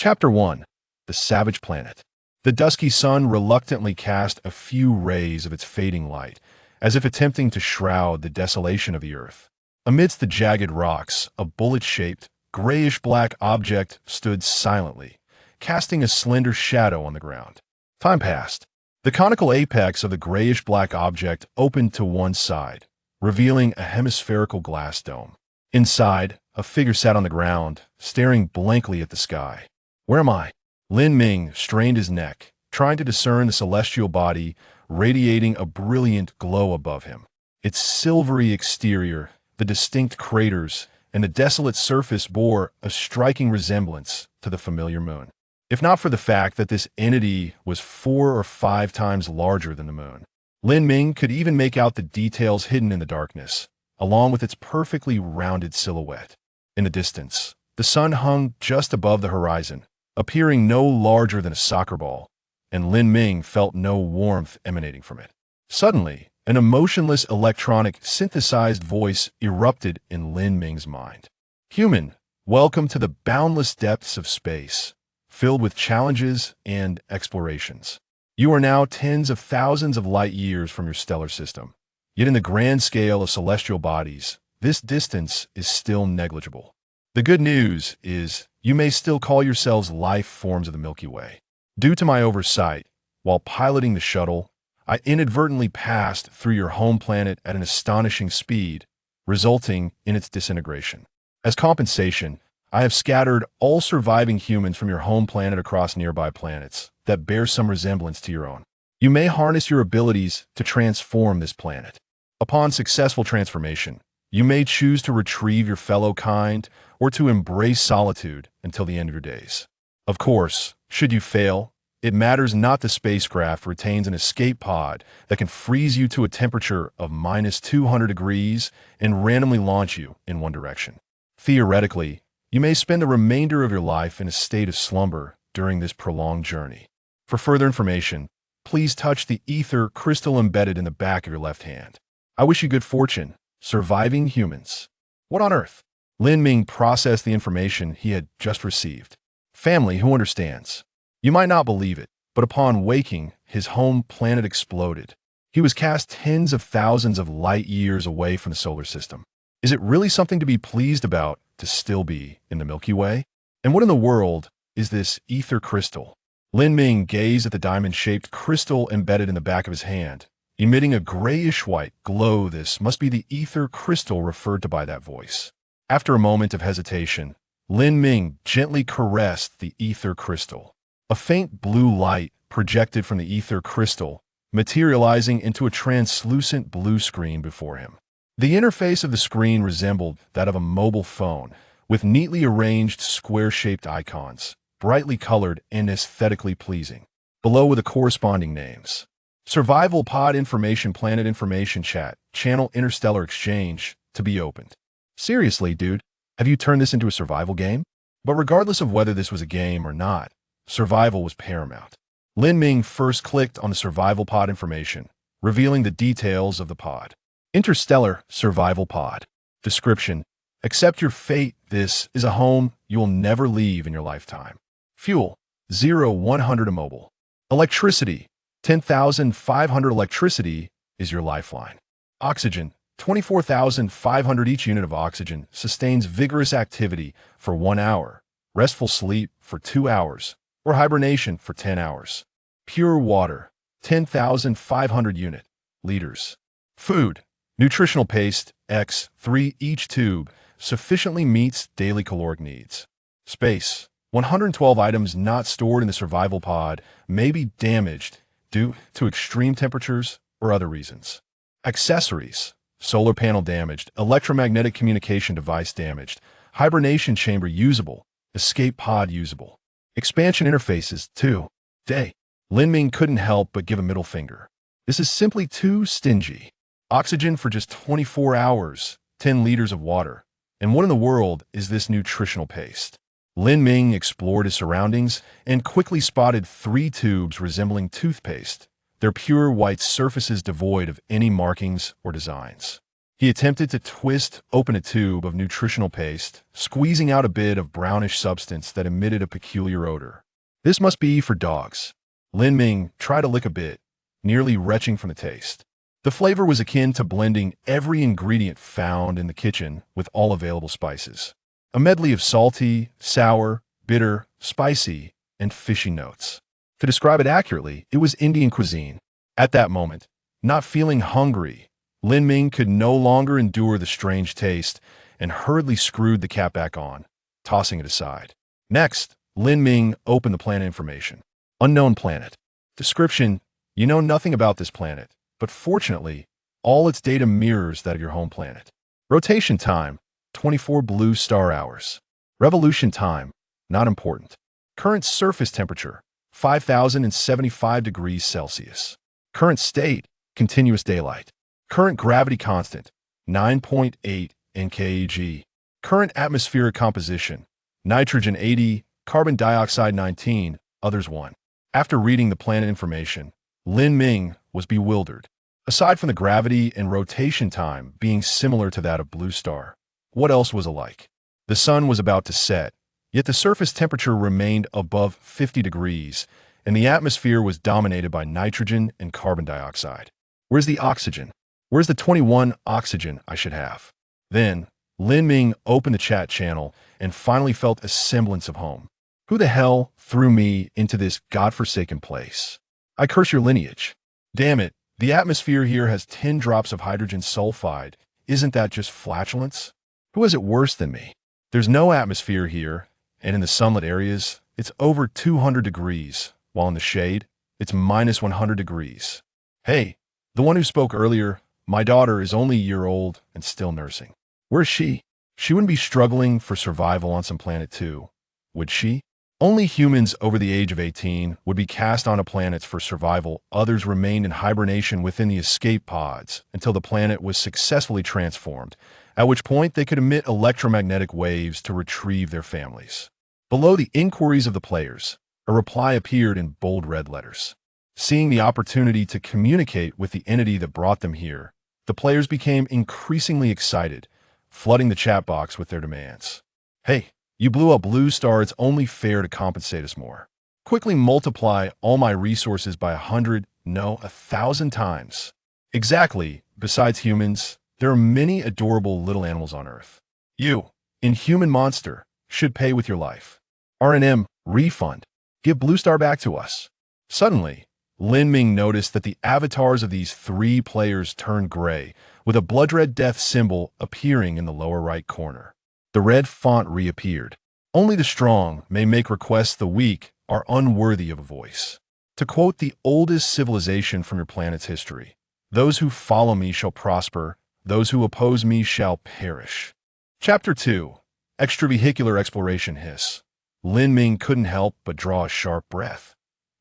Chapter 1. The Savage Planet. The dusky sun reluctantly cast a few rays of its fading light, as if attempting to shroud the desolation of the earth. Amidst the jagged rocks, a bullet-shaped, grayish-black object stood silently, casting a slender shadow on the ground. Time passed. The conical apex of the grayish-black object opened to one side, revealing a hemispherical glass dome. Inside, a figure sat on the ground, staring blankly at the sky. "Where am I?" Lin Ming strained his neck, trying to discern the celestial body radiating a brilliant glow above him. Its silvery exterior, the distinct craters, and the desolate surface bore a striking resemblance to the familiar moon. If not for the fact that this entity was 4 or 5 times larger than the moon. Lin Ming could even make out the details hidden in the darkness, along with its perfectly rounded silhouette. In the distance, the sun hung just above the horizon, appearing no larger than a soccer ball, and Lin Ming felt no warmth emanating from it. Suddenly, an emotionless electronic synthesized voice erupted in Lin Ming's mind. "Human, welcome to the boundless depths of space, filled with challenges and explorations. You are now tens of thousands of light years from your stellar system. Yet in the grand scale of celestial bodies, this distance is still negligible. The good news is you may still call yourselves life forms of the Milky Way. Due to my oversight, while piloting the shuttle, I inadvertently passed through your home planet at an astonishing speed, resulting in its disintegration. As compensation, I have scattered all surviving humans from your home planet across nearby planets that bear some resemblance to your own. You may harness your abilities to transform this planet. Upon successful transformation, you may choose to retrieve your fellow kind or to embrace solitude until the end of your days. Of course, should you fail, it matters not. The spacecraft retains an escape pod that can freeze you to a temperature of -200 degrees and randomly launch you in one direction. Theoretically, you may spend the remainder of your life in a state of slumber during this prolonged journey. For further information, please touch the ether crystal embedded in the back of your left hand. I wish you good fortune, surviving humans." What on earth? Lin Ming processed the information he had just received. Family who understands. You might not believe it, but upon waking, his home planet exploded. He was cast tens of thousands of light years away from the solar system. Is it really something to be pleased about to still be in the Milky Way? And what in the world is this ether crystal? Lin Ming gazed at the diamond-shaped crystal embedded in the back of his hand, emitting a grayish-white glow. This must be the ether crystal referred to by that voice. After a moment of hesitation, Lin Ming gently caressed the ether crystal. A faint blue light projected from the ether crystal, materializing into a translucent blue screen before him. The interface of the screen resembled that of a mobile phone, with neatly arranged square-shaped icons, brightly colored and aesthetically pleasing. Below were the corresponding names. Survival Pod Information, Planet Information Chat, Channel Interstellar Exchange, to be opened. Seriously, dude, have you turned this into a survival game? But regardless of whether this was a game or not, survival was paramount. Lin Ming first clicked on the Survival Pod information, revealing the details of the pod. Interstellar Survival Pod. Description: accept your fate. This is a home you will never leave in your lifetime. Fuel: 0-100 immobile. Electricity: 10,500. Electricity is your lifeline. Oxygen: 24,500. Each unit of oxygen sustains vigorous activity for 1 hour, restful sleep for 2 hours, or hibernation for 10 hours. Pure water: 10,500 unit liters. Food: nutritional paste, X3. Each tube sufficiently meets daily caloric needs. Space: 112 items not stored in the survival pod may be damaged due to extreme temperatures or other reasons. Accessories: solar panel damaged, electromagnetic communication device damaged, hibernation chamber usable, escape pod usable. Expansion interfaces: 2. Day. Lin Ming couldn't help but give a middle finger. This is simply too stingy. Oxygen for just 24 hours, 10 liters of water. And what in the world is this nutritional paste? Lin Ming explored his surroundings and quickly spotted 3 tubes resembling toothpaste, their pure white surfaces devoid of any markings or designs. He attempted to twist open a tube of nutritional paste, squeezing out a bit of brownish substance that emitted a peculiar odor. This must be for dogs. Lin Ming tried to lick a bit, nearly retching from the taste. The flavor was akin to blending every ingredient found in the kitchen with all available spices. A medley of salty, sour, bitter, spicy, and fishy notes. To describe it accurately, it was Indian cuisine. At that moment, not feeling hungry, Lin Ming could no longer endure the strange taste and hurriedly screwed the cap back on, tossing it aside. Next, Lin Ming opened the planet information. Unknown planet. Description: you know nothing about this planet, but fortunately, all its data mirrors that of your home planet. Rotation time: 24 blue star hours. Revolution time: not important. Current surface temperature: 5,075 degrees Celsius. Current state: continuous daylight. Current gravity constant: 9.8 nkg. Current atmospheric composition: nitrogen 80, carbon dioxide 19, others 1. After reading the planet information, Lin Ming was bewildered. Aside from the gravity and rotation time being similar to that of Blue Star, what else was alike? The sun was about to set, yet the surface temperature remained above 50 degrees, and the atmosphere was dominated by nitrogen and carbon dioxide. Where's the oxygen? Where's the 21 oxygen I should have? Then, Lin Ming opened the chat channel and finally felt a semblance of home. Who the hell threw me into this godforsaken place? I curse your lineage. Damn it, the atmosphere here has 10 drops of hydrogen sulfide. Isn't that just flatulence? Who has it worse than me? There's no atmosphere here, and in the sunlit areas, it's over 200 degrees, while in the shade, it's minus 100 degrees. Hey, the one who spoke earlier, my daughter is only a year old and still nursing. Where's she? She wouldn't be struggling for survival on some planet too, would she? Only humans over the age of 18 would be cast onto planets for survival. Others remained in hibernation within the escape pods until the planet was successfully transformed, at which point they could emit electromagnetic waves to retrieve their families. Below the inquiries of the players, a reply appeared in bold red letters. Seeing the opportunity to communicate with the entity that brought them here, the players became increasingly excited, flooding the chat box with their demands. Hey, you blew up Blue Star, it's only fair to compensate us more. Quickly multiply all my resources by 100, no, 1,000 times. Exactly, besides humans, there are many adorable little animals on Earth. You, inhuman monster, should pay with your life. R&M, refund. Give Blue Star back to us. Suddenly, Lin Ming noticed that the avatars of these 3 players turned gray, with a blood-red death symbol appearing in the lower right corner. The red font reappeared. Only the strong may make requests, the weak are unworthy of a voice. To quote the oldest civilization from your planet's history, those who follow me shall prosper, those who oppose me shall perish. Chapter 2. Extravehicular Exploration Hiss. Lin Ming couldn't help but draw a sharp breath.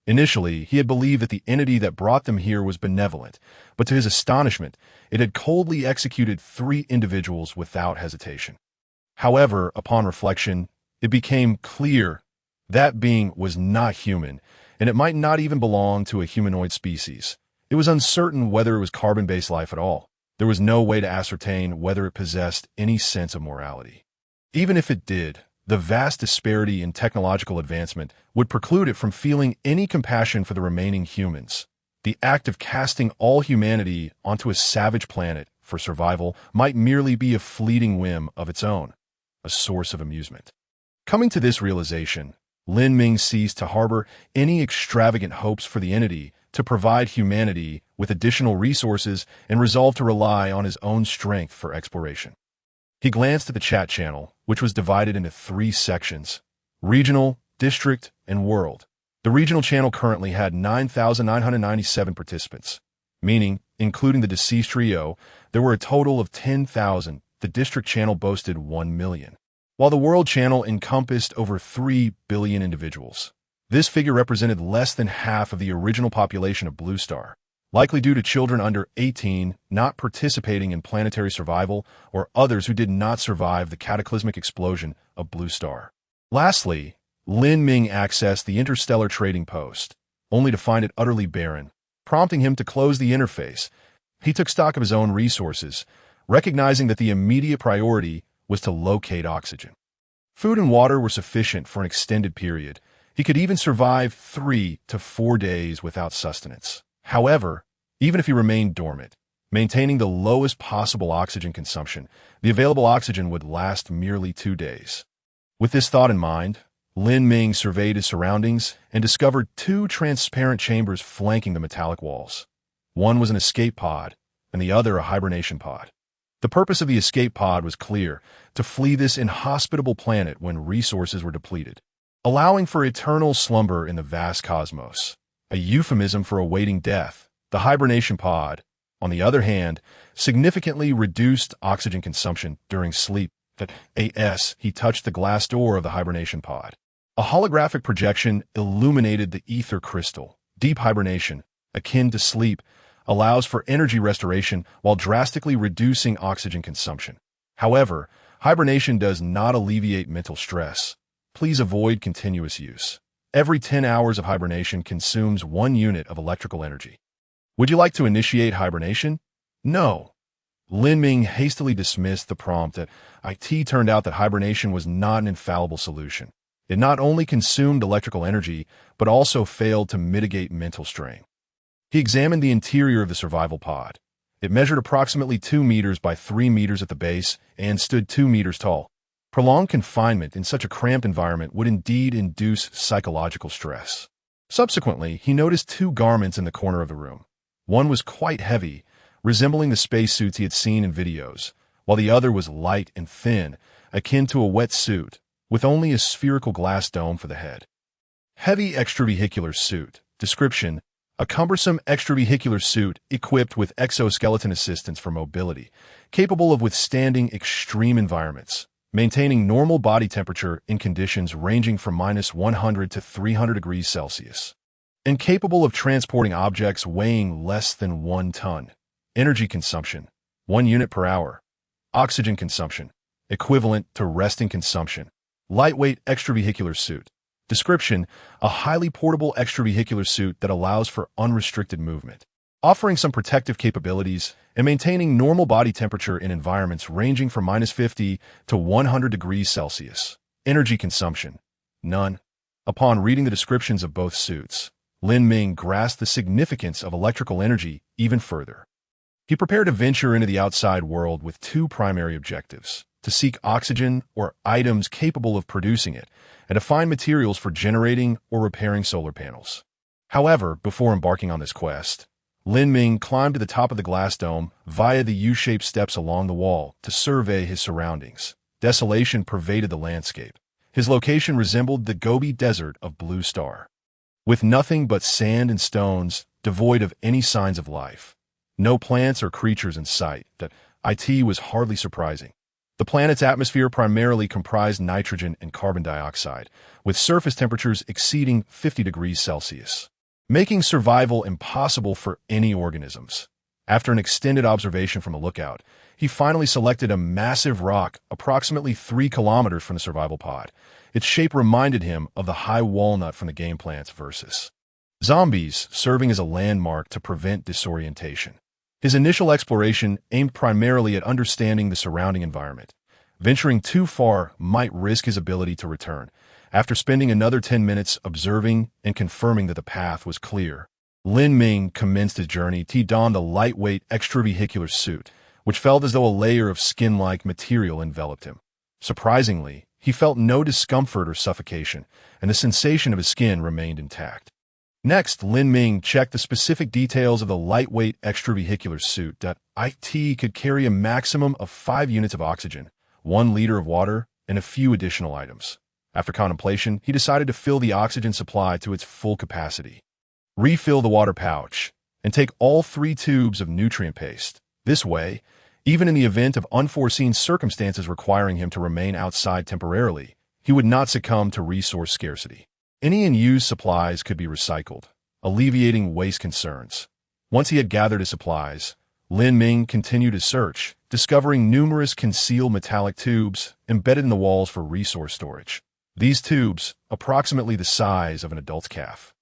Initially, he had believed that the entity that brought them here was benevolent, but to his astonishment, it had coldly executed 3 individuals without hesitation. However, upon reflection, it became clear that being was not human, and it might not even belong to a humanoid species. It was uncertain whether it was carbon-based life at all. There was no way to ascertain whether it possessed any sense of morality. Even if it did, the vast disparity in technological advancement would preclude it from feeling any compassion for the remaining humans. The act of casting all humanity onto a savage planet for survival might merely be a fleeting whim of its own, a source of amusement. Coming to this realization, Lin Ming ceased to harbor any extravagant hopes for the entity to provide humanity with additional resources and resolved to rely on his own strength for exploration. He glanced at the chat channel, which was divided into 3 sections: regional, district, and world. The regional channel currently had 9,997 participants, meaning, including the deceased trio, there were a total of 10,000. The district channel boasted 1 million, while the world channel encompassed over 3 billion individuals. This figure represented less than half of the original population of Blue Star, likely due to children under 18 not participating in planetary survival or others who did not survive the cataclysmic explosion of Blue Star. Lastly, Lin Ming accessed the Interstellar trading post, only to find it utterly barren, prompting him to close the interface. He took stock of his own resources, recognizing that the immediate priority was to locate oxygen. Food and water were sufficient for an extended period. He could even survive 3 to 4 days without sustenance. However, even if he remained dormant, maintaining the lowest possible oxygen consumption, the available oxygen would last merely 2 days. With this thought in mind, Lin Ming surveyed his surroundings and discovered 2 transparent chambers flanking the metallic walls. One was an escape pod, and the other a hibernation pod. The purpose of the escape pod was clear: to flee this inhospitable planet when resources were depleted, allowing for eternal slumber in the vast cosmos. A euphemism for awaiting death, the hibernation pod, on the other hand, significantly reduced oxygen consumption during sleep. As he touched the glass door of the hibernation pod, a holographic projection illuminated the ether crystal. Deep hibernation, akin to sleep, allows for energy restoration while drastically reducing oxygen consumption. However, hibernation does not alleviate mental stress. Please avoid continuous use. Every 10 hours of hibernation consumes 1 unit of electrical energy. Would you like to initiate hibernation? No. Lin Ming hastily dismissed the prompt. It turned out that hibernation was not an infallible solution. It not only consumed electrical energy, but also failed to mitigate mental strain. He examined the interior of the survival pod. It measured approximately 2 meters by 3 meters at the base and stood 2 meters tall. Prolonged confinement in such a cramped environment would indeed induce psychological stress. Subsequently, he noticed 2 garments in the corner of the room. One was quite heavy, resembling the spacesuits he had seen in videos, while the other was light and thin, akin to a wetsuit, with only a spherical glass dome for the head. Heavy extravehicular suit. Description: a cumbersome extravehicular suit equipped with exoskeleton assistance for mobility, capable of withstanding extreme environments, maintaining normal body temperature in conditions ranging from -100 to 300 degrees Celsius, and capable of transporting objects weighing less than 1 ton. Energy consumption, 1 unit per hour. Oxygen consumption, equivalent to resting consumption. Lightweight extravehicular suit. Description: a highly portable extravehicular suit that allows for unrestricted movement, offering some protective capabilities and maintaining normal body temperature in environments ranging from -50 to 100 degrees Celsius. Energy consumption, none. Upon reading the descriptions of both suits, Lin Ming grasped the significance of electrical energy even further. He prepared to venture into the outside world with 2 primary objectives: to seek oxygen or items capable of producing it, and to find materials for generating or repairing solar panels. However, before embarking on this quest, Lin Ming climbed to the top of the glass dome via the U-shaped steps along the wall to survey his surroundings. Desolation pervaded the landscape. His location resembled the Gobi Desert of Blue Star, with nothing but sand and stones, devoid of any signs of life. No plants or creatures in sight. It was hardly surprising. The planet's atmosphere primarily comprised nitrogen and carbon dioxide, with surface temperatures exceeding 50 degrees Celsius, making survival impossible for any organisms. After an extended observation from a lookout, he finally selected a massive rock approximately 3 kilometers from the survival pod. Its shape reminded him of the high walnut from the game Plants vs. Zombies, serving as a landmark to prevent disorientation. His initial exploration aimed primarily at understanding the surrounding environment. Venturing too far might risk his ability to return. After spending another 10 minutes observing and confirming that the path was clear, Lin Ming commenced his journey. He donned a lightweight extravehicular suit, which felt as though a layer of skin-like material enveloped him. Surprisingly, he felt no discomfort or suffocation, and the sensation of his skin remained intact. Next, Lin Ming checked the specific details of the lightweight extravehicular suit. It could carry a maximum of 5 units of oxygen, 1 liter of water, and a few additional items. After contemplation, he decided to fill the oxygen supply to its full capacity, refill the water pouch, and take all 3 tubes of nutrient paste. This way, even in the event of unforeseen circumstances requiring him to remain outside temporarily, he would not succumb to resource scarcity. Any unused supplies could be recycled, alleviating waste concerns. Once he had gathered his supplies, Lin Ming continued his search, discovering numerous concealed metallic tubes embedded in the walls for resource storage. These tubes, approximately the size of an adult's calf,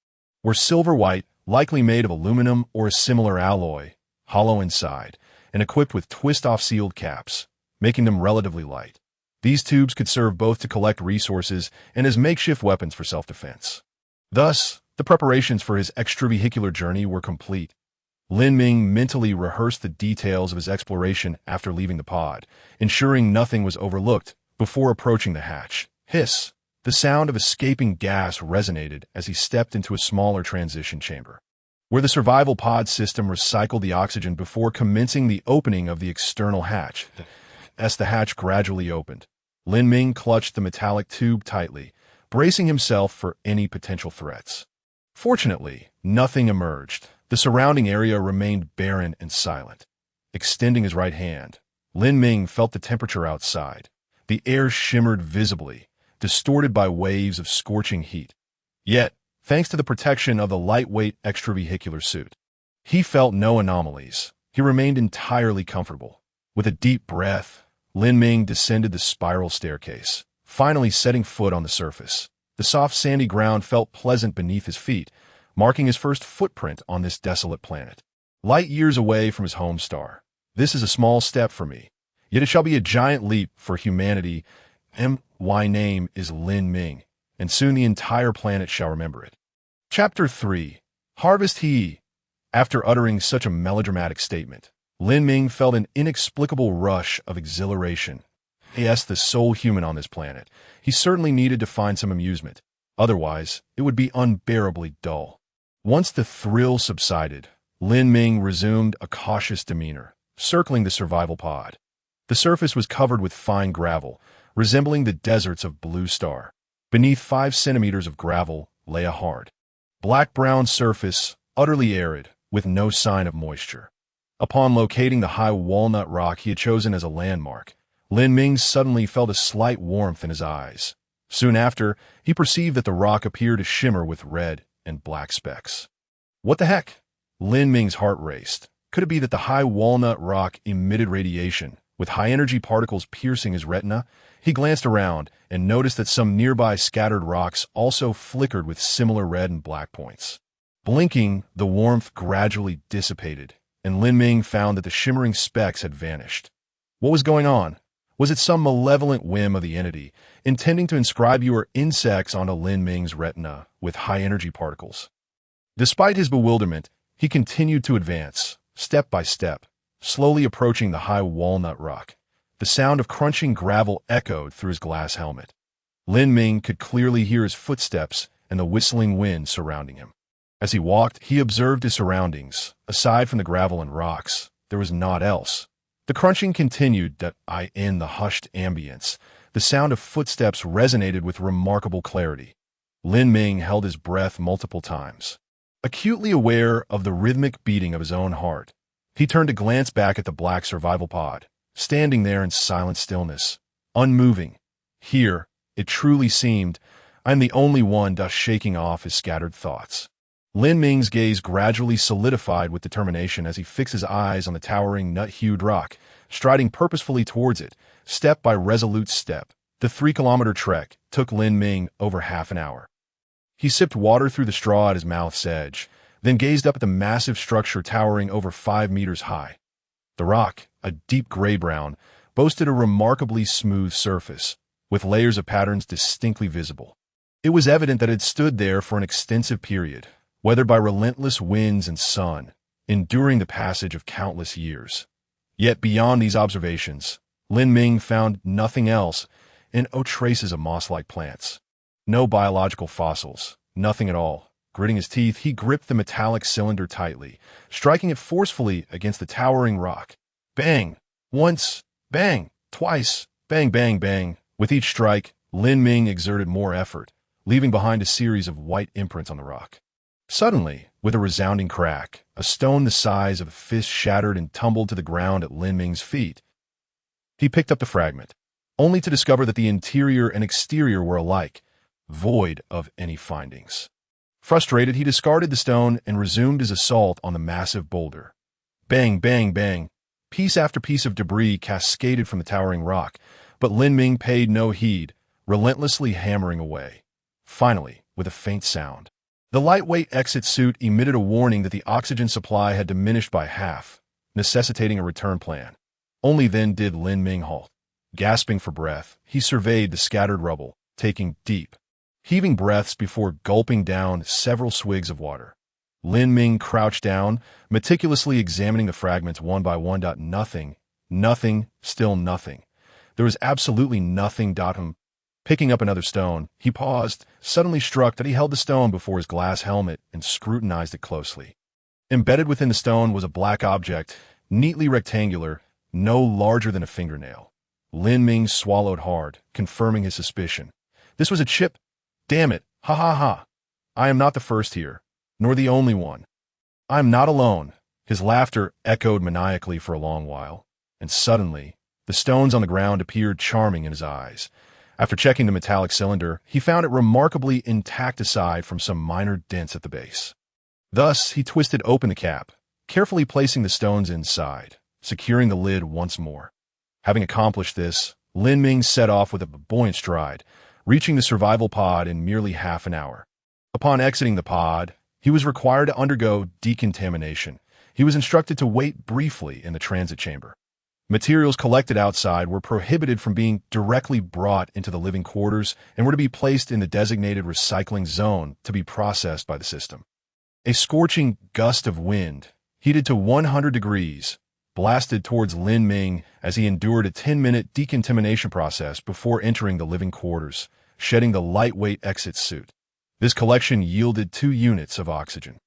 were silver-white, likely made of aluminum or a similar alloy, hollow inside, and equipped with twist-off sealed caps, making them relatively light. These tubes could serve both to collect resources and as makeshift weapons for self-defense. Thus, the preparations for his extravehicular journey were complete. Lin Ming mentally rehearsed the details of his exploration after leaving the pod, ensuring nothing was overlooked before approaching the hatch. Hiss! The sound of escaping gas resonated as he stepped into a smaller transition chamber, where the survival pod system recycled the oxygen before commencing the opening of the external hatch. As the hatch gradually opened, Lin Ming clutched the metallic tube tightly, bracing himself for any potential threats. Fortunately, nothing emerged. The surrounding area remained barren and silent. Extending his right hand, Lin Ming felt the temperature outside. The air shimmered visibly, distorted by waves of scorching heat. Yet, thanks to the protection of the lightweight extravehicular suit, he felt no anomalies. He remained entirely comfortable. With a deep breath, Lin Ming descended the spiral staircase, finally setting foot on the surface. The soft sandy ground felt pleasant beneath his feet, marking his first footprint on this desolate planet. Light years away from his home star, this is a small step for me, yet it shall be a giant leap for humanity. My name is Lin Ming, and soon the entire planet shall remember it. Chapter 3. Harvest He. After uttering such a melodramatic statement, Lin Ming felt an inexplicable rush of exhilaration. Yes, the sole human on this planet, he certainly needed to find some amusement. Otherwise, it would be unbearably dull. Once the thrill subsided, Lin Ming resumed a cautious demeanor, circling the survival pod. The surface was covered with fine gravel, resembling the deserts of Blue Star. Beneath 5 centimeters of gravel lay a hard, black-brown surface, utterly arid, with no sign of moisture. Upon locating the high walnut rock he had chosen as a landmark, Lin Ming suddenly felt a slight warmth in his eyes. Soon after, he perceived that the rock appeared to shimmer with red and black specks. What the heck? Lin Ming's heart raced. Could it be that the high walnut rock emitted radiation, with high-energy particles piercing his retina? He glanced around and noticed that some nearby scattered rocks also flickered with similar red and black points. Blinking, the warmth gradually dissipated, and Lin Ming found that the shimmering specks had vanished. What was going on? Was it some malevolent whim of the entity, intending to inscribe your insects onto Lin Ming's retina with high-energy particles? Despite his bewilderment, he continued to advance, step by step, slowly approaching the high walnut rock. The sound of crunching gravel echoed through his glass helmet. Lin Ming could clearly hear his footsteps and the whistling wind surrounding him. As he walked, he observed his surroundings. Aside from the gravel and rocks, there was naught else. The crunching continued in the hushed ambience. The sound of footsteps resonated with remarkable clarity. Lin Ming held his breath multiple times. Acutely aware of the rhythmic beating of his own heart, he turned to glance back at the black survival pod, standing there in silent stillness, unmoving. Here, it truly seemed, I am the only one thus shaking off his scattered thoughts. Lin Ming's gaze gradually solidified with determination as he fixed his eyes on the towering nut-hued rock, striding purposefully towards it, step by resolute step. The 3-kilometer trek took Lin Ming over half an hour. He sipped water through the straw at his mouth's edge, then gazed up at the massive structure towering over 5 meters high. The rock, a deep gray-brown, boasted a remarkably smooth surface, with layers of patterns distinctly visible. It was evident that it stood there for an extensive period, weathered by relentless winds and sun, enduring the passage of countless years. Yet beyond these observations, Lin Ming found nothing else and no traces of moss-like plants. No biological fossils, nothing at all. Gritting his teeth, he gripped the metallic cylinder tightly, striking it forcefully against the towering rock. Bang! Once, bang! Twice, bang, bang, bang. With each strike, Lin Ming exerted more effort, leaving behind a series of white imprints on the rock. Suddenly, with a resounding crack, a stone the size of a fist shattered and tumbled to the ground at Lin Ming's feet. He picked up the fragment, only to discover that the interior and exterior were alike, void of any findings. Frustrated, he discarded the stone and resumed his assault on the massive boulder. Bang, bang, bang. Piece after piece of debris cascaded from the towering rock, but Lin Ming paid no heed, relentlessly hammering away. Finally, with a faint sound, the lightweight exit suit emitted a warning that the oxygen supply had diminished by half. necessitating a return plan. Only then did Lin Ming halt. Gasping for breath, he surveyed the scattered rubble, taking deep, heaving breaths before gulping down several swigs of water. Lin Ming crouched down, meticulously examining the fragments one by one. Nothing, still nothing. There was absolutely nothing. Picking up another stone, he paused, suddenly struck that he held the stone before his glass helmet and scrutinized it closely. Embedded within the stone was a black object, neatly rectangular, no larger than a fingernail. Lin Ming swallowed hard, confirming his suspicion. This was a chip. Damn it, ha ha ha. I am not the first here, nor the only one. I am not alone. His laughter echoed maniacally for a long while, and suddenly, the stones on the ground appeared charming in his eyes. After checking the metallic cylinder, he found it remarkably intact aside from some minor dents at the base. Thus, he twisted open the cap, carefully placing the stones inside, securing the lid once more. Having accomplished this, Lin Ming set off with a buoyant stride, reaching the survival pod in merely half an hour. Upon exiting the pod, he was required to undergo decontamination. He was instructed to wait briefly in the transit chamber. Materials collected outside were prohibited from being directly brought into the living quarters and were to be placed in the designated recycling zone to be processed by the system. A scorching gust of wind, heated to 100 degrees, blasted towards Lin Ming as he endured a 10-minute decontamination process before entering the living quarters, shedding the lightweight exit suit. This collection yielded 2 units of oxygen,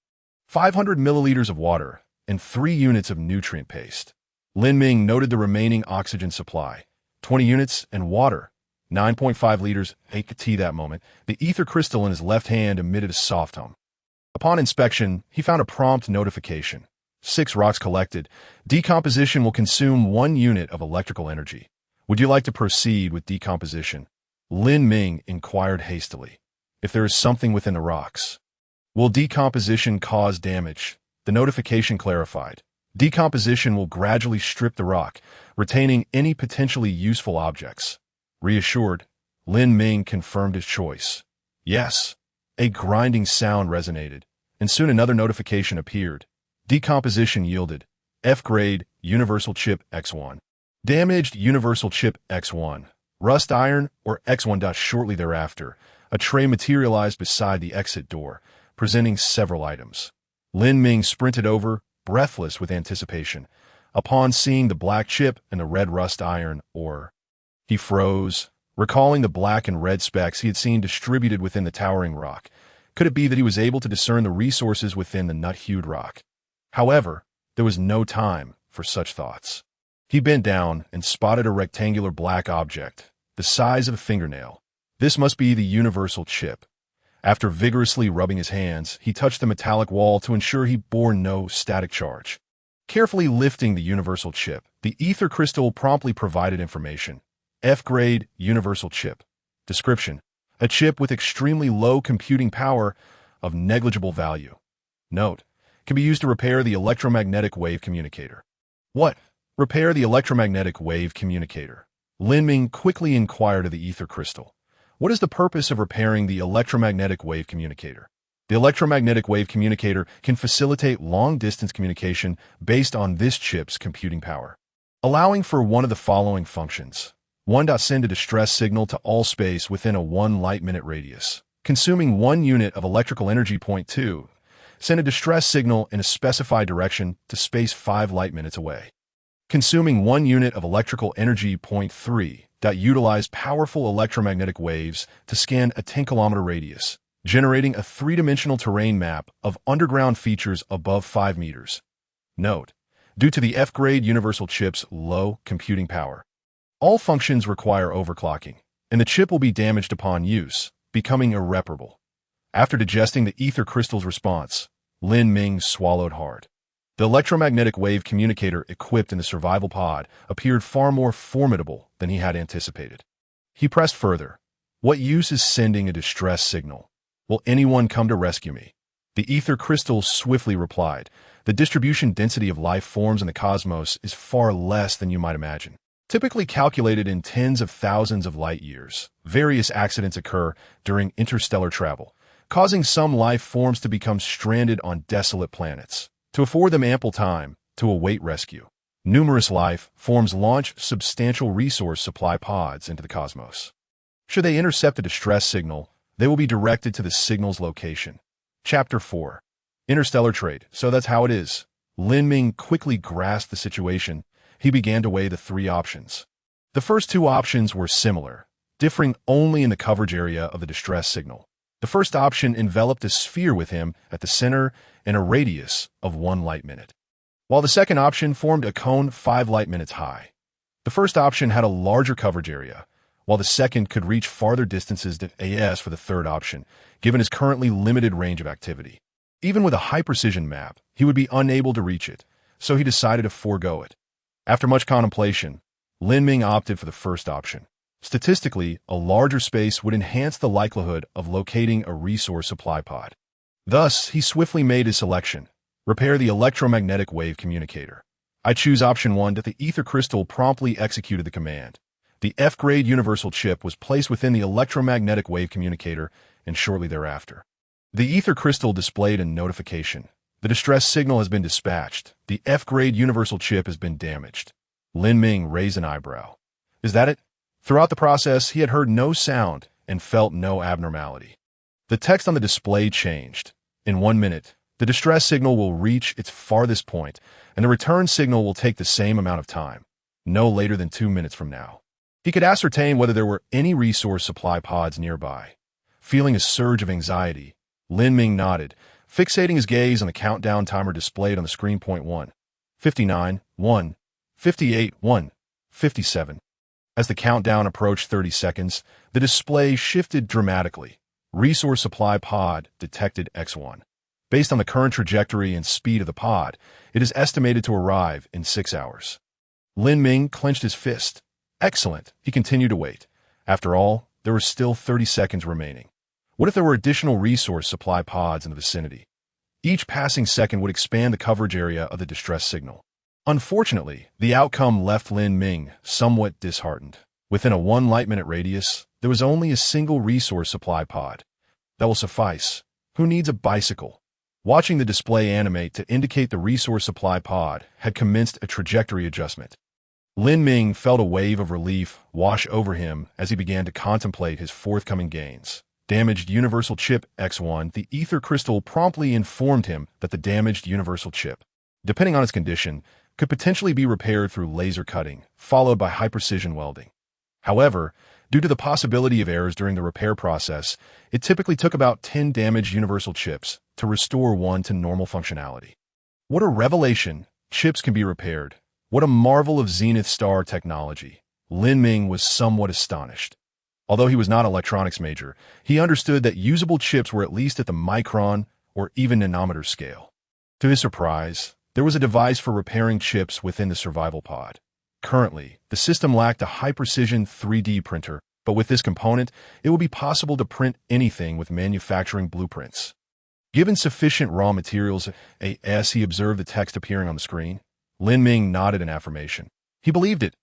500 milliliters of water, and 3 units of nutrient paste. Lin Ming noted the remaining oxygen supply, 20 units, and water, 9.5 liters. At that moment, the ether crystal in his left hand emitted a soft hum. Upon inspection, he found a prompt notification. 6 rocks collected. Decomposition will consume 1 unit of electrical energy. Would you like to proceed with decomposition? Lin Ming inquired hastily. If there is something within the rocks. Will decomposition cause damage? The notification clarified. Decomposition will gradually strip the rock, retaining any potentially useful objects. Reassured, Lin Ming confirmed his choice. Yes. A grinding sound resonated, and soon another notification appeared. Decomposition yielded F-grade Universal Chip X1. Damaged Universal Chip X1. Rust iron or X1. Shortly thereafter, a tray materialized beside the exit door, presenting several items. Lin Ming sprinted over, breathless with anticipation. Upon seeing the black chip and the red rust iron ore, he froze, recalling the black and red specks he had seen distributed within the towering rock. Could it be that he was able to discern the resources within the nut-hued rock? However, there was no time for such thoughts. He bent down and spotted a rectangular black object, the size of a fingernail. This must be the universal chip. After vigorously rubbing his hands, he touched the metallic wall to ensure he bore no static charge. Carefully lifting the universal chip, the ether crystal promptly provided information. F-grade universal chip. Description: a chip with extremely low computing power of negligible value. Note: can be used to repair the electromagnetic wave communicator. What? Repair the electromagnetic wave communicator? Lin Ming quickly inquired of the ether crystal. What is the purpose of repairing the electromagnetic wave communicator? The electromagnetic wave communicator can facilitate long-distance communication based on this chip's computing power, allowing for one of the following functions. 1. Send a distress signal to all space within a 1 light-minute radius, consuming 1 unit of electrical energy. 2. Send a distress signal in a specified direction to space 5 light-minutes away, consuming 1 unit of electrical energy. 3. Utilize powerful electromagnetic waves to scan a 10-kilometer radius, generating a 3-dimensional terrain map of underground features above 5 meters. Note: due to the F-grade universal chip's low computing power, all functions require overclocking, and the chip will be damaged upon use, becoming irreparable. After digesting the ether crystal's response, Lin Ming swallowed hard. The electromagnetic wave communicator equipped in the survival pod appeared far more formidable than he had anticipated. He pressed further. What use is sending a distress signal? Will anyone come to rescue me? The ether crystal swiftly replied. The distribution density of life forms in the cosmos is far less than you might imagine. Typically calculated in tens of thousands of light years, various accidents occur during interstellar travel, causing some life forms to become stranded on desolate planets. To afford them ample time, to await rescue. Numerous life forms launch substantial resource supply pods into the cosmos. Should they intercept a distress signal, they will be directed to the signal's location. Chapter 4. Interstellar Trade. So that's how it is. Lin Ming quickly grasped the situation. He began to weigh the three options. The first two options were similar, differing only in the coverage area of the distress signal. The first option enveloped a sphere with him at the center and a radius of 1 light minute, while the second option formed a cone 5 light minutes high. The first option had a larger coverage area, while the second could reach farther distances than AS for the third option, given his currently limited range of activity. Even with a high-precision map, he would be unable to reach it, so he decided to forego it. After much contemplation, Lin Ming opted for the first option. Statistically, a larger space would enhance the likelihood of locating a resource supply pod. Thus, he swiftly made his selection. Repair the electromagnetic wave communicator. I choose option 1. That the ether crystal promptly executed the command. The F-grade universal chip was placed within the electromagnetic wave communicator, and shortly thereafter, the ether crystal displayed a notification. The distress signal has been dispatched. The F-grade universal chip has been damaged. Lin Ming raised an eyebrow. Is that it? Throughout the process, he had heard no sound and felt no abnormality. The text on the display changed. In 1 minute, the distress signal will reach its farthest point, and the return signal will take the same amount of time, no later than 2 minutes from now. He could ascertain whether there were any resource supply pods nearby. Feeling a surge of anxiety, Lin Ming nodded, fixating his gaze on the countdown timer displayed on the screen. 1, 59, 1, 58, 1, 57. As the countdown approached 30 seconds, the display shifted dramatically. Resource supply pod detected X1. Based on the current trajectory and speed of the pod, it is estimated to arrive in 6 hours. Lin Ming clenched his fist. Excellent. He continued to wait. After all, there were still 30 seconds remaining. What if there were additional resource supply pods in the vicinity? Each passing second would expand the coverage area of the distress signal. Unfortunately, the outcome left Lin Ming somewhat disheartened. Within a 1 light-minute radius, there was only a single resource supply pod. That will suffice. Who needs a bicycle? Watching the display animate to indicate the resource supply pod had commenced a trajectory adjustment. Lin Ming felt a wave of relief wash over him as he began to contemplate his forthcoming gains. Damaged universal chip X1. The ether crystal promptly informed him that the damaged universal chip, depending on its condition, could potentially be repaired through laser cutting, followed by high-precision welding. However, due to the possibility of errors during the repair process, it typically took about 10 damaged universal chips to restore one to normal functionality. What a revelation! Chips can be repaired. What a marvel of Zenith Star technology! Lin Ming was somewhat astonished. Although he was not an electronics major, he understood that usable chips were at least at the micron or even nanometer scale. To his surprise, there was a device for repairing chips within the survival pod. Currently, the system lacked a high-precision 3D printer, but with this component, it would be possible to print anything with manufacturing blueprints. Given sufficient raw materials, as he observed the text appearing on the screen, Lin Ming nodded in affirmation. He believed it.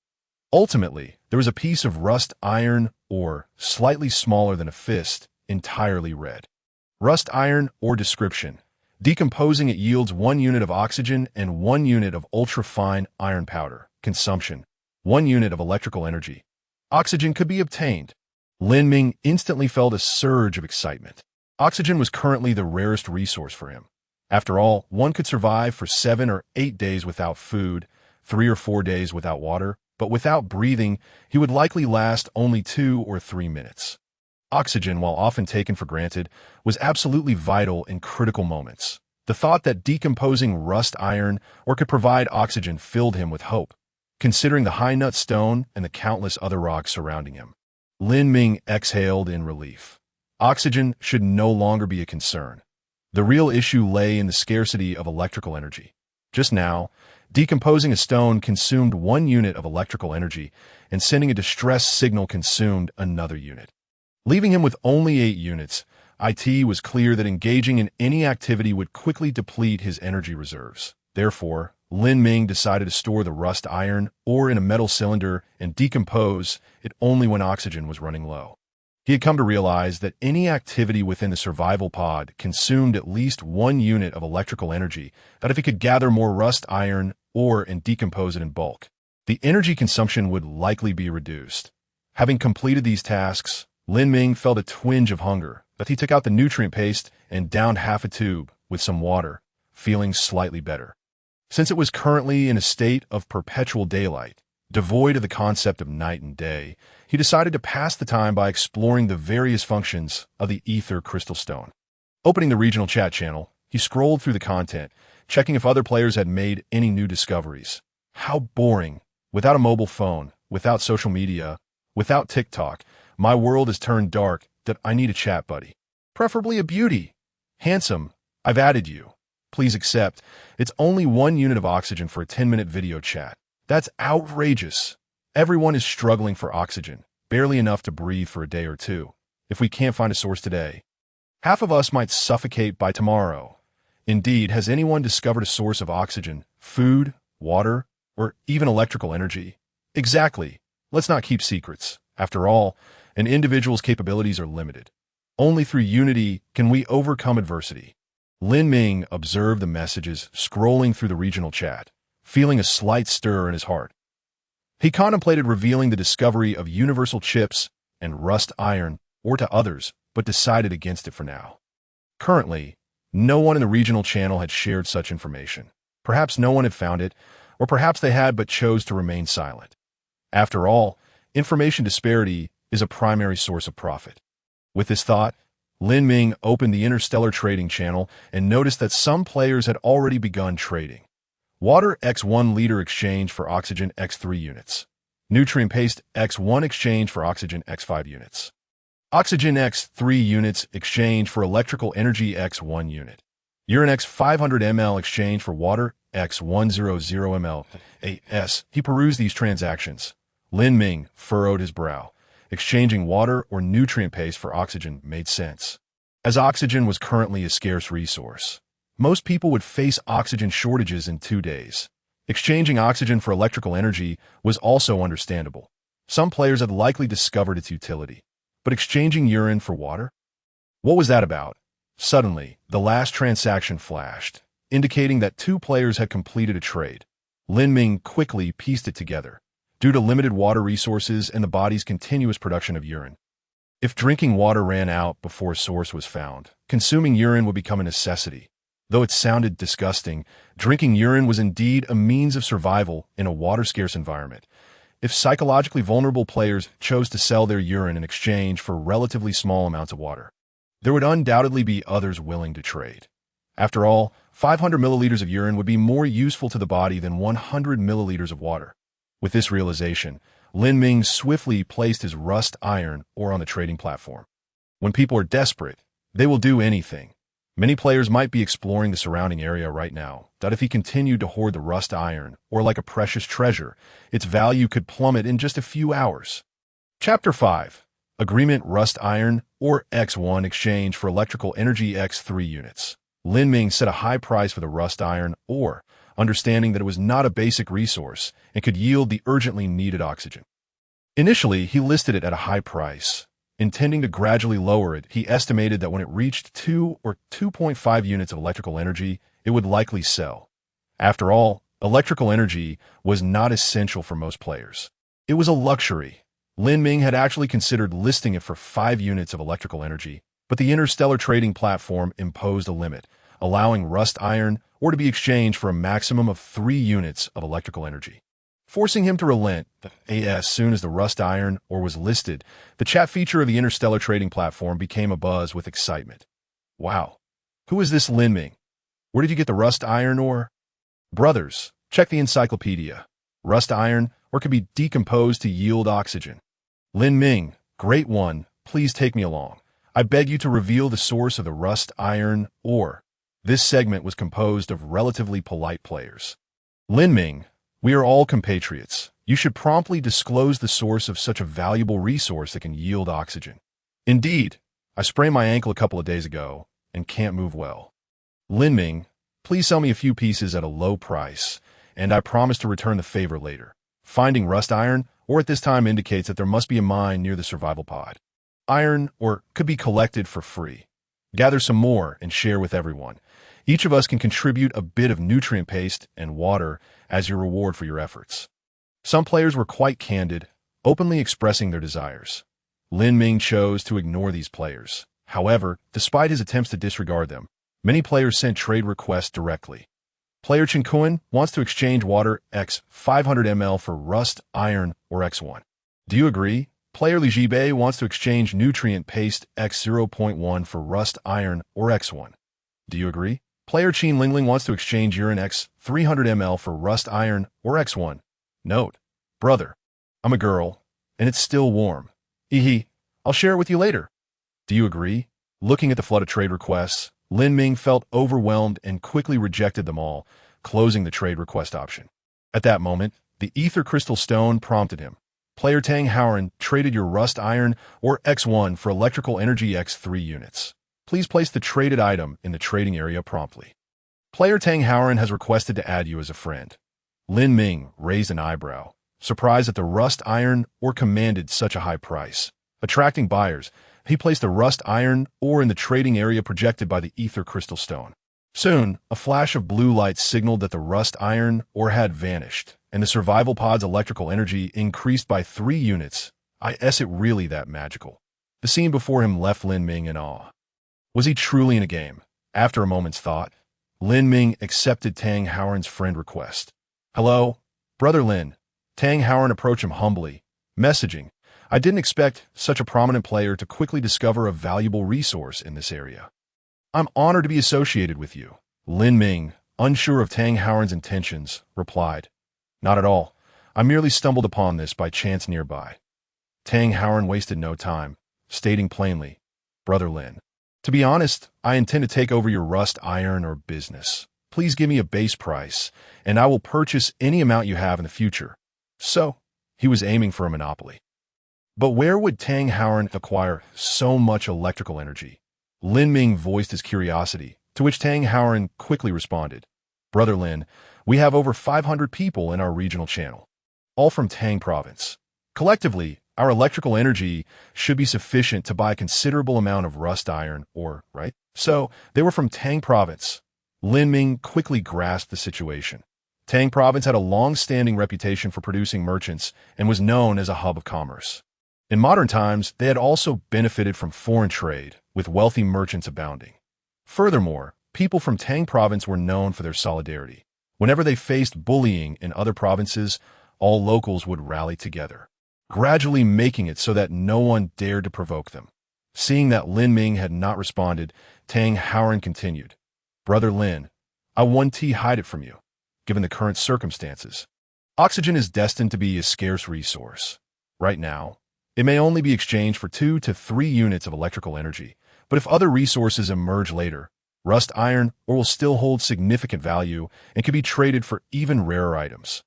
Ultimately, there was a piece of rust iron ore, slightly smaller than a fist, entirely red. Rust iron ore description. Decomposing, it yields 1 unit of oxygen and 1 unit of ultra-fine iron powder. Consumption: 1 unit of electrical energy. Oxygen could be obtained. Lin Ming instantly felt a surge of excitement. Oxygen was currently the rarest resource for him. After all, one could survive for 7 or 8 days without food, 3 or 4 days without water, but without breathing, he would likely last only 2 or 3 minutes. Oxygen, while often taken for granted, was absolutely vital in critical moments. The thought that decomposing rust iron or could provide oxygen filled him with hope, considering the high nut stone and the countless other rocks surrounding him. Lin Ming exhaled in relief. Oxygen should no longer be a concern. The real issue lay in the scarcity of electrical energy. Just now, decomposing a stone consumed 1 unit of electrical energy, and sending a distress signal consumed another unit. Leaving him with only 8 units, it was clear that engaging in any activity would quickly deplete his energy reserves. Therefore, Lin Ming decided to store the rust iron ore in a metal cylinder and decompose it only when oxygen was running low. He had come to realize that any activity within the survival pod consumed at least 1 unit of electrical energy, that if he could gather more rust iron ore and decompose it in bulk. The energy consumption would likely be reduced. Having completed these tasks, Lin Ming felt a twinge of hunger, but he took out the nutrient paste and downed half a tube with some water, feeling slightly better. Since it was currently in a state of perpetual daylight, devoid of the concept of night and day, he decided to pass the time by exploring the various functions of the ether crystal stone. Opening the regional chat channel, he scrolled through the content, checking if other players had made any new discoveries. How boring. Without a mobile phone, without social media, without TikTok, my world has turned dark that I need a chat buddy. Preferably a beauty. Handsome, I've added you. Please accept. It's only 1 unit of oxygen for a 10-minute video chat. That's outrageous. Everyone is struggling for oxygen, barely enough to breathe for a day or two. If we can't find a source today, half of us might suffocate by tomorrow. Indeed, has anyone discovered a source of oxygen, food, water, or even electrical energy? Exactly. Let's not keep secrets. After all, an individual's capabilities are limited. Only through unity can we overcome adversity. Lin Ming observed the messages scrolling through the regional chat, feeling a slight stir in his heart. He contemplated revealing the discovery of universal chips and rust iron or to others, but decided against it for now. Currently, no one in the regional channel had shared such information. Perhaps no one had found it, or perhaps they had but chose to remain silent. After all, information disparity is a primary source of profit. With this thought, Lin Ming opened the Interstellar trading channel and noticed that some players had already begun trading. Water x 1 liter exchange for oxygen x 3 units. Nutrient paste x 1 exchange for oxygen x 5 units. Oxygen x 3 units exchange for electrical energy x 1 unit. Urine x 500 ml exchange for water x 100 ml. As he perused these transactions, Lin Ming furrowed his brow. Exchanging water or nutrient paste for oxygen made sense. As oxygen was currently a scarce resource, most people would face oxygen shortages in 2 days. Exchanging oxygen for electrical energy was also understandable. Some players had likely discovered its utility. But exchanging urine for water? What was that about? Suddenly, the last transaction flashed, indicating that 2 players had completed a trade. Lin Ming quickly pieced it together. Due to limited water resources and the body's continuous production of urine. If drinking water ran out before a source was found, consuming urine would become a necessity. Though it sounded disgusting, drinking urine was indeed a means of survival in a water-scarce environment. If psychologically vulnerable players chose to sell their urine in exchange for relatively small amounts of water, there would undoubtedly be others willing to trade. After all, 500 milliliters of urine would be more useful to the body than 100 milliliters of water. With this realization, Lin Ming swiftly placed his rust iron ore on the trading platform. When people are desperate, they will do anything. Many players might be exploring the surrounding area right now, that if he continued to hoard the rust iron ore like a precious treasure, its value could plummet in just a few hours. Chapter 5. Agreement Rust Iron ore X1 exchange for electrical energy X3 units. Lin Ming set a high price for the rust iron ore, understanding that it was not a basic resource and could yield the urgently needed oxygen. Initially, he listed it at a high price. Intending to gradually lower it, he estimated that when it reached 2 or 2.5 units of electrical energy, it would likely sell. After all, electrical energy was not essential for most players. It was a luxury. Lin Ming had actually considered listing it for 5 units of electrical energy, but the Interstellar trading platform imposed a limit, allowing rust iron ore to be exchanged for a maximum of 3 units of electrical energy. Forcing him to relent, as soon as the rust iron ore was listed, the chat feature of the Interstellar trading platform became abuzz with excitement. Wow. Who is this Lin Ming? Where did you get the rust iron ore? Brothers, check the encyclopedia. Rust iron ore can be decomposed to yield oxygen. Lin Ming, great one, please take me along. I beg you to reveal the source of the rust iron ore. This segment was composed of relatively polite players. Lin Ming, we are all compatriots. You should promptly disclose the source of such a valuable resource that can yield oxygen. Indeed, I sprained my ankle a couple of days ago and can't move well. Lin Ming, please sell me a few pieces at a low price, and I promise to return the favor later. Finding rust iron ore at this time indicates that there must be a mine near the survival pod. Iron ore could be collected for free. Gather some more and share with everyone. Each of us can contribute a bit of nutrient paste and water as your reward for your efforts. Some players were quite candid, openly expressing their desires. Lin Ming chose to ignore these players. However, despite his attempts to disregard them, many players sent trade requests directly. Player Chen Kun wants to exchange water X 500 ml for rust, iron, or X1. Do you agree? Player Li Jibei wants to exchange nutrient paste X 0.1 for rust, iron, or X1. Do you agree? Player Qin Lingling wants to exchange urine X 300 ml for rust, iron, or X1. Note, brother, I'm a girl, and it's still warm. I'll share it with you later. Do you agree? Looking at the flood of trade requests, Lin Ming felt overwhelmed and quickly rejected them all, closing the trade request option. At that moment, the ether crystal stone prompted him. Player Tang Howren traded your rust iron or X1 for electrical energy X3 units. Please place the traded item in the trading area promptly. Player Tang Howren has requested to add you as a friend. Lin Ming raised an eyebrow, surprised that the rust iron ore commanded such a high price. Attracting buyers, he placed the rust iron ore in the trading area projected by the ether crystal stone. Soon, a flash of blue light signaled that the rust iron ore had vanished, and the survival pod's electrical energy increased by 3 units. Is it really that magical? The scene before him left Lin Ming in awe. Was he truly in a game? After a moment's thought, Lin Ming accepted Tang Howren's friend request. Hello, Brother Lin. Tang Howren approached him humbly, messaging, I didn't expect such a prominent player to quickly discover a valuable resource in this area. I'm honored to be associated with you. Lin Ming, unsure of Tang Howren's intentions, replied, Not at all. I merely stumbled upon this by chance nearby. Tang Howren wasted no time, stating plainly, Brother Lin, to be honest, I intend to take over your rust iron or business. Please give me a base price, and I will purchase any amount you have in the future. So, he was aiming for a monopoly. But where would Tang Howren acquire so much electrical energy? Lin Ming voiced his curiosity, to which Tang Howren quickly responded, Brother Lin, we have over 500 people in our regional channel, all from Tang Province. Collectively, our electrical energy should be sufficient to buy a considerable amount of rust iron ore, right? So, they were from Tang Province. Lin Ming quickly grasped the situation. Tang Province had a long-standing reputation for producing merchants and was known as a hub of commerce. In modern times, they had also benefited from foreign trade, with wealthy merchants abounding. Furthermore, people from Tang Province were known for their solidarity. Whenever they faced bullying in other provinces, all locals would rally together, gradually making it so that no one dared to provoke them. Seeing that Lin Ming had not responded, Tang Howren continued, Brother Lin, I want to hide it from you, given the current circumstances. Oxygen is destined to be a scarce resource. Right now, it may only be exchanged for 2 to 3 units of electrical energy, but if other resources emerge later, rust iron ore will still hold significant value and can be traded for even rarer items.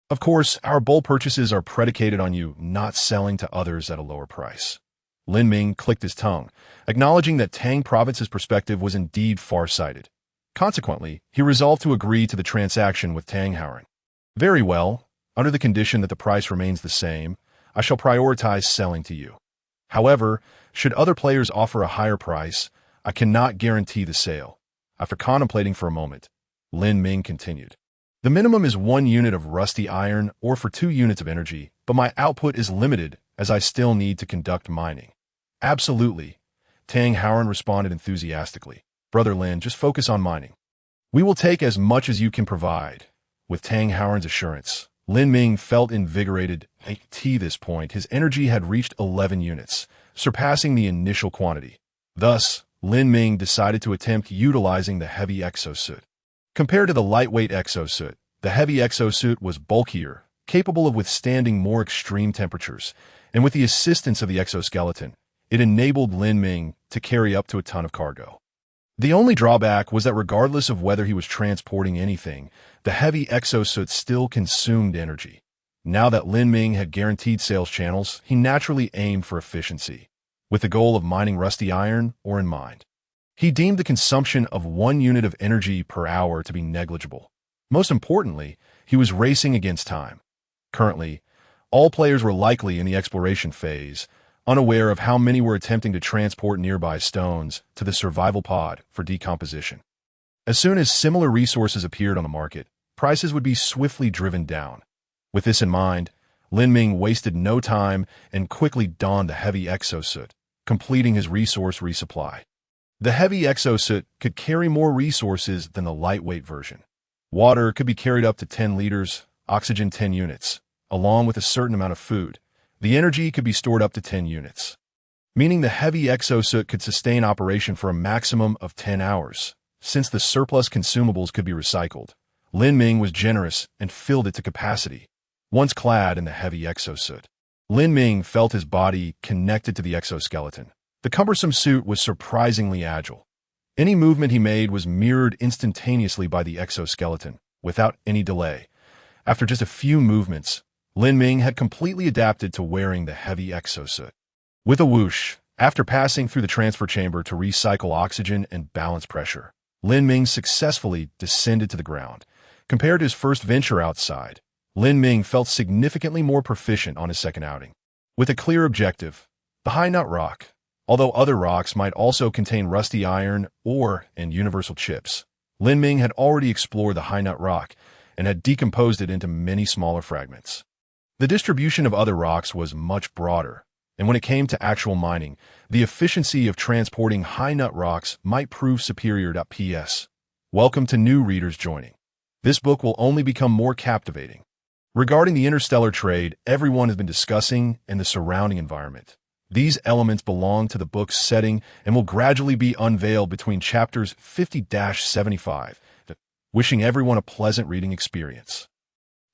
Of course, our bulk purchases are predicated on you not selling to others at a lower price. Lin Ming clicked his tongue, acknowledging that Tang Province's perspective was indeed far-sighted. Consequently, he resolved to agree to the transaction with Tang Howren. Very well, under the condition that the price remains the same, I shall prioritize selling to you. However, should other players offer a higher price, I cannot guarantee the sale. After contemplating for a moment, Lin Ming continued. The minimum is 1 unit of rusty iron or for 2 units of energy, but my output is limited as I still need to conduct mining. Absolutely, Tang Howren responded enthusiastically. Brother Lin, just focus on mining. We will take as much as you can provide. With Tang Howren's assurance, Lin Ming felt invigorated. At this point, his energy had reached 11 units, surpassing the initial quantity. Thus, Lin Ming decided to attempt utilizing the heavy exosuit. Compared to the lightweight exosuit, the heavy exosuit was bulkier, capable of withstanding more extreme temperatures, and with the assistance of the exoskeleton, it enabled Lin Ming to carry up to a ton of cargo. The only drawback was that regardless of whether he was transporting anything, the heavy exosuit still consumed energy. Now that Lin Ming had guaranteed sales channels, he naturally aimed for efficiency, with the goal of mining rusty iron ore in mind. He deemed the consumption of 1 unit of energy per hour to be negligible. Most importantly, he was racing against time. Currently, all players were likely in the exploration phase, unaware of how many were attempting to transport nearby stones to the survival pod for decomposition. As soon as similar resources appeared on the market, prices would be swiftly driven down. With this in mind, Lin Ming wasted no time and quickly donned the heavy exosuit, completing his resource resupply. The heavy exosuit could carry more resources than the lightweight version. Water could be carried up to 10 liters, oxygen 10 units, along with a certain amount of food. The energy could be stored up to 10 units, meaning the heavy exosuit could sustain operation for a maximum of 10 hours. Since the surplus consumables could be recycled, Lin Ming was generous and filled it to capacity. Once clad in the heavy exosuit, Lin Ming felt his body connected to the exoskeleton. The cumbersome suit was surprisingly agile. Any movement he made was mirrored instantaneously by the exoskeleton, without any delay. After just a few movements, Lin Ming had completely adapted to wearing the heavy exosuit. With a whoosh, after passing through the transfer chamber to recycle oxygen and balance pressure, Lin Ming successfully descended to the ground. Compared to his first venture outside, Lin Ming felt significantly more proficient on his second outing. With a clear objective, the High Nut Rock, although other rocks might also contain rusty iron, ore, and universal chips, Lin Ming had already explored the High Nut Rock and had decomposed it into many smaller fragments. The distribution of other rocks was much broader, and when it came to actual mining, the efficiency of transporting high nut rocks might prove superior. P.S. Welcome to new readers joining. This book will only become more captivating. Regarding the interstellar trade everyone has been discussing and the surrounding environment, these elements belong to the book's setting and will gradually be unveiled between chapters 50-75. Wishing everyone a pleasant reading experience.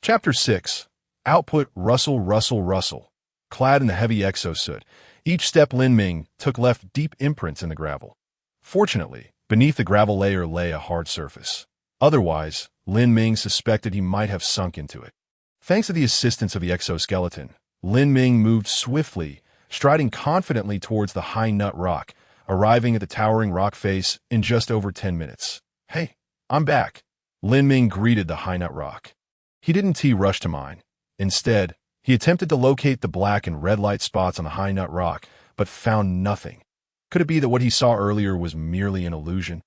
Chapter 6. Output Russell, Russell, Russell. Clad in the heavy exosuit, each step Lin Ming took left deep imprints in the gravel. Fortunately, beneath the gravel layer lay a hard surface. Otherwise, Lin Ming suspected he might have sunk into it. Thanks to the assistance of the exoskeleton, Lin Ming moved swiftly, striding confidently towards the High Nut Rock, arriving at the towering rock face in just over 10 minutes. Hey, I'm back. Lin Ming greeted the High Nut Rock. He didn't rush to mine. Instead, he attempted to locate the black and red light spots on the High Nut Rock, but found nothing. Could it be that what he saw earlier was merely an illusion?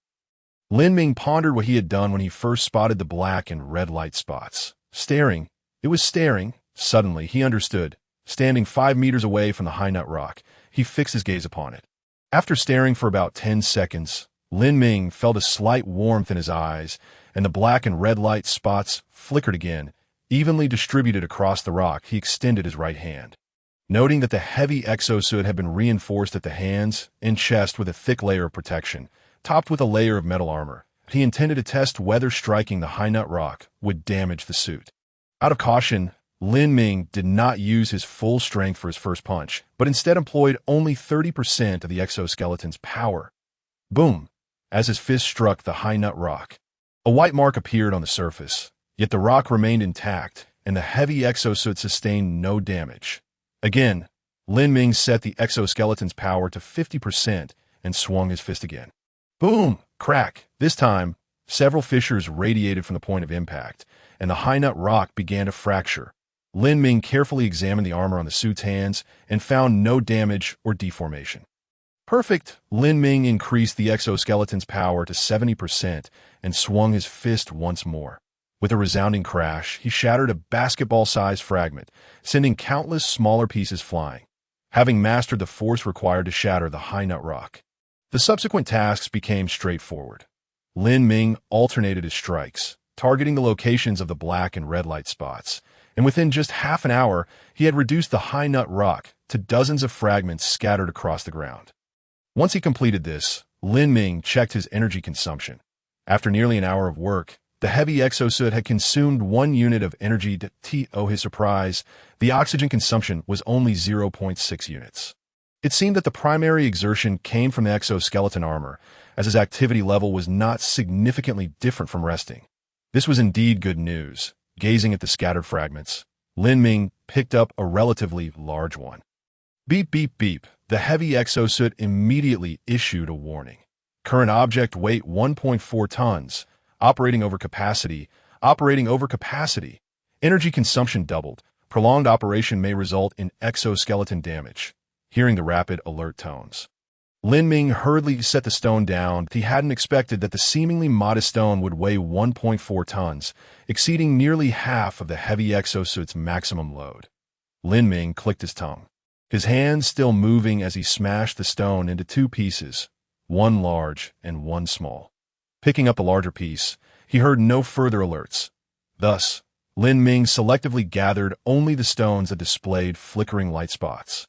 Lin Ming pondered what he had done when he first spotted the black and red light spots. Staring. It was staring. Suddenly, he understood. Standing 5 meters away from the High Nut Rock, he fixed his gaze upon it. After staring for about 10 seconds, Lin Ming felt a slight warmth in his eyes, and the black and red light spots flickered again. Evenly distributed across the rock, he extended his right hand. Noting that the heavy exosuit had been reinforced at the hands and chest with a thick layer of protection, topped with a layer of metal armor, he intended to test whether striking the High Nut Rock would damage the suit. Out of caution, Lin Ming did not use his full strength for his first punch, but instead employed only 30% of the exoskeleton's power. Boom! As his fist struck the High Nut Rock, a white mark appeared on the surface, yet the rock remained intact, and the heavy exosuit sustained no damage. Again, Lin Ming set the exoskeleton's power to 50% and swung his fist again. Boom! Crack! This time, several fissures radiated from the point of impact, and the High Nut Rock began to fracture. Lin Ming carefully examined the armor on the suit's hands and found no damage or deformation. Perfect! Lin Ming increased the exoskeleton's power to 70% and swung his fist once more. With a resounding crash, he shattered a basketball-sized fragment, sending countless smaller pieces flying. Having mastered the force required to shatter the High Nut Rock, the subsequent tasks became straightforward. Lin Ming alternated his strikes, targeting the locations of the black and red light spots, and within just half an hour, he had reduced the High Nut Rock to dozens of fragments scattered across the ground. Once he completed this, Lin Ming checked his energy consumption. After nearly an hour of work, the heavy exosuit had consumed 1 unit of energy. To his surprise, the oxygen consumption was only 0.6 units. It seemed that the primary exertion came from the exoskeleton armor, as his activity level was not significantly different from resting. This was indeed good news. Gazing at the scattered fragments, Lin Ming picked up a relatively large one. Beep, beep, beep. The heavy exosuit immediately issued a warning. Current object weight 1.4 tons. Operating over capacity. Operating over capacity. Energy consumption doubled. Prolonged operation may result in exoskeleton damage. Hearing the rapid alert tones, Lin Ming hurriedly set the stone down. He hadn't expected that the seemingly modest stone would weigh 1.4 tons, exceeding nearly half of the heavy exosuit's maximum load. Lin Ming clicked his tongue, his hands still moving as he smashed the stone into two pieces, one large and one small. Picking up the larger piece, he heard no further alerts. Thus, Lin Ming selectively gathered only the stones that displayed flickering light spots.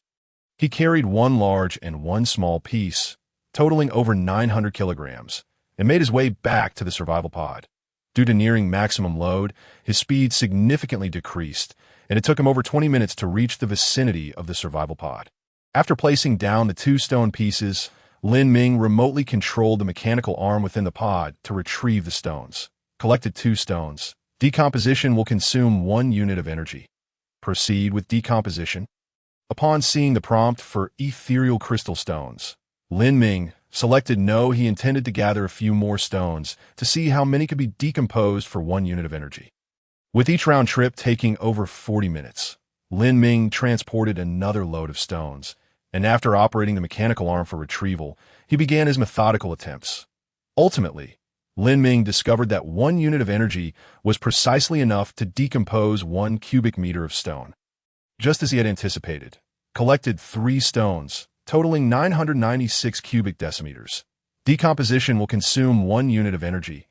He carried one large and one small piece, totaling over 900 kilograms, and made his way back to the survival pod. Due to nearing maximum load, his speed significantly decreased, and it took him over 20 minutes to reach the vicinity of the survival pod. After placing down the two stone pieces, Lin Ming remotely controlled the mechanical arm within the pod to retrieve the stones. Collected 2 stones. Decomposition will consume 1 unit of energy. Proceed with decomposition. Upon seeing the prompt for ethereal crystal stones, Lin Ming selected no. He intended to gather a few more stones to see how many could be decomposed for 1 unit of energy. With each round trip taking over 40 minutes, Lin Ming transported another load of stones, and after operating the mechanical arm for retrieval, he began his methodical attempts. Ultimately, Lin Ming discovered that 1 unit of energy was precisely enough to decompose 1 cubic meter of stone. Just as he had anticipated, collected 3 stones, totaling 996 cubic decimeters. Decomposition will consume 1 unit of energy.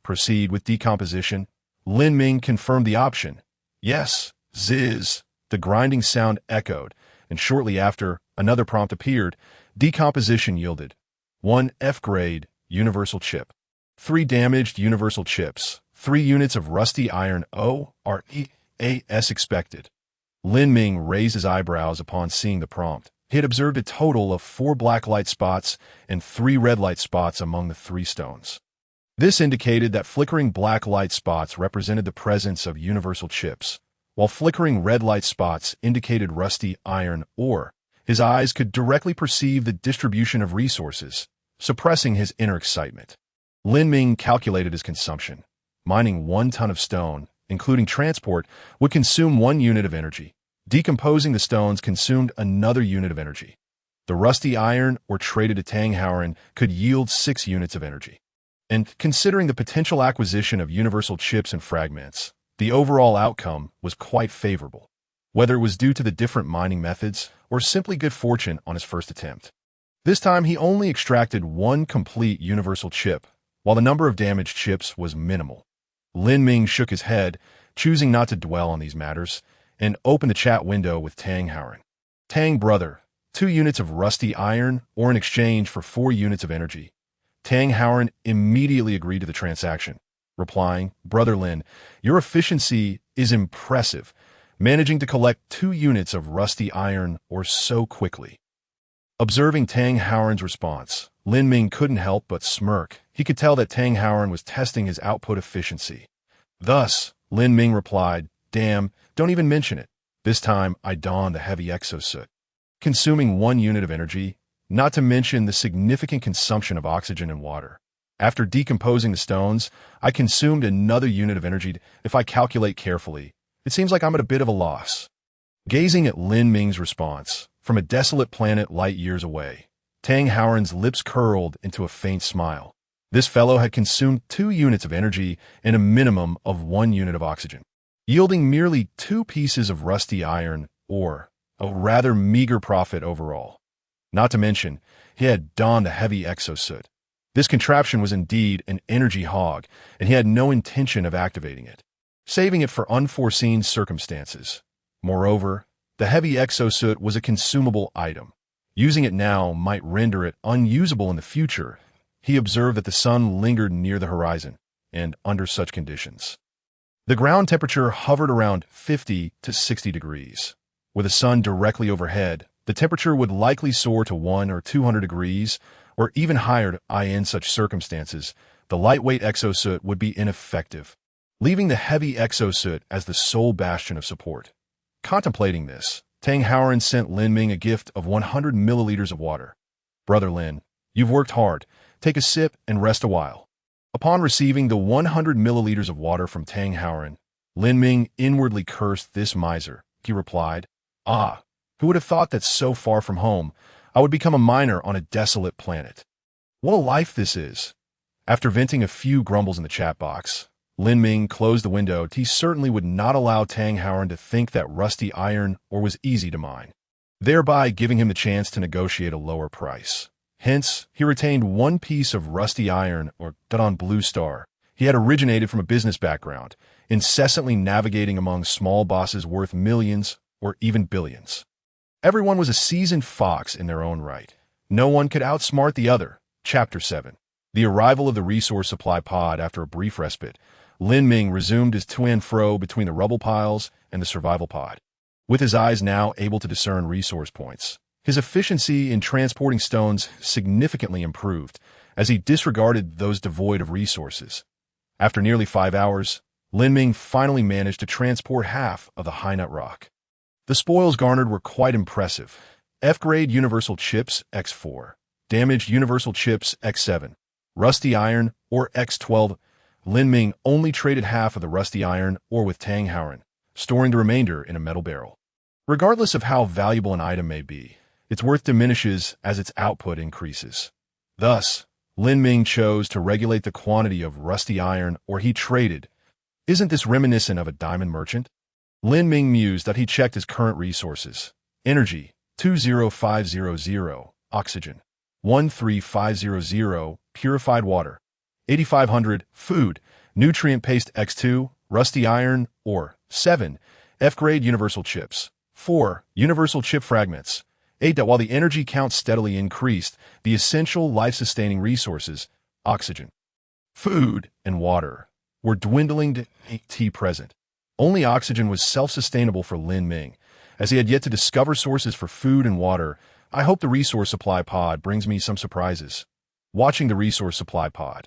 Proceed with decomposition. Lin Ming confirmed the option. Yes, ziz. The grinding sound echoed, and shortly after, another prompt appeared. Decomposition yielded 1 F-grade universal chip, 3 damaged universal chips, 3 units of rusty iron ore as expected. Lin Ming raised his eyebrows upon seeing the prompt. He had observed a total of 4 black light spots and 3 red light spots among the 3 stones. This indicated that flickering black light spots represented the presence of universal chips, while flickering red light spots indicated rusty iron ore. His eyes could directly perceive the distribution of resources, suppressing his inner excitement. Lin Ming calculated his consumption. Mining 1 ton of stone, including transport, would consume 1 unit of energy. Decomposing the stones consumed another unit of energy. The rusty iron ore traded to Tang Howren could yield 6 units of energy. And considering the potential acquisition of universal chips and fragments, the overall outcome was quite favorable, whether it was due to the different mining methods or simply good fortune on his first attempt. This time he only extracted 1 complete universal chip, while the number of damaged chips was minimal. Lin Ming shook his head, choosing not to dwell on these matters, and opened the chat window with Tang Howren. Tang brother, 2 units of rusty iron ore in exchange for 4 units of energy. Tang Howren immediately agreed to the transaction, replying, Brother Lin, your efficiency is impressive, managing to collect 2 units of rusty iron ore so quickly. Observing Tang Howren's response, Lin Ming couldn't help but smirk. He could tell that Tang Howren was testing his output efficiency. Thus, Lin Ming replied, Damn, don't even mention it. This time, I donned the heavy exosuit, consuming 1 unit of energy, not to mention the significant consumption of oxygen and water. After decomposing the stones, I consumed another unit of energy. If I calculate carefully, it seems like I'm at a bit of a loss. Gazing at Lin Ming's response, from a desolate planet light years away, Tang Howren's lips curled into a faint smile. This fellow had consumed 2 units of energy and a minimum of 1 unit of oxygen, yielding merely 2 pieces of rusty iron ore, a rather meager profit overall. Not to mention, he had donned a heavy exosuit. This contraption was indeed an energy hog, and he had no intention of activating it, saving it for unforeseen circumstances. Moreover, the heavy exosuit was a consumable item. Using it now might render it unusable in the future. He observed that the sun lingered near the horizon, and under such conditions, the ground temperature hovered around 50 to 60 degrees. With the sun directly overhead, the temperature would likely soar to 100 or 200 degrees, or even higher. In such circumstances, the lightweight exosuit would be ineffective, leaving the heavy exosuit as the sole bastion of support. Contemplating this, Tang Howren sent Lin Ming a gift of 100 milliliters of water. Brother Lin, you've worked hard. Take a sip and rest a while. Upon receiving the 100 milliliters of water from Tang Howren, Lin Ming inwardly cursed this miser. He replied, who would have thought that so far from home, I would become a miner on a desolate planet. What a life this is. After venting a few grumbles in the chat box, Lin Ming closed the window. He certainly would not allow Tang Howard to think that rusty iron ore was easy to mine, thereby giving him the chance to negotiate a lower price. Hence, he retained one piece of rusty iron ore that on Blue Star. He had originated from a business background, incessantly navigating among small bosses worth millions or even billions. Everyone was a seasoned fox in their own right. No one could outsmart the other. Chapter 7. The arrival of the resource supply pod. After a brief respite, Lin Ming resumed his to and fro between the rubble piles and the survival pod. With his eyes now able to discern resource points, his efficiency in transporting stones significantly improved as he disregarded those devoid of resources. After nearly 5 hours, Lin Ming finally managed to transport half of the high nut rock. The spoils garnered were quite impressive. F-grade universal chips X4, damaged universal chips X7, rusty iron ore X12. Lin Ming only traded half of the rusty iron ore with Tang Howard, storing the remainder in a metal barrel. Regardless of how valuable an item may be, its worth diminishes as its output increases. Thus, Lin Ming chose to regulate the quantity of rusty iron ore he traded. Isn't this reminiscent of a diamond merchant? Lin Ming mused that he checked his current resources. Energy, 20500, oxygen, 13500, purified water, 8500, food, nutrient paste X2, rusty iron ore, 7, F-grade universal chips, 4, universal chip fragments, 8. While the energy count steadily increased, the essential life-sustaining resources, oxygen, food, and water, were dwindling to 8 present. Only oxygen was self-sustainable for Lin Ming, as he had yet to discover sources for food and water. I hope the resource supply pod brings me some surprises. Watching the resource supply pod,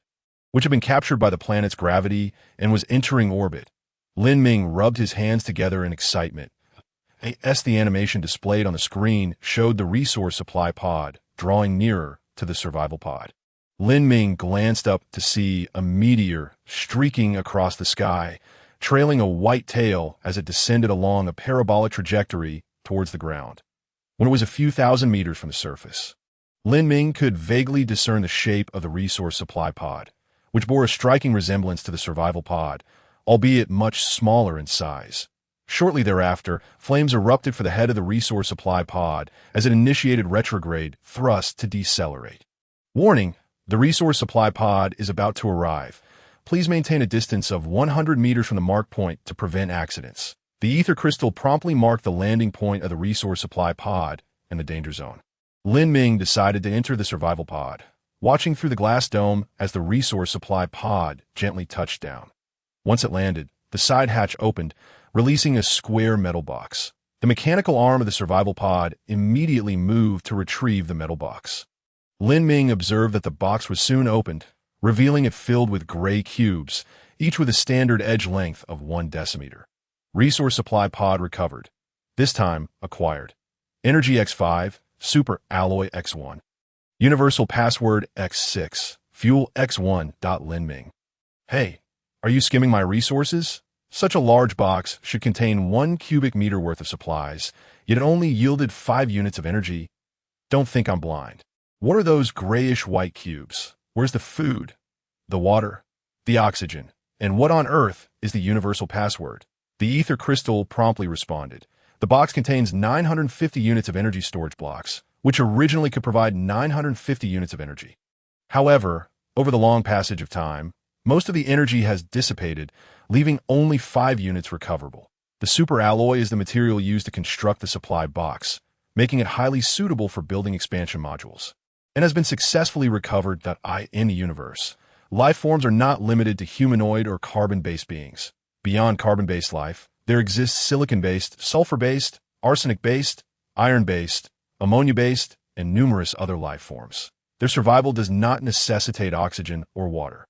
which had been captured by the planet's gravity and was entering orbit, Lin Ming rubbed his hands together in excitement. As the animation displayed on the screen showed the resource supply pod drawing nearer to the survival pod. Lin Ming glanced up to see a meteor streaking across the sky, trailing a white tail as it descended along a parabolic trajectory towards the ground. When it was a few thousand meters from the surface, Lin Ming could vaguely discern the shape of the resource supply pod, which bore a striking resemblance to the survival pod, albeit much smaller in size. Shortly thereafter, flames erupted for the head of the resource supply pod as it initiated retrograde thrust to decelerate. Warning: the resource supply pod is about to arrive. Please maintain a distance of 100 meters from the mark point to prevent accidents. The ether crystal promptly marked the landing point of the resource supply pod and the danger zone. Lin Ming decided to enter the survival pod, watching through the glass dome as the resource supply pod gently touched down. Once it landed, the side hatch opened, releasing a square metal box. The mechanical arm of the survival pod immediately moved to retrieve the metal box. Lin Ming observed that the box was soon opened, revealing it filled with gray cubes, each with a standard edge length of 1 decimeter. Resource supply pod recovered. This time, acquired. Energy X5, Super Alloy X1. Universal Password X6, Fuel X1. Lin Ming. Hey, are you skimming my resources? Such a large box should contain 1 cubic meter worth of supplies, yet it only yielded 5 units of energy. Don't think I'm blind. What are those grayish-white cubes? Where's the food, the water, the oxygen, and what on earth is the universal password? The ether crystal promptly responded. The box contains 950 units of energy storage blocks, which originally could provide 950 units of energy. However, over the long passage of time, most of the energy has dissipated, leaving only 5 units recoverable. The super alloy is the material used to construct the supply box, making it highly suitable for building expansion modules, and has been successfully recovered. In the universe, life forms are not limited to humanoid or carbon-based beings. Beyond carbon-based life, there exists silicon-based, sulfur-based, arsenic-based, iron-based, ammonia-based, and numerous other life forms. Their survival does not necessitate oxygen or water.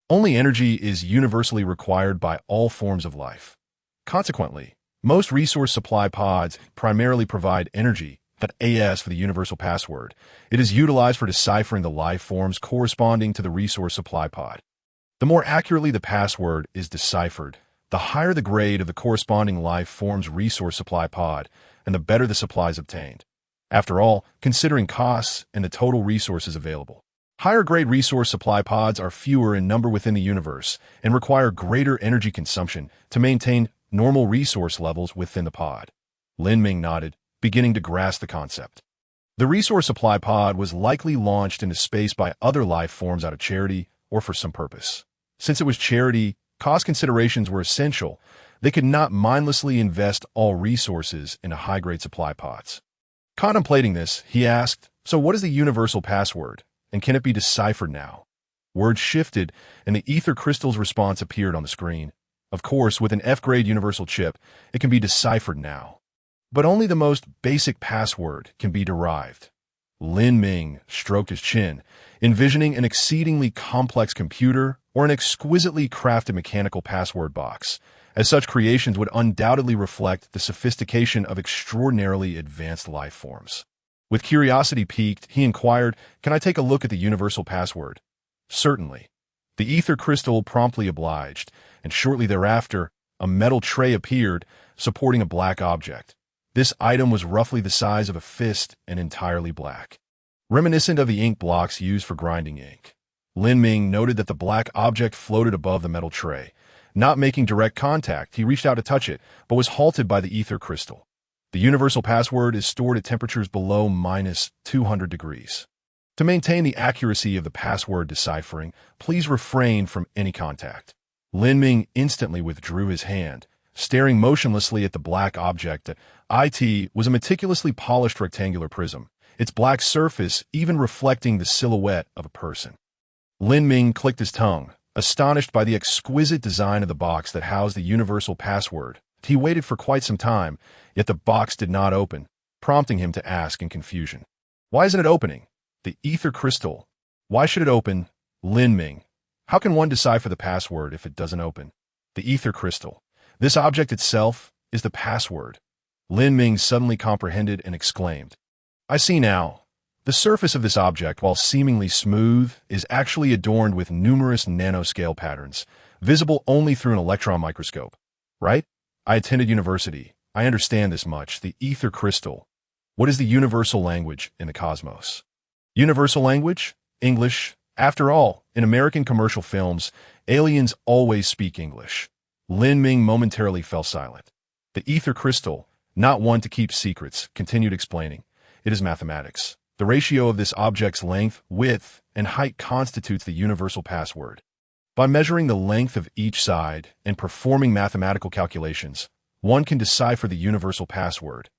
Only energy is universally required by all forms of life. Consequently, most resource supply pods primarily provide energy. AS for the universal password. It is utilized for deciphering the life forms corresponding to the resource supply pod. The more accurately the password is deciphered, the higher the grade of the corresponding life form's resource supply pod, and the better the supplies obtained. After all, considering costs and the total resources available. Higher-grade resource supply pods are fewer in number within the universe and require greater energy consumption to maintain normal resource levels within the pod. Lin Ming nodded, beginning to grasp the concept. The resource supply pod was likely launched into space by other life forms out of charity or for some purpose. Since it was charity, cost considerations were essential. They could not mindlessly invest all resources into high-grade supply pods. Contemplating this, he asked, "So what is the universal password, and can it be deciphered now?" Words shifted, and the ether crystal's response appeared on the screen. Of course, with an F-grade universal chip, it can be deciphered now. But only the most basic password can be derived. Lin Ming stroked his chin, envisioning an exceedingly complex computer or an exquisitely crafted mechanical password box, as such creations would undoubtedly reflect the sophistication of extraordinarily advanced life forms. With curiosity piqued, he inquired, "Can I take a look at the universal password?" "Certainly." The ether crystal promptly obliged, and shortly thereafter, a metal tray appeared, supporting a black object. This item was roughly the size of a fist and entirely black, reminiscent of the ink blocks used for grinding ink. Lin Ming noted that the black object floated above the metal tray. Not making direct contact, he reached out to touch it, but was halted by the ether crystal. The universal password is stored at temperatures below -200 degrees. To maintain the accuracy of the password deciphering, please refrain from any contact. Lin Ming instantly withdrew his hand, staring motionlessly at the black object. It was a meticulously polished rectangular prism, its black surface even reflecting the silhouette of a person. Lin Ming clicked his tongue, astonished by the exquisite design of the box that housed the universal password. He waited for quite some time, yet the box did not open, prompting him to ask in confusion, "Why isn't it opening?" The ether crystal. "Why should it open?" Lin Ming. "How can one decipher the password if it doesn't open?" The ether crystal. "This object itself is the password." Lin Ming suddenly comprehended and exclaimed, "I see now. The surface of this object, while seemingly smooth, is actually adorned with numerous nanoscale patterns, visible only through an electron microscope. Right? I attended university. I understand this much. The ether crystal. What is the universal language in the cosmos?" Universal language? English. After all, in American commercial films, aliens always speak English. Lin Ming momentarily fell silent. The ether crystal, not one to keep secrets, continued explaining. "It is mathematics. The ratio of this object's length, width, and height constitutes the universal password. By measuring the length of each side and performing mathematical calculations, one can decipher the universal password."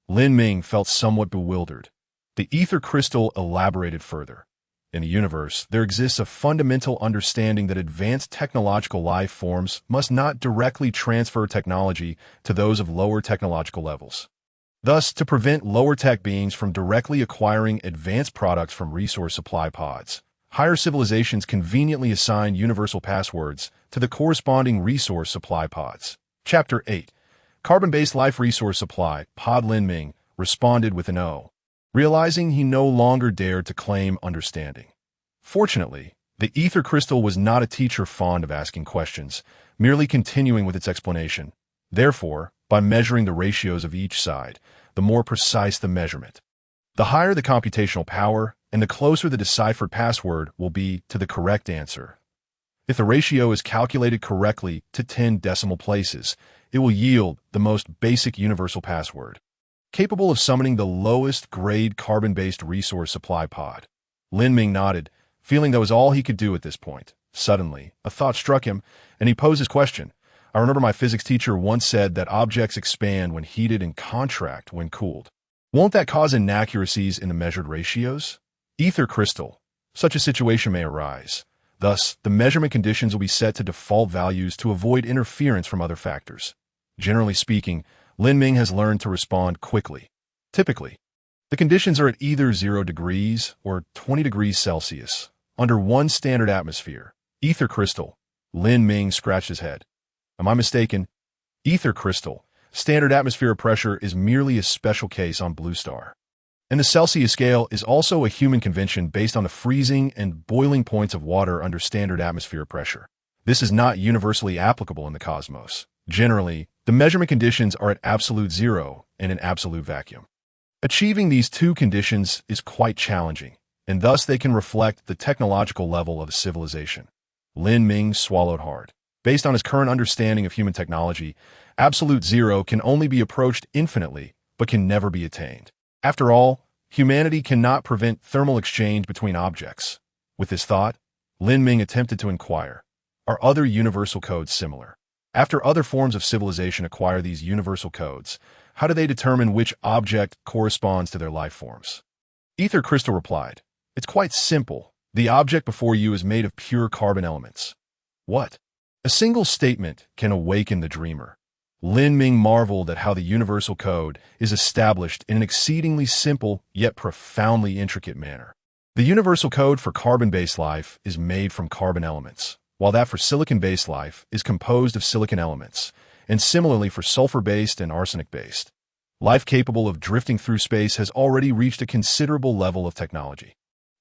Lin Ming felt somewhat bewildered. The ether crystal elaborated further. "In the universe, there exists a fundamental understanding that advanced technological life forms must not directly transfer technology to those of lower technological levels. Thus, to prevent lower-tech beings from directly acquiring advanced products from resource supply pods, higher civilizations conveniently assign universal passwords to the corresponding resource supply pods." Chapter 8. Carbon-based life resource supply pod. Lin Ming responded with an O, realizing he no longer dared to claim understanding. Fortunately, the ether crystal was not a teacher fond of asking questions, merely continuing with its explanation. Therefore, by measuring the ratios of each side, the more precise the measurement, the higher the computational power, and the closer the deciphered password will be to the correct answer. If the ratio is calculated correctly to 10 decimal places, it will yield the most basic universal password, capable of summoning the lowest grade carbon-based resource supply pod. Lin Ming nodded, feeling that was all he could do at this point. Suddenly, a thought struck him, and he posed his question. "I remember my physics teacher once said that objects expand when heated and contract when cooled. Won't that cause inaccuracies in the measured ratios?" Ether crystal. "Such a situation may arise. Thus, the measurement conditions will be set to default values to avoid interference from other factors." Generally speaking, Lin Ming has learned to respond quickly. Typically, the conditions are at either 0 degrees or 20 degrees Celsius, under one standard atmosphere. Ether crystal. Lin Ming scratched his head. "Am I mistaken?" Ether crystal. Standard atmosphere pressure is merely a special case on Blue Star. And the Celsius scale is also a human convention based on the freezing and boiling points of water under standard atmosphere pressure. This is not universally applicable in the cosmos. Generally, the measurement conditions are at absolute zero and an absolute vacuum. Achieving these two conditions is quite challenging, and thus they can reflect the technological level of a civilization. Lin Ming swallowed hard. Based on his current understanding of human technology, absolute zero can only be approached infinitely, but can never be attained. After all, humanity cannot prevent thermal exchange between objects. With this thought, Lin Ming attempted to inquire, are other universal codes similar? After other forms of civilization acquire these universal codes, how do they determine which object corresponds to their life forms? Ether Crystal replied, it's quite simple. The object before you is made of pure carbon elements. What? A single statement can awaken the dreamer. Lin Ming marveled at how the universal code is established in an exceedingly simple yet profoundly intricate manner. The universal code for carbon-based life is made from carbon elements, while that for silicon-based life is composed of silicon elements, and similarly for sulfur-based and arsenic-based. Life capable of drifting through space has already reached a considerable level of technology.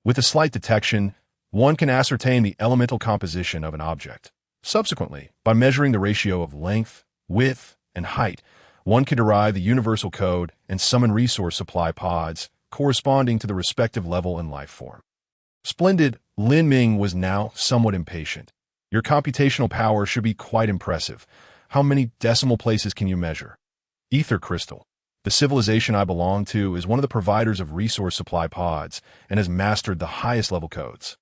With a slight detection, one can ascertain the elemental composition of an object. Subsequently, by measuring the ratio of length, width, and height, one can derive the universal code and summon resource supply pods corresponding to the respective level and life form. Splendid. Lin Ming was now somewhat impatient. Your computational power should be quite impressive. How many decimal places can you measure? Ether Crystal. The civilization I belong to is one of the providers of resource supply pods and has mastered the highest level codes,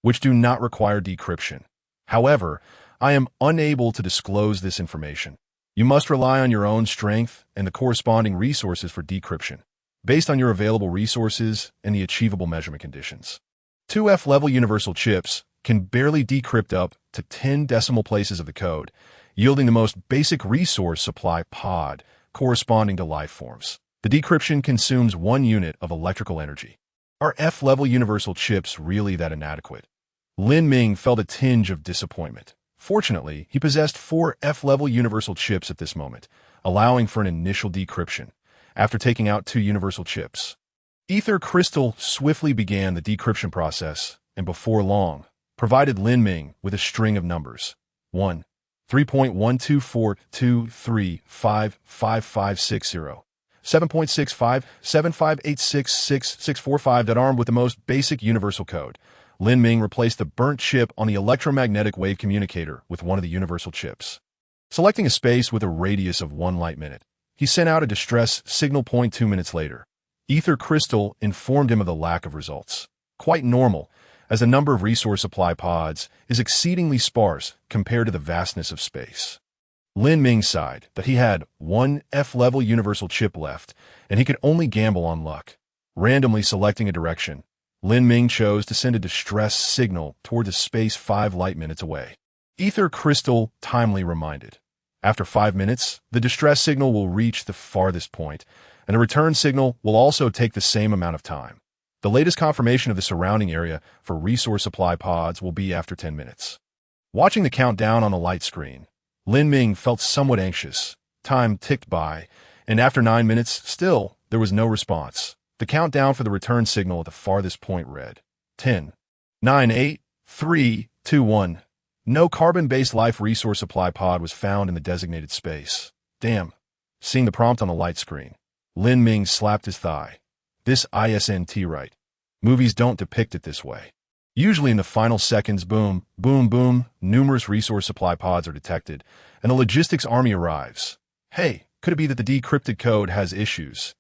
which do not require decryption. However, I am unable to disclose this information. You must rely on your own strength and the corresponding resources for decryption, based on your available resources and the achievable measurement conditions. 2F-level universal chips can barely decrypt up to 10 decimal places of the code, yielding the most basic resource supply pod corresponding to life forms. The decryption consumes 1 unit of electrical energy. Are F-level universal chips really that inadequate? Lin Ming felt a tinge of disappointment. Fortunately, he possessed 4 F-level universal chips at this moment, allowing for an initial decryption. After taking out 2 universal chips, Ether Crystal swiftly began the decryption process, and before long, provided Lin Ming with a string of numbers. 1. 3.12423555560. 7.65 758666645. That armed with the most basic universal code, Lin Ming replaced the burnt chip on the electromagnetic wave communicator with one of the universal chips. Selecting a space with a radius of 1 light minute, he sent out a distress signal. 2 minutes later, Ether Crystal informed him of the lack of results. Quite normal, as the number of resource supply pods is exceedingly sparse compared to the vastness of space. Lin Ming sighed that he had 1 F-level universal chip left, and he could only gamble on luck. Randomly selecting a direction, Lin Ming chose to send a distress signal toward the space 5 light minutes away. Ether Crystal timely reminded. After 5 minutes, the distress signal will reach the farthest point, and a return signal will also take the same amount of time. The latest confirmation of the surrounding area for resource supply pods will be after 10 minutes. Watching the countdown on the light screen, Lin Ming felt somewhat anxious. Time ticked by, and after 9 minutes, still, there was no response. The countdown for the return signal at the farthest point read 10, 9, 8, 3, 2, 1. No carbon-based life resource supply pod was found in the designated space. Damn. Seeing the prompt on the light screen, Lin Ming slapped his thigh. This isn't right. Movies don't depict it this way. Usually in the final seconds, boom, boom, boom, numerous resource supply pods are detected, and the logistics army arrives. Hey, could it be that the decrypted code has issues?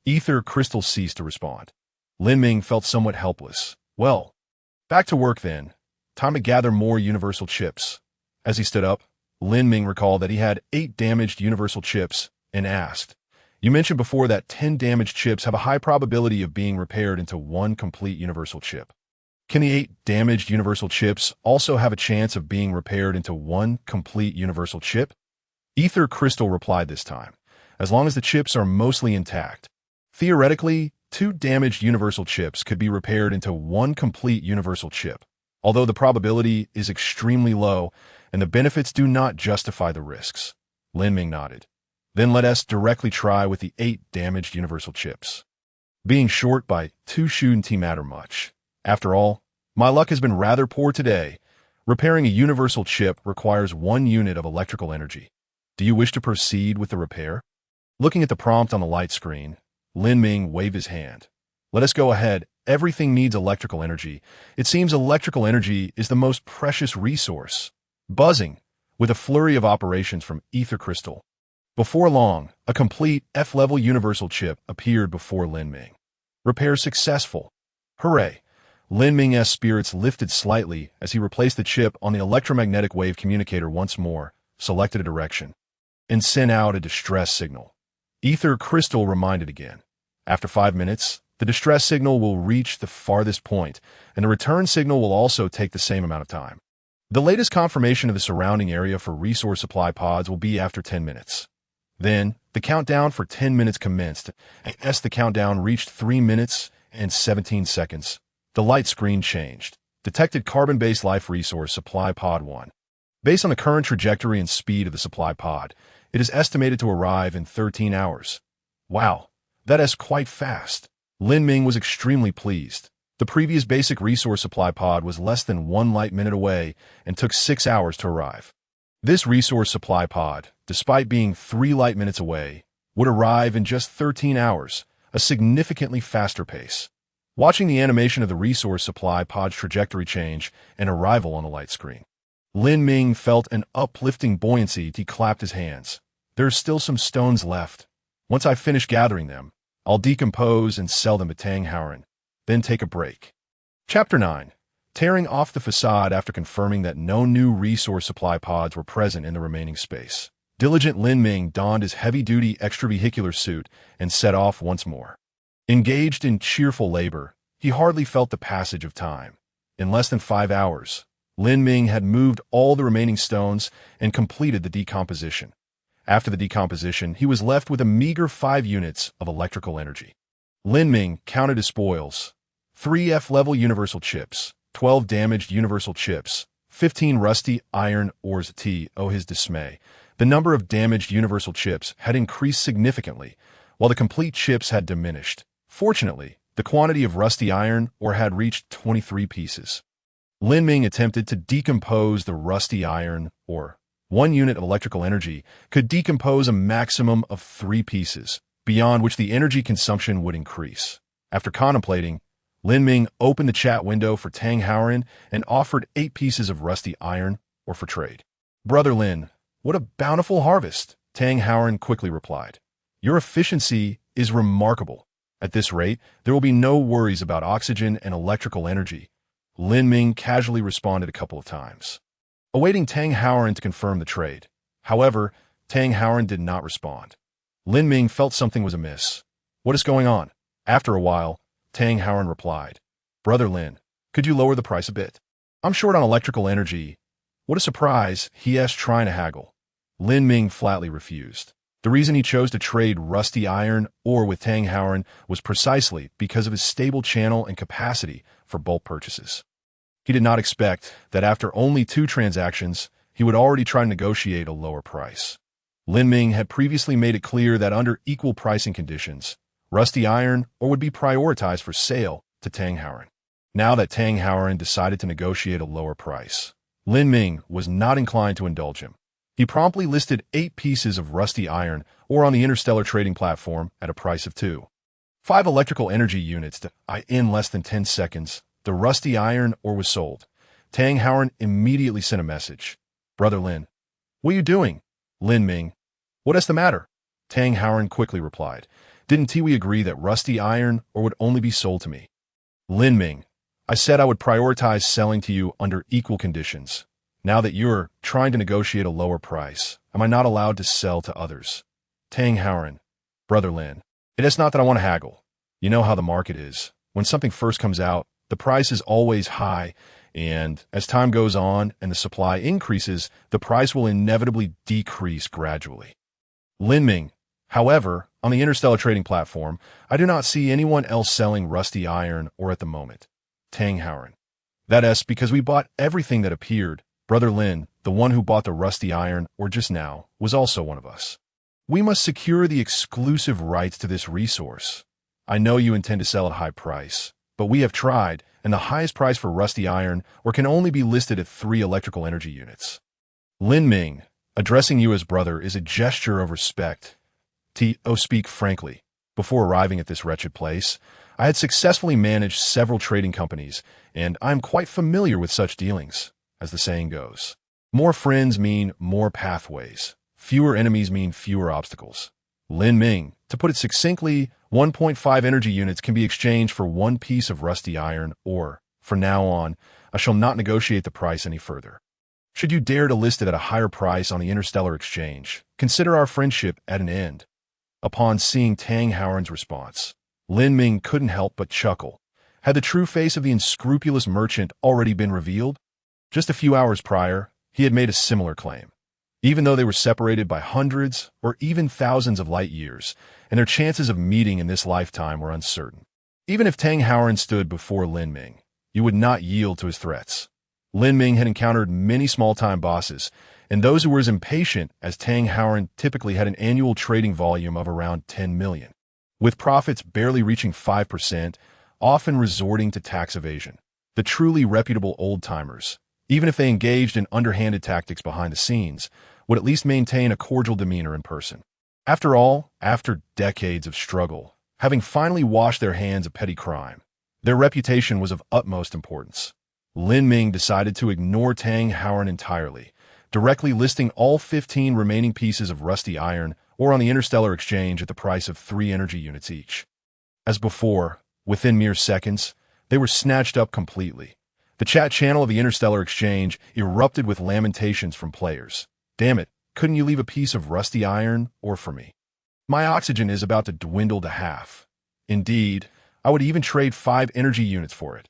Ether Crystal ceased to respond. Lin Ming felt somewhat helpless. Well, back to work then. Time to gather more universal chips. As he stood up, Lin Ming recalled that he had 8 damaged universal chips and asked, you mentioned before that 10 damaged chips have a high probability of being repaired into 1 complete universal chip. Can the 8 damaged universal chips also have a chance of being repaired into 1 complete universal chip? Ether Crystal replied this time, as long as the chips are mostly intact. Theoretically, 2 damaged universal chips could be repaired into 1 complete universal chip, although the probability is extremely low and the benefits do not justify the risks. Lin Ming nodded. Then let us directly try with the 8 damaged universal chips. Being short by 2 shouldn't matter much. After all, my luck has been rather poor today. Repairing a universal chip requires 1 unit of electrical energy. Do you wish to proceed with the repair? Looking at the prompt on the light screen, Lin Ming waved his hand. Let us go ahead. Everything needs electrical energy. It seems electrical energy is the most precious resource. Buzzing, with a flurry of operations from ether crystal. Before long, a complete F-level universal chip appeared before Lin Ming. Repair successful. Hooray! Lin Ming's spirits lifted slightly as he replaced the chip on the electromagnetic wave communicator once more, selected a direction, and sent out a distress signal. Ether crystal reminded again. After 5 minutes, the distress signal will reach the farthest point, and the return signal will also take the same amount of time. The latest confirmation of the surrounding area for resource supply pods will be after 10 minutes. Then, the countdown for 10 minutes commenced, and as the countdown reached 3 minutes and 17 seconds, the light screen changed. Detected carbon-based life resource supply pod 1. Based on the current trajectory and speed of the supply pod, it is estimated to arrive in 13 hours. Wow, that is quite fast. Lin Ming was extremely pleased. The previous basic resource supply pod was less than 1 light minute away and took 6 hours to arrive. This resource supply pod, despite being 3 light minutes away, would arrive in just 13 hours, a significantly faster pace. Watching the animation of the resource supply pod's trajectory change and arrival on the light screen, Lin Ming felt an uplifting buoyancy. He clapped his hands. There's still some stones left. Once I finish gathering them, I'll decompose and sell them at Tang Hauren, then take a break. Chapter 9. Tearing off the facade after confirming that no new resource supply pods were present in the remaining space. Diligent Lin Ming donned his heavy-duty extravehicular suit and set off once more. Engaged in cheerful labor, he hardly felt the passage of time. In less than 5 hours, Lin Ming had moved all the remaining stones and completed the decomposition. After the decomposition, he was left with a meager 5 units of electrical energy. Lin Ming counted his spoils: 3 F-level universal chips, 12 damaged universal chips, 15 rusty iron ores. To his dismay, the number of damaged universal chips had increased significantly, while the complete chips had diminished. Fortunately, the quantity of rusty iron ore had reached 23 pieces. Lin Ming attempted to decompose the rusty iron ore. 1 unit of electrical energy could decompose a maximum of 3 pieces, beyond which the energy consumption would increase. After contemplating, Lin Ming opened the chat window for Tang Hauren and offered 8 pieces of rusty iron ore for trade. Brother Lin, what a bountiful harvest, Tang Hauren quickly replied. Your efficiency is remarkable. At this rate, there will be no worries about oxygen and electrical energy. Lin Ming casually responded a couple of times, awaiting Tang Hauren to confirm the trade. However, Tang Hauren did not respond. Lin Ming felt something was amiss. What is going on? After a while, Tang Hauren replied, Brother Lin, could you lower the price a bit? I'm short on electrical energy. What a surprise, he asked, trying to haggle. Lin Ming flatly refused. The reason he chose to trade rusty iron ore with Tang Hauren was precisely because of his stable channel and capacity for bulk purchases. He did not expect that after only 2 transactions, he would already try to negotiate a lower price. Lin Ming had previously made it clear that under equal pricing conditions, rusty iron ore would be prioritized for sale to Tang Hauren. Now that Tang Hauren decided to negotiate a lower price, Lin Ming was not inclined to indulge him. He promptly listed 8 pieces of rusty iron ore on the Interstellar trading platform at a price of 2.5 electrical energy units. In less than 10 seconds, the rusty iron ore was sold. Tang Hauren immediately sent a message. Brother Lin, what are you doing? Lin Ming, what is the matter? Tang Hauren quickly replied. Didn't we agree that rusty iron ore would only be sold to me? Lin Ming, I said I would prioritize selling to you under equal conditions. Now that you're trying to negotiate a lower price, am I not allowed to sell to others? Tang Hauren, Brother Lin, it is not that I want to haggle. You know how the market is. When something first comes out, the price is always high, and as time goes on and the supply increases, the price will inevitably decrease gradually. Lin Ming, however, on the Interstellar trading platform, I do not see anyone else selling rusty iron ore at the moment. Tang Hauren, that is because we bought everything that appeared. Brother Lin, the one who bought the rusty iron ore just now, was also one of us. We must secure the exclusive rights to this resource. I know you intend to sell at a high price, but we have tried, and the highest price for rusty iron ore can only be listed at 3 electrical energy units. Lin Ming, addressing you as brother is a gesture of respect. Speak frankly. Before arriving at this wretched place, I had successfully managed several trading companies, and I'm quite familiar with such dealings, as the saying goes. More friends mean more pathways. Fewer enemies mean fewer obstacles. Lin Ming, to put it succinctly, 1.5 energy units can be exchanged for one piece of rusty iron, or, from now on, I shall not negotiate the price any further. Should you dare to list it at a higher price on the Interstellar Exchange, consider our friendship at an end. Upon seeing Tang Howren's response, Lin Ming couldn't help but chuckle. Had the true face of the unscrupulous merchant already been revealed? Just a few hours prior, he had made a similar claim. Even though they were separated by hundreds or even thousands of light years, and their chances of meeting in this lifetime were uncertain. Even if Tang Howren stood before Lin Ming, he would not yield to his threats. Lin Ming had encountered many small-time bosses, and those who were as impatient as Tang Howren typically had an annual trading volume of around 10 million, with profits barely reaching 5%, often resorting to tax evasion. The truly reputable old-timers, even if they engaged in underhanded tactics behind the scenes, would at least maintain a cordial demeanor in person. After all, after decades of struggle, having finally washed their hands of petty crime, their reputation was of utmost importance. Lin Ming decided to ignore Tang Howren entirely, directly listing all 15 remaining pieces of rusty iron or on the Interstellar Exchange at the price of 3 energy units each. As before, within mere seconds, they were snatched up completely. The chat channel of the Interstellar Exchange erupted with lamentations from players. Damn it, couldn't you leave a piece of rusty iron, or for me? My oxygen is about to dwindle to half. Indeed, I would even trade 5 energy units for it.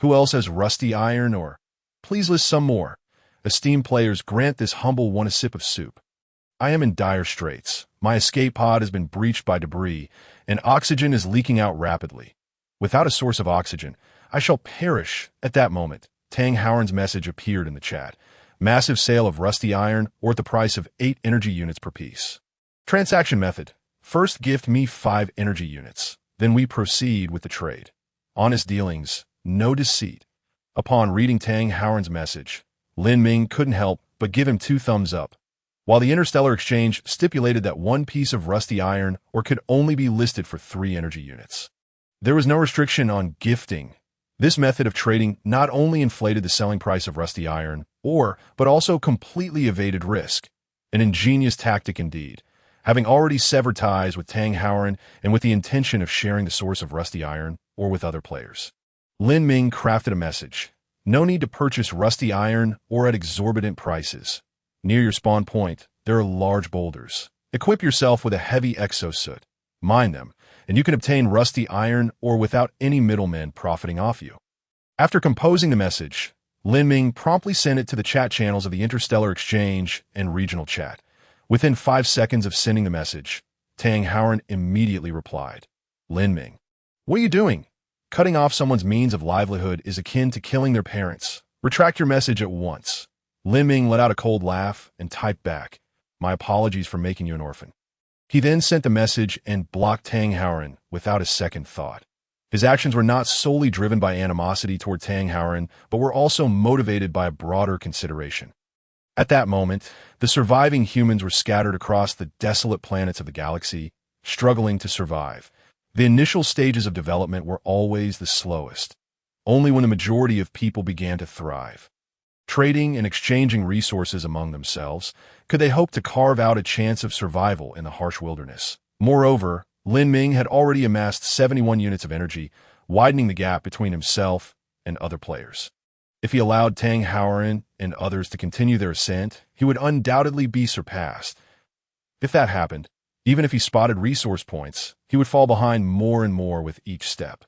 Who else has rusty iron, or? Please list some more. Esteemed players, grant this humble one a sip of soup. I am in dire straits. My escape pod has been breached by debris, and oxygen is leaking out rapidly. Without a source of oxygen, I shall perish. At that moment, Tang Howren's message appeared in the chat. Massive sale of rusty iron, or at the price of 8 energy units per piece. Transaction method. First gift me 5 energy units. Then we proceed with the trade. Honest dealings, no deceit. Upon reading Tang Howren's message, Lin Ming couldn't help but give him 2 thumbs up. While the Interstellar Exchange stipulated that one piece of rusty iron or could only be listed for 3 energy units. There was no restriction on gifting. This method of trading not only inflated the selling price of rusty iron, but also completely evaded risk. An ingenious tactic indeed. Having already severed ties with Tang Howren and with the intention of sharing the source of rusty iron, or with other players, Lin Ming crafted a message. No need to purchase rusty iron or at exorbitant prices. Near your spawn point, there are large boulders. Equip yourself with a heavy exosuit. Mine them, and you can obtain rusty iron or without any middlemen profiting off you. After composing the message, Lin Ming promptly sent it to the chat channels of the Interstellar Exchange and regional chat. Within 5 seconds of sending the message, Tang Howren immediately replied, Lin Ming, what are you doing? Cutting off someone's means of livelihood is akin to killing their parents. Retract your message at once. Lin Ming let out a cold laugh and typed back, my apologies for making you an orphan. He then sent the message and blocked Tang Howren without a second thought. His actions were not solely driven by animosity toward Tang Howren, but were also motivated by a broader consideration. At that moment, the surviving humans were scattered across the desolate planets of the galaxy, struggling to survive. The initial stages of development were always the slowest. Only when the majority of people began to thrive, trading and exchanging resources among themselves, could they hope to carve out a chance of survival in the harsh wilderness. Moreover, Lin Ming had already amassed 71 units of energy, widening the gap between himself and other players. If he allowed Tang Howren and others to continue their ascent, he would undoubtedly be surpassed. If that happened, even if he spotted resource points, he would fall behind more and more with each step.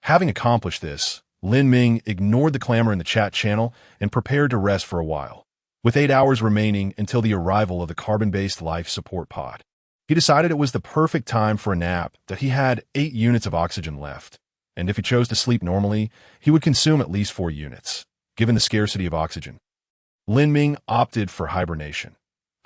Having accomplished this, Lin Ming ignored the clamor in the chat channel and prepared to rest for a while. With 8 hours remaining until the arrival of the carbon-based life support pod, he decided it was the perfect time for a nap, that he had 8 units of oxygen left, and if he chose to sleep normally, he would consume at least 4 units, given the scarcity of oxygen. Lin Ming opted for hibernation.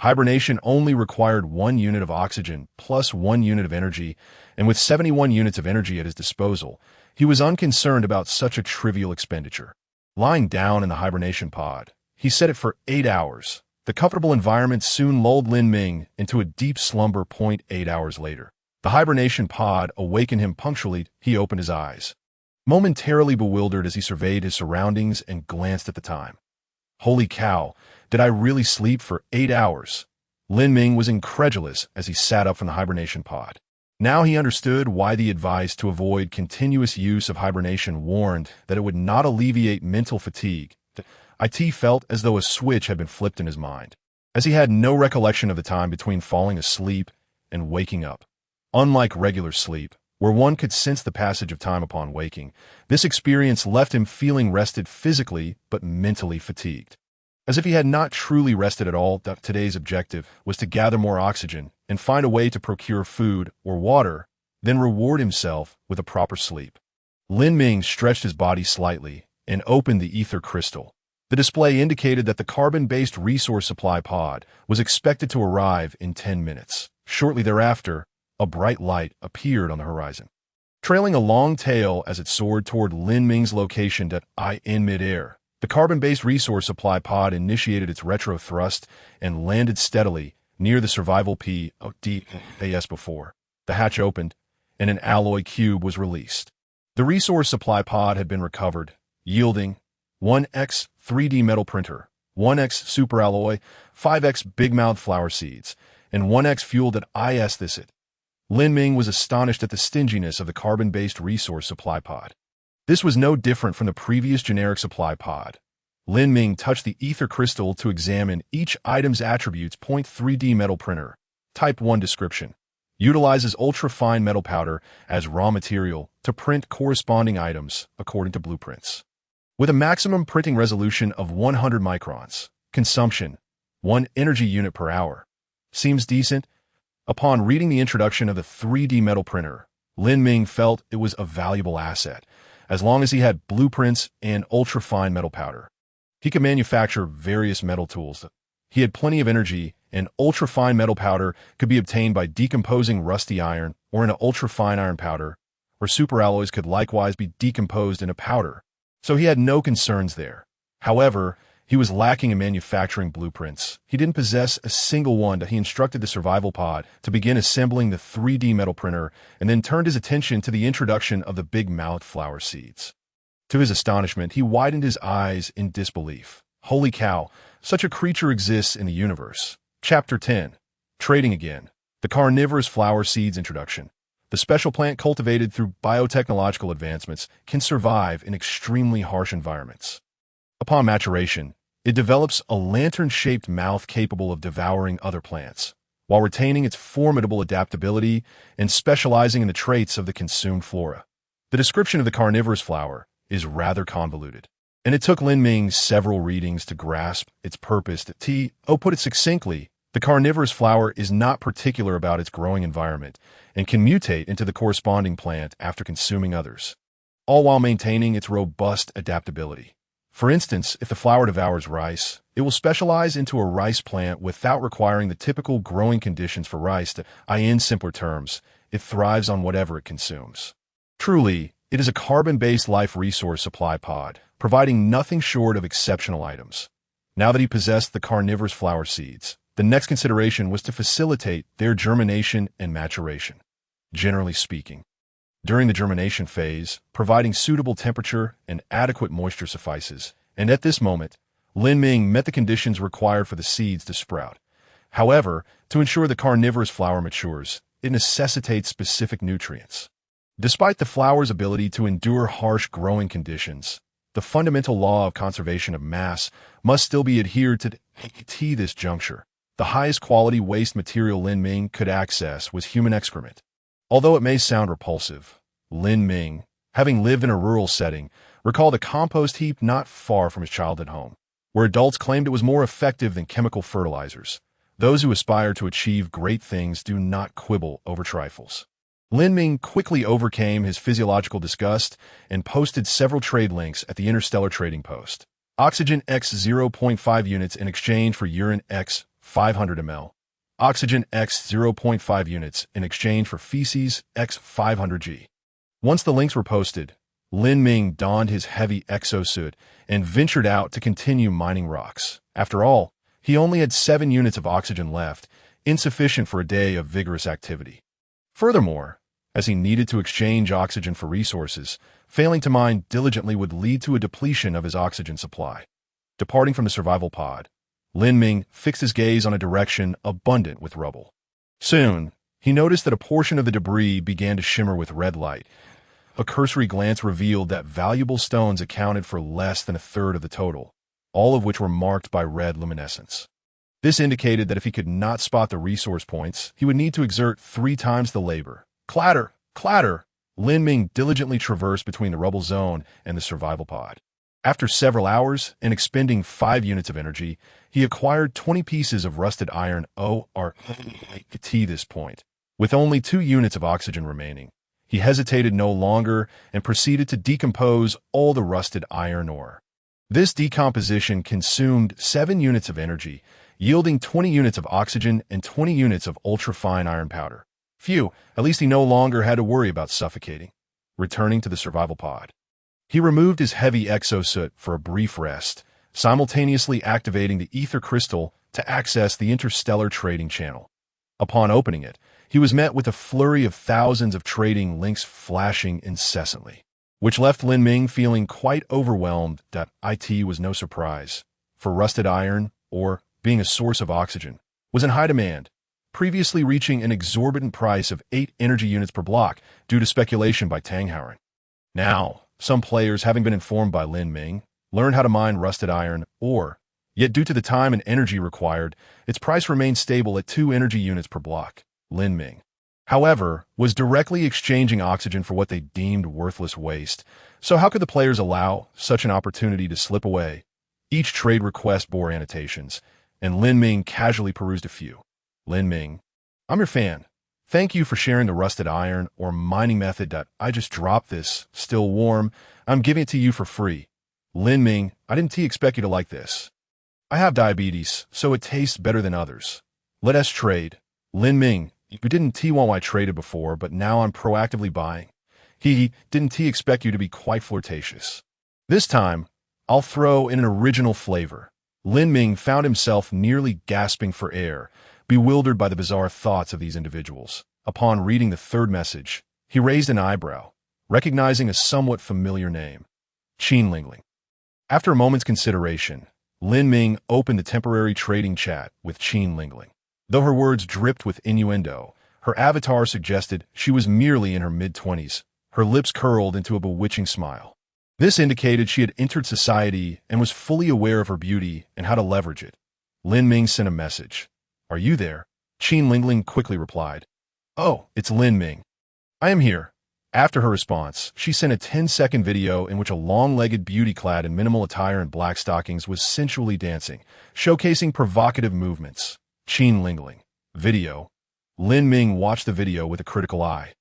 Hibernation only required 1 unit of oxygen plus 1 unit of energy, and with 71 units of energy at his disposal, he was unconcerned about such a trivial expenditure. Lying down in the hibernation pod, he set it for 8 hours. The comfortable environment soon lulled Lin Ming into a deep slumber. 8 hours later, The hibernation pod awakened him punctually. He opened his eyes, momentarily bewildered as he surveyed his surroundings and glanced at the time. Holy cow, did I really sleep for 8 hours? Lin Ming was incredulous as he sat up from the hibernation pod. Now he understood why the advice to avoid continuous use of hibernation warned that it would not alleviate mental fatigue. It felt as though a switch had been flipped in his mind, as he had no recollection of the time between falling asleep and waking up. Unlike regular sleep, where one could sense the passage of time upon waking, this experience left him feeling rested physically but mentally fatigued. As if he had not truly rested at all, today's objective was to gather more oxygen and find a way to procure food or water, then reward himself with a proper sleep. Lin Ming stretched his body slightly and opened the ether crystal. The display indicated that the carbon-based resource supply pod was expected to arrive in 10 minutes. Shortly thereafter, a bright light appeared on the horizon, trailing a long tail as it soared toward Lin Ming's location in midair. The carbon-based resource supply pod initiated its retro thrust and landed steadily near the survival POD before. The hatch opened, and an alloy cube was released. The resource supply pod had been recovered, yielding 1x 3D metal printer, 1x superalloy, 5x big mouth flower seeds, and 1x fuel this it. Lin Ming was astonished at the stinginess of the carbon-based resource supply pod. This was no different from the previous generic supply pod. Lin Ming touched the ether crystal to examine each item's attributes. 3D metal printer. Type 1 description. Utilizes ultra-fine metal powder as raw material to print corresponding items according to blueprints. With a maximum printing resolution of 100 microns. Consumption: 1 energy unit per hour. Seems decent. Upon reading the introduction of the 3D metal printer, Lin Ming felt it was a valuable asset, as long as he had blueprints and ultra-fine metal powder. He could manufacture various metal tools. He had plenty of energy, and ultra-fine metal powder could be obtained by decomposing rusty iron or in an ultra-fine iron powder, or superalloys could likewise be decomposed into powder, so he had no concerns there. However, he was lacking in manufacturing blueprints. He didn't possess a single one. He instructed the survival pod to begin assembling the 3D metal printer and then turned his attention to the introduction of the big mouth flower seeds. To his astonishment, he widened his eyes in disbelief. Holy cow, such a creature exists in the universe. Chapter 10. Trading Again. The carnivorous flower seeds introduction. The special plant cultivated through biotechnological advancements can survive in extremely harsh environments. Upon maturation, it develops a lantern-shaped mouth capable of devouring other plants, while retaining its formidable adaptability and specializing in the traits of the consumed flora. The description of the carnivorous flower is rather convoluted, and it took Lin Ming several readings to grasp its purpose. Put it succinctly, the carnivorous flower is not particular about its growing environment and can mutate into the corresponding plant after consuming others, all while maintaining its robust adaptability. For instance, if the flower devours rice, it will specialize into a rice plant without requiring the typical growing conditions for rice. In simpler terms, it thrives on whatever it consumes. Truly, it is a carbon-based life resource supply pod, providing nothing short of exceptional items. Now that he possessed the carnivorous flower seeds, the next consideration was to facilitate their germination and maturation. Generally speaking, during the germination phase, providing suitable temperature and adequate moisture suffices, and at this moment, Lin Ming met the conditions required for the seeds to sprout. However, to ensure the carnivorous flower matures, it necessitates specific nutrients. Despite the flower's ability to endure harsh growing conditions, the fundamental law of conservation of mass must still be adhered to at this juncture. The highest quality waste material Lin Ming could access was human excrement. Although it may sound repulsive, Lin Ming, having lived in a rural setting, recalled a compost heap not far from his childhood home, where adults claimed it was more effective than chemical fertilizers. Those who aspire to achieve great things do not quibble over trifles. Lin Ming quickly overcame his physiological disgust and posted several trade links at the Interstellar trading post. Oxygen X 0.5 units in exchange for urine X 500 ml. Oxygen X 0.5 units in exchange for feces X 500 g. Once the links were posted, Lin Ming donned his heavy exosuit and ventured out to continue mining rocks. After all, he only had 7 units of oxygen left, insufficient for a day of vigorous activity. Furthermore, as he needed to exchange oxygen for resources, failing to mine diligently would lead to a depletion of his oxygen supply. Departing from the survival pod, Lin Ming fixed his gaze on a direction abundant with rubble. Soon, he noticed that a portion of the debris began to shimmer with red light. A cursory glance revealed that valuable stones accounted for less than a third of the total, all of which were marked by red luminescence. This indicated that if he could not spot the resource points, he would need to exert 3 times the labor. Clatter! Clatter! Lin Ming diligently traversed between the rubble zone and the survival pod. After several hours and expending 5 units of energy, he acquired 20 pieces of rusted iron ore to this point. With only 2 units of oxygen remaining, he hesitated no longer and proceeded to decompose all the rusted iron ore. This decomposition consumed 7 units of energy, yielding 20 units of oxygen and 20 units of ultra-fine iron powder. Phew, at least he no longer had to worry about suffocating. Returning to the survival pod, he removed his heavy exosuit for a brief rest, simultaneously activating the ether crystal to access the Interstellar trading channel. Upon opening it, he was met with a flurry of thousands of trading links flashing incessantly, which left Lin Ming feeling quite overwhelmed. It was no surprise, for rusted iron, or being a source of oxygen, was in high demand, previously reaching an exorbitant price of 8 energy units per block due to speculation by Tanghauern. Now, some players, having been informed by Lin Ming, learned how to mine rusted iron ore, yet due to the time and energy required, its price remained stable at 2 energy units per block. Lin Ming, however, was directly exchanging oxygen for what they deemed worthless waste, so how could the players allow such an opportunity to slip away? Each trade request bore annotations, and Lin Ming casually perused a few. Lin Ming, I'm your fan. Thank you for sharing the rusted iron or mining method. I just dropped this, still warm. I'm giving it to you for free. Lin Ming, I didn't expect you to like this. I have diabetes, so it tastes better than others. Let us trade. Lin Ming, you didn't want I traded before, but now I'm proactively buying. He didn't expect you to be quite flirtatious. This time, I'll throw in an original flavor. Lin Ming found himself nearly gasping for air, bewildered by the bizarre thoughts of these individuals. Upon reading the third message, he raised an eyebrow, recognizing a somewhat familiar name, Qin Lingling. After a moment's consideration, Lin Ming opened the temporary trading chat with Qin Lingling. Though her words dripped with innuendo, her avatar suggested she was merely in her mid-20s, her lips curled into a bewitching smile. This indicated she had entered society and was fully aware of her beauty and how to leverage it. Lin Ming sent a message. Are you there? Qin Lingling quickly replied. Oh, it's Lin Ming. I am here. After her response, she sent a 10-second video in which a long-legged beauty clad in minimal attire and black stockings was sensually dancing, showcasing provocative movements. Qin Lingling. Video. Lin Ming watched the video with a critical eye.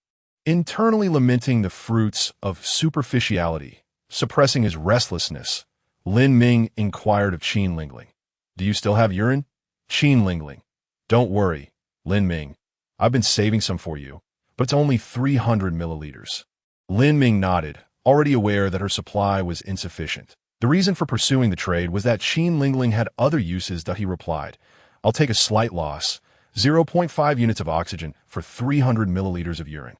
Internally lamenting the fruits of superficiality, suppressing his restlessness, Lin Ming inquired of Qin Lingling. Do you still have urine? Qin Lingling. Don't worry, Lin Ming. I've been saving some for you, but it's only 300 milliliters. Lin Ming nodded, already aware that her supply was insufficient. The reason for pursuing the trade was that Qin Lingling had other uses. He replied, I'll take a slight loss, 0.5 units of oxygen for 300 milliliters of urine.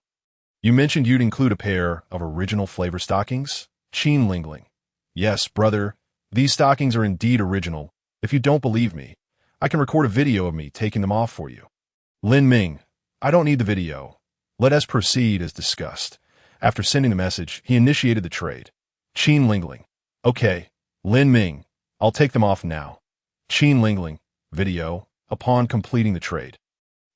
You mentioned you'd include a pair of original flavor stockings? Qin Lingling. Yes, brother, these stockings are indeed original. If you don't believe me, I can record a video of me taking them off for you. Lin Ming, I don't need the video. Let us proceed as discussed. After sending the message, he initiated the trade. Qin Lingling. Okay, Lin Ming, I'll take them off now. Qin Lingling. Video. Upon completing the trade,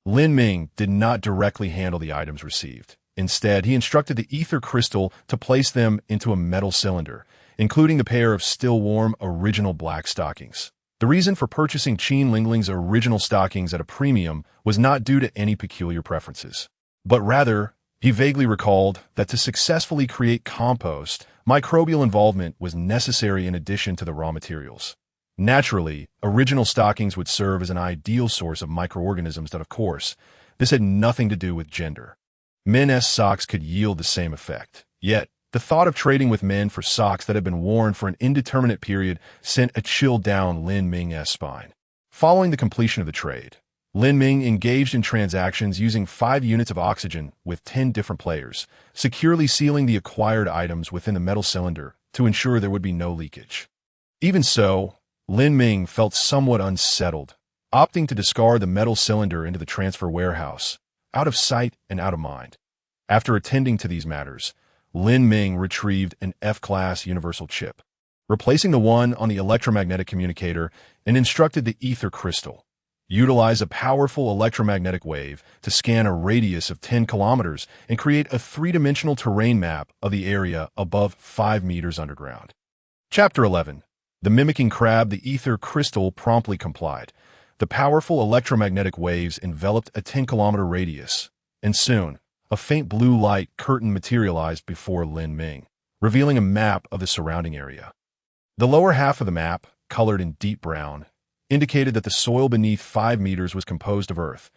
Lin Ming did not directly handle the items received. Instead, he instructed the ether crystal to place them into a metal cylinder, including the pair of still-warm original black stockings. The reason for purchasing Qin Lingling's original stockings at a premium was not due to any peculiar preferences, but rather, he vaguely recalled that to successfully create compost, microbial involvement was necessary in addition to the raw materials. Naturally, original stockings would serve as an ideal source of microorganisms that, of course, this had nothing to do with gender. Men's socks could yield the same effect. Yet, the thought of trading with men for socks that had been worn for an indeterminate period sent a chill down Lin Ming's spine. Following the completion of the trade, Lin Ming engaged in transactions using 5 units of oxygen with 10 different players, securely sealing the acquired items within the metal cylinder to ensure there would be no leakage. Even so, Lin Ming felt somewhat unsettled, opting to discard the metal cylinder into the transfer warehouse, out of sight and out of mind. After attending to these matters, Lin Ming retrieved an F-class universal chip, replacing the one on the electromagnetic communicator, and instructed the ether crystal. Utilize a powerful electromagnetic wave to scan a radius of 10 kilometers and create a three-dimensional terrain map of the area above 5 meters underground. Chapter 11. The mimicking crab. The ether crystal promptly complied. The powerful electromagnetic waves enveloped a 10-kilometer radius, and soon, a faint blue light curtain materialized before Lin Ming, revealing a map of the surrounding area. The lower half of the map, colored in deep brown, indicated that the soil beneath 5 meters was composed of earth.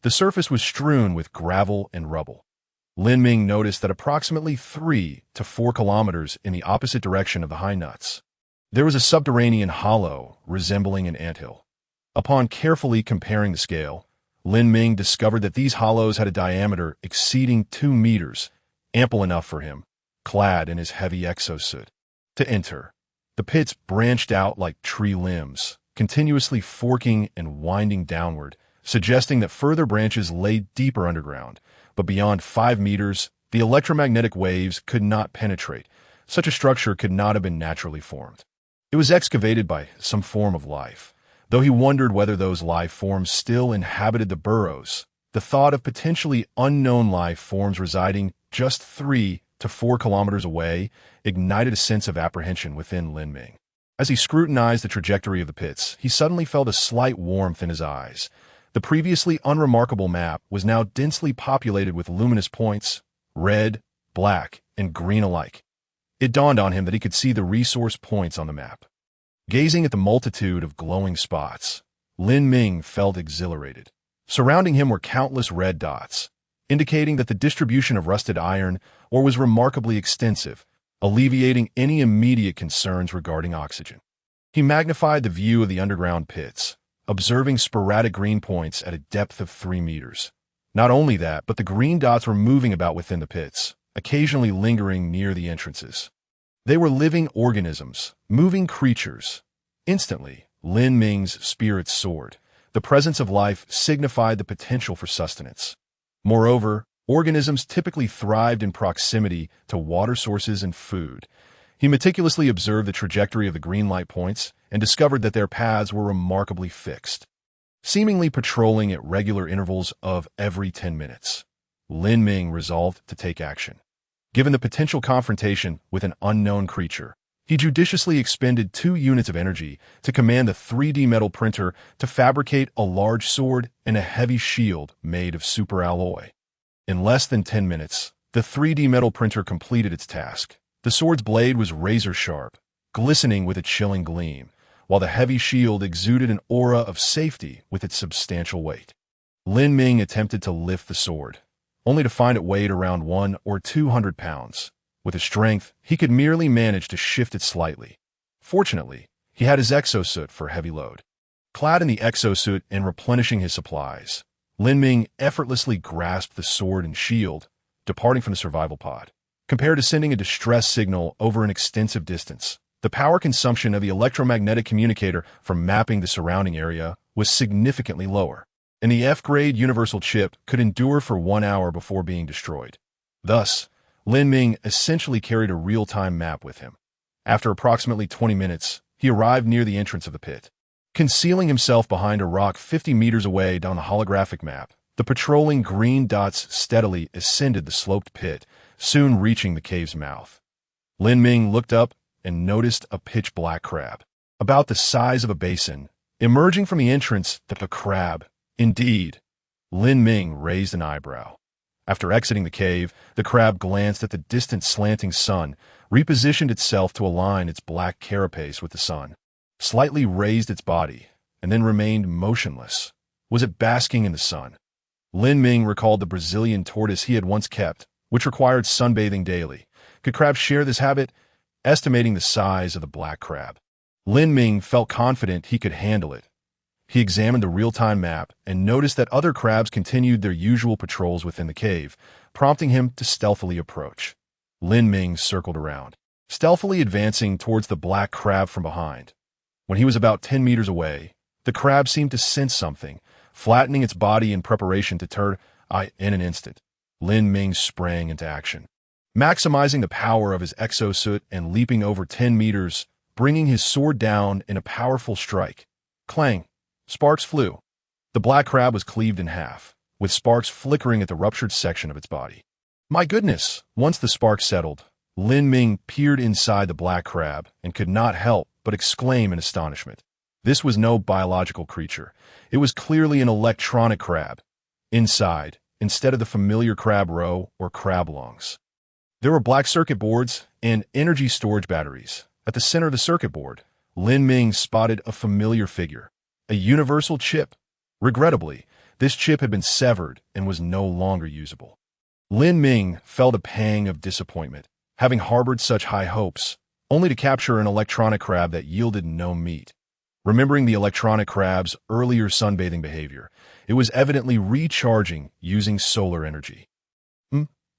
The surface was strewn with gravel and rubble. Lin Ming noticed that approximately 3 to 4 kilometers in the opposite direction of the high nuts, there was a subterranean hollow resembling an anthill. Upon carefully comparing the scale, Lin Ming discovered that these hollows had a diameter exceeding 2 meters, ample enough for him, clad in his heavy exosuit, to enter. The pits branched out like tree limbs, continuously forking and winding downward, suggesting that further branches lay deeper underground. But beyond 5 meters, the electromagnetic waves could not penetrate. Such a structure could not have been naturally formed. It was excavated by some form of life. Though he wondered whether those life forms still inhabited the burrows, the thought of potentially unknown life forms residing just 3 to 4 kilometers away ignited a sense of apprehension within Lin Ming. As he scrutinized the trajectory of the pits, he suddenly felt a slight warmth in his eyes. The previously unremarkable map was now densely populated with luminous points, red, black, and green alike. It dawned on him that he could see the resource points on the map. Gazing at the multitude of glowing spots, Lin Ming felt exhilarated. Surrounding him were countless red dots, indicating that the distribution of rusted iron ore was remarkably extensive, alleviating any immediate concerns regarding oxygen. He magnified the view of the underground pits, observing sporadic green points at a depth of 3 meters. Not only that, but the green dots were moving about within the pits, occasionally lingering near the entrances. They were living organisms, moving creatures. Instantly, Lin Ming's spirits soared. The presence of life signified the potential for sustenance. Moreover, organisms typically thrived in proximity to water sources and food. He meticulously observed the trajectory of the green light points and discovered that their paths were remarkably fixed, seemingly patrolling at regular intervals of every 10 minutes. Lin Ming resolved to take action. Given the potential confrontation with an unknown creature, he judiciously expended 2 units of energy to command the 3D metal printer to fabricate a large sword and a heavy shield made of superalloy. In less than 10 minutes, the 3D metal printer completed its task. The sword's blade was razor-sharp, glistening with a chilling gleam, while the heavy shield exuded an aura of safety with its substantial weight. Lin Ming attempted to lift the sword, only to find it weighed around 100 or 200 pounds. With his strength, he could merely manage to shift it slightly. Fortunately, he had his exosuit for a heavy load. Clad in the exosuit and replenishing his supplies, Lin Ming effortlessly grasped the sword and shield, departing from the survival pod. Compared to sending a distress signal over an extensive distance, the power consumption of the electromagnetic communicator from mapping the surrounding area was significantly lower, and the F-grade universal chip could endure for 1 hour before being destroyed. Thus, Lin Ming essentially carried a real-time map with him. After approximately 20 minutes, he arrived near the entrance of the pit. Concealing himself behind a rock 50 meters away down the holographic map, the patrolling green dots steadily ascended the sloped pit, soon reaching the cave's mouth. Lin Ming looked up and noticed a pitch-black crab, about the size of a basin, emerging from the entrance. The crab, indeed. Lin Ming raised an eyebrow. After exiting the cave, the crab glanced at the distant slanting sun, repositioned itself to align its black carapace with the sun, slightly raised its body, and then remained motionless. Was it basking in the sun? Lin Ming recalled the Brazilian tortoise he had once kept, which required sunbathing daily. Could crabs share this habit? Estimating the size of the black crab, Lin Ming felt confident he could handle it. He examined the real-time map and noticed that other crabs continued their usual patrols within the cave, prompting him to stealthily approach. Lin Ming circled around, stealthily advancing towards the black crab from behind. When he was about 10 meters away, the crab seemed to sense something, flattening its body in preparation to turn in an instant. Lin Ming sprang into action, maximizing the power of his exosuit and leaping over 10 meters, bringing his sword down in a powerful strike. Clang! Sparks flew. The black crab was cleaved in half, with sparks flickering at the ruptured section of its body. My goodness! Once the sparks settled, Lin Ming peered inside the black crab and could not help but exclaim in astonishment. This was no biological creature. It was clearly an electronic crab. Inside, instead of the familiar crab roe or crab lungs, there were black circuit boards and energy storage batteries. At the center of the circuit board, Lin Ming spotted a familiar figure, a universal chip. Regrettably, this chip had been severed and was no longer usable. Lin Ming felt a pang of disappointment, having harbored such high hopes, only to capture an electronic crab that yielded no meat. Remembering the electronic crab's earlier sunbathing behavior, it was evidently recharging using solar energy.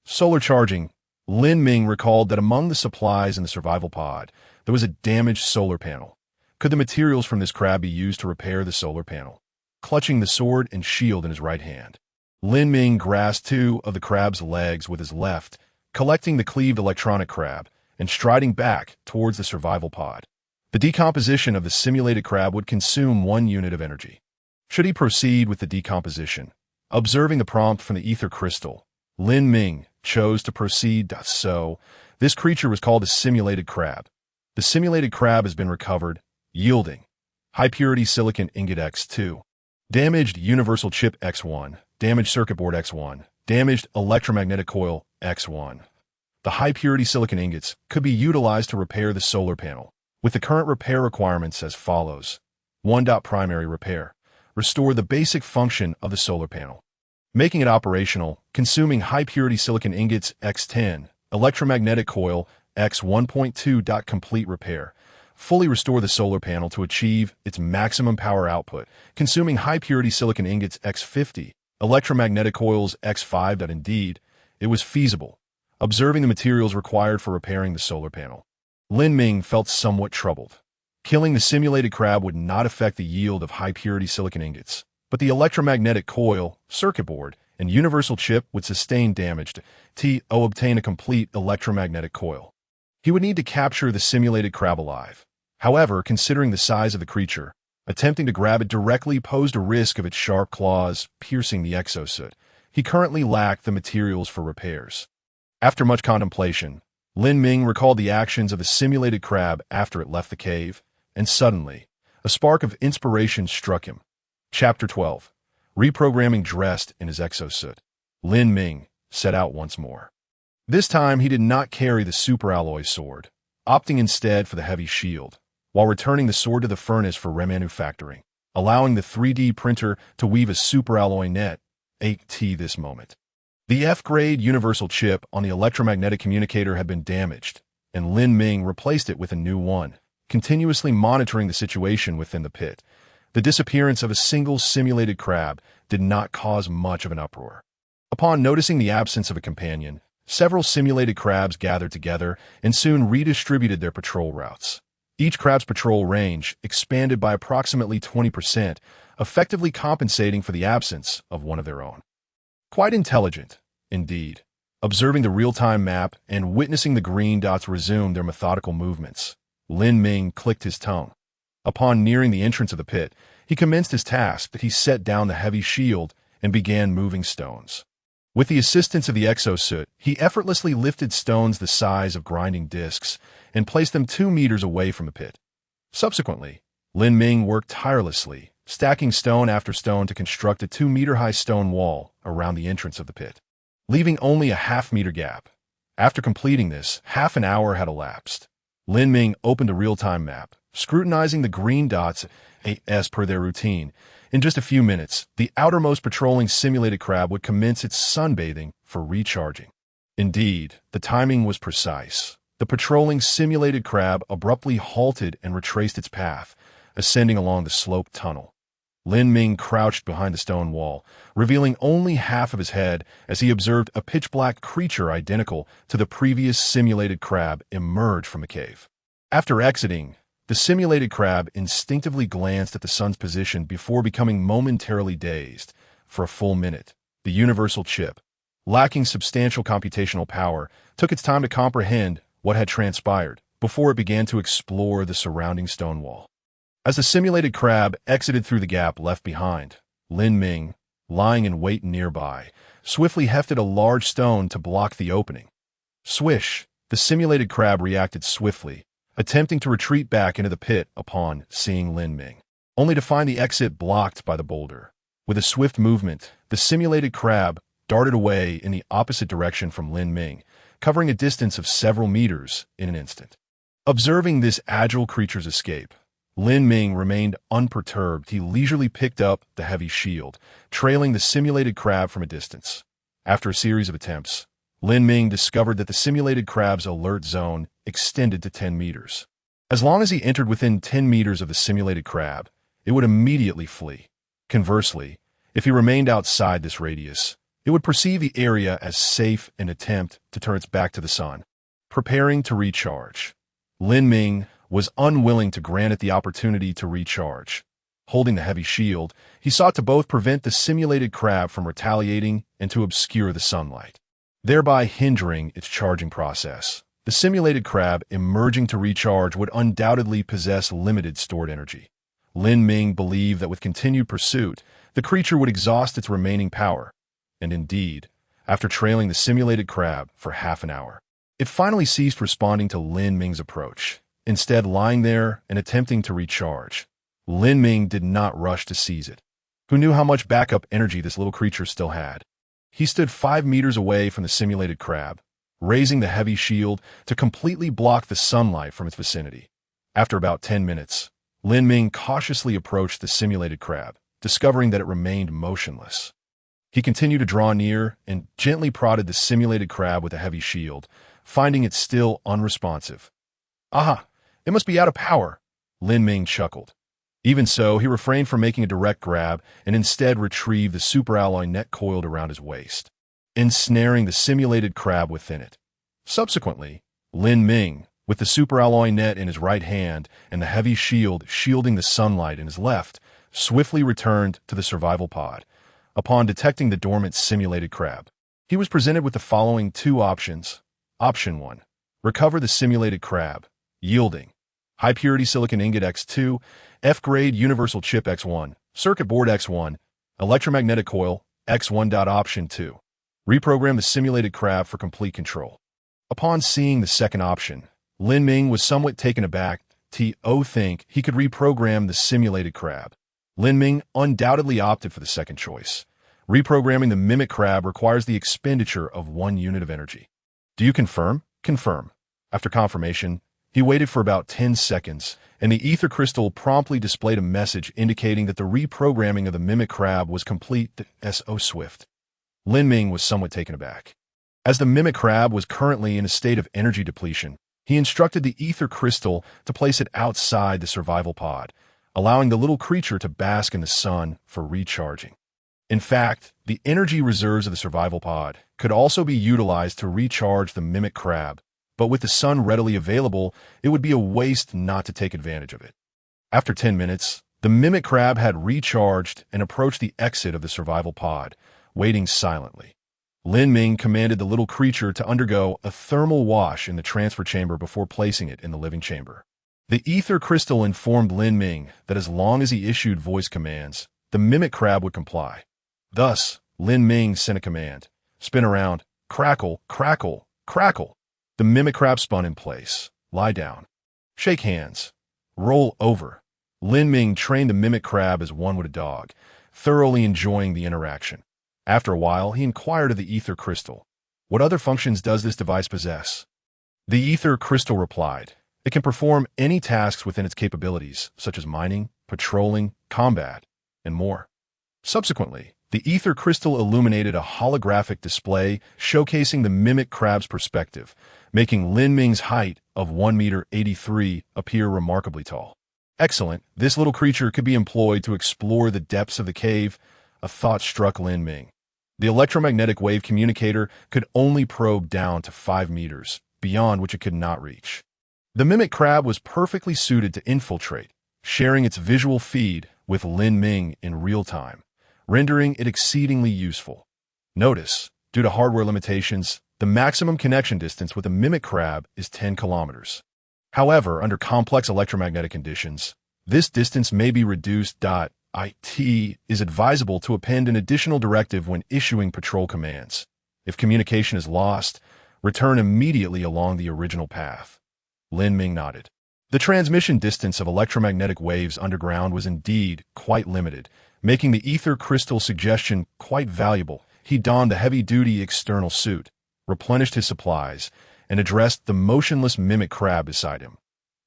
Solar charging. Lin Ming recalled that among the supplies in the survival pod, there was a damaged solar panel. Could the materials from this crab be used to repair the solar panel? Clutching the sword and shield in his right hand, Lin Ming grasped two of the crab's legs with his left, collecting the cleaved electronic crab and striding back towards the survival pod. The decomposition of the simulated crab would consume 1 unit of energy. Should he proceed with the decomposition? Observing the prompt from the ether crystal, Lin Ming chose to proceed. So, this creature was called a simulated crab. The simulated crab has been recovered, yielding high-purity silicon ingot X2, damaged universal chip X1, damaged circuit board X1, damaged electromagnetic coil X1. The high-purity silicon ingots could be utilized to repair the solar panel, with the current repair requirements as follows. 1. Primary repair. Restore the basic function of the solar panel, making it operational, consuming high-purity silicon ingots X10, electromagnetic coil X1.2. Complete repair. Fully restore the solar panel to achieve its maximum power output, consuming high-purity silicon ingots X50, electromagnetic coils X5. Indeed, it was feasible. Observing the materials required for repairing the solar panel, Lin Ming felt somewhat troubled. Killing the simulated crab would not affect the yield of high-purity silicon ingots, but the electromagnetic coil, circuit board, and universal chip would sustain damage to obtain a complete electromagnetic coil. He would need to capture the simulated crab alive. However, considering the size of the creature, attempting to grab it directly posed a risk of its sharp claws piercing the exosuit. He currently lacked the materials for repairs. After much contemplation, Lin Ming recalled the actions of the simulated crab after it left the cave, and suddenly, a spark of inspiration struck him. Chapter 12. Reprogramming. Dressed in his exosuit, Lin Ming set out once more. This time he did not carry the superalloy sword, opting instead for the heavy shield, while returning the sword to the furnace for remanufacturing, allowing the 3D printer to weave a superalloy net. This moment, the F-grade universal chip on the electromagnetic communicator had been damaged, and Lin Ming replaced it with a new one, continuously monitoring the situation within the pit. The disappearance of a single simulated crab did not cause much of an uproar. Upon noticing the absence of a companion, several simulated crabs gathered together and soon redistributed their patrol routes. Each crab's patrol range expanded by approximately 20%, effectively compensating for the absence of one of their own. Quite intelligent, indeed. Observing the real-time map and witnessing the green dots resume their methodical movements, Lin Ming clicked his tongue. Upon nearing the entrance of the pit, he commenced his task. He set down the heavy shield and began moving stones. With the assistance of the exosuit, he effortlessly lifted stones the size of grinding discs and placed them 2 meters away from the pit. Subsequently, Lin Ming worked tirelessly, stacking stone after stone to construct a 2-meter-high stone wall around the entrance of the pit, leaving only a half-meter gap. After completing this, half an hour had elapsed. Lin Ming opened a real-time map, scrutinizing the green dots as per their routine. In just a few minutes, the outermost patrolling simulated crab would commence its sunbathing for recharging. Indeed, the timing was precise. The patrolling simulated crab abruptly halted and retraced its path, ascending along the sloped tunnel. Lin Ming crouched behind the stone wall, revealing only half of his head as he observed a pitch-black creature identical to the previous simulated crab emerge from the cave. After exiting, the simulated crab instinctively glanced at the sun's position before becoming momentarily dazed. For a full minute, the universal chip, lacking substantial computational power, took its time to comprehend what had transpired before it began to explore the surrounding stone wall. As the simulated crab exited through the gap left behind, Lin Ming, lying in wait nearby, swiftly hefted a large stone to block the opening. Swish! The simulated crab reacted swiftly, attempting to retreat back into the pit upon seeing Lin Ming, only to find the exit blocked by the boulder. With a swift movement, the simulated crab darted away in the opposite direction from Lin Ming, covering a distance of several meters in an instant. Observing this agile creature's escape, Lin Ming remained unperturbed. He leisurely picked up the heavy shield, trailing the simulated crab from a distance. After a series of attempts, Lin Ming discovered that the simulated crab's alert zone extended to 10 meters. As long as he entered within 10 meters of the simulated crab, it would immediately flee. Conversely, if he remained outside this radius, it would perceive the area as safe and attempt to turn its back to the sun. Preparing to recharge, Lin Ming was unwilling to grant it the opportunity to recharge. Holding the heavy shield, he sought to both prevent the simulated crab from retaliating and to obscure the sunlight, thereby hindering its charging process. The simulated crab emerging to recharge would undoubtedly possess limited stored energy. Lin Ming believed that with continued pursuit, the creature would exhaust its remaining power. And indeed, after trailing the simulated crab for half an hour, it finally ceased responding to Lin Ming's approach, instead lying there and attempting to recharge. Lin Ming did not rush to seize it. Who knew how much backup energy this little creature still had? He stood 5 meters away from the simulated crab, raising the heavy shield to completely block the sunlight from its vicinity. After about 10 minutes, Lin Ming cautiously approached the simulated crab, discovering that it remained motionless. He continued to draw near and gently prodded the simulated crab with a heavy shield, finding it still unresponsive. "Aha! It must be out of power," Lin Ming chuckled. Even so, he refrained from making a direct grab and instead retrieved the superalloy net coiled around his waist, ensnaring the simulated crab within it. Subsequently, Lin Ming, with the superalloy net in his right hand and the heavy shield shielding the sunlight in his left, swiftly returned to the survival pod. Upon detecting the dormant simulated crab, he was presented with the following 2 options. Option 1. Recover the simulated crab, yielding high-purity silicon ingot X2, F-grade universal chip X1, circuit board X1, electromagnetic coil X1. Option 2. Reprogram the simulated crab for complete control. Upon seeing the second option, Lin Ming was somewhat taken aback to think he could reprogram the simulated crab. Lin Ming undoubtedly opted for the second choice. Reprogramming the mimic crab requires the expenditure of 1 unit of energy. Do you confirm? Confirm. After confirmation, he waited for about 10 seconds, and the ether crystal promptly displayed a message indicating that the reprogramming of the mimic crab was complete. So swift. Lin Ming was somewhat taken aback. As the mimic crab was currently in a state of energy depletion, he instructed the ether crystal to place it outside the survival pod, allowing the little creature to bask in the sun for recharging. In fact, the energy reserves of the survival pod could also be utilized to recharge the mimic crab, but with the sun readily available, it would be a waste not to take advantage of it. After 10 minutes, the mimic crab had recharged and approached the exit of the survival pod, waiting silently. Lin Ming commanded the little creature to undergo a thermal wash in the transfer chamber before placing it in the living chamber. The ether crystal informed Lin Ming that as long as he issued voice commands, the mimic crab would comply. Thus, Lin Ming sent a command: "Spin around, crackle, crackle, crackle." The mimic crab spun in place. "Lie down. Shake hands. Roll over." Lin Ming trained the mimic crab as one would a dog, thoroughly enjoying the interaction. After a while, he inquired of the ether crystal, "What other functions does this device possess?" The ether crystal replied, "It can perform any tasks within its capabilities, such as mining, patrolling, combat, and more." Subsequently, the ether crystal illuminated a holographic display showcasing the mimic crab's perspective, making Lin Ming's height of 1 meter 83 appear remarkably tall. Excellent. This little creature could be employed to explore the depths of the cave. A thought struck Lin Ming. The electromagnetic wave communicator could only probe down to 5 meters, beyond which it could not reach. The mimic crab was perfectly suited to infiltrate, sharing its visual feed with Lin Ming in real time, rendering it exceedingly useful. Notice, due to hardware limitations, the maximum connection distance with a mimic crab is 10 kilometers. However, under complex electromagnetic conditions, this distance may be reduced. It is advisable to append an additional directive when issuing patrol commands. If communication is lost, return immediately along the original path. Lin Ming nodded. The transmission distance of electromagnetic waves underground was indeed quite limited, making the ether crystal suggestion quite valuable. He donned the heavy-duty external suit, replenished his supplies, and addressed the motionless mimic crab beside him.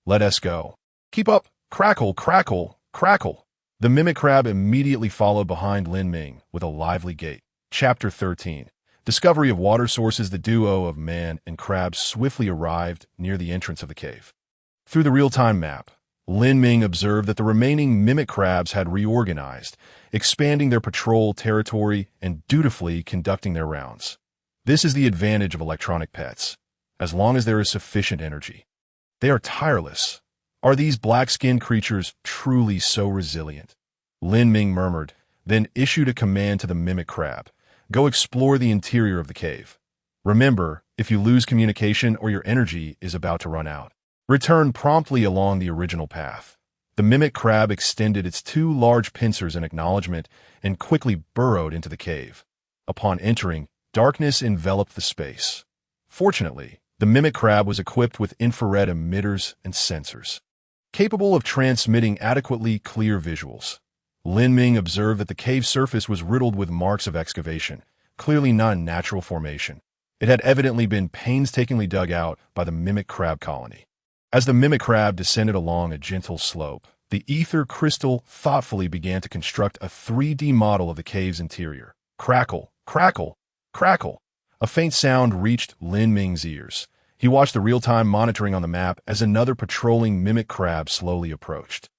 Let us go. Keep up! Crackle, crackle, crackle! The mimic crab immediately followed behind Lin Ming with a lively gait. Chapter 13. Discovery of water sources. The duo of man and crab swiftly arrived near the entrance of the cave. Through the real-time map, Lin Ming observed that the remaining mimic crabs had reorganized, expanding their patrol territory and dutifully conducting their rounds. This is the advantage of electronic pets, as long as there is sufficient energy. They are tireless. Are these black-skinned creatures truly so resilient? Lin Ming murmured, then issued a command to the mimic crab. Go explore the interior of the cave. Remember, if you lose communication or your energy is about to run out, return promptly along the original path. The mimic crab extended its 2 large pincers in acknowledgement and quickly burrowed into the cave. Upon entering, darkness enveloped the space. Fortunately, the mimic crab was equipped with infrared emitters and sensors, capable of transmitting adequately clear visuals. Lin Ming observed that the cave surface was riddled with marks of excavation, clearly not a natural formation. It had evidently been painstakingly dug out by the mimic crab colony. As the mimic crab descended along a gentle slope, the ether crystal thoughtfully began to construct a 3D model of the cave's interior. Crackle, crackle, crackle. A faint sound reached Lin Ming's ears. He watched the real-time monitoring on the map as another patrolling mimic crab slowly approached.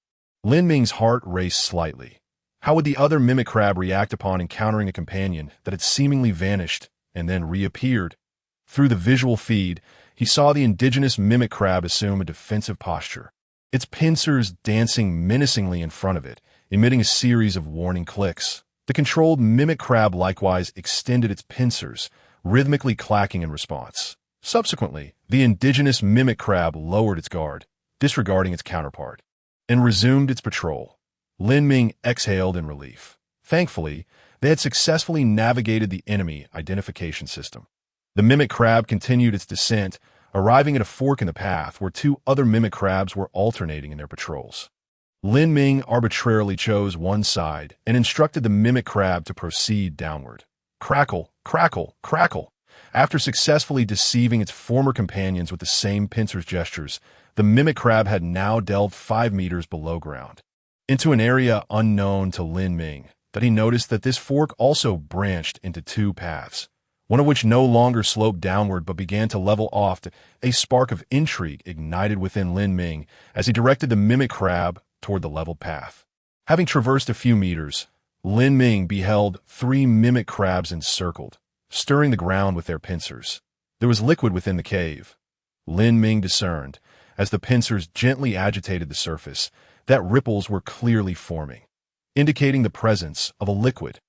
Lin Ming's heart raced slightly. How would the other mimic crab react upon encountering a companion that had seemingly vanished and then reappeared? Through the visual feed, he saw the indigenous mimic crab assume a defensive posture, its pincers dancing menacingly in front of it, emitting a series of warning clicks. The controlled mimic crab likewise extended its pincers, rhythmically clacking in response. Subsequently, the indigenous mimic crab lowered its guard, disregarding its counterpart, and resumed its patrol. Lin Ming exhaled in relief. Thankfully, they had successfully navigated the enemy identification system. The mimic crab continued its descent, arriving at a fork in the path where 2 other mimic crabs were alternating in their patrols. Lin Ming arbitrarily chose one side and instructed the mimic crab to proceed downward. Crackle, crackle, crackle. After successfully deceiving its former companions with the same pincers gestures, the mimic crab had now delved 5 meters below ground, into an area unknown to Lin Ming, that he noticed that this fork also branched into 2 paths, one of which no longer sloped downward but began to level off. A spark of intrigue ignited within Lin Ming as he directed the mimic crab toward the leveled path. Having traversed a few meters, Lin Ming beheld 3 mimic crabs encircled, stirring the ground with their pincers. There was liquid within the cave. Lin Ming discerned, as the pincers gently agitated the surface, that ripples were clearly forming, indicating the presence of a liquid.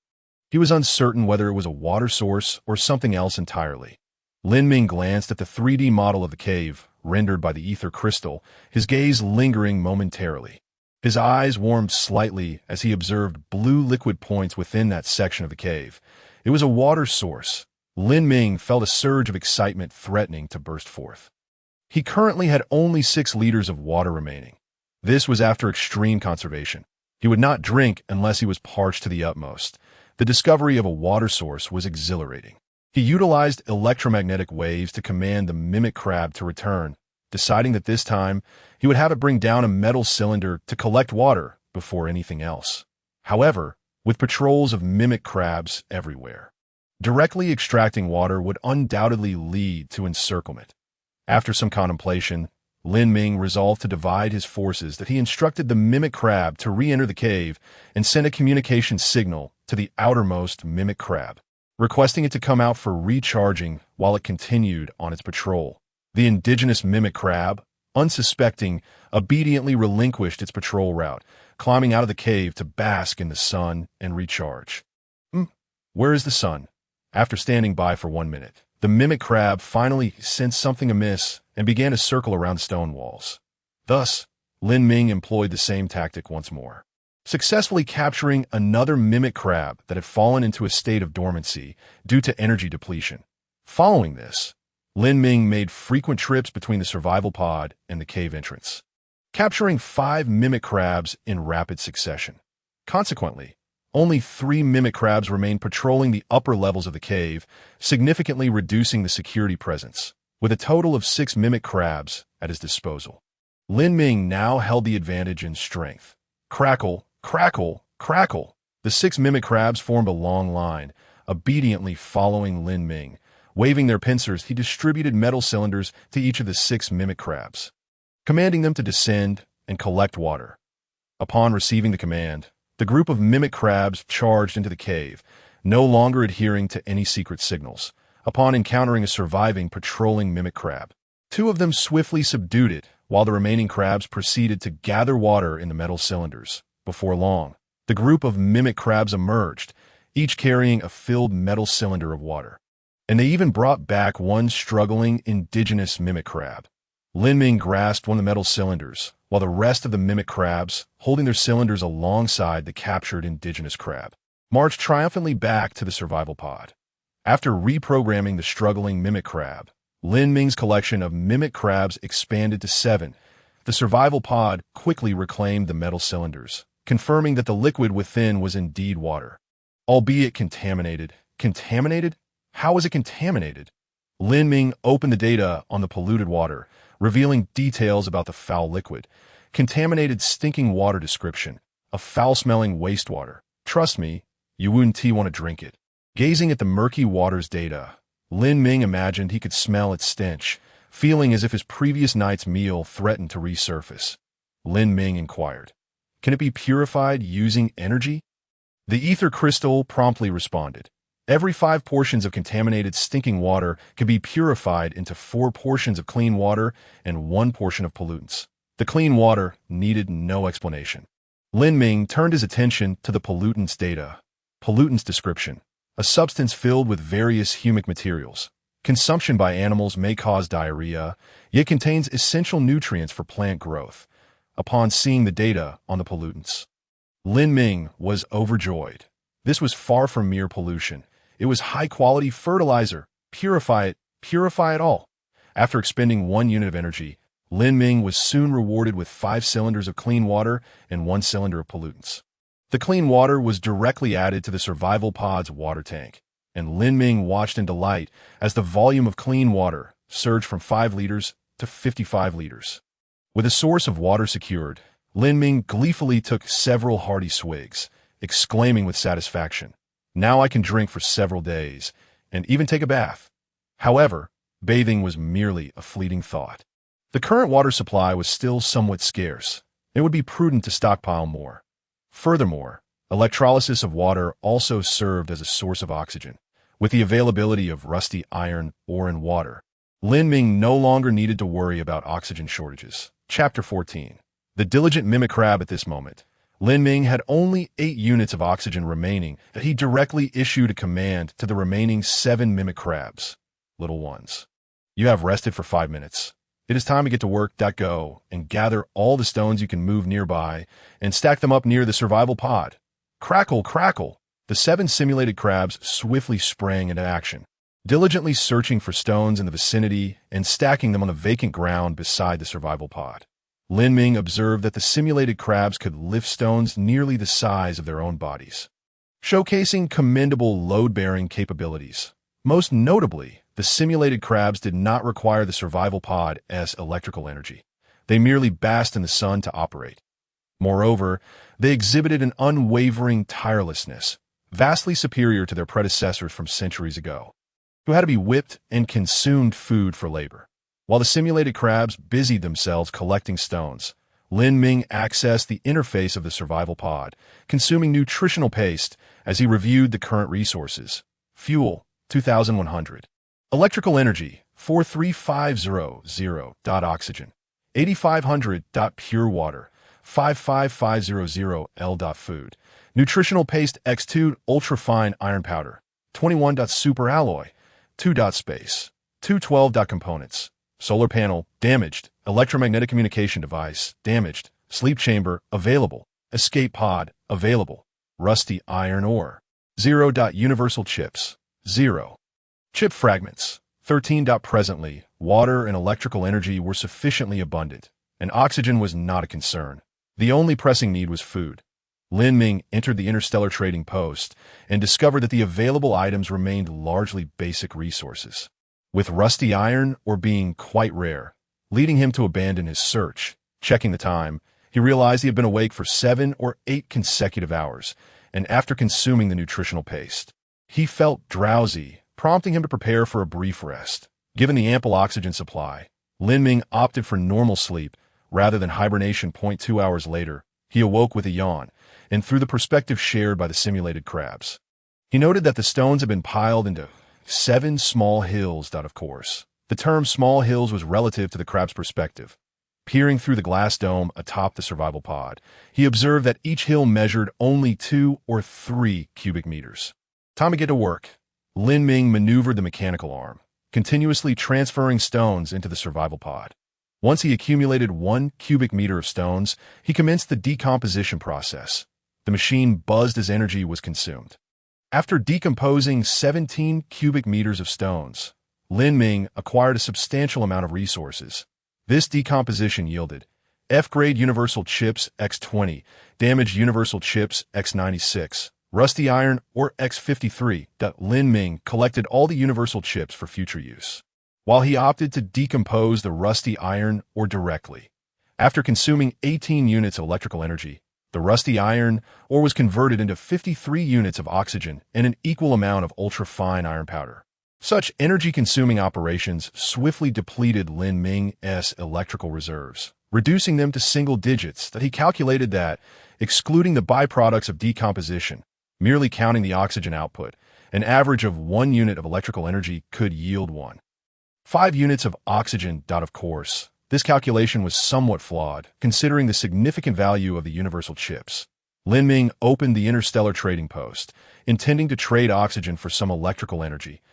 He was uncertain whether it was a water source or something else entirely. Lin Ming glanced at the 3D model of the cave, rendered by the ether crystal, his gaze lingering momentarily. His eyes warmed slightly as he observed blue liquid points within that section of the cave. It was a water source. Lin Ming felt a surge of excitement threatening to burst forth. He currently had only 6 liters of water remaining. This was after extreme conservation. He would not drink unless he was parched to the utmost. The discovery of a water source was exhilarating. He utilized electromagnetic waves to command the mimic crab to return, deciding that this time he would have it bring down a metal cylinder to collect water before anything else. However, with patrols of mimic crabs everywhere, directly extracting water would undoubtedly lead to encirclement. After some contemplation, Lin Ming resolved to divide his forces that he instructed the mimic crab to re-enter the cave and send a communication signal to the outermost mimic crab, requesting it to come out for recharging while it continued on its patrol. The indigenous mimic crab, unsuspecting, obediently relinquished its patrol route, climbing out of the cave to bask in the sun and recharge. Where is the sun? After standing by for 1 minute, the mimic crab finally sensed something amiss and began to circle around the stone walls. Thus, Lin Ming employed the same tactic once more, successfully capturing another mimic crab that had fallen into a state of dormancy due to energy depletion. Following this, Lin Ming made frequent trips between the survival pod and the cave entrance, capturing 5 mimic crabs in rapid succession. Consequently, only 3 mimic crabs remained patrolling the upper levels of the cave, significantly reducing the security presence, with a total of 6 mimic crabs at his disposal. Lin Ming now held the advantage in strength. Crackle, crackle, crackle. The 6 mimic crabs formed a long line, obediently following Lin Ming. Waving their pincers, he distributed metal cylinders to each of the 6 mimic crabs, commanding them to descend and collect water. Upon receiving the command, the group of mimic crabs charged into the cave, no longer adhering to any secret signals. Upon encountering a surviving patrolling mimic crab, 2 of them swiftly subdued it, while the remaining crabs proceeded to gather water in the metal cylinders. Before long, the group of mimic crabs emerged, each carrying a filled metal cylinder of water. And they even brought back one struggling indigenous mimic crab. Lin Ming grasped one of the metal cylinders, while the rest of the mimic crabs, holding their cylinders alongside the captured indigenous crab, marched triumphantly back to the survival pod. After reprogramming the struggling mimic crab, Lin Ming's collection of mimic crabs expanded to 7. The survival pod quickly reclaimed the metal cylinders, confirming that the liquid within was indeed water, albeit contaminated. Contaminated? How was it contaminated? Lin Ming opened the data on the polluted water, revealing details about the foul liquid. Contaminated stinking water description. A foul-smelling wastewater. Trust me, you wouldn't want to drink it. Gazing at the murky water's data, Lin Ming imagined he could smell its stench, feeling as if his previous night's meal threatened to resurface. Lin Ming inquired, "Can it be purified using energy?" The ether crystal promptly responded. Every 5 portions of contaminated stinking water could be purified into 4 portions of clean water and 1 portion of pollutants. The clean water needed no explanation. Lin Ming turned his attention to the pollutants data. Pollutants description. A substance filled with various humic materials. Consumption by animals may cause diarrhea, yet contains essential nutrients for plant growth. Upon seeing the data on the pollutants, Lin Ming was overjoyed. This was far from mere pollution. It was high-quality fertilizer. Purify it all. After expending 1 unit of energy, Lin Ming was soon rewarded with 5 cylinders of clean water and 1 cylinder of pollutants. The clean water was directly added to the survival pod's water tank, and Lin Ming watched in delight as the volume of clean water surged from 5 liters to 55 liters. With a source of water secured, Lin Ming gleefully took several hearty swigs, exclaiming with satisfaction, "Now I can drink for several days, and even take a bath." However, bathing was merely a fleeting thought. The current water supply was still somewhat scarce. It would be prudent to stockpile more. Furthermore, electrolysis of water also served as a source of oxygen. With the availability of rusty iron ore in water, Lin Ming no longer needed to worry about oxygen shortages. Chapter 14. The diligent mimic crab. At this moment, Lin Ming had only 8 units of oxygen remaining that he directly issued a command to the remaining 7 mimic crabs. Little ones, you have rested for 5 minutes. It is time to get to work. Go and gather all the stones you can move nearby and stack them up near the survival pod. Crackle, crackle. The 7 simulated crabs swiftly sprang into action, diligently searching for stones in the vicinity and stacking them on the vacant ground beside the survival pod. Lin Ming observed that the simulated crabs could lift stones nearly the size of their own bodies, showcasing commendable load-bearing capabilities. Most notably, the simulated crabs did not require the survival pod's electrical energy. They merely basked in the sun to operate. Moreover, they exhibited an unwavering tirelessness, vastly superior to their predecessors from centuries ago, who had to be whipped and consumed food for labor. While the simulated crabs busied themselves collecting stones, Lin Ming accessed the interface of the survival pod, consuming nutritional paste as he reviewed the current resources. Fuel, 2,100. Electrical energy, 43,500. Oxygen, 8,500. Pure water, 55,500 L. Food. Nutritional paste X2 ultra-fine iron powder, 21. Super alloy, 2. Space, 212. Components. Solar panel, damaged. Electromagnetic communication device, damaged. Sleep chamber, available. Escape pod, available. Rusty iron ore. 0. Universal chips, 0. Chip fragments, 13. Presently, water and electrical energy were sufficiently abundant, and oxygen was not a concern. The only pressing need was food. Lin Ming entered the Interstellar trading post and discovered that the available items remained largely basic resources, with rusty iron ore being quite rare, leading him to abandon his search. Checking the time, he realized he had been awake for 7 or 8 consecutive hours, and after consuming the nutritional paste, he felt drowsy, prompting him to prepare for a brief rest. Given the ample oxygen supply, Lin Ming opted for normal sleep rather than hibernation. 2 hours later, he awoke with a yawn, and through the perspective shared by the simulated crabs, he noted that the stones had been piled into 7 small hills. Of course, the term small hills was relative to the crab's perspective. Peering through the glass dome atop the survival pod, he observed that each hill measured only 2 or 3 cubic meters. Time to get to work. Lin Ming maneuvered the mechanical arm, continuously transferring stones into the survival pod. Once he accumulated 1 cubic meter of stones, he commenced the decomposition process. The machine buzzed as energy was consumed. After decomposing 17 cubic meters of stones, Lin Ming acquired a substantial amount of resources. This decomposition yielded F-grade universal chips X20, damaged universal chips X96, rusty iron ore X53. Lin Ming collected all the universal chips for future use, while he opted to decompose the rusty iron ore directly. After consuming 18 units of electrical energy, the rusty iron ore was converted into 53 units of oxygen and an equal amount of ultra-fine iron powder. Such energy-consuming operations swiftly depleted Lin Ming's electrical reserves, reducing them to single digits that he calculated that, excluding the byproducts of decomposition, merely counting the oxygen output, an average of 1 unit of electrical energy could yield 1.5 units of oxygen. Of course, this calculation was somewhat flawed, considering the significant value of the universal chips. Lin Ming opened the Interstellar trading post, intending to trade oxygen for some electrical energy.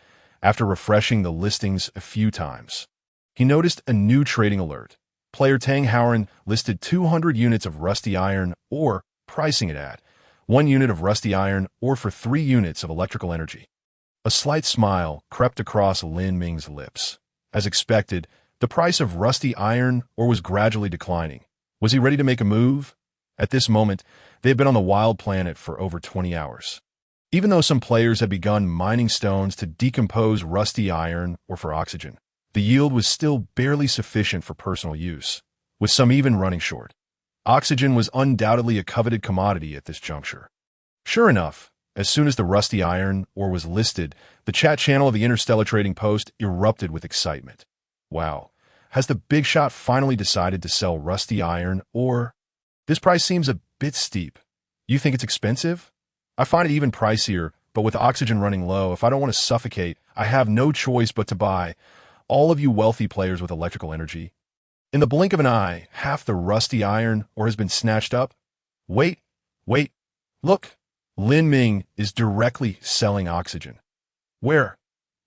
After refreshing the listings a few times, he noticed a new trading alert. Player Tang Howren listed 200 units of rusty iron ore, pricing it at 1 unit of rusty iron ore for 3 units of electrical energy. A slight smile crept across Lin Ming's lips. As expected, the price of rusty iron ore was gradually declining. Was he ready to make a move? At this moment, they had been on the wild planet for over 20 hours. Even though some players had begun mining stones to decompose rusty iron ore for oxygen, the yield was still barely sufficient for personal use, with some even running short. Oxygen was undoubtedly a coveted commodity at this juncture. Sure enough, as soon as the rusty iron ore was listed, the chat channel of the Interstellar Trading Post erupted with excitement. Wow, has the big shot finally decided to sell rusty iron ore? This price seems a bit steep. You think it's expensive? I find it even pricier, but with oxygen running low, if I don't want to suffocate, I have no choice but to buy. All of you wealthy players with electrical energy. In the blink of an eye, half the rusty iron ore has been snatched up. Wait, look. Lin Ming is directly selling oxygen. Where?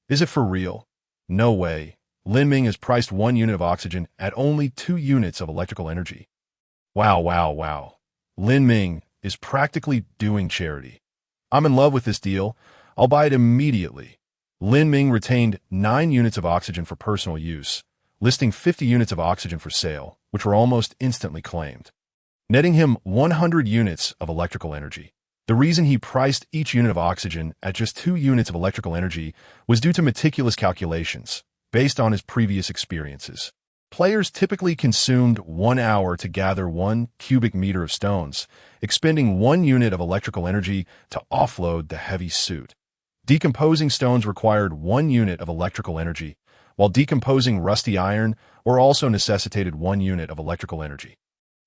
Is it for real? No way. Lin Ming has priced 1 unit of oxygen at only 2 units of electrical energy. Wow. Lin Ming is practically doing charity. I'm in love with this deal. I'll buy it immediately. Lin Ming retained 9 units of oxygen for personal use, listing 50 units of oxygen for sale, which were almost instantly claimed, netting him 100 units of electrical energy. The reason he priced each unit of oxygen at just 2 units of electrical energy was due to meticulous calculations based on his previous experiences. Players typically consumed 1 hour to gather 1 cubic meter of stones, expending 1 unit of electrical energy to offload the heavy suit. Decomposing stones required 1 unit of electrical energy, while decomposing rusty iron or also necessitated 1 unit of electrical energy.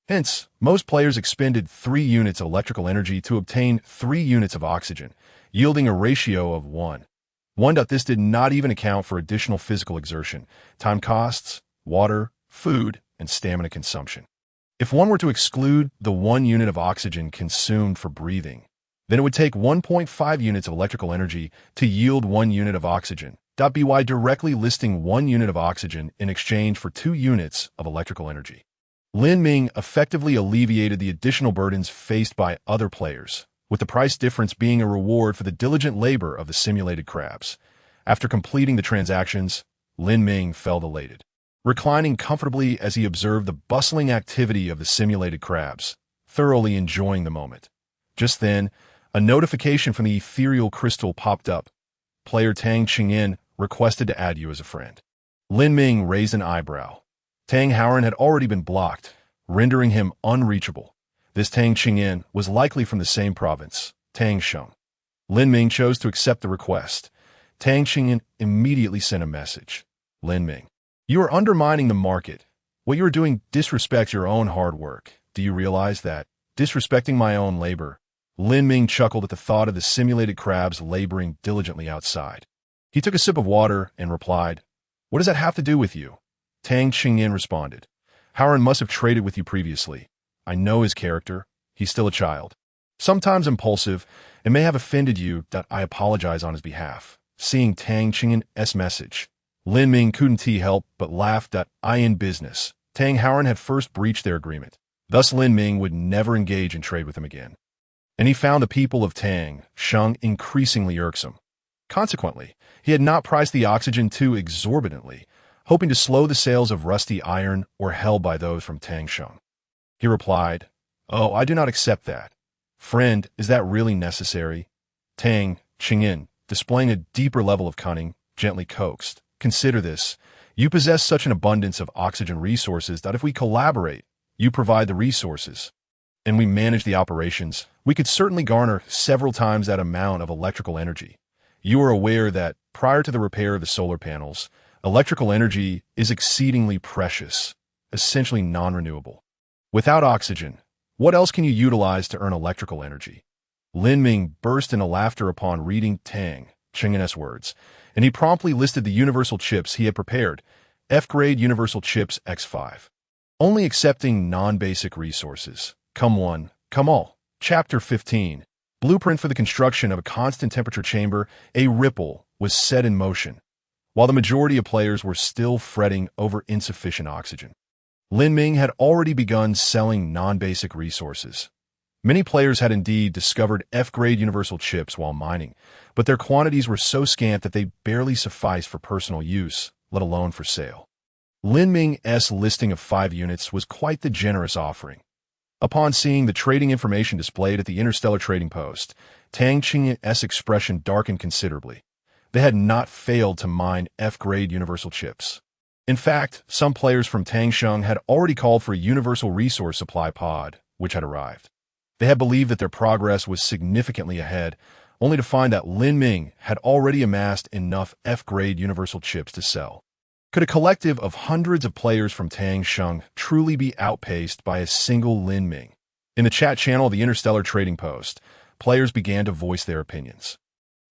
Hence, most players expended 3 units of electrical energy to obtain 3 units of oxygen, yielding a ratio of 1. This did not even account for additional physical exertion, time costs, water, food, and stamina consumption. If one were to exclude the 1 unit of oxygen consumed for breathing, then it would take 1.5 units of electrical energy to yield 1 unit of oxygen. By directly listing 1 unit of oxygen in exchange for 2 units of electrical energy. Lin Ming effectively alleviated the additional burdens faced by other players, with the price difference being a reward for the diligent labor of the simulated crabs. After completing the transactions, Lin Ming felt elated, reclining comfortably as he observed the bustling activity of the simulated crabs, thoroughly enjoying the moment. Just then, a notification from the ethereal crystal popped up. Player Tang Qingyan requested to add you as a friend. Lin Ming raised an eyebrow. Tang Howren had already been blocked, rendering him unreachable. This Tang Qingyan was likely from the same province, Tang Sheng. Lin Ming chose to accept the request. Tang Qingyan immediately sent a message. Lin Ming, you are undermining the market. What you are doing disrespects your own hard work. Do you realize that? Disrespecting my own labor. Lin Ming chuckled at the thought of the simulated crabs laboring diligently outside. He took a sip of water and replied, "What does that have to do with you?" Tang Qingyan responded, "Howren must have traded with you previously. I know his character. He's still a child. Sometimes impulsive, and may have offended you. I apologize on his behalf." Seeing Tang Qingyan's message, Lin Ming couldn't help but laugh. "I in business." Tang Howren had first breached their agreement. Thus Lin Ming would never engage in trade with him again. And he found the people of Tang Sheng increasingly irksome. Consequently, he had not priced the oxygen too exorbitantly, hoping to slow the sales of rusty iron or held by those from Tang Sheng. He replied, "Oh, I do not accept that. Friend, is that really necessary?" Tang Qingyan, displaying a deeper level of cunning, gently coaxed, "Consider this. You possess such an abundance of oxygen resources that if we collaborate, you provide the resources, and we manage the operations, we could certainly garner several times that amount of electrical energy. You are aware that, prior to the repair of the solar panels, electrical energy is exceedingly precious, essentially non-renewable. Without oxygen, what else can you utilize to earn electrical energy?" Lin Ming burst into laughter upon reading Tang Qingyan's words, and he promptly listed the universal chips he had prepared, F-grade universal chips X5. Only accepting non-basic resources. Come one, come all. Chapter 15. Blueprint for the construction of a constant temperature chamber. A ripple was set in motion, while the majority of players were still fretting over insufficient oxygen. Lin Ming had already begun selling non-basic resources. Many players had indeed discovered F-grade universal chips while mining, but their quantities were so scant that they barely sufficed for personal use, let alone for sale. Lin Ming's listing of 5 units was quite the generous offering. Upon seeing the trading information displayed at the Interstellar trading post, Tang Qingyan's expression darkened considerably. They had not failed to mine F-grade universal chips. In fact, some players from Tang Sheng had already called for a universal resource supply pod, which had arrived. They had believed that their progress was significantly ahead, only to find that Lin Ming had already amassed enough F-grade universal chips to sell. Could a collective of hundreds of players from Tang Sheng truly be outpaced by a single Lin Ming? In the chat channel of the Interstellar Trading Post, players began to voice their opinions.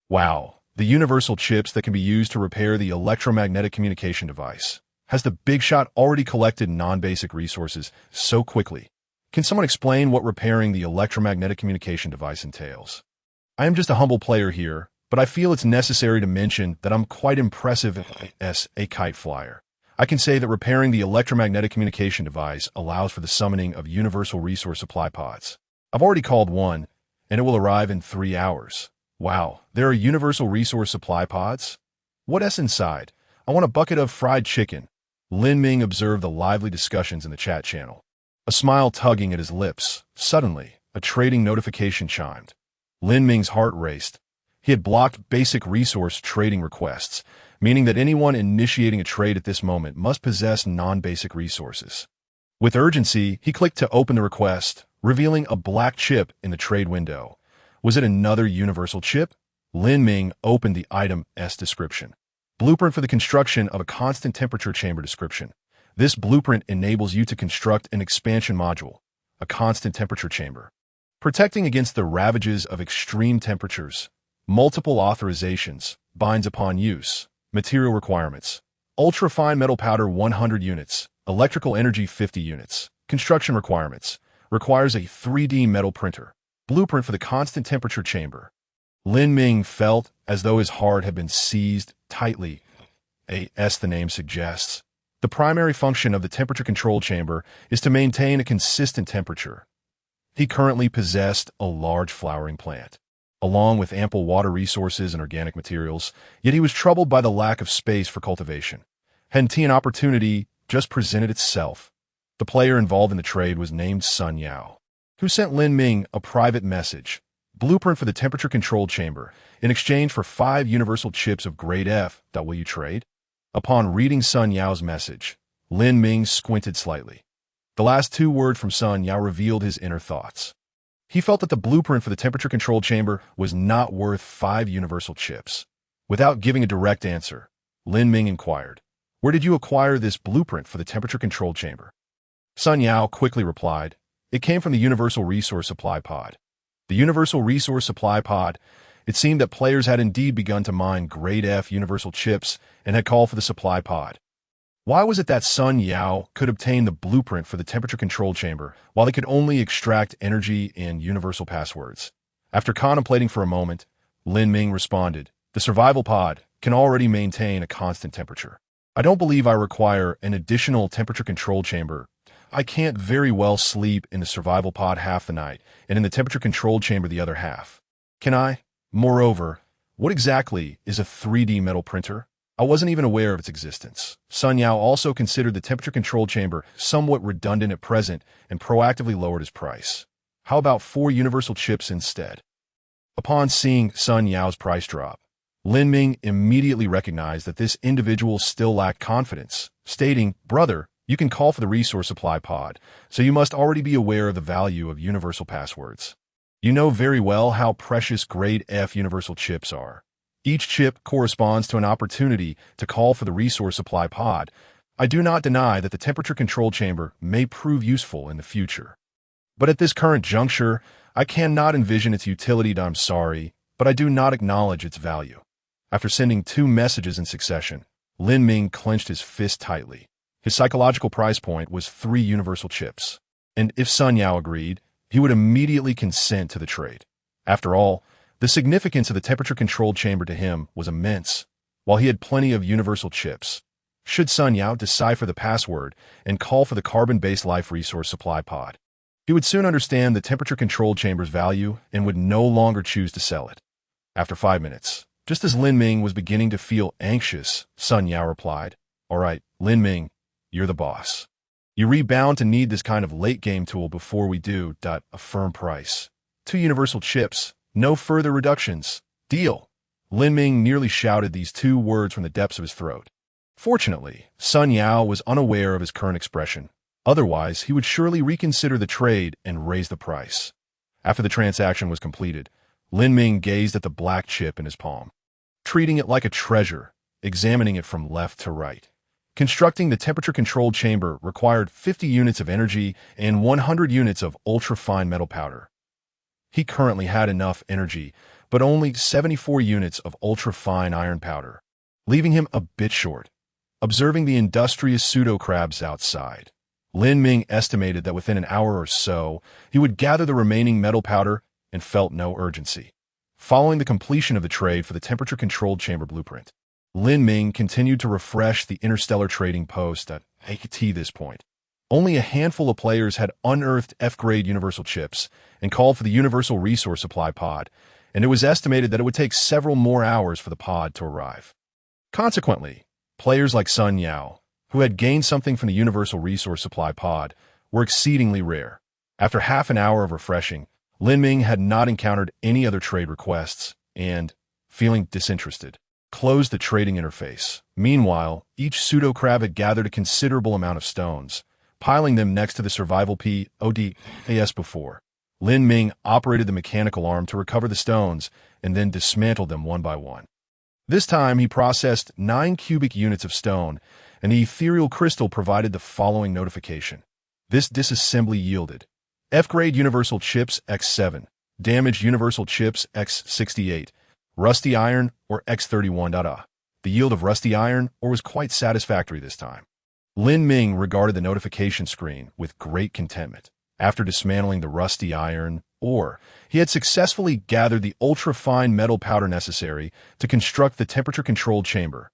Wow, the universal chips that can be used to repair the electromagnetic communication device. Has the big shot already collected non-basic resources so quickly? Can someone explain what repairing the electromagnetic communication device entails? I am just a humble player here, but I feel it's necessary to mention that I'm quite impressive as a kite flyer. I can say that repairing the electromagnetic communication device allows for the summoning of universal resource supply pods. I've already called one, and it will arrive in 3 hours. Wow, there are universal resource supply pods? What's inside? I want a bucket of fried chicken. Lin Ming observed the lively discussions in the chat channel, a smile tugging at his lips. Suddenly, a trading notification chimed. Lin Ming's heart raced. He had blocked basic resource trading requests, meaning that anyone initiating a trade at this moment must possess non-basic resources. With urgency, he clicked to open the request, revealing a black chip in the trade window. Was it another universal chip? Lin Ming opened the item's description. Blueprint for the construction of a constant temperature chamber description. This blueprint enables you to construct an expansion module, a constant temperature chamber, protecting against the ravages of extreme temperatures. Multiple authorizations, binds upon use, material requirements, ultra-fine metal powder 100 units, electrical energy 50 units, construction requirements, requires a 3D metal printer, blueprint for the constant temperature chamber. Lin Ming felt as though his heart had been seized tightly, as the name suggests. The primary function of the temperature control chamber is to maintain a consistent temperature. He currently possessed a large flowering plant, along with ample water resources and organic materials, yet he was troubled by the lack of space for cultivation. Hence, an opportunity just presented itself. The player involved in the trade was named Sun Yao, who sent Lin Ming a private message, blueprint for the temperature-controlled chamber, in exchange for 5 universal chips of grade F. Will you trade? Upon reading Sun Yao's message, Lin Ming squinted slightly. The last 2 words from Sun Yao revealed his inner thoughts. He felt that the blueprint for the temperature-controlled chamber was not worth 5 universal chips. Without giving a direct answer, Lin Ming inquired, "Where did you acquire this blueprint for the temperature-controlled chamber?" Sun Yao quickly replied, "It came from the Universal Resource Supply Pod." The Universal Resource Supply Pod. It seemed that players had indeed begun to mine grade F universal chips and had called for the supply pod. Why was it that Sun Yao could obtain the blueprint for the temperature-controlled chamber while they could only extract energy and universal passwords? After contemplating for a moment, Lin Ming responded, "The survival pod can already maintain a constant temperature. I don't believe I require an additional temperature-controlled chamber. I can't very well sleep in the survival pod half the night and in the temperature-controlled chamber the other half. Can I? Moreover, what exactly is a 3D metal printer? I wasn't even aware of its existence." Sun Yao also considered the temperature-controlled chamber somewhat redundant at present and proactively lowered his price. How about 4 universal chips instead? Upon seeing Sun Yao's price drop, Lin Ming immediately recognized that this individual still lacked confidence, stating, "Brother, you can call for the resource supply pod, so you must already be aware of the value of universal passwords. You know very well how precious grade F universal chips are. Each chip corresponds to an opportunity to call for the resource supply pod. I do not deny that the temperature control chamber may prove useful in the future. But at this current juncture, I cannot envision its utility. I'm sorry, but I do not acknowledge its value." After sending 2 messages in succession, Lin Ming clenched his fist tightly. His psychological price point was 3 universal chips. And if Sun Yao agreed, he would immediately consent to the trade. After all, the significance of the temperature-controlled chamber to him was immense, while he had plenty of universal chips. Should Sun Yao decipher the password and call for the carbon-based life resource supply pod, he would soon understand the temperature-controlled chamber's value and would no longer choose to sell it. After 5 minutes, just as Lin Ming was beginning to feel anxious, Sun Yao replied, "All right, Lin Ming, you're the boss. You rebound to need this kind of late-game tool before we do. A firm price. 2 universal chips. No further reductions. Deal." Lin Ming nearly shouted these 2 words from the depths of his throat. Fortunately, Sun Yao was unaware of his current expression. Otherwise, he would surely reconsider the trade and raise the price. After the transaction was completed, Lin Ming gazed at the black chip in his palm, treating it like a treasure, examining it from left to right. Constructing the temperature-controlled chamber required 50 units of energy and 100 units of ultra-fine metal powder. He currently had enough energy, but only 74 units of ultra-fine iron powder, leaving him a bit short. Observing the industrious pseudo-crabs outside, Lin Ming estimated that within an hour or so, he would gather the remaining metal powder and felt no urgency. Following the completion of the trade for the temperature-controlled chamber blueprint, Lin Ming continued to refresh the Interstellar trading post at this point. Only a handful of players had unearthed F-grade universal chips and called for the universal resource supply pod, and it was estimated that it would take several more hours for the pod to arrive. Consequently, players like Sun Yao, who had gained something from the universal resource supply pod, were exceedingly rare. After half an hour of refreshing, Lin Ming had not encountered any other trade requests and, feeling disinterested, closed the trading interface. Meanwhile, each pseudo-crab had gathered a considerable amount of stones, piling them next to the survival pod as before. Lin Ming operated the mechanical arm to recover the stones and then dismantled them one by one. This time, he processed 9 cubic units of stone, and the ethereal crystal provided the following notification. This disassembly yielded F-grade universal chips X7, damaged universal chips X68, rusty iron or X31. The yield of rusty iron ore was quite satisfactory this time. Lin Ming regarded the notification screen with great contentment. After dismantling the rusty iron ore, he had successfully gathered the ultra-fine metal powder necessary to construct the temperature-controlled chamber.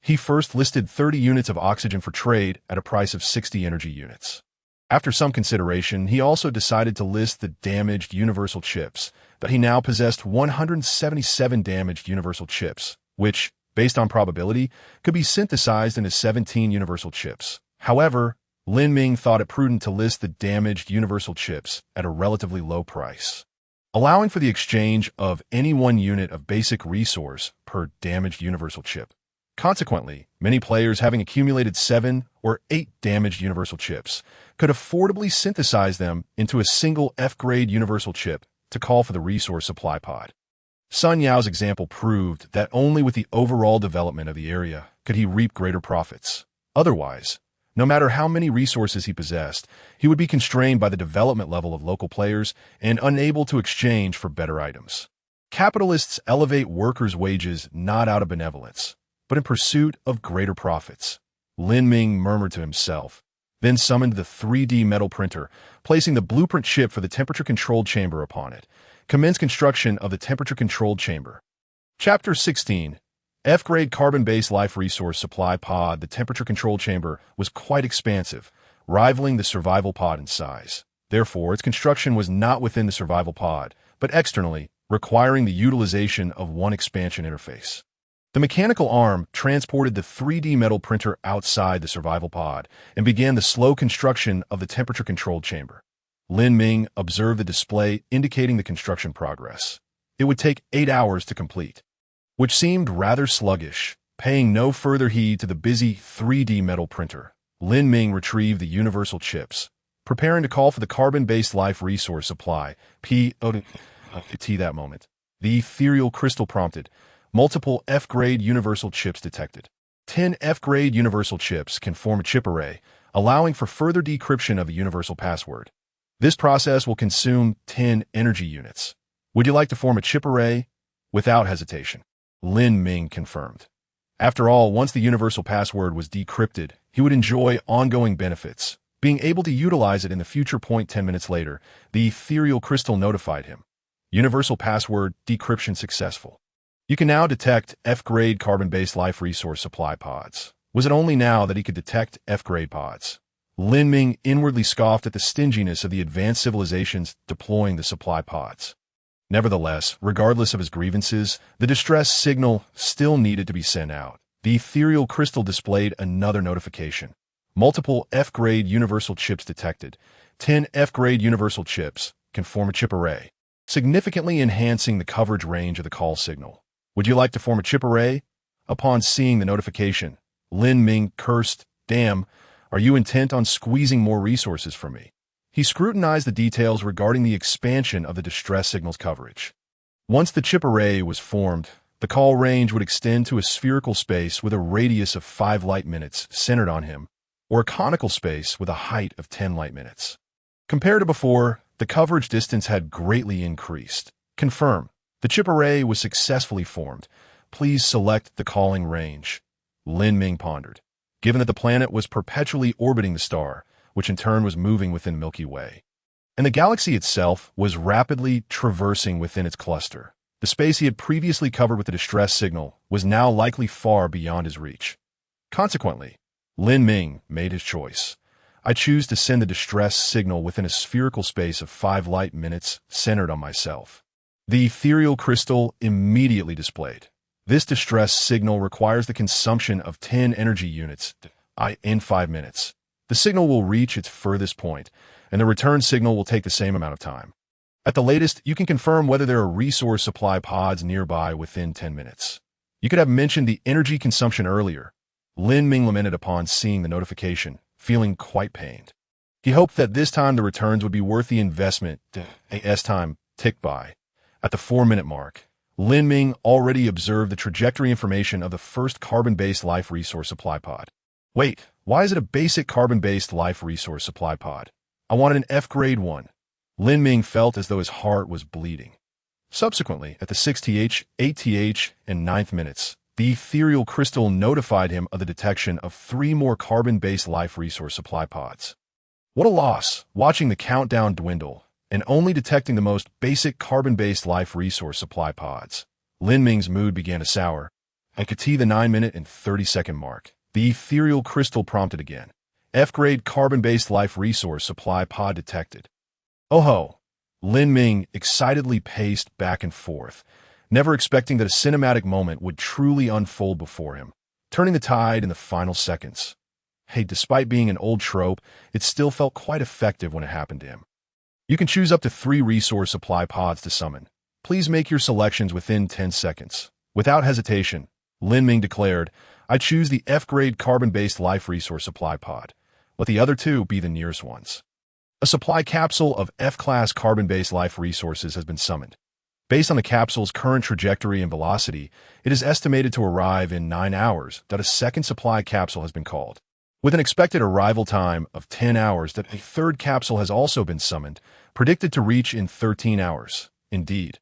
He first listed 30 units of oxygen for trade at a price of 60 energy units. After some consideration, he also decided to list the damaged universal chips, but he now possessed 177 damaged universal chips, which, based on probability, could be synthesized into 17 universal chips. However, Lin Ming thought it prudent to list the damaged universal chips at a relatively low price, allowing for the exchange of any 1 unit of basic resource per damaged universal chip. Consequently, many players having accumulated 7 or 8 damaged universal chips could affordably synthesize them into a single F-grade universal chip to call for the resource supply pod. Sun Yao's example proved that only with the overall development of the area could he reap greater profits. Otherwise, no matter how many resources he possessed, he would be constrained by the development level of local players and unable to exchange for better items. Capitalists elevate workers' wages not out of benevolence, but in pursuit of greater profits. Lin Ming murmured to himself, then summoned the 3D metal printer, placing the blueprint chip for the temperature-controlled chamber upon it. Commenced construction of the temperature-controlled chamber. Chapter 16. F-grade carbon-based life resource supply pod. The temperature-controlled chamber was quite expansive, rivaling the survival pod in size. Therefore, its construction was not within the survival pod, but externally, requiring the utilization of one expansion interface. The mechanical arm transported the 3D metal printer outside the survival pod and began the slow construction of the temperature-controlled chamber. Lin Ming observed the display indicating the construction progress. It would take 8 hours to complete, which seemed rather sluggish. Paying no further heed to the busy 3D metal printer, Lin Ming retrieved the universal chips, preparing to call for the carbon-based life resource supply, that moment. The ethereal crystal prompted. Multiple F-grade universal chips detected. 10 F-grade universal chips can form a chip array, allowing for further decryption of a universal password. This process will consume 10 energy units. Would you like to form a chip array? Without hesitation, Lin Ming confirmed. After all, once the universal password was decrypted, he would enjoy ongoing benefits, being able to utilize it in the future. 10 minutes later, the ethereal crystal notified him. Universal password decryption successful. You can now detect F-grade carbon-based life resource supply pods. Was it only now that he could detect F-grade pods? Lin Ming inwardly scoffed at the stinginess of the advanced civilizations deploying the supply pods. Nevertheless, regardless of his grievances, the distress signal still needed to be sent out. The ethereal crystal displayed another notification. Multiple F-grade universal chips detected. 10 F-grade universal chips can form a chip array, significantly enhancing the coverage range of the call signal. Would you like to form a chip array? Upon seeing the notification, Lin Ming cursed, "Damn, are you intent on squeezing more resources from me?" He scrutinized the details regarding the expansion of the distress signal's coverage. Once the chip array was formed, the call range would extend to a spherical space with a radius of 5 light minutes centered on him, or a conical space with a height of 10 light minutes. Compared to before, the coverage distance had greatly increased. Confirm. The chip array was successfully formed. Please select the calling range. Lin Ming pondered. Given that the planet was perpetually orbiting the star, which in turn was moving within the Milky Way, and the galaxy itself was rapidly traversing within its cluster, the space he had previously covered with the distress signal was now likely far beyond his reach. Consequently, Lin Ming made his choice. I choose to send the distress signal within a spherical space of 5 light minutes centered on myself. The ethereal crystal immediately displayed. This distress signal requires the consumption of 10 energy units in 5 minutes. The signal will reach its furthest point, and the return signal will take the same amount of time. At the latest, you can confirm whether there are resource supply pods nearby within 10 minutes. You could have mentioned the energy consumption earlier. Lin Ming lamented upon seeing the notification, feeling quite pained. He hoped that this time the returns would be worth the investment. As time ticked by. At the 4-minute mark, Lin Ming already observed the trajectory information of the first carbon-based life resource supply pod. Wait, why is it a basic carbon-based life resource supply pod? I wanted an F-grade one. Lin Ming felt as though his heart was bleeding. Subsequently, at the 6th, 8th, and 9th minutes, the ethereal crystal notified him of the detection of 3 more carbon-based life resource supply pods. What a loss, watching the countdown dwindle, and only detecting the most basic carbon-based life resource supply pods. Lin Ming's mood began to sour. I could see the 9-minute and 30-second mark. The ethereal crystal prompted again. F-grade carbon-based life resource supply pod detected. Oh ho! Lin Ming excitedly paced back and forth, never expecting that a cinematic moment would truly unfold before him, turning the tide in the final seconds. Hey, despite being an old trope, it still felt quite effective when it happened to him. You can choose up to 3 resource supply pods to summon. Please make your selections within 10 seconds. Without hesitation, Lin Ming declared, I choose the F-grade carbon-based life resource supply pod. Let the other 2 be the nearest ones. A supply capsule of F-class carbon-based life resources has been summoned. Based on the capsule's current trajectory and velocity, it is estimated to arrive in 9 hours that a second supply capsule has been called. With an expected arrival time of 10 hours that a third capsule has also been summoned, predicted to reach in 13 hours. Indeed.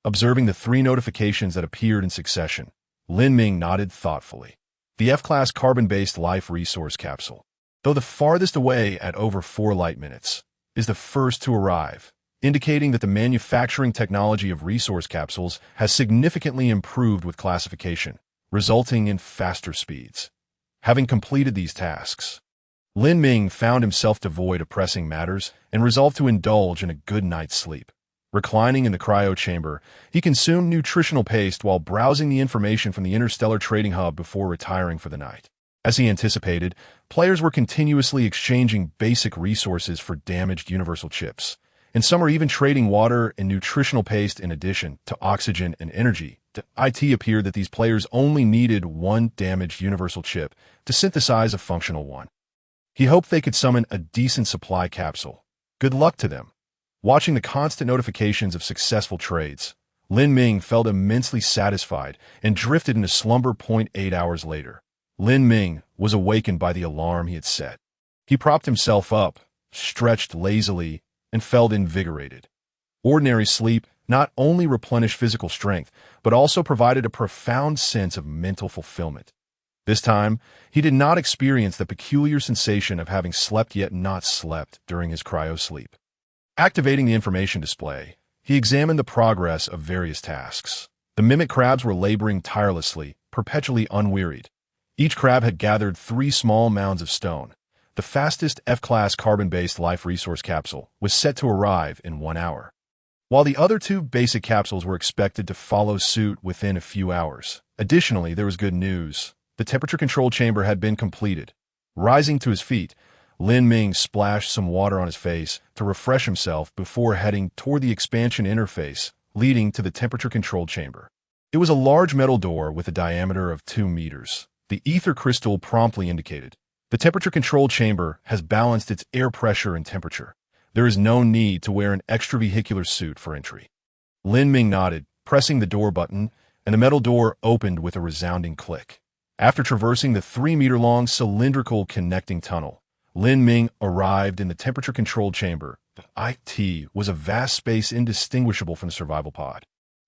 Observing the 3 notifications that appeared in succession, Lin Ming nodded thoughtfully. The F-class carbon-based life resource capsule, though the farthest away at over 4 light minutes, is the first to arrive, indicating that the manufacturing technology of resource capsules has significantly improved with classification, resulting in faster speeds. Having completed these tasks, Lin Ming found himself devoid of pressing matters and resolved to indulge in a good night's sleep. Reclining in the cryo chamber, he consumed nutritional paste while browsing the information from the Interstellar trading hub before retiring for the night. As he anticipated, players were continuously exchanging basic resources for damaged universal chips, and some are even trading water and nutritional paste in addition to oxygen and energy. To IT appeared that these players only needed 1 damaged universal chip to synthesize a functional one. He hoped they could summon a decent supply capsule. Good luck to them. Watching the constant notifications of successful trades, Lin Ming felt immensely satisfied and drifted into slumber. 8 hours later, Lin Ming was awakened by the alarm he had set. He propped himself up, stretched lazily, and felt invigorated. Ordinary sleep not only replenished physical strength, but also provided a profound sense of mental fulfillment. This time, he did not experience the peculiar sensation of having slept yet not slept during his cryosleep. Activating the information display, he examined the progress of various tasks. The mimic crabs were laboring tirelessly, perpetually unwearied. Each crab had gathered 3 small mounds of stone. The fastest F-class carbon-based life resource capsule was set to arrive in 1 hour, while the other 2 basic capsules were expected to follow suit within a few hours. Additionally, there was good news. The temperature control chamber had been completed. Rising to his feet, Lin Ming splashed some water on his face to refresh himself before heading toward the expansion interface leading to the temperature control chamber. It was a large metal door with a diameter of 2 meters. The ether crystal promptly indicated, the temperature control chamber has balanced its air pressure and temperature. There is no need to wear an extravehicular suit for entry. Lin Ming nodded, pressing the door button, and the metal door opened with a resounding click. After traversing the 3-meter-long cylindrical connecting tunnel, Lin Ming arrived in the temperature-controlled chamber. The IT was a vast space indistinguishable from the survival pod,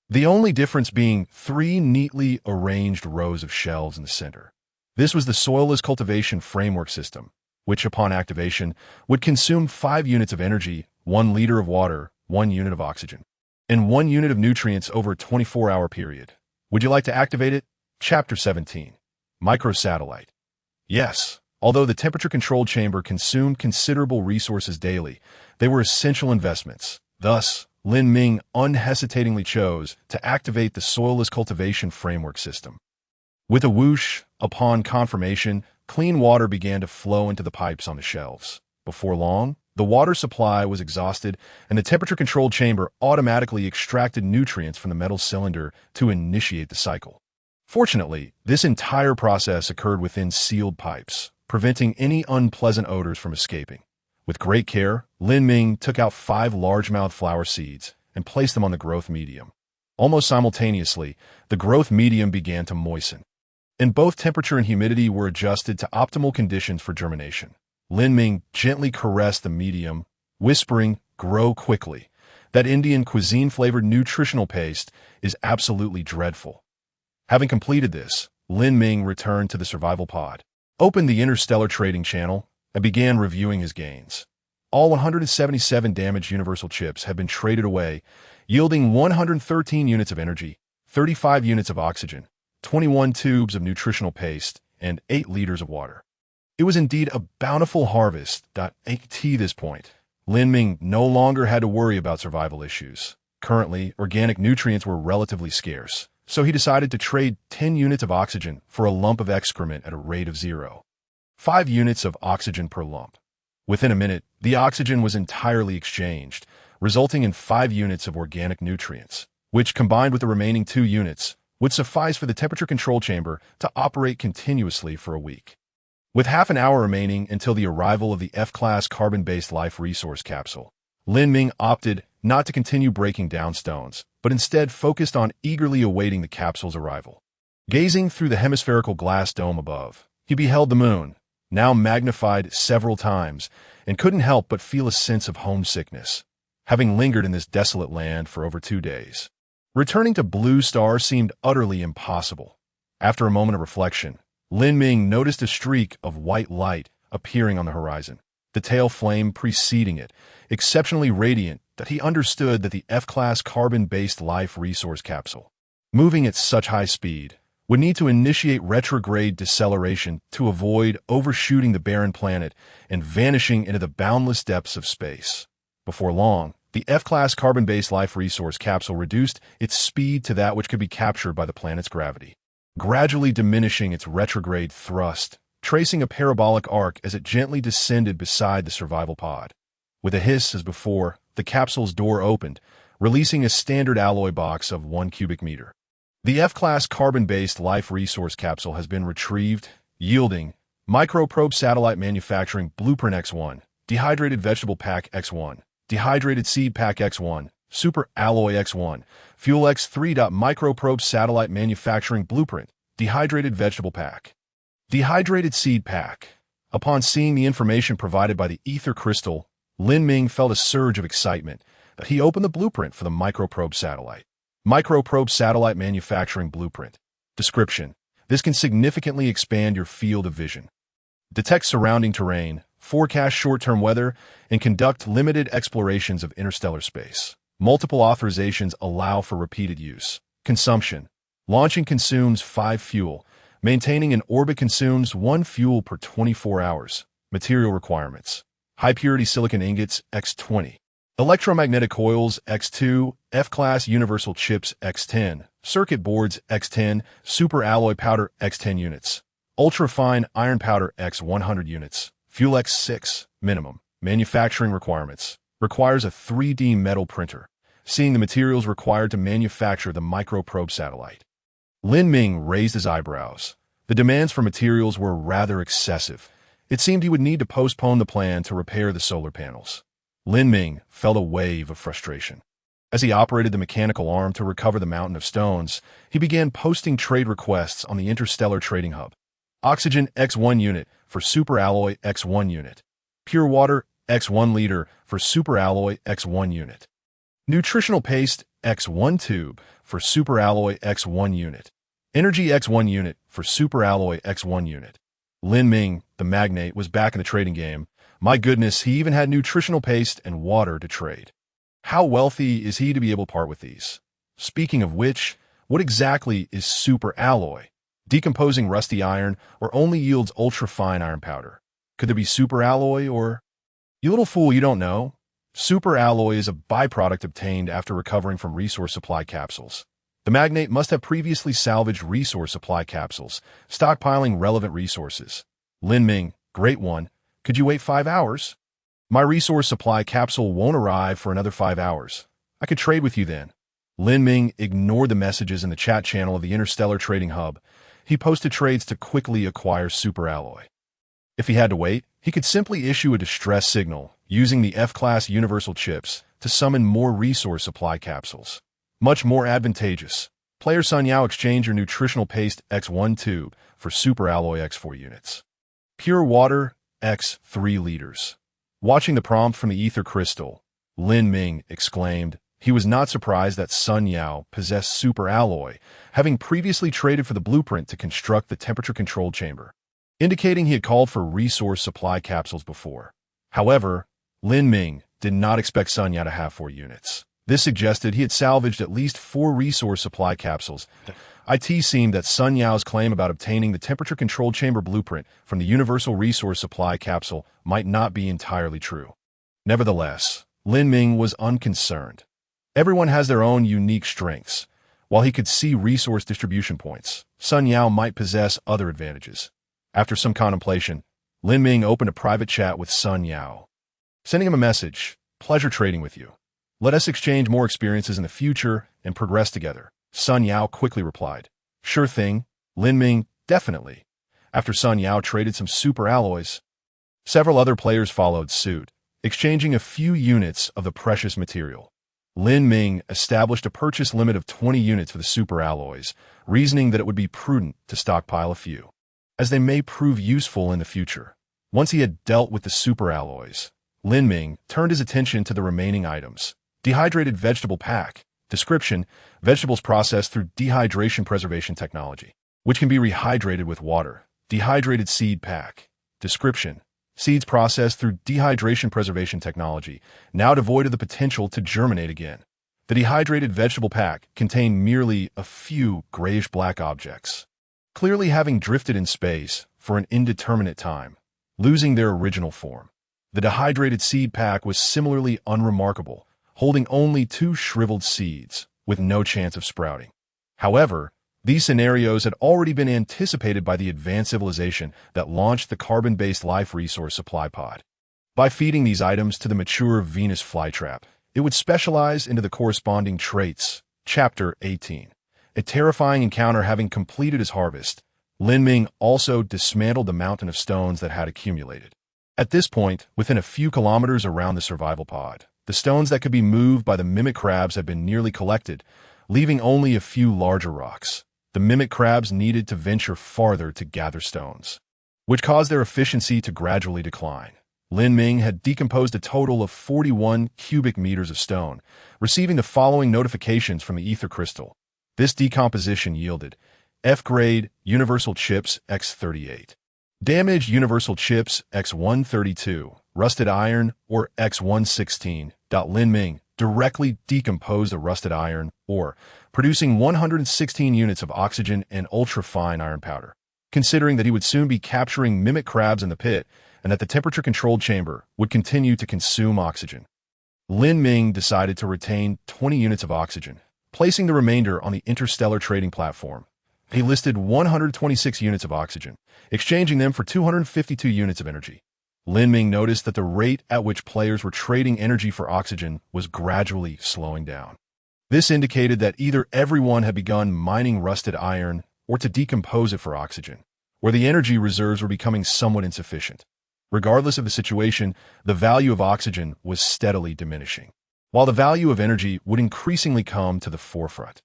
the only difference being 3 neatly arranged rows of shelves in the center. This was the soilless cultivation framework system, which upon activation would consume 5 units of energy, 1 liter of water, 1 unit of oxygen, and 1 unit of nutrients over a 24-hour period. Would you like to activate it? Chapter 17. Microsatellite. Yes, although the temperature-controlled chamber consumed considerable resources daily, they were essential investments. Thus, Lin Ming unhesitatingly chose to activate the soilless cultivation framework system. With a whoosh, upon confirmation, clean water began to flow into the pipes on the shelves. Before long, the water supply was exhausted, and the temperature-controlled chamber automatically extracted nutrients from the metal cylinder to initiate the cycle. Fortunately, this entire process occurred within sealed pipes, preventing any unpleasant odors from escaping. With great care, Lin Ming took out 5 largemouth flower seeds and placed them on the growth medium. Almost simultaneously, the growth medium began to moisten, and both temperature and humidity were adjusted to optimal conditions for germination. Lin Ming gently caressed the medium, whispering, "Grow quickly. That Indian cuisine-flavored nutritional paste is absolutely dreadful." Having completed this, Lin Ming returned to the survival pod, opened the Interstellar trading channel, and began reviewing his gains. All 177 damaged universal chips had been traded away, yielding 113 units of energy, 35 units of oxygen, 21 tubes of nutritional paste, and 8 liters of water. It was indeed a bountiful harvest. At this point, Lin Ming no longer had to worry about survival issues. Currently, organic nutrients were relatively scarce, so he decided to trade 10 units of oxygen for a lump of excrement at a rate of 0.5 units of oxygen per lump. Within a minute, the oxygen was entirely exchanged, resulting in 5 units of organic nutrients, which, combined with the remaining 2 units, would suffice for the temperature control chamber to operate continuously for a week. With half an hour remaining until the arrival of the F-class carbon-based life resource capsule, Lin Ming opted not to continue breaking down stones, but instead focused on eagerly awaiting the capsule's arrival. Gazing through the hemispherical glass dome above, he beheld the moon, now magnified several times, and couldn't help but feel a sense of homesickness, having lingered in this desolate land for over 2 days. Returning to Blue Star seemed utterly impossible. After a moment of reflection, Lin Ming noticed a streak of white light appearing on the horizon, the tail flame preceding it, exceptionally radiant that he understood that the F-class carbon-based life resource capsule, moving at such high speed, would need to initiate retrograde deceleration to avoid overshooting the barren planet and vanishing into the boundless depths of space. Before long, the F-class carbon-based life resource capsule reduced its speed to that which could be captured by the planet's gravity, gradually diminishing its retrograde thrust, tracing a parabolic arc as it gently descended beside the survival pod. With a hiss as before, the capsule's door opened, releasing a standard alloy box of 1 cubic meter. The F-class carbon-based life resource capsule has been retrieved, yielding Microprobe Satellite Manufacturing Blueprint X1, Dehydrated Vegetable Pack X1, Dehydrated Seed Pack X1, Super Alloy X1, Fuel X3. Microprobe Satellite Manufacturing Blueprint, Dehydrated Vegetable Pack. Dehydrated Seed Pack. Upon seeing the information provided by the ether crystal, Lin Ming felt a surge of excitement that he opened the blueprint for the Microprobe Satellite. Microprobe Satellite Manufacturing Blueprint. Description: this can significantly expand your field of vision, detect surrounding terrain, forecast short-term weather, and conduct limited explorations of interstellar space. Multiple authorizations allow for repeated use. Consumption: launching consumes 5 fuel. Maintaining an orbit consumes 1 fuel per 24 hours. Material requirements: high-purity silicon ingots X20. Electromagnetic coils X2, F-class universal chips X10, circuit boards X10, super alloy powder X10 units, ultra-fine iron powder X100 units, fuel X6, minimum. Manufacturing requirements: requires a 3D metal printer, seeing the materials required to manufacture the microprobe satellite. Lin Ming raised his eyebrows. The demands for materials were rather excessive. It seemed he would need to postpone the plan to repair the solar panels. Lin Ming felt a wave of frustration. As he operated the mechanical arm to recover the mountain of stones, he began posting trade requests on the Interstellar Trading Hub. Oxygen X1 unit for super alloy X1 unit. Pure water X1 liter for super alloy X1 unit. Nutritional paste X1 tube for super alloy X1 unit. Energy X1 unit for super alloy X1 unit. Lin Ming, the magnate, was back in the trading game. My goodness, he even had nutritional paste and water to trade. How wealthy is he to be able to part with these? Speaking of which, what exactly is super alloy? Decomposing rusty iron or only yields ultra-fine iron powder? Could there be super alloy or... You little fool, you don't know. Super alloy is a byproduct obtained after recovering from resource supply capsules. The magnate must have previously salvaged resource supply capsules, stockpiling relevant resources. Lin Ming, great one. Could you wait 5 hours? My resource supply capsule won't arrive for another 5 hours. I could trade with you then. Lin Ming ignored the messages in the chat channel of the Interstellar Trading Hub. He posted trades to quickly acquire super alloy. If he had to wait, he could simply issue a distress signal using the F-class universal chips to summon more resource supply capsules. Much more advantageous. Player Sun Yao exchange your nutritional paste X1 tube for super alloy X4 units. Pure water X 3 liters. Watching the prompt from the ether crystal, Lin Ming exclaimed. He was not surprised that Sun Yao possessed super alloy, having previously traded for the blueprint to construct the temperature-controlled chamber, indicating he had called for resource supply capsules before. However, Lin Ming did not expect Sun Yao to have 4 units. This suggested he had salvaged at least 4 resource supply capsules. It seemed that Sun Yao's claim about obtaining the temperature-controlled chamber blueprint from the universal resource supply capsule might not be entirely true. Nevertheless, Lin Ming was unconcerned. Everyone has their own unique strengths. While he could see resource distribution points, Sun Yao might possess other advantages. After some contemplation, Lin Ming opened a private chat with Sun Yao, sending him a message. Pleasure trading with you. Let us exchange more experiences in the future and progress together. Sun Yao quickly replied. Sure thing, Lin Ming, definitely. After Sun Yao traded some super alloys, several other players followed suit, exchanging a few units of the precious material. Lin Ming established a purchase limit of 20 units for the super alloys, reasoning that it would be prudent to stockpile a few, as they may prove useful in the future. Once he had dealt with the super alloys, Lin Ming turned his attention to the remaining items. Dehydrated vegetable pack. Description: vegetables processed through dehydration preservation technology, which can be rehydrated with water. Dehydrated seed pack. Description: seeds processed through dehydration preservation technology, now devoid of the potential to germinate again. The dehydrated vegetable pack contained merely a few grayish-black objects, clearly having drifted in space for an indeterminate time, losing their original form. The dehydrated seed pack was similarly unremarkable, holding only 2 shriveled seeds, with no chance of sprouting. However, these scenarios had already been anticipated by the advanced civilization that launched the carbon-based life resource supply pod. By feeding these items to the mature Venus flytrap, it would specialize into the corresponding traits. Chapter 18. A terrifying encounter. Having completed his harvest, Lin Ming also dismantled the mountain of stones that had accumulated. At this point, within a few kilometers around the survival pod, the stones that could be moved by the mimic crabs had been nearly collected, leaving only a few larger rocks. The mimic crabs needed to venture farther to gather stones, which caused their efficiency to gradually decline. Lin Ming had decomposed a total of 41 cubic meters of stone, receiving the following notifications from the ether crystal. This decomposition yielded F-grade universal chips X38, damaged universal chips X132, rusted iron or X116. Lin Ming directly decomposed the rusted iron ore, producing 116 units of oxygen and ultra-fine iron powder. Considering that he would soon be capturing mimic crabs in the pit and that the temperature-controlled chamber would continue to consume oxygen, Lin Ming decided to retain 20 units of oxygen, placing the remainder on the Interstellar trading platform. He listed 126 units of oxygen, exchanging them for 252 units of energy. Lin Ming noticed that the rate at which players were trading energy for oxygen was gradually slowing down. This indicated that either everyone had begun mining rusted iron or to decompose it for oxygen, or the energy reserves were becoming somewhat insufficient. Regardless of the situation, the value of oxygen was steadily diminishing, while the value of energy would increasingly come to the forefront.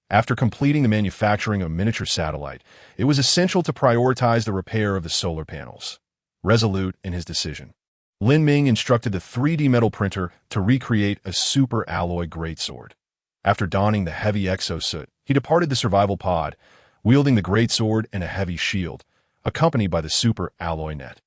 After completing the manufacturing of a miniature satellite, it was essential to prioritize the repair of the solar panels. Resolute in his decision, Lin Ming instructed the 3D metal printer to recreate a super alloy greatsword. After donning the heavy exosuit, he departed the survival pod, wielding the greatsword and a heavy shield, accompanied by the super alloy net.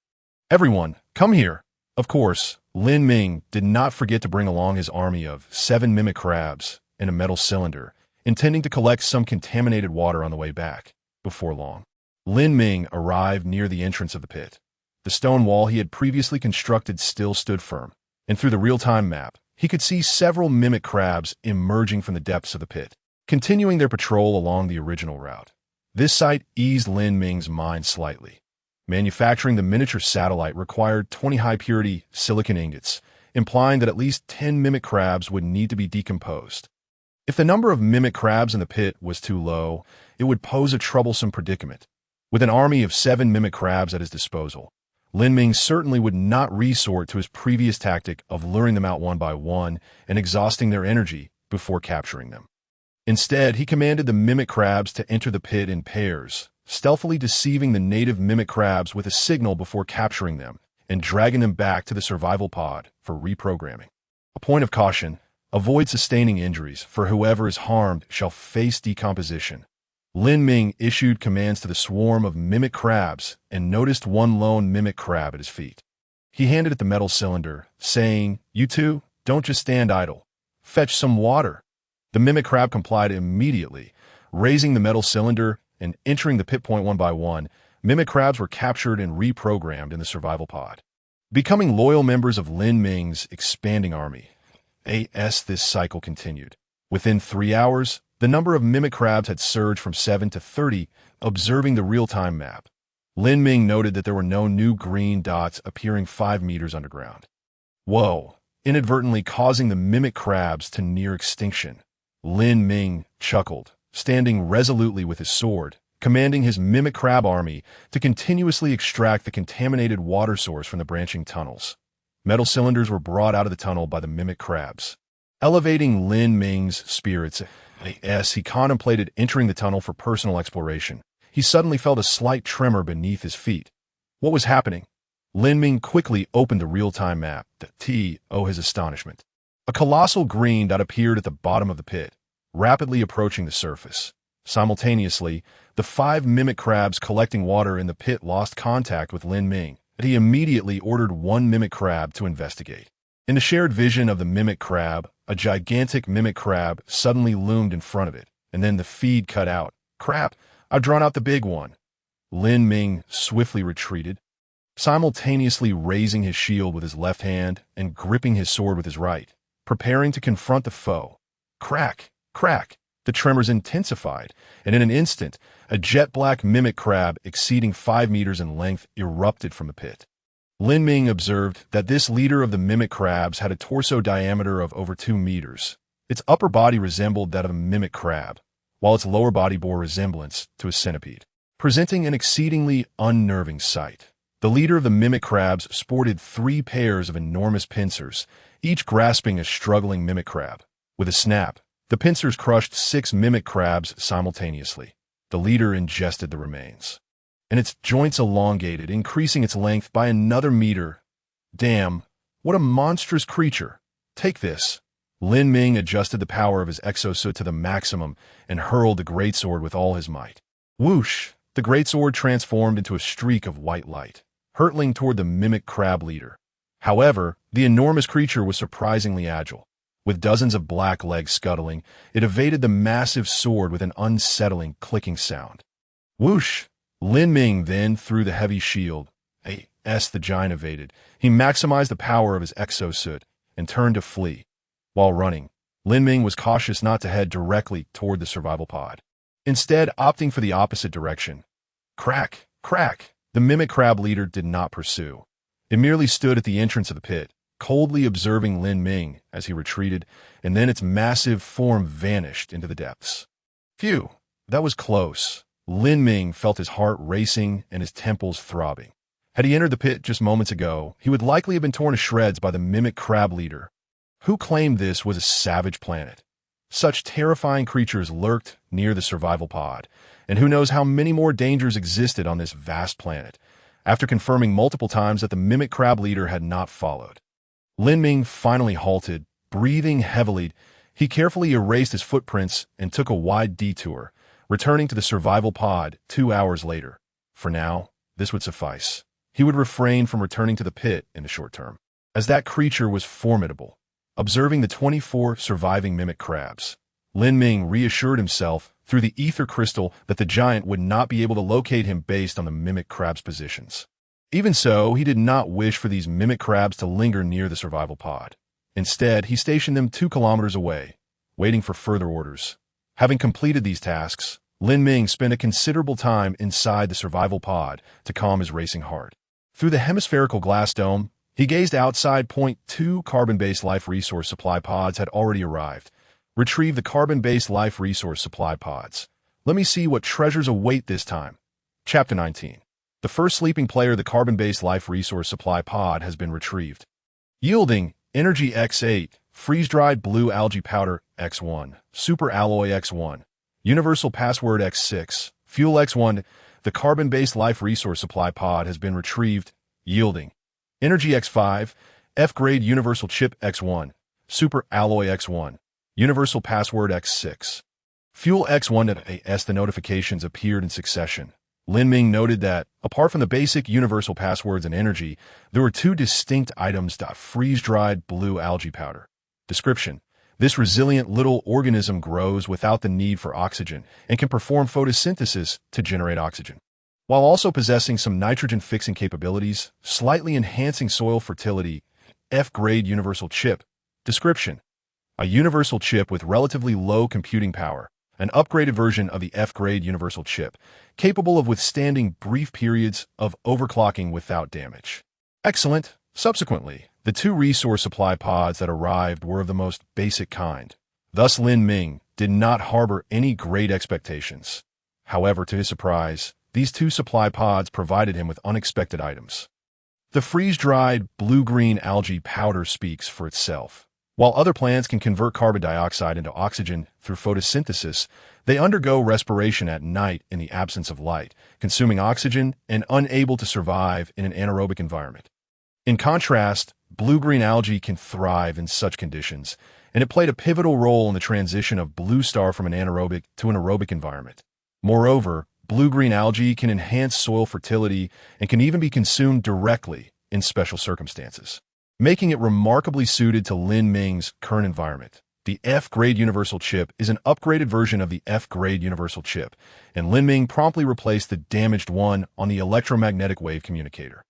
Everyone, come here! Of course, Lin Ming did not forget to bring along his army of 7 mimic crabs in a metal cylinder, intending to collect some contaminated water on the way back. Before long, Lin Ming arrived near the entrance of the pit. The stone wall he had previously constructed still stood firm, and through the real-time map, he could see several mimic crabs emerging from the depths of the pit, continuing their patrol along the original route. This sight eased Lin Ming's mind slightly. Manufacturing the miniature satellite required 20 high-purity silicon ingots, implying that at least 10 mimic crabs would need to be decomposed. If the number of mimic crabs in the pit was too low, it would pose a troublesome predicament. With an army of 7 mimic crabs at his disposal, Lin Ming certainly would not resort to his previous tactic of luring them out one by one and exhausting their energy before capturing them. Instead, he commanded the mimic crabs to enter the pit in pairs, stealthily deceiving the native mimic crabs with a signal before capturing them and dragging them back to the survival pod for reprogramming. A point of caution: avoid sustaining injuries, for whoever is harmed shall face decomposition. Lin Ming issued commands to the swarm of mimic crabs and noticed one lone mimic crab at his feet. He handed it the metal cylinder, saying, "You two, don't just stand idle. Fetch some water." The mimic crab complied immediately, raising the metal cylinder and entering the pit point one by one. Mimic crabs were captured and reprogrammed in the survival pod, becoming loyal members of Lin Ming's expanding army. This cycle continued. Within 3 hours, the number of mimic crabs had surged from 7 to 30, observing the real-time map. Lin Ming noted that there were no new green dots appearing 5 meters underground. Whoa, inadvertently causing the mimic crabs to near extinction. Lin Ming chuckled, standing resolutely with his sword, commanding his mimic crab army to continuously extract the contaminated water source from the branching tunnels. Metal cylinders were brought out of the tunnel by the mimic crabs, elevating Lin Ming's spirits. As he contemplated entering the tunnel for personal exploration, he suddenly felt a slight tremor beneath his feet. What was happening? Lin Ming quickly opened the real-time map. His astonishment. A colossal green dot appeared at the bottom of the pit, rapidly approaching the surface. Simultaneously, the 5 mimic crabs collecting water in the pit lost contact with Lin Ming, and he immediately ordered one mimic crab to investigate. In the shared vision of the mimic crab, a gigantic mimic crab suddenly loomed in front of it, and then the feed cut out. "Crap, I've drawn out the big one." Lin Ming swiftly retreated, simultaneously raising his shield with his left hand and gripping his sword with his right, preparing to confront the foe. Crack, crack, the tremors intensified, and in an instant, a jet-black mimic crab exceeding 5 meters in length erupted from the pit. Lin Ming observed that this leader of the mimic crabs had a torso diameter of over 2 meters. Its upper body resembled that of a mimic crab, while its lower body bore resemblance to a centipede, presenting an exceedingly unnerving sight. The leader of the mimic crabs sported 3 pairs of enormous pincers, each grasping a struggling mimic crab. With a snap, the pincers crushed 6 mimic crabs simultaneously. The leader ingested the remains, and its joints elongated, increasing its length by another meter. Damn, what a monstrous creature. Take this. Lin Ming adjusted the power of his exosuit to the maximum and hurled the greatsword with all his might. Whoosh! The greatsword transformed into a streak of white light, hurtling toward the mimic crab leader. However, the enormous creature was surprisingly agile. With dozens of black legs scuttling, it evaded the massive sword with an unsettling clicking sound. Whoosh! Lin Ming then threw the heavy shield. The giant evaded. He maximized the power of his exosuit and turned to flee. While running, Lin Ming was cautious not to head directly toward the survival pod, instead opting for the opposite direction. Crack, crack! The mimic crab leader did not pursue. It merely stood at the entrance of the pit, coldly observing Lin Ming as he retreated, and then its massive form vanished into the depths. Phew, that was close. Lin Ming felt his heart racing and his temples throbbing. Had he entered the pit just moments ago, he would likely have been torn to shreds by the mimic crab leader, who claimed this was a savage planet. Such terrifying creatures lurked near the survival pod, and who knows how many more dangers existed on this vast planet. After confirming multiple times that the mimic crab leader had not followed, Lin Ming finally halted, breathing heavily. He carefully erased his footprints and took a wide detour, returning to the survival pod 2 hours later. For now, this would suffice. He would refrain from returning to the pit in the short term, as that creature was formidable. Observing the 24 surviving mimic crabs, Lin Ming reassured himself through the ether crystal that the giant would not be able to locate him based on the mimic crab's positions. Even so, he did not wish for these mimic crabs to linger near the survival pod. Instead, he stationed them 2 kilometers away, waiting for further orders. Having completed these tasks, Lin Ming spent a considerable time inside the survival pod to calm his racing heart. Through the hemispherical glass dome, he gazed outside. 2 carbon-based life resource supply pods had already arrived. Retrieve the carbon-based life resource supply pods. Let me see what treasures await this time. Chapter 19. The first sleeping player, the carbon-based life resource supply pod, has been retrieved. Yielding Energy X8, freeze-dried blue algae powder, X1, Super Alloy X1, Universal Password X6, Fuel X1. The carbon-based life resource supply pod has been retrieved, yielding Energy X5, F-grade Universal Chip X1, Super Alloy X1, Universal Password X6, Fuel X1. As the notifications appeared in succession, Lin Ming noted that, apart from the basic universal passwords and energy, there were two distinct items: freeze-dried blue algae powder. Description: this resilient little organism grows without the need for oxygen and can perform photosynthesis to generate oxygen, while also possessing some nitrogen-fixing capabilities, slightly enhancing soil fertility. F-grade universal chip. Description: a universal chip with relatively low computing power, an upgraded version of the F-grade universal chip, capable of withstanding brief periods of overclocking without damage. Excellent. Subsequently, the two resource supply pods that arrived were of the most basic kind. Thus, Lin Ming did not harbor any great expectations. However, to his surprise, these two supply pods provided him with unexpected items. The freeze-dried blue-green algae powder speaks for itself. While other plants can convert carbon dioxide into oxygen through photosynthesis, they undergo respiration at night in the absence of light, consuming oxygen and unable to survive in an anaerobic environment. In contrast, blue-green algae can thrive in such conditions, and it played a pivotal role in the transition of Blue Star from an anaerobic to an aerobic environment. Moreover, blue-green algae can enhance soil fertility and can even be consumed directly in special circumstances, making it remarkably suited to Lin Ming's current environment. The F-grade universal chip is an upgraded version of the F-grade universal chip, and Lin Ming promptly replaced the damaged one on the electromagnetic wave communicator.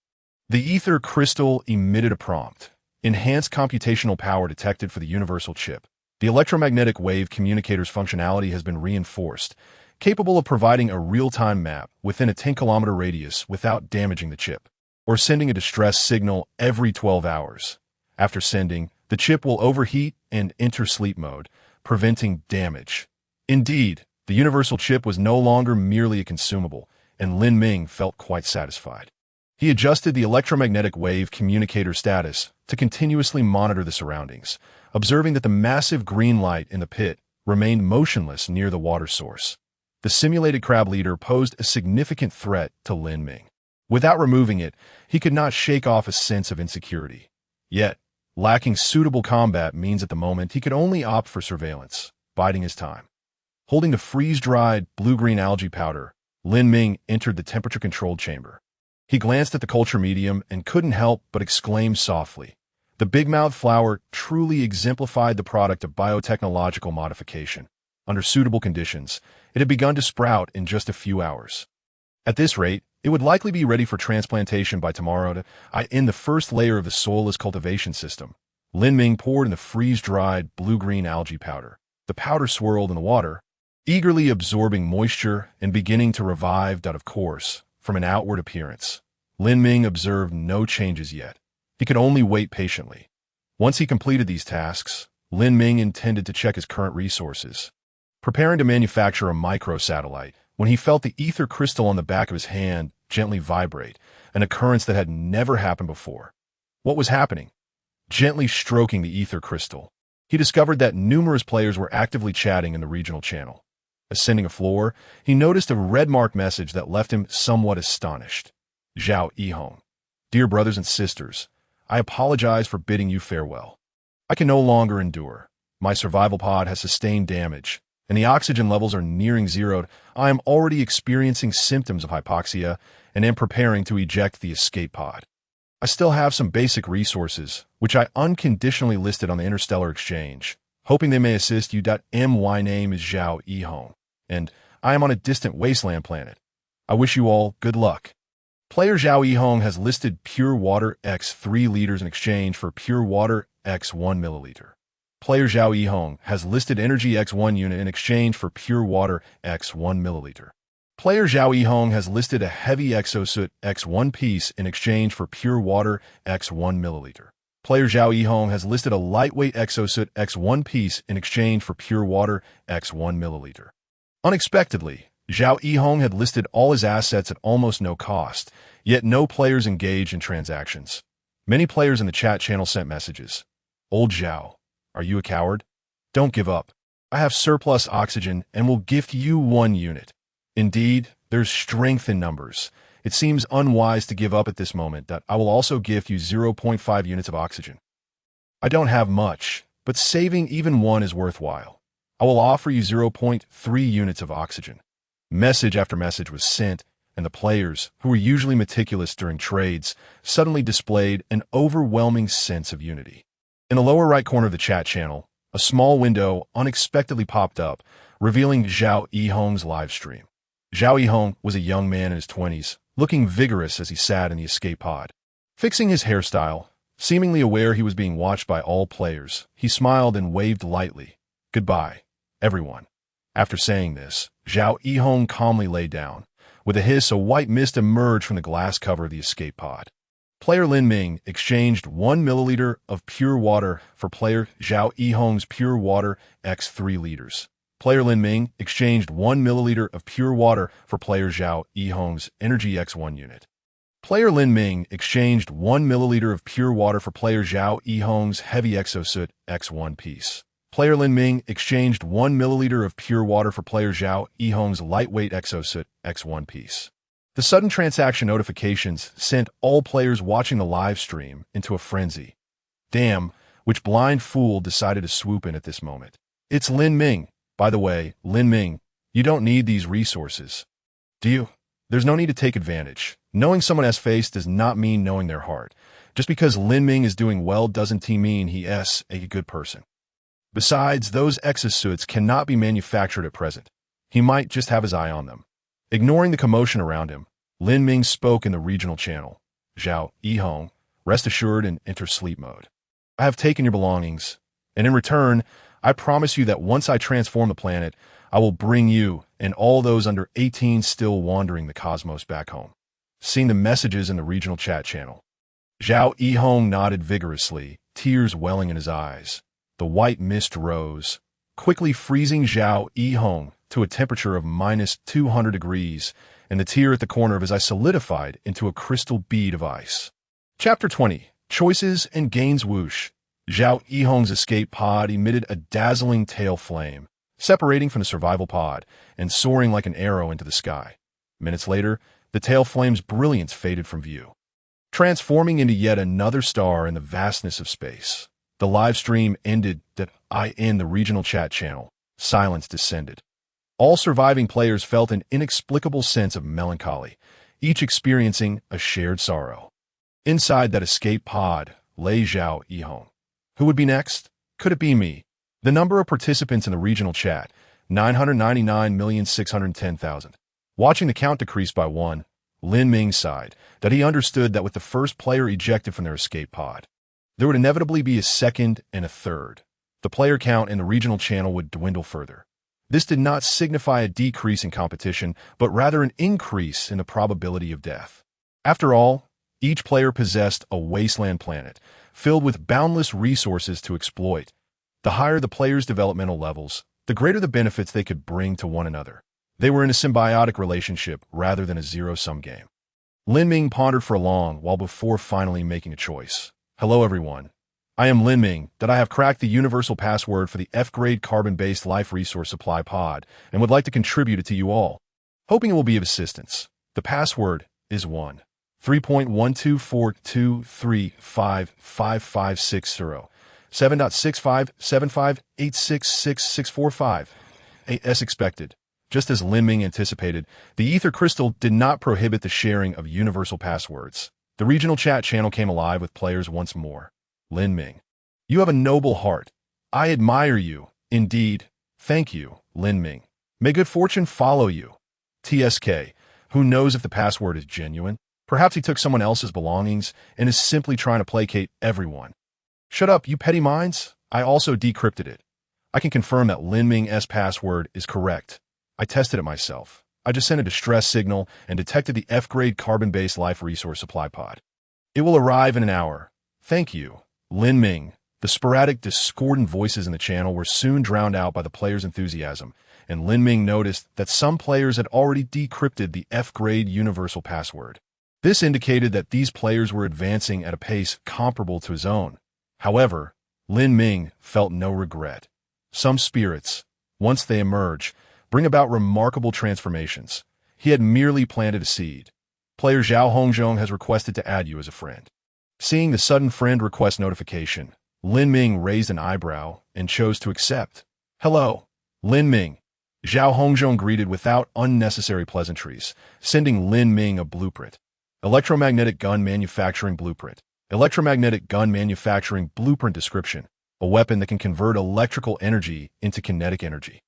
The ether crystal emitted a prompt: enhanced computational power detected for the universal chip. The electromagnetic wave communicator's functionality has been reinforced, capable of providing a real-time map within a 10-kilometer radius without damaging the chip, or sending a distress signal every 12 hours. After sending, the chip will overheat and enter sleep mode, preventing damage. Indeed, the universal chip was no longer merely a consumable, and Lin Ming felt quite satisfied. He adjusted the electromagnetic wave communicator status to continuously monitor the surroundings, observing that the massive green light in the pit remained motionless near the water source. The simulated crab leader posed a significant threat to Lin Ming. Without removing it, he could not shake off a sense of insecurity. Yet, lacking suitable combat means at the moment he could only opt for surveillance, biding his time. Holding the freeze-dried blue-green algae powder, Lin Ming entered the temperature-controlled chamber. He glanced at the culture medium and couldn't help but exclaim softly. The big-mouth flower truly exemplified the product of biotechnological modification. Under suitable conditions, it had begun to sprout in just a few hours. At this rate, it would likely be ready for transplantation by tomorrow. In the first layer of the soulless cultivation system, Lin Ming poured in the freeze-dried blue-green algae powder. The powder swirled in the water, eagerly absorbing moisture and beginning to revive. Of course, from an outward appearance, Lin Ming observed no changes yet. He could only wait patiently. Once he completed these tasks, Lin Ming intended to check his current resources, preparing to manufacture a microsatellite, when he felt the ether crystal on the back of his hand gently vibrate, an occurrence that had never happened before. What was happening? Gently stroking the ether crystal, he discovered that numerous players were actively chatting in the regional channel. Ascending a floor, he noticed a red-marked message that left him somewhat astonished. Zhao Yihong. Dear brothers and sisters, I apologize for bidding you farewell. I can no longer endure. My survival pod has sustained damage, and the oxygen levels are nearing zero. I am already experiencing symptoms of hypoxia and am preparing to eject the escape pod. I still have some basic resources, which I unconditionally listed on the Interstellar exchange, hoping they may assist you. My name is Zhao Yihong, and I am on a distant wasteland planet. I wish you all good luck. Player Zhao Yihong has listed pure water X 3 liters in exchange for pure water X 1 milliliter. Player Zhao Yihong has listed energy X1 unit in exchange for pure water X 1 milliliter. Player Zhao Yihong has listed a heavy exosuit X1 piece in exchange for pure water X1 milliliter. Player Zhao Yihong has listed a lightweight exosuit X1 piece in exchange for pure water X1 milliliter. Unexpectedly, Zhao Yihong had listed all his assets at almost no cost, yet no players engaged in transactions. Many players in the chat channel sent messages. Old Zhao, are you a coward? Don't give up. I have surplus oxygen and will gift you 1 unit. Indeed, there's strength in numbers. It seems unwise to give up at this moment that I will also gift you zero point 0.5 units of oxygen. I don't have much, but saving even one is worthwhile. I will offer you zero point 0.3 units of oxygen. Message after message was sent, and the players, who were usually meticulous during trades, suddenly displayed an overwhelming sense of unity. In the lower right corner of the chat channel, a small window unexpectedly popped up, revealing Zhao Yihong's live stream. Zhao Yihong was a young man in his 20s, looking vigorous as he sat in the escape pod. Fixing his hairstyle, seemingly aware he was being watched by all players, he smiled and waved lightly. "Goodbye, everyone." After saying this, Zhao Yihong calmly lay down. With a hiss, a white mist emerged from the glass cover of the escape pod. Player Lin Ming exchanged 1 milliliter of pure water for player Zhao Yihong's pure water x 3 liters. Player Lin Ming exchanged 1 milliliter of pure water for player Zhao Yihong's energy x 1 unit. Player Lin Ming exchanged 1 milliliter of pure water for player Zhao Yihong's heavy exosuit x 1 piece. Player Lin Ming exchanged 1 milliliter of pure water for player Zhao Yihong's lightweight exosuit x 1 piece. The sudden transaction notifications sent all players watching the live stream into a frenzy. Damn, which blind fool decided to swoop in at this moment? It's Lin Ming. By the way, Lin Ming, you don't need these resources. Do you? There's no need to take advantage. Knowing someone has face does not mean knowing their heart. Just because Lin Ming is doing well doesn't mean he is a good person. Besides, those exosuits cannot be manufactured at present. He might just have his eye on them. Ignoring the commotion around him, Lin Ming spoke in the regional channel. "Zhao Yihong, rest assured and enter sleep mode. I have taken your belongings, and in return, I promise you that once I transform the planet, I will bring you and all those under 18 still wandering the cosmos back home." Seeing the messages in the regional chat channel, Zhao Yihong nodded vigorously, tears welling in his eyes. The white mist rose, quickly freezing Zhao Yihong to a temperature of minus 200 degrees, and the tear at the corner of his eye solidified into a crystal bead of ice. Chapter 20. Choices and Gains. Whoosh. Zhao Yihong's escape pod emitted a dazzling tail flame, separating from the survival pod and soaring like an arrow into the sky. Minutes later, the tail flame's brilliance faded from view, transforming into yet another star in the vastness of space. The live stream ended in the regional chat channel. Silence descended. All surviving players felt an inexplicable sense of melancholy, each experiencing a shared sorrow. Inside that escape pod lay Zhao Yihong. Who would be next? Could it be me? The number of participants in the regional chat, 999,610,000. Watching the count decrease by 1, Lin Ming sighed that he understood that with the first player ejected from their escape pod, there would inevitably be a second and a third. The player count in the regional channel would dwindle further. This did not signify a decrease in competition, but rather an increase in the probability of death. After all, each player possessed a wasteland planet, filled with boundless resources to exploit. The higher the player's developmental levels, the greater the benefits they could bring to one another. They were in a symbiotic relationship rather than a zero-sum game. Lin Ming pondered for long while before finally making a choice. "Hello everyone. I am Lin Ming, that I have cracked the universal password for the F-grade carbon-based life resource supply pod and would like to contribute it to you all. Hoping it will be of assistance. The password is 1.3.12423555560 7.6575866645. As expected. Just as Lin Ming anticipated, the ether crystal did not prohibit the sharing of universal passwords. The regional chat channel came alive with players once more. "Lin Ming, you have a noble heart. I admire you. Indeed. Thank you, Lin Ming. May good fortune follow you. TSK, who knows if the password is genuine? Perhaps he took someone else's belongings and is simply trying to placate everyone. Shut up, you petty minds. I also decrypted it. I can confirm that Lin Ming's password is correct. I tested it myself. I just sent a distress signal and detected the F-grade carbon-based life resource supply pod. It will arrive in an hour. Thank you, Lin Ming." The sporadic, discordant voices in the channel were soon drowned out by the players' enthusiasm, and Lin Ming noticed that some players had already decrypted the F-grade universal password. This indicated that these players were advancing at a pace comparable to his own. However, Lin Ming felt no regret. Some spirits, Once they emerge, bring about remarkable transformations. He had merely planted a seed. Player Zhao Hongzhong has requested to add you as a friend. Seeing the sudden friend request notification, Lin Ming raised an eyebrow and chose to accept. Hello, Lin Ming. Zhao Hongzhong greeted without unnecessary pleasantries, sending Lin Ming a blueprint. Electromagnetic gun manufacturing blueprint. Electromagnetic gun manufacturing blueprint description. A weapon that can convert electrical energy into kinetic energy.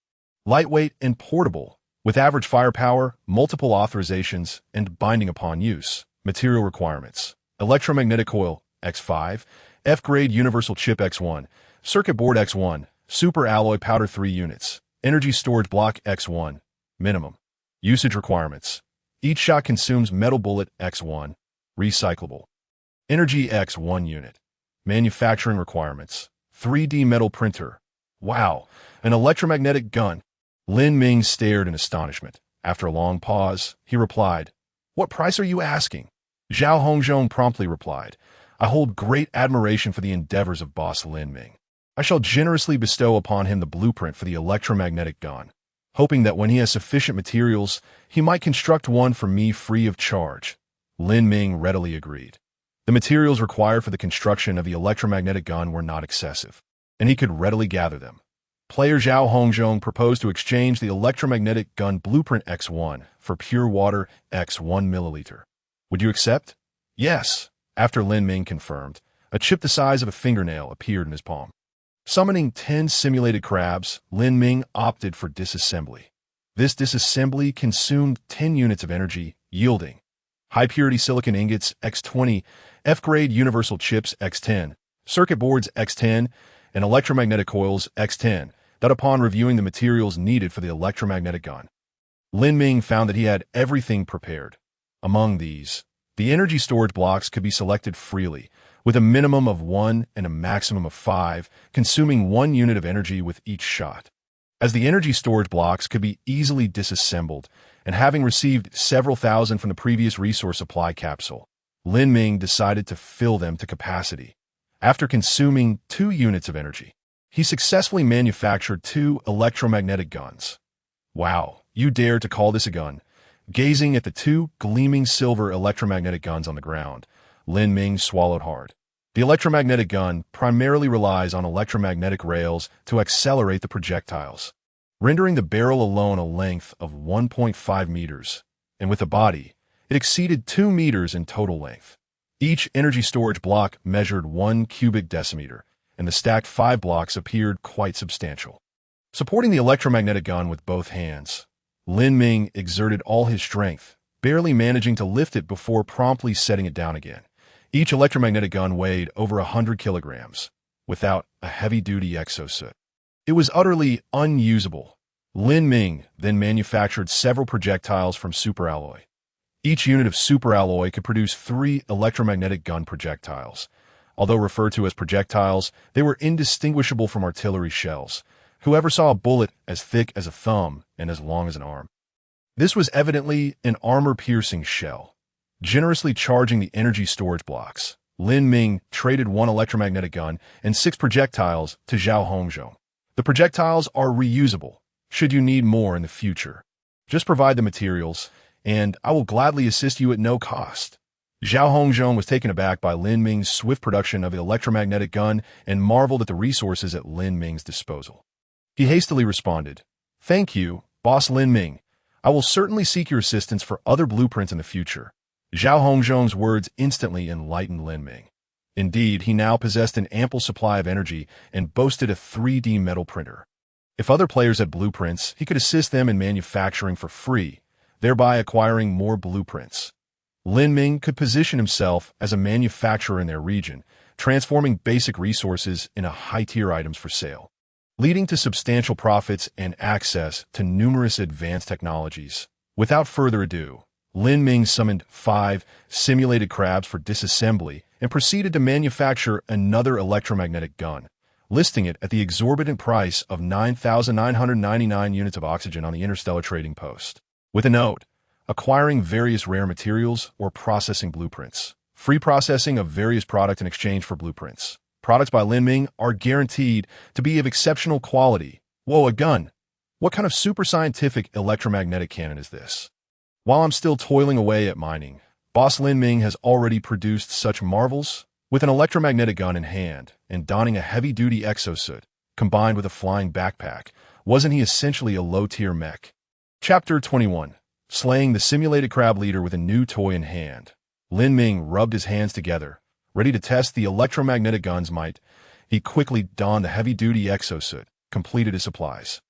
Lightweight and portable, with average firepower, multiple authorizations, and binding upon use. Material requirements. Electromagnetic coil, X5, F-grade universal chip X1, circuit board X1, super alloy powder 3 units, energy storage block X1, minimum. Usage requirements. Each shot consumes metal bullet X1, recyclable. Energy X1 unit. Manufacturing requirements. 3D metal printer. Wow, an electromagnetic gun. Lin Ming stared in astonishment. After a long pause, he replied, "What price are you asking?" Zhao Hongzhong promptly replied, "I hold great admiration for the endeavors of boss Lin Ming. I shall generously bestow upon him the blueprint for the electromagnetic gun, hoping that when he has sufficient materials, he might construct one for me free of charge." Lin Ming readily agreed. The materials required for the construction of the electromagnetic gun were not excessive, and he could readily gather them. Player Zhao Hongzhong proposed to exchange the electromagnetic gun blueprint X1 for pure water X1 milliliter. Would you accept? Yes. After Lin Ming confirmed, a chip the size of a fingernail appeared in his palm. Summoning 10 simulated crabs, Lin Ming opted for disassembly. This disassembly consumed 10 units of energy, yielding high-purity silicon ingots X20, F-grade universal chips X10, circuit boards X10, and electromagnetic coils X10, that upon reviewing the materials needed for the electromagnetic gun, Lin Ming found that he had everything prepared. Among these, the energy storage blocks could be selected freely, with a minimum of 1 and a maximum of 5, consuming 1 unit of energy with each shot. As the energy storage blocks could be easily disassembled, and having received several thousand from the previous resource supply capsule, Lin Ming decided to fill them to capacity. After consuming 2 units of energy, he successfully manufactured 2 electromagnetic guns. Wow, you dare to call this a gun? Gazing at the 2 gleaming silver electromagnetic guns on the ground, Lin Ming swallowed hard. The electromagnetic gun primarily relies on electromagnetic rails to accelerate the projectiles, rendering the barrel alone a length of 1.5 meters, and with a body, it exceeded 2 meters in total length. Each energy storage block measured 1 cubic decimeter, and the stacked 5 blocks appeared quite substantial. Supporting the electromagnetic gun with both hands, Lin Ming exerted all his strength, barely managing to lift it before promptly setting it down again. Each electromagnetic gun weighed over 100 kilograms, without a heavy-duty exosuit. It was utterly unusable. Lin Ming then manufactured several projectiles from superalloy. Each unit of superalloy could produce 3 electromagnetic gun projectiles. Although referred to as projectiles, they were indistinguishable from artillery shells. Whoever saw a bullet as thick as a thumb and as long as an arm. This was evidently an armor-piercing shell. Generously charging the energy storage blocks, Lin Ming traded 1 electromagnetic gun and 6 projectiles to Zhao Hongzhong. The projectiles are reusable, should you need more in the future. Just provide the materials, and I will gladly assist you at no cost. Zhao Hongzhong was taken aback by Lin Ming's swift production of the electromagnetic gun and marveled at the resources at Lin Ming's disposal. He hastily responded, "Thank you, Boss Lin Ming. I will certainly seek your assistance for other blueprints in the future." Zhao Hongzhong's words instantly enlightened Lin Ming. Indeed, he now possessed an ample supply of energy and boasted a 3D metal printer. If other players had blueprints, he could assist them in manufacturing for free, thereby acquiring more blueprints. Lin Ming could position himself as a manufacturer in their region, transforming basic resources into high-tier items for sale, leading to substantial profits and access to numerous advanced technologies. Without further ado, Lin Ming summoned 5 simulated crabs for disassembly and proceeded to manufacture another electromagnetic gun, listing it at the exorbitant price of 9,999 units of oxygen on the Interstellar trading post. With a note, acquiring various rare materials or processing blueprints. Free processing of various products in exchange for blueprints. Products by Lin Ming are guaranteed to be of exceptional quality. Whoa, a gun! What kind of super scientific electromagnetic cannon is this? While I'm still toiling away at mining, Boss Lin Ming has already produced such marvels. With an electromagnetic gun in hand and donning a heavy-duty exosuit, combined with a flying backpack, wasn't he essentially a low-tier mech? Chapter 21. Slaying the simulated crab leader with a new toy in hand. Lin Ming rubbed his hands together, ready to test the electromagnetic gun's might. He quickly donned the heavy-duty exosuit, completed his supplies,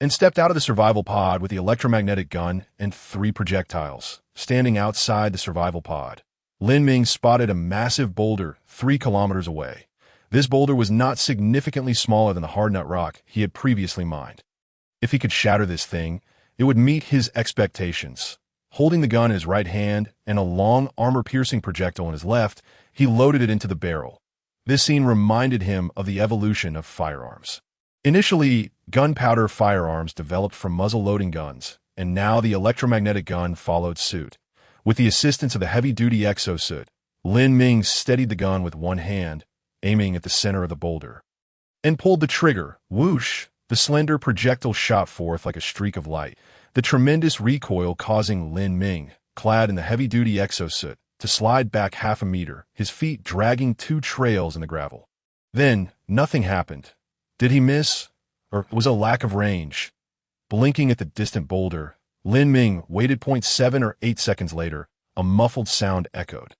and stepped out of the survival pod with the electromagnetic gun and 3 projectiles. Standing outside the survival pod, Lin Ming spotted a massive boulder 3 kilometers away. This boulder was not significantly smaller than the hard-nut rock he had previously mined. If he could shatter this thing, it would meet his expectations. Holding the gun in his right hand and a long armor-piercing projectile in his left, he loaded it into the barrel. This scene reminded him of the evolution of firearms. Initially, gunpowder firearms developed from muzzle-loading guns, and now the electromagnetic gun followed suit. With the assistance of the heavy-duty exosuit, Lin Ming steadied the gun with one hand, aiming at the center of the boulder, and pulled the trigger. Whoosh! The slender projectile shot forth like a streak of light, the tremendous recoil causing Lin Ming, clad in the heavy-duty exosuit, to slide back half a meter, his feet dragging 2 trails in the gravel. Then, nothing happened. Did he miss? Or was it a lack of range? Blinking at the distant boulder, Lin Ming waited 0.7 or 8 seconds later. A muffled sound echoed.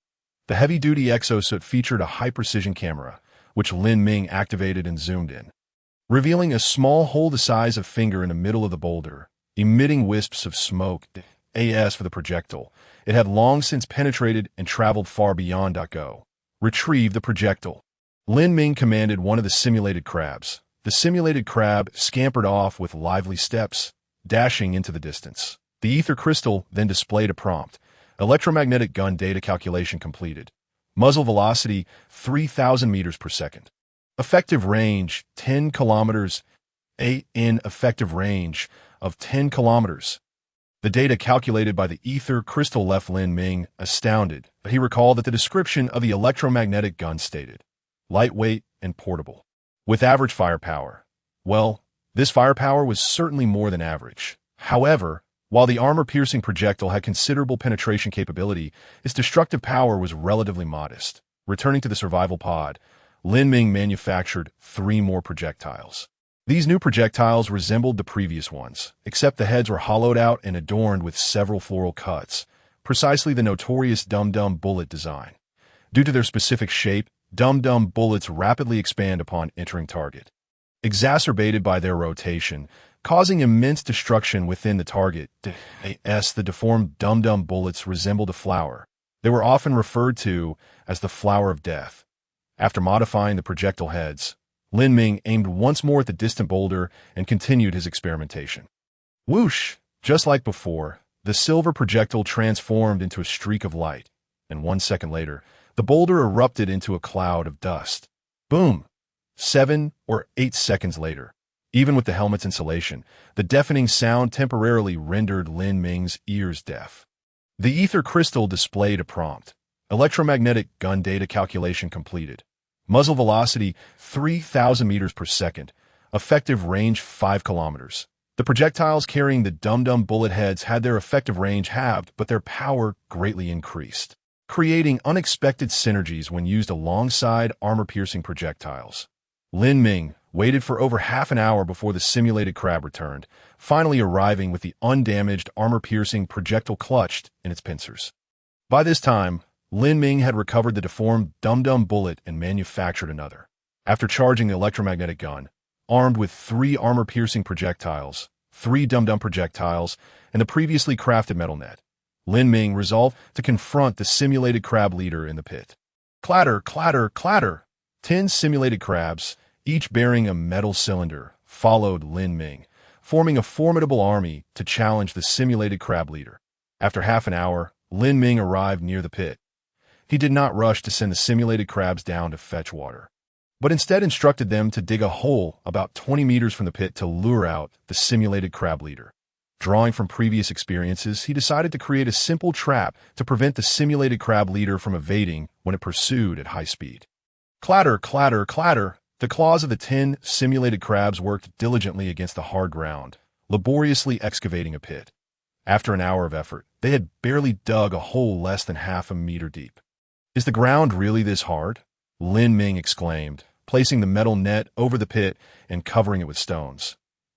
The heavy-duty exosuit featured a high-precision camera, which Lin Ming activated and zoomed in, revealing a small hole the size of a finger in the middle of the boulder, emitting wisps of smoke. As for the projectile, it had long since penetrated and traveled far beyond. Go. Retrieve the projectile. Lin Ming commanded one of the simulated crabs. The simulated crab scampered off with lively steps, dashing into the distance. The ether crystal then displayed a prompt. Electromagnetic gun data calculation completed. Muzzle velocity 3,000 meters per second. Effective range 10 kilometers. Effective range of 10 kilometers. The data calculated by the ether crystal left Lin Ming astounded, but he recalled that the description of the electromagnetic gun stated, lightweight and portable, with average firepower. Well, this firepower was certainly more than average. However, while the armor-piercing projectile had considerable penetration capability, its destructive power was relatively modest. Returning to the survival pod, Lin Ming manufactured 3 more projectiles. These new projectiles resembled the previous ones, except the heads were hollowed out and adorned with several floral cuts, precisely the notorious dum-dum bullet design. Due to their specific shape, dum-dum bullets rapidly expand upon entering target, exacerbated by their rotation, causing immense destruction within the target. The deformed dum-dum bullets resembled a flower. They were often referred to as the flower of death. After modifying the projectile heads, Lin Ming aimed once more at the distant boulder and continued his experimentation. Whoosh! Just like before, the silver projectile transformed into a streak of light, and 1 second later, the boulder erupted into a cloud of dust. Boom! 7 or 8 seconds later, even with the helmet's insulation, the deafening sound temporarily rendered Lin Ming's ears deaf. The ether crystal displayed a prompt. Electromagnetic gun data calculation completed. Muzzle velocity 3,000 meters per second. Effective range 5 kilometers. The projectiles carrying the dum-dum bullet heads had their effective range halved, but their power greatly increased, creating unexpected synergies when used alongside armor-piercing projectiles. Lin Ming waited for over half an hour before the simulated crab returned, finally arriving with the undamaged armor-piercing projectile clutched in its pincers. By this time, Lin Ming had recovered the deformed dum-dum bullet and manufactured another. After charging the electromagnetic gun, armed with 3 armor-piercing projectiles, 3 dum-dum projectiles, and the previously crafted metal net, Lin Ming resolved to confront the simulated crab leader in the pit. Clatter, clatter, clatter! 10 simulated crabs, each bearing a metal cylinder, followed Lin Ming, forming a formidable army to challenge the simulated crab leader. After half an hour, Lin Ming arrived near the pit. He did not rush to send the simulated crabs down to fetch water, but instead instructed them to dig a hole about 20 meters from the pit to lure out the simulated crab leader. Drawing from previous experiences, he decided to create a simple trap to prevent the simulated crab leader from evading when it pursued at high speed. Clatter, clatter, clatter! The claws of the 10 simulated crabs worked diligently against the hard ground, laboriously excavating a pit. After an hour of effort, they had barely dug a hole less than half a meter deep. "Is the ground really this hard?" Lin Ming exclaimed, placing the metal net over the pit and covering it with stones.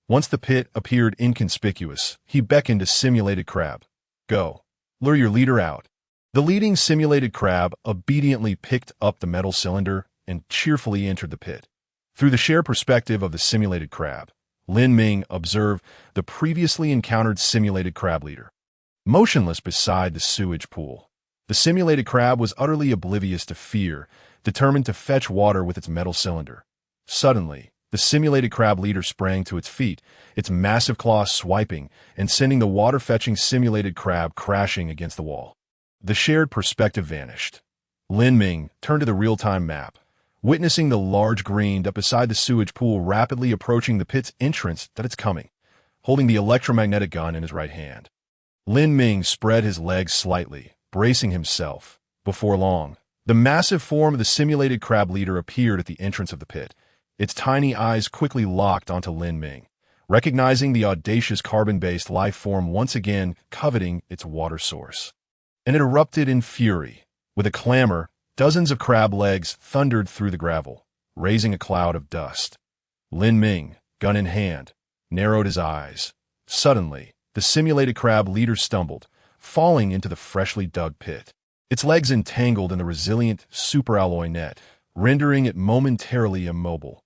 Once the pit appeared inconspicuous, he beckoned a simulated crab. "Go. Lure your leader out." The leading simulated crab obediently picked up the metal cylinder and cheerfully entered the pit. Through the shared perspective of the simulated crab, Lin Ming observed the previously encountered simulated crab leader. Motionless beside the sewage pool, the simulated crab was utterly oblivious to fear, determined to fetch water with its metal cylinder. Suddenly, the simulated crab leader sprang to its feet, its massive claws swiping and sending the water-fetching simulated crab crashing against the wall. The shared perspective vanished. Lin Ming turned to the real-time map, witnessing the large green dot beside the sewage pool rapidly approaching the pit's entrance that it's coming, holding the electromagnetic gun in his right hand. Lin Ming spread his legs slightly, bracing himself. Before long, the massive form of the simulated crab leader appeared at the entrance of the pit. Its tiny eyes quickly locked onto Lin Ming, recognizing the audacious carbon-based life form once again coveting its water source. And it erupted in fury. With a clamor, dozens of crab legs thundered through the gravel, raising a cloud of dust. Lin Ming, gun in hand, narrowed his eyes. Suddenly, the simulated crab leader stumbled, falling into the freshly dug pit. Its legs entangled in the resilient superalloy net, rendering it momentarily immobile.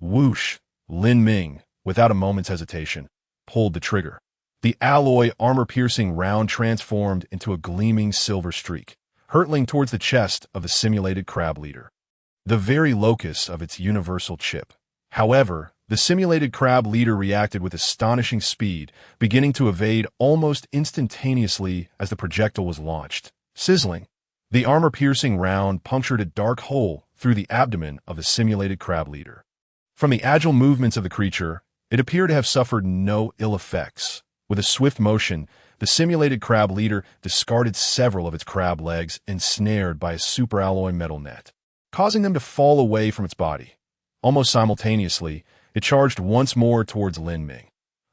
Whoosh! Lin Ming, without a moment's hesitation, pulled the trigger. The alloy armor-piercing round transformed into a gleaming silver streak, hurtling towards the chest of the simulated crab leader, the very locus of its universal chip. However, the simulated crab leader reacted with astonishing speed, beginning to evade almost instantaneously as the projectile was launched. Sizzling, the armor-piercing round punctured a dark hole through the abdomen of the simulated crab leader. From the agile movements of the creature, it appeared to have suffered no ill effects. With a swift motion, the simulated crab leader discarded several of its crab legs ensnared by a superalloy metal net, causing them to fall away from its body. Almost simultaneously, it charged once more towards Lin Ming,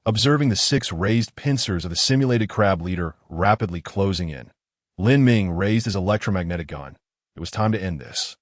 observing the 6 raised pincers of the simulated crab leader rapidly closing in. Lin Ming raised his electromagnetic gun. It was time to end this.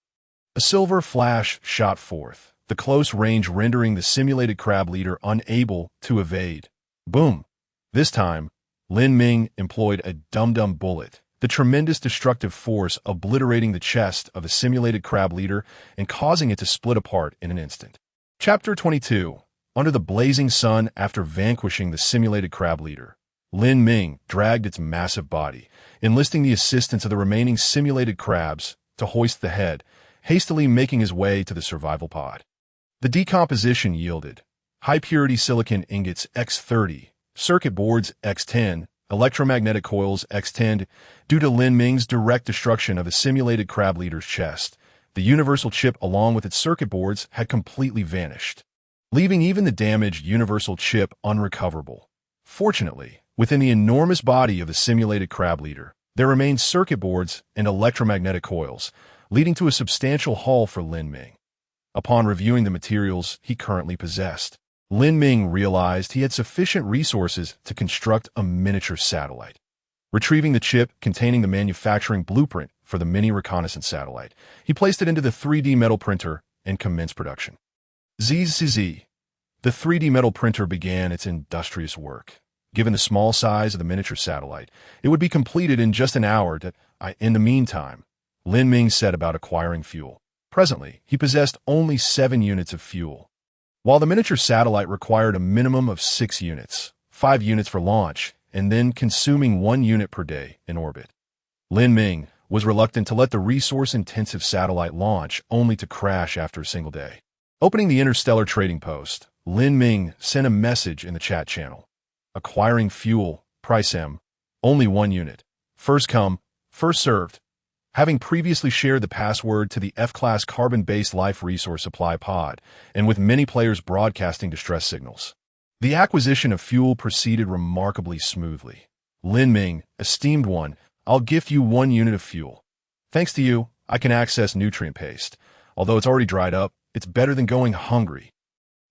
A silver flash shot forth, the close range rendering the simulated crab leader unable to evade. Boom! This time, Lin Ming employed a dum-dum bullet, the tremendous destructive force obliterating the chest of the simulated crab leader and causing it to split apart in an instant. Chapter 22. Under the blazing sun after vanquishing the simulated crab leader, Lin Ming dragged its massive body, enlisting the assistance of the remaining simulated crabs to hoist the head, hastily making his way to the survival pod. The decomposition yielded high-purity silicon ingots X30, circuit boards X10, electromagnetic coils X10. Due to Lin Ming's direct destruction of the simulated crab leader's chest, the universal chip along with its circuit boards had completely vanished, leaving even the damaged universal chip unrecoverable. Fortunately, within the enormous body of the simulated crab leader, there remained circuit boards and electromagnetic coils, leading to a substantial haul for Lin Ming. Upon reviewing the materials he currently possessed, Lin Ming realized he had sufficient resources to construct a miniature satellite. Retrieving the chip containing the manufacturing blueprint for the mini reconnaissance satellite, he placed it into the 3D metal printer and commenced production. Zzz. The 3D metal printer began its industrious work. Given the small size of the miniature satellite, it would be completed in just an hour. In the meantime, Lin Ming set about acquiring fuel. Presently, he possessed only 7 units of fuel. While the miniature satellite required a minimum of 6 units, 5 units for launch, and then consuming 1 unit per day in orbit, Lin Ming was reluctant to let the resource-intensive satellite launch only to crash after a single day. Opening the Interstellar trading post, Lin Ming sent a message in the chat channel. Acquiring fuel, price M, only 1 unit. First come, first served. Having previously shared the password to the F-class carbon-based life resource supply pod, and with many players broadcasting distress signals, the acquisition of fuel proceeded remarkably smoothly. Lin Ming, esteemed one, I'll gift you 1 unit of fuel. Thanks to you, I can access nutrient paste. Although it's already dried up, it's better than going hungry.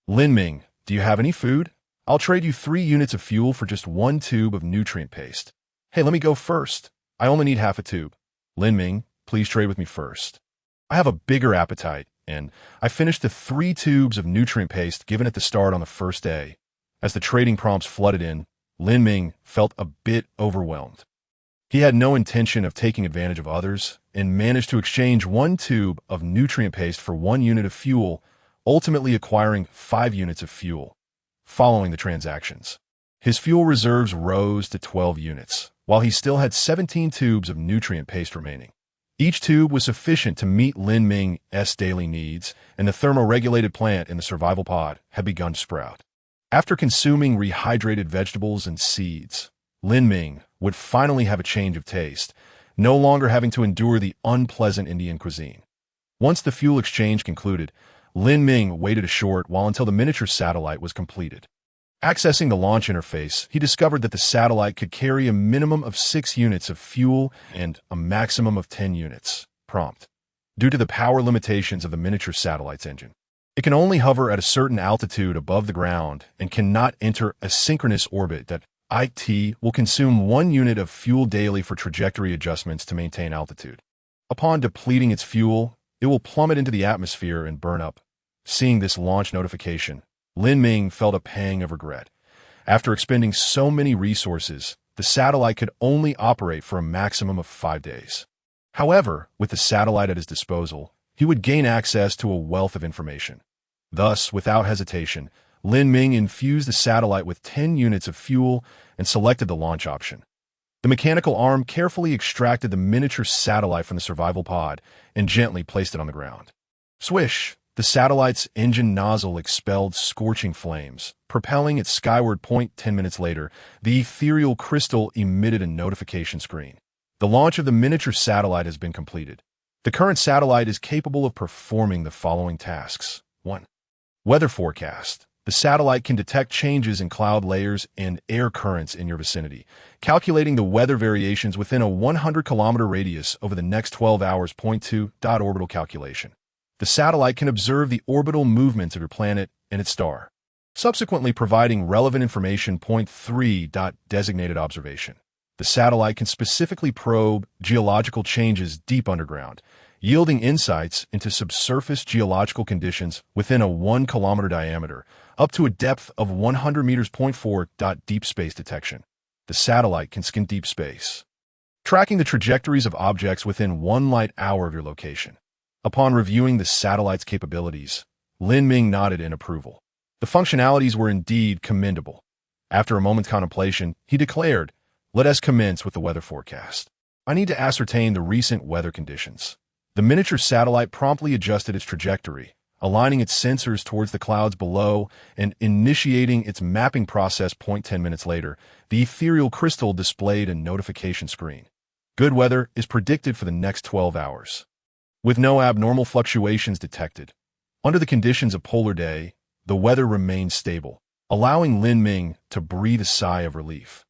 Lin Ming, do you have any food? I'll trade you 3 units of fuel for just 1 tube of nutrient paste. Hey, let me go first. I only need half a tube. Lin Ming, please trade with me first. I have a bigger appetite, and I finished the 3 tubes of nutrient paste given at the start on the first day. As the trading prompts flooded in, Lin Ming felt a bit overwhelmed. He had no intention of taking advantage of others and managed to exchange 1 tube of nutrient paste for 1 unit of fuel, ultimately acquiring 5 units of fuel. Following the transactions, his fuel reserves rose to 12 units, while he still had 17 tubes of nutrient paste remaining. Each tube was sufficient to meet Lin Ming's daily needs, and the thermoregulated plant in the survival pod had begun to sprout. After consuming rehydrated vegetables and seeds, Lin Ming would finally have a change of taste, no longer having to endure the unpleasant Indian cuisine. Once the fuel exchange concluded, Lin Ming waited a short while until the miniature satellite was completed. Accessing the launch interface, he discovered that the satellite could carry a minimum of 6 units of fuel and a maximum of 10 units. Prompt. Due to the power limitations of the miniature satellite's engine, it can only hover at a certain altitude above the ground and cannot enter a synchronous orbit that IT will consume 1 unit of fuel daily for trajectory adjustments to maintain altitude. Upon depleting its fuel, it will plummet into the atmosphere and burn up. Seeing this launch notification, Lin Ming felt a pang of regret. After expending so many resources, the satellite could only operate for a maximum of 5 days. However, with the satellite at his disposal, he would gain access to a wealth of information. Thus, without hesitation, Lin Ming infused the satellite with 10 units of fuel and selected the launch option. The mechanical arm carefully extracted the miniature satellite from the survival pod and gently placed it on the ground. Swish! The satellite's engine nozzle expelled scorching flames, propelling it skyward. 10 minutes later, the ethereal crystal emitted a notification screen. The launch of the miniature satellite has been completed. The current satellite is capable of performing the following tasks. 1. Weather forecast. The satellite can detect changes in cloud layers and air currents in your vicinity, calculating the weather variations within a 100-kilometer radius over the next 12 hours. 2. Orbital calculation. The satellite can observe the orbital movements of your planet and its star, subsequently providing relevant information. 3. Designated observation. The satellite can specifically probe geological changes deep underground, yielding insights into subsurface geological conditions within a 1-kilometer diameter, up to a depth of 100 meters. 4. Deep space detection. The satellite can scan deep space, tracking the trajectories of objects within 1 light hour of your location. Upon reviewing the satellite's capabilities, Lin Ming nodded in approval. The functionalities were indeed commendable. After a moment's contemplation, he declared, "Let us commence with the weather forecast. I need to ascertain the recent weather conditions." The miniature satellite promptly adjusted its trajectory, aligning its sensors towards the clouds below and initiating its mapping process. 10 minutes later, the ethereal crystal displayed a notification screen. Good weather is predicted for the next 12 hours, with no abnormal fluctuations detected. Under the conditions of polar day, the weather remained stable, allowing Lin Ming to breathe a sigh of relief.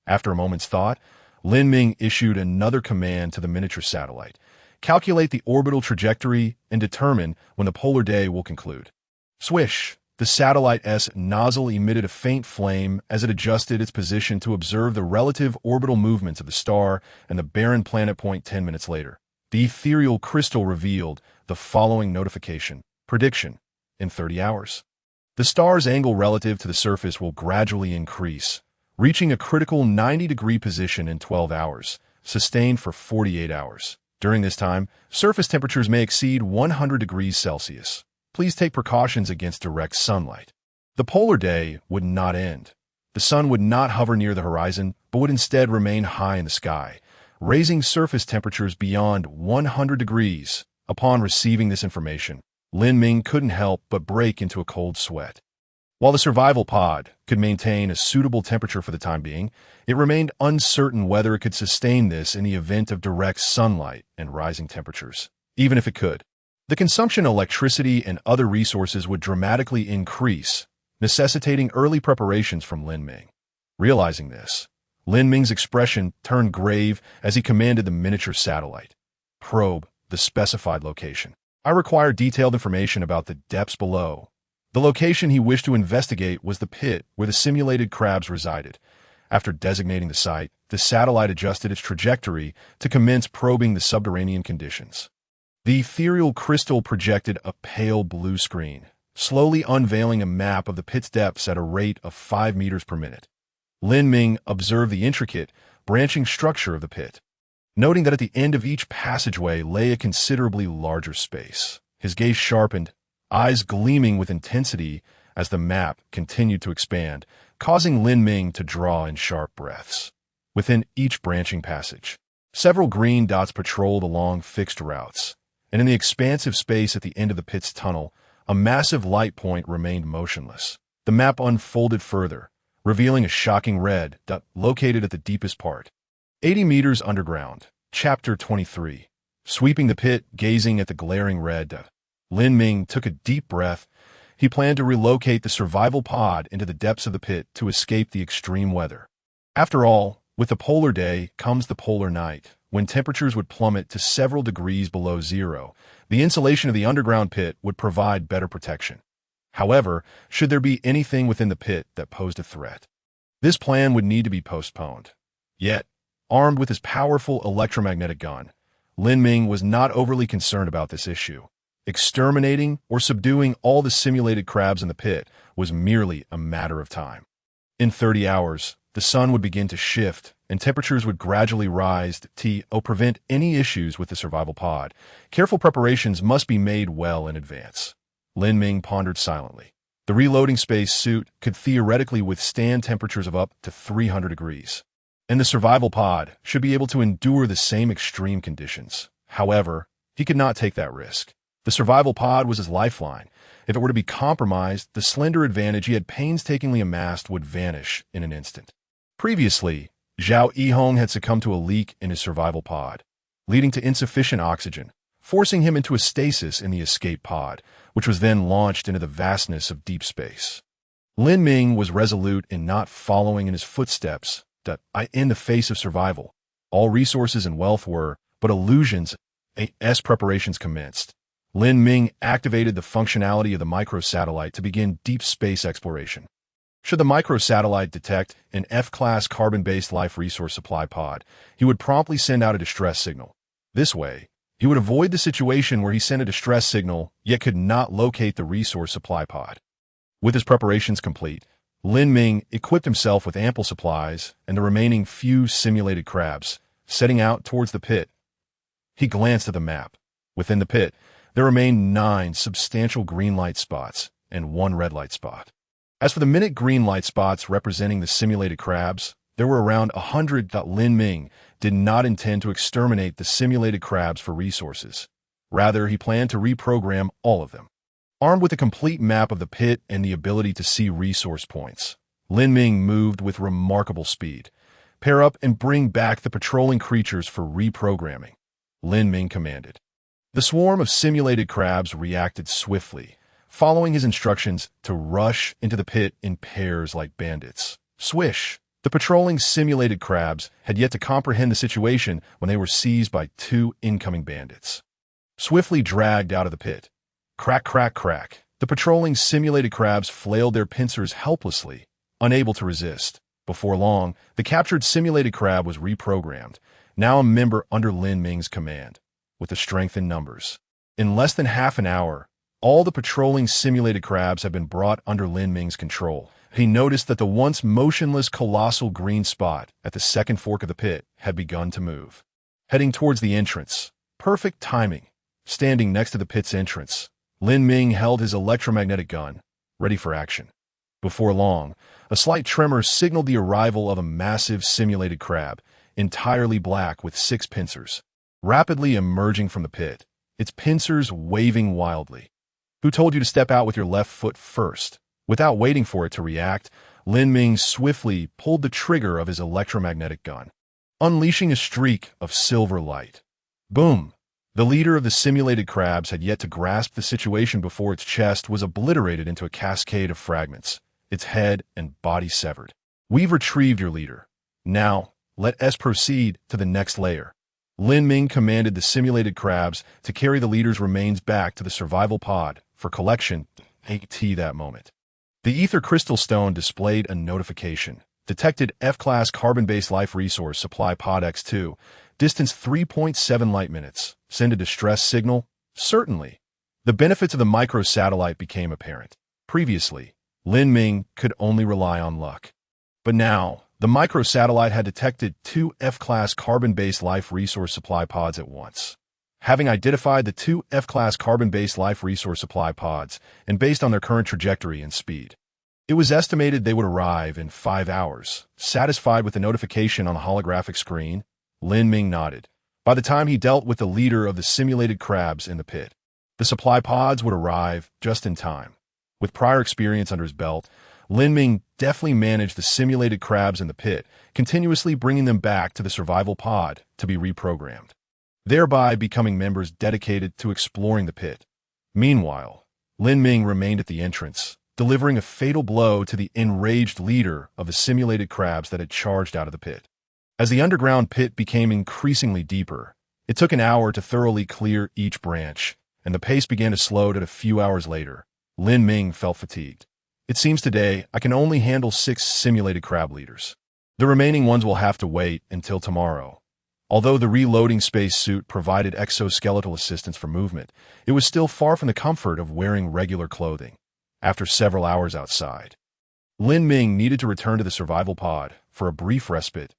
After a moment's thought, Lin Ming issued another command to the miniature satellite: calculate the orbital trajectory and determine when the polar day will conclude. Swish! The satellite's nozzle emitted a faint flame as it adjusted its position to observe the relative orbital movements of the star and the barren planet. 10 minutes later, the ethereal crystal revealed the following notification: prediction. In 30 hours, the star's angle relative to the surface will gradually increase, reaching a critical 90-degree position in 12 hours, sustained for 48 hours. During this time, surface temperatures may exceed 100 degrees Celsius. Please take precautions against direct sunlight. The polar day would not end. The sun would not hover near the horizon, but would instead remain high in the sky, raising surface temperatures beyond 100 degrees. Upon receiving this information, Lin Ming couldn't help but break into a cold sweat. While the survival pod could maintain a suitable temperature for the time being, it remained uncertain whether it could sustain this in the event of direct sunlight and rising temperatures. Even if it could, the consumption of electricity and other resources would dramatically increase, necessitating early preparations from Lin Ming. Realizing this, Lin Ming's expression turned grave as he commanded the miniature satellite: probe the specified location. I require detailed information about the depths below, The location he wished to investigate was the pit where the simulated crabs resided. After designating the site, the satellite adjusted its trajectory to commence probing the subterranean conditions. The ethereal crystal projected a pale blue screen, slowly unveiling a map of the pit's depths at a rate of 5 meters per minute. Lin Ming observed the intricate, branching structure of the pit, noting that at the end of each passageway lay a considerably larger space. His gaze sharpened, eyes gleaming with intensity as the map continued to expand, causing Lin Ming to draw in sharp breaths. Within each branching passage, several green dots patrolled along fixed routes, and in the expansive space at the end of the pit's tunnel, a massive light point remained motionless. The map unfolded further, revealing a shocking red dot located at the deepest part. 80 meters underground. Chapter 23. Sweeping the pit, gazing at the glaring red dot, Lin Ming took a deep breath. He planned to relocate the survival pod into the depths of the pit to escape the extreme weather. After all, with the polar day comes the polar night, when temperatures would plummet to several degrees below zero. The insulation of the underground pit would provide better protection. However, should there be anything within the pit that posed a threat, this plan would need to be postponed. Yet, armed with his powerful electromagnetic gun, Lin Ming was not overly concerned about this issue. Exterminating or subduing all the simulated crabs in the pit was merely a matter of time. In 30 hours, the sun would begin to shift, and temperatures would gradually rise to prevent any issues with the survival pod. Careful preparations must be made well in advance. Lin Ming pondered silently. The reloading space suit could theoretically withstand temperatures of up to 300 degrees, and the survival pod should be able to endure the same extreme conditions. However, he could not take that risk. The survival pod was his lifeline. If it were to be compromised, the slender advantage he had painstakingly amassed would vanish in an instant. Previously, Zhao Yihong had succumbed to a leak in his survival pod, leading to insufficient oxygen, forcing him into a stasis in the escape pod, which was then launched into the vastness of deep space. Lin Ming was resolute in not following in his footsteps in the face of survival. All resources and wealth were but illusions. As preparations commenced, Lin Ming activated the functionality of the microsatellite to begin deep space exploration. Should the microsatellite detect an F-class carbon-based life resource supply pod, he would promptly send out a distress signal. This way, he would avoid the situation where he sent a distress signal yet could not locate the resource supply pod. With his preparations complete, Lin Ming equipped himself with ample supplies and the remaining few simulated crabs, setting out towards the pit. He glanced at the map. Within the pit, there remained 9 substantial green light spots and 1 red light spot. As for the minute green light spots representing the simulated crabs, there were around 100. Lin Ming did not intend to exterminate the simulated crabs for resources. Rather, he planned to reprogram all of them. Armed with a complete map of the pit and the ability to see resource points, Lin Ming moved with remarkable speed. Pair up and bring back the patrolling creatures for reprogramming, Lin Ming commanded. The swarm of simulated crabs reacted swiftly, following his instructions to rush into the pit in pairs like bandits. Swish! The patrolling simulated crabs had yet to comprehend the situation when they were seized by 2 incoming bandits. Swiftly dragged out of the pit. Crack, crack, crack. The patrolling simulated crabs flailed their pincers helplessly, unable to resist. Before long, the captured simulated crab was reprogrammed, now a member under Lin Ming's command, with the strength in numbers. In less than half an hour, all the patrolling simulated crabs had been brought under Lin Ming's control. He noticed that the once motionless colossal green spot at the second fork of the pit had begun to move, heading towards the entrance. Perfect timing. Standing next to the pit's entrance, Lin Ming held his electromagnetic gun, ready for action. Before long, a slight tremor signaled the arrival of a massive simulated crab, entirely black with 6 pincers, rapidly emerging from the pit, its pincers waving wildly. Who told you to step out with your left foot first? Without waiting for it to react, Lin Ming swiftly pulled the trigger of his electromagnetic gun, unleashing a streak of silver light. Boom! The leader of the simulated crabs had yet to grasp the situation before its chest was obliterated into a cascade of fragments, its head and body severed. We've retrieved your leader. Now, let us proceed to the next layer. Lin Ming commanded the simulated crabs to carry the leader's remains back to the survival pod for collection AT that moment. The ether crystal stone displayed a notification. Detected F-class carbon-based life resource supply pod X2. Distance 3.7 light minutes. Send a distress signal? Certainly. The benefits of the microsatellite became apparent. Previously, Lin Ming could only rely on luck. But now, the microsatellite had detected 2 F-class carbon-based life resource supply pods at once. Having identified the 2 F-class carbon-based life resource supply pods, and based on their current trajectory and speed, it was estimated they would arrive in 5 hours. Satisfied with the notification on the holographic screen, Lin Ming nodded. By the time he dealt with the leader of the simulated crabs in the pit, the supply pods would arrive just in time. With prior experience under his belt, Lin Ming deftly managed the simulated crabs in the pit, continuously bringing them back to the survival pod to be reprogrammed, thereby becoming members dedicated to exploring the pit. Meanwhile, Lin Ming remained at the entrance, delivering a fatal blow to the enraged leader of the simulated crabs that had charged out of the pit. As the underground pit became increasingly deeper, it took an hour to thoroughly clear each branch, and the pace began to slow to a few hours later. Lin Ming felt fatigued. It seems today I can only handle 6 simulated crab leaders. The remaining ones will have to wait until tomorrow. Although the reloading spacesuit provided exoskeletal assistance for movement, it was still far from the comfort of wearing regular clothing. After several hours outside, Lin Ming needed to return to the survival pod for a brief respite.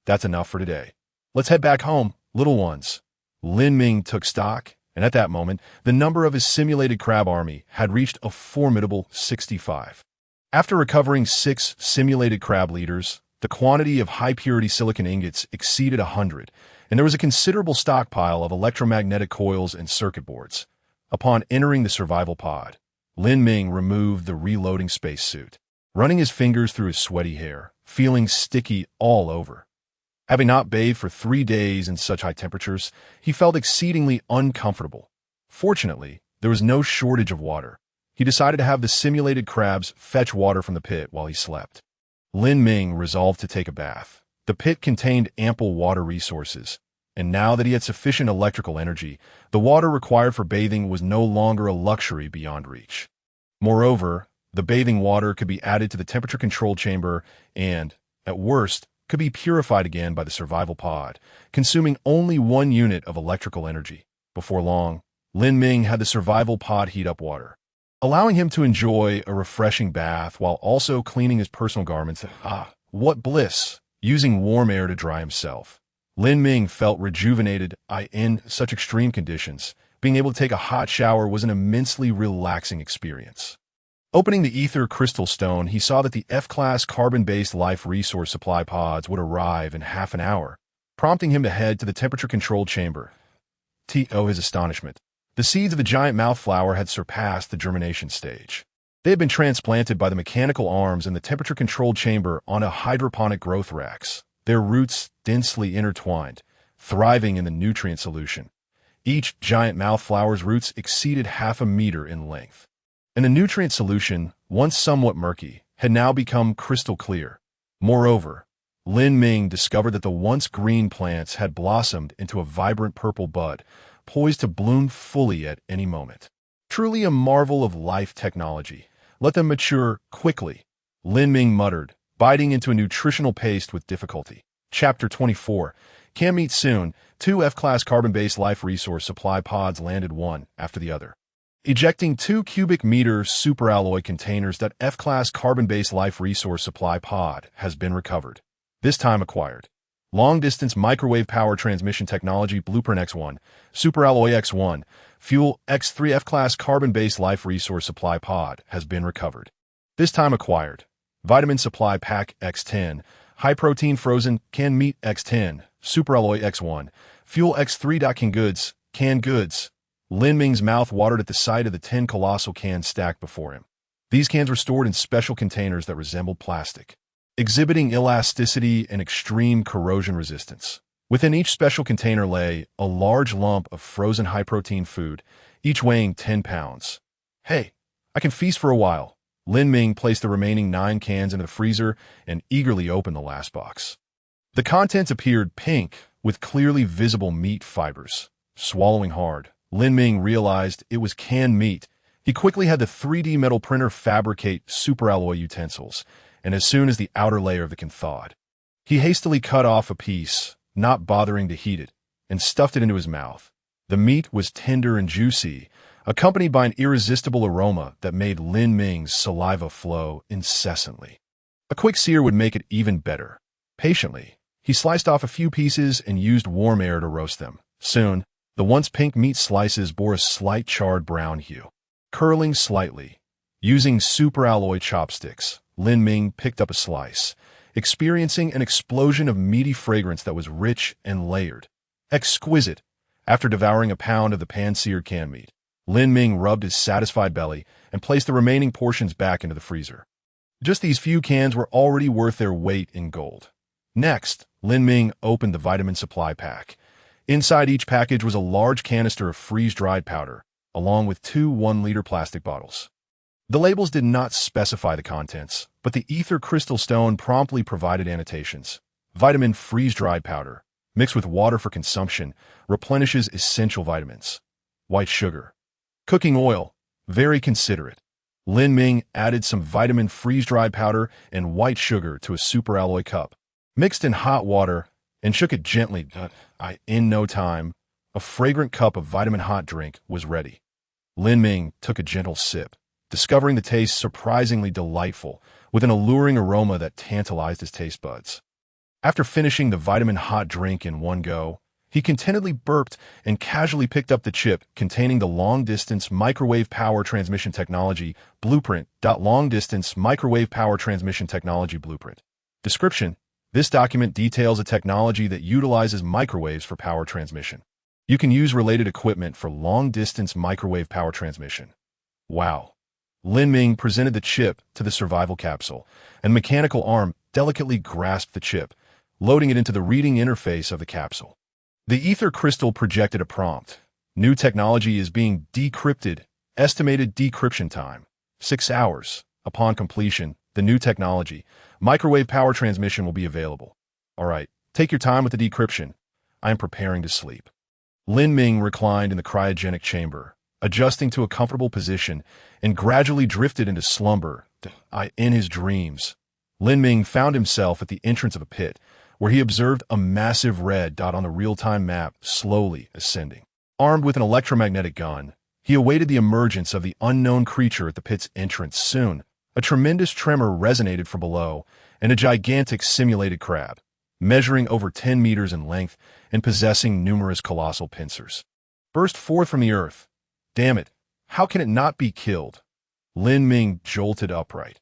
That's enough for today. Let's head back home, little ones. Lin Ming took stock, and at that moment, the number of his simulated crab army had reached a formidable 65. After recovering 6 simulated crab leaders, the quantity of high-purity silicon ingots exceeded 100, and there was a considerable stockpile of electromagnetic coils and circuit boards. Upon entering the survival pod, Lin Ming removed the reloading spacesuit, running his fingers through his sweaty hair, feeling sticky all over. Having not bathed for 3 days in such high temperatures, he felt exceedingly uncomfortable. Fortunately, there was no shortage of water. He decided to have the simulated crabs fetch water from the pit while he slept. Lin Ming resolved to take a bath. The pit contained ample water resources, and now that he had sufficient electrical energy, the water required for bathing was no longer a luxury beyond reach. Moreover, the bathing water could be added to the temperature control chamber and, at worst, could be purified again by the survival pod, consuming only 1 unit of electrical energy. Before long, Lin Ming had the survival pod heat up water, allowing him to enjoy a refreshing bath while also cleaning his personal garments. What bliss! Using warm air to dry himself. Lin Ming felt rejuvenated. In such extreme conditions, being able to take a hot shower was an immensely relaxing experience. Opening the ether crystal stone, he saw that the F-class carbon-based life resource supply pods would arrive in half an hour, prompting him to head to the temperature control chamber. To his astonishment, the seeds of the giant mouthflower had surpassed the germination stage. They had been transplanted by the mechanical arms in the temperature-controlled chamber on a hydroponic growth racks, their roots densely intertwined, thriving in the nutrient solution. Each giant mouthflower's roots exceeded half a meter in length. And the nutrient solution, once somewhat murky, had now become crystal clear. Moreover, Lin Ming discovered that the once green plants had blossomed into a vibrant purple bud, poised to bloom fully at any moment. Truly a marvel of life technology. Let them mature quickly, Lin Ming muttered, biting into a nutritional paste with difficulty. Chapter 24. Can meet soon. 2 F-class carbon-based life resource supply pods landed one after the other, ejecting 2 cubic meter superalloy containers. That F-class carbon-based life resource supply pod has been recovered. This time acquired. Long-distance microwave power transmission technology blueprint X1, superalloy X1, fuel X3 F-class carbon-based life resource supply pod has been recovered. This time acquired. Vitamin supply pack X10, high-protein frozen canned meat X10, superalloy X1, fuel X3. Canned goods. Lin Ming's mouth watered at the sight of the 10 colossal cans stacked before him. These cans were stored in special containers that resembled plastic, exhibiting elasticity and extreme corrosion resistance. Within each special container lay a large lump of frozen high-protein food, each weighing 10 pounds. Hey, I can feast for a while. Lin Ming placed the remaining 9 cans into the freezer and eagerly opened the last box. The contents appeared pink, with clearly visible meat fibers. Swallowing hard, Lin Ming realized it was canned meat, He quickly had the 3D metal printer fabricate superalloy utensils, and as soon as the outer layer of the can thawed, he hastily cut off a piece, not bothering to heat it, and stuffed it into his mouth. The meat was tender and juicy, accompanied by an irresistible aroma that made Lin Ming's saliva flow incessantly. A quick sear would make it even better. Patiently, he sliced off a few pieces and used warm air to roast them. Soon, the once pink meat slices bore a slight charred brown hue. Curling slightly, using superalloy chopsticks, Lin Ming picked up a slice, experiencing an explosion of meaty fragrance that was rich and layered. Exquisite. After devouring a pound of the pan-seared canned meat, Lin Ming rubbed his satisfied belly and placed the remaining portions back into the freezer. Just these few cans were already worth their weight in gold. Next, Lin Ming opened the vitamin supply pack. Inside each package was a large canister of freeze-dried powder, along with 2 1-liter plastic bottles. The labels did not specify the contents, but the ether crystal stone promptly provided annotations. Vitamin freeze-dried powder, mixed with water for consumption, replenishes essential vitamins. White sugar. Cooking oil, very considerate. Lin Ming added some vitamin freeze-dried powder and white sugar to a superalloy cup, mixed in hot water, and shook it gently. In no time, a fragrant cup of vitamin hot drink was ready. Lin Ming took a gentle sip, discovering the taste surprisingly delightful, with an alluring aroma that tantalized his taste buds. After finishing the vitamin hot drink in one go, he contentedly burped and casually picked up the chip containing the long-distance microwave power transmission technology blueprint. Long-distance microwave power transmission technology blueprint. Description: this document details a technology that utilizes microwaves for power transmission. You can use related equipment for long-distance microwave power transmission. Wow. Lin Ming presented the chip to the survival capsule, and mechanical arm delicately grasped the chip, loading it into the reading interface of the capsule. The ether crystal projected a prompt. New technology is being decrypted. Estimated decryption time: 6 hours. Upon completion, the new technology, microwave power transmission, will be available. All right, take your time with the decryption. I am preparing to sleep. Lin Ming reclined in the cryogenic chamber, adjusting to a comfortable position, and gradually drifted into slumber. In his dreams, Lin Ming found himself at the entrance of a pit, where he observed a massive red dot on the real-time map slowly ascending. Armed with an electromagnetic gun, he awaited the emergence of the unknown creature at the pit's entrance. Soon, a tremendous tremor resonated from below, and a gigantic simulated crab, measuring over 10 meters in length and possessing numerous colossal pincers, burst forth from the earth. Damn it, how can it not be killed? Lin Ming jolted upright.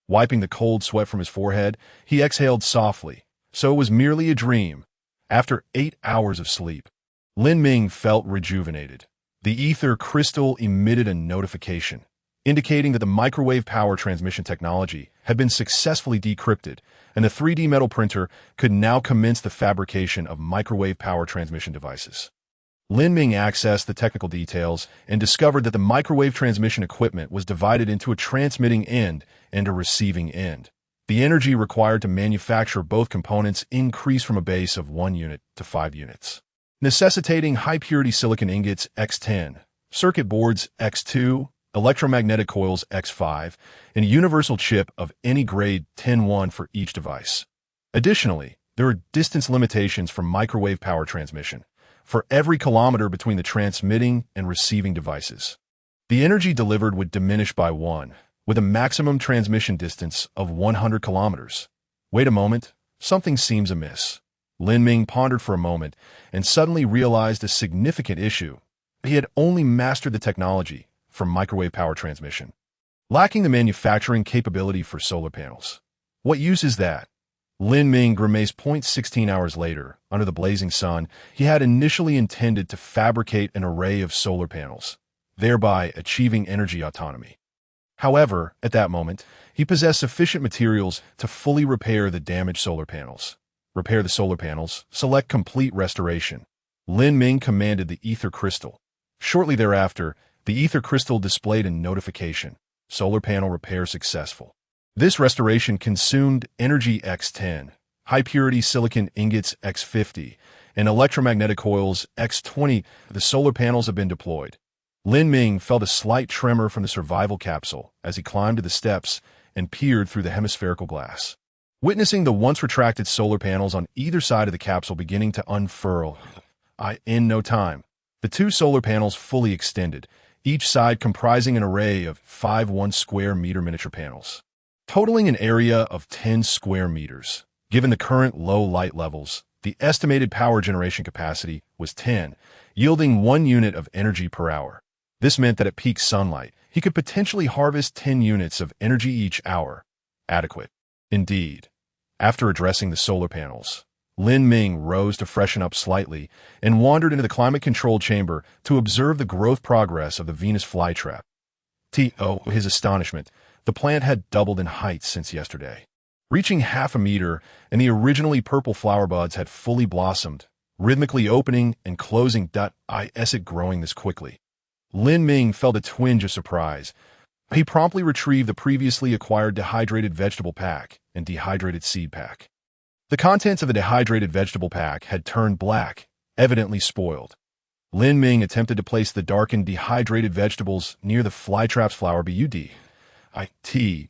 Wiping the cold sweat from his forehead, he exhaled softly. So it was merely a dream. After 8 hours of sleep, Lin Ming felt rejuvenated. The ether crystal emitted a notification, indicating that the microwave power transmission technology had been successfully decrypted, and the 3D metal printer could now commence the fabrication of microwave power transmission devices. Lin Ming accessed the technical details and discovered that the microwave transmission equipment was divided into a transmitting end and a receiving end. The energy required to manufacture both components increased from a base of 1 unit to 5 units, necessitating high-purity silicon ingots X10, circuit boards X2, electromagnetic coils X5, and a universal chip of any grade 10-1 for each device. Additionally, there are distance limitations for microwave power transmission, for every kilometer between the transmitting and receiving devices. The energy delivered would diminish by 1, with a maximum transmission distance of 100 kilometers. Wait a moment, something seems amiss. Lin Ming pondered for a moment and suddenly realized a significant issue. He had only mastered the technology for microwave power transmission, lacking the manufacturing capability for solar panels. What use is that? Lin Ming grimaced. 16 hours later, under the blazing sun, he had initially intended to fabricate an array of solar panels, thereby achieving energy autonomy. However, at that moment, he possessed sufficient materials to fully repair the damaged solar panels. Repair the solar panels, select complete restoration. Lin Ming commanded the ether crystal. Shortly thereafter, the ether crystal displayed a notification. Solar panel repair successful. This restoration consumed energy X10, high-purity silicon ingots X50, and electromagnetic coils X20. The solar panels have been deployed. Lin Ming felt a slight tremor from the survival capsule as he climbed to the steps and peered through the hemispherical glass. Witnessing the once retracted solar panels on either side of the capsule beginning to unfurl, in no time, the two solar panels fully extended, each side comprising an array of 5 square meter miniature panels, totaling an area of 10 square meters. Given the current low light levels, the estimated power generation capacity was 10, yielding 1 unit of energy per hour. This meant that at peak sunlight, he could potentially harvest 10 units of energy each hour. Adequate. Indeed. After addressing the solar panels, Lin Ming rose to freshen up slightly and wandered into the climate-controlled chamber to observe the growth progress of the Venus flytrap. To his astonishment, the plant had doubled in height since yesterday, reaching half a meter, and the originally purple flower buds had fully blossomed, rhythmically opening and closing. Is it growing this quickly? Lin Ming felt a twinge of surprise. He promptly retrieved the previously acquired dehydrated vegetable pack and dehydrated seed pack. The contents of the dehydrated vegetable pack had turned black, evidently spoiled. Lin Ming attempted to place the darkened dehydrated vegetables near the flytrap's flower bud.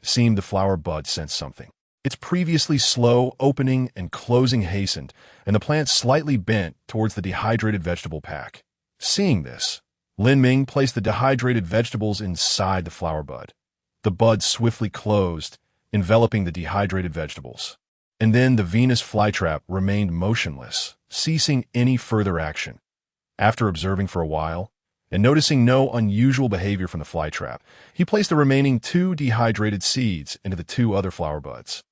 Seemed the flower bud sensed something. Its previously slow opening and closing hastened, and the plant slightly bent towards the dehydrated vegetable pack. Seeing this, Lin Ming placed the dehydrated vegetables inside the flower bud. The bud swiftly closed, enveloping the dehydrated vegetables. And then the Venus flytrap remained motionless, ceasing any further action. After observing for a while, and noticing no unusual behavior from the flytrap, he placed the remaining 2 dehydrated seeds into the 2 other flower buds.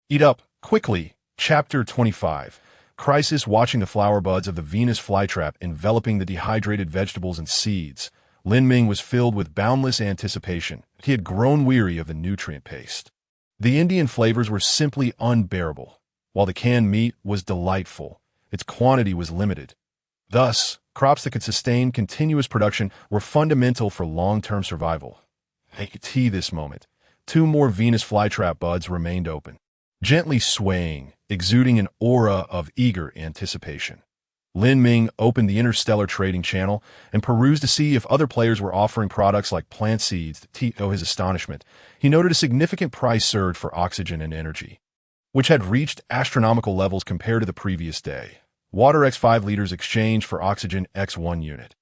Eat up, quickly! Chapter 25. Crisis. Watching the flower buds of the Venus flytrap enveloping the dehydrated vegetables and seeds, Lin Ming was filled with boundless anticipation. He had grown weary of the nutrient paste. The Indian flavors were simply unbearable, while the canned meat was delightful. Its quantity was limited. Thus, crops that could sustain continuous production were fundamental for long-term survival. At this moment, 2 more Venus flytrap buds remained open, gently swaying, exuding an aura of eager anticipation. Lin Ming opened the Interstellar trading channel and perused to see if other players were offering products like plant seeds. To his astonishment, he noted a significant price surge for oxygen and energy, which had reached astronomical levels compared to the previous day. Water x 5 liters exchange for oxygen x 1 unit.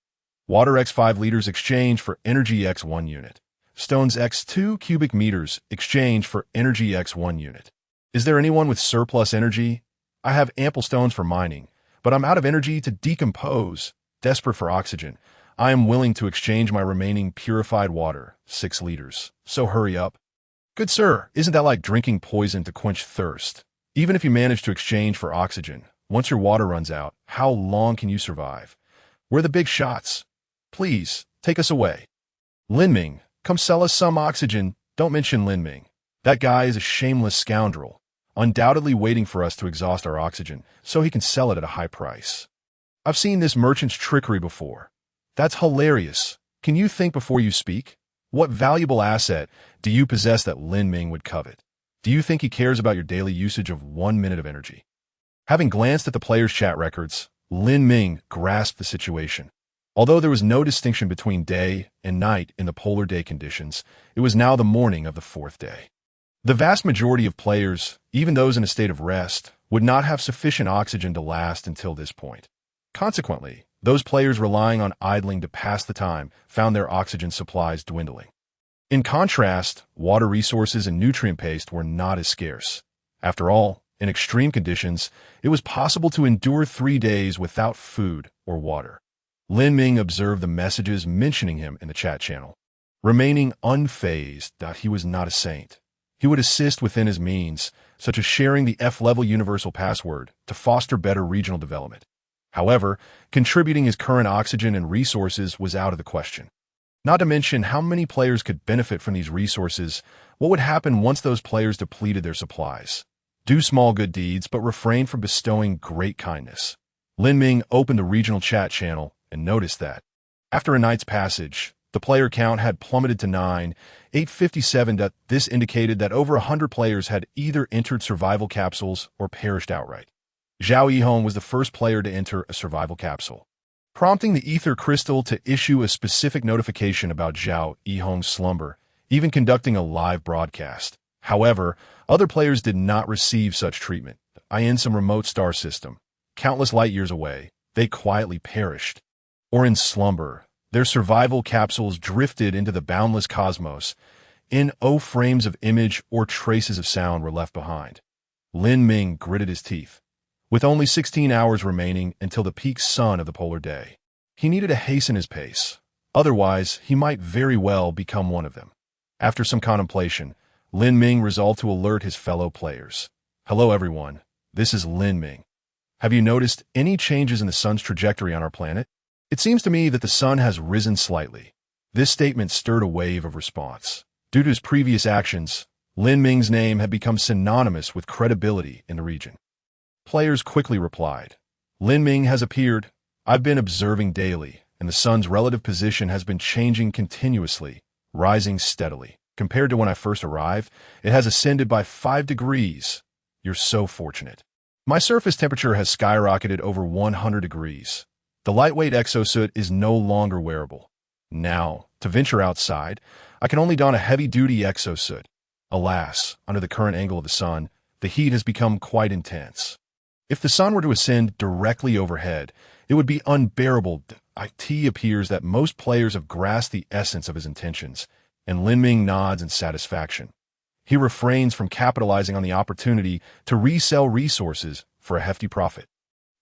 Water x 5 liters exchange for energy x 1 unit. Stones x 2 cubic meters exchange for energy x 1 unit. Is there anyone with surplus energy? I have ample stones for mining, but I'm out of energy to decompose. Desperate for oxygen, I am willing to exchange my remaining purified water, 6 liters. So hurry up. Good sir, isn't that like drinking poison to quench thirst? Even if you manage to exchange for oxygen, once your water runs out, how long can you survive? We're the big shots. Please, take us away. Lin Ming, come sell us some oxygen. Don't mention Lin Ming. That guy is a shameless scoundrel, undoubtedly waiting for us to exhaust our oxygen so he can sell it at a high price. I've seen this merchant's trickery before. That's hilarious. Can you think before you speak? What valuable asset do you possess that Lin Ming would covet? Do you think he cares about your daily usage of 1 minute of energy? Having glanced at the players' chat records, Lin Ming grasped the situation. Although there was no distinction between day and night in the polar day conditions, it was now the morning of the 4th day. The vast majority of players, even those in a state of rest, would not have sufficient oxygen to last until this point. Consequently, those players relying on idling to pass the time found their oxygen supplies dwindling. In contrast, water resources and nutrient paste were not as scarce. After all, in extreme conditions, it was possible to endure 3 days without food or water. Lin Ming observed the messages mentioning him in the chat channel. Remaining unfazed, he was not a saint. He would assist within his means, such as sharing the F-level universal password to foster better regional development. However, contributing his current oxygen and resources was out of the question. Not to mention how many players could benefit from these resources. What would happen once those players depleted their supplies? Do small good deeds, but refrain from bestowing great kindness. Lin Ming opened the regional chat channel and noticed that, after a night's passage, the player count had plummeted to 9,857. This indicated that over 100 players had either entered survival capsules or perished outright. Zhao Yihong was the first player to enter a survival capsule. prompting the ether crystal to issue a specific notification about Zhao Yihong's slumber, even conducting a live broadcast. However, other players did not receive such treatment. In some remote star system, countless light years away, they quietly perished. Or in slumber, their survival capsules drifted into the boundless cosmos. No frames of image or traces of sound were left behind. Lin Ming gritted his teeth. With only 16 hours remaining until the peak sun of the polar day, he needed to hasten his pace. Otherwise, he might very well become one of them. After some contemplation, Lin Ming resolved to alert his fellow players. Hello everyone, this is Lin Ming. Have you noticed any changes in the sun's trajectory on our planet? It seems to me that the sun has risen slightly. This statement stirred a wave of response. Due to his previous actions, Lin Ming's name had become synonymous with credibility in the region. Players quickly replied, Lin Ming has appeared. I've been observing daily, and the sun's relative position has been changing continuously, rising steadily. Compared to when I first arrived, it has ascended by 5 degrees. You're so fortunate. My surface temperature has skyrocketed over 100 degrees. The lightweight exosuit is no longer wearable. Now, to venture outside, I can only don a heavy-duty exosuit. Alas, under the current angle of the sun, the heat has become quite intense. If the sun were to ascend directly overhead, it would be unbearable. It appears that most players have grasped the essence of his intentions, and Lin Ming nods in satisfaction. He refrains from capitalizing on the opportunity to resell resources for a hefty profit.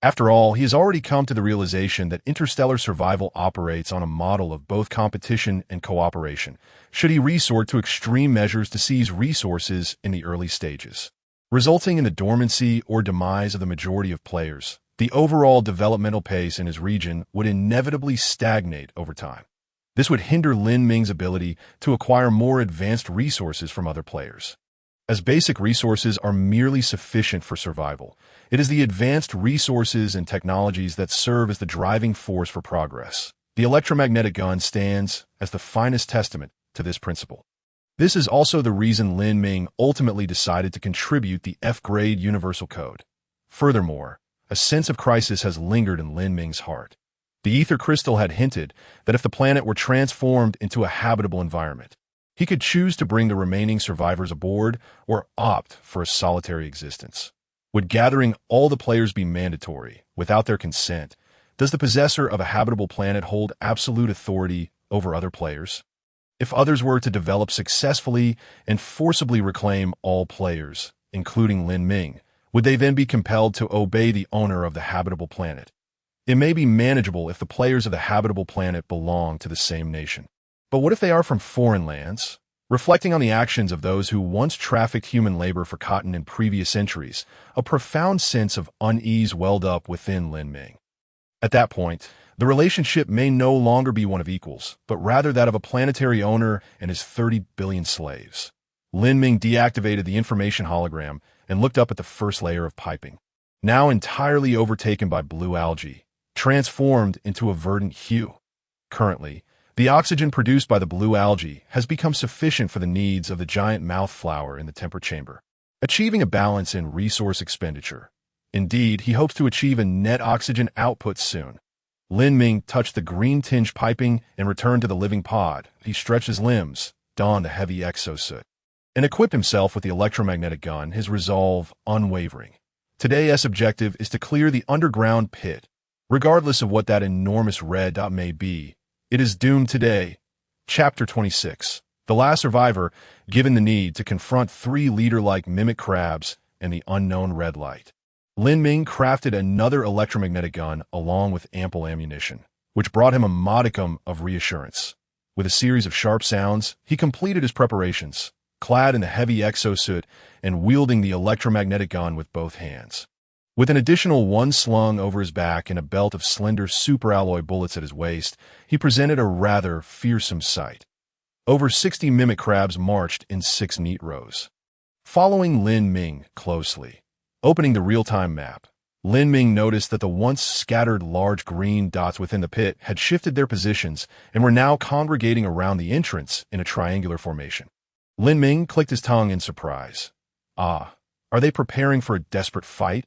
After all, he has already come to the realization that interstellar survival operates on a model of both competition and cooperation, should he resort to extreme measures to seize resources in the early stages, resulting in the dormancy or demise of the majority of players. The overall developmental pace in his region would inevitably stagnate over time. This would hinder Lin Ming's ability to acquire more advanced resources from other players. As basic resources are merely sufficient for survival, it is the advanced resources and technologies that serve as the driving force for progress. The electromagnetic gun stands as the finest testament to this principle. This is also the reason Lin Ming ultimately decided to contribute the F-grade universal code. Furthermore, a sense of crisis has lingered in Lin Ming's heart. The ether crystal had hinted that if the planet were transformed into a habitable environment, he could choose to bring the remaining survivors aboard or opt for a solitary existence. Would gathering all the players be mandatory without their consent? Does the possessor of a habitable planet hold absolute authority over other players? If others were to develop successfully and forcibly reclaim all players, including Lin Ming, would they then be compelled to obey the owner of the habitable planet? It may be manageable if the players of the habitable planet belong to the same nation. But what if they are from foreign lands? Reflecting on the actions of those who once trafficked human labor for cotton in previous centuries, a profound sense of unease welled up within Lin Ming. At that point, the relationship may no longer be one of equals, but rather that of a planetary owner and his 30 billion slaves. Lin Ming deactivated the information hologram and looked up at the first layer of piping, now entirely overtaken by blue algae, transformed into a verdant hue. Currently, the oxygen produced by the blue algae has become sufficient for the needs of the giant mouth flower in the temper chamber, achieving a balance in resource expenditure. Indeed, he hopes to achieve a net oxygen output soon. Lin Ming touched the green-tinged piping and returned to the living pod. He stretched his limbs, donned a heavy exosuit, and equipped himself with the electromagnetic gun, his resolve unwavering. Today's objective is to clear the underground pit. Regardless of what that enormous red dot may be, it is doomed today. Chapter 26. The last survivor, given the need to confront 3 leader-like mimic crabs and the unknown red light. Lin Ming crafted another electromagnetic gun along with ample ammunition, which brought him a modicum of reassurance. With a series of sharp sounds, he completed his preparations, clad in the heavy exosuit and wielding the electromagnetic gun with both hands. With an additional one slung over his back and a belt of slender superalloy bullets at his waist, he presented a rather fearsome sight. Over 60 mimic crabs marched in 6 neat rows, following Lin Ming closely. Opening the real-time map, Lin Ming noticed that the once scattered large green dots within the pit had shifted their positions and were now congregating around the entrance in a triangular formation. Lin Ming clicked his tongue in surprise. Are they preparing for a desperate fight?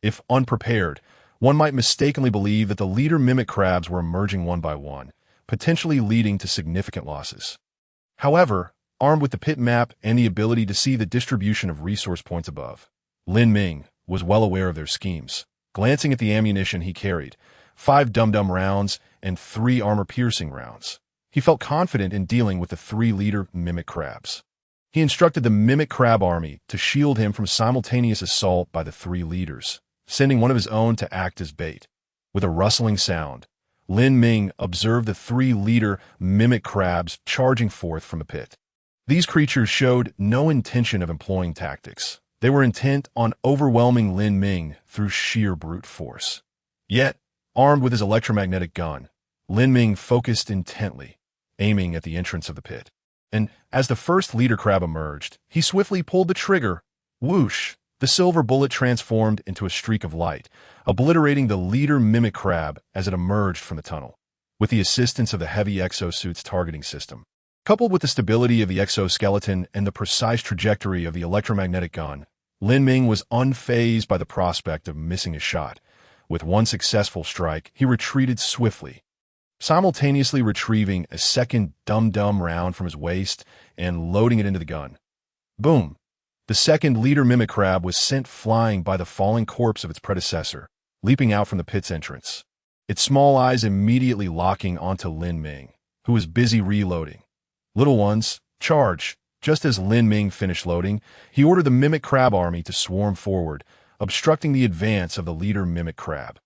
If unprepared, one might mistakenly believe that the leader mimic crabs were emerging one by one, potentially leading to significant losses. However, armed with the pit map and the ability to see the distribution of resource points above, Lin Ming was well aware of their schemes. Glancing at the ammunition he carried, 5 dum-dum rounds and 3 armor-piercing rounds, he felt confident in dealing with the 3-leader mimic crabs. He instructed the mimic crab army to shield him from simultaneous assault by the 3 leaders, sending one of his own to act as bait. With a rustling sound, Lin Ming observed the 3-leader mimic crabs charging forth from a pit. These creatures showed no intention of employing tactics. They were intent on overwhelming Lin Ming through sheer brute force. Yet, armed with his electromagnetic gun, Lin Ming focused intently, aiming at the entrance of the pit. And as the first leader crab emerged, he swiftly pulled the trigger. Whoosh! The silver bullet transformed into a streak of light, obliterating the leader mimic crab as it emerged from the tunnel. With the assistance of the heavy exosuit's targeting system, coupled with the stability of the exoskeleton and the precise trajectory of the electromagnetic gun, Lin Ming was unfazed by the prospect of missing a shot. With one successful strike, he retreated swiftly, simultaneously retrieving a second dum-dum round from his waist and loading it into the gun. Boom! The second leader mimic crab was sent flying by the falling corpse of its predecessor, leaping out from the pit's entrance, its small eyes immediately locking onto Lin Ming, who was busy reloading. Little ones, charge! Just as Lin Ming finished loading, he ordered the mimic crab army to swarm forward, obstructing the advance of the leader mimic crab.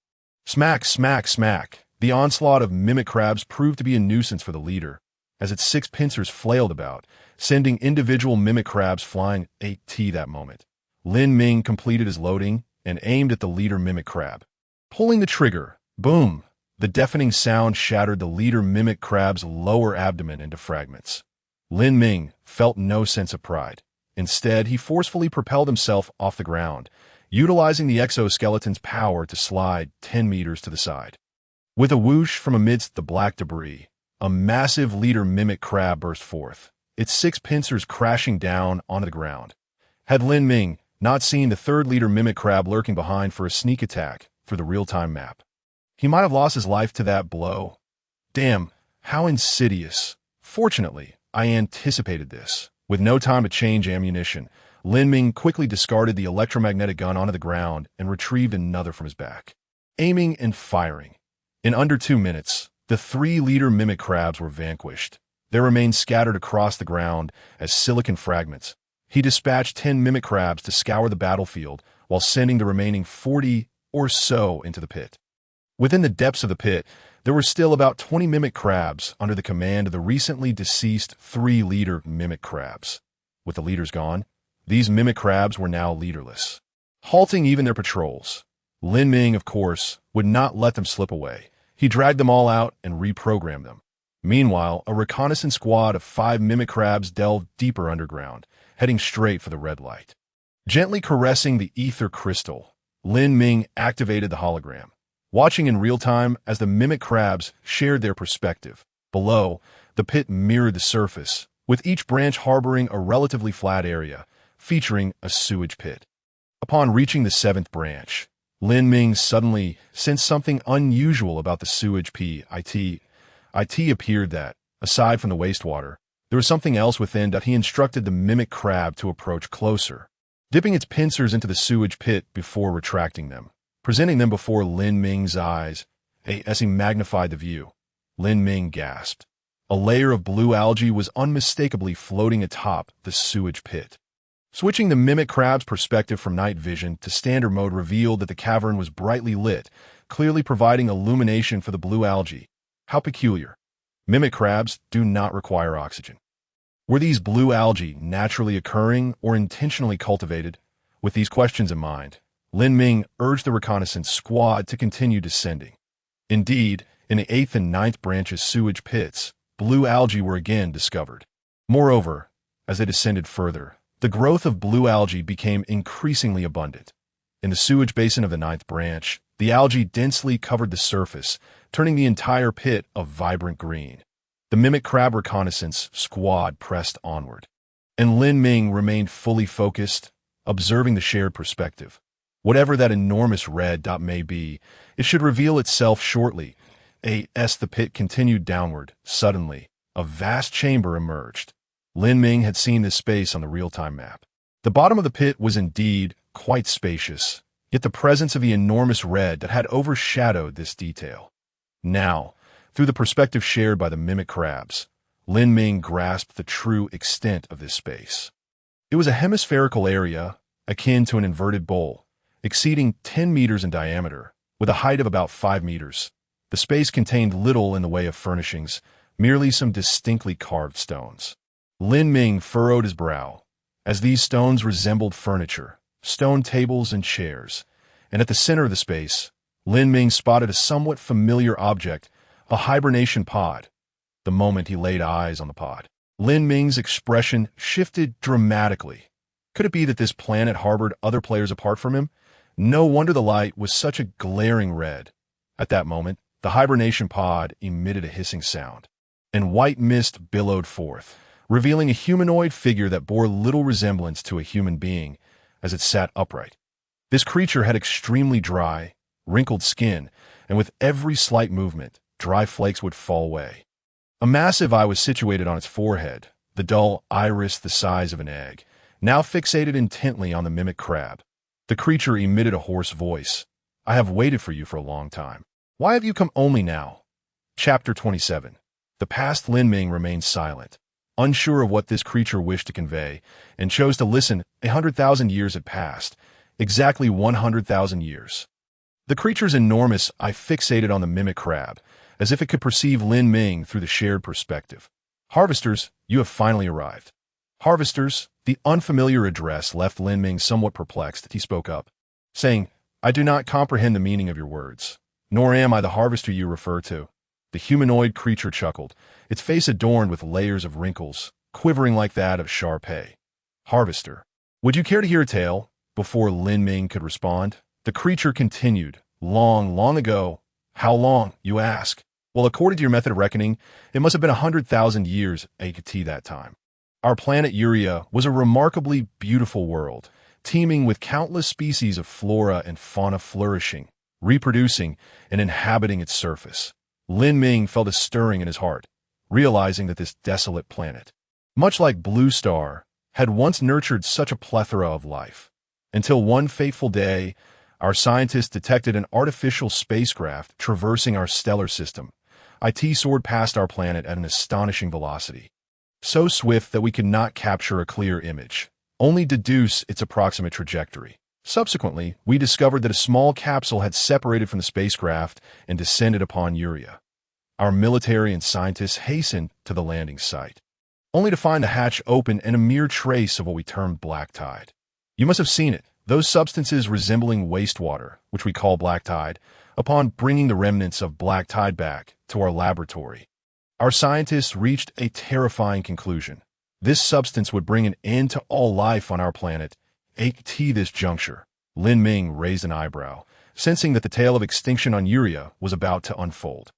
Smack, smack, smack! The onslaught of mimic crabs proved to be a nuisance for the leader, as its 6 pincers flailed about, sending individual mimic crabs flying at that moment. Lin Ming completed his loading and aimed at the leader mimic crab. Pulling the trigger, boom! The deafening sound shattered the leader mimic crab's lower abdomen into fragments. Lin Ming felt no sense of pride. Instead, he forcefully propelled himself off the ground, utilizing the exoskeleton's power to slide 10 meters to the side. With a whoosh from amidst the black debris, a massive leader mimic crab burst forth, its 6 pincers crashing down onto the ground. Had Lin Ming not seen the 3rd leader mimic crab lurking behind for a sneak attack through the real-time map, he might have lost his life to that blow. Damn, how insidious. Fortunately, I anticipated this. With no time to change ammunition, Lin Ming quickly discarded the electromagnetic gun onto the ground and retrieved another from his back. Aiming and firing. In under 2 minutes, the 3-leader mimic crabs were vanquished. They remained scattered across the ground as silicon fragments. He dispatched 10 mimic crabs to scour the battlefield while sending the remaining 40 or so into the pit. Within the depths of the pit, there were still about 20 mimic crabs under the command of the recently deceased 3-leader mimic crabs. With the leaders gone, these mimic crabs were now leaderless, halting even their patrols. Lin Ming, of course, would not let them slip away. He dragged them all out and reprogrammed them. Meanwhile, a reconnaissance squad of 5 mimic crabs delved deeper underground, heading straight for the red light. Gently caressing the ether crystal, Lin Ming activated the hologram, watching in real time as the mimic crabs shared their perspective. Below, the pit mirrored the surface, with each branch harboring a relatively flat area, featuring a sewage pit. Upon reaching the 7th branch, Lin Ming suddenly sensed something unusual about the sewage pit. It appeared that, aside from the wastewater, there was something else within that he instructed the mimic crab to approach closer, dipping its pincers into the sewage pit before retracting them, presenting them before Lin Ming's eyes. As he magnified the view, Lin Ming gasped. A layer of blue algae was unmistakably floating atop the sewage pit. Switching the mimic crab's perspective from night vision to standard mode revealed that the cavern was brightly lit, clearly providing illumination for the blue algae. How peculiar. Mimic crabs do not require oxygen. Were these blue algae naturally occurring or intentionally cultivated? With these questions in mind, Lin Ming urged the reconnaissance squad to continue descending. Indeed, in the 8th and 9th branches' sewage pits, blue algae were again discovered. Moreover, as they descended further, the growth of blue algae became increasingly abundant. In the sewage basin of the 9th branch, the algae densely covered the surface, turning the entire pit a vibrant green. The mimic crab reconnaissance squad pressed onward, and Lin Ming remained fully focused, observing the shared perspective. Whatever that enormous red dot may be, it should reveal itself shortly. As the pit continued downward, suddenly, a vast chamber emerged. Lin Ming had seen this space on the real-time map. The bottom of the pit was indeed quite spacious, yet the presence of the enormous red dot had overshadowed this detail. Now, through the perspective shared by the mimic crabs, Lin Ming grasped the true extent of this space. It was a hemispherical area, akin to an inverted bowl, exceeding 10 meters in diameter, with a height of about 5 meters. The space contained little in the way of furnishings, merely some distinctly carved stones. Lin Ming furrowed his brow, as these stones resembled furniture, stone tables and chairs, and at the center of the space, Lin Ming spotted a somewhat familiar object, a hibernation pod. The moment he laid eyes on the pod, Lin Ming's expression shifted dramatically. Could it be that this planet harbored other players apart from him? No wonder the light was such a glaring red. At that moment, the hibernation pod emitted a hissing sound, and white mist billowed forth, revealing a humanoid figure that bore little resemblance to a human being as it sat upright. This creature had extremely dry, wrinkled skin, and with every slight movement, dry flakes would fall away. A massive eye was situated on its forehead, the dull iris the size of an egg, now fixated intently on the mimic crab. The creature emitted a hoarse voice. "I have waited for you for a long time. Why have you come only now?" Chapter 27. The past Lin Ming remained silent, unsure of what this creature wished to convey, and chose to listen. 100,000 years had passed, exactly 100,000 years. The creature's enormous eye fixated on the mimic crab, as if it could perceive Lin Ming through the shared perspective. "Harvesters, you have finally arrived." "Harvesters," the unfamiliar address left Lin Ming somewhat perplexed. He spoke up, saying, "I do not comprehend the meaning of your words, nor am I the harvester you refer to." The humanoid creature chuckled, its face adorned with layers of wrinkles, quivering like that of Shar-Pei. "Harvester, would you care to hear a tale?" Before Lin Ming could respond, the creature continued, "Long, long ago." "How long, you ask?" "Well, according to your method of reckoning, it must have been 100,000 years AKT that time. Our planet Uria was a remarkably beautiful world, teeming with countless species of flora and fauna flourishing, reproducing, and inhabiting its surface. Lin Ming felt a stirring in his heart, realizing that this desolate planet, much like Blue Star, had once nurtured such a plethora of life. Until one fateful day, our scientists detected an artificial spacecraft traversing our stellar system. It soared past our planet at an astonishing velocity, so swift that we could not capture a clear image, only deduce its approximate trajectory. Subsequently, we discovered that a small capsule had separated from the spacecraft and descended upon Uria. Our military and scientists hastened to the landing site, only to find the hatch open and a mere trace of what we termed black tide. You must have seen it, those substances resembling wastewater, which we call black tide, upon bringing the remnants of black tide back to our laboratory. Our scientists reached a terrifying conclusion. This substance would bring an end to all life on our planet. At this juncture, Lin Ming raised an eyebrow, sensing that the tale of extinction on Uria was about to unfold.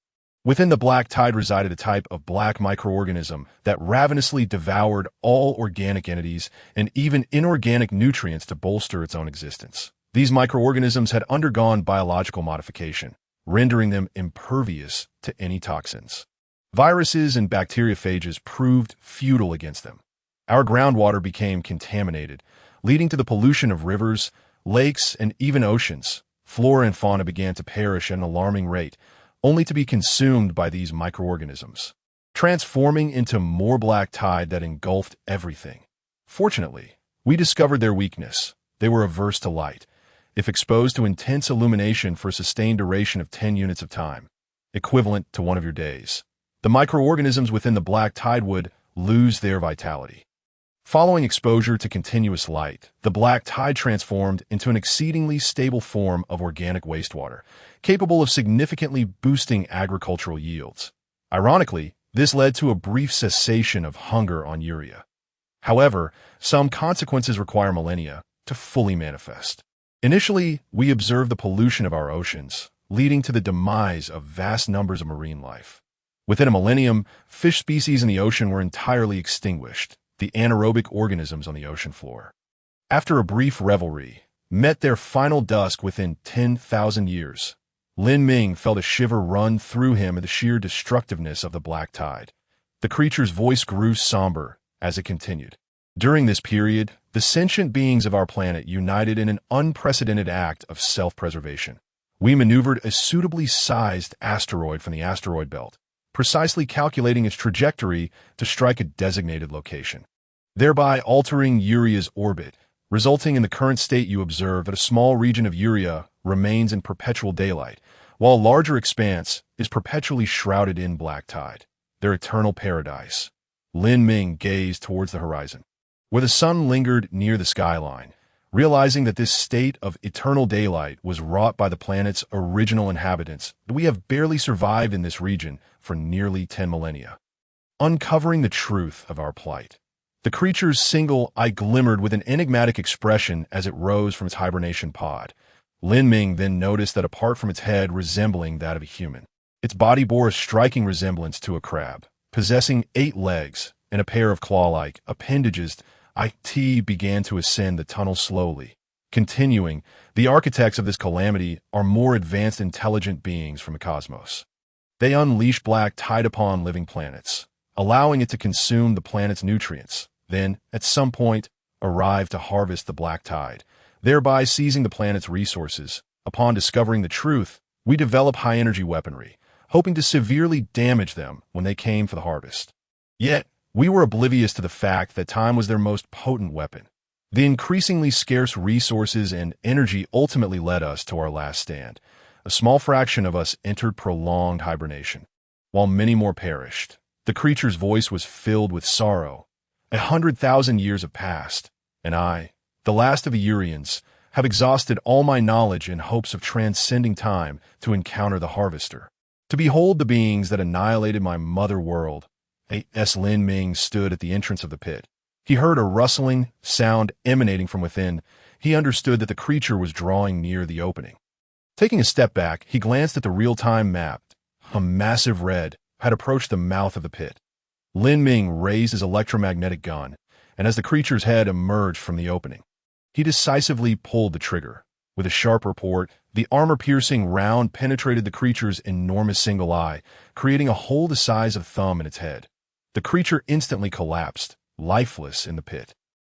Within the black tide resided a type of black microorganism that ravenously devoured all organic entities and even inorganic nutrients to bolster its own existence. These microorganisms had undergone biological modification, rendering them impervious to any toxins. Viruses and bacteriophages proved futile against them. Our groundwater became contaminated, leading to the pollution of rivers, lakes, and even oceans. Flora and fauna began to perish at an alarming rate, only to be consumed by these microorganisms, transforming into more black tide that engulfed everything. Fortunately, we discovered their weakness. They were averse to light, if exposed to intense illumination for a sustained duration of 10 units of time, equivalent to one of your days. The microorganisms within the black tide would lose their vitality. Following exposure to continuous light, the black tide transformed into an exceedingly stable form of organic wastewater, capable of significantly boosting agricultural yields. Ironically, this led to a brief cessation of hunger on Uria. However, some consequences require millennia to fully manifest. Initially, we observed the pollution of our oceans, leading to the demise of vast numbers of marine life. Within a millennium, fish species in the ocean were entirely extinguished, the anaerobic organisms on the ocean floor. After a brief revelry, met their final dusk within 10,000 years. Lin Ming felt a shiver run through him at the sheer destructiveness of the black tide. The creature's voice grew somber as it continued. During this period, the sentient beings of our planet united in an unprecedented act of self-preservation. We maneuvered a suitably sized asteroid from the asteroid belt, precisely calculating its trajectory to strike a designated location, thereby altering Uria's orbit, resulting in the current state you observe that a small region of Uria remains in perpetual daylight, while a larger expanse is perpetually shrouded in black tide, their eternal paradise. Lin Ming gazed towards the horizon, where the sun lingered near the skyline, realizing that this state of eternal daylight was wrought by the planet's original inhabitants. We have barely survived in this region for nearly 10 millennia. Uncovering the truth of our plight. The creature's single eye glimmered with an enigmatic expression as it rose from its hibernation pod. Lin Ming then noticed that apart from its head resembling that of a human, its body bore a striking resemblance to a crab, possessing 8 legs and a pair of claw-like appendages. It began to ascend the tunnel slowly. Continuing, the architects of this calamity are more advanced intelligent beings from the cosmos. They unleash black tide upon living planets, allowing it to consume the planet's nutrients, then, at some point, arrive to harvest the black tide, thereby seizing the planet's resources. Upon discovering the truth, we develop high-energy weaponry, hoping to severely damage them when they came for the harvest. Yet, we were oblivious to the fact that time was their most potent weapon. The increasingly scarce resources and energy ultimately led us to our last stand. A small fraction of us entered prolonged hibernation, while many more perished. The creature's voice was filled with sorrow. 100,000 years have passed, and I, the last of the Urians, have exhausted all my knowledge in hopes of transcending time to encounter the Harvester, to behold the beings that annihilated my mother world. Lin Ming stood at the entrance of the pit. He heard a rustling sound emanating from within. He understood that the creature was drawing near the opening. Taking a step back, he glanced at the real-time map. A massive red had approached the mouth of the pit. Lin Ming raised his electromagnetic gun, and as the creature's head emerged from the opening, he decisively pulled the trigger. With a sharp report, the armor-piercing round penetrated the creature's enormous single eye, creating a hole the size of a thumb in its head. The creature instantly collapsed, lifeless in the pit.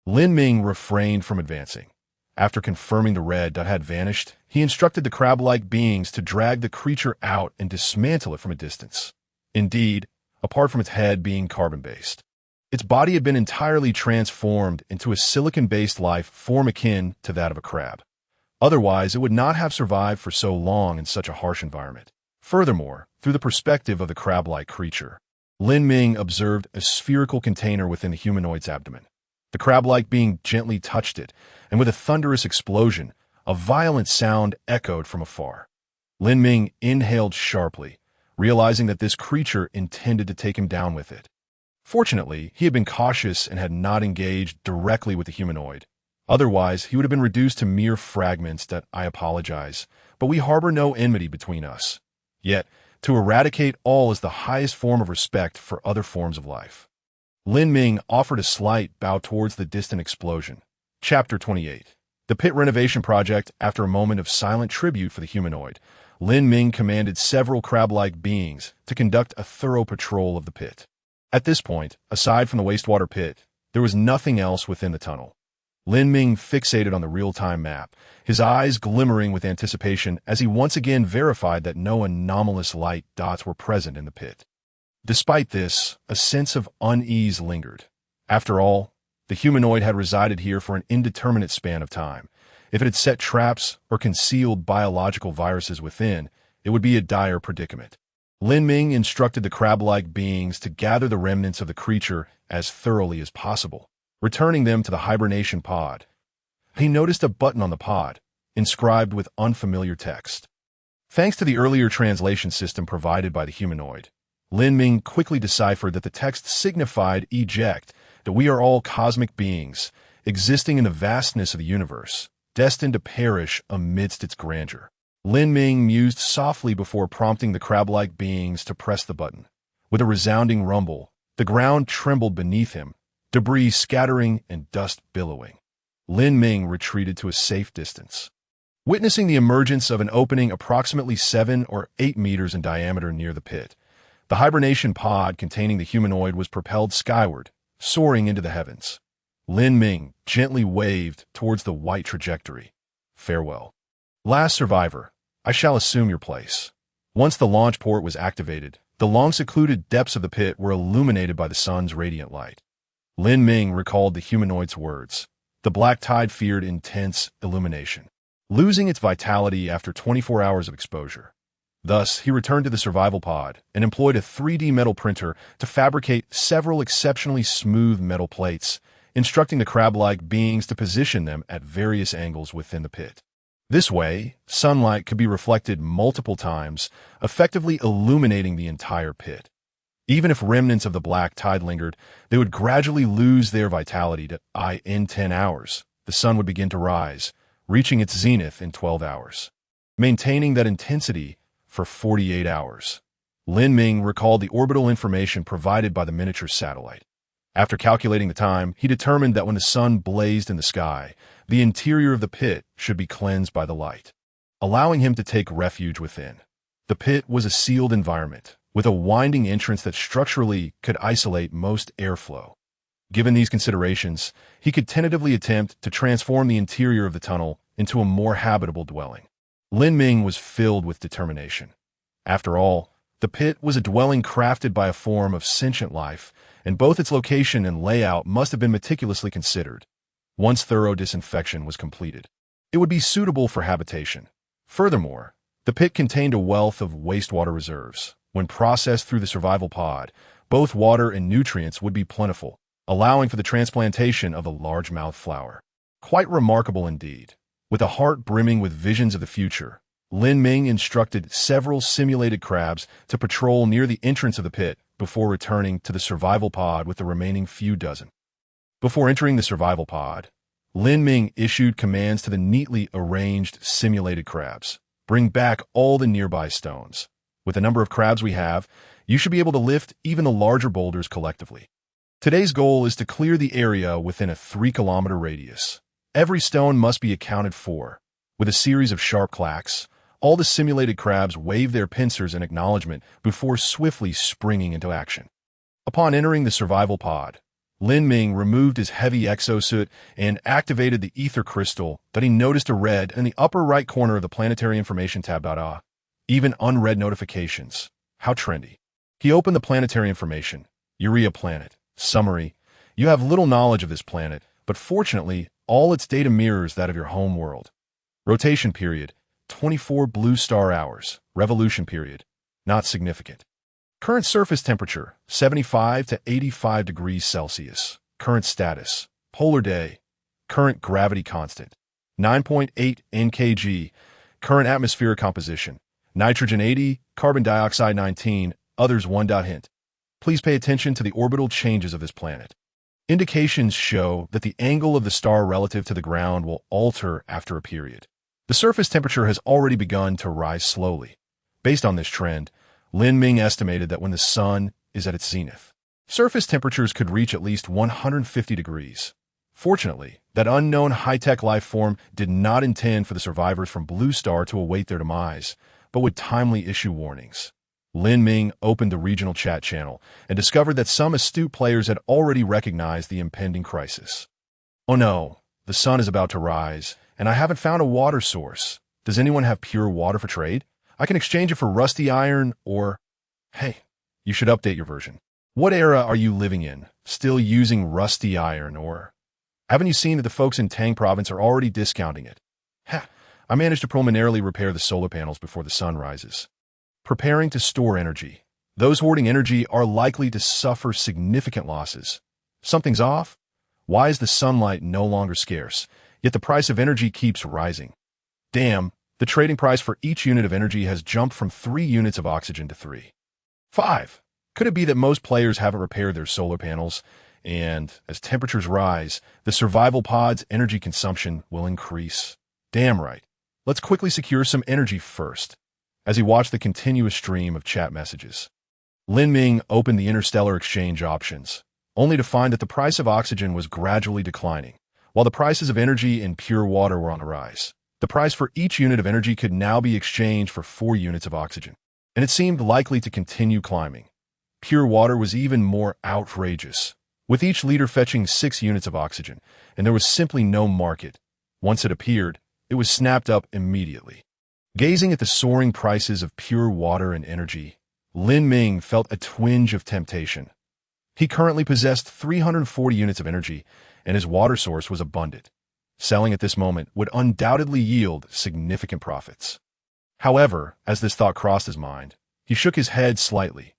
Lin Ming refrained from advancing. After confirming the red dot had vanished, he instructed the crab-like beings to drag the creature out and dismantle it from a distance. Indeed, apart from its head being carbon-based, its body had been entirely transformed into a silicon-based life form akin to that of a crab. Otherwise, it would not have survived for so long in such a harsh environment. Furthermore, through the perspective of the crab-like creature, Lin Ming observed a spherical container within the humanoid's abdomen. The crab-like being gently touched it, and with a thunderous explosion, a violent sound echoed from afar. Lin Ming inhaled sharply, realizing that this creature intended to take him down with it. Fortunately, he had been cautious and had not engaged directly with the humanoid. Otherwise, he would have been reduced to mere fragments. I apologize, but we harbor no enmity between us. Yet, to eradicate all is the highest form of respect for other forms of life. Lin Ming offered a slight bow towards the distant explosion. Chapter 28. The pit renovation project. After a moment of silent tribute for the humanoid, Lin Ming commanded several crab-like beings to conduct a thorough patrol of the pit. At this point, aside from the wastewater pit, there was nothing else within the tunnel. Lin Ming fixated on the real-time map, his eyes glimmering with anticipation as he once again verified that no anomalous light dots were present in the pit. Despite this, a sense of unease lingered. After all, the humanoid had resided here for an indeterminate span of time. If it had set traps or concealed biological viruses within, it would be a dire predicament. Lin Ming instructed the crab-like beings to gather the remnants of the creature as thoroughly as possible, returning them to the hibernation pod. He noticed a button on the pod, inscribed with unfamiliar text. Thanks to the earlier translation system provided by the humanoid, Lin Ming quickly deciphered that the text signified eject, that we are all cosmic beings, existing in the vastness of the universe, destined to perish amidst its grandeur. Lin Ming mused softly before prompting the crab-like beings to press the button. With a resounding rumble, the ground trembled beneath him, debris scattering and dust billowing. Lin Ming retreated to a safe distance. Witnessing the emergence of an opening approximately 7 or 8 meters in diameter near the pit, the hibernation pod containing the humanoid was propelled skyward, soaring into the heavens. Lin Ming gently waved towards the white trajectory. Farewell. Last survivor, I shall assume your place. Once the launch port was activated, the long-secluded depths of the pit were illuminated by the sun's radiant light. Lin Ming recalled the humanoid's words. The black tide feared intense illumination, losing its vitality after 24 hours of exposure. Thus, he returned to the survival pod and employed a 3D metal printer to fabricate several exceptionally smooth metal plates, instructing the crab-like beings to position them at various angles within the pit. This way, sunlight could be reflected multiple times, effectively illuminating the entire pit. Even if remnants of the black tide lingered, they would gradually lose their vitality in 10 hours. The sun would begin to rise, reaching its zenith in 12 hours. Maintaining that intensity for 48 hours. Lin Ming recalled the orbital information provided by the miniature satellite. After calculating the time, he determined that when the sun blazed in the sky, the interior of the pit should be cleansed by the light, allowing him to take refuge within. The pit was a sealed environment, with a winding entrance that structurally could isolate most airflow. Given these considerations, he could tentatively attempt to transform the interior of the tunnel into a more habitable dwelling. Lin Ming was filled with determination. After all, the pit was a dwelling crafted by a form of sentient life, and both its location and layout must have been meticulously considered. Once thorough disinfection was completed, it would be suitable for habitation. Furthermore, the pit contained a wealth of wastewater reserves. When processed through the survival pod, both water and nutrients would be plentiful, allowing for the transplantation of a largemouth flower. Quite remarkable indeed. With a heart brimming with visions of the future, Lin Ming instructed several simulated crabs to patrol near the entrance of the pit before returning to the survival pod with the remaining few dozen. Before entering the survival pod, Lin Ming issued commands to the neatly arranged simulated crabs. Bring back all the nearby stones. With the number of crabs we have, you should be able to lift even the larger boulders collectively. Today's goal is to clear the area within a 3-kilometer radius. Every stone must be accounted for. With a series of sharp clacks, all the simulated crabs wave their pincers in acknowledgement before swiftly springing into action. Upon entering the survival pod, Lin Ming removed his heavy exosuit and activated the ether crystal that he noticed a red in the upper right corner of the planetary information tab. Even unread notifications. How trendy. He opened the planetary information. Urea planet. Summary. You have little knowledge of this planet, but fortunately, all its data mirrors that of your home world. Rotation period. 24 blue star hours. Revolution period. Not significant. Current surface temperature. 75 to 85 degrees Celsius. Current status. Polar day. Current gravity constant. 9.8 nkg. Current atmospheric composition. Nitrogen 80, carbon dioxide 19, others 1. Hint. Please pay attention to the orbital changes of this planet. Indications show that the angle of the star relative to the ground will alter after a period. The surface temperature has already begun to rise slowly. Based on this trend, Lin Ming estimated that when the sun is at its zenith, surface temperatures could reach at least 150 degrees. Fortunately, that unknown high-tech life form did not intend for the survivors from Blue Star to await their demise, but would timely issue warnings. Lin Ming opened the regional chat channel and discovered that some astute players had already recognized the impending crisis. Oh no, the sun is about to rise, and I haven't found a water source. Does anyone have pure water for trade? I can exchange it for rusty iron or... Hey, you should update your version. What era are you living in? Still using rusty iron or... Haven't you seen that the folks in Tang province are already discounting it? Ha! I managed to preliminarily repair the solar panels before the sun rises. Preparing to store energy. Those hoarding energy are likely to suffer significant losses. Something's off? Why is the sunlight no longer scarce, yet the price of energy keeps rising? Damn, the trading price for each unit of energy has jumped from 3 units of oxygen to 3. 5. Could it be that most players haven't repaired their solar panels, and as temperatures rise, the survival pod's energy consumption will increase? Damn right. Let's quickly secure some energy first. As he watched the continuous stream of chat messages, Lin Ming opened the Interstellar exchange options, only to find that the price of oxygen was gradually declining, While the prices of energy and pure water were on the rise, the price for each unit of energy could now be exchanged for 4 units of oxygen, and it seemed likely to continue climbing. Pure water was even more outrageous, with each liter fetching 6 units of oxygen, and there was simply no market. Once it appeared, it was snapped up immediately. Gazing at the soaring prices of pure water and energy, Lin Ming felt a twinge of temptation. He currently possessed 340 units of energy, and his water source was abundant. Selling at this moment would undoubtedly yield significant profits. However, as this thought crossed his mind, he shook his head slightly.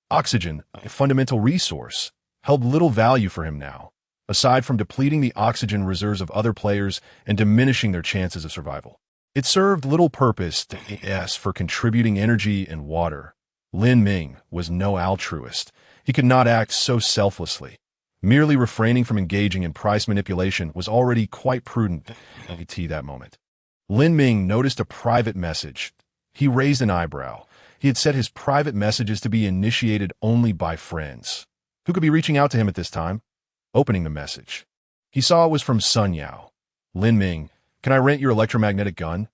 Oxygen, a fundamental resource, held little value for him now, aside from depleting the oxygen reserves of other players and diminishing their chances of survival. It served little purpose to AS for contributing energy and water. Lin Ming was no altruist. He could not act so selflessly. Merely refraining from engaging in price manipulation was already quite prudent at that moment. Lin Ming noticed a private message. He raised an eyebrow. He had set his private messages to be initiated only by friends. Who could be reaching out to him at this time? Opening the message, he saw it was from Sun Yao. Lin Ming, can I rent your electromagnetic gun?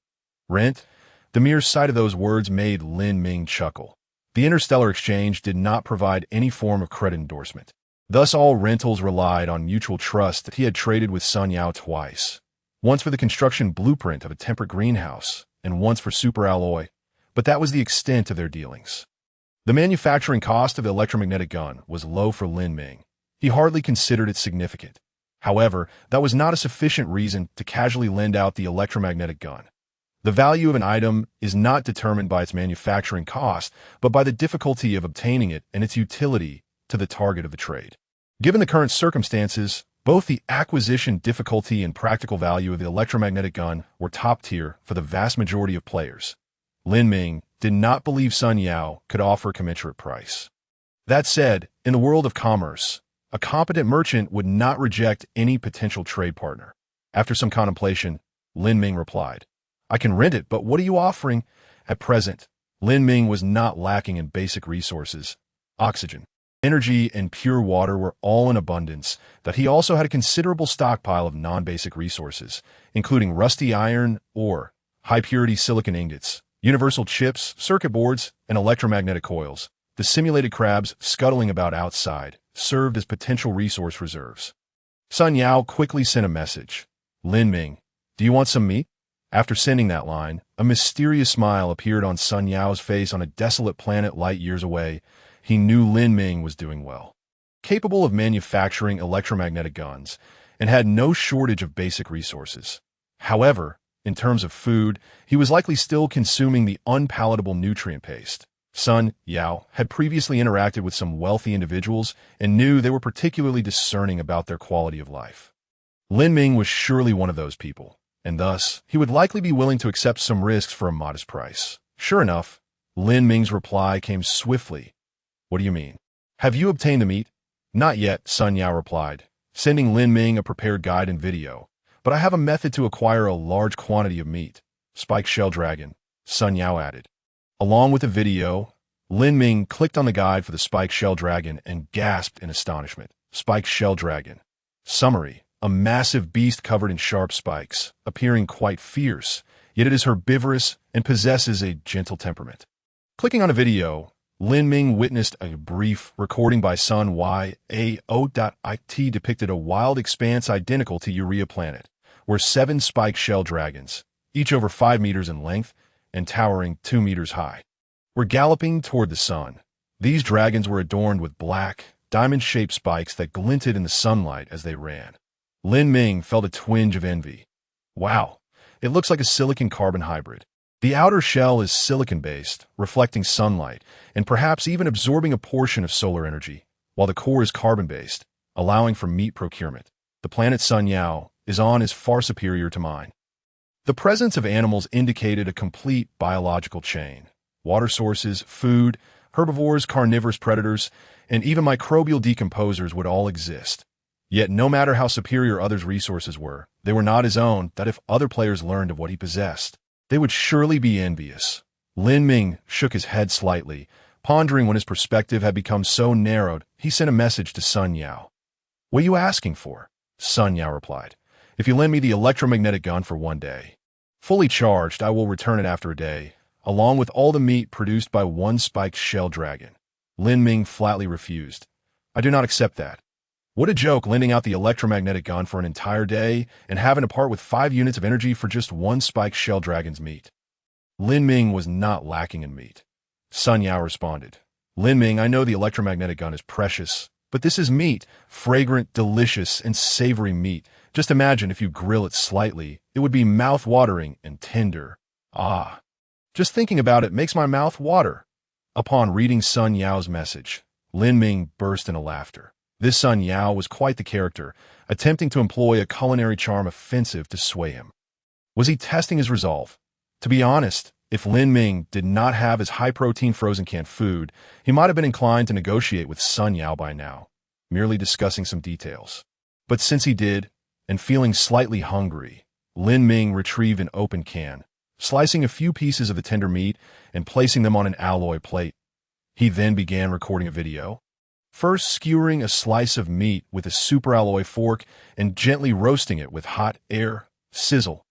Rent? The mere sight of those words made Lin Ming chuckle. The Interstellar exchange did not provide any form of credit endorsement. Thus, all rentals relied on mutual trust that he had traded with Sun Yao twice. Once for the construction blueprint of a temperate greenhouse, and once for superalloy. But that was the extent of their dealings. The manufacturing cost of the electromagnetic gun was low for Lin Ming. He hardly considered it significant. However, that was not a sufficient reason to casually lend out the electromagnetic gun. The value of an item is not determined by its manufacturing cost, but by the difficulty of obtaining it and its utility to the target of the trade. Given the current circumstances, both the acquisition difficulty and practical value of the electromagnetic gun were top tier for the vast majority of players. Lin Ming did not believe Sun Yao could offer a commensurate price. That said, in the world of commerce, a competent merchant would not reject any potential trade partner. After some contemplation, Lin Ming replied, I can rent it, but what are you offering? At present, Lin Ming was not lacking in basic resources. Oxygen, energy, and pure water were all in abundance, that he also had a considerable stockpile of non-basic resources, including rusty iron, ore, high-purity silicon ingots, universal chips, circuit boards, and electromagnetic coils. The simulated crabs scuttling about outside served as potential resource reserves. Sun Yao quickly sent a message. Lin Ming, do you want some meat? After sending that line, a mysterious smile appeared on Sun Yao's face on a desolate planet light years away. He knew Lin Ming was doing well. Capable of manufacturing electromagnetic guns, and had no shortage of basic resources. However, in terms of food, he was likely still consuming the unpalatable nutrient paste. Sun Yao had previously interacted with some wealthy individuals and knew they were particularly discerning about their quality of life. Lin Ming was surely one of those people, and thus he would likely be willing to accept some risks for a modest price. Sure enough, Lin Ming's reply came swiftly. What do you mean? Have you obtained the meat? Not yet, Sun Yao replied, sending Lin Ming a prepared guide and video. But I have a method to acquire a large quantity of meat. Spiked shell dragon, Sun Yao added. Along with the video, Lin Ming clicked on the guide for the spiked shell dragon and gasped in astonishment. Spiked shell dragon. Summary: a massive beast covered in sharp spikes, appearing quite fierce, yet it is herbivorous and possesses a gentle temperament. Clicking on a video, Lin Ming witnessed a brief recording by Sun Yao.it depicted a wild expanse identical to Urea Planet, where 7 spiked shell dragons, each over 5 meters in length and towering 2 meters high, were galloping toward the sun. These dragons were adorned with black, diamond-shaped spikes that glinted in the sunlight as they ran. Lin Ming felt a twinge of envy. Wow, it looks like a silicon-carbon hybrid. The outer shell is silicon-based, reflecting sunlight, and perhaps even absorbing a portion of solar energy, while the core is carbon-based, allowing for meat procurement. The planet Sun Yao is on is far superior to mine. The presence of animals indicated a complete biological chain. Water sources, food, herbivores, carnivorous predators, and even microbial decomposers would all exist. Yet no matter how superior others' resources were, they were not his own, that if other players learned of what he possessed, they would surely be envious. Lin Ming shook his head slightly, pondering when his perspective had become so narrowed. He sent a message to Sun Yao. What are you asking for? Sun Yao replied. if you lend me the electromagnetic gun for one day. Fully charged, I will return it after a day, along with all the meat produced by one spiked shell dragon. Lin Ming flatly refused. I do not accept that. What a joke, lending out the electromagnetic gun for an entire day and having to part with 5 units of energy for just one spiked shell dragon's meat. Lin Ming was not lacking in meat. Sun Yao responded. Lin Ming, I know the electromagnetic gun is precious, but this is meat, fragrant, delicious, and savory meat. Just imagine if you grill it slightly, it would be mouth-watering and tender. Ah, just thinking about it makes my mouth water. Upon reading Sun Yao's message, Lin Ming burst into laughter. This Sun Yao was quite the character, attempting to employ a culinary charm offensive to sway him. Was he testing his resolve? To be honest, if Lin Ming did not have his high-protein frozen canned food, he might have been inclined to negotiate with Sun Yao by now, merely discussing some details. But since he did, and feeling slightly hungry, Lin Ming retrieved an open can, slicing a few pieces of the tender meat and placing them on an alloy plate. He then began recording a video, first skewering a slice of meat with a superalloy fork and gently roasting it with hot air sizzle.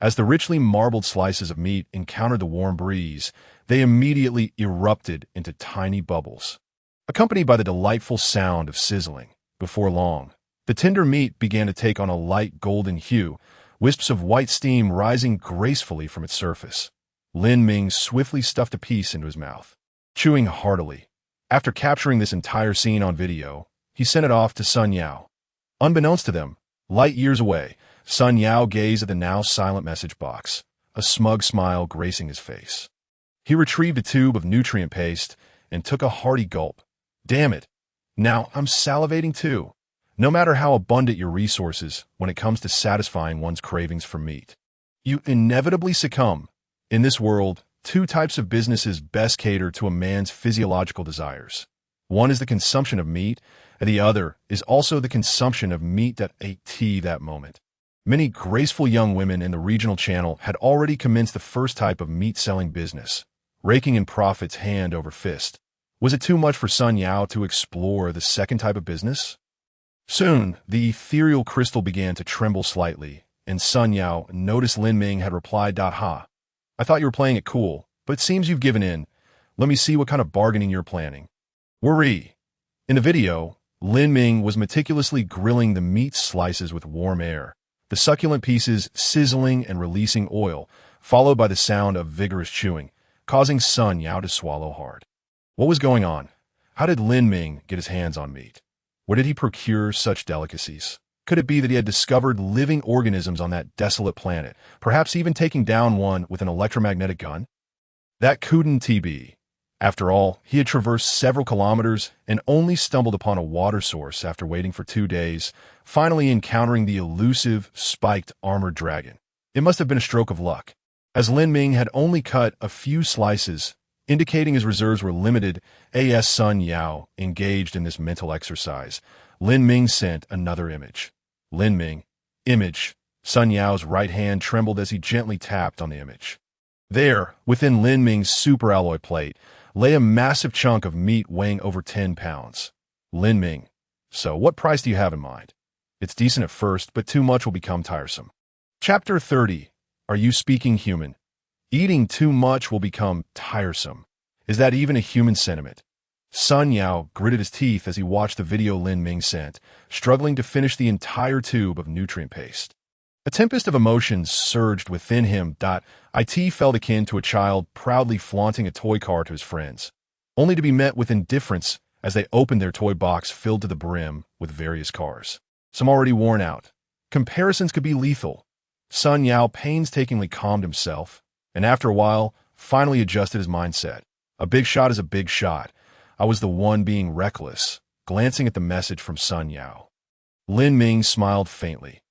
As the richly marbled slices of meat encountered the warm breeze, they immediately erupted into tiny bubbles, accompanied by the delightful sound of sizzling. Before long, the tender meat began to take on a light golden hue, wisps of white steam rising gracefully from its surface. Lin Ming swiftly stuffed a piece into his mouth, chewing heartily. After capturing this entire scene on video, he sent it off to Sun Yao. Unbeknownst to them, light years away, Sun Yao gazed at the now silent message box, a smug smile gracing his face. He retrieved a tube of nutrient paste and took a hearty gulp. Damn it! Now I'm salivating too. No matter how abundant your resources when it comes to satisfying one's cravings for meat, you inevitably succumb. In this world, 2 types of businesses best cater to a man's physiological desires. One is the consumption of meat, and the other is also the consumption of meat that ate tea that moment. Many graceful young women in the regional channel had already commenced the first type of meat-selling business, raking in profits hand over fist. Was it too much for Sun Yao to explore the second type of business? Soon, the ethereal crystal began to tremble slightly, and Sun Yao noticed Lin Ming had replied, "Ha, I thought you were playing it cool, but it seems you've given in. Let me see what kind of bargaining you're planning." Worry. In the video, Lin Ming was meticulously grilling the meat slices with warm air, the succulent pieces sizzling and releasing oil, followed by the sound of vigorous chewing, causing Sun Yao to swallow hard. What was going on? How did Lin Ming get his hands on meat? Where did he procure such delicacies? Could it be that he had discovered living organisms on that desolate planet, perhaps even taking down one with an electromagnetic gun? That couldn't be. After all, he had traversed several kilometers and only stumbled upon a water source after waiting for 2 days, finally encountering the elusive, spiked armored dragon. It must have been a stroke of luck, as Lin Ming had only cut a few slices, indicating his reserves were limited. As Sun Yao engaged in this mental exercise, Lin Ming sent another image. Lin Ming, image. Sun Yao's right hand trembled as he gently tapped on the image. There, within Lin Ming's superalloy plate, lay a massive chunk of meat weighing over 10 pounds. Lin Ming, so what price do you have in mind? It's decent at first, but too much will become tiresome. Chapter 30. Are you speaking human? Eating too much will become tiresome. Is that even a human sentiment? Sun Yao gritted his teeth as he watched the video Lin Ming sent, struggling to finish the entire tube of nutrient paste. A tempest of emotions surged within him. It felt akin to a child proudly flaunting a toy car to his friends, only to be met with indifference as they opened their toy box filled to the brim with various cars, some already worn out. Comparisons could be lethal. Sun Yao painstakingly calmed himself, and after a while, finally adjusted his mindset. A big shot is a big shot. I was the one being reckless, glancing at the message from Sun Yao. Lin Ming smiled faintly.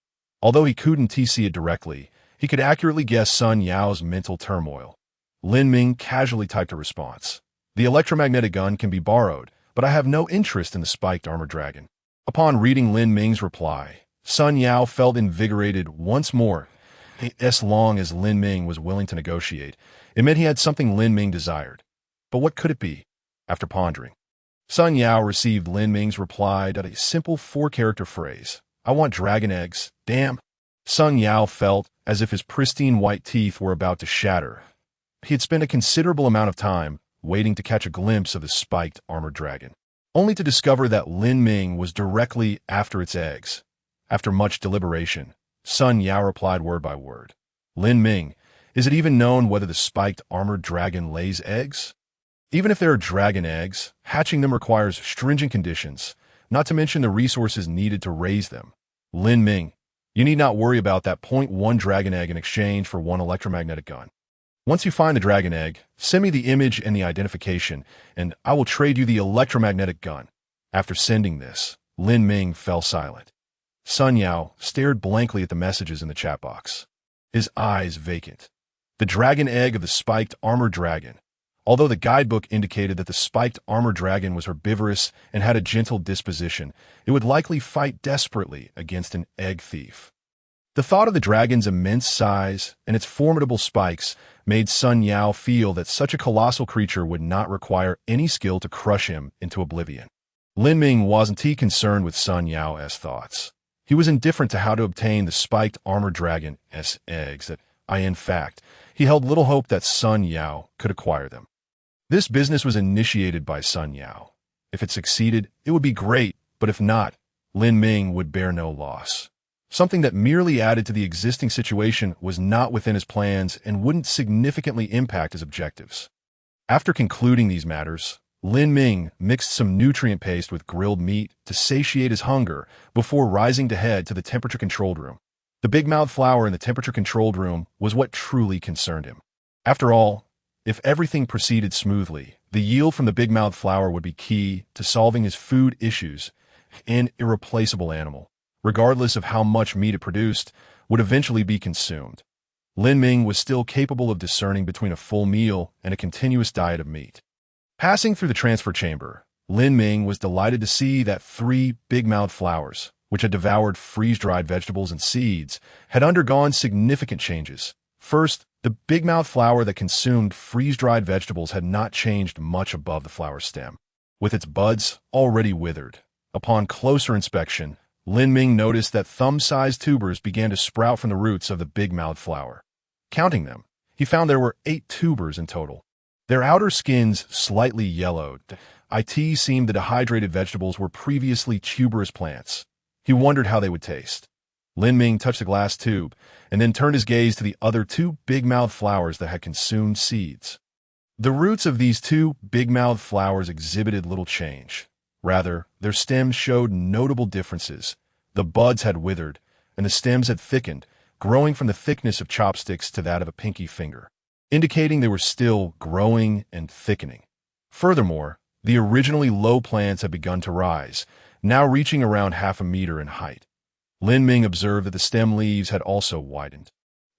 Although he couldn't see it directly, he could accurately guess Sun Yao's mental turmoil. Lin Ming casually typed a response. The electromagnetic gun can be borrowed, but I have no interest in the spiked armor dragon. Upon reading Lin Ming's reply, Sun Yao felt invigorated once more. As long as Lin Ming was willing to negotiate, it meant he had something Lin Ming desired. But what could it be? After pondering, Sun Yao received Lin Ming's reply, a simple 4-character phrase. I want dragon eggs. Damn. Sun Yao felt as if his pristine white teeth were about to shatter. He had spent a considerable amount of time waiting to catch a glimpse of the spiked armored dragon, only to discover that Lin Ming was directly after its eggs. After much deliberation, Sun Yao replied word by word. Lin Ming, is it even known whether the spiked armored dragon lays eggs? Even if there are dragon eggs, hatching them requires stringent conditions, not to mention the resources needed to raise them. Lin Ming, you need not worry about that .1 dragon egg in exchange for one electromagnetic gun. Once you find the dragon egg, send me the image and the identification, and I will trade you the electromagnetic gun. After sending this, Lin Ming fell silent. Sun Yao stared blankly at the messages in the chat box, his eyes vacant. The dragon egg of the spiked armored dragon. Although the guidebook indicated that the spiked armored dragon was herbivorous and had a gentle disposition, it would likely fight desperately against an egg thief. The thought of the dragon's immense size and its formidable spikes made Sun Yao feel that such a colossal creature would not require any skill to crush him into oblivion. Lin Ming wasn't concerned with Sun Yao's thoughts. He was indifferent to how to obtain the spiked armored dragon's eggs. In fact, he held little hope that Sun Yao could acquire them. This business was initiated by Sun Yao. If it succeeded, it would be great, but if not, Lin Ming would bear no loss. Something that merely added to the existing situation was not within his plans and wouldn't significantly impact his objectives. After concluding these matters, Lin Ming mixed some nutrient paste with grilled meat to satiate his hunger before rising to head to the temperature-controlled room. The big-mouth flower in the temperature-controlled room was what truly concerned him. After all, if everything proceeded smoothly, the yield from the big-mouth flower would be key to solving his food issues. An irreplaceable animal, regardless of how much meat it produced, would eventually be consumed. Lin Ming was still capable of discerning between a full meal and a continuous diet of meat. Passing through the transfer chamber, Lin Ming was delighted to see that 3 big-mouth flowers, which had devoured freeze-dried vegetables and seeds, had undergone significant changes. First, the big-mouth flower that consumed freeze-dried vegetables had not changed much above the flower stem, with its buds already withered. Upon closer inspection, Lin Ming noticed that thumb-sized tubers began to sprout from the roots of the big-mouth flower. Counting them, he found there were 8 tubers in total. Their outer skins slightly yellowed. It seemed the dehydrated vegetables were previously tuberous plants. He wondered how they would taste. Lin Ming touched the glass tube and then turned his gaze to the other 2 big-mouth flowers that had consumed seeds. The roots of these 2 big-mouth flowers exhibited little change. Rather, their stems showed notable differences. The buds had withered, and the stems had thickened, growing from the thickness of chopsticks to that of a pinky finger, indicating they were still growing and thickening. Furthermore, the originally low plants had begun to rise, now reaching around half a meter in height. Lin Ming observed that the stem leaves had also widened,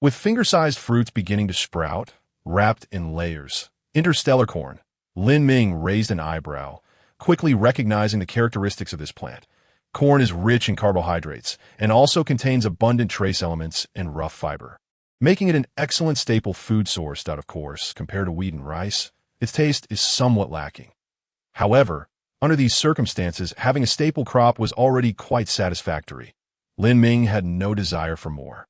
with finger-sized fruits beginning to sprout, wrapped in layers. Interstellar corn. Lin Ming raised an eyebrow, quickly recognizing the characteristics of this plant. Corn is rich in carbohydrates and also contains abundant trace elements and rough fiber, making it an excellent staple food source. Of course, compared to wheat and rice, its taste is somewhat lacking. However, under these circumstances, having a staple crop was already quite satisfactory. Lin Ming had no desire for more.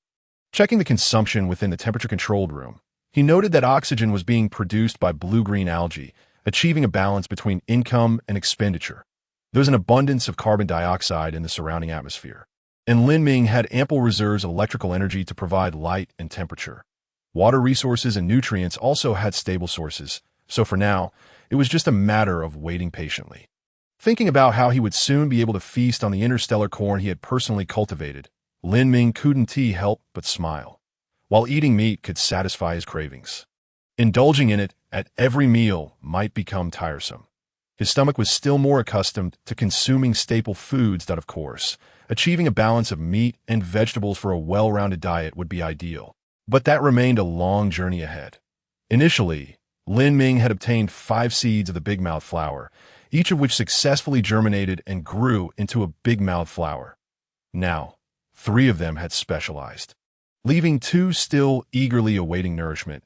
Checking the consumption within the temperature-controlled room, he noted that oxygen was being produced by blue-green algae, achieving a balance between income and expenditure. There was an abundance of carbon dioxide in the surrounding atmosphere, and Lin Ming had ample reserves of electrical energy to provide light and temperature. Water resources and nutrients also had stable sources, so for now, it was just a matter of waiting patiently. Thinking about how he would soon be able to feast on the interstellar corn he had personally cultivated, Lin Ming couldn't help but smile. While eating meat could satisfy his cravings, indulging in it at every meal might become tiresome. His stomach was still more accustomed to consuming staple foods. Of course, achieving a balance of meat and vegetables for a well-rounded diet would be ideal, but that remained a long journey ahead. Initially, Lin Ming had obtained 5 seeds of the big-mouth flower, each of which successfully germinated and grew into a big-mouth flower. Now, 3 of them had specialized, leaving 2 still eagerly awaiting nourishment.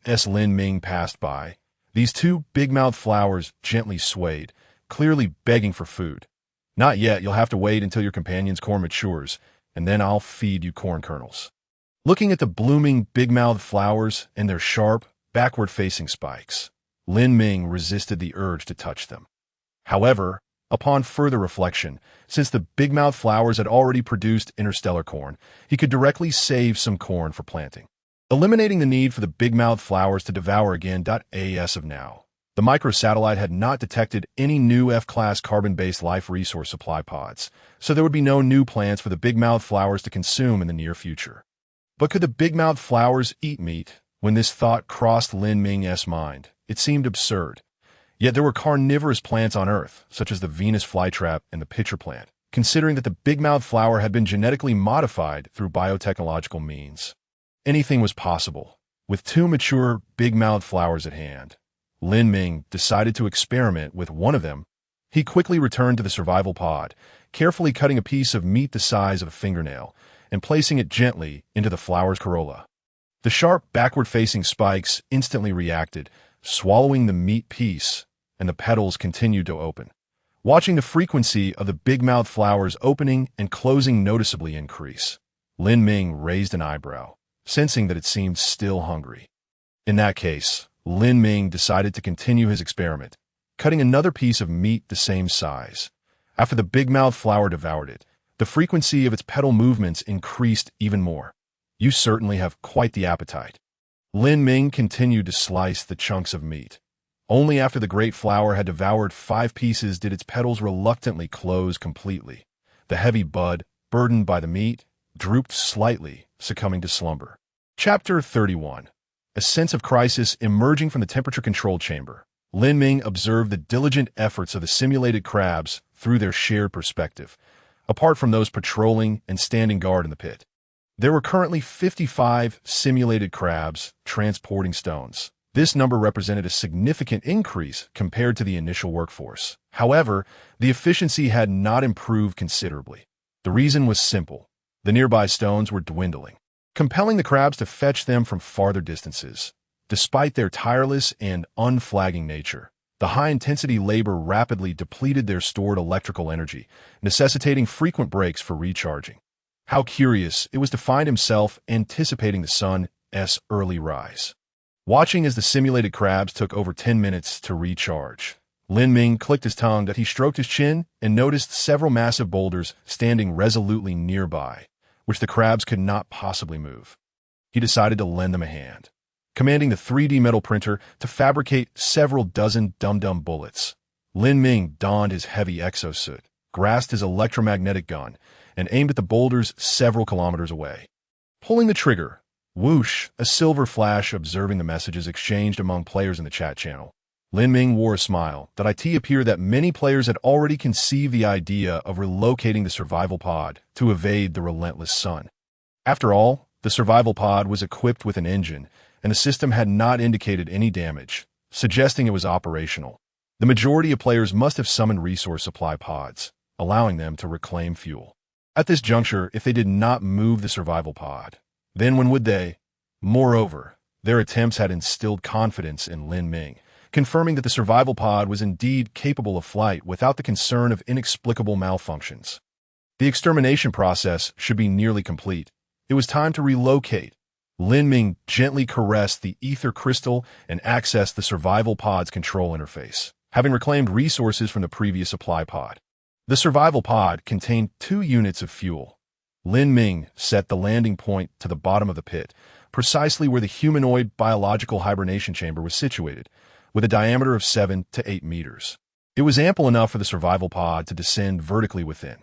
As Lin Ming passed by, these 2 big-mouth flowers gently swayed, clearly begging for food. Not yet, you'll have to wait until your companion's corn matures. and then I'll feed you corn kernels." Looking at the blooming big-mouthed flowers and their sharp, backward-facing spikes, Lin Ming resisted the urge to touch them. However, upon further reflection, since the big-mouthed flowers had already produced interstellar corn, he could directly save some corn for planting, eliminating the need for the big-mouthed flowers to devour again. As of now, the microsatellite had not detected any new F-class carbon-based life resource supply pods, so there would be no new plants for the big-mouthed flowers to consume in the near future. But could the big-mouthed flowers eat meat? When this thought crossed Lin Ming's mind, it seemed absurd. Yet there were carnivorous plants on Earth, such as the Venus flytrap and the pitcher plant, considering that the big-mouthed flower had been genetically modified through biotechnological means. Anything was possible. With two mature, big-mouthed flowers at hand, Lin Ming decided to experiment with one of them. He quickly returned to the survival pod, carefully cutting a piece of meat the size of a fingernail and placing it gently into the flower's corolla. The sharp, backward-facing spikes instantly reacted, swallowing the meat piece, and the petals continued to open. Watching the frequency of the big-mouthed flowers opening and closing noticeably increase, Lin Ming raised an eyebrow, sensing that it seemed still hungry. In that case, Lin Ming decided to continue his experiment, cutting another piece of meat the same size. After the big-mouthed flower devoured it, the frequency of its petal movements increased even more. "You certainly have quite the appetite." Lin Ming continued to slice the chunks of meat. Only after the great flower had devoured 5 pieces did its petals reluctantly close completely. The heavy bud, burdened by the meat, drooped slightly, succumbing to slumber. Chapter 31. A sense of crisis emerging from the temperature-control chamber. Lin Ming observed the diligent efforts of the simulated crabs through their shared perspective, apart from those patrolling and standing guard in the pit. There were currently 55 simulated crabs transporting stones. This number represented a significant increase compared to the initial workforce. However, the efficiency had not improved considerably. The reason was simple. The nearby stones were dwindling, compelling the crabs to fetch them from farther distances. Despite their tireless and unflagging nature, the high-intensity labor rapidly depleted their stored electrical energy, necessitating frequent breaks for recharging. How curious it was to find himself anticipating the sun's early rise. Watching as the simulated crabs took over 10 minutes to recharge, Lin Ming clicked his tongue that he stroked his chin and noticed several massive boulders standing resolutely nearby, which the crabs could not possibly move. He decided to lend them a hand, commanding the 3D metal printer to fabricate several dozen dum-dum bullets. Lin Ming donned his heavy exosuit, grasped his electromagnetic gun, and aimed at the boulders several kilometers away. Pulling the trigger, whoosh, a silver flash observing the messages exchanged among players in the chat channel. Lin Ming wore a smile. It appeared that many players had already conceived the idea of relocating the survival pod to evade the relentless sun. After all, the survival pod was equipped with an engine, and the system had not indicated any damage, suggesting it was operational. The majority of players must have summoned resource supply pods, allowing them to reclaim fuel. At this juncture, if they did not move the survival pod, then when would they? Moreover, their attempts had instilled confidence in Lin Ming, confirming that the survival pod was indeed capable of flight without the concern of inexplicable malfunctions. The extermination process should be nearly complete. It was time to relocate. Lin Ming gently caressed the ether crystal and accessed the survival pod's control interface, having reclaimed resources from the previous supply pod. The survival pod contained 2 units of fuel. Lin Ming set the landing point to the bottom of the pit, precisely where the humanoid biological hibernation chamber was situated, with a diameter of 7 to 8 meters. It was ample enough for the survival pod to descend vertically within.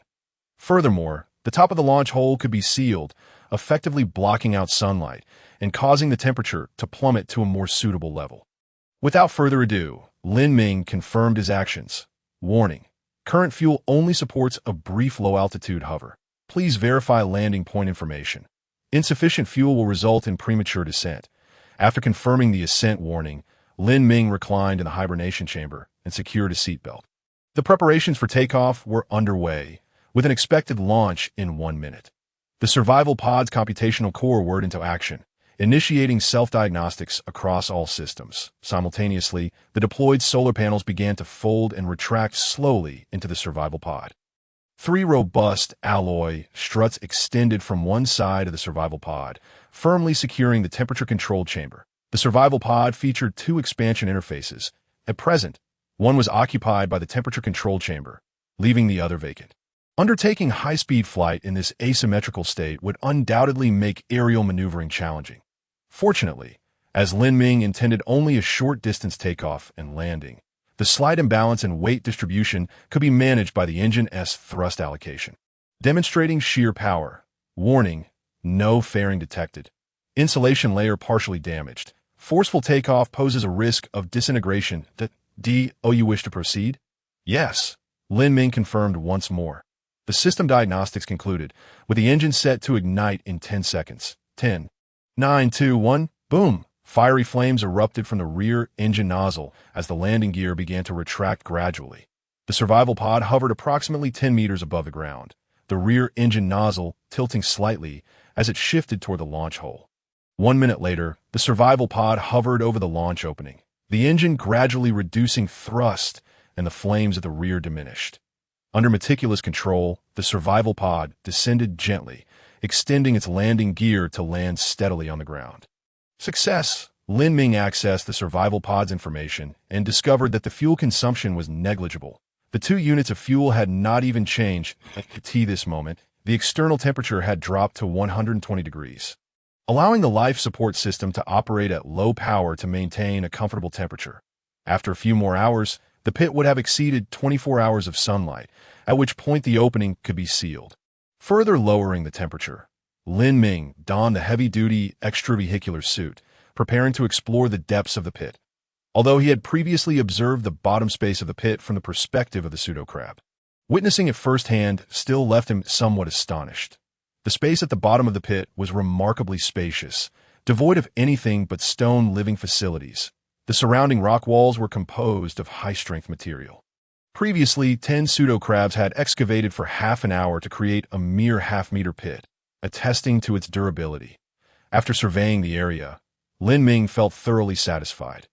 Furthermore, the top of the launch hole could be sealed, effectively blocking out sunlight and causing the temperature to plummet to a more suitable level. Without further ado, Lin Ming confirmed his actions. Warning: current fuel only supports a brief low-altitude hover. Please verify landing point information. Insufficient fuel will result in premature descent. After confirming the ascent warning, Lin Ming reclined in the hibernation chamber and secured a seatbelt. The preparations for takeoff were underway, with an expected launch in 1 minute. The survival pod's computational core went into action, initiating self-diagnostics across all systems. Simultaneously, the deployed solar panels began to fold and retract slowly into the survival pod. Three robust alloy struts extended from one side of the survival pod, firmly securing the temperature-controlled chamber. The survival pod featured two expansion interfaces. At present, one was occupied by the temperature-controlled chamber, leaving the other vacant. Undertaking high-speed flight in this asymmetrical state would undoubtedly make aerial maneuvering challenging. Fortunately, as Lin Ming intended only a short-distance takeoff and landing, the slight imbalance in weight distribution could be managed by the engine's thrust allocation. Demonstrating sheer power. Warning, no fairing detected. Insulation layer partially damaged. Forceful takeoff poses a risk of disintegration. You wish to proceed? Yes, Lin Ming confirmed once more. The system diagnostics concluded, with the engine set to ignite in 10 seconds. 10, 9, 2, 1, boom! Fiery flames erupted from the rear engine nozzle as the landing gear began to retract gradually. The survival pod hovered approximately 10 meters above the ground, the rear engine nozzle tilting slightly as it shifted toward the launch hole. 1 minute later, the survival pod hovered over the launch opening, the engine gradually reducing thrust and the flames at the rear diminished. Under meticulous control, the survival pod descended gently, extending its landing gear to land steadily on the ground. Success! Lin Ming accessed the survival pod's information and discovered that the fuel consumption was negligible. The 2 units of fuel had not even changed. At this moment, the external temperature had dropped to 120 degrees, allowing the life support system to operate at low power to maintain a comfortable temperature. After a few more hours, the pit would have exceeded 24 hours of sunlight, at which point the opening could be sealed. Further lowering the temperature, Lin Ming donned the heavy-duty extravehicular suit, preparing to explore the depths of the pit. Although he had previously observed the bottom space of the pit from the perspective of the pseudocrab, witnessing it firsthand still left him somewhat astonished. The space at the bottom of the pit was remarkably spacious, devoid of anything but stone living facilities. The surrounding rock walls were composed of high-strength material. Previously, 10 pseudocrabs had excavated for half an hour to create a mere half-meter pit, attesting to its durability. After surveying the area, Lin Ming felt thoroughly satisfied.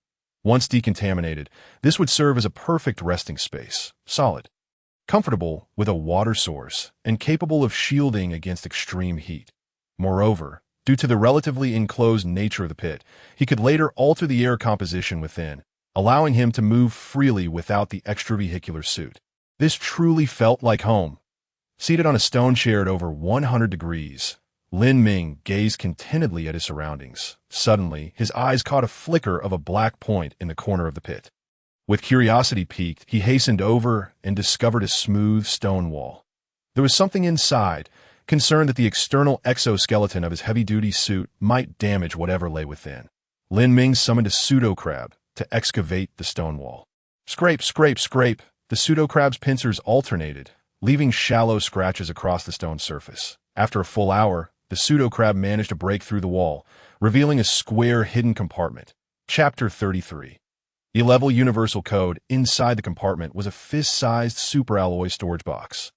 Once decontaminated, this would serve as a perfect resting space, solid, comfortable with a water source, and capable of shielding against extreme heat. Moreover, due to the relatively enclosed nature of the pit, he could later alter the air composition within, allowing him to move freely without the extravehicular suit. This truly felt like home. Seated on a stone chair at over 100 degrees, Lin Ming gazed contentedly at his surroundings. Suddenly, his eyes caught a flicker of a black point in the corner of the pit. With curiosity piqued, he hastened over and discovered a smooth stone wall. There was something inside, concerned that the external exoskeleton of his heavy-duty suit might damage whatever lay within. Lin Ming summoned a pseudocrab to excavate the stone wall. Scrape, scrape, scrape. The pseudocrab's pincers alternated, leaving shallow scratches across the stone surface. After a full hour, the pseudocrab managed to break through the wall, revealing a square hidden compartment. Chapter 33. The level universal code inside the compartment was a fist-sized superalloy storage box,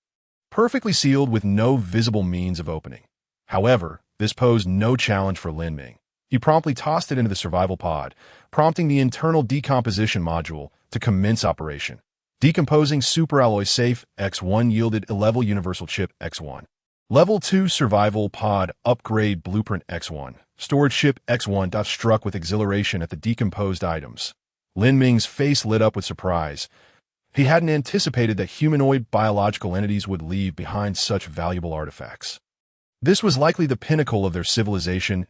perfectly sealed with no visible means of opening. However, this posed no challenge for Lin Ming. He promptly tossed it into the survival pod, prompting the internal decomposition module to commence operation. Decomposing superalloy safe X1 yielded a level universal chip X1. Level 2 survival pod upgrade blueprint X1. Storage chip X1. Struck with exhilaration at the decomposed items, Lin Ming's face lit up with surprise. He hadn't anticipated that humanoid biological entities would leave behind such valuable artifacts. This was likely the pinnacle of their civilization's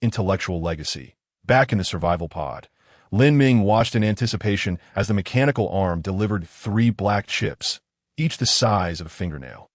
intellectual legacy. Back in the survival pod, Lin Ming watched in anticipation as the mechanical arm delivered 3 black chips, each the size of a fingernail.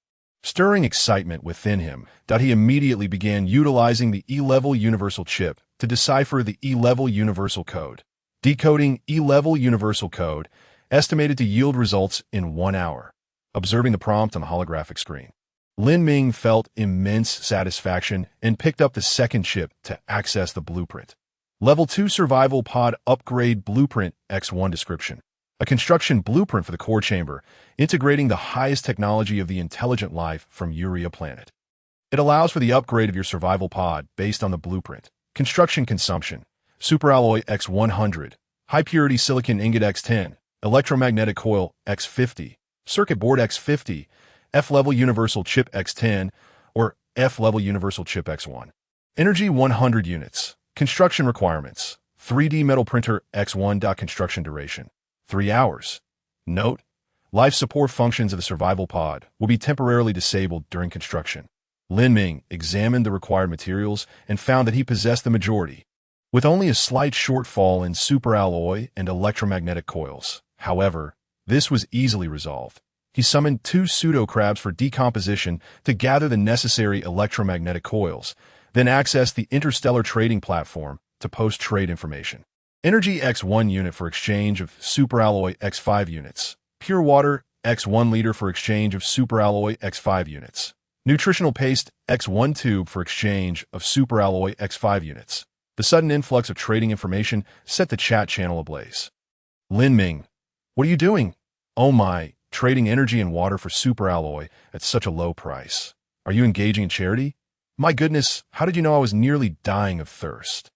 Stirring excitement within him, he immediately began utilizing the E-level universal chip to decipher the E-level universal code. Decoding E-level universal code, estimated to yield results in 1 hour. Observing the prompt on the holographic screen, Lin Ming felt immense satisfaction and picked up the second chip to access the blueprint. Level 2 Survival Pod Upgrade Blueprint X1 Description. A construction blueprint for the core chamber, integrating the highest technology of the intelligent life from Urea planet. It allows for the upgrade of your survival pod based on the blueprint. Construction consumption. Superalloy X100. High-purity silicon ingot X10. Electromagnetic coil X50. Circuit board X50. F-level Universal Chip X10, or F-level Universal Chip X1. Energy 100 units. Construction requirements. 3D metal printer X1. Construction duration 3 hours. Note: life support functions of the survival pod will be temporarily disabled during construction. Lin Ming examined the required materials and found that he possessed the majority, with only a slight shortfall in superalloy and electromagnetic coils. However, this was easily resolved. He summoned 2 pseudo-crabs for decomposition to gather the necessary electromagnetic coils, then accessed the Interstellar trading platform to post trade information. Energy X1 unit for exchange of superalloy X5 units. Pure water X1 liter for exchange of superalloy X5 units. Nutritional paste X1 tube for exchange of superalloy X5 units. The sudden influx of trading information set the chat channel ablaze. Lin Ming, what are you doing? Oh my, trading energy and water for superalloy at such a low price. Are you engaging in charity? My goodness, how did you know I was nearly dying of thirst?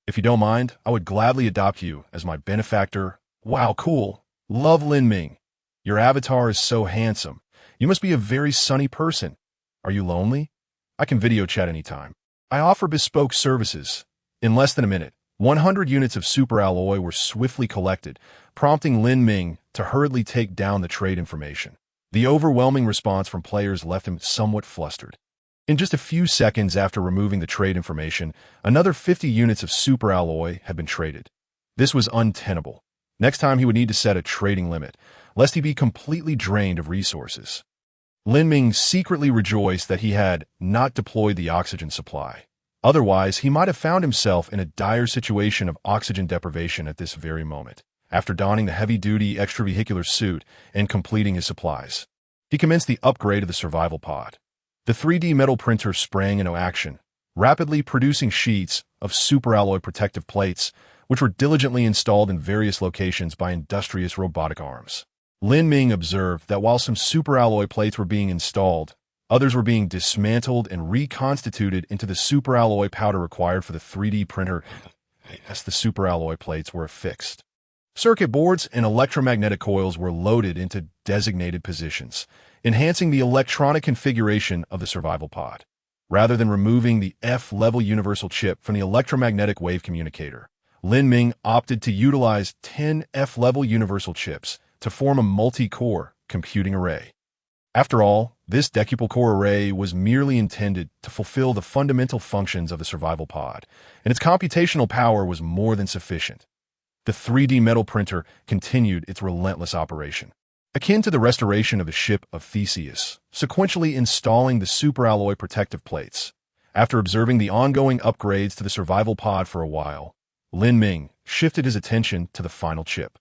If you don't mind, I would gladly adopt you as my benefactor. Wow, cool. Love Lin Ming. Your avatar is so handsome. You must be a very sunny person. Are you lonely? I can video chat anytime. I offer bespoke services. In less than a minute, 100 units of superalloy were swiftly collected, prompting Lin Ming to hurriedly take down the trade information. The overwhelming response from players left him somewhat flustered. In just a few seconds after removing the trade information, another 50 units of superalloy had been traded. This was untenable. Next time he would need to set a trading limit, lest he be completely drained of resources. Lin Ming secretly rejoiced that he had not deployed the oxygen supply. Otherwise, he might have found himself in a dire situation of oxygen deprivation at this very moment. After donning the heavy-duty extravehicular suit and completing his supplies, he commenced the upgrade of the survival pod. The 3D metal printer sprang into action, rapidly producing sheets of superalloy protective plates, which were diligently installed in various locations by industrious robotic arms. Lin Ming observed that while some superalloy plates were being installed, others were being dismantled and reconstituted into the superalloy powder required for the 3D printer as the superalloy plates were affixed. Circuit boards and electromagnetic coils were loaded into designated positions, enhancing the electronic configuration of the survival pod. Rather than removing the F-level universal chip from the electromagnetic wave communicator, Lin Ming opted to utilize 10 F-level universal chips to form a multi-core computing array. After all, this decuple core array was merely intended to fulfill the fundamental functions of the survival pod, and its computational power was more than sufficient. The 3D metal printer continued its relentless operation, akin to the restoration of the ship of Theseus, sequentially installing the superalloy protective plates. After observing the ongoing upgrades to the survival pod for a while, Lin Ming shifted his attention to the final chip.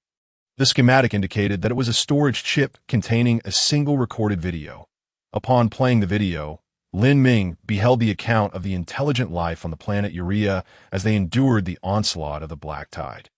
The schematic indicated that it was a storage chip containing a single recorded video. Upon playing the video, Lin Ming beheld the account of the intelligent life on the planet Urea as they endured the onslaught of the Black Tide.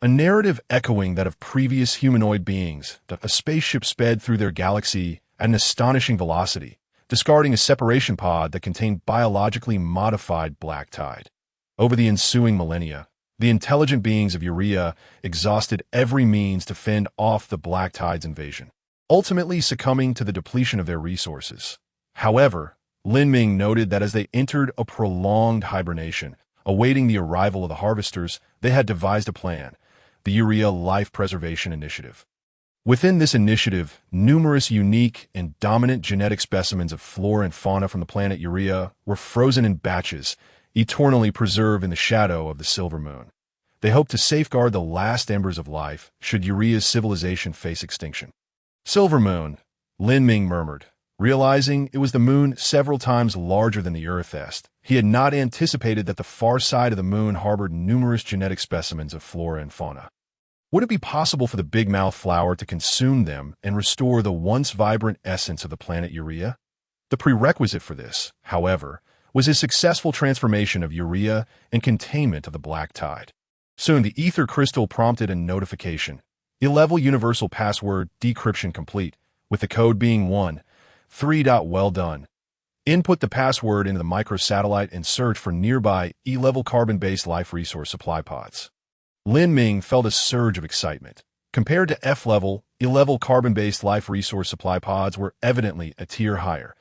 A narrative echoing that of previous humanoid beings, a spaceship sped through their galaxy at an astonishing velocity, discarding a separation pod that contained biologically modified black tide. Over the ensuing millennia, the intelligent beings of Urea exhausted every means to fend off the black tide's invasion, ultimately succumbing to the depletion of their resources. However, Lin Ming noted that as they entered a prolonged hibernation, awaiting the arrival of the harvesters, they had devised a plan, the Urea Life Preservation Initiative. Within this initiative, numerous unique and dominant genetic specimens of flora and fauna from the planet Urea were frozen in batches, eternally preserved in the shadow of the silver moon. They hoped to safeguard the last embers of life should Urea's civilization face extinction. Silver moon, Lin Ming murmured, realizing it was the moon several times larger than the Earth. He had not anticipated that the far side of the moon harbored numerous genetic specimens of flora and fauna. Would it be possible for the big-mouth flower to consume them and restore the once vibrant essence of the planet Urea? The prerequisite for this, however, was his successful transformation of Urea and containment of the black tide. Soon the ether crystal prompted a notification. 11 universal password decryption complete, with the code being 1-3. Well done. Input the password into the microsatellite and search for nearby E-level carbon-based life resource supply pods. Lin Ming felt a surge of excitement. Compared to F-level, E-level carbon-based life resource supply pods were evidently a tier higher.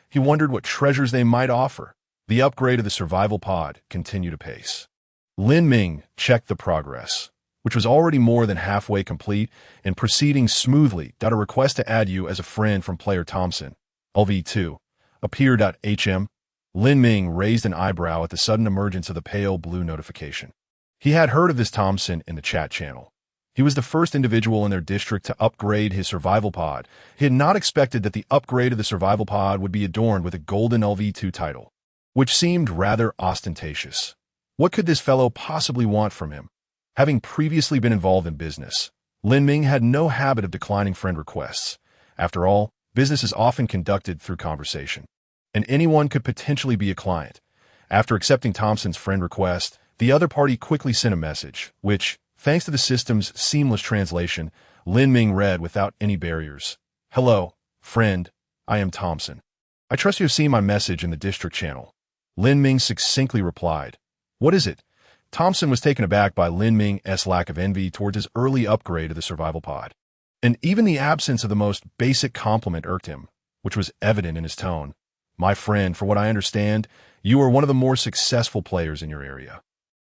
He wondered what treasures they might offer. The upgrade of the survival pod continued apace. Lin Ming checked the progress, which was already more than halfway complete and proceeding smoothly. A request to add you as a friend from player Thompson, LV2, appear.hm. Lin Ming raised an eyebrow at the sudden emergence of the pale blue notification. He had heard of this Thompson in the chat channel. He was the first individual in their district to upgrade his survival pod. He had not expected that the upgrade of the survival pod would be adorned with a golden LV2 title, which seemed rather ostentatious. What could this fellow possibly want from him? Having previously been involved in business, Lin Ming had no habit of declining friend requests. After all, business is often conducted through conversation, and anyone could potentially be a client. After accepting Thompson's friend request, the other party quickly sent a message, which, thanks to the system's seamless translation, Lin Ming read without any barriers. Hello, friend, I am Thompson. I trust you have seen my message in the district channel. Lin Ming succinctly replied. What is it? Thompson was taken aback by Lin Ming's lack of envy towards his early upgrade of the survival pod. And even the absence of the most basic compliment irked him, which was evident in his tone. My friend, for what I understand, you are one of the more successful players in your area.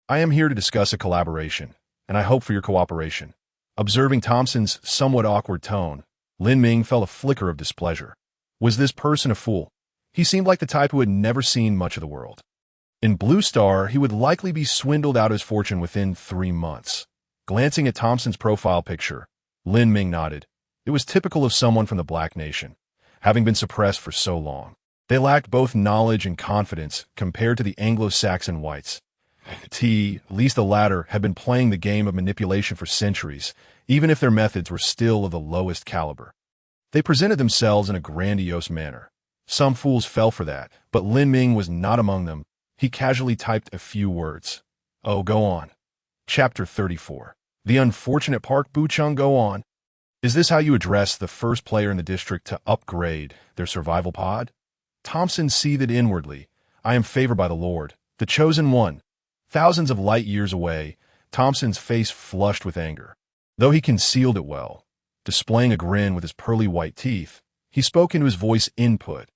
I am here to discuss a collaboration, and I hope for your cooperation. Observing Thompson's somewhat awkward tone, Lin Ming felt a flicker of displeasure. Was this person a fool? He seemed like the type who had never seen much of the world. In Blue Star, he would likely be swindled out of his fortune within 3 months. Glancing at Thompson's profile picture, Lin Ming nodded. It was typical of someone from the Black Nation, having been suppressed for so long. They lacked both knowledge and confidence compared to the Anglo-Saxon whites. At least the latter had been playing the game of manipulation for centuries, even if their methods were still of the lowest caliber. They presented themselves in a grandiose manner. Some fools fell for that, but Lin Ming was not among them. He casually typed a few words. Oh, go on. Chapter 34. The unfortunate Park Bu-chung, go on. Is this how you address the first player in the district to upgrade their survival pod? Thompson seethed inwardly. I am favored by the Lord, the chosen one. Thousands of light years away, Thompson's face flushed with anger. Though he concealed it well, displaying a grin with his pearly white teeth, he spoke into his voice input.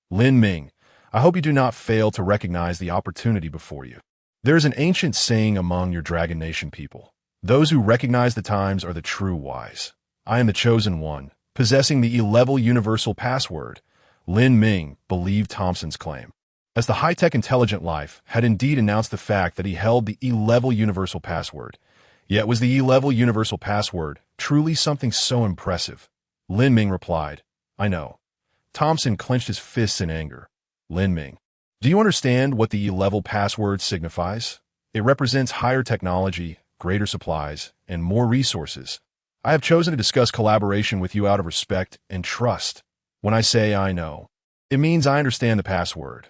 Lin Ming, I hope you do not fail to recognize the opportunity before you. There is an ancient saying among your Dragon Nation people. Those who recognize the times are the true wise. I am the chosen one, possessing the E-level universal password. Lin Ming believed Thompson's claim, as the high-tech intelligent life had indeed announced the fact that he held the E-level universal password. Yet was the E-level universal password truly something so impressive? Lin Ming replied, I know. Thompson clenched his fists in anger. Lin Ming, do you understand what the E-level password signifies? It represents higher technology, greater supplies, and more resources. I have chosen to discuss collaboration with you out of respect and trust. When I say I know, it means I understand the password.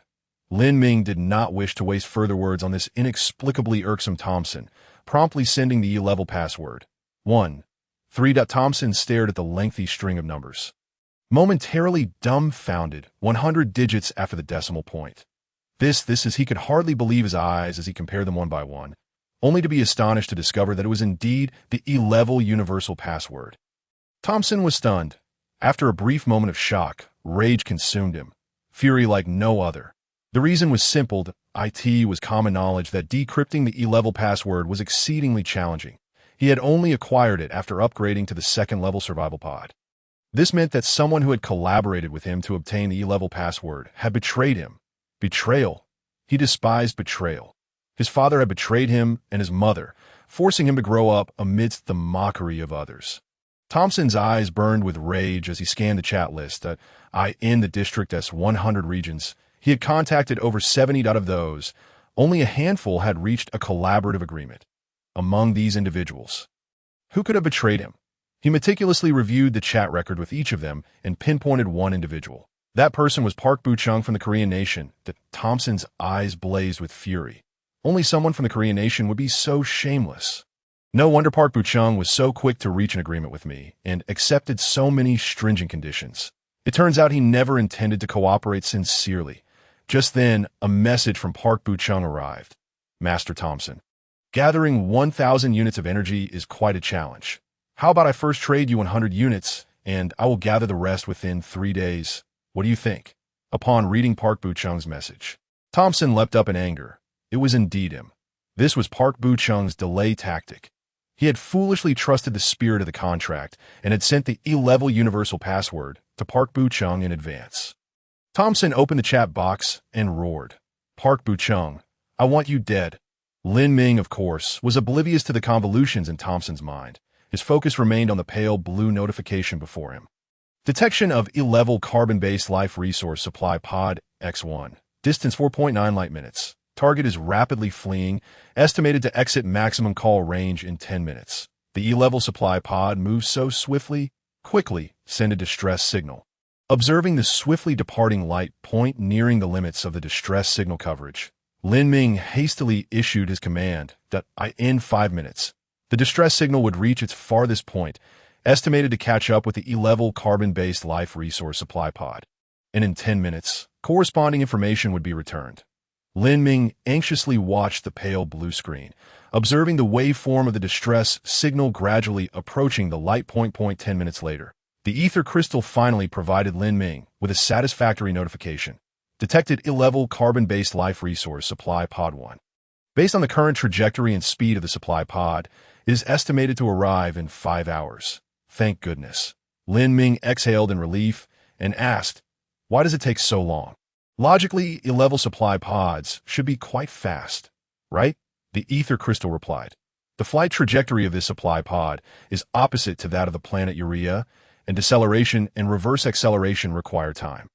Lin Ming did not wish to waste further words on this inexplicably irksome Thompson, promptly sending the E-level password. 1. 3. Thompson stared at the lengthy string of numbers, momentarily dumbfounded, 100 digits after the decimal point. This is he could hardly believe his eyes as he compared them one by one, only to be astonished to discover that it was indeed the E-level universal password. Thompson was stunned. After a brief moment of shock, rage consumed him, fury like no other. The reason was simple. It was common knowledge that decrypting the E-level password was exceedingly challenging. He had only acquired it after upgrading to the second-level survival pod. This meant that someone who had collaborated with him to obtain the E-level password had betrayed him. Betrayal. He despised betrayal. His father had betrayed him and his mother, forcing him to grow up amidst the mockery of others. Thompson's eyes burned with rage as he scanned the chat list. In the district's 100 regions, he had contacted over 70 out of those. Only a handful had reached a collaborative agreement. Among these individuals, who could have betrayed him? He meticulously reviewed the chat record with each of them and pinpointed one individual. That person was Park Bu-chung from the Korean nation. Thompson's eyes blazed with fury. Only someone from the Korean nation would be so shameless. No wonder Park Bu-chung was so quick to reach an agreement with me and accepted so many stringent conditions. It turns out he never intended to cooperate sincerely. Just then, a message from Park Bu-chung arrived. Master Thompson, gathering 1,000 units of energy is quite a challenge. How about I first trade you 100 units, and I will gather the rest within 3 days? What do you think? Upon reading Park Bu-chung's message, Thompson leapt up in anger. It was indeed him. This was Park Bu-chung's delay tactic. He had foolishly trusted the spirit of the contract and had sent the E-level universal password to Park Bu-chung in advance. Thompson opened the chat box and roared, "Park Bu-chung, I want you dead." Lin Ming, of course, was oblivious to the convolutions in Thompson's mind. His focus remained on the pale blue notification before him. Detection of E-level carbon-based life resource supply pod X1. Distance 4.9 light minutes. Target is rapidly fleeing, estimated to exit maximum call range in 10 minutes. The E-level supply pod moves so quickly, send a distress signal. Observing the swiftly departing light point nearing the limits of the distress signal coverage, Lin Ming hastily issued his command that in 5 minutes, the distress signal would reach its farthest point, estimated to catch up with the E-level carbon-based life resource supply pod. And in 10 minutes, corresponding information would be returned. Lin Ming anxiously watched the pale blue screen, observing the waveform of the distress signal gradually approaching the light point. 10 minutes later, the ether crystal finally provided Lin Ming with a satisfactory notification. Detected E-level carbon-based life resource supply pod 1. Based on the current trajectory and speed of the supply pod, it is estimated to arrive in 5 hours. Thank goodness. Lin Ming exhaled in relief and asked, "Why does it take so long?" Logically, E-level supply pods should be quite fast, right? The ether crystal replied. The flight trajectory of this supply pod is opposite to that of the planet Urea, and deceleration and reverse acceleration require time.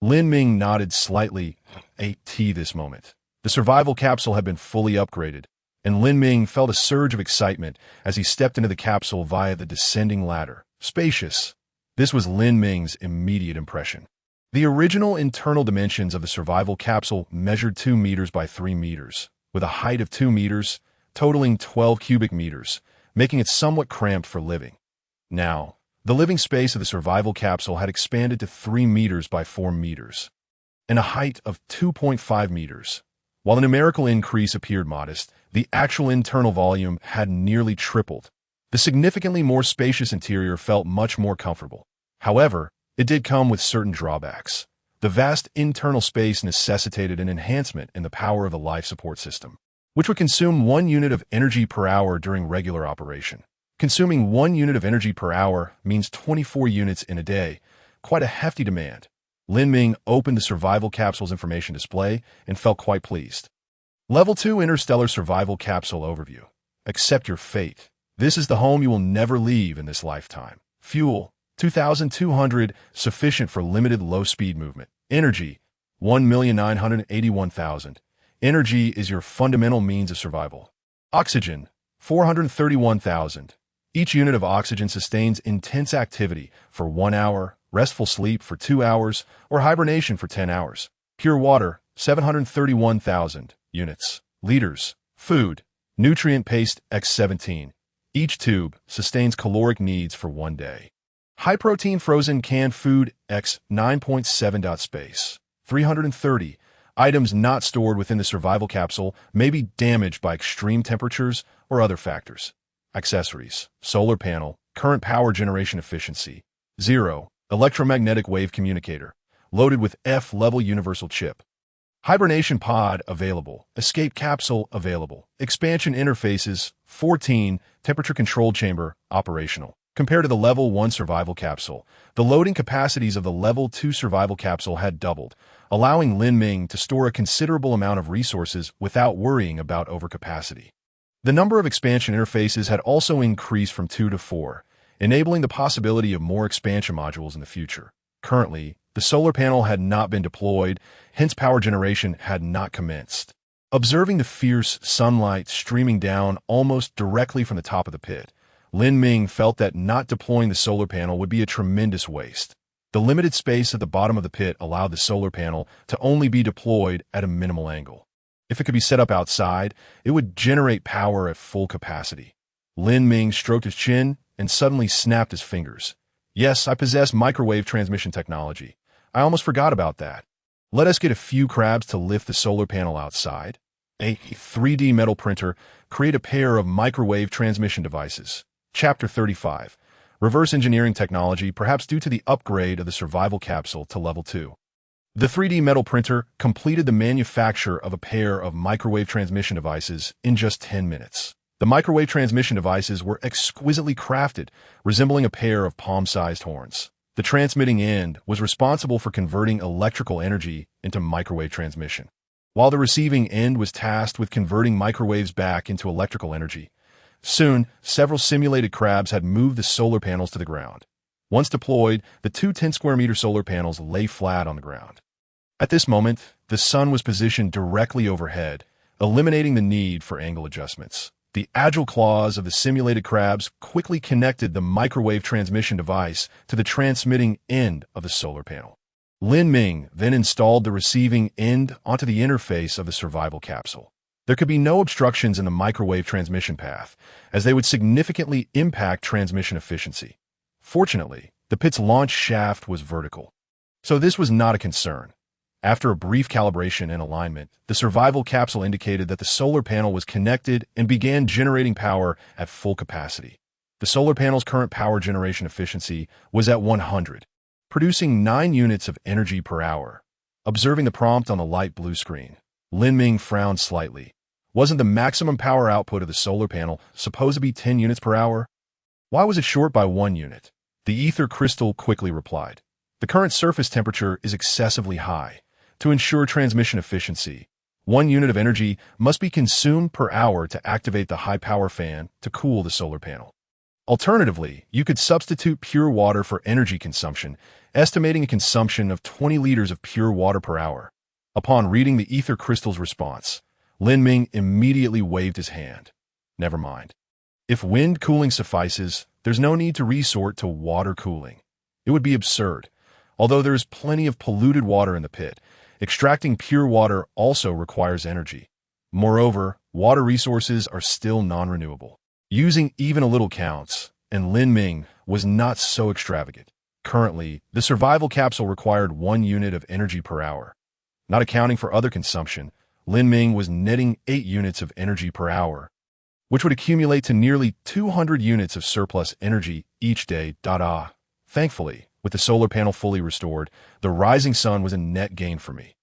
Lin Ming nodded slightly at this moment. The survival capsule had been fully upgraded, and Lin Ming felt a surge of excitement as he stepped into the capsule via the descending ladder. Spacious. This was Lin Ming's immediate impression. The original internal dimensions of the survival capsule measured 2 meters by 3 meters, with a height of 2 meters, totaling 12 cubic meters, making it somewhat cramped for living. Now, the living space of the survival capsule had expanded to 3 meters by 4 meters, and a height of 2.5 meters. While the numerical increase appeared modest, the actual internal volume had nearly tripled. The significantly more spacious interior felt much more comfortable. However, it did come with certain drawbacks. The vast internal space necessitated an enhancement in the power of the life support system, which would consume 1 unit of energy per hour during regular operation. Consuming 1 unit of energy per hour means 24 units in a day, quite a hefty demand. Lin Ming opened the survival capsule's information display and felt quite pleased. Level 2 Interstellar Survival Capsule Overview. Accept your fate. This is the home you will never leave in this lifetime. Fuel, 2,200, sufficient for limited low-speed movement. Energy, 1,981,000. Energy is your fundamental means of survival. Oxygen, 431,000. Each unit of oxygen sustains intense activity for 1 hour, restful sleep for 2 hours, or hibernation for 10 hours. Pure water, 731,000 units. Liters. Food, nutrient paste X17. Each tube sustains caloric needs for 1 day. High-protein frozen canned food X 9.7. Space. 330. Items not stored within the survival capsule may be damaged by extreme temperatures or other factors. Accessories. Solar panel. Current power generation efficiency. 0. Electromagnetic wave communicator. Loaded with F-level universal chip. Hibernation pod available. Escape capsule available. Expansion interfaces 14. Temperature control chamber operational. Compared to the Level 1 survival capsule, the loading capacities of the Level 2 survival capsule had doubled, allowing Lin Ming to store a considerable amount of resources without worrying about overcapacity. The number of expansion interfaces had also increased from 2 to 4, enabling the possibility of more expansion modules in the future. Currently, the solar panel had not been deployed, hence power generation had not commenced. Observing the fierce sunlight streaming down almost directly from the top of the pit, Lin Ming felt that not deploying the solar panel would be a tremendous waste. The limited space at the bottom of the pit allowed the solar panel to only be deployed at a minimal angle. If it could be set up outside, it would generate power at full capacity. Lin Ming stroked his chin and suddenly snapped his fingers. Yes, I possess microwave transmission technology. I almost forgot about that. Let us get a few crabs to lift the solar panel outside. A 3D metal printer, create a pair of microwave transmission devices. Chapter 35. Reverse engineering technology, perhaps due to the upgrade of the survival capsule to level 2. The 3D metal printer completed the manufacture of a pair of microwave transmission devices in just 10 minutes. The microwave transmission devices were exquisitely crafted, resembling a pair of palm-sized horns. The transmitting end was responsible for converting electrical energy into microwave transmission, while the receiving end was tasked with converting microwaves back into electrical energy. Soon, several simulated crabs had moved the solar panels to the ground. Once deployed, the two 10-square-meter solar panels lay flat on the ground. At this moment, the sun was positioned directly overhead, eliminating the need for angle adjustments. The agile claws of the simulated crabs quickly connected the microwave transmission device to the transmitting end of the solar panel. Lin Ming then installed the receiving end onto the interface of the survival capsule. There could be no obstructions in the microwave transmission path, as they would significantly impact transmission efficiency. Fortunately, the pit's launch shaft was vertical, so this was not a concern. After a brief calibration and alignment, the survival capsule indicated that the solar panel was connected and began generating power at full capacity. The solar panel's current power generation efficiency was at 100, producing 9 units of energy per hour. Observing the prompt on the light blue screen, Lin Ming frowned slightly. Wasn't the maximum power output of the solar panel supposed to be 10 units per hour? Why was it short by 1 unit? The ether crystal quickly replied. The current surface temperature is excessively high. To ensure transmission efficiency, 1 unit of energy must be consumed per hour to activate the high-power fan to cool the solar panel. Alternatively, you could substitute pure water for energy consumption, estimating a consumption of 20 liters of pure water per hour. Upon reading the ether crystal's response, Lin Ming immediately waved his hand. Never mind. If wind cooling suffices, there's no need to resort to water cooling. It would be absurd. Although there is plenty of polluted water in the pit, extracting pure water also requires energy. Moreover, water resources are still non-renewable. Using even a little counts, and Lin Ming was not so extravagant. Currently, the survival capsule required 1 unit of energy per hour. Not accounting for other consumption, Lin Ming was netting 8 units of energy per hour, which would accumulate to nearly 200 units of surplus energy each day. Thankfully, with the solar panel fully restored, the rising sun was a net gain for me.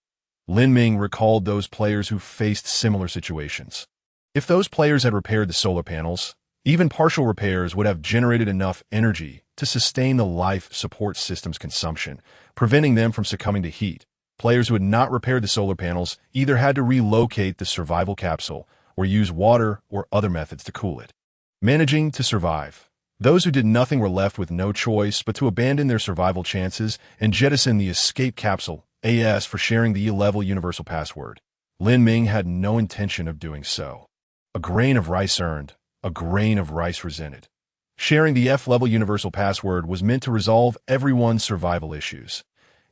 Lin Ming recalled those players who faced similar situations. If those players had repaired the solar panels, even partial repairs would have generated enough energy to sustain the life support system's consumption, preventing them from succumbing to heat. Players who had not repaired the solar panels either had to relocate the survival capsule or use water or other methods to cool it. Managing to survive. Those who did nothing were left with no choice but to abandon their survival chances and jettison the escape capsule, AS, for sharing the E-level universal password. Lin Ming had no intention of doing so. A grain of rice earned, a grain of rice resented. Sharing the F-level universal password was meant to resolve everyone's survival issues.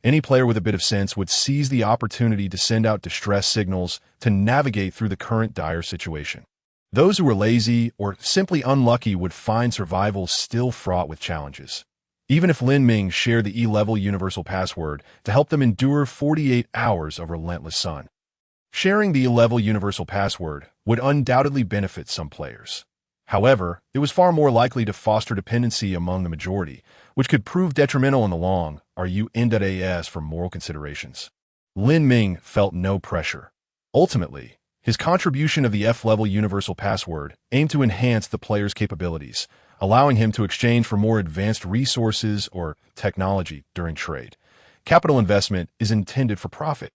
Any player with a bit of sense would seize the opportunity to send out distress signals to navigate through the current dire situation. Those who were lazy or simply unlucky would find survival still fraught with challenges. Even if Lin Ming shared the E-level universal password to help them endure 48 hours of relentless sun. Sharing the E-level universal password would undoubtedly benefit some players. However, it was far more likely to foster dependency among the majority, which could prove detrimental in the long run for moral considerations. Lin Ming felt no pressure. Ultimately, his contribution of the F-level universal password aimed to enhance the player's capabilities, allowing him to exchange for more advanced resources or technology during trade. Capital investment is intended for profit,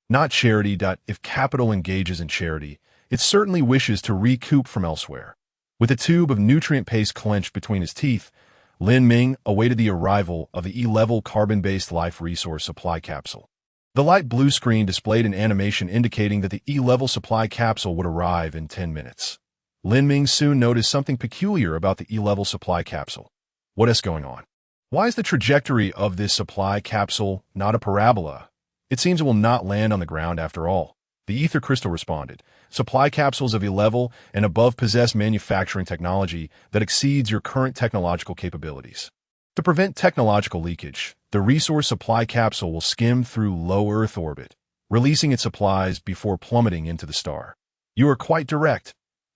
not charity. If capital engages in charity, it certainly wishes to recoup from elsewhere. With a tube of nutrient paste clenched between his teeth, Lin Ming awaited the arrival of the E-level carbon-based life resource supply capsule. The light blue screen displayed an animation indicating that the E-level supply capsule would arrive in 10 minutes. Lin Ming soon noticed something peculiar about the E-level supply capsule. What is going on? Why is the trajectory of this supply capsule not a parabola? It seems it will not land on the ground after all. The ether crystal responded. Supply capsules of E-level and above possess manufacturing technology that exceeds your current technological capabilities. To prevent technological leakage, the resource supply capsule will skim through low Earth orbit, releasing its supplies before plummeting into the star. You are quite direct.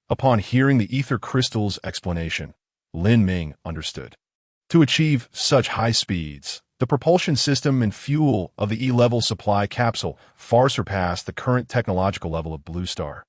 Upon hearing the ether crystal's explanation, Lin Ming understood. To achieve such high speeds, the propulsion system and fuel of the E-level supply capsule far surpassed the current technological level of Blue Star.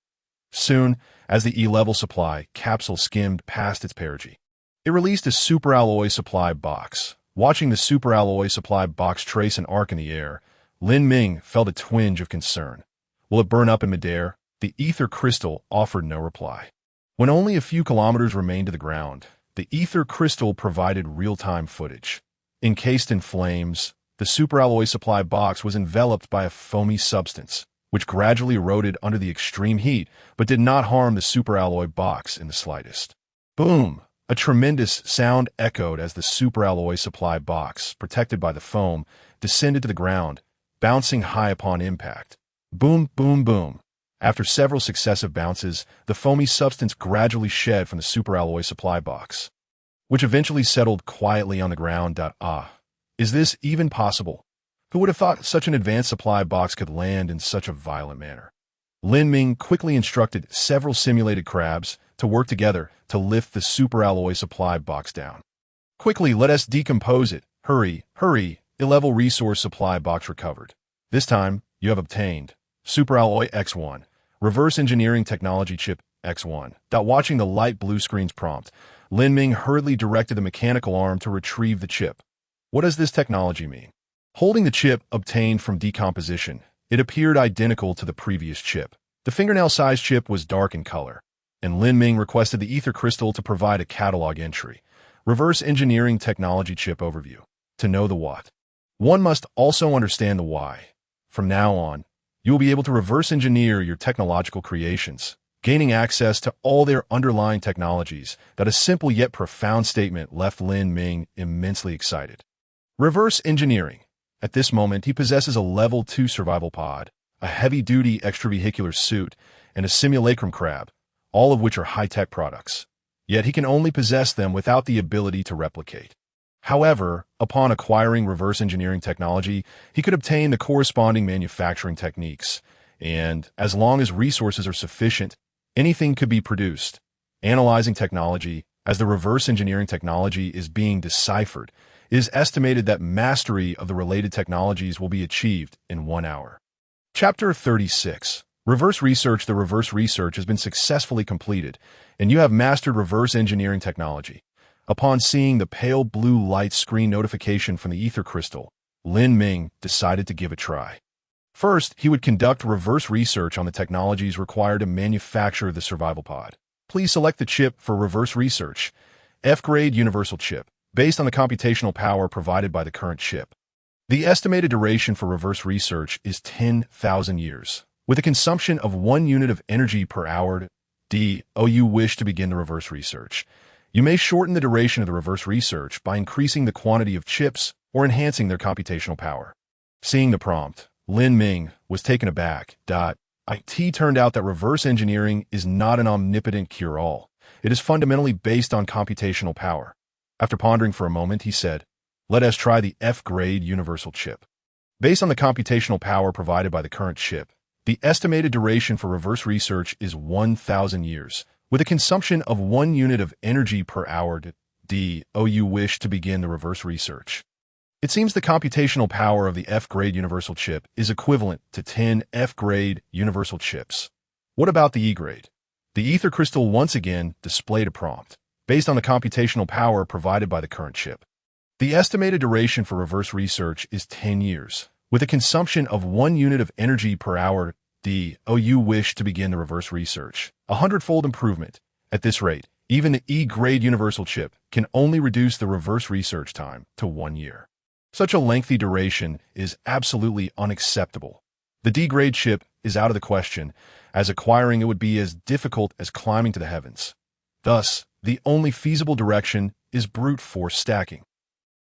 Soon, as the E-level supply capsule skimmed past its perigee, it released a superalloy supply box. Watching the superalloy supply box trace an arc in the air, Lin Ming felt a twinge of concern. Will it burn up in midair? The ether crystal offered no reply. When only a few kilometers remained to the ground, the ether crystal provided real-time footage. Encased in flames, the superalloy supply box was enveloped by a foamy substance, which gradually eroded under the extreme heat, but did not harm the superalloy box in the slightest. Boom! A tremendous sound echoed as the superalloy supply box, protected by the foam, descended to the ground, bouncing high upon impact. Boom, boom, boom. After several successive bounces, the foamy substance gradually shed from the superalloy supply box, which eventually settled quietly on the ground. Is this even possible? Who would have thought such an advanced supply box could land in such a violent manner? Lin Ming quickly instructed several simulated crabs to work together to lift the superalloy supply box down. Quickly, let us decompose it. Hurry, hurry. E-level resource supply box recovered. This time, you have obtained superalloy X1, reverse engineering technology chip X1. Watching the light blue screen's prompt, Lin Ming hurriedly directed the mechanical arm to retrieve the chip. What does this technology mean? Holding the chip obtained from decomposition, it appeared identical to the previous chip. The fingernail-sized chip was dark in color, and Lin Ming requested the ether crystal to provide a catalog entry. Reverse engineering technology chip overview. To know the what, one must also understand the why. From now on, you will be able to reverse engineer your technological creations, gaining access to all their underlying technologies. That a simple yet profound statement left Lin Ming immensely excited. Reverse engineering. At this moment, he possesses a Level 2 survival pod, a heavy-duty extravehicular suit, and a simulacrum crab, all of which are high-tech products. Yet he can only possess them without the ability to replicate. However, upon acquiring reverse engineering technology, he could obtain the corresponding manufacturing techniques, and as long as resources are sufficient, anything could be produced. Analyzing technology, as the reverse engineering technology is being deciphered, it is estimated that mastery of the related technologies will be achieved in 1 hour. Chapter 36. Reverse research. The reverse research has been successfully completed, and you have mastered reverse engineering technology. Upon seeing the pale blue light screen notification from the ether crystal, Lin Ming decided to give it a try. First, he would conduct reverse research on the technologies required to manufacture the survival pod. Please select the chip for reverse research. F-grade universal chip, based on the computational power provided by the current chip. The estimated duration for reverse research is 10,000 years, with a consumption of 1 unit of energy per hour. You wish to begin the reverse research. You may shorten the duration of the reverse research by increasing the quantity of chips or enhancing their computational power. Seeing the prompt, Lin Ming was taken aback. It turned out that reverse engineering is not an omnipotent cure-all. It is fundamentally based on computational power. After pondering for a moment, he said, "Let us try the F-grade universal chip. Based on the computational power provided by the current chip, the estimated duration for reverse research is 1,000 years, with a consumption of 1 unit of energy per hour. You wish to begin the reverse research. It seems the computational power of the F-grade universal chip is equivalent to 10 F-grade universal chips. What about the E-grade?" The ether crystal once again displayed a prompt. Based on the computational power provided by the current chip, the estimated duration for reverse research is 10 years, with a consumption of 1 unit of energy per hour. You wish to begin the reverse research. 100-fold improvement. At this rate, even the E-grade universal chip can only reduce the reverse research time to 1 year. Such a lengthy duration is absolutely unacceptable. The D-grade chip is out of the question, as acquiring it would be as difficult as climbing to the heavens. Thus, the only feasible direction is brute force stacking.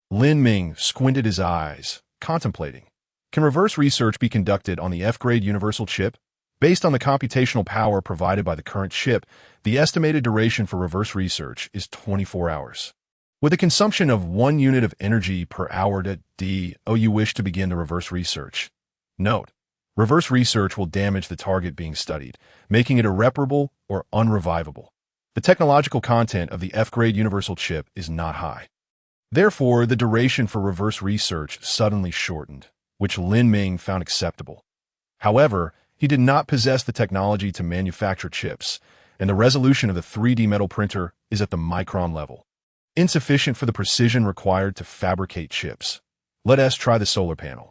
Lin Ming squinted his eyes, contemplating. Can reverse research be conducted on the F-grade universal chip? Based on the computational power provided by the current chip, the estimated duration for reverse research is 24 hours. With a consumption of 1 unit of energy per hour. You wish to begin the reverse research. Note: reverse research will damage the target being studied, making it irreparable or unrevivable. The technological content of the F-grade universal chip is not high. Therefore, the duration for reverse research suddenly shortened, which Lin Ming found acceptable. However, he did not possess the technology to manufacture chips, and the resolution of the 3D metal printer is at the micron level, insufficient for the precision required to fabricate chips. Let us try the solar panel.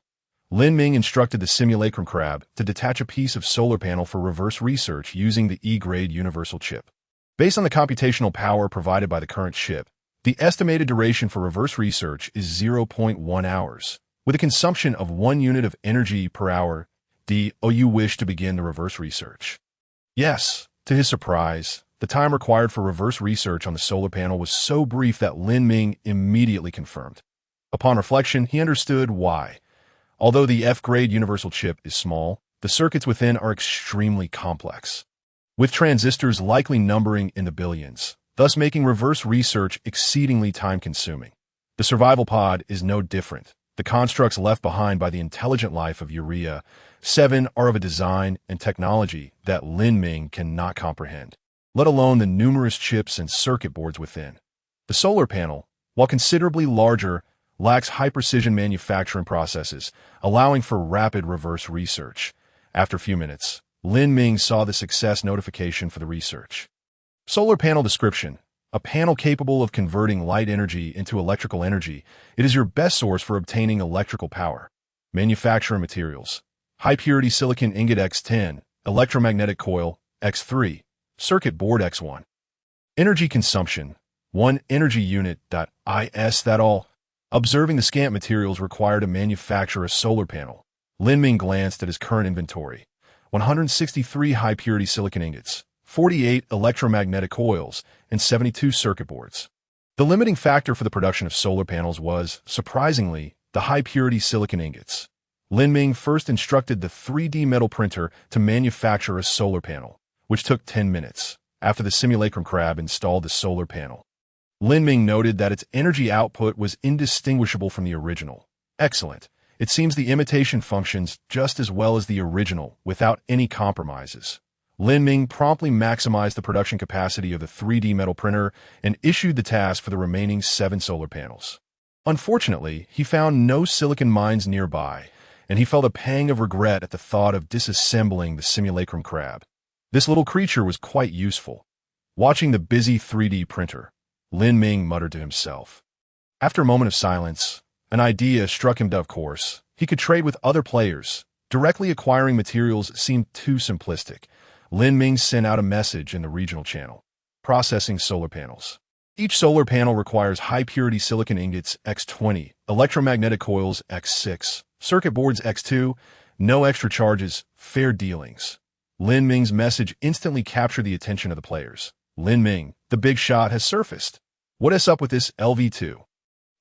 Lin Ming instructed the simulacrum crab to detach a piece of solar panel for reverse research using the E-grade universal chip. Based on the computational power provided by the current chip, the estimated duration for reverse research is 0.1 hours, with a consumption of 1 unit of energy per hour. Do you wish to begin the reverse research? Yes. To his surprise, the time required for reverse research on the solar panel was so brief that Lin Ming immediately confirmed. Upon reflection, he understood why. Although the F-grade universal chip is small, the circuits within are extremely complex, with transistors likely numbering in the billions, thus making reverse research exceedingly time-consuming. The survival pod is no different. The constructs left behind by the intelligent life of Urea 7 are of a design and technology that Lin Ming cannot comprehend, let alone the numerous chips and circuit boards within. The solar panel, while considerably larger, lacks high-precision manufacturing processes, allowing for rapid reverse research. After a few minutes, Lin Ming saw the success notification for the research. Solar panel description: a panel capable of converting light energy into electrical energy. It is your best source for obtaining electrical power. Manufacturing materials: high-purity silicon ingot X10, electromagnetic coil X3, circuit board X1. Energy consumption: 1 energy unit. Is that all? Observing the scant materials required to manufacture a solar panel, Lin Ming glanced at his current inventory: 163 high-purity silicon ingots, 48 electromagnetic coils, and 72 circuit boards. The limiting factor for the production of solar panels was, surprisingly, the high-purity silicon ingots. Lin Ming first instructed the 3D metal printer to manufacture a solar panel, which took 10 minutes. After the simulacrum crab installed the solar panel, Lin Ming noted that its energy output was indistinguishable from the original. Excellent. It seems the imitation functions just as well as the original, without any compromises. Lin Ming promptly maximized the production capacity of the 3D metal printer and issued the task for the remaining 7 solar panels. Unfortunately, he found no silicon mines nearby, and he felt a pang of regret at the thought of disassembling the simulacrum crab. This little creature was quite useful. Watching the busy 3D printer, Lin Ming muttered to himself. After a moment of silence, an idea struck him. Of course, he could trade with other players. Directly acquiring materials seemed too simplistic. Lin Ming sent out a message in the regional channel. Processing solar panels. Each solar panel requires high-purity silicon ingots X20, electromagnetic coils X6, circuit boards X2, no extra charges, fair dealings. Lin Ming's message instantly captured the attention of the players. Lin Ming, the big shot, has surfaced. What is up with this LV2?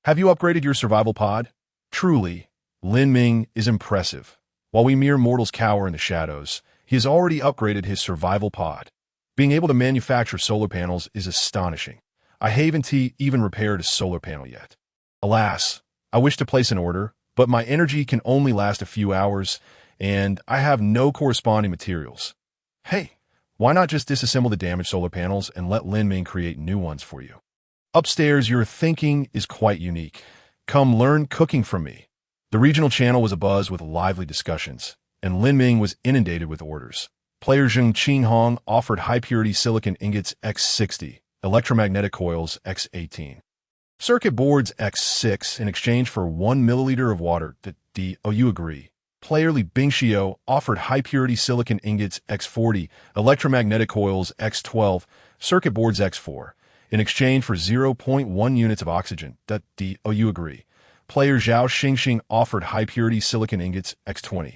Have you upgraded your survival pod? Truly, Lin Ming is impressive. While we mere mortals cower in the shadows, he has already upgraded his survival pod. Being able to manufacture solar panels is astonishing. I haven't even repaired a solar panel yet. Alas, I wish to place an order, but my energy can only last a few hours, and I have no corresponding materials. Hey, why not just disassemble the damaged solar panels and let Lin Ming create new ones for you? Upstairs, your thinking is quite unique. Come learn cooking from me. The regional channel was abuzz with lively discussions, and Lin Ming was inundated with orders. Player Zheng Qinghong offered high-purity silicon ingots X60, electromagnetic coils X18, circuit boards X6 in exchange for 1 milliliter of water. You agree? Player Li Bingxiu offered high-purity silicon ingots X40, electromagnetic coils X12, circuit boards X4 in exchange for 0.1 units of oxygen. You agree? Player Zhao Xingxing offered high-purity silicon ingots X20,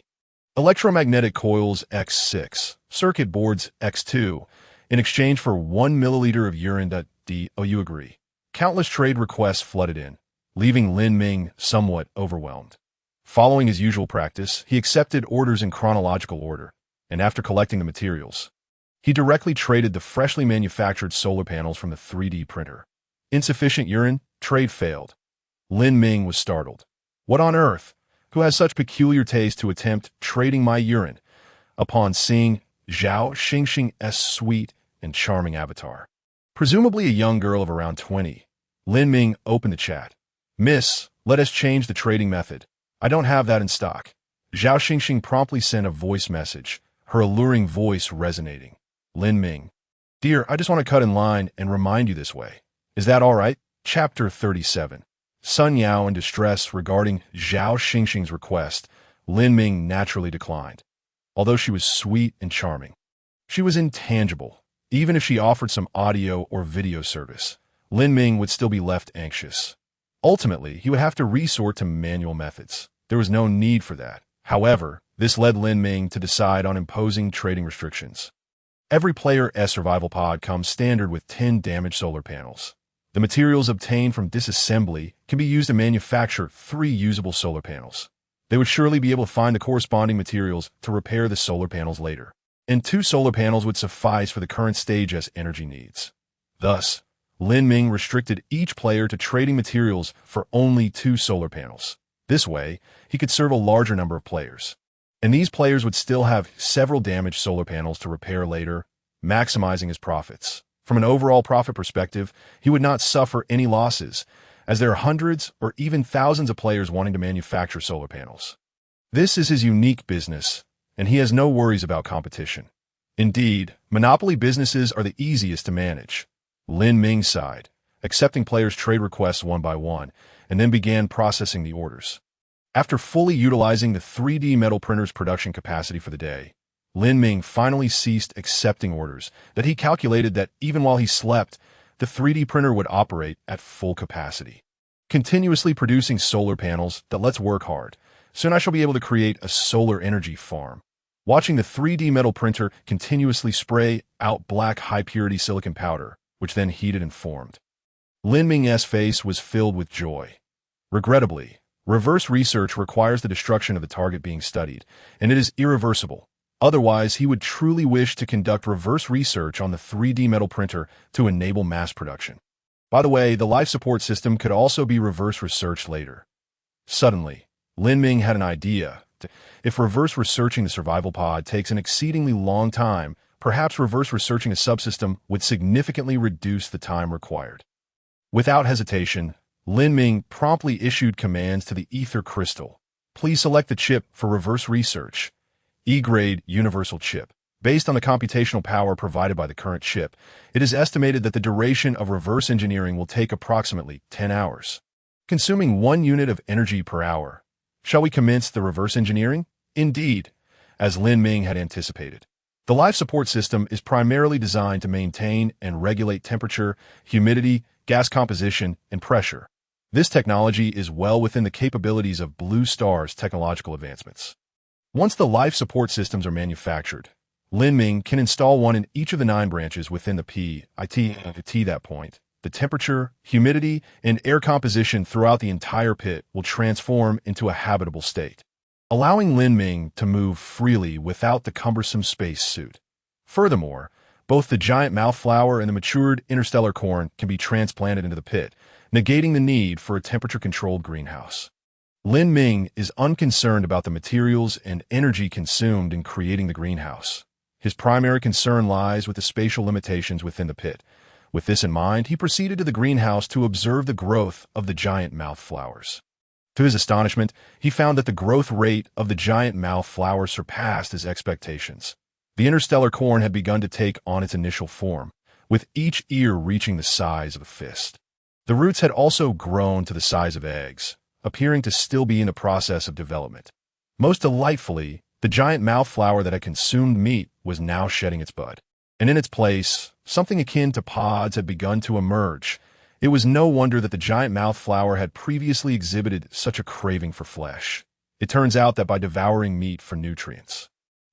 electromagnetic coils X6, circuit boards X2 in exchange for 1 milliliter of urine. You agree? Countless trade requests flooded in, leaving Lin Ming somewhat overwhelmed. Following his usual practice, he accepted orders in chronological order, and after collecting the materials, he directly traded the freshly manufactured solar panels from the 3D printer. Insufficient urine? Trade failed. Lin Ming was startled. What on earth? Who has such peculiar taste to attempt trading my urine? Upon seeing Zhao Xingxing's sweet and charming avatar, Presumably a young girl of around 20. Lin Ming opened the chat. "Miss, let us change the trading method. I don't have that in stock." Zhao Xingxing promptly sent a voice message, her alluring voice resonating. Lin Ming. "Dear, I just want to cut in line and remind you this way. Is that all right?" Chapter 37. Sun Yao in distress regarding Zhao Xingxing's request, Lin Ming naturally declined. Although she was sweet and charming, she was intangible. Even if she offered some audio or video service, Lin Ming would still be left anxious. Ultimately, he would have to resort to manual methods. There was no need for that. However, this led Lin Ming to decide on imposing trading restrictions. Every player S survival pod comes standard with 10 damaged solar panels. The materials obtained from disassembly can be used to manufacture 3 usable solar panels. They would surely be able to find the corresponding materials to repair the solar panels later, and 2 solar panels would suffice for the current stage S energy needs. Thus, Lin Ming restricted each player to trading materials for only 2 solar panels. This way, he could serve a larger number of players. And these players would still have several damaged solar panels to repair later, maximizing his profits. From an overall profit perspective, he would not suffer any losses, as there are hundreds or even thousands of players wanting to manufacture solar panels. This is his unique business, and he has no worries about competition. Indeed, monopoly businesses are the easiest to manage. Lin Ming sighed, accepting players' trade requests one by one, and then began processing the orders. After fully utilizing the 3D metal printer's production capacity for the day, Lin Ming finally ceased accepting orders that he calculated that even while he slept, the 3D printer would operate at full capacity, continuously producing solar panels that lets work hard. Soon I shall be able to create a solar energy farm. Watching the 3D metal printer continuously spray out black high-purity silicon powder, which then heated and formed, Lin Ming's face was filled with joy. Regrettably, reverse research requires the destruction of the target being studied, and it is irreversible. Otherwise, he would truly wish to conduct reverse research on the 3D metal printer to enable mass production. By the way, the life support system could also be reverse researched later. Suddenly, Lin Ming had an idea. If reverse researching the survival pod takes an exceedingly long time, perhaps reverse researching a subsystem would significantly reduce the time required. Without hesitation, Lin Ming promptly issued commands to the ether crystal. Please select the chip for reverse research. E-grade universal chip. Based on the computational power provided by the current chip, it is estimated that the duration of reverse engineering will take approximately 10 hours, consuming 1 unit of energy per hour. Shall we commence the reverse engineering? Indeed, as Lin Ming had anticipated. The life support system is primarily designed to maintain and regulate temperature, humidity, gas composition, and pressure. This technology is well within the capabilities of Blue Star's technological advancements. Once the life support systems are manufactured, Lin Ming can install one in each of the 9 branches within the At that point, the temperature, humidity, and air composition throughout the entire pit will transform into a habitable state, allowing Lin Ming to move freely without the cumbersome space suit. Furthermore, both the giant mouthflower and the matured interstellar corn can be transplanted into the pit, negating the need for a temperature-controlled greenhouse. Lin Ming is unconcerned about the materials and energy consumed in creating the greenhouse. His primary concern lies with the spatial limitations within the pit. With this in mind, he proceeded to the greenhouse to observe the growth of the giant mouthflowers. To his astonishment, he found that the growth rate of the giant mouthflower surpassed his expectations. The interstellar corn had begun to take on its initial form, with each ear reaching the size of a fist. The roots had also grown to the size of eggs, appearing to still be in the process of development. Most delightfully, the giant mouthflower that had consumed meat was now shedding its bud, and in its place, something akin to pods had begun to emerge. It was no wonder that the giant mouthflower had previously exhibited such a craving for flesh. It turns out that by devouring meat for nutrients,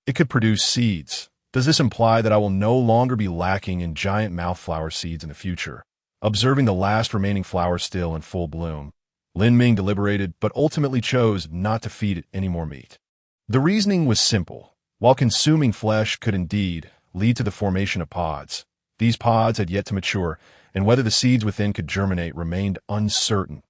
it could produce seeds. Does this imply that I will no longer be lacking in giant mouthflower seeds in the future? Observing the last remaining flower still in full bloom, Lin Ming deliberated but ultimately chose not to feed it any more meat. The reasoning was simple. While consuming flesh could indeed lead to the formation of pods, these pods had yet to mature, and whether the seeds within could germinate remained uncertain.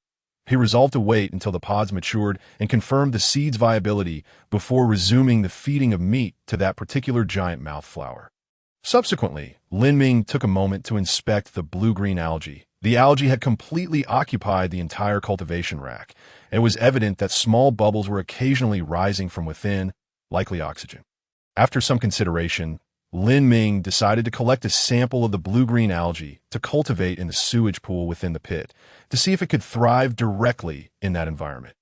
He resolved to wait until the pods matured and confirmed the seed's viability before resuming the feeding of meat to that particular giant mouthflower. Subsequently, Lin Ming took a moment to inspect the blue-green algae. The algae had completely occupied the entire cultivation rack, and it was evident that small bubbles were occasionally rising from within, likely oxygen. After some consideration, Lin Ming decided to collect a sample of the blue-green algae to cultivate in the sewage pool within the pit to see if it could thrive directly in that environment.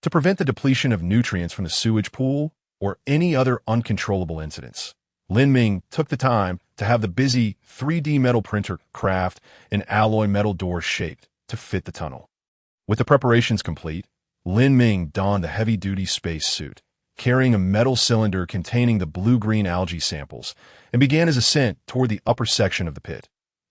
To prevent the depletion of nutrients from the sewage pool or any other uncontrollable incidents, Lin Ming took the time to have the busy 3D metal printer craft an alloy metal door shaped to fit the tunnel. With the preparations complete, Lin Ming donned the heavy-duty space suit, carrying a metal cylinder containing the blue-green algae samples, and began his ascent toward the upper section of the pit.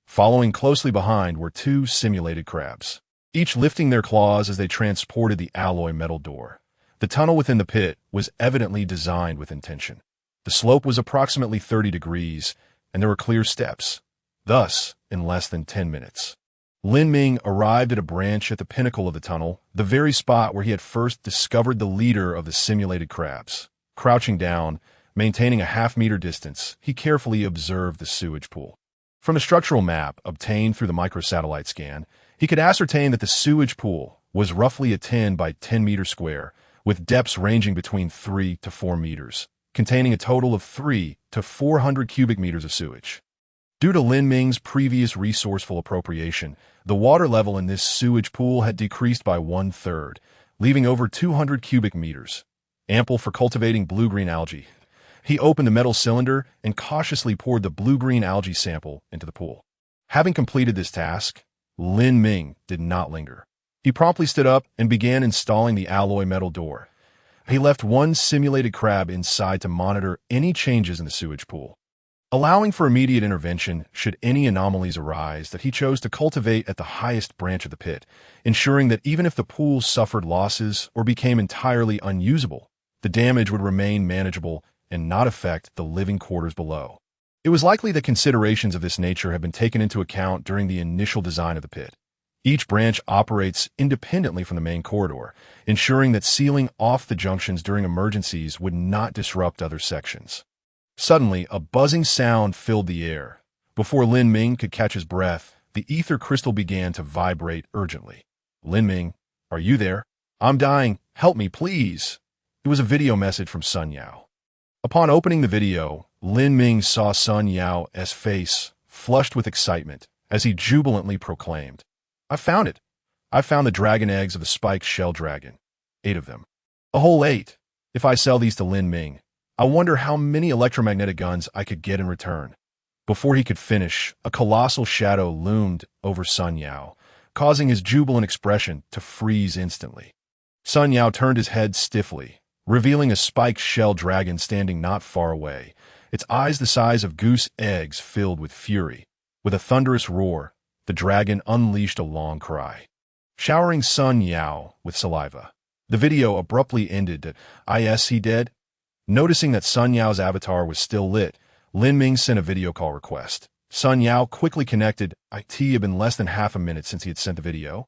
Following closely behind were two simulated crabs, each lifting their claws as they transported the alloy metal door. The tunnel within the pit was evidently designed with intention. The slope was approximately 30 degrees, and there were clear steps. Thus, in less than 10 minutes, Lin Ming arrived at a branch at the pinnacle of the tunnel, the very spot where he had first discovered the leader of the simulated crabs. Crouching down, maintaining a half-meter distance, he carefully observed the sewage pool. From a structural map obtained through the microsatellite scan, he could ascertain that the sewage pool was roughly a 10 by 10 meter square, with depths ranging between 3 to 4 meters, containing a total of 3 to 400 cubic meters of sewage. Due to Lin Ming's previous resourceful appropriation, the water level in this sewage pool had decreased by 1/3, leaving over 200 cubic meters, ample for cultivating blue-green algae. He opened the metal cylinder and cautiously poured the blue-green algae sample into the pool. Having completed this task, Lin Ming did not linger. He promptly stood up and began installing the alloy metal door. He left one simulated crab inside to monitor any changes in the sewage pool, allowing for immediate intervention should any anomalies arise that he chose to cultivate at the highest branch of the pit, ensuring that even if the pool suffered losses or became entirely unusable, the damage would remain manageable and not affect the living quarters below. It was likely that considerations of this nature had been taken into account during the initial design of the pit. Each branch operates independently from the main corridor, ensuring that sealing off the junctions during emergencies would not disrupt other sections. Suddenly, a buzzing sound filled the air. Before Lin Ming could catch his breath, the ether crystal began to vibrate urgently. "Lin Ming, are you there? I'm dying. Help me, please." It was a video message from Sun Yao. Upon opening the video, Lin Ming saw Sun Yao's face flushed with excitement as he jubilantly proclaimed, "I found it. I found the dragon eggs of the spiked shell dragon. 8 of them. A whole 8. If I sell these to Lin Ming, I wonder how many electromagnetic guns I could get in return." Before he could finish, a colossal shadow loomed over Sun Yao, causing his jubilant expression to freeze instantly. Sun Yao turned his head stiffly, revealing a spiked shell dragon standing not far away, its eyes the size of goose eggs filled with fury. With a thunderous roar, the dragon unleashed a long cry, showering Sun Yao with saliva. The video abruptly ended at, "Is he dead?" Noticing that Sun Yao's avatar was still lit, Lin Ming sent a video call request. Sun Yao quickly connected. It had been less than half a minute since he had sent the video,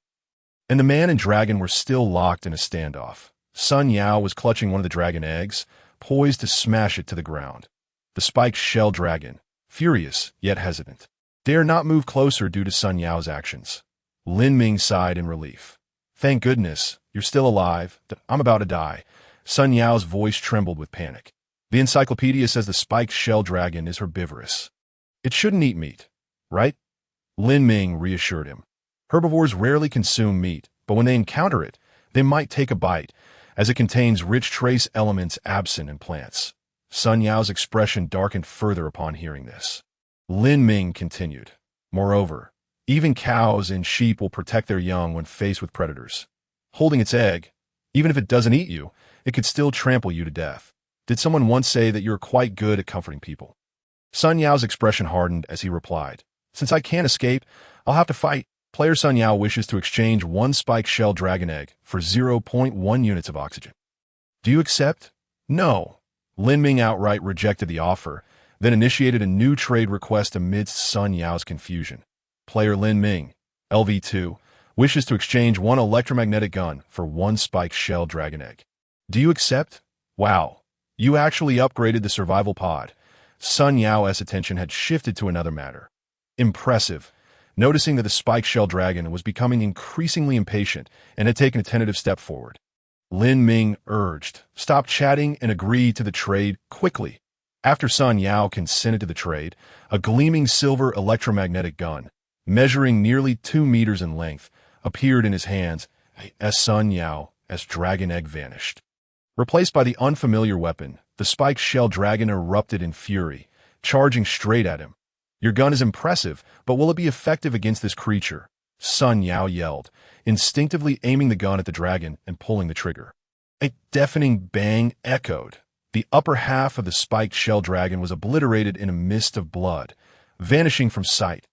and the man and dragon were still locked in a standoff. Sun Yao was clutching one of the dragon eggs, poised to smash it to the ground. The spiked shell dragon, furious yet hesitant, dared not move closer due to Sun Yao's actions. Lin Ming sighed in relief. "Thank goodness, you're still alive. I'm about to die." Sun Yao's voice trembled with panic. "The encyclopedia says the spiked shell dragon is herbivorous. It shouldn't eat meat, right?" Lin Ming reassured him. "Herbivores rarely consume meat, but when they encounter it, they might take a bite, as it contains rich trace elements absent in plants." Sun Yao's expression darkened further upon hearing this. Lin Ming continued, "Moreover, even cows and sheep will protect their young when faced with predators. Holding its egg, even if it doesn't eat you, it could still trample you to death. Did someone once say that you're quite good at comforting people?" Sun Yao's expression hardened as he replied, "Since I can't escape, I'll have to fight." Player Sun Yao wishes to exchange one spiked shell dragon egg for 0.1 units of oxygen. "Do you accept?" "No." Lin Ming outright rejected the offer, then initiated a new trade request amidst Sun Yao's confusion. Player Lin Ming, LV2, wishes to exchange one electromagnetic gun for one spiked shell dragon egg. "Do you accept?" "Wow. You actually upgraded the survival pod. Sun Yao's attention had shifted to another matter. Impressive. Noticing that the spiked shell dragon was becoming increasingly impatient and had taken a tentative step forward. Lin Ming urged, "Stop chatting and agree to the trade quickly." After Sun Yao consented to the trade, a gleaming silver electromagnetic gun, measuring nearly 2 meters in length, appeared in his hands as Sun Yao's dragon egg vanished. Replaced by the unfamiliar weapon, the spiked shell dragon erupted in fury, charging straight at him. "Your gun is impressive, but will it be effective against this creature?" Sun Yao yelled, instinctively aiming the gun at the dragon and pulling the trigger. A deafening bang echoed. The upper half of the spiked shell dragon was obliterated in a mist of blood, vanishing from sight.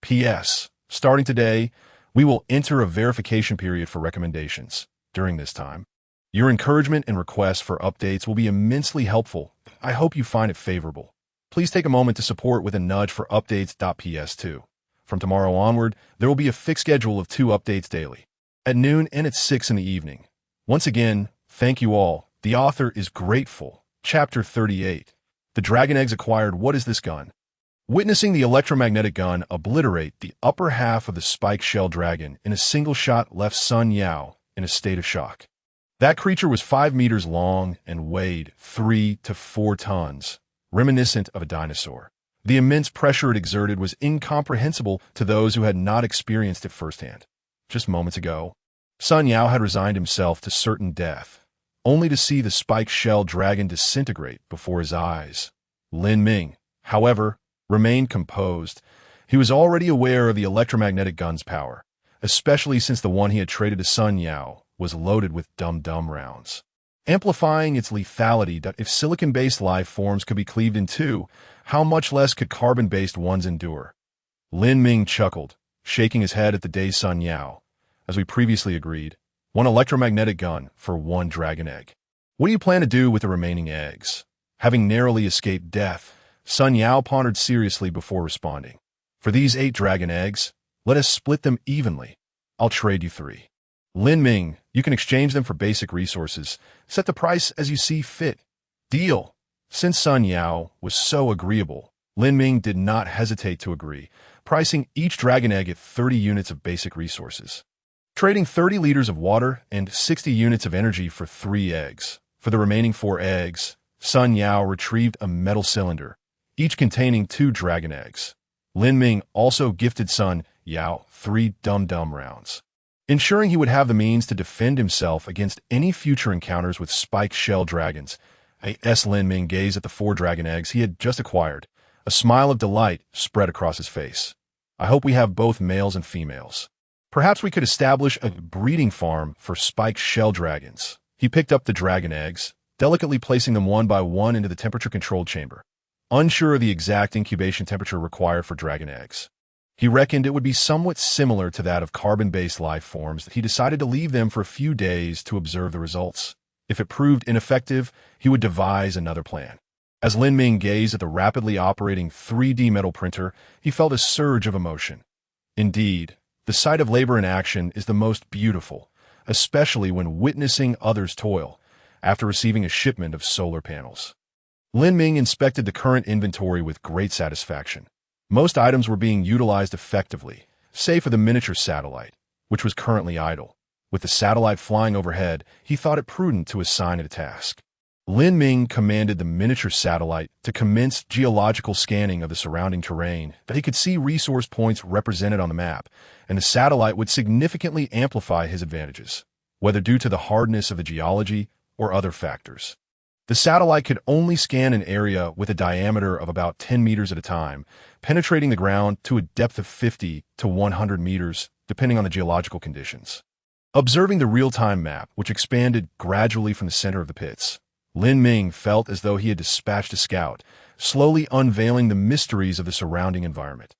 P.S. Starting today, we will enter a verification period for recommendations. During this time, your encouragement and requests for updates will be immensely helpful. I hope you find it favorable. Please take a moment to support with a nudge for updates.ps2. From tomorrow onward, there will be a fixed schedule of 2 updates daily, at noon and at 6 in the evening. Once again, thank you all. The author is grateful. Chapter 38. The dragon eggs acquired. What is this gun? Witnessing the electromagnetic gun obliterate the upper half of the spiked shell dragon in a single shot left Sun Yao in a state of shock. That creature was 5 meters long and weighed 3 to 4 tons, reminiscent of a dinosaur. The immense pressure it exerted was incomprehensible to those who had not experienced it firsthand. Just moments ago, Sun Yao had resigned himself to certain death, only to see the spiked shell dragon disintegrate before his eyes. Lin Ming, however, remained composed. He was already aware of the electromagnetic gun's power, especially since the one he had traded to Sun Yao was loaded with dum-dum rounds, amplifying its lethality. If silicon-based life forms could be cleaved in two, how much less could carbon-based ones endure? Lin Ming chuckled, shaking his head at the day. Sun Yao, as we previously agreed, 1 electromagnetic gun for 1 dragon egg. What do you plan to do with the remaining eggs? Having narrowly escaped death, Sun Yao pondered seriously before responding. For these 8 dragon eggs, let us split them evenly. I'll trade you 3. Lin Ming, you can exchange them for basic resources. Set the price as you see fit. Deal. Since Sun Yao was so agreeable, Lin Ming did not hesitate to agree, pricing each dragon egg at 30 units of basic resources. Trading 30 liters of water and 60 units of energy for 3 eggs. For the remaining 4 eggs, Sun Yao retrieved a metal cylinder, each containing 2 dragon eggs. Lin Ming also gifted Sun Yao 3 dum-dum rounds, ensuring he would have the means to defend himself against any future encounters with spiked shell dragons. As Lin Ming gazed at the 4 dragon eggs he had just acquired, a smile of delight spread across his face. I hope we have both males and females. Perhaps we could establish a breeding farm for spiked shell dragons. He picked up the dragon eggs, delicately placing them one by one into the temperature-controlled chamber, unsure of the exact incubation temperature required for dragon eggs. He reckoned it would be somewhat similar to that of carbon-based life forms. He decided to leave them for a few days to observe the results. If it proved ineffective, he would devise another plan. As Lin Ming gazed at the rapidly operating 3D metal printer, he felt a surge of emotion. Indeed, the sight of labor in action is the most beautiful, especially when witnessing others toil, after receiving a shipment of solar panels. Lin Ming inspected the current inventory with great satisfaction. Most items were being utilized effectively, save for the miniature satellite, which was currently idle. With the satellite flying overhead, he thought it prudent to assign it a task. Lin Ming commanded the miniature satellite to commence geological scanning of the surrounding terrain, that he could see resource points represented on the map, and the satellite would significantly amplify his advantages, whether due to the hardness of the geology or other factors. The satellite could only scan an area with a diameter of about 10 meters at a time, penetrating the ground to a depth of 50 to 100 meters, depending on the geological conditions. Observing the real-time map, which expanded gradually from the center of the pits, Lin Ming felt as though he had dispatched a scout, slowly unveiling the mysteries of the surrounding environment.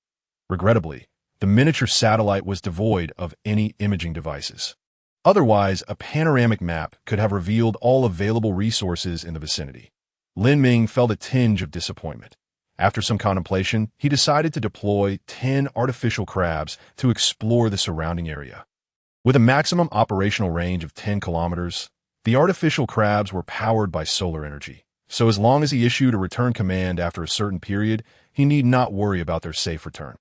Regrettably, the miniature satellite was devoid of any imaging devices. Otherwise, a panoramic map could have revealed all available resources in the vicinity. Lin Ming felt a tinge of disappointment. After some contemplation, he decided to deploy 10 artificial crabs to explore the surrounding area. With a maximum operational range of 10 kilometers, the artificial crabs were powered by solar energy, so as long as he issued a return command after a certain period, he need not worry about their safe return.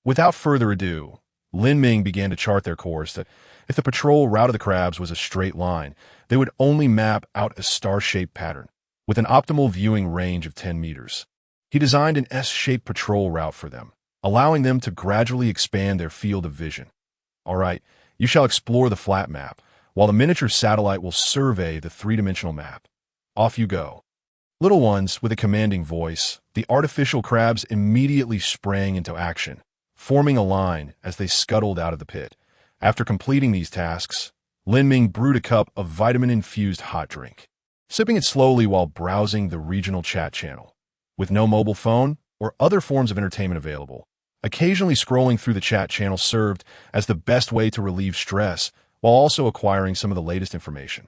Without further ado, Lin Ming began to chart their course that if the patrol route of the crabs was a straight line, they would only map out a star-shaped pattern, with an optimal viewing range of 10 meters. He designed an S-shaped patrol route for them, allowing them to gradually expand their field of vision. All right, you shall explore the flat map, while the miniature satellite will survey the three-dimensional map. Off you go. Little ones, with a commanding voice, the artificial crabs immediately sprang into action, forming a line as they scuttled out of the pit. After completing these tasks, Lin Ming brewed a cup of vitamin-infused hot drink, sipping it slowly while browsing the regional chat channel. With no mobile phone or other forms of entertainment available, occasionally scrolling through the chat channel served as the best way to relieve stress while also acquiring some of the latest information.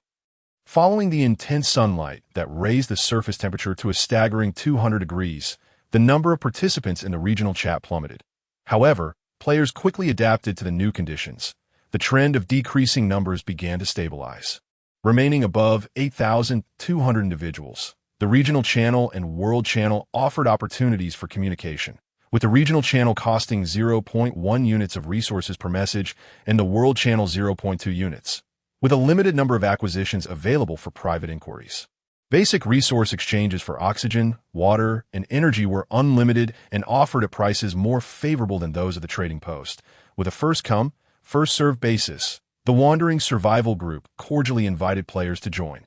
Following the intense sunlight that raised the surface temperature to a staggering 200 degrees, the number of participants in the regional chat plummeted. However, players quickly adapted to the new conditions. The trend of decreasing numbers began to stabilize, remaining above 8,200 individuals. The regional channel and world channel offered opportunities for communication, with the regional channel costing 0.1 units of resources per message and the world channel 0.2 units, with a limited number of acquisitions available for private inquiries. Basic resource exchanges for oxygen, water, and energy were unlimited and offered at prices more favorable than those of the trading post. With a first-come, first-served basis, the Wandering Survival Group cordially invited players to join,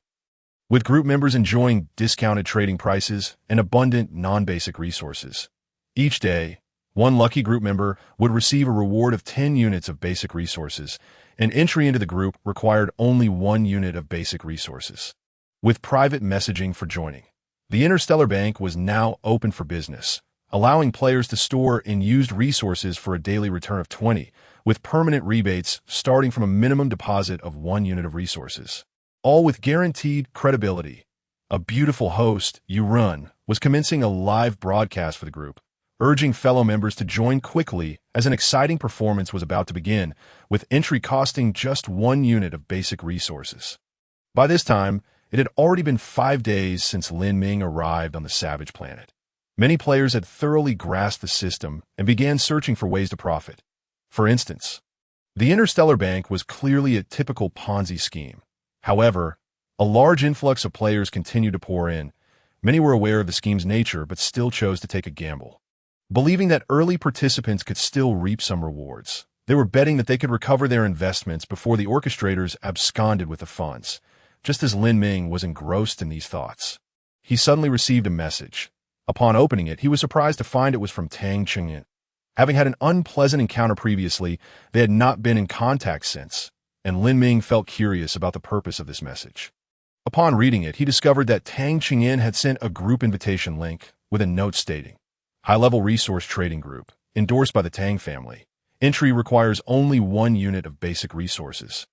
with group members enjoying discounted trading prices and abundant non-basic resources. Each day, one lucky group member would receive a reward of 10 units of basic resources, and entry into the group required only 1 unit of basic resources. With private messaging for joining, the Interstellar Bank was now open for business, allowing players to store and used resources for a daily return of 20, with permanent rebates starting from a minimum deposit of 1 unit of resources, all with guaranteed credibility. A beautiful host, Yurun, was commencing a live broadcast for the group, urging fellow members to join quickly as an exciting performance was about to begin, with entry costing just 1 unit of basic resources. By this time, it had already been 5 days since Lin Ming arrived on the Savage Planet. Many players had thoroughly grasped the system and began searching for ways to profit. For instance, the Interstellar Bank was clearly a typical Ponzi scheme. However, a large influx of players continued to pour in. Many were aware of the scheme's nature but still chose to take a gamble, believing that early participants could still reap some rewards. They were betting that they could recover their investments before the orchestrators absconded with the funds. Just as Lin Ming was engrossed in these thoughts, he suddenly received a message. Upon opening it, he was surprised to find it was from Tang Chengyin. Having had an unpleasant encounter previously, they had not been in contact since, and Lin Ming felt curious about the purpose of this message. Upon reading it, he discovered that Tang Chengyin had sent a group invitation link with a note stating, "High-level resource trading group, endorsed by the Tang family. Entry requires only 1 unit of basic resources,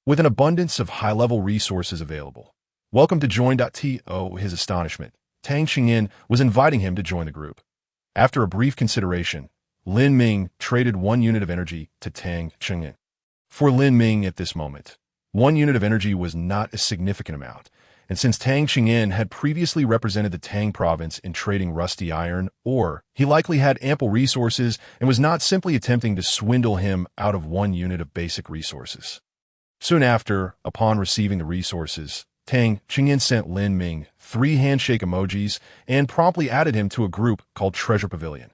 with an abundance of high-level resources available. Welcome to join.to." His astonishment, Tang Chengyin was inviting him to join the group. After a brief consideration, Lin Ming traded 1 unit of energy to Tang Chengyin. For Lin Ming at this moment, 1 unit of energy was not a significant amount, and since Tang Chengyin had previously represented the Tang province in trading rusty iron ore, he likely had ample resources and was not simply attempting to swindle him out of 1 unit of basic resources. Soon after, upon receiving the resources, Tang Chengyin sent Lin Ming 3 handshake emojis and promptly added him to a group called Treasure Pavilion.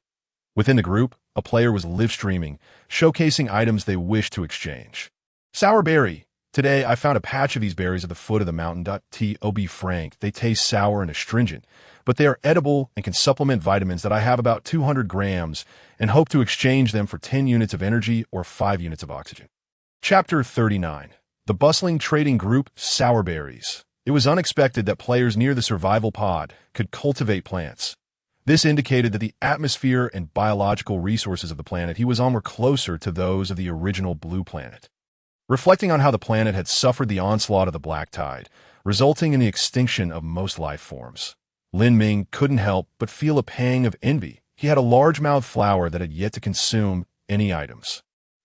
Within the group, a player was live streaming, showcasing items they wished to exchange. Sour berry. Today, I found a patch of these berries at the foot of the mountain. To be frank, they taste sour and astringent, but they are edible and can supplement vitamins that I have about 200 grams and hope to exchange them for 10 units of energy or 5 units of oxygen. Chapter 39. The bustling trading group Sour Berries. It was unexpected that players near the survival pod could cultivate plants. This indicated that the atmosphere and biological resources of the planet he was on were closer to those of the original blue planet. Reflecting on how the planet had suffered the onslaught of the black tide, resulting in the extinction of most life forms, Lin Ming couldn't help but feel a pang of envy. He had a large-mouthed flower that had yet to consume any items.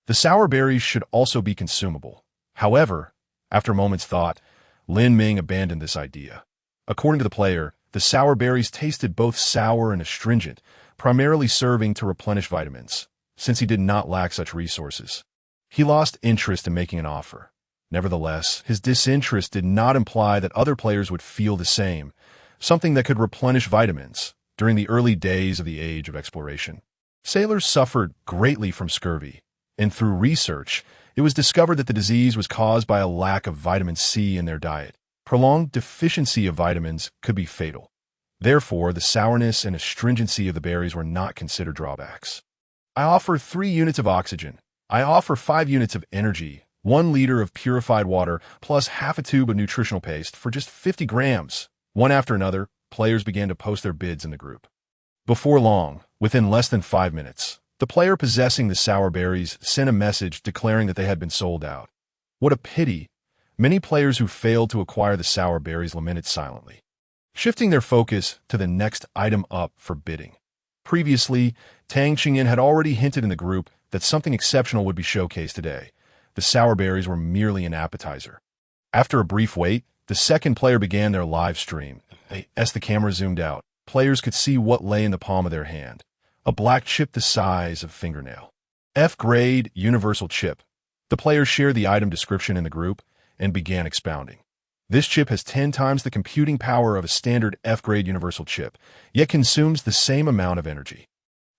The sour berries should also be consumable. However, after a moment's thought, Lin Ming abandoned this idea. According to the player, The sour berries tasted both sour and astringent, primarily serving to replenish vitamins, since he did not lack such resources. He lost interest in making an offer. Nevertheless, his disinterest did not imply that other players would feel the same, something that could replenish vitamins during the early days of the Age of Exploration. Sailors suffered greatly from scurvy, and through research, it was discovered that the disease was caused by a lack of vitamin C in their diet. Prolonged deficiency of vitamins could be fatal. Therefore, the sourness and astringency of the berries were not considered drawbacks. I offer 3 units of oxygen. I offer 5 units of energy, 1 liter of purified water, plus half a tube of nutritional paste for just 50 grams. One after another, players began to post their bids in the group. Before long, within less than 5 minutes, the player possessing the sour berries sent a message declaring that they had been sold out. What a pity! Many players who failed to acquire the sour berries lamented silently, shifting their focus to the next item up for bidding. Previously, Tang Qingyan had already hinted in the group that something exceptional would be showcased today. The sour berries were merely an appetizer. After a brief wait, the second player began their live stream. As the camera zoomed out, players could see what lay in the palm of their hand. A black chip the size of a fingernail. F-grade universal chip. The players shared the item description in the group and began expounding. This chip has 10 times the computing power of a standard F-grade universal chip, yet consumes the same amount of energy.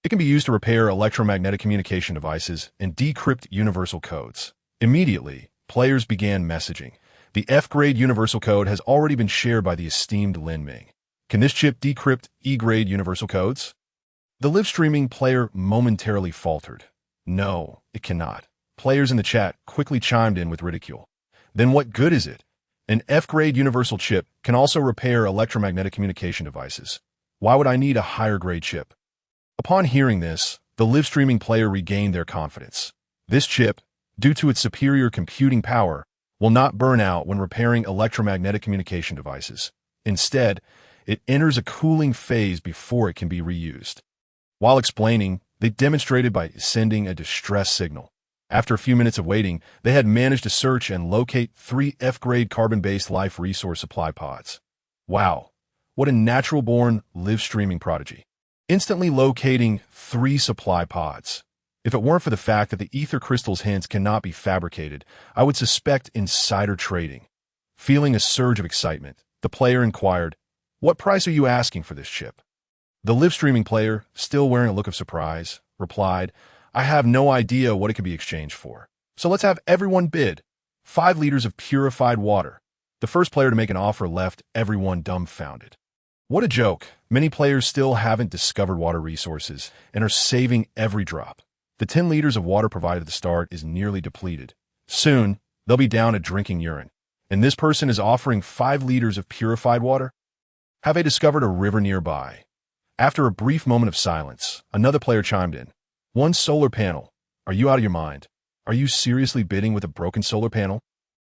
It can be used to repair electromagnetic communication devices and decrypt universal codes. Immediately, players began messaging. The F-grade universal code has already been shared by the esteemed Lin Ming. Can this chip decrypt E-grade universal codes? The live streaming player momentarily faltered. No, it cannot. Players in the chat quickly chimed in with ridicule. Then what good is it? An F-grade universal chip can also repair electromagnetic communication devices. Why would I need a higher grade chip? Upon hearing this, the live streaming player regained their confidence. This chip, due to its superior computing power, will not burn out when repairing electromagnetic communication devices. Instead, it enters a cooling phase before it can be reused. While explaining, they demonstrated by sending a distress signal. After a few minutes of waiting, they had managed to search and locate 3 F-grade carbon-based life resource supply pods. Wow, what a natural-born live streaming prodigy. Instantly locating 3 supply pods. If it weren't for the fact that the ether crystal's hints cannot be fabricated, I would suspect insider trading. Feeling a surge of excitement, the player inquired, "What price are you asking for this chip?" The live streaming player, still wearing a look of surprise, replied, "I have no idea what it could be exchanged for. So let's have everyone bid. 5 liters of purified water." The first player to make an offer left everyone dumbfounded. What a joke. Many players still haven't discovered water resources and are saving every drop. The 10 liters of water provided at the start is nearly depleted. Soon, they'll be down to drinking urine. And this person is offering 5 liters of purified water? Have they discovered a river nearby? After a brief moment of silence, another player chimed in. 1 solar panel. Are you out of your mind? Are you seriously bidding with a broken solar panel?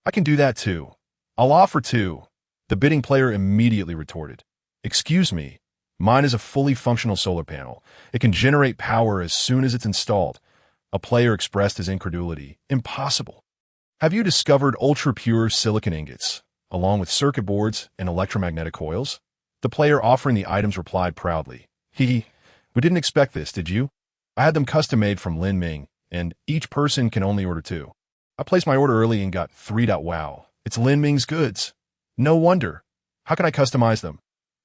I can do that too. I'll offer 2. The bidding player immediately retorted. Excuse me, mine is a fully functional solar panel. It can generate power as soon as it's installed. A player expressed his incredulity. Impossible. Have you discovered ultra-pure silicon ingots, along with circuit boards and electromagnetic coils? The player offering the items replied proudly. We didn't expect this, did you? I had them custom-made from Lin Ming, and each person can only order 2. I placed my order early and got 3. Wow, it's Lin Ming's goods. No wonder. How can I customize them?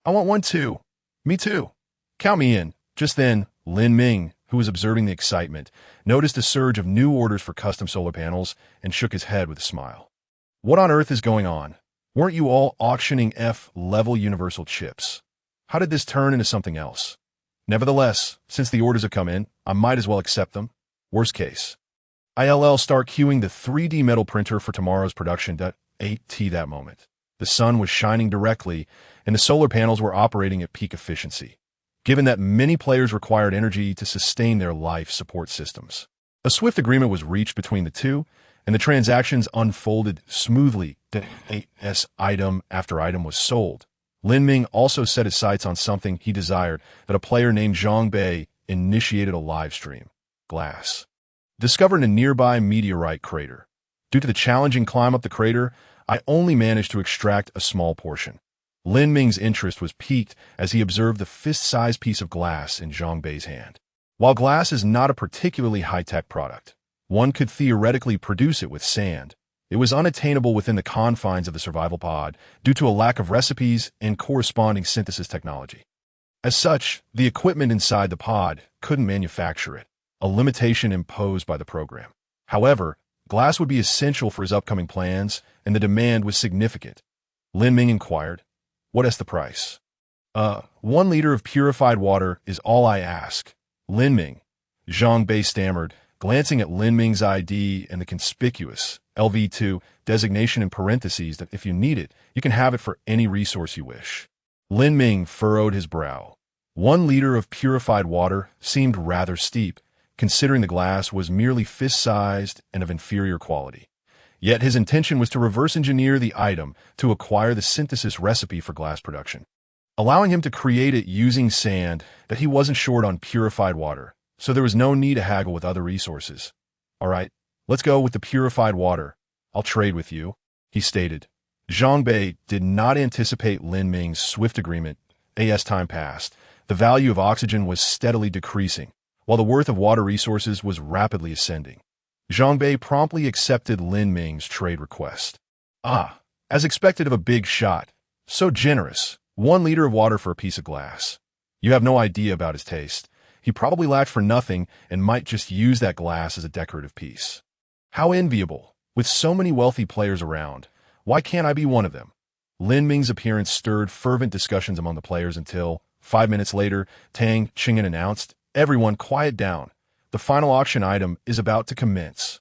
I want 1 too. Me too. Count me in. Just then, Lin Ming, who was observing the excitement, noticed a surge of new orders for custom solar panels and shook his head with a smile. What on earth is going on? Weren't you all auctioning F-level universal chips? How did this turn into something else? Nevertheless, since the orders have come in, I might as well accept them. Worst case. ILL start queuing the 3D metal printer for tomorrow's production. 8T that moment. The sun was shining directly, and the solar panels were operating at peak efficiency, given that many players required energy to sustain their life support systems. A swift agreement was reached between the two, and the transactions unfolded smoothly. As item after item was sold. Lin Ming also set his sights on something he desired, that a player named Zhang Bei initiated a live stream. Glass. Discovered a nearby meteorite crater. Due to the challenging climb up the crater, I only managed to extract a small portion. Lin Ming's interest was piqued as he observed the fist-sized piece of glass in Zhang Bei's hand. While glass is not a particularly high-tech product, one could theoretically produce it with sand. It was unattainable within the confines of the survival pod due to a lack of recipes and corresponding synthesis technology. As such, the equipment inside the pod couldn't manufacture it, a limitation imposed by the program. However, glass would be essential for his upcoming plans, and the demand was significant. Lin Ming inquired, "What is the price?" 1 liter of purified water is all I ask. Lin Ming, Zhang Bei stammered, glancing at Lin Ming's ID and the conspicuous LV2 designation in parentheses that if you need it, you can have it for any resource you wish. Lin Ming furrowed his brow. 1 liter of purified water seemed rather steep, considering the glass was merely fist-sized and of inferior quality. Yet his intention was to reverse engineer the item to acquire the synthesis recipe for glass production, allowing him to create it using sand that he wasn't short on purified water, so there was no need to haggle with other resources. "All right, let's go with the purified water. I'll trade with you," he stated. Zhang Bei did not anticipate Lin Ming's swift agreement. As time passed, the value of oxygen was steadily decreasing, while the worth of water resources was rapidly ascending. Zhang Bei promptly accepted Lin Ming's trade request. As expected of a big shot. So generous. 1 liter of water for a piece of glass. You have no idea about his taste. He probably lacked for nothing and might just use that glass as a decorative piece. How enviable. With so many wealthy players around, why can't I be one of them? Lin Ming's appearance stirred fervent discussions among the players until, 5 minutes later, Tang Qingyan announced, "Everyone quiet down. The final auction item is about to commence."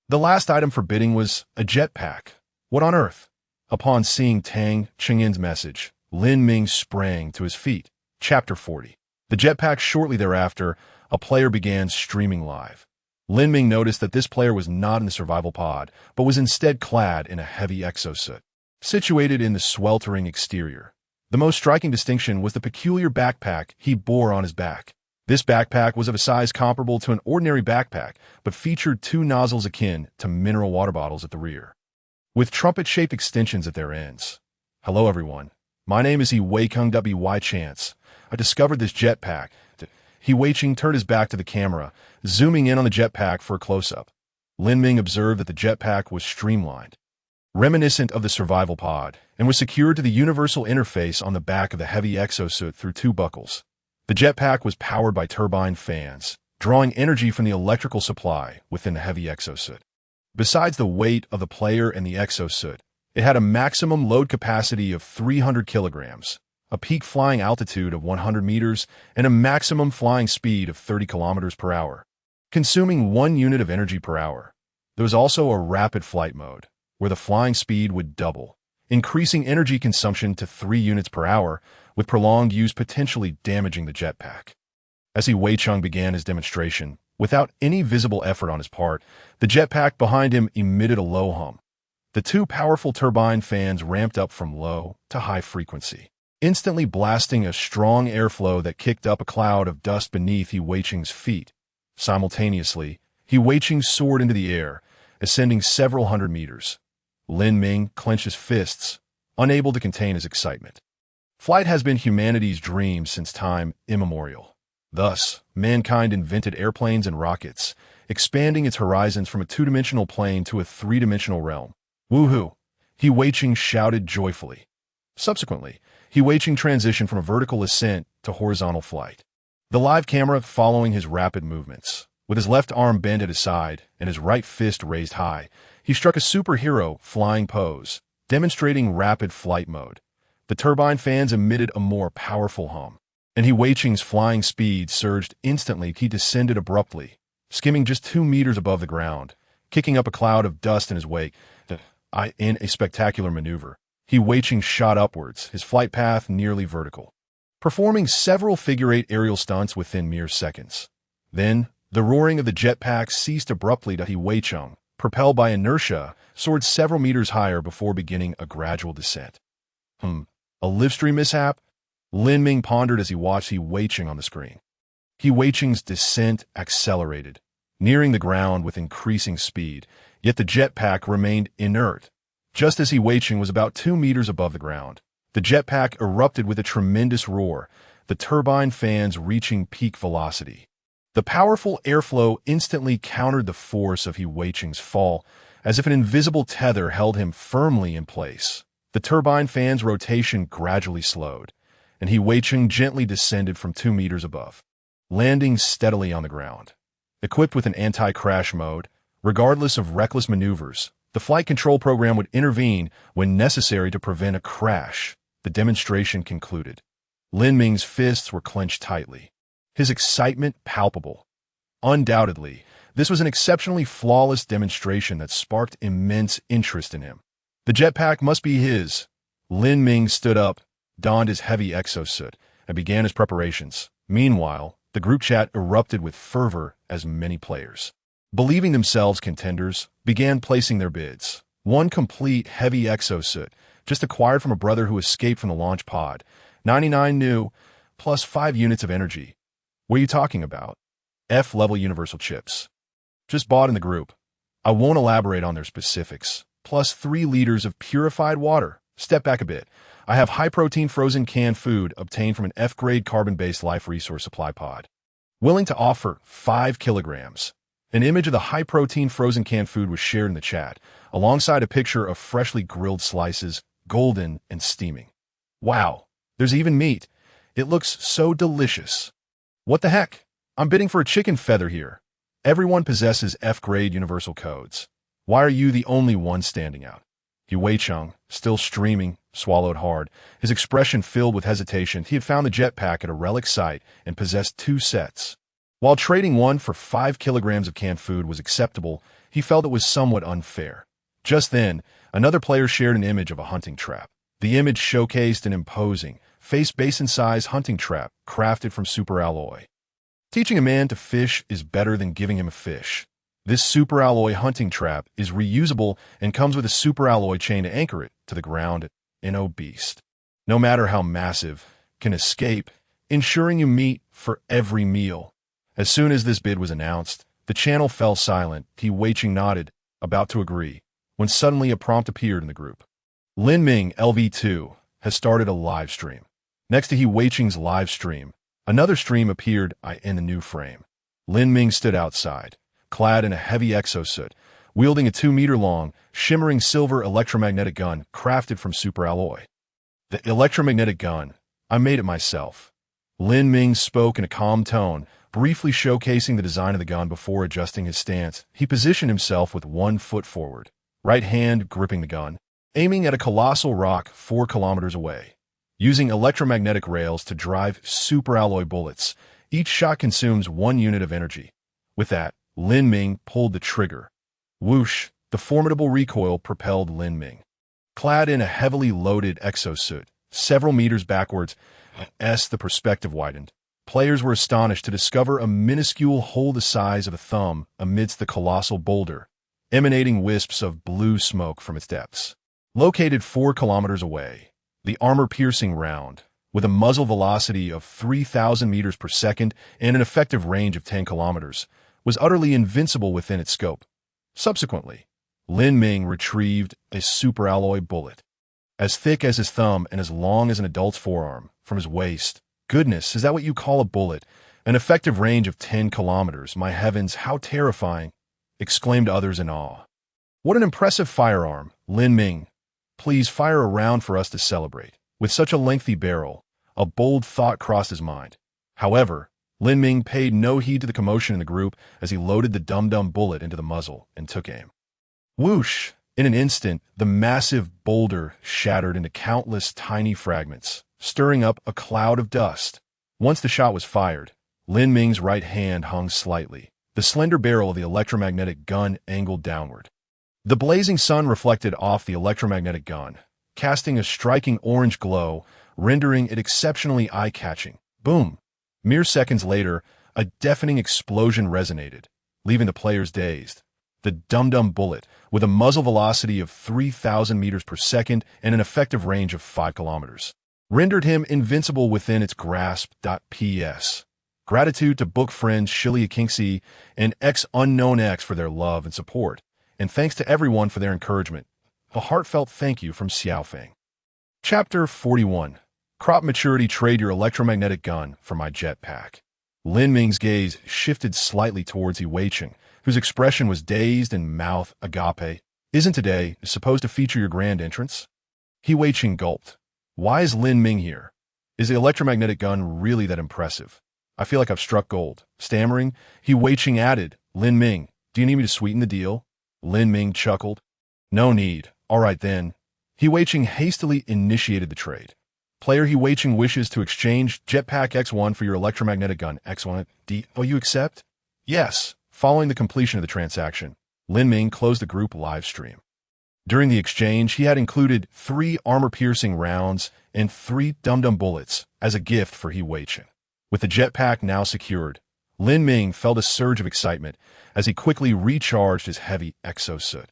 The last item for bidding was a jetpack. What on earth? Upon seeing Tang Qingyan's message, Lin Ming sprang to his feet. Chapter 40. The jetpack. Shortly thereafter, a player began streaming live. Lin Ming noticed that this player was not in the survival pod, but was instead clad in a heavy exosuit, situated in the sweltering exterior. The most striking distinction was the peculiar backpack he bore on his back. This backpack was of a size comparable to an ordinary backpack, but featured 2 nozzles akin to mineral water bottles at the rear, with trumpet-shaped extensions at their ends. "Hello, everyone. My name is He Wei-Kung W. Chance. I discovered this jetpack." He Wei-Ching turned his back to the camera, zooming in on the jetpack for a close-up. Lin Ming observed that the jetpack was streamlined, reminiscent of the survival pod, and was secured to the universal interface on the back of the heavy exosuit through 2 buckles. The jetpack was powered by turbine fans, drawing energy from the electrical supply within the heavy exosuit. Besides the weight of the player and the exosuit, it had a maximum load capacity of 300 kilograms, a peak flying altitude of 100 meters, and a maximum flying speed of 30 kilometers per hour, consuming 1 unit of energy per hour. There was also a rapid flight mode, where the flying speed would double, increasing energy consumption to 3 units per hour, with prolonged use potentially damaging the jetpack. As He Wei-Chung began his demonstration, without any visible effort on his part, the jetpack behind him emitted a low hum. The 2 powerful turbine fans ramped up from low to high frequency, instantly blasting a strong airflow that kicked up a cloud of dust beneath He Wei-Ching's feet. Simultaneously, He Wei-Ching soared into the air, ascending several hundred meters. Lin Ming clenched his fists, unable to contain his excitement. Flight has been humanity's dream since time immemorial. Thus, mankind invented airplanes and rockets, expanding its horizons from a 2-dimensional plane to a 3-dimensional realm. Woohoo! He Wei-Ching shouted joyfully. Subsequently, He Wei-Ching transitioned from a vertical ascent to horizontal flight, the live camera following his rapid movements. With his left arm bent at his side and his right fist raised high, he struck a superhero flying pose, demonstrating rapid flight mode. The turbine fans emitted a more powerful hum, and He Wei-Ching's flying speed surged instantly. He descended abruptly, skimming just 2 meters above the ground, kicking up a cloud of dust in his wake. In a spectacular maneuver, He Wei-Ching shot upwards, his flight path nearly vertical, performing several figure-8 aerial stunts within mere seconds. Then, the roaring of the jetpack ceased abruptly. He Wei-Chung, propelled by inertia, soared several meters higher before beginning a gradual descent. A live-stream mishap? Lin Ming pondered as he watched He Wei-Ching on the screen. He Wei-Ching's descent accelerated, nearing the ground with increasing speed, yet the jetpack remained inert. Just as He Wei-Ching was about 2 meters above the ground, The jetpack erupted with a tremendous roar, the turbine fans reaching peak velocity. The powerful airflow instantly countered the force of He Weiqing's fall, as if an invisible tether held him firmly in place. The turbine fan's rotation gradually slowed, and He Weiqing gently descended from 2 meters above, landing steadily on the ground. Equipped with an anti-crash mode, regardless of reckless maneuvers, the flight control program would intervene when necessary to prevent a crash. The demonstration concluded. Lin Ming's fists were clenched tightly, his excitement palpable. Undoubtedly, this was an exceptionally flawless demonstration that sparked immense interest in him. The jetpack must be his. Lin Ming stood up, donned his heavy exosuit, and began his preparations. Meanwhile, the group chat erupted with fervor as many players, believing themselves contenders, began placing their bids. One complete heavy exosuit, just acquired from a brother who escaped from the launch pod. 99 new, plus 5 units of energy. What are you talking about? F-level universal chips. Just bought in the group. I won't elaborate on their specifics. Plus 3 liters of purified water. Step back a bit. I have high-protein frozen canned food obtained from an F-grade carbon-based life resource supply pod. Willing to offer 5 kilograms. An image of the high-protein frozen canned food was shared in the chat, alongside a picture of freshly grilled slices, golden and steaming. Wow, there's even meat. It looks so delicious. What the heck? I'm bidding for a chicken feather here. Everyone possesses F-grade universal codes. Why are you the only one standing out? He Weiqing, still streaming, swallowed hard, his expression filled with hesitation. He had found the jetpack at a relic site and possessed 2 sets. While trading one for 5 kilograms of canned food was acceptable, he felt it was somewhat unfair. Just then, another player shared an image of a hunting trap. The image showcased an imposing, face basin-size hunting trap crafted from superalloy. Teaching a man to fish is better than giving him a fish. This superalloy hunting trap is reusable and comes with a superalloy chain to anchor it to the ground. No beast, no matter how massive, can escape, ensuring you meat for every meal. As soon as this bid was announced, the channel fell silent. He Weiqing nodded, about to agree, when suddenly a prompt appeared in the group. Lin Ming LV2 has started a live stream. Next to He Weiqing's live stream, another stream appeared in the new frame. Lin Ming stood outside, clad in a heavy exosuit, wielding a 2-meter-long, shimmering silver electromagnetic gun crafted from superalloy. The electromagnetic gun, I made it myself. Lin Ming spoke in a calm tone, briefly showcasing the design of the gun before adjusting his stance. He positioned himself with 1 foot forward, right hand gripping the gun, aiming at a colossal rock 4 kilometers away. Using electromagnetic rails to drive superalloy bullets, each shot consumes 1 unit of energy. With that, Lin Ming pulled the trigger. Whoosh! The formidable recoil propelled Lin Ming, clad in a heavily loaded exosuit, several meters backwards. The perspective widened. Players were astonished to discover a minuscule hole the size of a thumb amidst the colossal boulder, emanating wisps of blue smoke from its depths. Located 4 kilometers away, the armor-piercing round, with a muzzle velocity of 3,000 meters per second and an effective range of 10 kilometers, was utterly invincible within its scope. Subsequently, Lin Ming retrieved a superalloy bullet, as thick as his thumb and as long as an adult's forearm, from his waist. Goodness, is that what you call a bullet? An effective range of 10 kilometers. My heavens, how terrifying, exclaimed others in awe. What an impressive firearm, Lin Ming. Please fire a round for us to celebrate. With such a lengthy barrel, a bold thought crossed his mind. However, Lin Ming paid no heed to the commotion in the group as he loaded the dum-dum bullet into the muzzle and took aim. Whoosh! In an instant, the massive boulder shattered into countless tiny fragments, stirring up a cloud of dust. Once the shot was fired, Lin Ming's right hand hung slightly, the slender barrel of the electromagnetic gun angled downward. The blazing sun reflected off the electromagnetic gun, casting a striking orange glow, rendering it exceptionally eye-catching. Boom! Mere seconds later, a deafening explosion resonated, leaving the players dazed. The dum-dum bullet, with a muzzle velocity of 3,000 meters per second and an effective range of 5 kilometers, rendered him invincible within its grasp. P.S. Gratitude to book friends Shilia Kingxi and X Unknown X for their love and support, and thanks to everyone for their encouragement. A heartfelt thank you from Xiaofeng. Chapter 41. Crop Maturity. Trade your electromagnetic gun for my jetpack. Lin Ming's gaze shifted slightly towards He Weiqing, whose expression was dazed and mouth agape. Isn't today supposed to feature your grand entrance? He Weiqing gulped. Why is Lin Ming here? Is the electromagnetic gun really that impressive? I feel like I've struck gold. Stammering, He Weiqing added, Lin Ming, do you need me to sweeten the deal? Lin Ming chuckled. No need. All right then. He Weiqing hastily initiated the trade. Player He Weiqing wishes to exchange Jetpack X1 for your electromagnetic gun X1. Oh, you accept? Yes. Following the completion of the transaction, Lin Ming closed the group live stream. During the exchange, he had included 3 armor-piercing rounds and 3 dum-dum bullets as a gift for He Weiqing. With the jetpack now secured, Lin Ming felt a surge of excitement as he quickly recharged his heavy exosuit.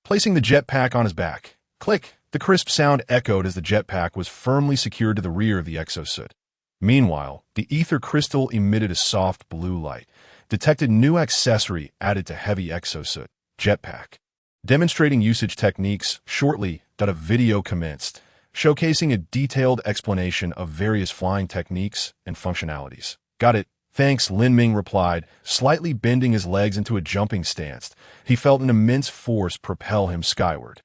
Placing the jetpack on his back, click, the crisp sound echoed as the jetpack was firmly secured to the rear of the exosuit. Meanwhile, the ether crystal emitted a soft blue light, detected new accessory added to heavy exosuit, jetpack. Demonstrating usage techniques, shortly, a video commenced, showcasing a detailed explanation of various flying techniques and functionalities. Got it. Thanks, Lin Ming replied, slightly bending his legs into a jumping stance. He felt an immense force propel him skyward,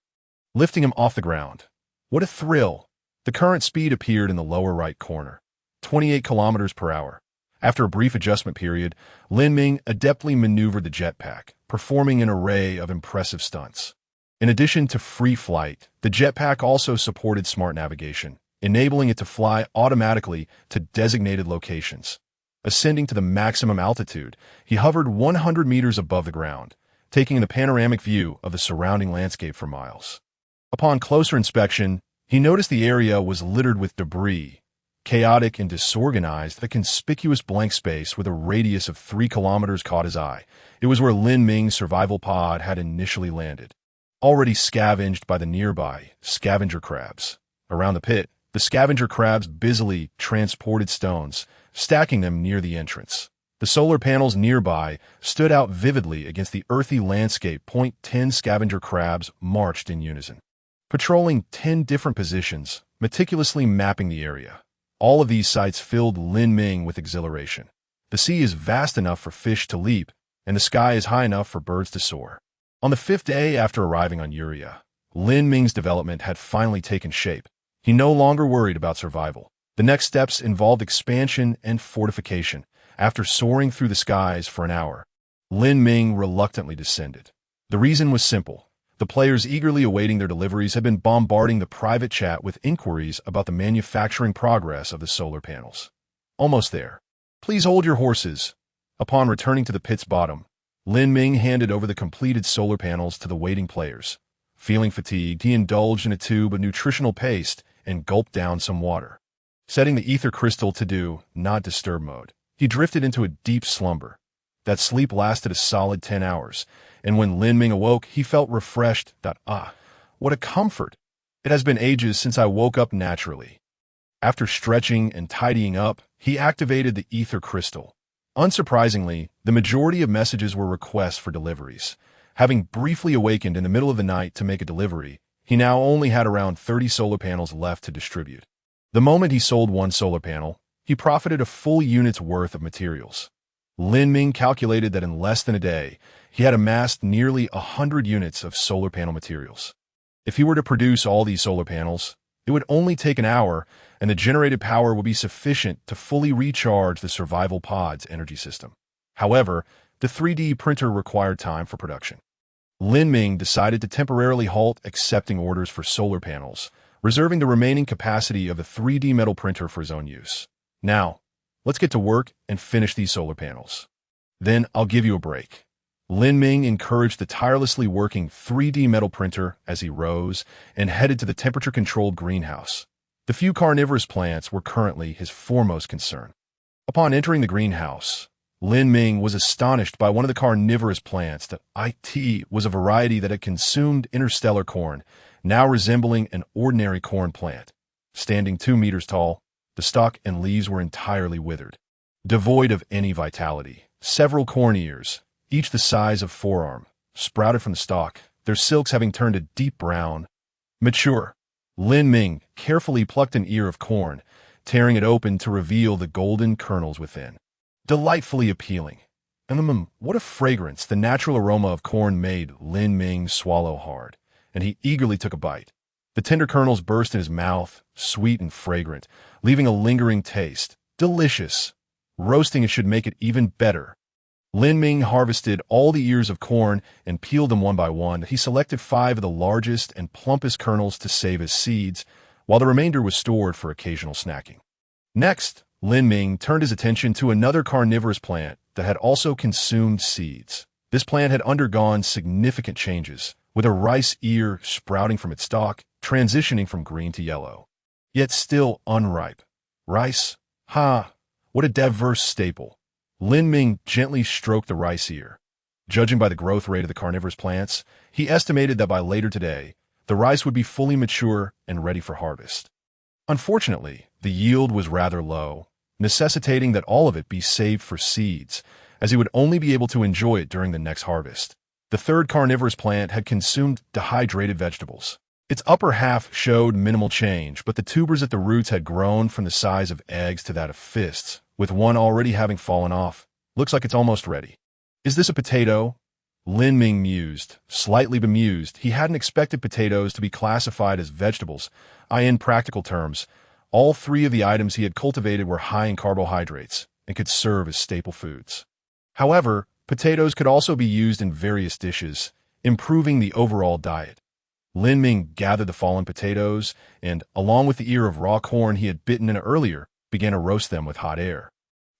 lifting him off the ground. What a thrill! The current speed appeared in the lower right corner, 28 kilometers per hour. After a brief adjustment period, Lin Ming adeptly maneuvered the jetpack, performing an array of impressive stunts. In addition to free flight, the jetpack also supported smart navigation, enabling it to fly automatically to designated locations. Ascending to the maximum altitude, he hovered 100 meters above the ground, taking in a panoramic view of the surrounding landscape for miles. Upon closer inspection, he noticed the area was littered with debris, chaotic and disorganized. A conspicuous blank space with a radius of 3 kilometers caught his eye. It was where Lin Ming's survival pod had initially landed, already scavenged by the nearby scavenger crabs. Around the pit, the scavenger crabs busily transported stones, stacking them near the entrance. The solar panels nearby stood out vividly against the earthy landscape. 10 scavenger crabs marched in unison, patrolling 10 different positions, meticulously mapping the area. All of these sights filled Lin Ming with exhilaration. The sea is vast enough for fish to leap, and the sky is high enough for birds to soar. On the 5th day after arriving on Uria, Lin Ming's development had finally taken shape. He no longer worried about survival. The next steps involved expansion and fortification. After soaring through the skies for an hour, Lin Ming reluctantly descended. The reason was simple. The players eagerly awaiting their deliveries had been bombarding the private chat with inquiries about the manufacturing progress of the solar panels. Almost there. Please hold your horses. Upon returning to the pit's bottom, Lin Ming handed over the completed solar panels to the waiting players. Feeling fatigued, he indulged in a tube of nutritional paste and gulped down some water. Setting the ether crystal to do not disturb mode, he drifted into a deep slumber. That sleep lasted a solid 10 hours, and when Lin Ming awoke, he felt refreshed. What a comfort! It has been ages since I woke up naturally. After stretching and tidying up, he activated the ether crystal. Unsurprisingly, the majority of messages were requests for deliveries. Having briefly awakened in the middle of the night to make a delivery, he now only had around 30 solar panels left to distribute. The moment he sold one solar panel, he profited a full unit's worth of materials. Lin Ming calculated that in less than a day, he had amassed nearly 100 units of solar panel materials. If he were to produce all these solar panels, it would only take an hour, and the generated power would be sufficient to fully recharge the survival pod's energy system. However, the 3D printer required time for production. Lin Ming decided to temporarily halt accepting orders for solar panels, reserving the remaining capacity of the 3D metal printer for his own use. Now, let's get to work and finish these solar panels. Then I'll give you a break. Lin Ming encouraged the tirelessly working 3D metal printer as he rose and headed to the temperature-controlled greenhouse. The few carnivorous plants were currently his foremost concern. Upon entering the greenhouse, Lin Ming was astonished by one of the carnivorous plants. That was a variety that had consumed interstellar corn, now resembling an ordinary corn plant. Standing 2 meters tall, the stalk and leaves were entirely withered, devoid of any vitality. Several corn ears, each the size of forearm, sprouted from the stalk, their silks having turned a deep brown. Mature. Lin Ming carefully plucked an ear of corn, tearing it open to reveal the golden kernels within. Delightfully appealing. What a fragrance the natural aroma of corn made Lin Ming swallow hard, and he eagerly took a bite. The tender kernels burst in his mouth, sweet and fragrant, leaving a lingering taste. Delicious. Roasting it should make it even better. Lin Ming harvested all the ears of corn and peeled them one by one. He selected 5 of the largest and plumpest kernels to save as seeds, while the remainder was stored for occasional snacking. Next, Lin Ming turned his attention to another carnivorous plant that had also consumed seeds. This plant had undergone significant changes, with a rice ear sprouting from its stalk, transitioning from green to yellow. Yet still unripe. Rice? What a diverse staple. Lin Ming gently stroked the rice ear. Judging by the growth rate of the carnivorous plants, he estimated that by later today, the rice would be fully mature and ready for harvest. Unfortunately, the yield was rather low, necessitating that all of it be saved for seeds, as he would only be able to enjoy it during the next harvest. The third carnivorous plant had consumed dehydrated vegetables. Its upper half showed minimal change, but the tubers at the roots had grown from the size of eggs to that of fists, with one already having fallen off. Looks like it's almost ready. Is this a potato? Lin Ming mused, slightly bemused. He hadn't expected potatoes to be classified as vegetables. In practical terms, all 3 of the items he had cultivated were high in carbohydrates and could serve as staple foods. However, potatoes could also be used in various dishes, improving the overall diet. Lin Ming gathered the fallen potatoes and, along with the ear of raw corn he had bitten in earlier, began to roast them with hot air.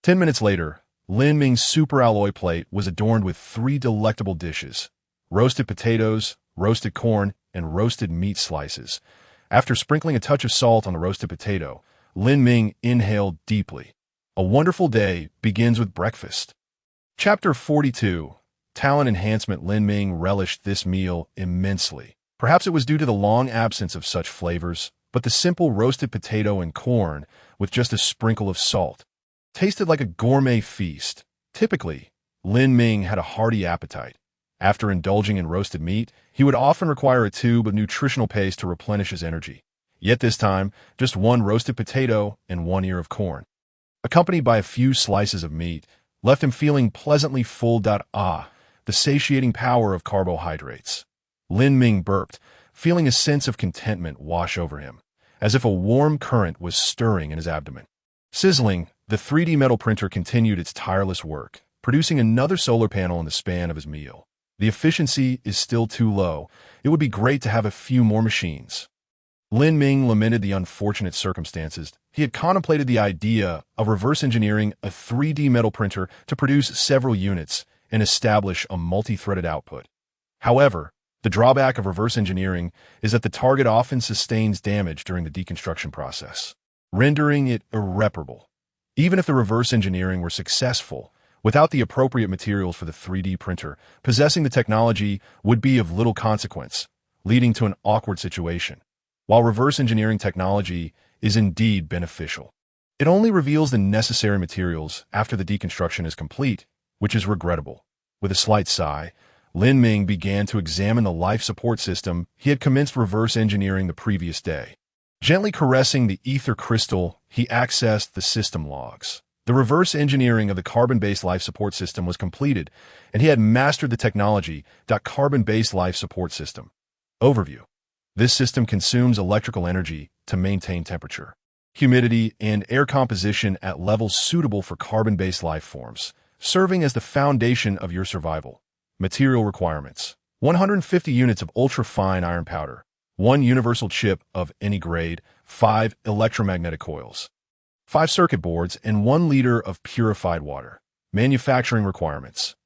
10 minutes later, Lin Ming's super alloy plate was adorned with 3 delectable dishes: roasted potatoes, roasted corn, and roasted meat slices. After sprinkling a touch of salt on the roasted potato, Lin Ming inhaled deeply. A wonderful day begins with breakfast. Chapter 42. Talent Enhancement. Lin Ming relished this meal immensely. Perhaps it was due to the long absence of such flavors, but the simple roasted potato and corn, with just a sprinkle of salt, tasted like a gourmet feast. Typically, Lin Ming had a hearty appetite. After indulging in roasted meat, he would often require a tube of nutritional paste to replenish his energy. Yet this time, just 1 roasted potato and 1 ear of corn, accompanied by a few slices of meat, left him feeling pleasantly full. The satiating power of carbohydrates. Lin Ming burped, feeling a sense of contentment wash over him, as if a warm current was stirring in his abdomen. Sizzling, the 3D metal printer continued its tireless work, producing another solar panel in the span of his meal. The efficiency is still too low. It would be great to have a few more machines. Lin Ming lamented the unfortunate circumstances. He had contemplated the idea of reverse engineering a 3D metal printer to produce several units and establish a multi-threaded output. However, the drawback of reverse engineering is that the target often sustains damage during the deconstruction process, rendering it irreparable. Even if the reverse engineering were successful, without the appropriate materials for the 3D printer, possessing the technology would be of little consequence, leading to an awkward situation. While reverse engineering technology is indeed beneficial, it only reveals the necessary materials after the deconstruction is complete, which is regrettable. With a slight sigh, Lin Ming began to examine the life support system he had commenced reverse engineering the previous day. Gently caressing the ether crystal, he accessed the system logs. The reverse engineering of the carbon-based life support system was completed, and he had mastered the technology. Carbon-based life support system. Overview. This system consumes electrical energy to maintain temperature, humidity, and air composition at levels suitable for carbon-based life forms, serving as the foundation of your survival. Material requirements: 150 units of ultra-fine iron powder, 1 universal chip of any grade, 5 electromagnetic coils, 5 circuit boards, and 1 liter of purified water. Manufacturing requirements: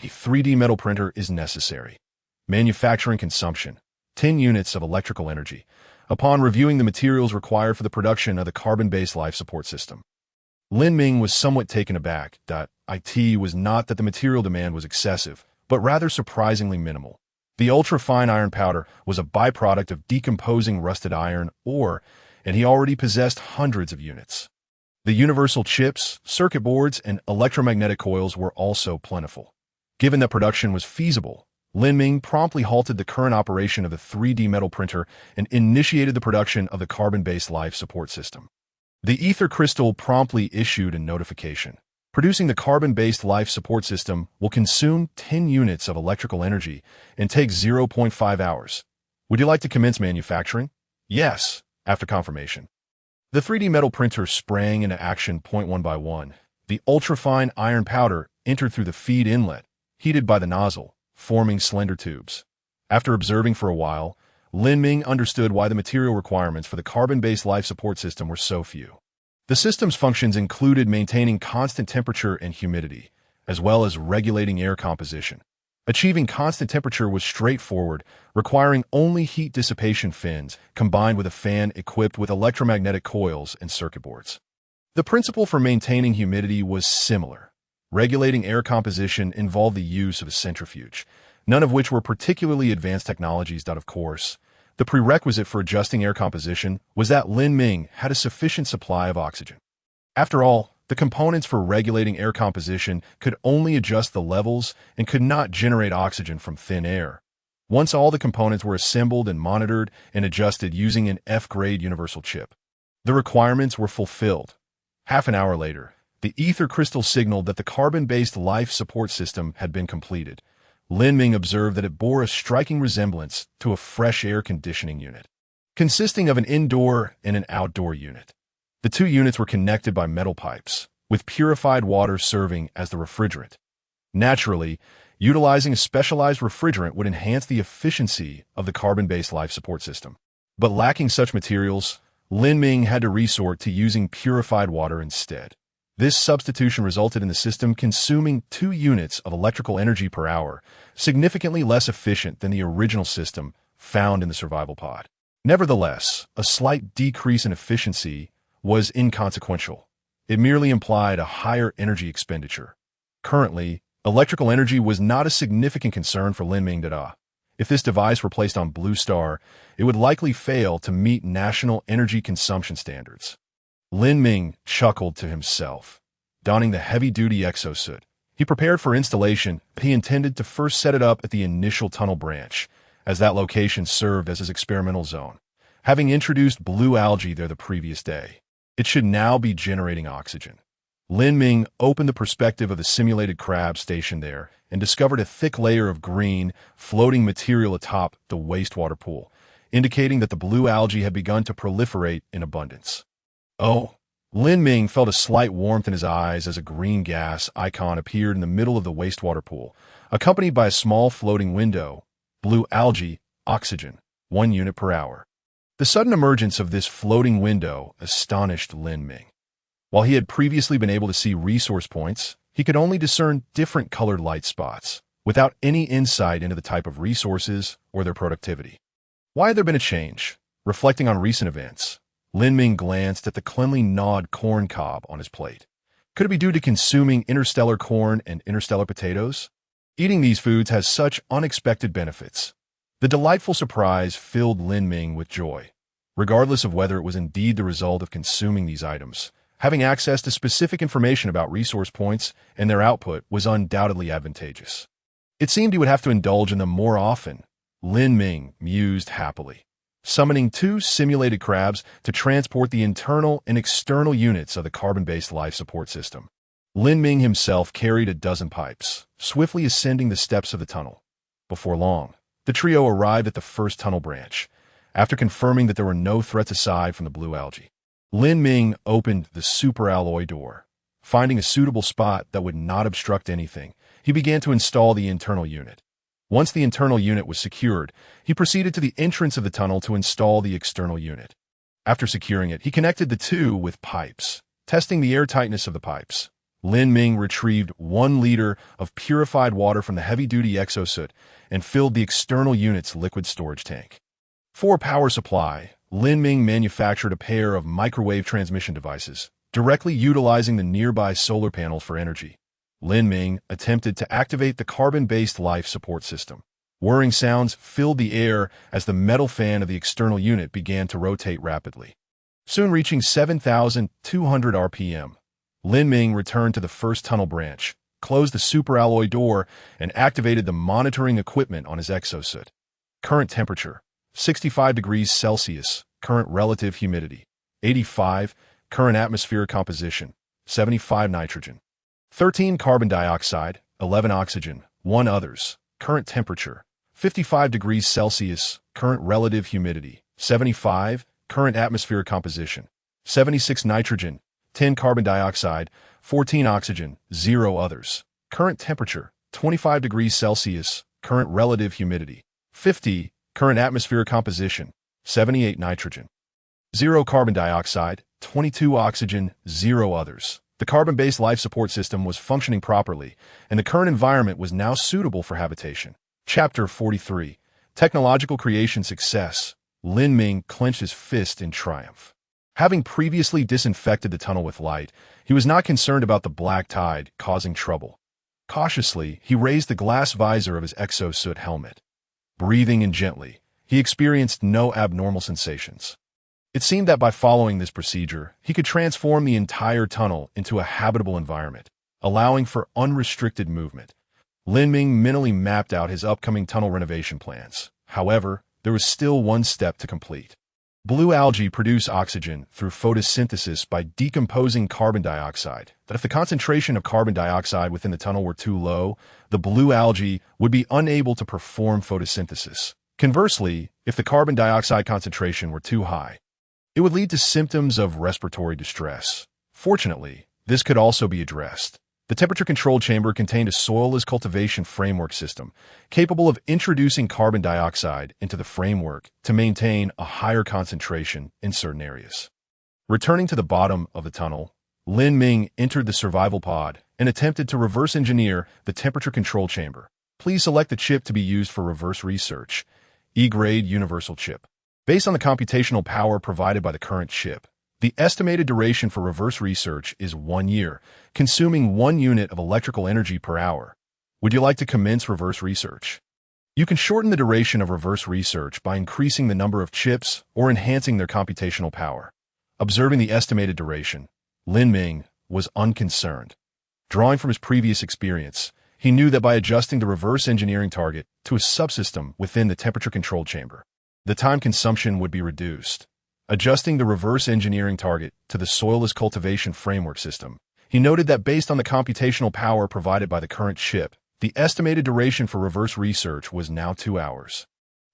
a 3D metal printer is necessary. Manufacturing consumption: 10 units of electrical energy. Upon reviewing the materials required for the production of the carbon-based life support system, Lin Ming was somewhat taken aback. It was not that the material demand was excessive, but rather surprisingly minimal. The ultra-fine iron powder was a byproduct of decomposing rusted iron ore, and he already possessed hundreds of units. The universal chips, circuit boards, and electromagnetic coils were also plentiful. Given that production was feasible, Lin Ming promptly halted the current operation of the 3D metal printer and initiated the production of the carbon-based life support system. The ether crystal promptly issued a notification. Producing the carbon-based life support system will consume 10 units of electrical energy and take 0.5 hours. Would you like to commence manufacturing? Yes, after confirmation. The 3D metal printer sprang into action point one by one. The ultrafine iron powder entered through the feed inlet, heated by the nozzle, forming slender tubes. After observing for a while, Lin Ming understood why the material requirements for the carbon-based life support system were so few. The system's functions included maintaining constant temperature and humidity, as well as regulating air composition. Achieving constant temperature was straightforward, requiring only heat dissipation fins combined with a fan equipped with electromagnetic coils and circuit boards. The principle for maintaining humidity was similar. Regulating air composition involved the use of a centrifuge, none of which were particularly advanced technologies. Of course, the prerequisite for adjusting air composition was that Lin Ming had a sufficient supply of oxygen. After all, the components for regulating air composition could only adjust the levels and could not generate oxygen from thin air. Once all the components were assembled and monitored and adjusted using an F-grade universal chip, the requirements were fulfilled. Half an hour later, the ether crystal signaled that the carbon-based life support system had been completed. Lin Ming observed that it bore a striking resemblance to a fresh air conditioning unit, consisting of an indoor and an outdoor unit. The two units were connected by metal pipes, with purified water serving as the refrigerant. Naturally, utilizing a specialized refrigerant would enhance the efficiency of the carbon-based life support system. But lacking such materials, Lin Ming had to resort to using purified water instead. This substitution resulted in the system consuming 2 units of electrical energy per hour, significantly less efficient than the original system found in the survival pod. Nevertheless, a slight decrease in efficiency was inconsequential. It merely implied a higher energy expenditure. Currently, electrical energy was not a significant concern for Lin Ming. If this device were placed on Blue Star, it would likely fail to meet national energy consumption standards. Lin Ming chuckled to himself. Donning the heavy-duty exosuit, he prepared for installation. He intended to first set it up at the initial tunnel branch, as that location served as his experimental zone. Having introduced blue algae there the previous day, it should now be generating oxygen. Lin Ming opened the perspective of the simulated crab stationed there and discovered a thick layer of green, floating material atop the wastewater pool, indicating that the blue algae had begun to proliferate in abundance. Oh, Lin Ming felt a slight warmth in his eyes as a green gas icon appeared in the middle of the wastewater pool, accompanied by a small floating window. Blue algae, oxygen, 1 unit per hour. The sudden emergence of this floating window astonished Lin Ming. While he had previously been able to see resource points, he could only discern different colored light spots, without any insight into the type of resources or their productivity. Why had there been a change? Reflecting on recent events, Lin Ming glanced at the cleanly gnawed corn cob on his plate. Could it be due to consuming interstellar corn and interstellar potatoes? Eating these foods has such unexpected benefits. The delightful surprise filled Lin Ming with joy. Regardless of whether it was indeed the result of consuming these items, having access to specific information about resource points and their output was undoubtedly advantageous. It seemed he would have to indulge in them more often. Lin Ming mused happily, summoning 2 simulated crabs to transport the internal and external units of the carbon-based life support system. Lin Ming himself carried a dozen pipes, swiftly ascending the steps of the tunnel. Before long, the trio arrived at the first tunnel branch. After confirming that there were no threats aside from the blue algae, Lin Ming opened the superalloy door. Finding a suitable spot that would not obstruct anything, he began to install the internal unit. Once the internal unit was secured, he proceeded to the entrance of the tunnel to install the external unit. After securing it, he connected the 2 with pipes. Testing the airtightness of the pipes, Lin Ming retrieved 1 liter of purified water from the heavy-duty exosuit and filled the external unit's liquid storage tank. For power supply, Lin Ming manufactured a pair of microwave transmission devices, directly utilizing the nearby solar panels for energy. Lin Ming attempted to activate the carbon-based life support system. Whirring sounds filled the air as the metal fan of the external unit began to rotate rapidly. Soon reaching 7,200 RPM, Lin Ming returned to the first tunnel branch, closed the superalloy door, and activated the monitoring equipment on his exosuit. Current temperature, 65 degrees Celsius. Current relative humidity, 85. Current atmospheric composition, 75 nitrogen. 13 carbon dioxide, 11 oxygen, 1 others. Current temperature, 55 degrees Celsius. Current relative humidity, 75. Current atmospheric composition, 76 nitrogen, 10 carbon dioxide, 14 oxygen, 0 others. Current temperature, 25 degrees Celsius. Current relative humidity, 50. Current atmospheric composition, 78 nitrogen, 0 carbon dioxide, 22 oxygen, 0 others. The carbon-based life support system was functioning properly, and the current environment was now suitable for habitation. Chapter 43. Technological Creation Success. Lin Ming clenched his fist in triumph. Having previously disinfected the tunnel with light, he was not concerned about the black tide causing trouble. Cautiously, he raised the glass visor of his exosuit helmet. Breathing in gently, he experienced no abnormal sensations. It seemed that by following this procedure, he could transform the entire tunnel into a habitable environment, allowing for unrestricted movement. Lin Ming mentally mapped out his upcoming tunnel renovation plans. However, there was still one step to complete. Blue algae produce oxygen through photosynthesis by decomposing carbon dioxide. That if the concentration of carbon dioxide within the tunnel were too low, the blue algae would be unable to perform photosynthesis. Conversely, if the carbon dioxide concentration were too high, it would lead to symptoms of respiratory distress. Fortunately, this could also be addressed. The temperature control chamber contained a soilless cultivation framework system, capable of introducing carbon dioxide into the framework to maintain a higher concentration in certain areas. Returning to the bottom of the tunnel, Lin Ming entered the survival pod and attempted to reverse engineer the temperature control chamber. Please select the chip to be used for reverse research. E-grade universal chip. Based on the computational power provided by the current chip, the estimated duration for reverse research is 1 year, consuming 1 unit of electrical energy per hour. Would you like to commence reverse research? You can shorten the duration of reverse research by increasing the number of chips or enhancing their computational power. Observing the estimated duration, Lin Ming was unconcerned. Drawing from his previous experience, he knew that by adjusting the reverse engineering target to a subsystem within the temperature control chamber, the time consumption would be reduced. Adjusting the reverse engineering target to the soilless cultivation framework system, he noted that based on the computational power provided by the current chip, the estimated duration for reverse research was now 2 hours.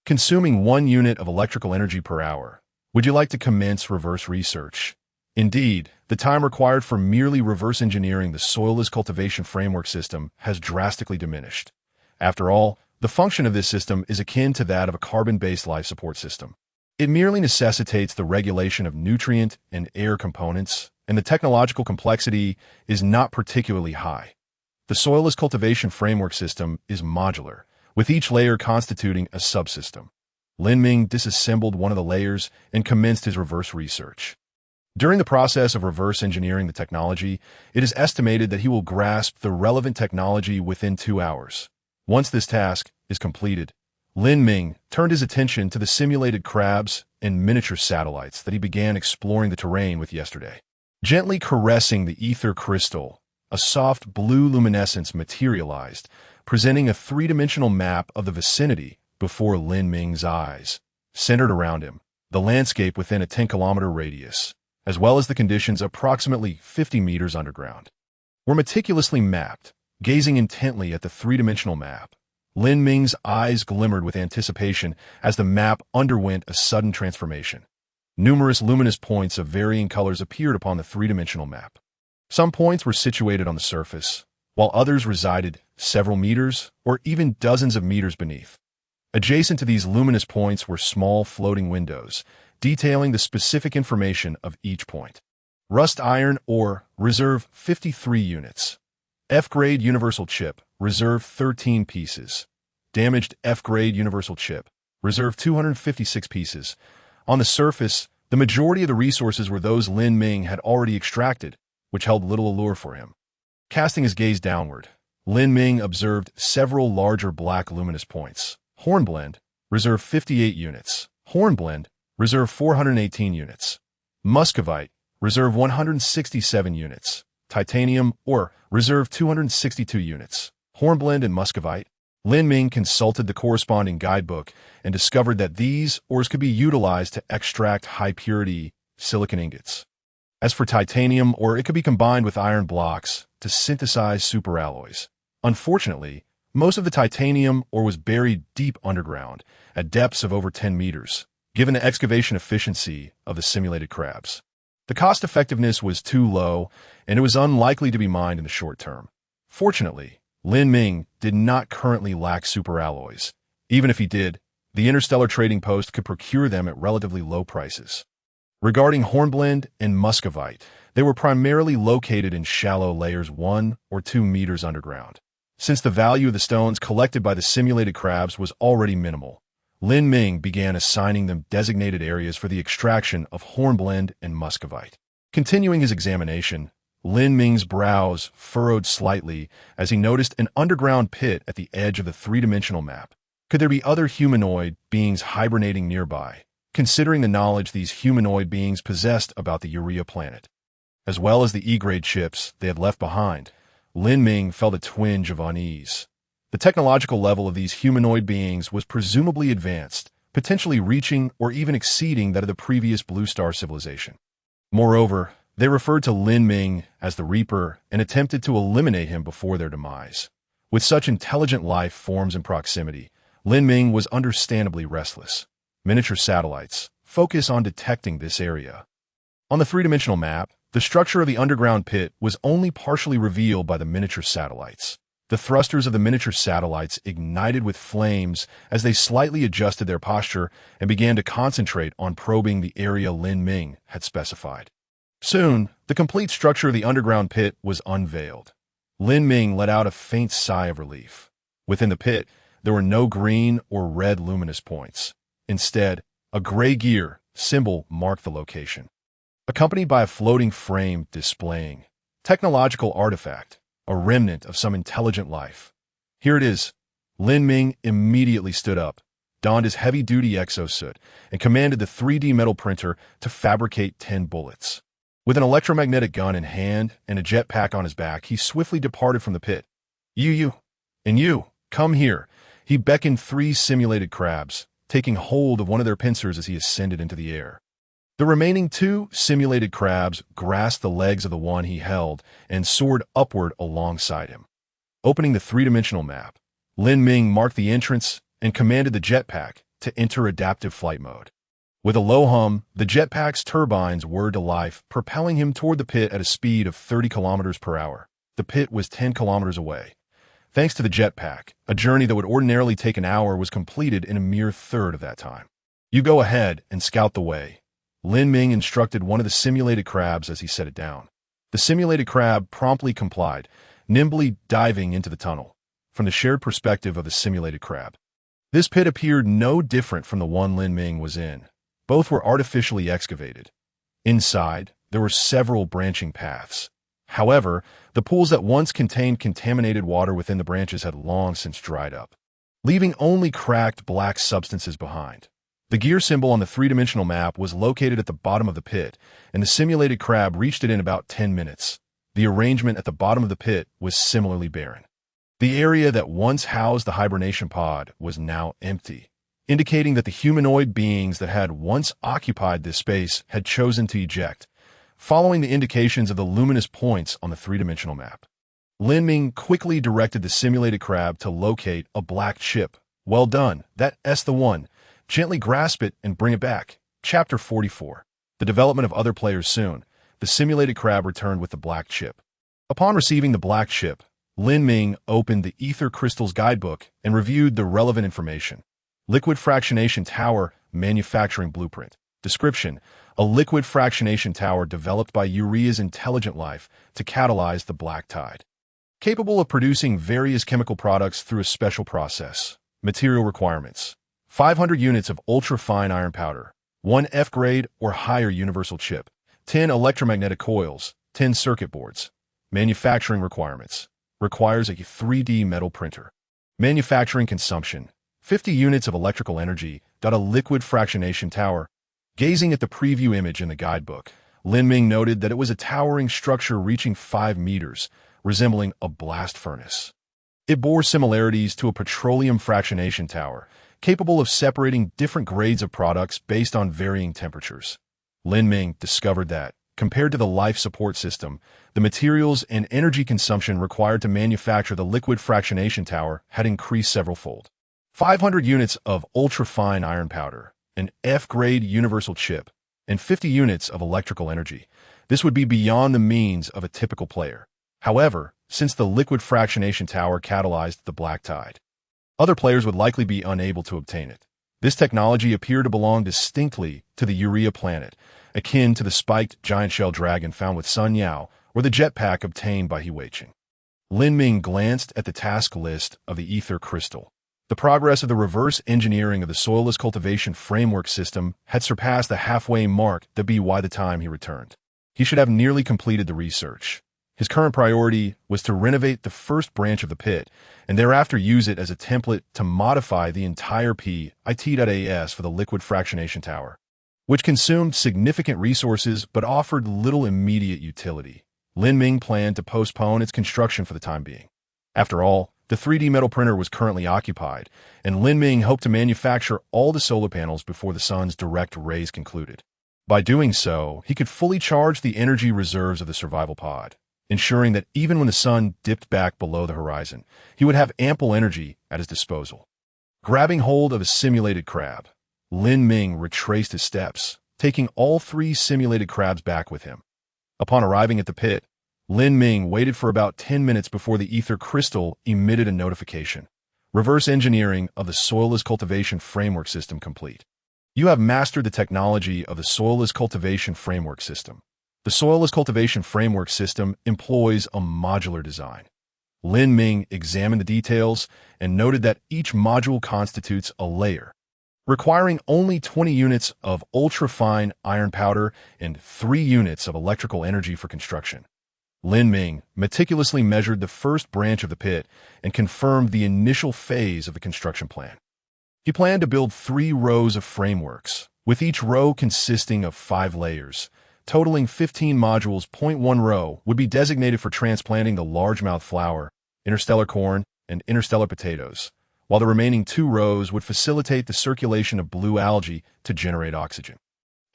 Consuming 1 unit of electrical energy per hour. Would you like to commence reverse research? Indeed, the time required for merely reverse engineering the soilless cultivation framework system has drastically diminished. After all, the function of this system is akin to that of a carbon-based life support system. It merely necessitates the regulation of nutrient and air components, and the technological complexity is not particularly high. The soilless cultivation framework system is modular, with each layer constituting a subsystem. Lin Ming disassembled one of the layers and commenced his reverse research. During the process of reverse engineering the technology, it is estimated that he will grasp the relevant technology within 2 hours. Once this task is completed, Lin Ming turned his attention to the simulated crabs and miniature satellites that he began exploring the terrain with yesterday. Gently caressing the ether crystal, a soft blue luminescence materialized, presenting a three-dimensional map of the vicinity before Lin Ming's eyes. Centered around him, the landscape within a 10-kilometer radius, as well as the conditions approximately 50 meters underground, were meticulously mapped. Gazing intently at the three-dimensional map, Lin Ming's eyes glimmered with anticipation as the map underwent a sudden transformation. Numerous luminous points of varying colors appeared upon the three-dimensional map. Some points were situated on the surface, while others resided several meters or even dozens of meters beneath. Adjacent to these luminous points were small floating windows, detailing the specific information of each point. Rust iron ore, reserve 53 units. F-grade universal chip, reserve 13 pieces. Damaged F-grade universal chip, reserve 256 pieces. On the surface, the majority of the resources were those Lin Ming had already extracted, which held little allure for him. Casting his gaze downward, Lin Ming observed several larger black luminous points. Hornblende, reserve 58 units. Hornblende, reserve 418 units. Muscovite, reserve 167 units. titanium ore, reserve 262 units. Hornblende and muscovite. Lin Ming consulted the corresponding guidebook and discovered that these ores could be utilized to extract high-purity silicon ingots. As for titanium ore, it could be combined with iron blocks to synthesize superalloys. Unfortunately, most of the titanium ore was buried deep underground, at depths of over 10 meters, given the excavation efficiency of the simulated crabs. The cost-effectiveness was too low, and it was unlikely to be mined in the short term. Fortunately, Lin Ming did not currently lack superalloys. Even if he did, the Interstellar trading post could procure them at relatively low prices. Regarding hornblende and muscovite, they were primarily located in shallow layers 1 or 2 meters underground. Since the value of the stones collected by the simulated crabs was already minimal, Lin Ming began assigning them designated areas for the extraction of hornblende and muscovite. Continuing his examination, Lin Ming's brows furrowed slightly as he noticed an underground pit at the edge of the three-dimensional map. Could there be other humanoid beings hibernating nearby, considering the knowledge these humanoid beings possessed about the Urea planet? As well as the E-grade ships they had left behind, Lin Ming felt a twinge of unease. The technological level of these humanoid beings was presumably advanced, potentially reaching or even exceeding that of the previous Blue Star civilization. Moreover, they referred to Lin Ming as the Reaper and attempted to eliminate him before their demise. With such intelligent life forms in proximity, Lin Ming was understandably restless. Miniature satellites focus on detecting this area. On the three-dimensional map, the structure of the underground pit was only partially revealed by the miniature satellites. The thrusters of the miniature satellites ignited with flames as they slightly adjusted their posture and began to concentrate on probing the area Lin Ming had specified. Soon, the complete structure of the underground pit was unveiled. Lin Ming let out a faint sigh of relief. Within the pit, there were no green or red luminous points. Instead, a gray gear symbol marked the location, accompanied by a floating frame displaying technological artifact, a remnant of some intelligent life. Here it is. Lin Ming immediately stood up, donned his heavy-duty exosuit, and commanded the 3D metal printer to fabricate 10 bullets. With an electromagnetic gun in hand and a jetpack on his back, he swiftly departed from the pit. You, come here. He beckoned 3 simulated crabs, taking hold of one of their pincers as he ascended into the air. The remaining 2 simulated crabs grasped the legs of the one he held and soared upward alongside him. Opening the three-dimensional map, Lin Ming marked the entrance and commanded the jetpack to enter adaptive flight mode. With a low hum, the jetpack's turbines whirred to life, propelling him toward the pit at a speed of 30 kilometers per hour. The pit was 10 kilometers away. Thanks to the jetpack, a journey that would ordinarily take an hour was completed in a mere third of that time. You go ahead and scout the way. Lin Ming instructed one of the simulated crabs as he set it down. The simulated crab promptly complied, nimbly diving into the tunnel. From the shared perspective of the simulated crab, this pit appeared no different from the one Lin Ming was in. Both were artificially excavated. Inside, there were several branching paths. However, the pools that once contained contaminated water within the branches had long since dried up, leaving only cracked black substances behind. The gear symbol on the three-dimensional map was located at the bottom of the pit, and the simulated crab reached it in about 10 minutes. The arrangement at the bottom of the pit was similarly barren. The area that once housed the hibernation pod was now empty, indicating that the humanoid beings that had once occupied this space had chosen to eject, following the indications of the luminous points on the three-dimensional map. Lin Ming quickly directed the simulated crab to locate a black chip. Well done, that's the one. Gently grasp it and bring it back. Chapter 44. The development of other players soon. The simulated crab returned with the black chip. Upon receiving the black chip, Lin Ming opened the Ether Crystals guidebook and reviewed the relevant information. Liquid fractionation tower manufacturing blueprint. Description: a liquid fractionation tower developed by Urea's intelligent life to catalyze the black tide. Capable of producing various chemical products through a special process. Material requirements: 500 units of ultra-fine iron powder, 1 F-grade or higher universal chip, 10 electromagnetic coils, 10 circuit boards. Manufacturing requirements: requires a 3D metal printer. Manufacturing consumption: 50 units of electrical energy. A liquid fractionation tower. Gazing at the preview image in the guidebook, Lin Ming noted that it was a towering structure reaching 5 meters, resembling a blast furnace. It bore similarities to a petroleum fractionation tower, capable of separating different grades of products based on varying temperatures. Lin Ming discovered that, compared to the life support system, the materials and energy consumption required to manufacture the liquid fractionation tower had increased several-fold. 500 units of ultra-fine iron powder, an F-grade universal chip, and 50 units of electrical energy. This would be beyond the means of a typical player. However, since the liquid fractionation tower catalyzed the black tide, other players would likely be unable to obtain it. This technology appeared to belong distinctly to the Urea planet, akin to the spiked giant shell dragon found with Sun Yao or the jetpack obtained by He Weiqing. Lin Ming glanced at the task list of the ether crystal. The progress of the reverse engineering of the soilless cultivation framework system had surpassed the halfway mark by the time he returned. He should have nearly completed the research. His current priority was to renovate the first branch of the pit, and thereafter use it as a template to modify the entire pit.as for the liquid fractionation tower, which consumed significant resources but offered little immediate utility. Lin Ming planned to postpone its construction for the time being. After all, the 3D metal printer was currently occupied, and Lin Ming hoped to manufacture all the solar panels before the sun's direct rays concluded. By doing so, he could fully charge the energy reserves of the survival pod, ensuring that even when the sun dipped back below the horizon, he would have ample energy at his disposal. Grabbing hold of a simulated crab, Lin Ming retraced his steps, taking all 3 simulated crabs back with him. Upon arriving at the pit, Lin Ming waited for about 10 minutes before the ether crystal emitted a notification. Reverse engineering of the soilless cultivation framework system complete. You have mastered the technology of the soilless cultivation framework system. The soilless cultivation framework system employs a modular design. Lin Ming examined the details and noted that each module constitutes a layer, requiring only 20 units of ultra-fine iron powder and 3 units of electrical energy for construction. Lin Ming meticulously measured the first branch of the pit and confirmed the initial phase of the construction plan. He planned to build 3 rows of frameworks, with each row consisting of 5 layers, totaling 15 modules. 1 row would be designated for transplanting the largemouth flower, interstellar corn, and interstellar potatoes, while the remaining 2 rows would facilitate the circulation of blue algae to generate oxygen.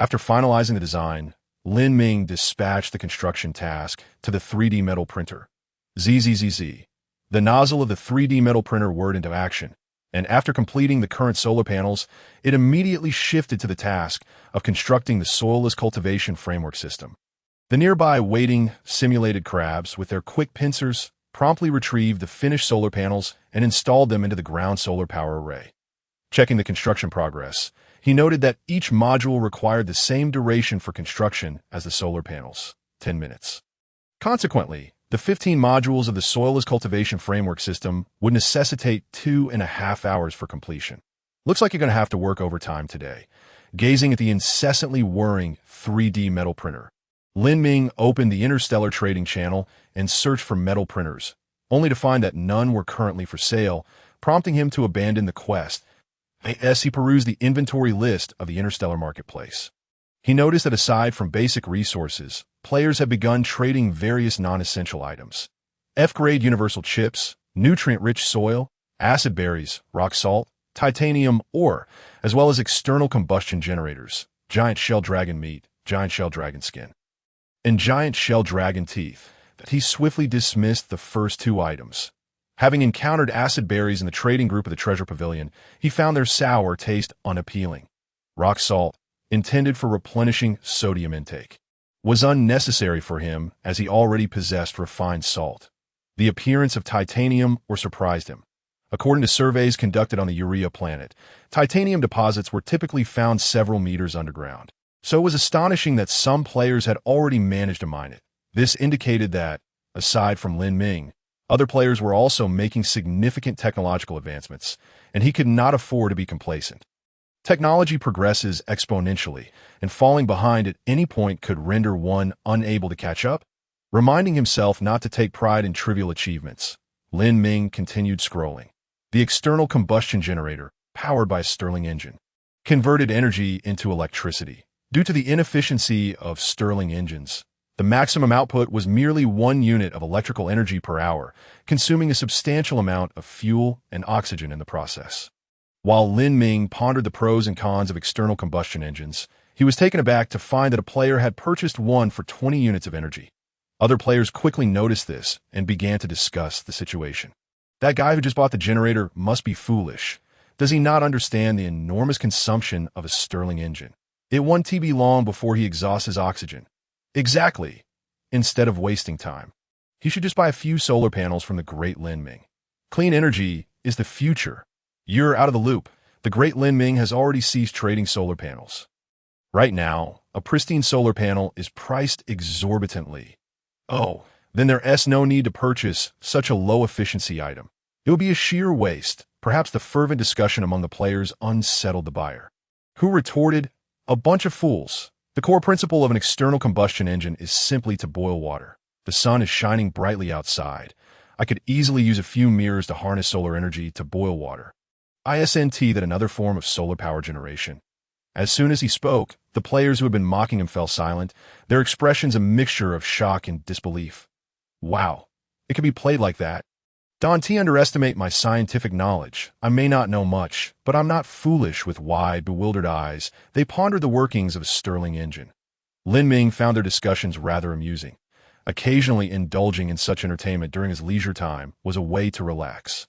After finalizing the design, Lin Ming dispatched the construction task to the 3D metal printer. ZZZZ. The nozzle of the 3D metal printer whirred into action, and after completing the current solar panels, it immediately shifted to the task of constructing the soilless cultivation framework system. The nearby waiting simulated crabs, with their quick pincers, promptly retrieved the finished solar panels and installed them into the ground solar power array. Checking the construction progress, he noted that each module required the same duration for construction as the solar panels, 10 minutes. Consequently, the 15 modules of the soilless cultivation framework system would necessitate 2.5 hours for completion. Looks like you're going to have to work overtime today. Gazing at the incessantly whirring 3D metal printer, Lin Ming opened the Interstellar trading channel and searched for metal printers, only to find that none were currently for sale, prompting him to abandon the quest. As he perused the inventory list of the Interstellar marketplace, he noticed that aside from basic resources, players had begun trading various non-essential items. F-grade universal chips, nutrient-rich soil, acid berries, rock salt, titanium ore, as well as external combustion generators, giant shell dragon meat, giant shell dragon skin, and giant shell dragon teeth. That he swiftly dismissed the first 2 items. Having encountered acid berries in the trading group of the Treasure Pavilion, he found their sour taste unappealing. Rock salt, intended for replenishing sodium intake, was unnecessary for him as he already possessed refined salt. The appearance of titanium surprised him. According to surveys conducted on the Urea planet, titanium deposits were typically found several meters underground, so it was astonishing that some players had already managed to mine it. This indicated that, aside from Lin Ming, other players were also making significant technological advancements, and he could not afford to be complacent. Technology progresses exponentially, and falling behind at any point could render one unable to catch up. Reminding himself not to take pride in trivial achievements, Lin Ming continued scrolling. The external combustion generator, powered by a Stirling engine, converted energy into electricity. Due to the inefficiency of Stirling engines, the maximum output was merely 1 unit of electrical energy per hour, consuming a substantial amount of fuel and oxygen in the process. While Lin Ming pondered the pros and cons of external combustion engines, he was taken aback to find that a player had purchased one for 20 units of energy. Other players quickly noticed this and began to discuss the situation. That guy who just bought the generator must be foolish. Does he not understand the enormous consumption of a Stirling engine? It 1 TB long before he exhausts his oxygen. Exactly. Instead of wasting time, he should just buy a few solar panels from the great Lin Ming. Clean energy is the future. You're out of the loop. The great Lin Ming has already ceased trading solar panels. Right now, a pristine solar panel is priced exorbitantly. Oh, then there's no need to purchase such a low-efficiency item. It would be a sheer waste. Perhaps the fervent discussion among the players unsettled the buyer, who retorted, "A bunch of fools. The core principle of an external combustion engine is simply to boil water. The sun is shining brightly outside. I could easily use a few mirrors to harness solar energy to boil water. Isn't that another form of solar power generation?" As soon as he spoke, the players who had been mocking him fell silent, their expressions a mixture of shock and disbelief. Wow, it could be played like that. Don't underestimate my scientific knowledge. I may not know much, but I'm not foolish. With wide, bewildered eyes, they pondered the workings of a Stirling engine. Lin Ming found their discussions rather amusing. Occasionally indulging in such entertainment during his leisure time was a way to relax.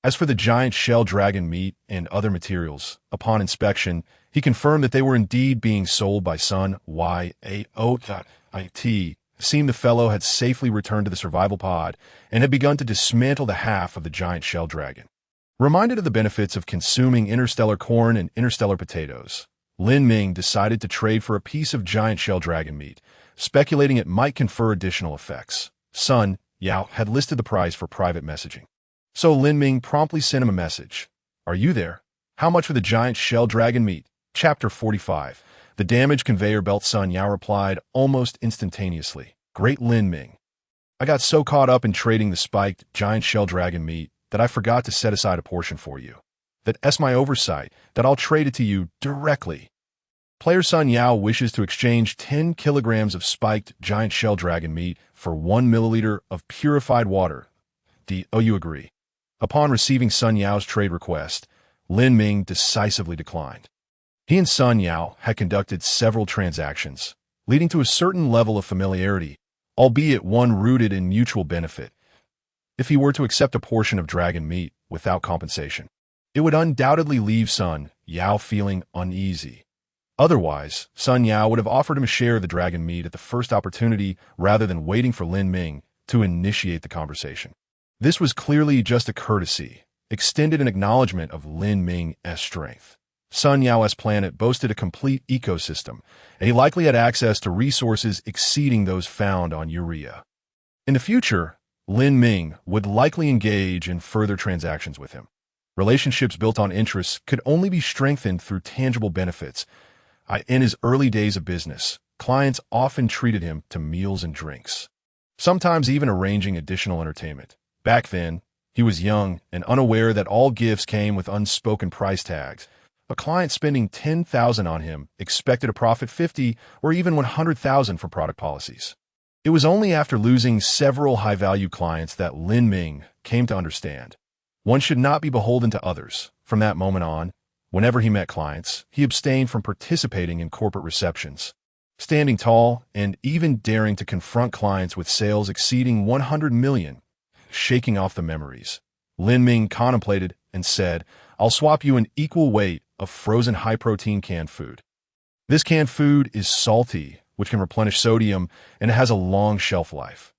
As for the giant shell dragon meat and other materials, upon inspection, he confirmed that they were indeed being sold by Sun Yao. Seemed the fellow had safely returned to the survival pod and had begun to dismantle the half of the giant shell dragon. Reminded of the benefits of consuming interstellar corn and interstellar potatoes, Lin Ming decided to trade for a piece of giant shell dragon meat, speculating it might confer additional effects. Sun Yao had listed the price for private messaging. So Lin Ming promptly sent him a message. "Are you there? How much for the giant shell dragon meat?" Chapter 45. The damaged conveyor belt. Sun Yao replied almost instantaneously. "Great Lin Ming, I got so caught up in trading the spiked giant shell dragon meat that I forgot to set aside a portion for you. That's my oversight, that I'll trade it to you directly." Player Sun Yao wishes to exchange 10 kilograms of spiked giant shell dragon meat for 1 milliliter of purified water. Do you agree? Upon receiving Sun Yao's trade request, Lin Ming decisively declined. He and Sun Yao had conducted several transactions, leading to a certain level of familiarity, albeit one rooted in mutual benefit. If he were to accept a portion of dragon meat without compensation, it would undoubtedly leave Sun Yao feeling uneasy. Otherwise, Sun Yao would have offered him a share of the dragon meat at the first opportunity rather than waiting for Lin Ming to initiate the conversation. This was clearly just a courtesy, extended in acknowledgement of Lin Ming's strength. Sun Yao's planet boasted a complete ecosystem, and he likely had access to resources exceeding those found on Urea. In the future, Lin Ming would likely engage in further transactions with him. Relationships built on interests could only be strengthened through tangible benefits. In his early days of business, clients often treated him to meals and drinks, sometimes even arranging additional entertainment. Back then, he was young and unaware that all gifts came with unspoken price tags. A client spending $10,000 on him expected to profit $50 or even $100,000 from product policies. It was only after losing several high-value clients that Lin Ming came to understand one should not be beholden to others. From that moment on, whenever he met clients, he abstained from participating in corporate receptions, standing tall and even daring to confront clients with sales exceeding 100 million. Shaking off the memories, Lin Ming contemplated and said, "I'll swap you an equal weight of frozen high-protein canned food. This canned food is salty, which can replenish sodium, and it has a long shelf life.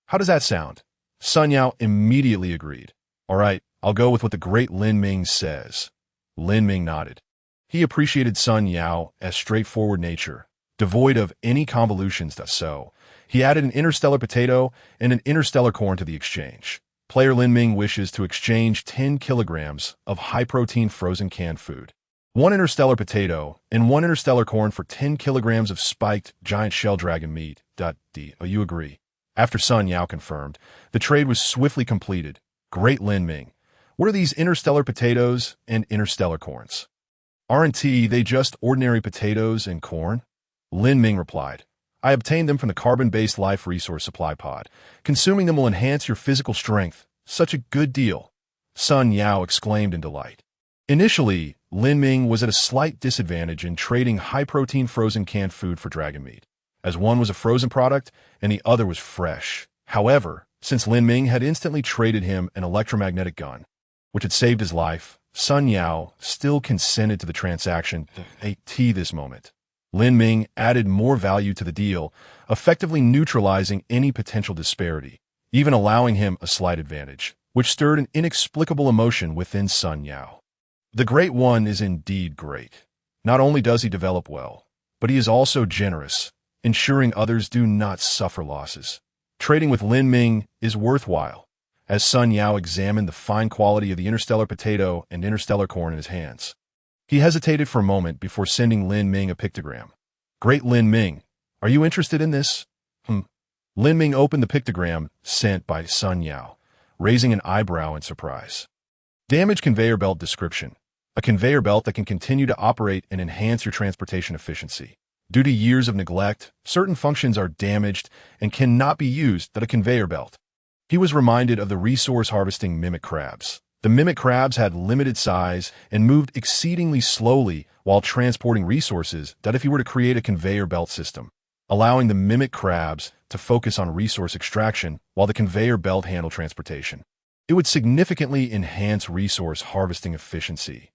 How does that sound?" Sun Yao immediately agreed. "All right, I'll go with what the great Lin Ming says." Lin Ming nodded. He appreciated Sun Yao's straightforward nature, devoid of any convolutions. So he added an interstellar potato and an interstellar corn to the exchange. Player Lin Ming wishes to exchange 10 kilograms of high-protein frozen canned food, 1 interstellar potato, and 1 interstellar corn for 10 kilograms of spiked giant shell dragon meat. You agree? After Sun Yao confirmed, the trade was swiftly completed. Great Lin Ming, what are these interstellar potatoes and interstellar corns? Aren't they just ordinary potatoes and corn? Lin Ming replied, I obtained them from the carbon-based life resource supply pod. Consuming them will enhance your physical strength. Such a good deal. Sun Yao exclaimed in delight. Initially, Lin Ming was at a slight disadvantage in trading high-protein frozen canned food for dragon meat, as one was a frozen product and the other was fresh. However, since Lin Ming had instantly traded him an electromagnetic gun, which had saved his life, Sun Yao still consented to the transaction at this moment. Lin Ming added more value to the deal, effectively neutralizing any potential disparity, even allowing him a slight advantage, which stirred an inexplicable emotion within Sun Yao. The Great One is indeed great. Not only does he develop well, but he is also generous, ensuring others do not suffer losses. Trading with Lin Ming is worthwhile, as Sun Yao examined the fine quality of the interstellar potato and interstellar corn in his hands. He hesitated for a moment before sending Lin Ming a pictogram. Great Lin Ming, are you interested in this? Lin Ming opened the pictogram sent by Sun Yao, raising an eyebrow in surprise. Damage conveyor belt description. A conveyor belt that can continue to operate and enhance your transportation efficiency. Due to years of neglect, certain functions are damaged and cannot be used at a conveyor belt. He was reminded of the resource harvesting mimic crabs. The mimic crabs had limited size and moved exceedingly slowly while transporting resources that if he were to create a conveyor belt system, allowing the mimic crabs to focus on resource extraction while the conveyor belt handled transportation. It would significantly enhance resource harvesting efficiency.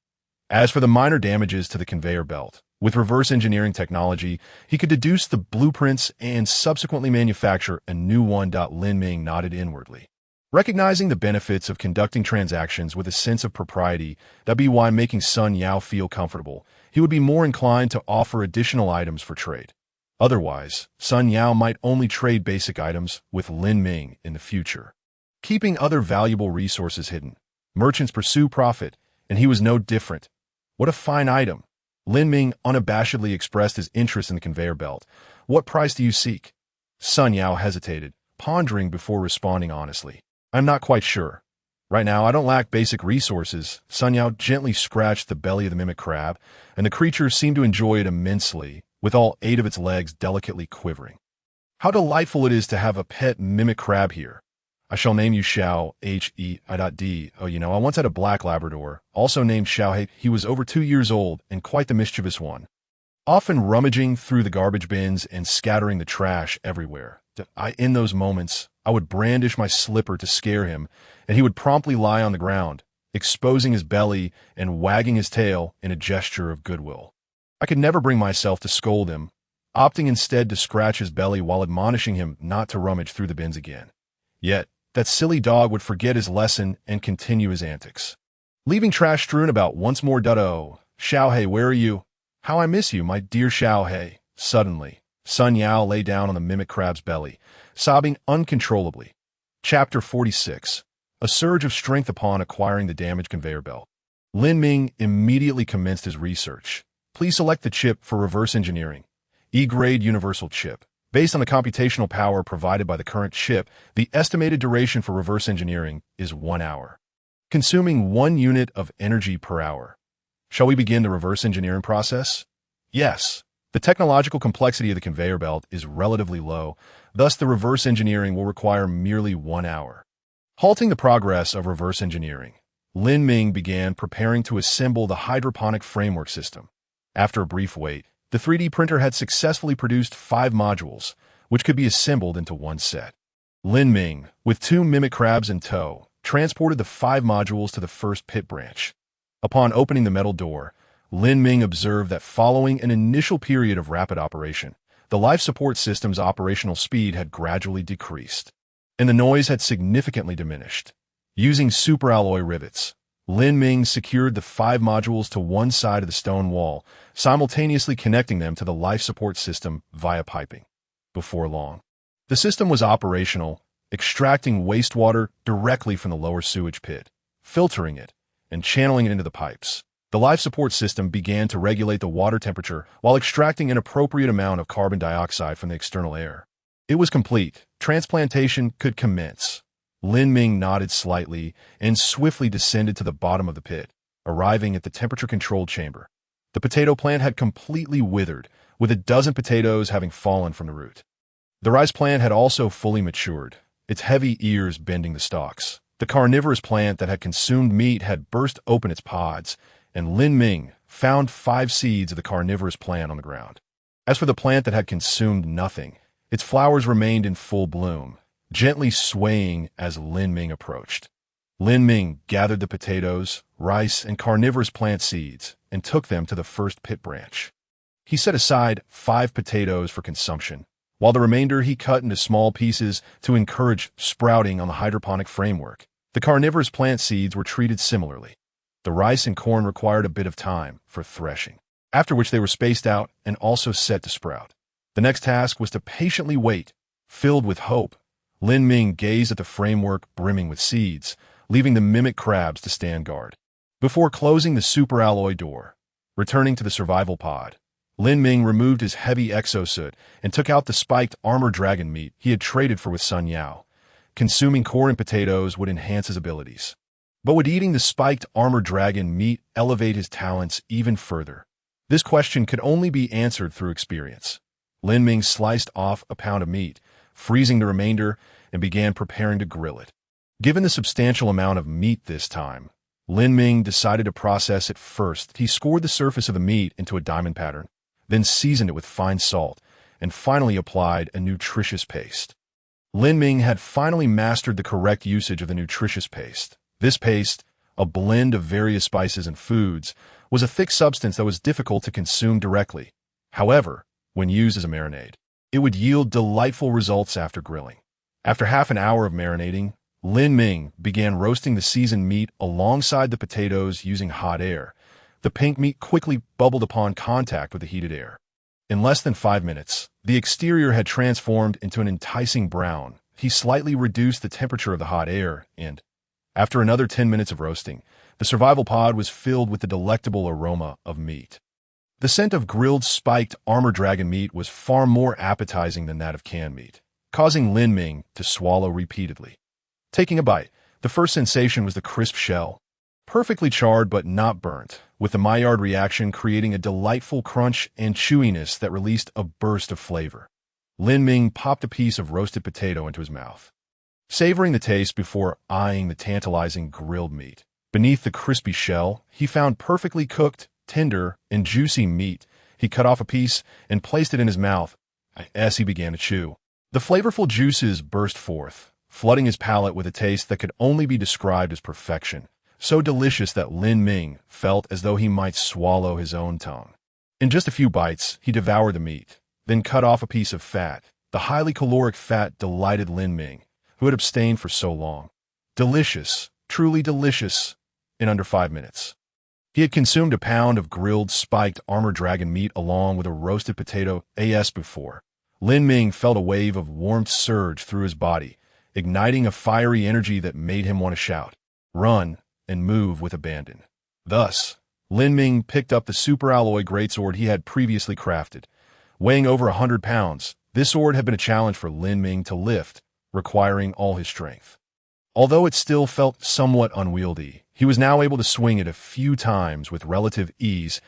As for the minor damages to the conveyor belt, with reverse engineering technology, he could deduce the blueprints and subsequently manufacture a new one. Lin Ming nodded inwardly. Recognizing the benefits of conducting transactions with a sense of propriety, that'd be why making Sun Yao feel comfortable, he would be more inclined to offer additional items for trade. Otherwise, Sun Yao might only trade basic items with Lin Ming in the future. Keeping other valuable resources hidden. Merchants pursue profit, and he was no different. What a fine item. Lin Ming unabashedly expressed his interest in the conveyor belt. What price do you seek? Sun Yao hesitated, pondering before responding honestly. I'm not quite sure. Right now, I don't lack basic resources. Sun Yao gently scratched the belly of the mimic crab, and the creature seemed to enjoy it immensely, with all 8 of its legs delicately quivering. How delightful it is to have a pet mimic crab here. I shall name you Xiao He.D. Oh, I once had a black Labrador, also named Xiao He. He was over 2 years old and quite the mischievous one, often rummaging through the garbage bins and scattering the trash everywhere. In those moments, I would brandish my slipper to scare him, and he would promptly lie on the ground, exposing his belly and wagging his tail in a gesture of goodwill. I could never bring myself to scold him, opting instead to scratch his belly while admonishing him not to rummage through the bins again. Yet, that silly dog would forget his lesson and continue his antics. Leaving trash strewn about once more. Oh, Xiao He, where are you? How I miss you, my dear Xiao He. Suddenly, Sun Yao lay down on the mimic crab's belly, sobbing uncontrollably. Chapter 46. A surge of strength upon acquiring the damaged conveyor belt. Lin Ming immediately commenced his research. Please select the chip for reverse engineering. E-grade universal chip. Based on the computational power provided by the current chip, the estimated duration for reverse engineering is 1 hour, consuming 1 unit of energy per hour. Shall we begin the reverse engineering process? Yes. The technological complexity of the conveyor belt is relatively low, thus the reverse engineering will require merely 1 hour. Halting the progress of reverse engineering, Lin Ming began preparing to assemble the hydroponic framework system. After a brief wait, the 3D printer had successfully produced 5 modules, which could be assembled into one set. Lin Ming, with 2 mimic crabs in tow, transported the 5 modules to the first pit branch. Upon opening the metal door, Lin Ming observed that following an initial period of rapid operation, the life support system's operational speed had gradually decreased, and the noise had significantly diminished. Using superalloy rivets, Lin Ming secured the 5 modules to one side of the stone wall, simultaneously connecting them to the life support system via piping. Before long, the system was operational, extracting wastewater directly from the lower sewage pit, filtering it, and channeling it into the pipes. The life support system began to regulate the water temperature while extracting an appropriate amount of carbon dioxide from the external air. It was complete. Transplantation could commence. Lin Ming nodded slightly and swiftly descended to the bottom of the pit, arriving at the temperature-controlled chamber. The potato plant had completely withered, with a dozen potatoes having fallen from the root. The rice plant had also fully matured, its heavy ears bending the stalks. The carnivorous plant that had consumed meat had burst open its pods, and Lin Ming found 5 seeds of the carnivorous plant on the ground. As for the plant that had consumed nothing, its flowers remained in full bloom, gently swaying as Lin Ming approached. Lin Ming gathered the potatoes, rice, and carnivorous plant seeds and took them to the first pit branch. He set aside 5 potatoes for consumption, while the remainder he cut into small pieces to encourage sprouting on the hydroponic framework. The carnivorous plant seeds were treated similarly. The rice and corn required a bit of time for threshing, after which they were spaced out and also set to sprout. The next task was to patiently wait. Filled with hope, Lin Ming gazed at the framework brimming with seeds, leaving the mimic crabs to stand guard. Before closing the superalloy door, returning to the survival pod, Lin Ming removed his heavy exosuit and took out the spiked armor dragon meat he had traded for with Sun Yao. Consuming corn and potatoes would enhance his abilities. But would eating the spiked armor dragon meat elevate his talents even further? This question could only be answered through experience. Lin Ming sliced off a pound of meat, freezing the remainder, and began preparing to grill it. Given the substantial amount of meat this time, Lin Ming decided to process it first. He scored the surface of the meat into a diamond pattern, then seasoned it with fine salt, and finally applied a nutritious paste. Lin Ming had finally mastered the correct usage of the nutritious paste. This paste, a blend of various spices and foods, was a thick substance that was difficult to consume directly. However, when used as a marinade, it would yield delightful results after grilling. After half an hour of marinating, Lin Ming began roasting the seasoned meat alongside the potatoes using hot air. The pink meat quickly bubbled upon contact with the heated air. In less than 5 minutes, the exterior had transformed into an enticing brown. He slightly reduced the temperature of the hot air, and, after another 10 minutes of roasting, the survival pod was filled with the delectable aroma of meat. The scent of grilled spiked armor dragon meat was far more appetizing than that of canned meat, causing Lin Ming to swallow repeatedly. Taking a bite, the first sensation was the crisp shell, perfectly charred but not burnt, with the Maillard reaction creating a delightful crunch and chewiness that released a burst of flavor. Lin Ming popped a piece of roasted potato into his mouth, savoring the taste before eyeing the tantalizing grilled meat. Beneath the crispy shell, he found perfectly cooked, tender, and juicy meat. He cut off a piece and placed it in his mouth as he began to chew. The flavorful juices burst forth, flooding his palate with a taste that could only be described as perfection, so delicious that Lin Ming felt as though he might swallow his own tongue. In just a few bites, he devoured the meat, then cut off a piece of fat. The highly caloric fat delighted Lin Ming, who had abstained for so long. Delicious, truly delicious, in under 5 minutes. He had consumed a pound of grilled spiked armor dragon meat along with a roasted potato as before. Lin Ming felt a wave of warmth surge through his body, igniting a fiery energy that made him want to shout, run, and move with abandon. Thus, Lin Ming picked up the superalloy greatsword he had previously crafted. Weighing over 100 pounds, this sword had been a challenge for Lin Ming to lift, requiring all his strength. Although it still felt somewhat unwieldy, he was now able to swing it a few times with relative ease.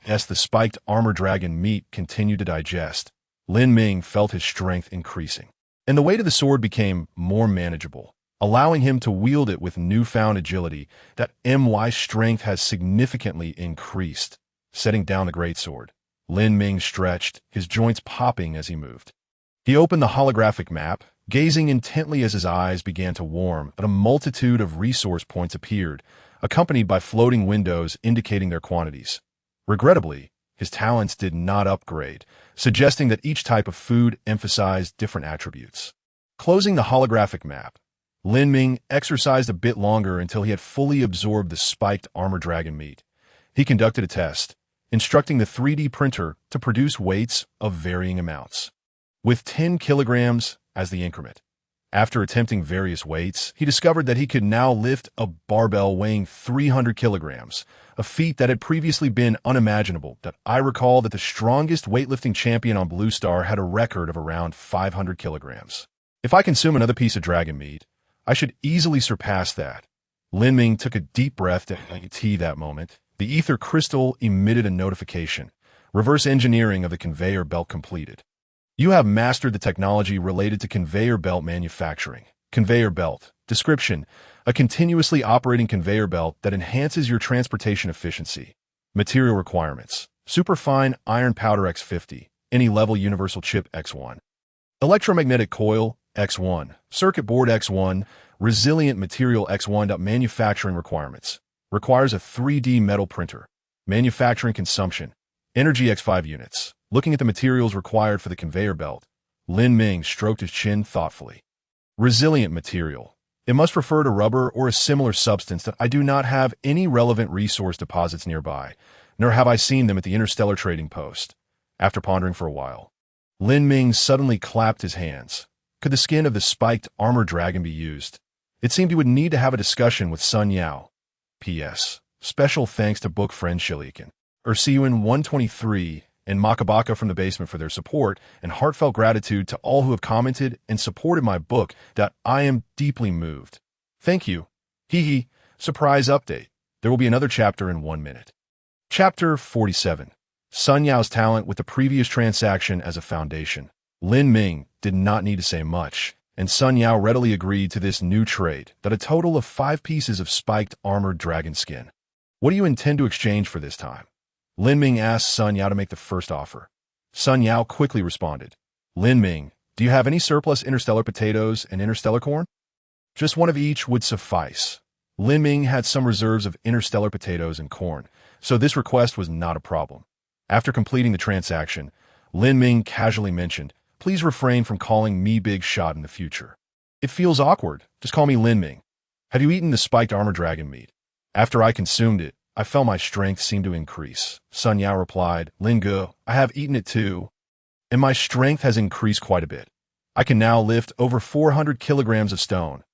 As the spiked armor dragon meat continued to digest, Lin Ming felt his strength increasing, and the weight of the sword became more manageable, allowing him to wield it with newfound agility. That strength has significantly increased. Setting down the greatsword, Lin Ming stretched, his joints popping as he moved. He opened the holographic map, gazing intently as his eyes began to warm, but a multitude of resource points appeared, accompanied by floating windows indicating their quantities. Regrettably, his talents did not upgrade, suggesting that each type of food emphasized different attributes. Closing the holographic map, Lin Ming exercised a bit longer until he had fully absorbed the spiked armor dragon meat. He conducted a test, instructing the 3D printer to produce weights of varying amounts, with 10 kilograms as the increment. After attempting various weights, he discovered that he could now lift a barbell weighing 300 kilograms, a feat that had previously been unimaginable. I recall that the strongest weightlifting champion on Blue Star had a record of around 500 kilograms. If I consume another piece of dragon meat, I should easily surpass that. Lin Ming took a deep breath at that moment. The ether crystal emitted a notification. Reverse engineering of the conveyor belt completed. You have mastered the technology related to conveyor belt manufacturing. Conveyor belt. Description: a continuously operating conveyor belt that enhances your transportation efficiency. Material requirements: superfine iron powder X50, any level universal chip X1. Electromagnetic coil X1, circuit board X1, resilient material X1. Manufacturing requirements: requires a 3D metal printer. Manufacturing consumption: energy X5 units. Looking at the materials required for the conveyor belt, Lin Ming stroked his chin thoughtfully. Resilient material: it must refer to rubber or a similar substance that I do not have any relevant resource deposits nearby, nor have I seen them at the Interstellar trading post. After pondering for a while, Lin Ming suddenly clapped his hands. Could the skin of the spiked armor dragon be used? It seemed he would need to have a discussion with Sun Yao. P.S. Special thanks to book friend Shilikin. See you in 123 and Makabaka from the basement for their support, and heartfelt gratitude to all who have commented and supported my book. I am deeply moved. Thank you. Hee. Surprise update. There will be another chapter in 1 minute. Chapter 47. Sun Yao's talent with the previous transaction as a foundation. Lin Ming did not need to say much, and Sun Yao readily agreed to this new trade, that a total of 5 pieces of spiked armored dragon skin. What do you intend to exchange for this time? Lin Ming asked Sun Yao to make the first offer. Sun Yao quickly responded. Lin Ming, do you have any surplus interstellar potatoes and interstellar corn? Just one of each would suffice. Lin Ming had some reserves of interstellar potatoes and corn, so this request was not a problem. After completing the transaction, Lin Ming casually mentioned, please refrain from calling me Big Shot in the future. It feels awkward. Just call me Lin Ming. Have you eaten the spiked armor dragon meat? After I consumed it, I felt my strength seem to increase. Sun Yao replied, Lin Ge, I have eaten it too, and my strength has increased quite a bit. I can now lift over 400 kilograms of stone.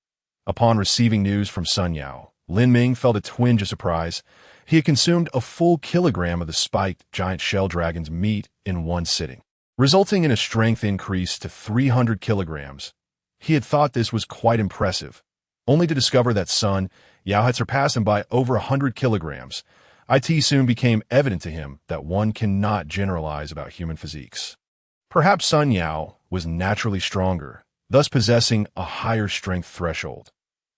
Upon receiving news from Sun Yao, Lin Ming felt a twinge of surprise. He had consumed a full kilogram of the spiked giant shell dragon's meat in one sitting, resulting in a strength increase to 300 kilograms. He had thought this was quite impressive, only to discover that Sun Yao had surpassed him by over 100 kilograms. It soon became evident to him that one cannot generalize about human physiques. Perhaps Sun Yao was naturally stronger, thus possessing a higher strength threshold.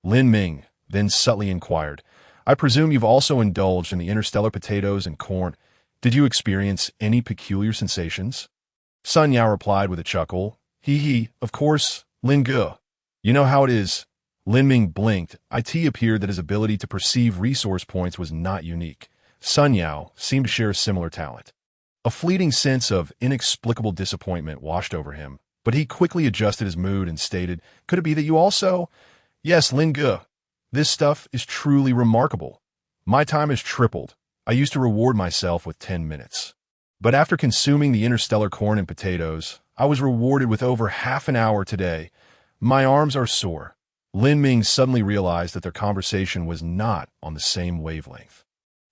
Lin Ming then subtly inquired, I presume you've also indulged in the interstellar potatoes and corn. Did you experience any peculiar sensations? Sun Yao replied with a chuckle, Hee, of course, Lin Ge. You know how it is. Lin Ming blinked. It appeared that his ability to perceive resource points was not unique. Sun Yao seemed to share a similar talent. A fleeting sense of inexplicable disappointment washed over him, but he quickly adjusted his mood and stated, could it be that you also? Yes, Lin Ge. This stuff is truly remarkable. My time has tripled. I used to reward myself with 10 minutes. But after consuming the interstellar corn and potatoes, I was rewarded with over half an hour today. My arms are sore. Lin Ming suddenly realized that their conversation was not on the same wavelength.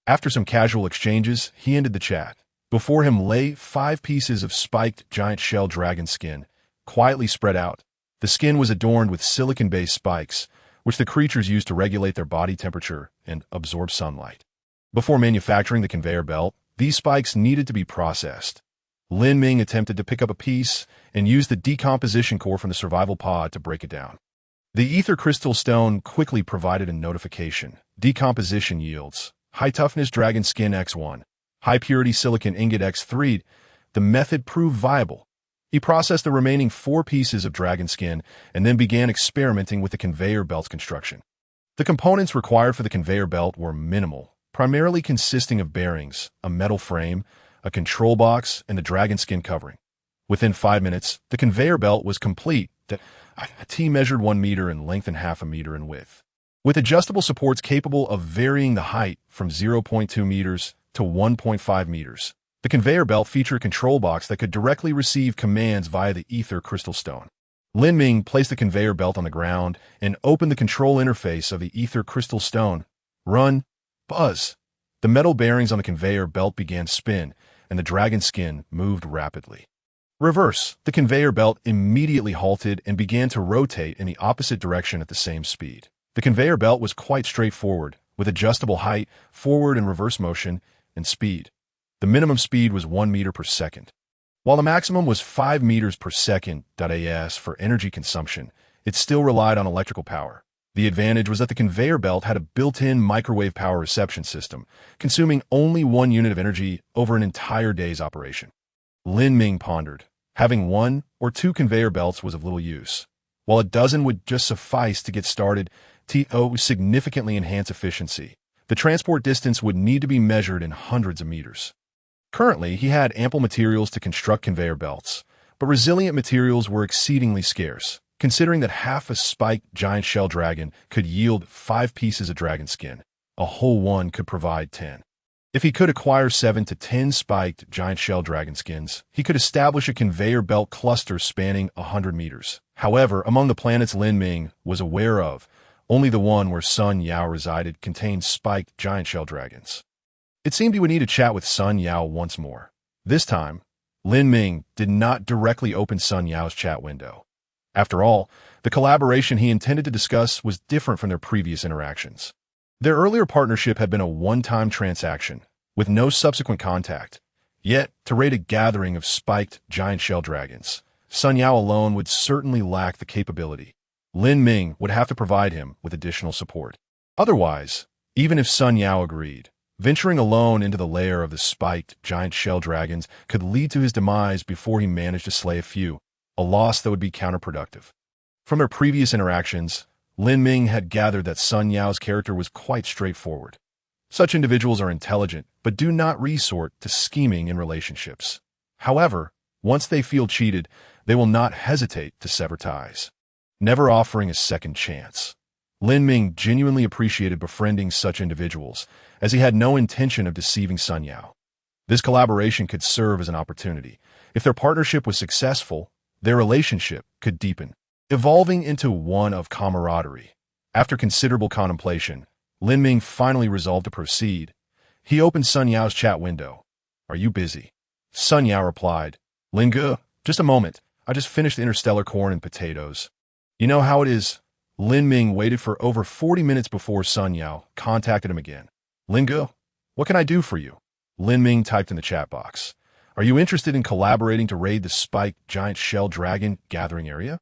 After some casual exchanges, he ended the chat. Before him lay 5 pieces of spiked giant shell dragon skin, quietly spread out. The skin was adorned with silicon-based spikes, which the creatures used to regulate their body temperature and absorb sunlight. Before manufacturing the conveyor belt, these spikes needed to be processed. Lin Ming attempted to pick up a piece and used the decomposition core from the survival pod to break it down. The ether crystal stone quickly provided a notification. Decomposition yields high-toughness dragon skin X1, high-purity silicon ingot X3. The method proved viable. He processed the remaining 4 pieces of dragon skin and then began experimenting with the conveyor belt's construction. The components required for the conveyor belt were minimal, primarily consisting of bearings, a metal frame, a control box, and the dragon skin covering. Within 5 minutes, the conveyor belt was complete. T measured 1 meter in length and half a meter in width, with adjustable supports capable of varying the height from 0.2 meters to 1.5 meters. The conveyor belt featured a control box that could directly receive commands via the ether crystal stone. Lin Ming placed the conveyor belt on the ground and opened the control interface of the ether crystal stone. Run. Buzz. The metal bearings on the conveyor belt began to spin, and the dragon skin moved rapidly. Reverse. The conveyor belt immediately halted and began to rotate in the opposite direction at the same speed. The conveyor belt was quite straightforward, with adjustable height, forward and reverse motion, and speed. The minimum speed was 1 meter per second, while the maximum was 5 meters per second. As for energy consumption, it still relied on electrical power. The advantage was that the conveyor belt had a built-in microwave power reception system, consuming only 1 unit of energy over an entire day's operation. Lin Ming pondered. Having 1 or 2 conveyor belts was of little use. While a dozen would just suffice to get started, to significantly enhance efficiency, the transport distance would need to be measured in hundreds of meters. Currently, he had ample materials to construct conveyor belts, but resilient materials were exceedingly scarce, considering that half a spiked giant shell dragon could yield 5 pieces of dragon skin. A whole one could provide 10. If he could acquire 7 to 10 spiked giant shell dragon skins, he could establish a conveyor belt cluster spanning 100 meters. However, among the planets Lin Ming was aware of, only the one where Sun Yao resided contained spiked giant shell dragons. It seemed he would need to chat with Sun Yao once more. This time, Lin Ming did not directly open Sun Yao's chat window. After all, the collaboration he intended to discuss was different from their previous interactions. Their earlier partnership had been a one-time transaction, with no subsequent contact. Yet, to raid a gathering of spiked giant shell dragons, Sun Yao alone would certainly lack the capability. Lin Ming would have to provide him with additional support. Otherwise, even if Sun Yao agreed, venturing alone into the lair of the spiked giant shell dragons could lead to his demise before he managed to slay a few, a loss that would be counterproductive. From their previous interactions, Lin Ming had gathered that Sun Yao's character was quite straightforward. Such individuals are intelligent, but do not resort to scheming in relationships. However, once they feel cheated, they will not hesitate to sever ties, never offering a second chance. Lin Ming genuinely appreciated befriending such individuals, as he had no intention of deceiving Sun Yao. This collaboration could serve as an opportunity. If their partnership was successful, their relationship could deepen, evolving into one of camaraderie. After considerable contemplation, Lin Ming finally resolved to proceed. He opened Sun Yao's chat window. "Are you busy?" Sun Yao replied, "Lin Ge, just a moment. I just finished the Interstellar corn and potatoes." You know how it is. Lin Ming waited for over 40 minutes before Sun Yao contacted him again. "Lin Ge, what can I do for you?" Lin Ming typed in the chat box. "Are you interested in collaborating to raid the spiked giant shell dragon gathering area?"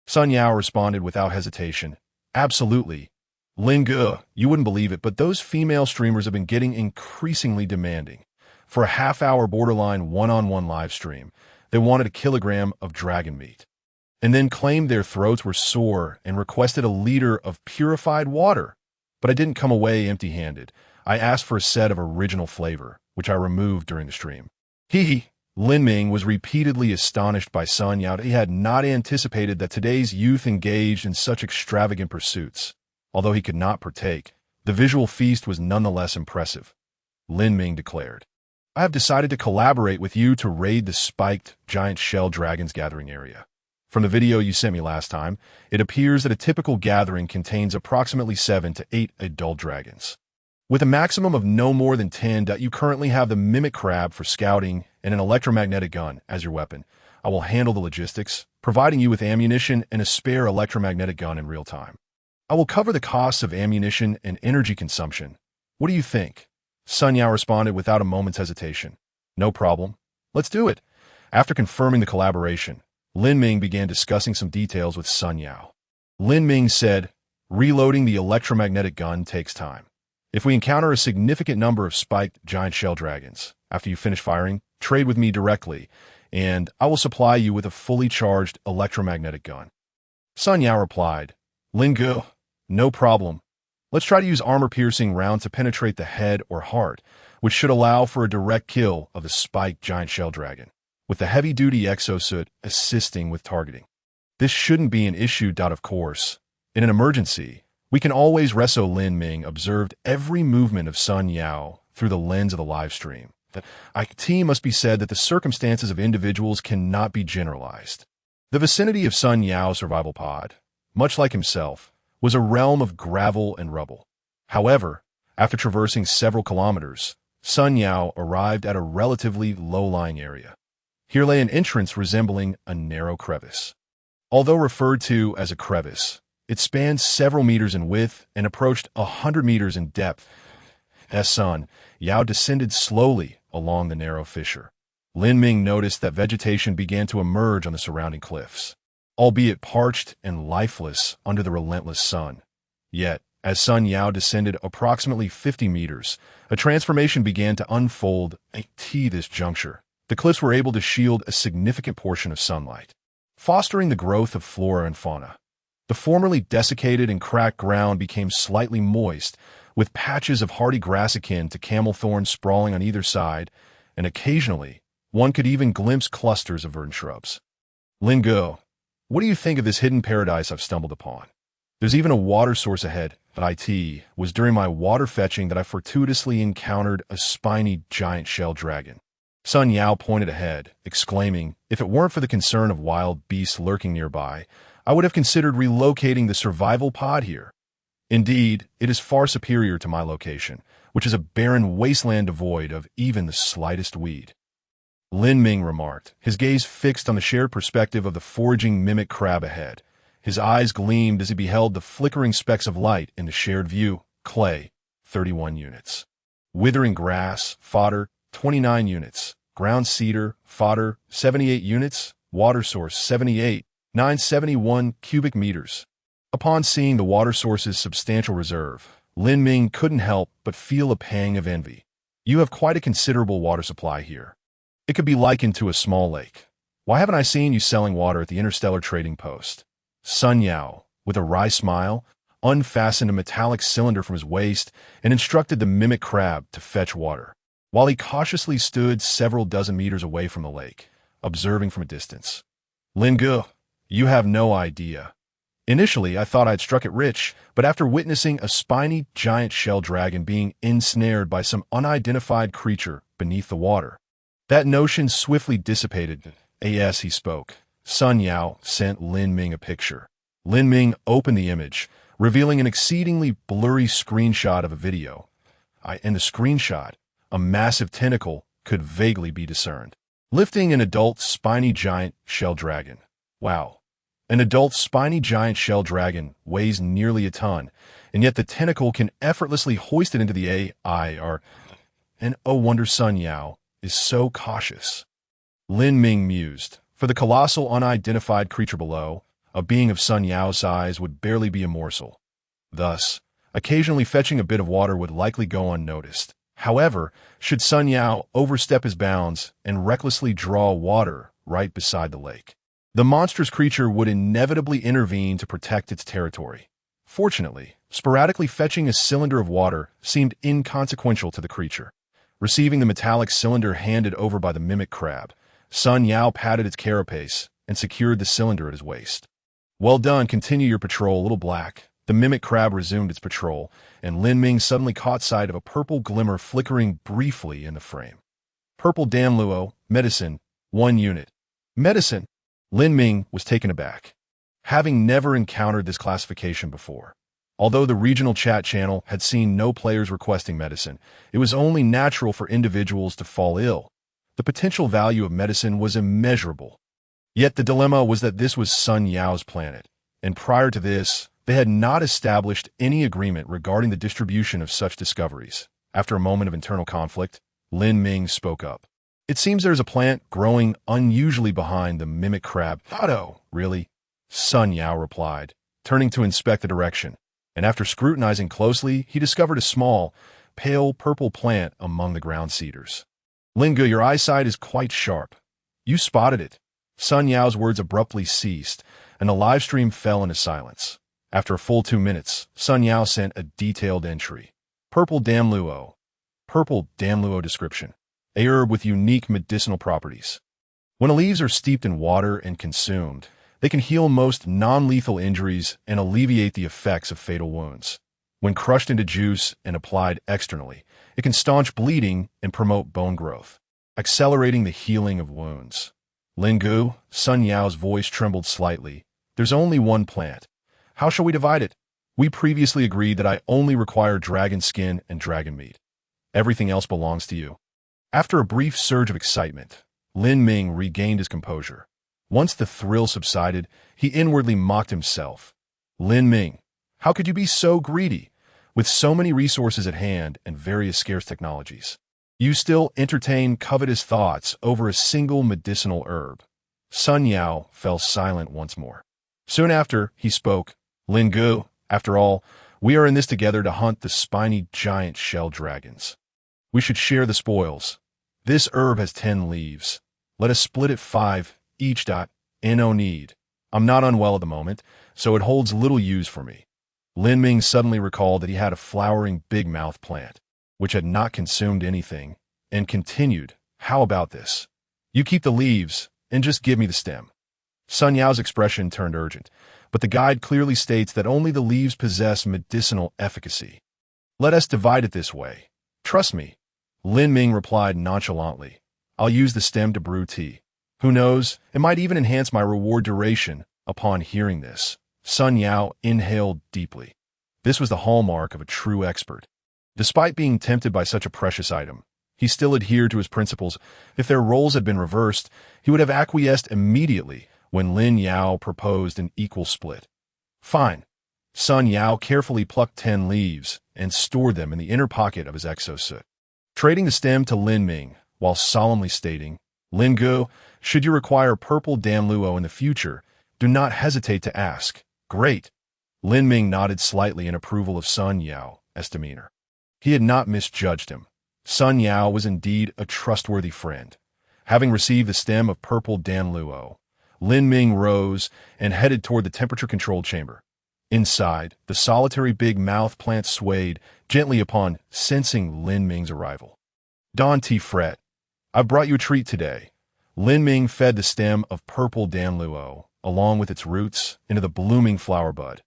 Sun Yao responded without hesitation. "Absolutely. Lin Ge, you wouldn't believe it, but those female streamers have been getting increasingly demanding. For a half-hour borderline one-on-one live stream, they wanted a kilogram of dragon meat, and then claimed their throats were sore and requested a liter of purified water. But I didn't come away empty-handed. I asked for a set of original flavor, which I removed during the stream." Lin Ming was repeatedly astonished by Sun Yao. He had not anticipated that today's youth engaged in such extravagant pursuits. Although he could not partake, the visual feast was nonetheless impressive. Lin Ming declared, "I have decided to collaborate with you to raid the spiked giant shell dragons gathering area. From the video you sent me last time, it appears that a typical gathering contains approximately 7 to 8 adult dragons. With a maximum of no more than 10, you currently have the mimic crab for scouting and an electromagnetic gun as your weapon. I will handle the logistics, providing you with ammunition and a spare electromagnetic gun in real time. I will cover the costs of ammunition and energy consumption. What do you think?" Sun Yao responded without a moment's hesitation. "No problem. Let's do it." After confirming the collaboration, Lin Ming began discussing some details with Sun Yao. Lin Ming said, "Reloading the electromagnetic gun takes time. If we encounter a significant number of spiked giant shell dragons, after you finish firing, trade with me directly, and I will supply you with a fully charged electromagnetic gun." Sun Yao replied, "Lin Ge, no problem. Let's try to use armor-piercing rounds to penetrate the head or heart, which should allow for a direct kill of the spiked giant shell dragon, with the heavy-duty exosuit assisting with targeting. This shouldn't be an issue. Of course, in an emergency, we can always reso." Lin Ming observed every movement of Sun Yao through the lens of the live stream. It must be said that the circumstances of individuals cannot be generalized. The vicinity of Sun Yao's survival pod, much like himself, was a realm of gravel and rubble. However, after traversing several kilometers, Sun Yao arrived at a relatively low-lying area. Here lay an entrance resembling a narrow crevice. Although referred to as a crevice, it spanned several meters in width and approached 100 meters in depth. As Sun Yao descended slowly along the narrow fissure. Lin Ming noticed that vegetation began to emerge on the surrounding cliffs, albeit parched and lifeless under the relentless sun. Yet, as Sun Yao descended approximately 50 meters, a transformation began to unfold at this juncture. The cliffs were able to shield a significant portion of sunlight, fostering the growth of flora and fauna. The formerly desiccated and cracked ground became slightly moist, with patches of hardy grass akin to camel thorns sprawling on either side, and occasionally, one could even glimpse clusters of verdant shrubs. Lin Go, what do you think of this hidden paradise I've stumbled upon? There's even a water source ahead, but it was during my water fetching that I fortuitously encountered a spiny giant shell dragon. Sun Yao pointed ahead, exclaiming, if it weren't for the concern of wild beasts lurking nearby, I would have considered relocating the survival pod here. Indeed, it is far superior to my location, which is a barren wasteland devoid of even the slightest weed. Lin Ming remarked, his gaze fixed on the shared perspective of the foraging mimic crab ahead. His eyes gleamed as he beheld the flickering specks of light in the shared view. Clay, 31 units. Withering grass, fodder, 29 units. Ground cedar, fodder, 78 units. Water source, 78, 971 cubic meters. Upon seeing the water source's substantial reserve, Lin Ming couldn't help but feel a pang of envy. You have quite a considerable water supply here. It could be likened to a small lake. Why haven't I seen you selling water at the Interstellar trading post? Sun Yao, with a wry smile, unfastened a metallic cylinder from his waist and instructed the mimic crab to fetch water, while he cautiously stood several dozen meters away from the lake, observing from a distance. Lin Gu, you have no idea. Initially, I thought I'd struck it rich, but after witnessing a spiny giant shell dragon being ensnared by some unidentified creature beneath the water, that notion swiftly dissipated. As he spoke, Sun Yao sent Lin Ming a picture. Lin Ming opened the image, revealing an exceedingly blurry screenshot of a video. In the screenshot, a massive tentacle could vaguely be discerned, lifting an adult spiny giant shell dragon. Wow. An adult spiny giant shell dragon weighs nearly a ton, and yet the tentacle can effortlessly hoist it into the air. And oh wonder Sun Yao is so cautious. Lin Ming mused. For the colossal unidentified creature below, a being of Sun Yao's size would barely be a morsel. Thus, occasionally fetching a bit of water would likely go unnoticed. However, should Sun Yao overstep his bounds and recklessly draw water right beside the lake, the monstrous creature would inevitably intervene to protect its territory. Fortunately, sporadically fetching a cylinder of water seemed inconsequential to the creature. Receiving the metallic cylinder handed over by the mimic crab, Sun Yao patted its carapace and secured the cylinder at his waist. Well done, continue your patrol, little black. The mimic crab resumed its patrol, and Lin Ming suddenly caught sight of a purple glimmer flickering briefly in the frame. Purple Damluo, medicine, 1 unit. Medicine? Lin Ming was taken aback, having never encountered this classification before. Although the regional chat channel had seen no players requesting medicine, it was only natural for individuals to fall ill. The potential value of medicine was immeasurable. Yet the dilemma was that this was Sun Yao's planet, and prior to this, they had not established any agreement regarding the distribution of such discoveries. After a moment of internal conflict, Lin Ming spoke up. It seems there's a plant growing unusually behind the mimic crab. Otto, really? Sun Yao replied, turning to inspect the direction, and after scrutinizing closely, he discovered a small, pale purple plant among the ground cedars. Lingu, your eyesight is quite sharp. You spotted it. Sun Yao's words abruptly ceased, and the live stream fell into silence. After a full 2 minutes, Sun Yao sent a detailed entry. Purple Damluo description. A herb with unique medicinal properties. When the leaves are steeped in water and consumed, they can heal most non-lethal injuries and alleviate the effects of fatal wounds. When crushed into juice and applied externally, it can staunch bleeding and promote bone growth, accelerating the healing of wounds. Lingu, Sun Yao's voice trembled slightly. There's only one plant. How shall we divide it? We previously agreed that I only require dragon skin and dragon meat. Everything else belongs to you. After a brief surge of excitement, Lin Ming regained his composure. Once the thrill subsided, he inwardly mocked himself. Lin Ming, how could you be so greedy? With so many resources at hand and various scarce technologies, You still entertain covetous thoughts over a single medicinal herb. Sun Yao fell silent once more. Soon after, he spoke. Lin Gu, after all, we are in this together to hunt the spiny giant shell dragons. We should share the spoils. This herb has 10 leaves. Let us split it 5 each. No need. I'm not unwell at the moment, so it holds little use for me. Lin Ming suddenly recalled that he had a flowering big mouth plant, which had not consumed anything, and continued, how about this? You keep the leaves, and just give me the stem. Sun Yao's expression turned urgent, but the guide clearly states that only the leaves possess medicinal efficacy. Let us divide it this way. Trust me. Lin Ming replied nonchalantly. I'll use the stem to brew tea. Who knows, it might even enhance my reward duration. Upon hearing this, Sun Yao inhaled deeply. This was the hallmark of a true expert. Despite being tempted by such a precious item, he still adhered to his principles. If their roles had been reversed, he would have acquiesced immediately when Lin Yao proposed an equal split. Fine. Sun Yao carefully plucked 10 leaves and stored them in the inner pocket of his exosuit, trading the stem to Lin Ming, while solemnly stating, Lin Gu, should you require purple danluo in the future, do not hesitate to ask. Great. Lin Ming nodded slightly in approval of Sun Yao's demeanor. He had not misjudged him. Sun Yao was indeed a trustworthy friend. Having received the stem of purple danluo, Lin Ming rose and headed toward the temperature-controlled chamber. Inside, the solitary big mouth plant swayed gently upon sensing Lin Ming's arrival. Don T. Fret, I've brought you a treat today. Lin Ming fed the stem of purple danluo, along with its roots, into the blooming flower bud.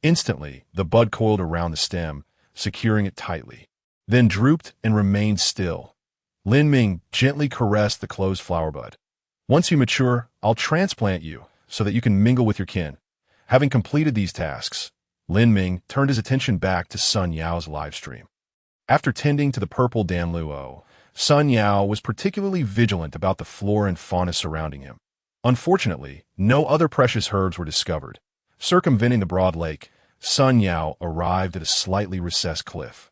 Instantly, the bud coiled around the stem, securing it tightly, then drooped and remained still. Lin Ming gently caressed the closed flower bud. Once you mature, I'll transplant you so that you can mingle with your kin. Having completed these tasks, Lin Ming turned his attention back to Sun Yao's livestream. After tending to the purple danluo, Sun Yao was particularly vigilant about the flora and fauna surrounding him. Unfortunately, no other precious herbs were discovered. Circumventing the broad lake, Sun Yao arrived at a slightly recessed cliff.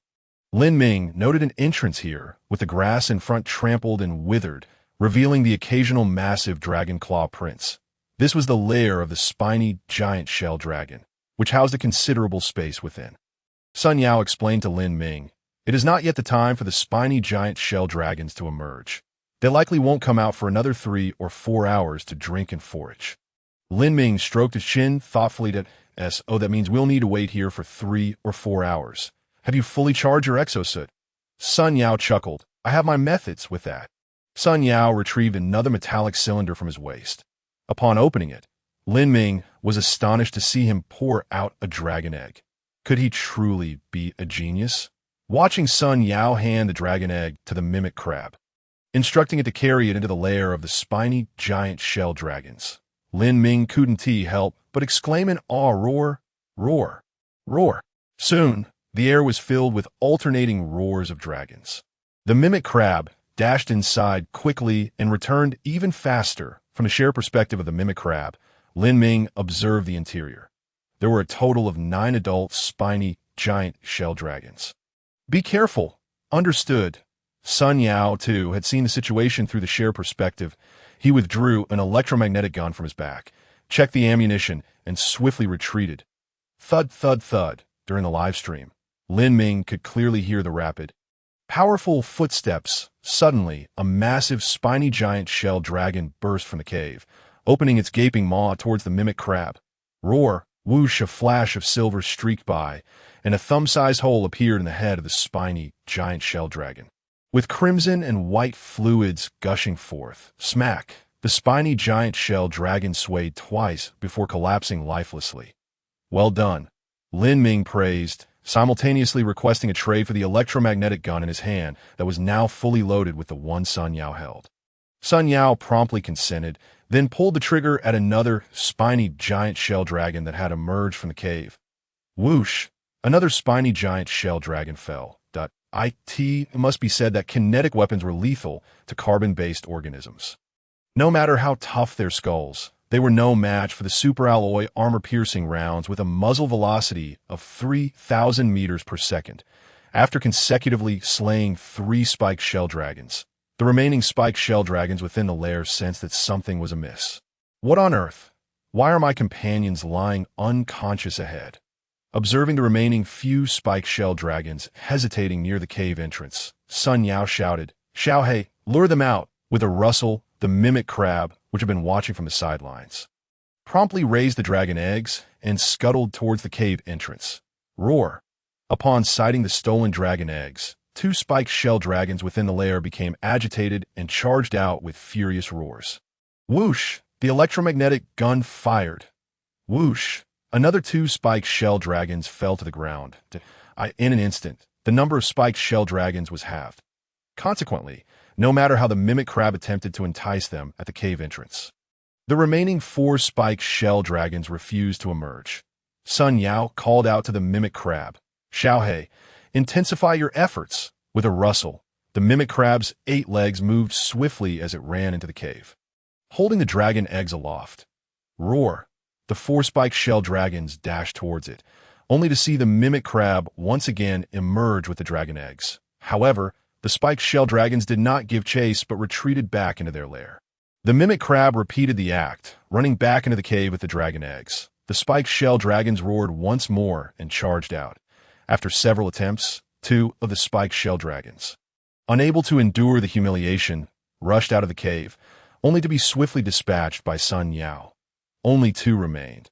Lin Ming noted an entrance here, with the grass in front trampled and withered, revealing the occasional massive dragon claw prints. This was the lair of the spiny giant shell dragon, which housed a considerable space within. Sun Yao explained to Lin Ming, it is not yet the time for the spiny giant shell dragons to emerge. They likely won't come out for another 3 or 4 hours to drink and forage. Lin Ming stroked his chin thoughtfully that means we'll need to wait here for 3 or 4 hours. Have you fully charged your exosuit? Sun Yao chuckled. I have my methods with that. Sun Yao retrieved another metallic cylinder from his waist. Upon opening it, Lin Ming was astonished to see him pour out a dragon egg. Could he truly be a genius? Watching Sun Yao hand the dragon egg to the mimic crab, instructing it to carry it into the lair of the spiny giant shell dragons, Lin Ming couldn't help but exclaim in awe, roar, roar, roar. Soon, the air was filled with alternating roars of dragons. The mimic crab dashed inside quickly and returned even faster. From the sheer perspective of the mimic crab, Lin Ming observed the interior. There were a total of 9 adult spiny giant shell dragons. Be careful. Understood. Sun Yao, too, had seen the situation through the sheer perspective. He withdrew an electromagnetic gun from his back, checked the ammunition, and swiftly retreated. Thud, thud, thud. During the live stream, Lin Ming could clearly hear the rapid, powerful footsteps. Suddenly, a massive spiny giant shell dragon burst from the cave, opening its gaping maw towards the mimic crab. Roar, whoosh, a flash of silver streaked by, and a thumb-sized hole appeared in the head of the spiny giant shell dragon. With crimson and white fluids gushing forth, smack, the spiny giant shell dragon swayed twice before collapsing lifelessly. Well done, Lin Ming praised, simultaneously requesting a trade for the electromagnetic gun in his hand that was now fully loaded with the one Sun Yao held. Sun Yao promptly consented, then pulled the trigger at another spiny giant shell dragon that had emerged from the cave. Whoosh! Another spiny giant shell dragon fell. It must be said that kinetic weapons were lethal to carbon-based organisms. No matter how tough their skulls, they were no match for the superalloy armor-piercing rounds with a muzzle velocity of 3,000 meters per second. after consecutively slaying 3 spiked shell dragons. The remaining spiked shell dragons within the lair sensed that something was amiss. What on earth? Why are my companions lying unconscious ahead? Observing the remaining few spiked shell dragons hesitating near the cave entrance, Sun Yao shouted, "Xiao He, lure them out!" With a rustle, the mimic crab, which had been watching from the sidelines, promptly raised the dragon eggs and scuttled towards the cave entrance. Roar! Upon sighting the stolen dragon eggs, 2 spiked shell dragons within the lair became agitated and charged out with furious roars. Whoosh! The electromagnetic gun fired. Whoosh! Another 2 spiked shell dragons fell to the ground. In an instant, the number of spiked shell dragons was halved. Consequently, no matter how the mimic crab attempted to entice them at the cave entrance, the remaining 4 spiked shell dragons refused to emerge. Sun Yao called out to the mimic crab, "Xiao He, intensify your efforts." With a rustle, the mimic crab's 8 legs moved swiftly as it ran into the cave, holding the dragon eggs aloft. Roar! The 4 spiked shell dragons dashed towards it, only to see the mimic crab once again emerge with the dragon eggs. However, the spiked shell dragons did not give chase but retreated back into their lair. The mimic crab repeated the act, running back into the cave with the dragon eggs. The spiked shell dragons roared once more and charged out. After several attempts, 2 of the spiked shell dragons, unable to endure the humiliation, rushed out of the cave, only to be swiftly dispatched by Sun Yao. Only 2 remained.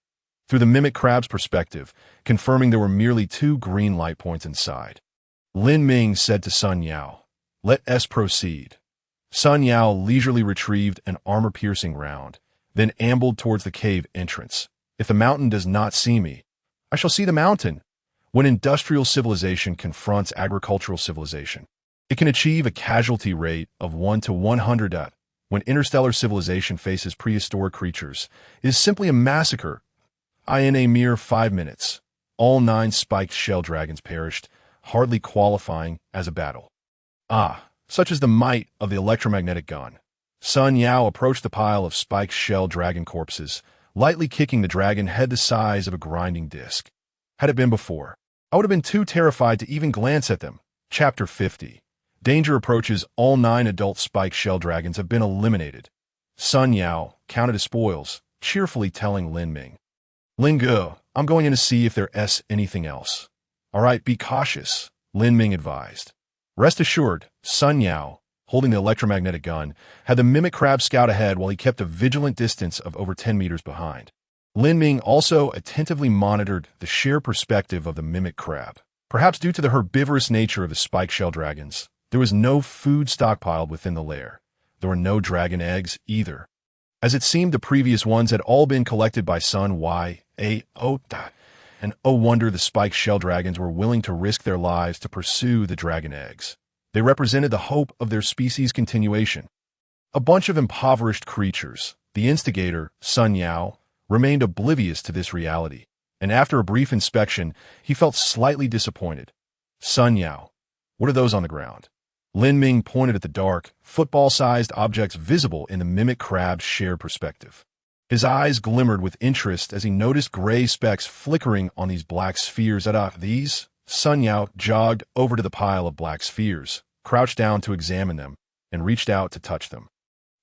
Through the mimic crab's perspective, confirming there were merely 2 green light points inside, Lin Ming said to Sun Yao, "Let us proceed." Sun Yao leisurely retrieved an armor-piercing round, then ambled towards the cave entrance. If the mountain does not see me, I shall see the mountain. When industrial civilization confronts agricultural civilization, it can achieve a casualty rate of 1 to 100. When interstellar civilization faces prehistoric creatures, it is simply a massacre. In a mere 5 minutes, all 9 spiked shell dragons perished, hardly qualifying as a battle. Such is the might of the electromagnetic gun. Sun Yao approached the pile of spiked shell dragon corpses, lightly kicking the dragon head the size of a grinding disc. Had it been before, I would have been too terrified to even glance at them. Chapter 50. Danger approaches. All 9 adult spiked shell dragons have been eliminated. Sun Yao counted his spoils, cheerfully telling Lin Ming, "Lin Ge, I'm going in to see if there's anything else." "All right, be cautious," Lin Ming advised. Rest assured, Sun Yao, holding the electromagnetic gun, had the mimic crab scout ahead while he kept a vigilant distance of over 10 meters behind. Lin Ming also attentively monitored the sheer perspective of the mimic crab. Perhaps due to the herbivorous nature of the spiked shell dragons, there was no food stockpiled within the lair. There were no dragon eggs either, as it seemed the previous ones had all been collected by Sun Yao. And oh wonder the spiked shell dragons were willing to risk their lives to pursue the dragon eggs. They represented the hope of their species' continuation. A bunch of impoverished creatures. The instigator, Sun Yao, remained oblivious to this reality, and after a brief inspection, he felt slightly disappointed. "Sun Yao, what are those on the ground?" Lin Ming pointed at the dark, football-sized objects visible in the mimic crab's shared perspective. His eyes glimmered with interest as he noticed gray specks flickering on these black spheres. These? Sun Yao jogged over to the pile of black spheres, crouched down to examine them, and reached out to touch them.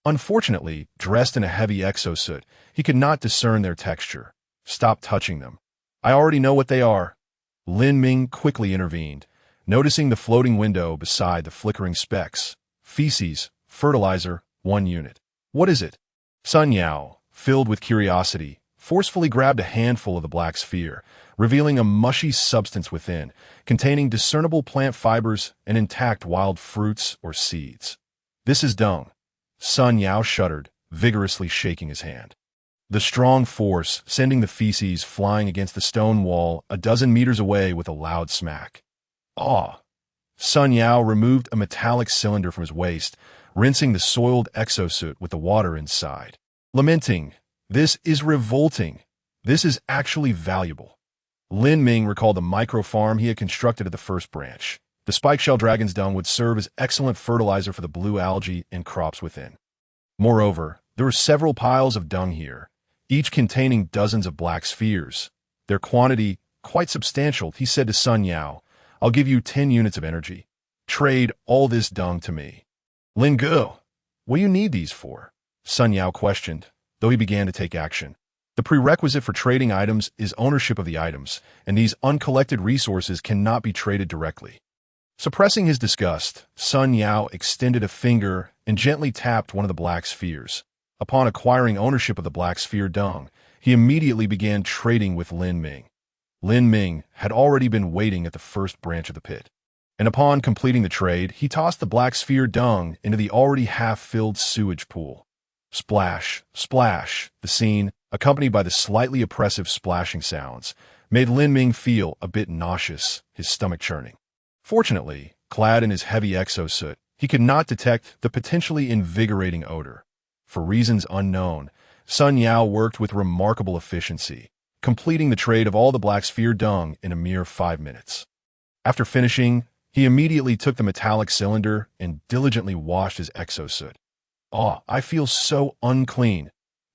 Unfortunately, dressed in a heavy exosuit, he could not discern their texture. "Stop touching them. I already know what they are." Lin Ming quickly intervened, noticing the floating window beside the flickering specks. "Feces, fertilizer, 1 unit. What is it?" Sun Yao, filled with curiosity, forcefully grabbed a handful of the black sphere, revealing a mushy substance within, containing discernible plant fibers and intact wild fruits or seeds. "This is dung." Sun Yao shuddered, vigorously shaking his hand. The strong force sending the feces flying against the stone wall a dozen meters away with a loud smack. Sun Yao removed a metallic cylinder from his waist, rinsing the soiled exosuit with the water inside. Lamenting, "This is revolting. This is actually valuable." Lin Ming recalled the micro-farm he had constructed at the first branch. The spike shell dragon's dung would serve as excellent fertilizer for the blue algae and crops within. Moreover, there were several piles of dung here, each containing dozens of black spheres. Their quantity, quite substantial, he said to Sun Yao. I'll give you 10 units of energy. Trade all this dung to me. Lin Ge, what do you need these for? Sun Yao questioned, though he began to take action. The prerequisite for trading items is ownership of the items, and these uncollected resources cannot be traded directly. Suppressing his disgust, Sun Yao extended a finger and gently tapped one of the black spheres. Upon acquiring ownership of the black sphere dung, he immediately began trading with Lin Ming. Lin Ming had already been waiting at the first branch of the pit, and upon completing the trade, he tossed the black sphere dung into the already half-filled sewage pool. Splash, splash, the scene, accompanied by the slightly oppressive splashing sounds, made Lin Ming feel a bit nauseous, his stomach churning. Fortunately, clad in his heavy exosuit, he could not detect the potentially invigorating odor. For reasons unknown, Sun Yao worked with remarkable efficiency, completing the trade of all the black sphere dung in a mere 5 minutes. After finishing, he immediately took the metallic cylinder and diligently washed his exosuit. "Ah, I feel so unclean."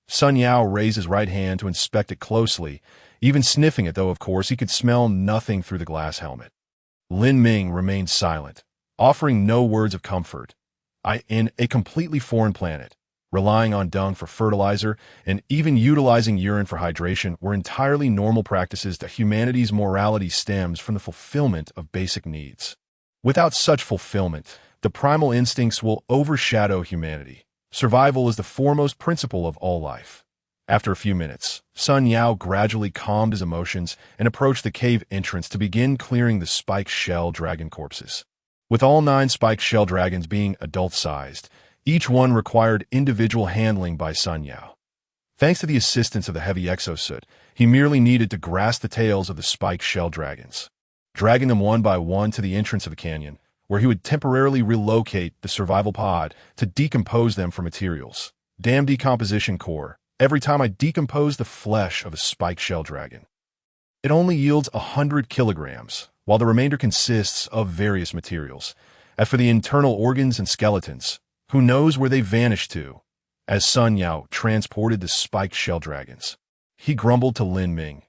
Sun Yao raised his right hand to inspect it closely, even sniffing it, though of course he could smell nothing through the glass helmet. Lin Ming remained silent, offering no words of comfort. In a completely foreign planet, relying on dung for fertilizer and even utilizing urine for hydration were entirely normal practices that humanity's morality stems from the fulfillment of basic needs. Without such fulfillment, the primal instincts will overshadow humanity. Survival is the foremost principle of all life. After a few minutes, Sun Yao gradually calmed his emotions and approached the cave entrance to begin clearing the spiked shell dragon corpses. With all 9 spiked shell dragons being adult-sized, each one required individual handling by Sun Yao. Thanks to the assistance of the heavy exosuit, he merely needed to grasp the tails of the spiked shell dragons, dragging them one by one to the entrance of the canyon, where he would temporarily relocate the survival pod to decompose them for materials. Damn decomposition core. Every time I decompose the flesh of a spiked shell dragon, it only yields 100 kilograms, while the remainder consists of various materials. As for the internal organs and skeletons, who knows where they vanished to? As Sun Yao transported the spiked shell dragons, he grumbled to Lin Ming.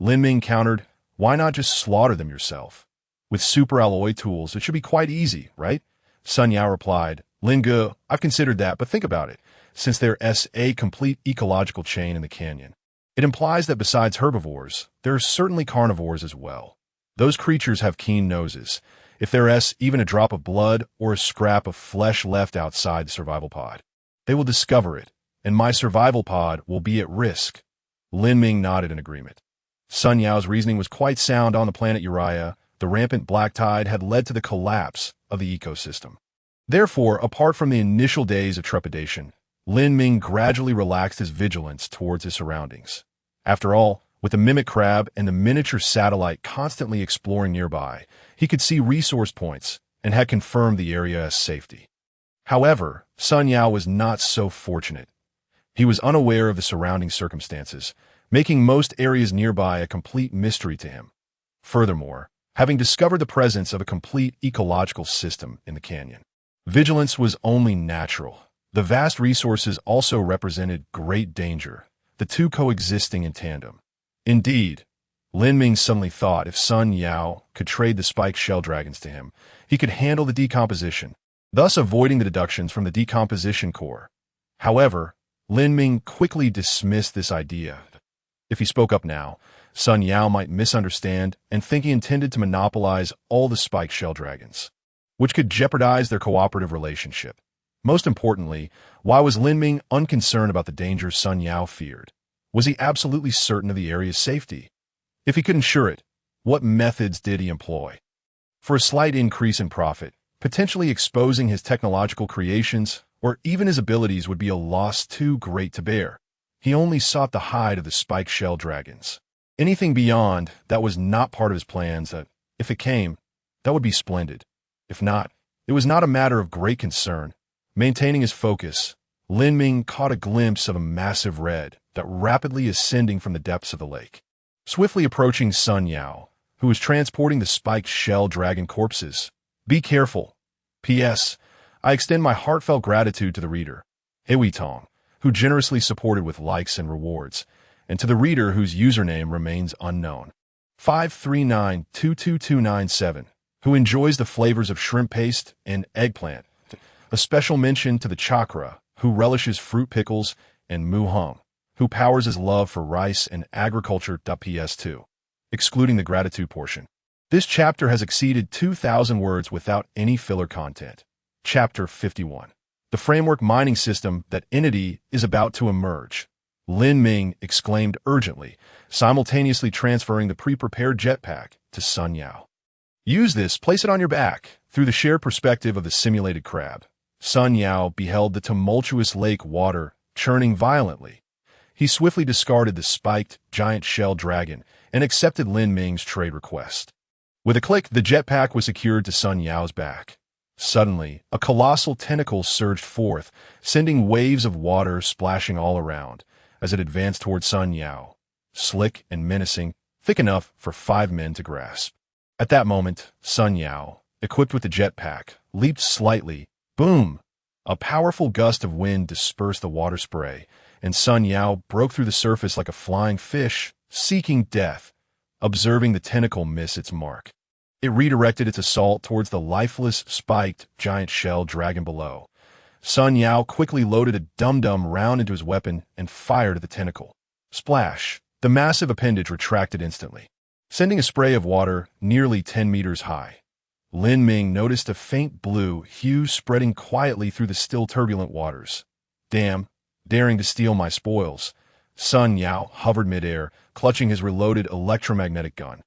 Lin Ming countered, "Why not just slaughter them yourself? With super alloy tools, it should be quite easy, right?" Sun Yao replied, "Lin Ge, I've considered that, but think about it. Since there is a complete ecological chain in the canyon, it implies that besides herbivores, there are certainly carnivores as well. Those creatures have keen noses. If there is even a drop of blood or a scrap of flesh left outside the survival pod, they will discover it, and my survival pod will be at risk." Lin Ming nodded in agreement. Sun Yao's reasoning was quite sound. On the planet Uriah, the rampant black tide had led to the collapse of the ecosystem. Therefore, apart from the initial days of trepidation, Lin Ming gradually relaxed his vigilance towards his surroundings. After all, with the mimic crab and the miniature satellite constantly exploring nearby, he could see resource points and had confirmed the area as safety. However, Sun Yao was not so fortunate. He was unaware of the surrounding circumstances, making most areas nearby a complete mystery to him. Furthermore, having discovered the presence of a complete ecological system in the canyon, vigilance was only natural. The vast resources also represented great danger, the two coexisting in tandem. Indeed, Lin Ming suddenly thought if Sun Yao could trade the spiked shell dragons to him, he could handle the decomposition, thus avoiding the deductions from the decomposition core. However, Lin Ming quickly dismissed this idea. If he spoke up now, Sun Yao might misunderstand and think he intended to monopolize all the spiked shell dragons, which could jeopardize their cooperative relationship. Most importantly, why was Lin Ming unconcerned about the dangers Sun Yao feared? Was he absolutely certain of the area's safety? If he could ensure it, what methods did he employ? For a slight increase in profit, potentially exposing his technological creations or even his abilities would be a loss too great to bear. He only sought the hide of the spiked shell dragons. Anything beyond that was not part of his plans. That, if it came, that would be splendid. If not, it was not a matter of great concern. Maintaining his focus, Lin Ming caught a glimpse of a massive red that rapidly ascending from the depths of the lake, swiftly approaching Sun Yao, who was transporting the spiked shell dragon corpses. Be careful. P.S. I extend my heartfelt gratitude to the reader, Hui Tong, who generously supported with likes and rewards, and to the reader whose username remains unknown. 539-22297. who enjoys the flavors of shrimp paste and eggplant. A special mention to the Chakra, who relishes fruit pickles, and Mu Hung, who powers his love for rice and agriculture. PS2. Excluding the gratitude portion. This chapter has exceeded 2,000 words without any filler content. Chapter 51. The framework mining system that Entity is about to emerge. Lin Ming exclaimed urgently, simultaneously transferring the pre-prepared jetpack to Sun Yao. Use this, place it on your back. Through the shared perspective of the simulated crab, Sun Yao beheld the tumultuous lake water churning violently. He swiftly discarded the spiked giant shell dragon and accepted Lin Ming's trade request. With a click, the jetpack was secured to Sun Yao's back. Suddenly, a colossal tentacle surged forth, sending waves of water splashing all around as it advanced toward Sun Yao, slick and menacing, thick enough for 5 men to grasp. At that moment, Sun Yao, equipped with the jetpack, leaped slightly. Boom! A powerful gust of wind dispersed the water spray, and Sun Yao broke through the surface like a flying fish, seeking death. Observing the tentacle miss its mark, it redirected its assault towards the lifeless, spiked, giant shell dragon below. Sun Yao quickly loaded a dum-dum round into his weapon and fired at the tentacle. Splash! The massive appendage retracted instantly, sending a spray of water nearly 10 meters high. Lin Ming noticed a faint blue hue spreading quietly through the still turbulent waters. Damn, daring to steal my spoils. Sun Yao hovered midair, clutching his reloaded electromagnetic gun.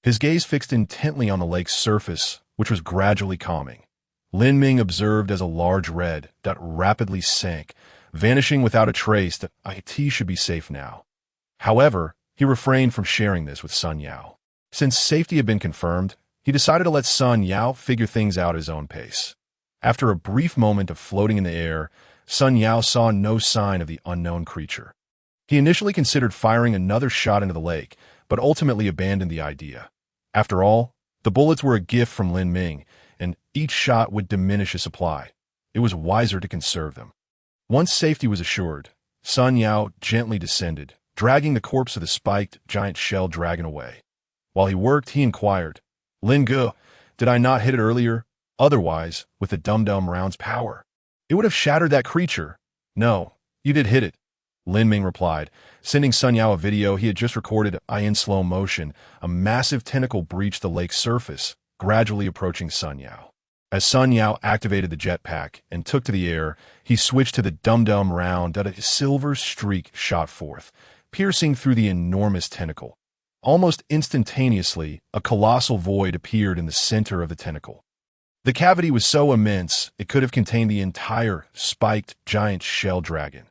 His gaze fixed intently on the lake's surface, which was gradually calming. Lin Ming observed as a large red dot rapidly sank, vanishing without a trace. That IT should be safe now. However, he refrained from sharing this with Sun Yao. Since safety had been confirmed, he decided to let Sun Yao figure things out at his own pace. After a brief moment of floating in the air, Sun Yao saw no sign of the unknown creature. He initially considered firing another shot into the lake, but ultimately abandoned the idea. After all, the bullets were a gift from Lin Ming, and each shot would diminish his supply. It was wiser to conserve them. Once safety was assured, Sun Yao gently descended, dragging the corpse of the spiked giant shell dragon away. While he worked, he inquired, "Lin Ge, did I not hit it earlier? Otherwise, with the dum-dum round's power, it would have shattered that creature." "No, you did hit it," Lin Ming replied, sending Sun Yao a video he had just recorded in slow motion. A massive tentacle breached the lake's surface, gradually approaching Sun Yao. As Sun Yao activated the jetpack and took to the air, he switched to the dum-dum round that a silver streak shot forth, piercing through the enormous tentacle. Almost instantaneously, a colossal void appeared in the center of the tentacle. The cavity was so immense it could have contained the entire spiked giant shell dragon.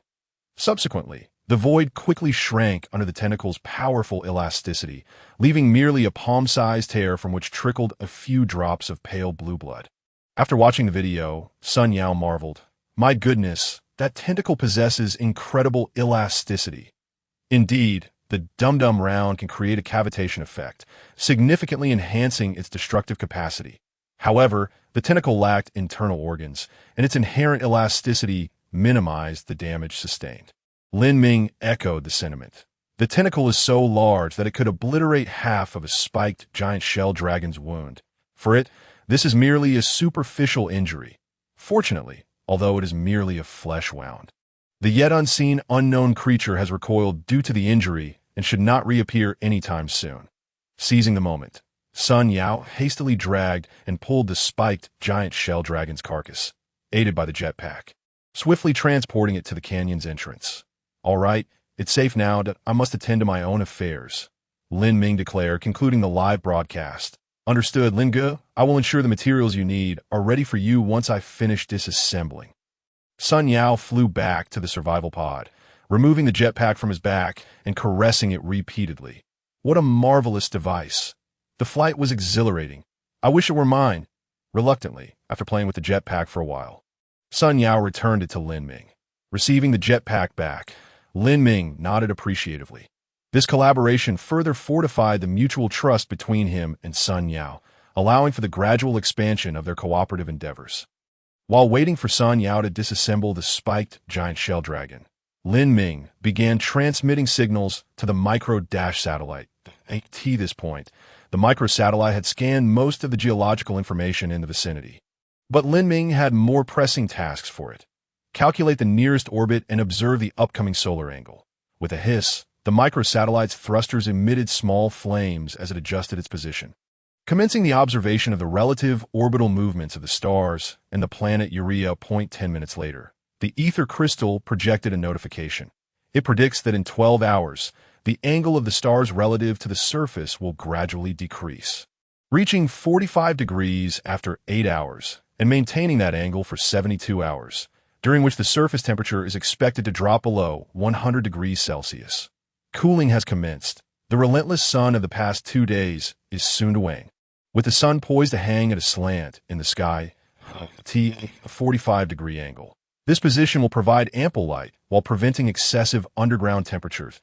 Subsequently, the void quickly shrank under the tentacle's powerful elasticity, leaving merely a palm-sized tear from which trickled a few drops of pale blue blood. After watching the video, Sun Yao marveled, "My goodness, that tentacle possesses incredible elasticity." Indeed, the dum-dum round can create a cavitation effect, significantly enhancing its destructive capacity. However, the tentacle lacked internal organs, and its inherent elasticity minimized the damage sustained. Lin Ming echoed the sentiment. The tentacle is so large that it could obliterate half of a spiked giant shell dragon's wound. For it, this is merely a superficial injury. Fortunately, although it is merely a flesh wound. The yet unseen unknown creature has recoiled due to the injury and should not reappear anytime soon. Seizing the moment, Sun Yao hastily dragged and pulled the spiked giant shell dragon's carcass, aided by the jetpack, swiftly transporting it to the canyon's entrance. "All right, it's safe now. I must attend to my own affairs," Lin Ming declared, concluding the live broadcast. "Understood, Lin Ge. I will ensure the materials you need are ready for you once I finish disassembling." Sun Yao flew back to the survival pod, removing the jetpack from his back and caressing it repeatedly. What a marvelous device. The flight was exhilarating. I wish it were mine. Reluctantly, after playing with the jetpack for a while, Sun Yao returned it to Lin Ming. Receiving the jetpack back, Lin Ming nodded appreciatively. This collaboration further fortified the mutual trust between him and Sun Yao, allowing for the gradual expansion of their cooperative endeavors. While waiting for Sun Yao to disassemble the spiked giant shell dragon, Lin Ming began transmitting signals to the micro-dash satellite. At this point, The microsatellite had scanned most of the geological information in the vicinity. But Lin Ming had more pressing tasks for it. Calculate the nearest orbit and observe the upcoming solar angle. With a hiss, the microsatellite's thrusters emitted small flames as it adjusted its position. Commencing the observation of the relative orbital movements of the stars and the planet Urea 10 minutes later, the ether crystal projected a notification. It predicts that in 12 hours, the angle of the stars relative to the surface will gradually decrease, reaching 45 degrees after 8 hours and maintaining that angle for 72 hours, during which the surface temperature is expected to drop below 100 degrees Celsius. Cooling has commenced. The relentless sun of the past 2 days is soon to wane. With the sun poised to hang at a slant in the sky, a 45-degree angle. This position will provide ample light while preventing excessive underground temperatures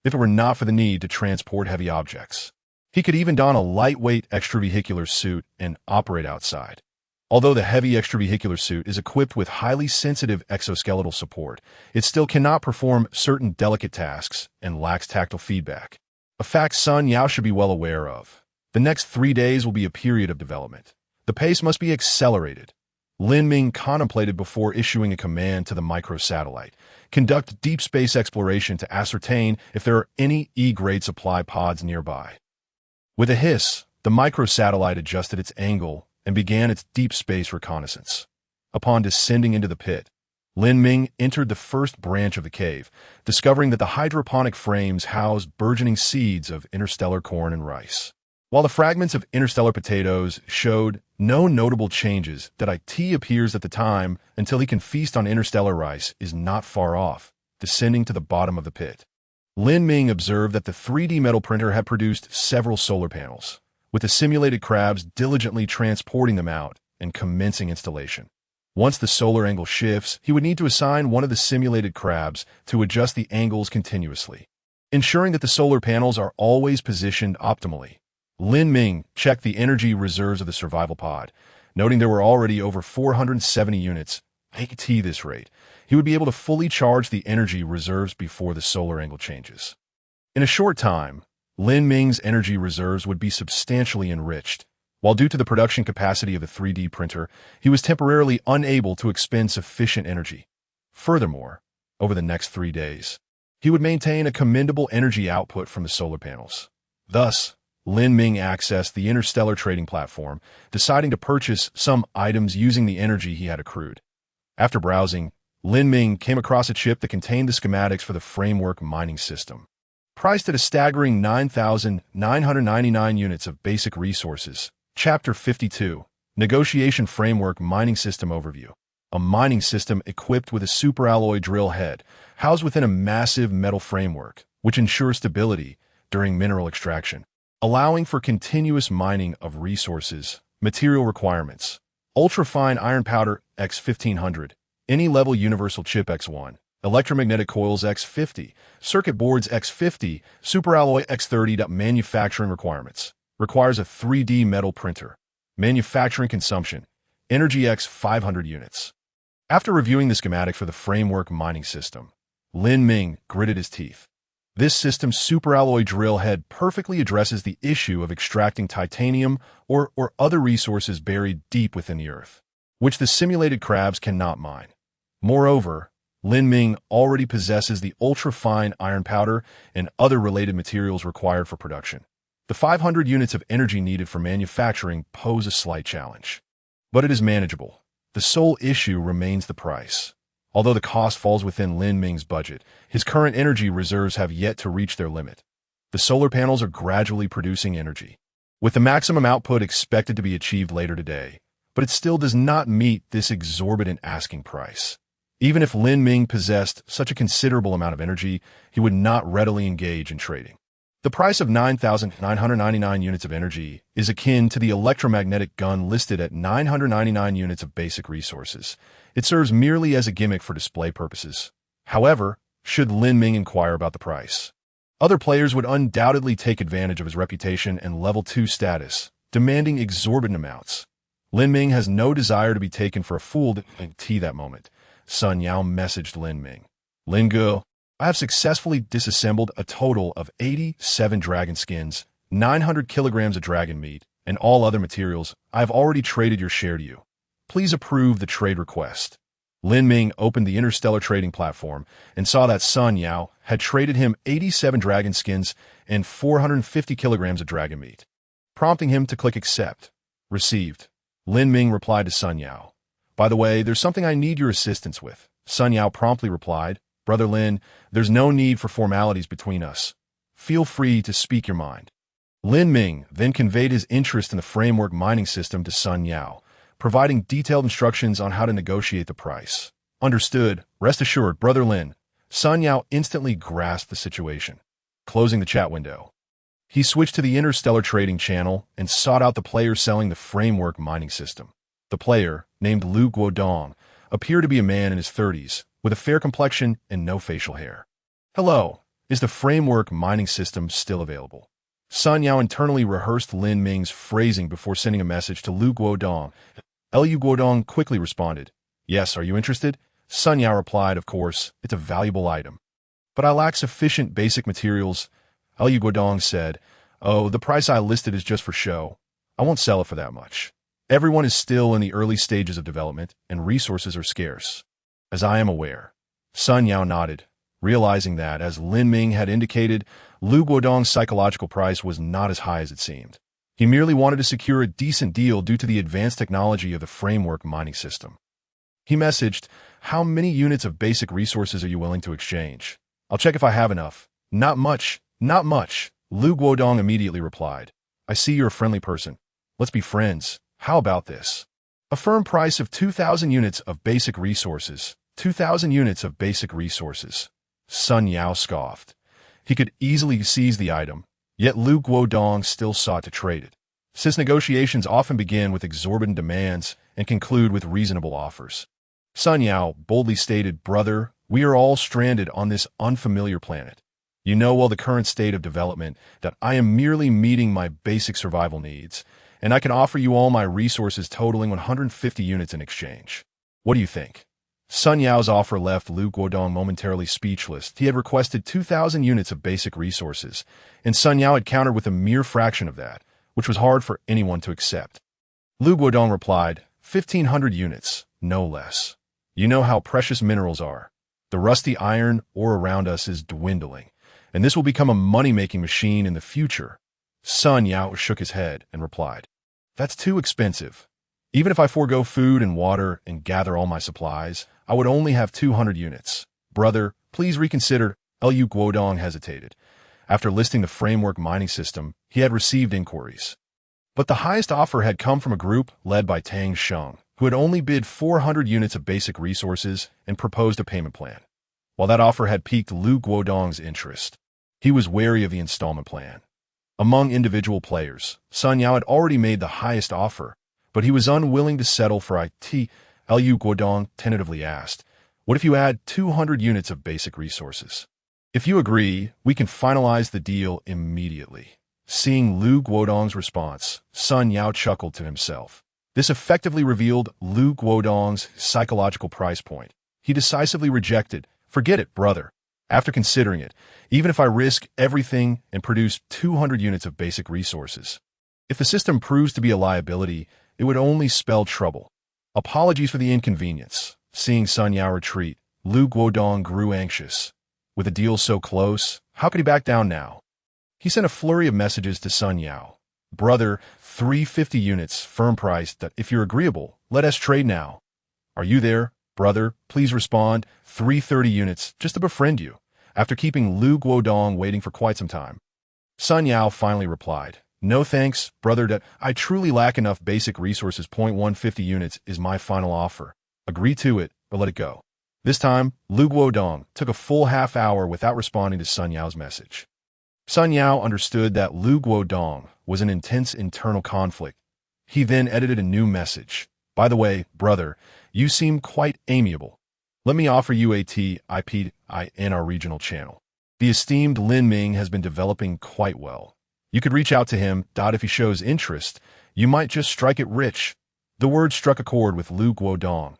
if it were not for the need to transport heavy objects. He could even don a lightweight extravehicular suit and operate outside. Although the heavy extravehicular suit is equipped with highly sensitive exoskeletal support, it still cannot perform certain delicate tasks and lacks tactile feedback. A fact Sun Yao should be well aware of. The next 3 days will be a period of development. The pace must be accelerated. Lin Ming contemplated before issuing a command to the microsatellite. Conduct deep space exploration to ascertain if there are any E-grade supply pods nearby. With a hiss, the microsatellite adjusted its angle and began its deep space reconnaissance. Upon descending into the pit, Lin Ming entered the first branch of the cave, discovering that the hydroponic frames housed burgeoning seeds of interstellar corn and rice. While the fragments of interstellar potatoes showed no notable changes, that IT appears at the time until he can feast on interstellar rice is not far off, descending to the bottom of the pit. Lin Ming observed that the 3D metal printer had produced several solar panels, with the simulated crabs diligently transporting them out and commencing installation. Once the solar angle shifts, he would need to assign one of the simulated crabs to adjust the angles continuously, ensuring that the solar panels are always positioned optimally. Lin Ming checked the energy reserves of the survival pod, noting there were already over 470 units. At this rate, he would be able to fully charge the energy reserves before the solar angle changes. In a short time, Lin Ming's energy reserves would be substantially enriched. While due to the production capacity of the 3D printer, he was temporarily unable to expend sufficient energy. Furthermore, over the next 3 days, he would maintain a commendable energy output from the solar panels. Thus, Lin Ming accessed the Interstellar trading platform, deciding to purchase some items using the energy he had accrued. After browsing, Lin Ming came across a chip that contained the schematics for the framework mining system. Priced at a staggering 9,999 units of basic resources. Chapter 52, Negotiation Framework Mining System Overview. A mining system equipped with a superalloy drill head, housed within a massive metal framework, which ensures stability during mineral extraction, allowing for continuous mining of resources. Material requirements: ultrafine iron powder X1500, any level universal chip X1, electromagnetic coils X50, circuit boards X50, superalloy X30. Manufacturing requirements: requires a 3D metal printer. Manufacturing consumption: energy X500 units. After reviewing the schematic for the framework mining system, Lin Ming gritted his teeth. This system's superalloy drill head perfectly addresses the issue of extracting titanium or other resources buried deep within the earth, which the simulated crabs cannot mine. Moreover, Lin Ming already possesses the ultra-fine iron powder and other related materials required for production. The 500 units of energy needed for manufacturing pose a slight challenge, but it is manageable. The sole issue remains the price. Although the cost falls within Lin Ming's budget, his current energy reserves have yet to reach their limit. The solar panels are gradually producing energy, with the maximum output expected to be achieved later today, but it still does not meet this exorbitant asking price. Even if Lin Ming possessed such a considerable amount of energy, he would not readily engage in trading. The price of 9,999 units of energy is akin to the electromagnetic gun listed at 999 units of basic resources. It serves merely as a gimmick for display purposes. However, should Lin Ming inquire about the price, other players would undoubtedly take advantage of his reputation and level 2 status, demanding exorbitant amounts. Lin Ming has no desire to be taken for a fool at that moment. Sun Yao messaged Lin Ming. Lin Gu, I have successfully disassembled a total of 87 dragon skins. 900 kilograms of dragon meat, and all other materials. I have already traded your share to you. Please approve the trade request. Lin Ming opened the Interstellar trading platform and saw that Sun Yao had traded him 87 dragon skins and 450 kilograms of dragon meat, prompting him to click accept. Received. Lin Ming replied to Sun Yao. By the way, there's something I need your assistance with. Sun Yao promptly replied, Brother Lin, there's no need for formalities between us. Feel free to speak your mind. Lin Ming then conveyed his interest in the framework mining system to Sun Yao, providing detailed instructions on how to negotiate the price. Understood. Rest assured, Brother Lin. Sun Yao instantly grasped the situation. Closing the chat window, he switched to the Interstellar trading channel and sought out the player selling the framework mining system. The player, named Lu Guodong, appeared to be a man in his 30s, with a fair complexion and no facial hair. Hello, is the framework mining system still available? Sun Yao internally rehearsed Lin Ming's phrasing before sending a message to Lu Guodong. Lu Guodong quickly responded, Yes, are you interested? Sun Yao replied, Of course, it's a valuable item. But I lack sufficient basic materials. Lu Guodong said, Oh, the price I listed is just for show. I won't sell it for that much. Everyone is still in the early stages of development, and resources are scarce. As I am aware. Sun Yao nodded, realizing that, as Lin Ming had indicated, Lu Guodong's psychological price was not as high as it seemed. He merely wanted to secure a decent deal due to the advanced technology of the framework mining system. He messaged, How many units of basic resources are you willing to exchange? I'll check if I have enough. Not much, not much. Lu Guodong immediately replied. I see you're a friendly person. Let's be friends. How about this? A firm price of 2,000 units of basic resources. 2,000 units of basic resources. Sun Yao scoffed. He could easily seize the item, yet Lu Guodong still sought to trade it. Since negotiations often begin with exorbitant demands and conclude with reasonable offers. Sun Yao boldly stated, Brother, we are all stranded on this unfamiliar planet. You know well the current state of development that I am merely meeting my basic survival needs, and I can offer you all my resources totaling 150 units in exchange. What do you think? Sun Yao's offer left Lu Guodong momentarily speechless. He had requested 2,000 units of basic resources, and Sun Yao had countered with a mere fraction of that, which was hard for anyone to accept. Lu Guodong replied, 1,500 units, no less. You know how precious minerals are. The rusty iron ore around us is dwindling, and this will become a money-making machine in the future. Sun Yao shook his head and replied, That's too expensive. Even if I forego food and water and gather all my supplies, I would only have 200 units. Brother, please reconsider. Lu Guodong hesitated. After listing the framework mining system, he had received inquiries. But the highest offer had come from a group led by Tang Sheng, who had only bid 400 units of basic resources and proposed a payment plan. While that offer had piqued Lu Guodong's interest, he was wary of the installment plan. Among individual players, Sun Yao had already made the highest offer, but he was unwilling to settle for it. Lu Guodong tentatively asked, What if you add 200 units of basic resources? If you agree, we can finalize the deal immediately. Seeing Lu Guodong's response, Sun Yao chuckled to himself. This effectively revealed Lu Guodong's psychological price point. He decisively rejected, Forget it, brother. After considering it, even if I risk everything and produce 200 units of basic resources, if the system proves to be a liability, it would only spell trouble. Apologies for the inconvenience. Seeing Sun Yao retreat, Lu Guodong grew anxious. With a deal so close, how could he back down now? He sent a flurry of messages to Sun Yao. Brother, 350 units, firm price, that if you're agreeable, let us trade now. Are you there? Brother, please respond. 330 units, just to befriend you. After keeping Lu Guodong waiting for quite some time, Sun Yao finally replied, No thanks, brother, that I truly lack enough basic resources. 150 units is my final offer. Agree to it, or let it go. This time, Lu Guodong took a full half hour without responding to Sun Yao's message. Sun Yao understood that Lu Guodong was in intense internal conflict. He then edited a new message. By the way, brother, you seem quite amiable. Let me offer you a tip in our regional channel. The esteemed Lin Ming has been developing quite well. You could reach out to him. If he shows interest, you might just strike it rich. The word struck a chord with Lu Guodong,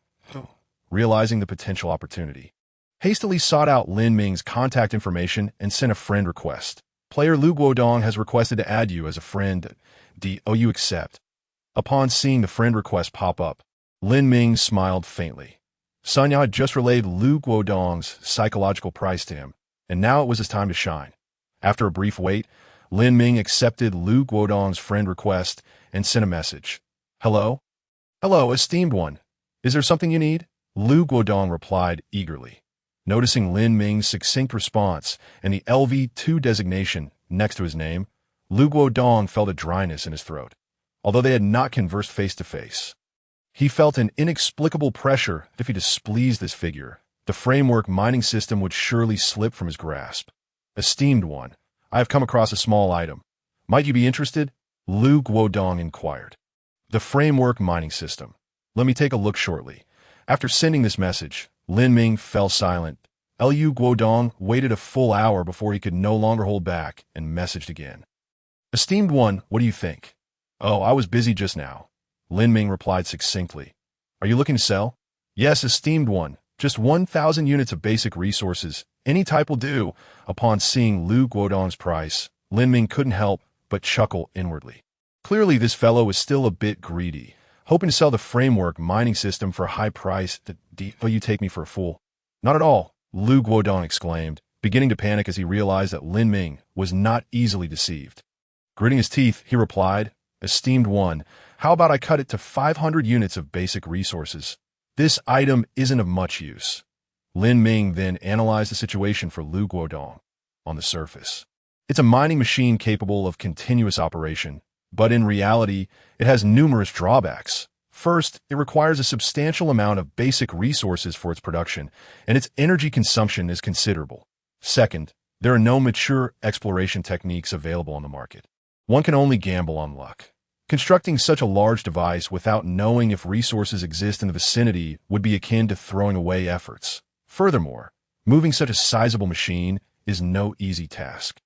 realizing the potential opportunity. Hastily sought out Lin Ming's contact information and sent a friend request. Player Lu Guodong has requested to add you as a friend. Do you accept? Upon seeing the friend request pop up, Lin Ming smiled faintly. Sun Yao had just relayed Lu Guodong's psychological price to him, and now it was his time to shine. After a brief wait, Lin Ming accepted Lu Guodong's friend request and sent a message. Hello? Hello, esteemed one. Is there something you need? Lu Guodong replied eagerly. Noticing Lin Ming's succinct response and the LV2 designation next to his name, Lu Guodong felt a dryness in his throat, although they had not conversed face-to-face. He felt an inexplicable pressure that if he displeased this figure, the framework mining system would surely slip from his grasp. Esteemed one, I have come across a small item. Might you be interested? Lu Guodong inquired. The framework mining system. Let me take a look shortly. After sending this message, Lin Ming fell silent. Lu Guodong waited a full hour before he could no longer hold back and messaged again. Esteemed one, what do you think? Oh, I was busy just now. Lin Ming replied succinctly. Are you looking to sell? Yes, esteemed one. Just 1,000 units of basic resources. Any type will do. Upon seeing Lu Guodong's price, Lin Ming couldn't help but chuckle inwardly. Clearly, this fellow was still a bit greedy, hoping to sell the framework mining system for a high price. Oh, you take me for a fool. Not at all, Lu Guodong exclaimed, beginning to panic as he realized that Lin Ming was not easily deceived. Gritting his teeth, he replied, Esteemed one, how about I cut it to 500 units of basic resources? This item isn't of much use. Lin Ming then analyzed the situation for Lu Guodong. On the surface, it's a mining machine capable of continuous operation, but in reality, it has numerous drawbacks. First, it requires a substantial amount of basic resources for its production, and its energy consumption is considerable. Second, there are no mature exploration techniques available on the market. One can only gamble on luck. Constructing such a large device without knowing if resources exist in the vicinity would be akin to throwing away efforts. Furthermore, moving such a sizable machine is no easy task.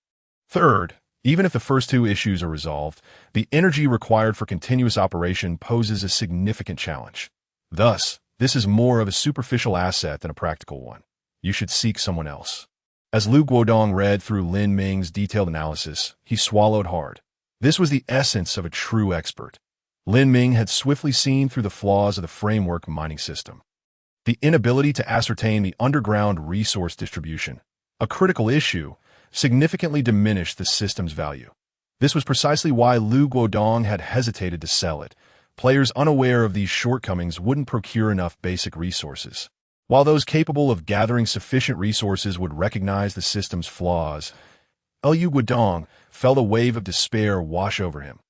Third, even if the first two issues are resolved, the energy required for continuous operation poses a significant challenge. Thus, this is more of a superficial asset than a practical one. You should seek someone else. As Lu Guodong read through Lin Ming's detailed analysis, he swallowed hard. This was the essence of a true expert. Lin Ming had swiftly seen through the flaws of the framework mining system. The inability to ascertain the underground resource distribution, a critical issue, significantly diminished the system's value. This was precisely why Lu Guodong had hesitated to sell it. Players unaware of these shortcomings wouldn't procure enough basic resources, while those capable of gathering sufficient resources would recognize the system's flaws. Lu Guodong felt a wave of despair wash over him.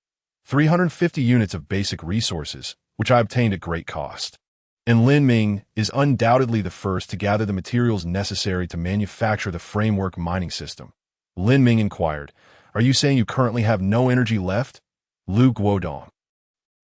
350 units of basic resources, which I obtained at great cost. And Lin Ming is undoubtedly the first to gather the materials necessary to manufacture the framework mining system. Lin Ming inquired, Are you saying you currently have no energy left? Lu Guodong.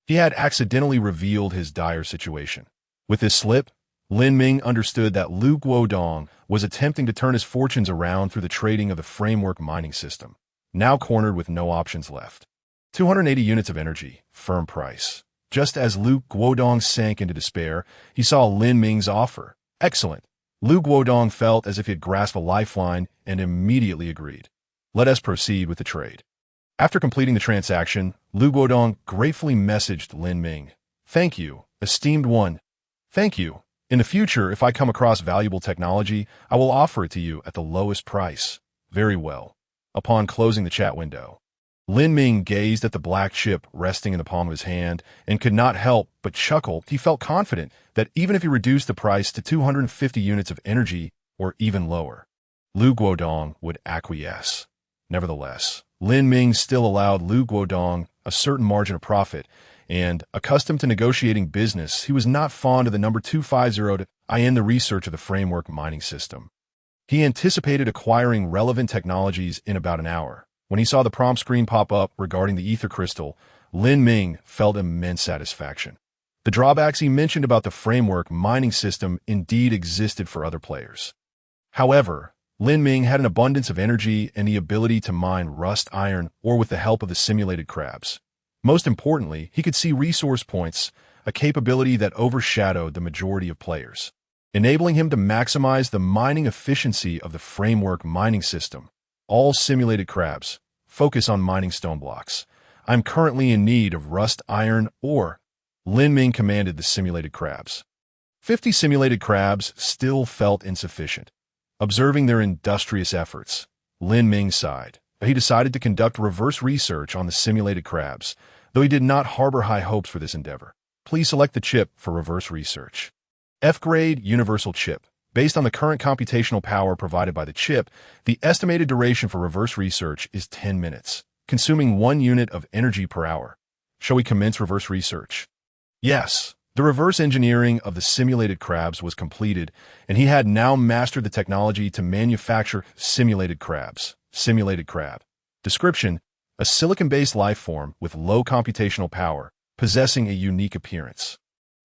He had accidentally revealed his dire situation. With this slip, Lin Ming understood that Lu Guodong was attempting to turn his fortunes around through the trading of the framework mining system, now cornered with no options left. 280 units of energy, firm price. Just as Lu Guodong sank into despair, he saw Lin Ming's offer. Excellent. Lu Guodong felt as if he had grasped a lifeline and immediately agreed. Let us proceed with the trade. After completing the transaction, Lu Guodong gratefully messaged Lin Ming. Thank you, esteemed one. Thank you. In the future, if I come across valuable technology, I will offer it to you at the lowest price. Very well. Upon closing the chat window, Lin Ming gazed at the black chip resting in the palm of his hand and could not help but chuckle. He felt confident that even if he reduced the price to 250 units of energy or even lower, Lu Guodong would acquiesce. Nevertheless, Lin Ming still allowed Lu Guodong a certain margin of profit, and, accustomed to negotiating business, he was not fond of the number 250 to end the research of the framework mining system. He anticipated acquiring relevant technologies in about an hour. When he saw the prompt screen pop up regarding the ether crystal, Lin Ming felt immense satisfaction. The drawbacks he mentioned about the framework mining system indeed existed for other players. However, Lin Ming had an abundance of energy and the ability to mine rust iron or with the help of the simulated crabs. Most importantly, he could see resource points, a capability that overshadowed the majority of players, enabling him to maximize the mining efficiency of the framework mining system. All simulated crabs. Focus on mining stone blocks. I'm currently in need of rust iron ore. Lin Ming commanded the simulated crabs. 50 simulated crabs still felt insufficient. Observing their industrious efforts, Lin Ming sighed. He decided to conduct reverse research on the simulated crabs, though he did not harbor high hopes for this endeavor. Please select the chip for reverse research. F-grade universal chip. Based on the current computational power provided by the chip, the estimated duration for reverse research is 10 minutes, consuming 1 unit of energy per hour. Shall we commence reverse research? Yes. The reverse engineering of the simulated crabs was completed, and he had now mastered the technology to manufacture simulated crabs. Simulated crab. Description: a silicon-based life form with low computational power, possessing a unique appearance.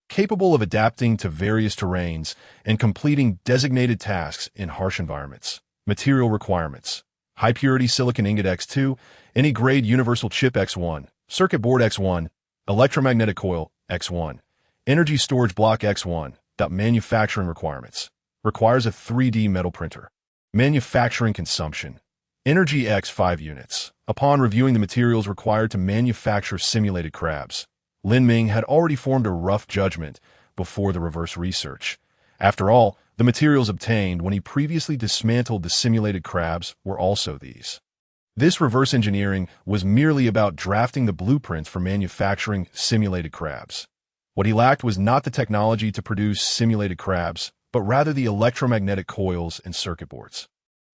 Capable of adapting to various terrains and completing designated tasks in harsh environments. Material requirements: high-purity silicon ingot X2, any grade universal chip X1, circuit board X1, electromagnetic coil X1, energy storage block X1. Manufacturing requirements: requires a 3D metal printer. Manufacturing consumption: energy X5 units. Upon reviewing the materials required to manufacture simulated crabs, Lin Ming had already formed a rough judgment before the reverse research. After all, the materials obtained when he previously dismantled the simulated crabs were also these. This reverse engineering was merely about drafting the blueprints for manufacturing simulated crabs. What he lacked was not the technology to produce simulated crabs, but rather the electromagnetic coils and circuit boards.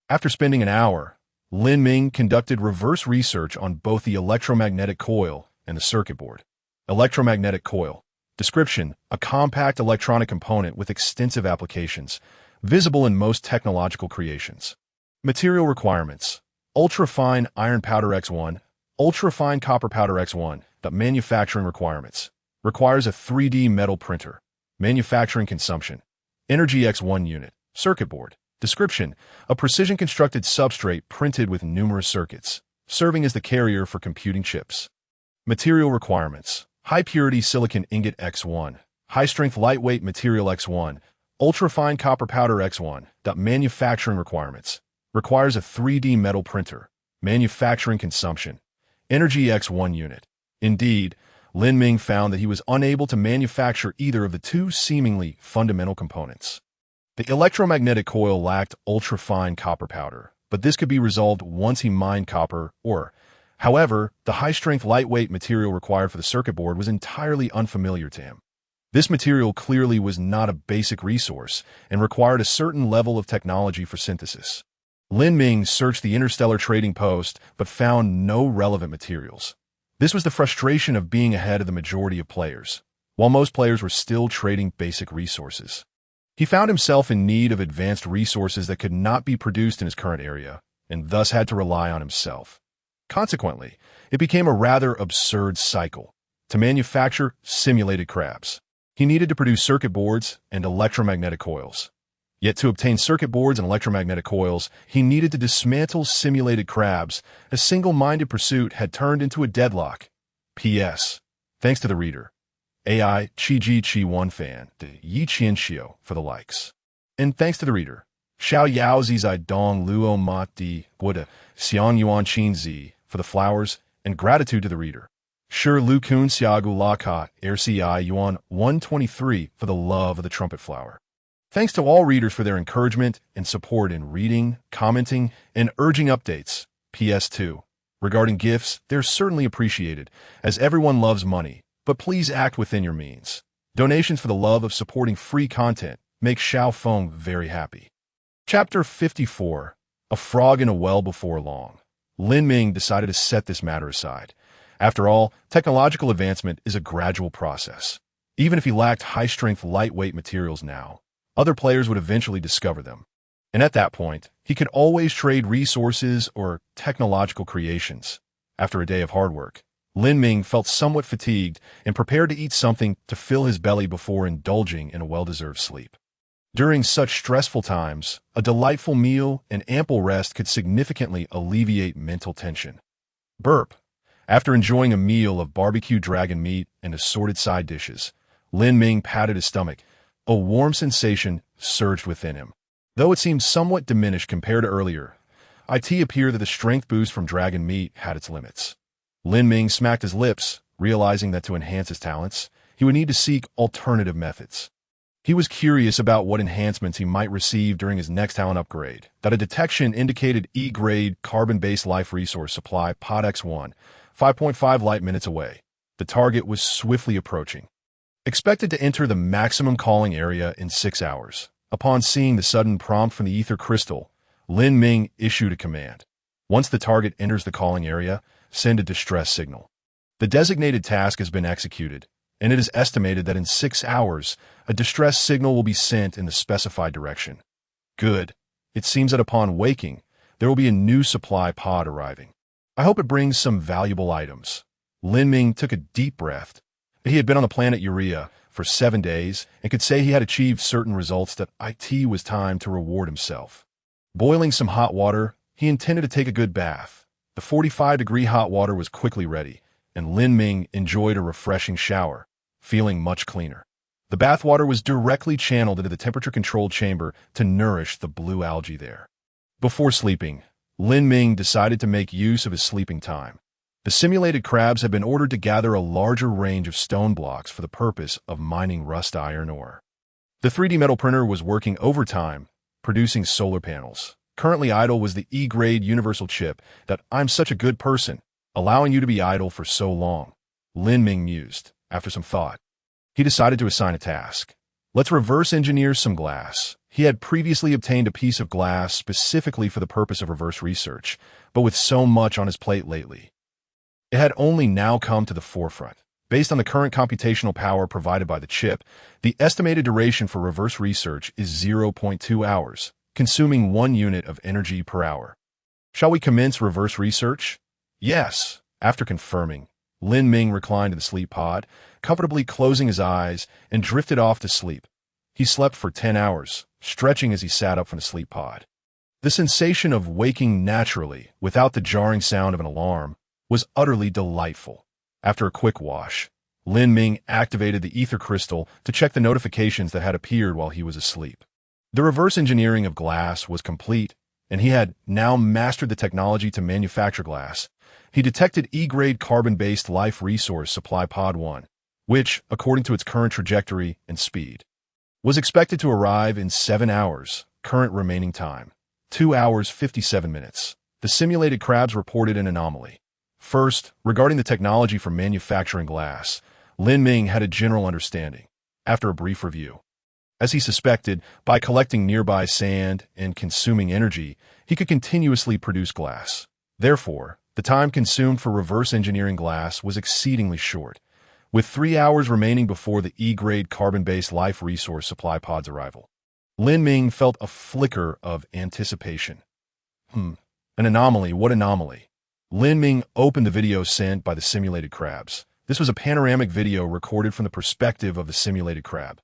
After spending an hour, Lin Ming conducted reverse research on both the electromagnetic coil and the circuit board. Electromagnetic coil. Description: a compact electronic component with extensive applications, visible in most technological creations. Material requirements: ultra-fine iron powder X1, ultra-fine copper powder X1. Manufacturing requirements: requires a 3D metal printer. Manufacturing consumption: energy X1 unit. Circuit board. Description: a precision-constructed substrate printed with numerous circuits, serving as the carrier for computing chips. Material requirements: high-purity silicon ingot X1, high-strength lightweight material X1, ultra-fine copper powder X1. Manufacturing requirements: requires a 3D metal printer. Manufacturing consumption: energy X1 unit. Indeed, Lin Ming found that he was unable to manufacture either of the two seemingly fundamental components. The electromagnetic coil lacked ultra-fine copper powder, but this could be resolved once he mined copper ore. However, the high-strength lightweight material required for the circuit board was entirely unfamiliar to him. This material clearly was not a basic resource and required a certain level of technology for synthesis. Lin Ming searched the Interstellar trading post but found no relevant materials. This was the frustration of being ahead of the majority of players, while most players were still trading basic resources. He found himself in need of advanced resources that could not be produced in his current area, and thus had to rely on himself. Consequently, it became a rather absurd cycle. To manufacture simulated crabs, he needed to produce circuit boards and electromagnetic coils. Yet to obtain circuit boards and electromagnetic coils, he needed to dismantle simulated crabs. A single-minded pursuit had turned into a deadlock. P.S. Thanks to the reader. AI Chi 1 fan, de Yi Qian Xiao for the likes. And thanks to the reader. Xiao Yao Zai Dong Luo Ma Di Guoda Xiang Yuan Qin Zi for the flowers, and gratitude to the reader. Shi Lu Kun Xiagu La Ka RCI Yuan 123 for the love of the trumpet flower. Thanks to all readers for their encouragement and support in reading, commenting, and urging updates. PS2. Regarding gifts, they're certainly appreciated, as everyone loves money, but please act within your means. Donations for the love of supporting free content make Xiao Feng very happy. Chapter 54. A Frog in a Well Before Long. Lin Ming decided to set this matter aside. After all, technological advancement is a gradual process. Even if he lacked high-strength, lightweight materials now, other players would eventually discover them. And at that point, he could always trade resources or technological creations. After a day of hard work, Lin Ming felt somewhat fatigued and prepared to eat something to fill his belly before indulging in a well-deserved sleep. During such stressful times, a delightful meal and ample rest could significantly alleviate mental tension. Burp. After enjoying a meal of barbecue dragon meat and assorted side dishes, Lin Ming patted his stomach. A warm sensation surged within him. Though it seemed somewhat diminished compared to earlier, IT appeared that the strength boost from dragon meat had its limits. Lin Ming smacked his lips, realizing that to enhance his talents, he would need to seek alternative methods. He was curious about what enhancements he might receive during his next talent upgrade. That a detection indicated E-grade carbon-based life resource supply Pod X1, 5.5 light minutes away. The target was swiftly approaching. Expected to enter the maximum calling area in 6 hours. Upon seeing the sudden prompt from the ether crystal, Lin Ming issued a command. Once the target enters the calling area, send a distress signal. The designated task has been executed, and it is estimated that in 6 hours, a distress signal will be sent in the specified direction. Good. It seems that upon waking, there will be a new supply pod arriving. I hope it brings some valuable items. Lin Ming took a deep breath. He had been on the planet Urea for 7 days and could say he had achieved certain results that it was time to reward himself. Boiling some hot water, he intended to take a good bath. The 45-degree hot water was quickly ready, and Lin Ming enjoyed a refreshing shower, feeling much cleaner. The bath water was directly channeled into the temperature-controlled chamber to nourish the blue algae there. Before sleeping, Lin Ming decided to make use of his sleeping time. The simulated crabs had been ordered to gather a larger range of stone blocks for the purpose of mining rust iron ore. The 3D metal printer was working overtime, producing solar panels. Currently idle was the E-grade universal chip that I'm such a good person, allowing you to be idle for so long. Lin Ming mused. After some thought, he decided to assign a task. Let's reverse engineer some glass. He had previously obtained a piece of glass specifically for the purpose of reverse research, but with so much on his plate lately, it had only now come to the forefront. Based on the current computational power provided by the chip, the estimated duration for reverse research is 0.2 hours, consuming 1 unit of energy per hour. Shall we commence reverse research? Yes. After confirming, Lin Ming reclined in the sleep pod, comfortably closing his eyes, and drifted off to sleep. He slept for 10 hours, stretching as he sat up from the sleep pod. The sensation of waking naturally, without the jarring sound of an alarm, was utterly delightful. After a quick wash, Lin Ming activated the ether crystal to check the notifications that had appeared while he was asleep. The reverse engineering of glass was complete, and he had now mastered the technology to manufacture glass. He detected E-grade carbon-based life resource supply Pod 1, which, according to its current trajectory and speed, was expected to arrive in 7 hours, current remaining time, 2 hours 57 minutes. The simulated crabs reported an anomaly. First, regarding the technology for manufacturing glass, Lin Ming had a general understanding, after a brief review. As he suspected, by collecting nearby sand and consuming energy, he could continuously produce glass. Therefore, the time consumed for reverse engineering glass was exceedingly short, with 3 hours remaining before the E-grade carbon-based life resource supply pod's arrival. Lin Ming felt a flicker of anticipation. An anomaly, what anomaly? Lin Ming opened the video sent by the simulated crabs. This was a panoramic video recorded from the perspective of the simulated crab.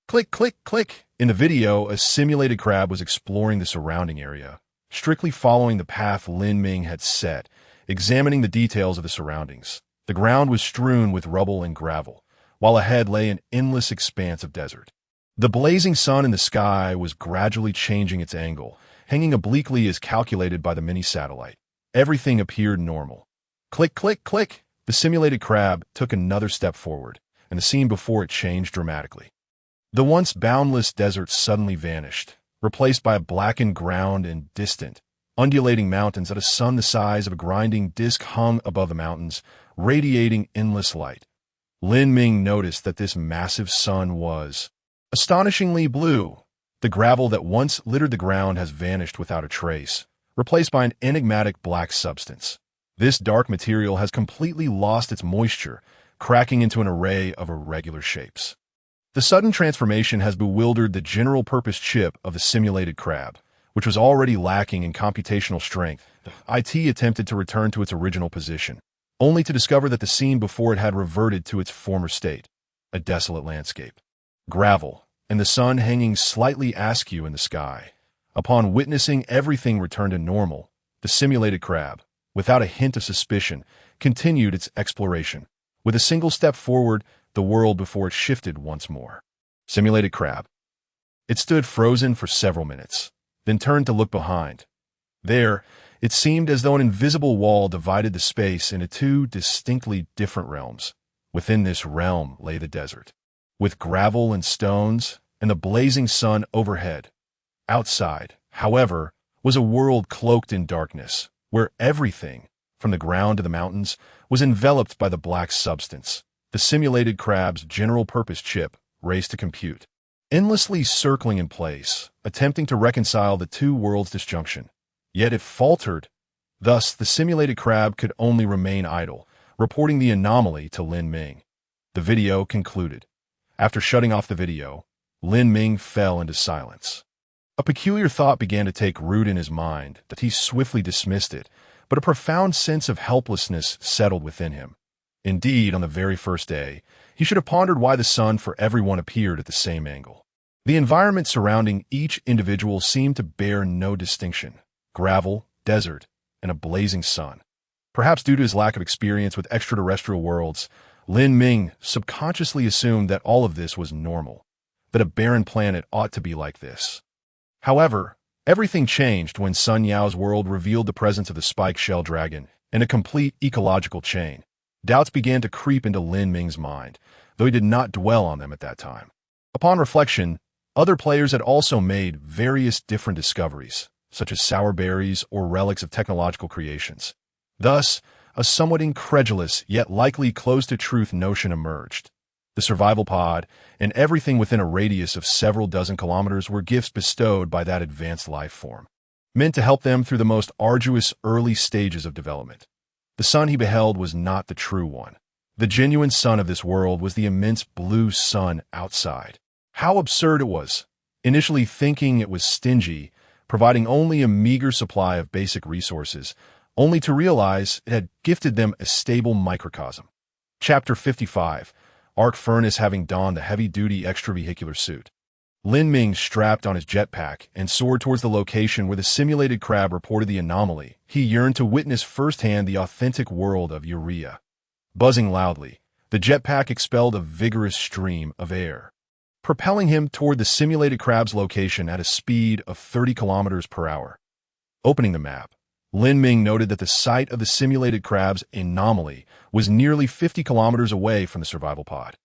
Click, click, click. In the video, a simulated crab was exploring the surrounding area, strictly following the path Lin Ming had set, examining the details of the surroundings. The ground was strewn with rubble and gravel, while ahead lay an endless expanse of desert. The blazing sun in the sky was gradually changing its angle, hanging obliquely as calculated by the mini-satellite. Everything appeared normal. Click, click, click. The simulated crab took another step forward, and the scene before it changed dramatically. The once boundless desert suddenly vanished, replaced by a blackened ground and distant, undulating mountains that a sun the size of a grinding disk hung above the mountains, radiating endless light. Lin Ming noticed that this massive sun was astonishingly blue. The gravel that once littered the ground has vanished without a trace, replaced by an enigmatic black substance. This dark material has completely lost its moisture, cracking into an array of irregular shapes. The sudden transformation has bewildered the general-purpose chip of the simulated crab, which was already lacking in computational strength. IT attempted to return to its original position, only to discover that the scene before it had reverted to its former state, a desolate landscape. Gravel, and the sun hanging slightly askew in the sky. Upon witnessing everything return to normal, the simulated crab, without a hint of suspicion, continued its exploration. With a single step forward, the world before it shifted once more. Simulated crab. It stood frozen for several minutes, then turned to look behind. There, It seemed as though an invisible wall divided the space into two distinctly different realms. Within this realm lay the desert, with gravel and stones and the blazing sun overhead. Outside, however, was a world cloaked in darkness, where everything, from the ground to the mountains, was enveloped by the black substance. The simulated crab's general-purpose chip raced to compute, endlessly circling in place, attempting to reconcile the two worlds' disjunction. Yet it faltered. Thus, the simulated crab could only remain idle, reporting the anomaly to Lin Ming. The video concluded. After shutting off the video, Lin Ming fell into silence. A peculiar thought began to take root in his mind, that he swiftly dismissed it, but a profound sense of helplessness settled within him. Indeed, on the very first day, he should have pondered why the sun for everyone appeared at the same angle. The environment surrounding each individual seemed to bear no distinction. Gravel, desert, and a blazing sun. Perhaps due to his lack of experience with extraterrestrial worlds, Lin Ming subconsciously assumed that all of this was normal, that a barren planet ought to be like this. However, everything changed when Sun Yao's world revealed the presence of the spiked shell dragon and a complete ecological chain. Doubts began to creep into Lin Ming's mind, though he did not dwell on them at that time. Upon reflection, other players had also made various different discoveries, such as sour berries or relics of technological creations. Thus, a somewhat incredulous yet likely close-to-truth notion emerged. The survival pod and everything within a radius of several dozen kilometers were gifts bestowed by that advanced life form, meant to help them through the most arduous early stages of development. The sun he beheld was not the true one. The genuine sun of this world was the immense blue sun outside. How absurd it was! Initially thinking it was stingy, providing only a meager supply of basic resources, only to realize it had gifted them a stable microcosm. Chapter 55, Arc Furnace having donned the heavy-duty extravehicular suit. Lin Ming strapped on his jetpack and soared towards the location where the simulated crab reported the anomaly. He yearned to witness firsthand the authentic world of Urea. Buzzing loudly, the jetpack expelled a vigorous stream of air, propelling him toward the simulated crab's location at a speed of 30 kilometers per hour. Opening the map, Lin Ming noted that the site of the simulated crab's anomaly was nearly 50 kilometers away from the survival pod.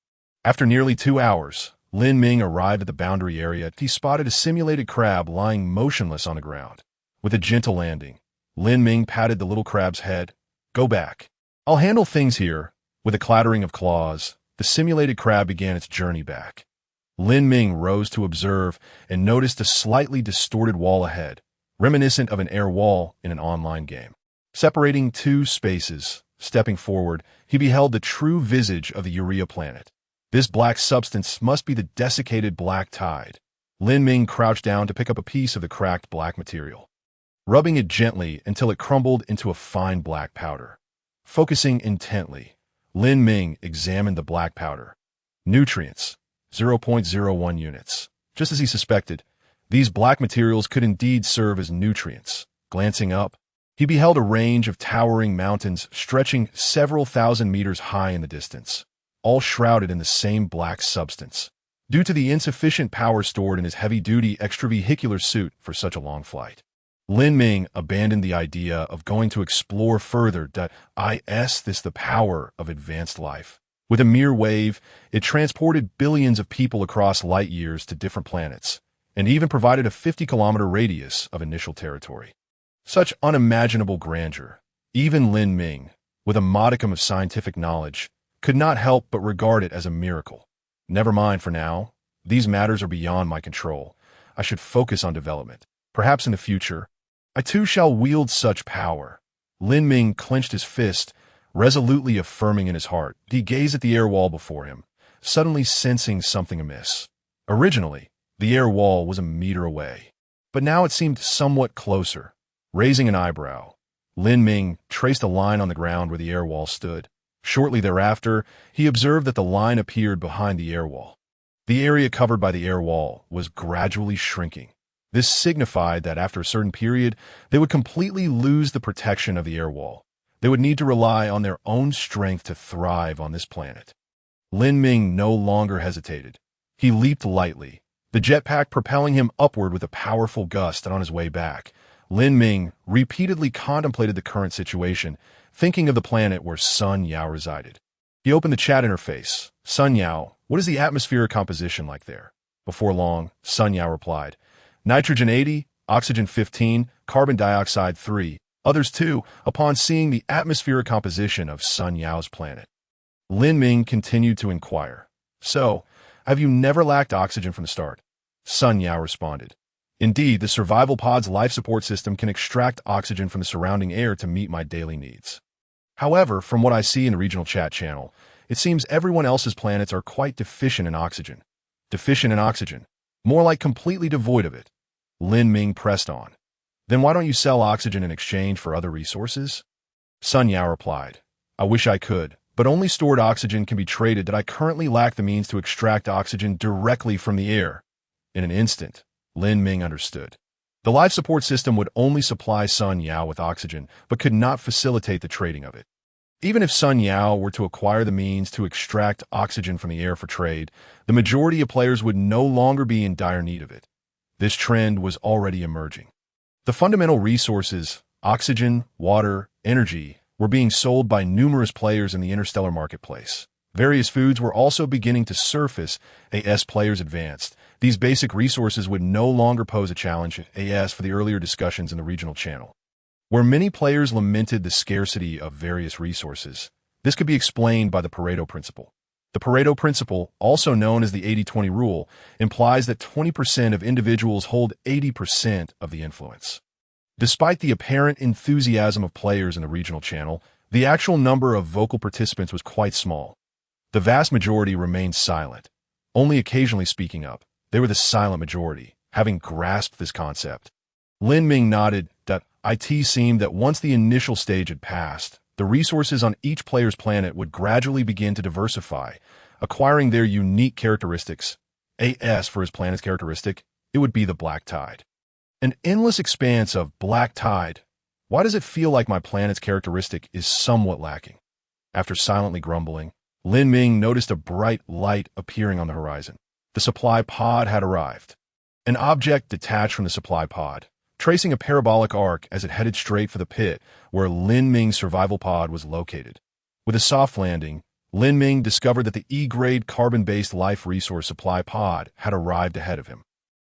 After nearly 2 hours, Lin Ming arrived at the boundary area. He spotted a simulated crab lying motionless on the ground. With a gentle landing, Lin Ming patted the little crab's head. "Go back. I'll handle things here." With a clattering of claws, the simulated crab began its journey back. Lin Ming rose to observe and noticed a slightly distorted wall ahead, reminiscent of an air wall in an online game. Separating two spaces, stepping forward, he beheld the true visage of the Urea planet. This black substance must be the desiccated black tide. Lin Ming crouched down to pick up a piece of the cracked black material, rubbing it gently until it crumbled into a fine black powder. Focusing intently, Lin Ming examined the black powder. Nutrients, 0.01 units. Just as he suspected, these black materials could indeed serve as nutrients. Glancing up, he beheld a range of towering mountains stretching several thousand meters high in the distance, all shrouded in the same black substance, due to the insufficient power stored in his heavy-duty extravehicular suit for such a long flight. Lin Ming abandoned the idea of going to explore further. Is this the power of advanced life? With a mere wave, it transported billions of people across light years to different planets, and even provided a 50-kilometer radius of initial territory. Such unimaginable grandeur, even Lin Ming, with a modicum of scientific knowledge, could not help but regard it as a miracle. Never mind for now. These matters are beyond my control. I should focus on development. Perhaps in the future, I too shall wield such power. Lin Ming clenched his fist, resolutely affirming in his heart. He gazed at the air wall before him, suddenly sensing something amiss. Originally, the air wall was a meter away, but now it seemed somewhat closer. Raising an eyebrow, Lin Ming traced a line on the ground where the air wall stood. Shortly thereafter, he observed that the line appeared behind the air wall. The area covered by the air wall was gradually shrinking. This signified that after a certain period, they would completely lose the protection of the air wall. They would need to rely on their own strength to thrive on this planet. Lin Ming no longer hesitated. He leaped lightly, the jetpack propelling him upward with a powerful gust, and on his way back, Lin Ming repeatedly contemplated the current situation, thinking of the planet where Sun Yao resided. He opened the chat interface. Sun Yao, what is the atmospheric composition like there? Before long, Sun Yao replied, nitrogen 80, oxygen 15, carbon dioxide 3, others too, upon seeing the atmospheric composition of Sun Yao's planet. Lin Ming continued to inquire, so, have you never lacked oxygen from the start? Sun Yao responded, indeed, the survival pod's life support system can extract oxygen from the surrounding air to meet my daily needs. However, from what I see in the regional chat channel, it seems everyone else's planets are quite deficient in oxygen. Deficient in oxygen. More like completely devoid of it. Lin Ming pressed on. Then why don't you sell oxygen in exchange for other resources? Sun Yao replied, I wish I could, but only stored oxygen can be traded that I currently lack the means to extract oxygen directly from the air. In an instant, Lin Ming understood. The life support system would only supply Sun Yao with oxygen, but could not facilitate the trading of it. Even if Sun Yao were to acquire the means to extract oxygen from the air for trade, the majority of players would no longer be in dire need of it. This trend was already emerging. The fundamental resources, oxygen, water, energy, were being sold by numerous players in the Interstellar marketplace. Various foods were also beginning to surface as players advanced. These basic resources would no longer pose a challenge as for the earlier discussions in the regional channel. Where many players lamented the scarcity of various resources, this could be explained by the Pareto principle. The Pareto principle, also known as the 80-20 rule, implies that 20% of individuals hold 80% of the influence. Despite the apparent enthusiasm of players in the regional channel, the actual number of vocal participants was quite small. The vast majority remained silent, only occasionally speaking up. They were the silent majority, having grasped this concept. Lin Ming nodded that it seemed that once the initial stage had passed, the resources on each player's planet would gradually begin to diversify, acquiring their unique characteristics. As for his planet's characteristic, it would be the black tide. An endless expanse of black tide. Why does it feel like my planet's characteristic is somewhat lacking? After silently grumbling, Lin Ming noticed a bright light appearing on the horizon. The supply pod had arrived. An object detached from the supply pod, tracing a parabolic arc as it headed straight for the pit where Lin Ming's survival pod was located. With a soft landing, Lin Ming discovered that the E-grade carbon-based life resource supply pod had arrived ahead of him.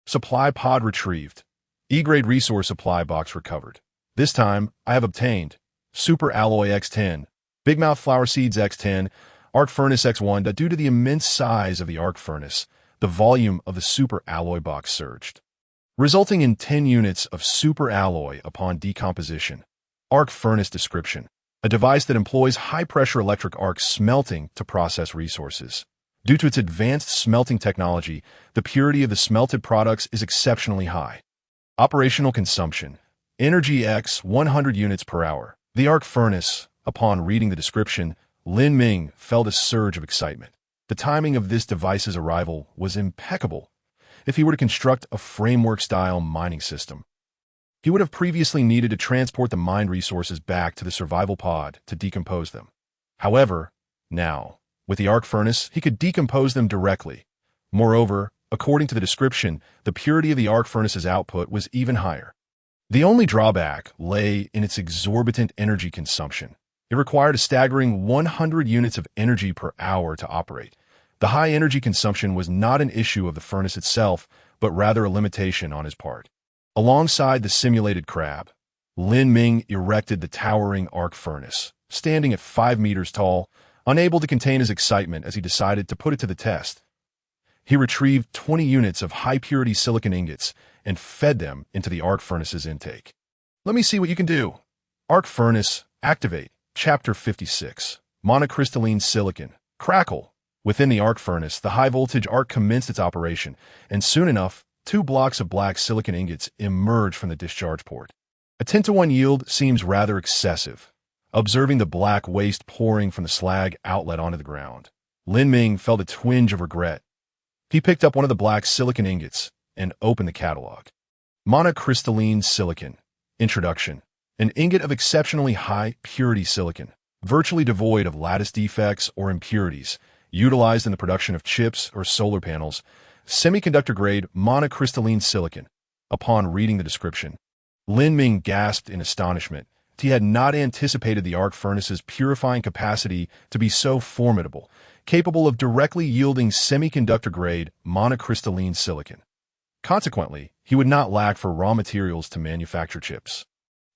Supply pod retrieved. E-grade resource supply box recovered. This time, I have obtained Super Alloy X10, Big Mouth Flower Seeds X10, Arc Furnace X1. Due to the immense size of the arc furnace, the volume of the super alloy box surged, resulting in 10 units of super alloy upon decomposition. Arc furnace description: a device that employs high-pressure electric arc smelting to process resources. Due to its advanced smelting technology, the purity of the smelted products is exceptionally high. Operational consumption: energy X 100 units per hour. The arc furnace. Upon reading the description, Lin Ming felt a surge of excitement. The timing of this device's arrival was impeccable. If he were to construct a framework-style mining system, he would have previously needed to transport the mined resources back to the survival pod to decompose them. However, now, with the arc furnace, he could decompose them directly. Moreover, according to the description, the purity of the arc furnace's output was even higher. The only drawback lay in its exorbitant energy consumption. It required a staggering 100 units of energy per hour to operate. The high energy consumption was not an issue of the furnace itself, but rather a limitation on his part. Alongside the simulated crab, Lin Ming erected the towering arc furnace, standing at 5 meters tall, unable to contain his excitement as he decided to put it to the test. He retrieved 20 units of high-purity silicon ingots and fed them into the arc furnace's intake. Let me see what you can do. Arc furnace, activate. Chapter 56. Monocrystalline silicon. Crackle. Within the arc furnace, the high-voltage arc commenced its operation, and soon enough, 2 blocks of black silicon ingots emerged from the discharge port. A 10-to-1 yield seems rather excessive. Observing the black waste pouring from the slag outlet onto the ground, Lin Ming felt a twinge of regret. He picked up one of the black silicon ingots and opened the catalog. Monocrystalline silicon. Introduction. An ingot of exceptionally high purity silicon, virtually devoid of lattice defects or impurities, utilized in the production of chips or solar panels. Semiconductor-grade monocrystalline silicon. Upon reading the description, Lin Ming gasped in astonishment. He had not anticipated the arc furnace's purifying capacity to be so formidable, capable of directly yielding semiconductor-grade monocrystalline silicon. Consequently, he would not lack for raw materials to manufacture chips.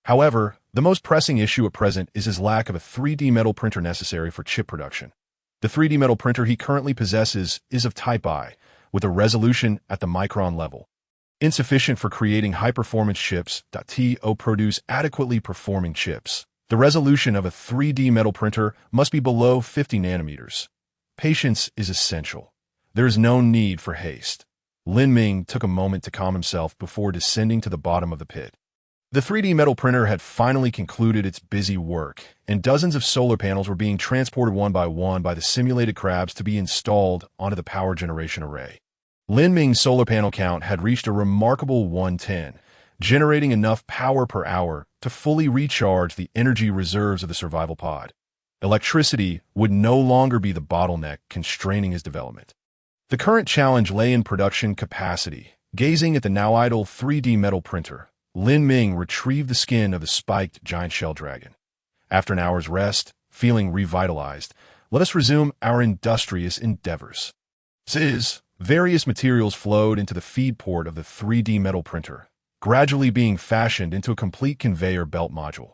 However, the most pressing issue at present is his lack of a 3D metal printer necessary for chip production. The 3D metal printer he currently possesses is of Type I, with a resolution at the micron level, insufficient for creating high-performance chips. To produce adequately performing chips, the resolution of a 3D metal printer must be below 50 nanometers. Patience is essential. There is no need for haste. Lin Ming took a moment to calm himself before descending to the bottom of the pit. The 3D metal printer had finally concluded its busy work, and dozens of solar panels were being transported one by the simulated crabs to be installed onto the power generation array. Lin Ming's solar panel count had reached a remarkable 110, generating enough power per hour to fully recharge the energy reserves of the survival pod. Electricity would no longer be the bottleneck constraining his development. The current challenge lay in production capacity. Gazing at the now idle 3D metal printer, Lin Ming retrieved the skin of the spiked giant shell dragon. After an hour's rest, feeling revitalized, let us resume our industrious endeavors. Various materials flowed into the feed port of the 3D metal printer, gradually being fashioned into a complete conveyor belt module.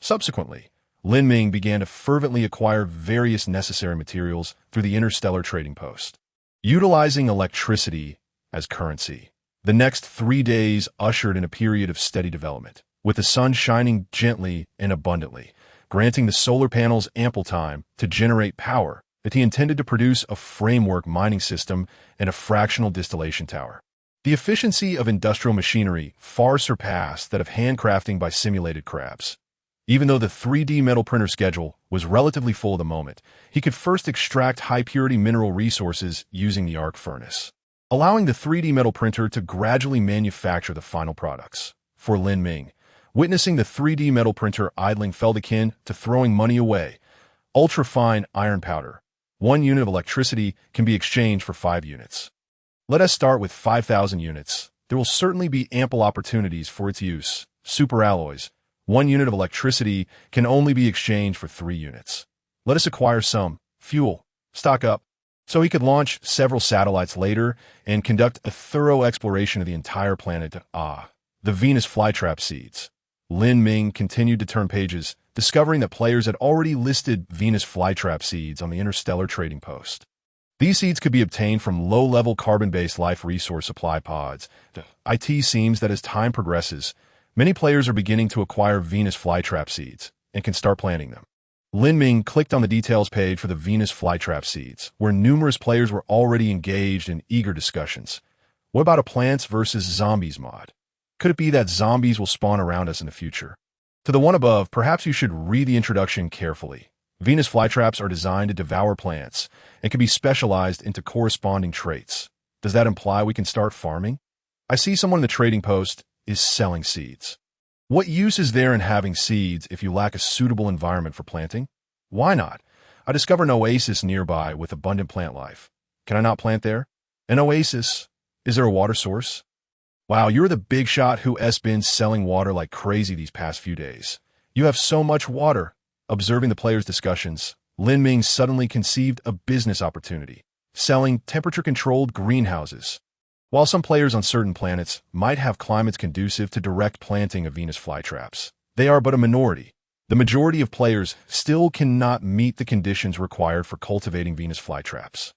Subsequently, Lin Ming began to fervently acquire various necessary materials through the Interstellar trading post. Utilizing electricity as currency, the next 3 days ushered in a period of steady development, with the sun shining gently and abundantly, granting the solar panels ample time to generate power that he intended to produce a framework mining system and a fractional distillation tower. The efficiency of industrial machinery far surpassed that of handcrafting by simulated crabs. Even though the 3D metal printer schedule was relatively full at the moment, he could first extract high-purity mineral resources using the arc furnace, allowing the 3D metal printer to gradually manufacture the final products. For Lin Ming, witnessing the 3D metal printer idling felt akin to throwing money away. Ultra-fine iron powder. 1 unit of electricity can be exchanged for 5 units. Let us start with 5,000 units. There will certainly be ample opportunities for its use. Superalloys. 1 unit of electricity can only be exchanged for 3 units. Let us acquire some fuel, stock up, so he could launch several satellites later and conduct a thorough exploration of the entire planet. The Venus flytrap seeds. Lin Ming continued to turn pages, discovering that players had already listed Venus flytrap seeds on the Interstellar trading post. These seeds could be obtained from low-level carbon-based life resource supply pods. It seems that as time progresses, many players are beginning to acquire Venus flytrap seeds and can start planting them. Lin Ming clicked on the details page for the Venus flytrap seeds, where numerous players were already engaged in eager discussions. What about a Plants vs. Zombies mod? Could it be that zombies will spawn around us in the future? To the one above, perhaps you should read the introduction carefully. Venus flytraps are designed to devour plants and can be specialized into corresponding traits. Does that imply we can start farming? I see someone in the trading post is selling seeds. What use is there in having seeds if you lack a suitable environment for planting? Why not? I discover an oasis nearby with abundant plant life. Can I not plant there? An oasis? Is there a water source? Wow, you're the big shot who has been selling water like crazy these past few days. You have so much water. Observing the players' discussions, Lin Ming suddenly conceived a business opportunity, selling temperature-controlled greenhouses. While some players on certain planets might have climates conducive to direct planting of Venus flytraps, they are but a minority. The majority of players still cannot meet the conditions required for cultivating Venus flytraps.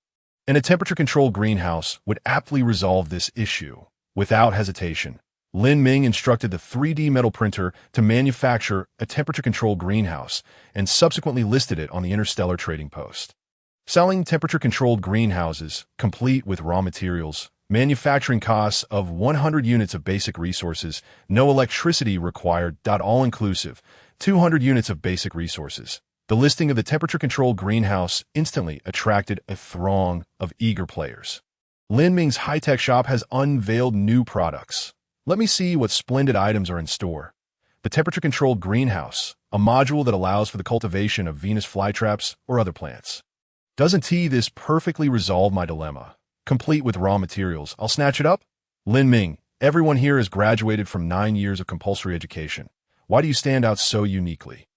And a temperature-controlled greenhouse would aptly resolve this issue. Without hesitation, Lin Ming instructed the 3D metal printer to manufacture a temperature-controlled greenhouse and subsequently listed it on the Interstellar trading post. Selling temperature-controlled greenhouses, complete with raw materials, manufacturing costs of 100 units of basic resources, no electricity required, all-inclusive, 200 units of basic resources. The listing of the temperature-controlled greenhouse instantly attracted a throng of eager players. Lin Ming's high-tech shop has unveiled new products. Let me see what splendid items are in store. The temperature-controlled greenhouse, a module that allows for the cultivation of Venus flytraps or other plants. Doesn't this perfectly resolve my dilemma? Complete with raw materials, I'll snatch it up? Lin Ming, Everyone here has graduated from 9 years of compulsory education. Why do you stand out so uniquely?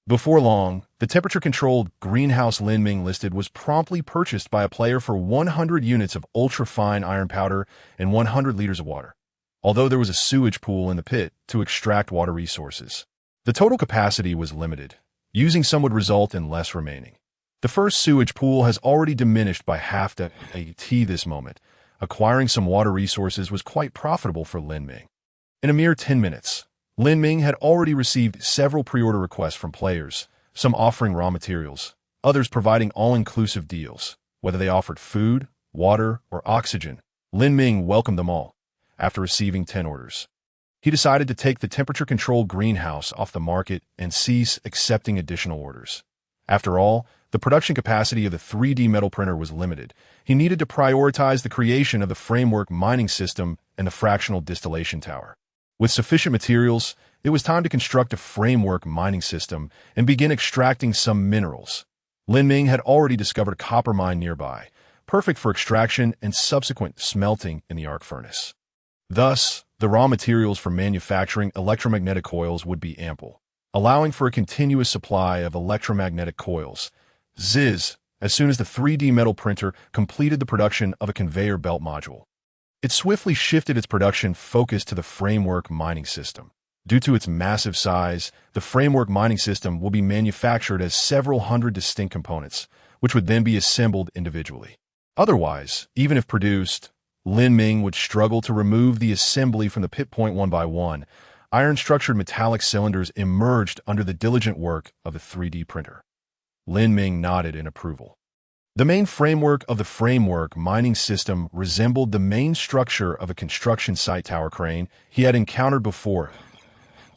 Before long, the temperature-controlled greenhouse Lin Ming listed was promptly purchased by a player for 100 units of ultra-fine iron powder and 100 liters of water, although there was a sewage pool in the pit to extract water resources. The total capacity was limited. Using some would result in less remaining. The first sewage pool has already diminished by half to at this moment. Acquiring some water resources was quite profitable for Lin Ming. In a mere 10 minutes, Lin Ming had already received several pre-order requests from players, some offering raw materials, others providing all-inclusive deals. Whether they offered food, water, or oxygen, Lin Ming welcomed them all. After receiving 10 orders, he decided to take the temperature-controlled greenhouse off the market and cease accepting additional orders. After all, the production capacity of the 3D metal printer was limited. He needed to prioritize the creation of the framework mining system and the fractional distillation tower. With sufficient materials, it was time to construct a framework mining system and begin extracting some minerals. Lin Ming had already discovered a copper mine nearby, perfect for extraction and subsequent smelting in the arc furnace. Thus, the raw materials for manufacturing electromagnetic coils would be ample, allowing for a continuous supply of electromagnetic coils. Ziz, as soon as the 3D metal printer completed the production of a conveyor belt module, it swiftly shifted its production focus to the framework mining system. Due to its massive size, the framework mining system will be manufactured as several hundred distinct components, which would then be assembled individually. Otherwise, even if produced, Lin Ming would struggle to remove the assembly from the pit point one by one. Iron-structured metallic cylinders emerged under the diligent work of the 3D printer. Lin Ming nodded in approval. The main framework of the framework mining system resembled the main structure of a construction site tower crane he had encountered before.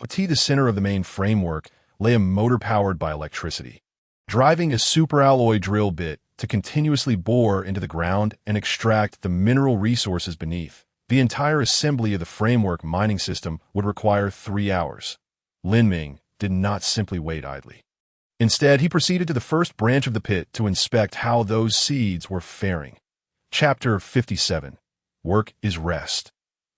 At the center of the main framework lay a motor powered by electricity, driving a superalloy drill bit to continuously bore into the ground and extract the mineral resources beneath. The entire assembly of the framework mining system would require 3 hours. Lin Ming did not simply wait idly. Instead, he proceeded to the first branch of the pit to inspect how those seeds were faring. Chapter 57. Work is Rest.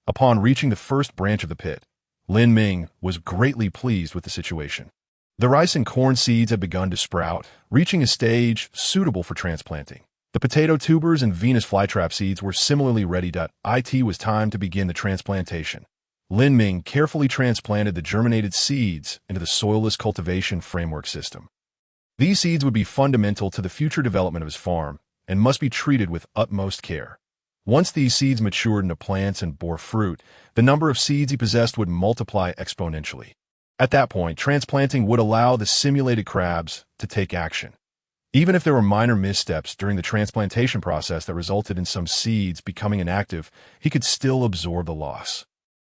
Upon reaching the first branch of the pit, Lin Ming was greatly pleased with the situation. The rice and corn seeds had begun to sprout, reaching a stage suitable for transplanting. The potato tubers and Venus flytrap seeds were similarly ready. It was time to begin the transplantation. Lin Ming carefully transplanted the germinated seeds into the soilless cultivation framework system. These seeds would be fundamental to the future development of his farm and must be treated with utmost care. Once these seeds matured into plants and bore fruit, the number of seeds he possessed would multiply exponentially. At that point, transplanting would allow the simulated crabs to take action. Even if there were minor missteps during the transplantation process that resulted in some seeds becoming inactive, he could still absorb the loss.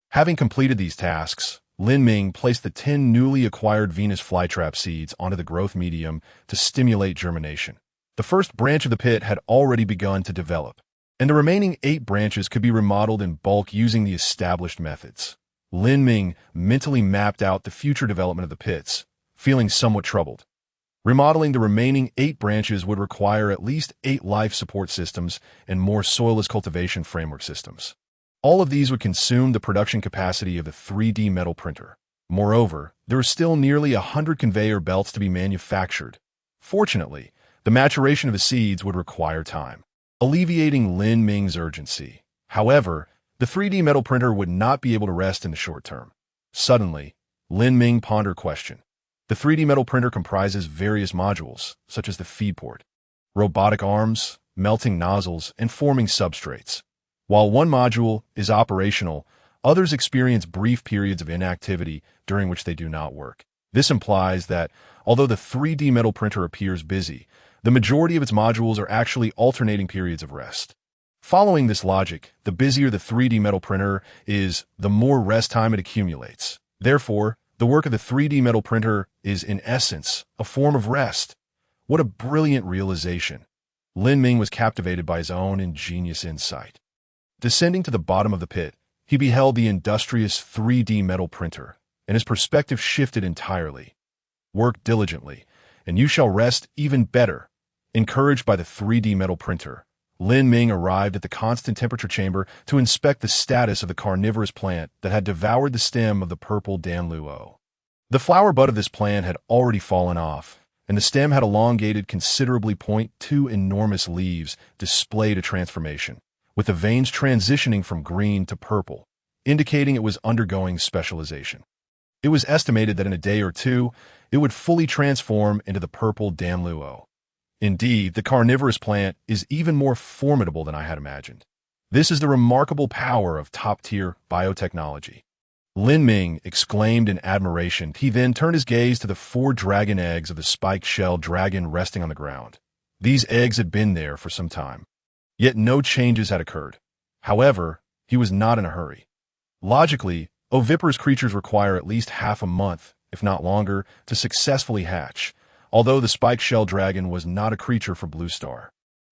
Having completed these tasks, Lin Ming placed the 10 newly acquired Venus flytrap seeds onto the growth medium to stimulate germination. The first branch of the pit had already begun to develop, and the remaining 8 branches could be remodeled in bulk using the established methods. Lin Ming mentally mapped out the future development of the pits, feeling somewhat troubled. Remodeling the remaining 8 branches would require at least 8 life support systems and more soilless cultivation framework systems. All of these would consume the production capacity of the 3D metal printer. Moreover, there were still nearly 100 conveyor belts to be manufactured. Fortunately, the maturation of the seeds would require time, alleviating Lin Ming's urgency. However, the 3D metal printer would not be able to rest in the short term. Suddenly, Lin Ming pondered a question. The 3D metal printer comprises various modules, such as the feed port, robotic arms, melting nozzles, and forming substrates. While one module is operational, others experience brief periods of inactivity during which they do not work. This implies that, although the 3D metal printer appears busy, the majority of its modules are actually alternating periods of rest. Following this logic, the busier the 3D metal printer is, the more rest time it accumulates. Therefore, the work of the 3D metal printer is, in essence, a form of rest. What a brilliant realization! Lin Ming was captivated by his own ingenious insight. Descending to the bottom of the pit, he beheld the industrious 3D metal printer, and his perspective shifted entirely. Work diligently, and you shall rest even better. Encouraged by the 3D metal printer, Lin Ming arrived at the constant temperature chamber to inspect the status of the carnivorous plant that had devoured the stem of the purple danluo. The flower bud of this plant had already fallen off, and the stem had elongated considerably. Two enormous leaves displayed a transformation, with the veins transitioning from green to purple, indicating it was undergoing specialization. It was estimated that in a day or two, it would fully transform into the purple danluo. Indeed, the carnivorous plant is even more formidable than I had imagined. This is the remarkable power of top-tier biotechnology. Lin Ming exclaimed in admiration. He then turned his gaze to the 4 dragon eggs of the spike-shelled dragon resting on the ground. These eggs had been there for some time, yet no changes had occurred. However, he was not in a hurry. Logically, oviparous creatures require at least half a month, if not longer, to successfully hatch, although the spike-shell dragon was not a creature for Blue Star.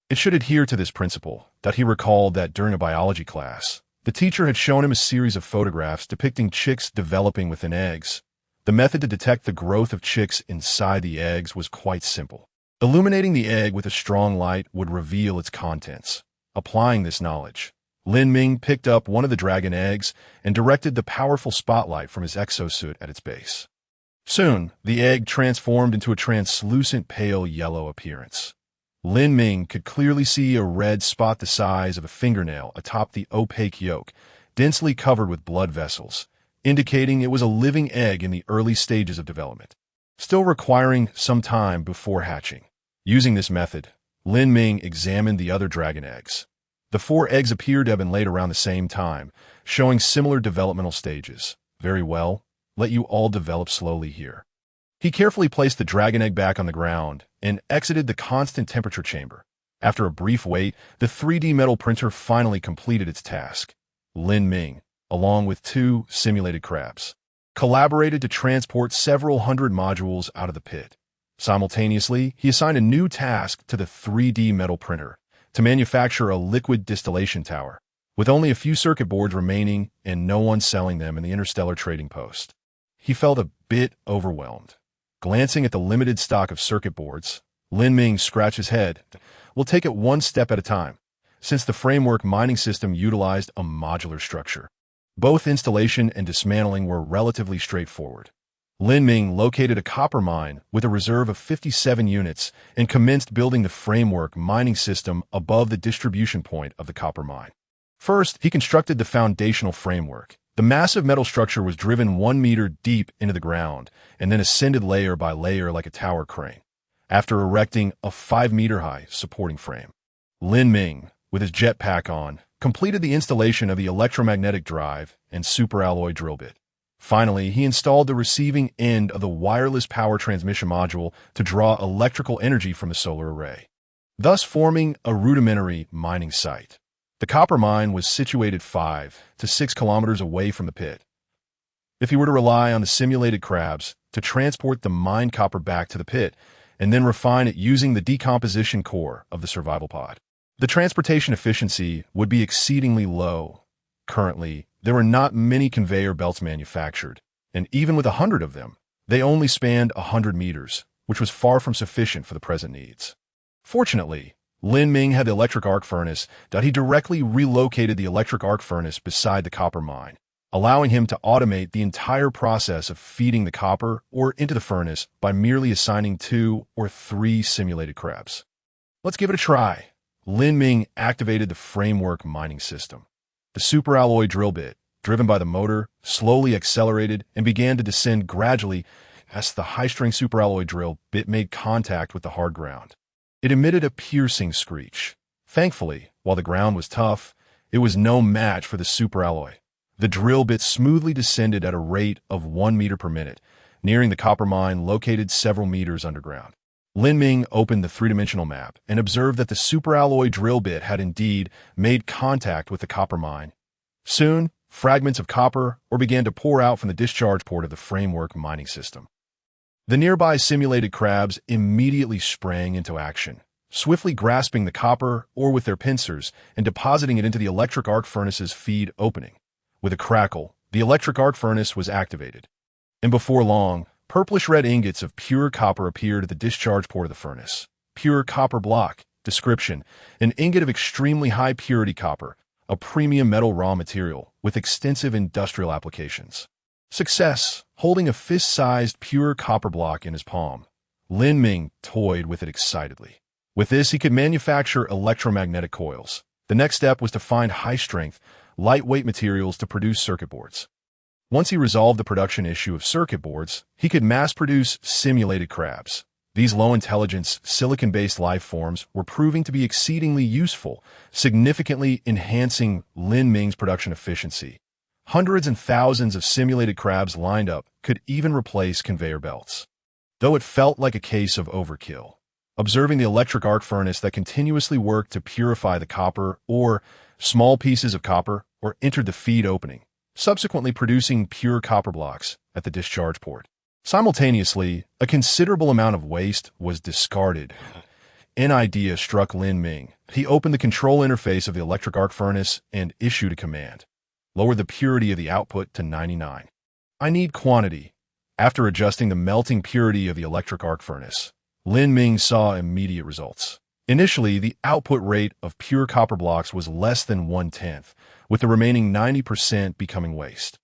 It should adhere to this principle, that he recalled that during a biology class, the teacher had shown him a series of photographs depicting chicks developing within eggs. The method to detect the growth of chicks inside the eggs was quite simple. Illuminating the egg with a strong light would reveal its contents. Applying this knowledge, Lin Ming picked up one of the dragon eggs and directed the powerful spotlight from his exosuit at its base. Soon, the egg transformed into a translucent pale yellow appearance. Lin Ming could clearly see a red spot the size of a fingernail atop the opaque yolk, densely covered with blood vessels, indicating it was a living egg in the early stages of development, still requiring some time before hatching. Using this method, Lin Ming examined the other dragon eggs. The 4 eggs appeared to have been laid around the same time, showing similar developmental stages. Very well, let you all develop slowly here. He carefully placed the dragon egg back on the ground and exited the constant temperature chamber. After a brief wait, the 3D metal printer finally completed its task. Lin Ming, along with 2 simulated crabs, collaborated to transport several hundred modules out of the pit. Simultaneously, he assigned a new task to the 3D metal printer to manufacture a liquid distillation tower, with only a few circuit boards remaining and no one selling them in the Interstellar trading post. He felt a bit overwhelmed. Glancing at the limited stock of circuit boards, Lin Ming scratched his head. We'll take it one step at a time, since the framework mining system utilized a modular structure. Both installation and dismantling were relatively straightforward. Lin Ming located a copper mine with a reserve of 57 units and commenced building the framework mining system above the distribution point of the copper mine. First, he constructed the foundational framework. The massive metal structure was driven 1 meter deep into the ground and then ascended layer by layer like a tower crane. After erecting a 5-meter-high supporting frame, Lin Ming, with his jetpack on, completed the installation of the electromagnetic drive and superalloy drill bit. Finally, he installed the receiving end of the wireless power transmission module to draw electrical energy from the solar array, thus forming a rudimentary mining site. The copper mine was situated 5 to 6 kilometers away from the pit. If he were to rely on the simulated crabs to transport the mined copper back to the pit and then refine it using the decomposition core of the survival pod, the transportation efficiency would be exceedingly low. Currently, there were not many conveyor belts manufactured, and even with 100 of them, they only spanned 100 meters, which was far from sufficient for the present needs. Fortunately, Lin Ming had the electric arc furnace that he directly relocated the electric arc furnace beside the copper mine, allowing him to automate the entire process of feeding the copper ore into the furnace by merely assigning 2 or 3 simulated crabs. Let's give it a try. Lin Ming activated the framework mining system. The superalloy drill bit, driven by the motor, slowly accelerated and began to descend gradually as the high-strength superalloy drill bit made contact with the hard ground. It emitted a piercing screech. Thankfully, while the ground was tough, it was no match for the superalloy. The drill bit smoothly descended at a rate of 1 meter per minute, nearing the copper mine located several meters underground. Lin Ming opened the 3-dimensional map and observed that the superalloy drill bit had indeed made contact with the copper mine. Soon, fragments of copper ore began to pour out from the discharge port of the framework mining system. The nearby simulated crabs immediately sprang into action, swiftly grasping the copper ore with their pincers and depositing it into the electric arc furnace's feed opening. With a crackle, the electric arc furnace was activated, and before long, purplish-red ingots of pure copper appeared at the discharge port of the furnace. Pure copper block, Description: an ingot of extremely high purity copper, a premium metal raw material with extensive industrial applications. Success: holding a fist-sized pure copper block in his palm, Lin Ming toyed with it excitedly. With this, he could manufacture electromagnetic coils. The next step was to find high-strength, lightweight materials to produce circuit boards. Once he resolved the production issue of circuit boards, he could mass-produce simulated crabs. These low-intelligence, silicon-based life forms were proving to be exceedingly useful, significantly enhancing Lin Ming's production efficiency. Hundreds and thousands of simulated crabs lined up could even replace conveyor belts. Though it felt like a case of overkill. Observing the electric arc furnace that continuously worked to purify the copper or small pieces of copper or entered the feed opening, subsequently producing pure copper blocks at the discharge port. Simultaneously, a considerable amount of waste was discarded. An idea struck Lin Ming. He opened the control interface of the electric arc furnace and issued a command. Lower the purity of the output to 99. I need quantity. After adjusting the melting purity of the electric arc furnace, Lin Ming saw immediate results. Initially, the output rate of pure copper blocks was less than 1/10, with the remaining 90% becoming waste.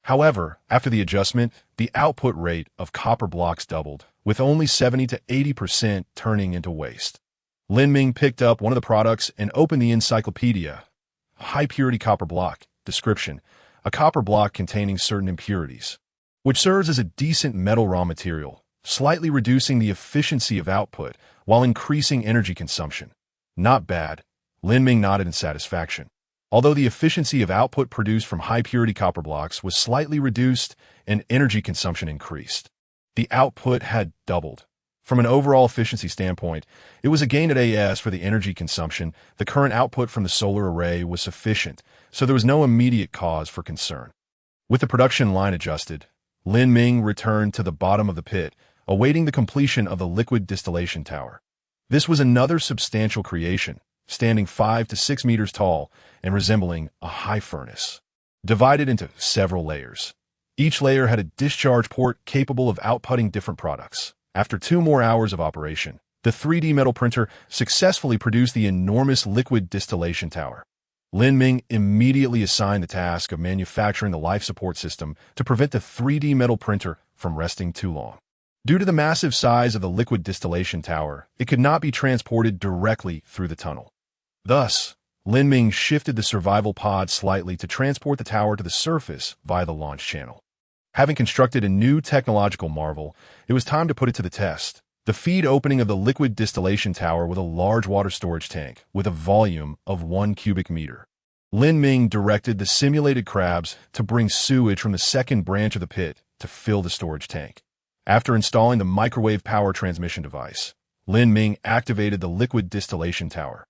However, after the adjustment, the output rate of copper blocks doubled, with only 70 to 80% turning into waste. Lin Ming picked up one of the products and opened the encyclopedia. High-purity copper block. Description: a copper block containing certain impurities, which serves as a decent metal raw material, slightly reducing the efficiency of output while increasing energy consumption. Not bad. Lin Ming nodded in satisfaction. Although the efficiency of output produced from high-purity copper blocks was slightly reduced and energy consumption increased, the output had doubled. From an overall efficiency standpoint, it was a gain at AS for the energy consumption. The current output from the solar array was sufficient, so there was no immediate cause for concern. With the production line adjusted, Lin Ming returned to the bottom of the pit, awaiting the completion of the liquid distillation tower. This was another substantial creation, standing 5 to 6 meters tall and resembling a high furnace, divided into several layers. Each layer had a discharge port capable of outputting different products. After 2 more hours of operation, the 3D metal printer successfully produced the enormous liquid distillation tower. Lin Ming immediately assigned the task of manufacturing the life support system to prevent the 3D metal printer from resting too long. Due to the massive size of the liquid distillation tower, it could not be transported directly through the tunnel. Thus, Lin Ming shifted the survival pod slightly to transport the tower to the surface via the launch channel. Having constructed a new technological marvel, it was time to put it to the test. The feed opening of the liquid distillation tower with a large water storage tank with a volume of 1 cubic meter. Lin Ming directed the simulated crabs to bring sewage from the second branch of the pit to fill the storage tank. After installing the microwave power transmission device, Lin Ming activated the liquid distillation tower.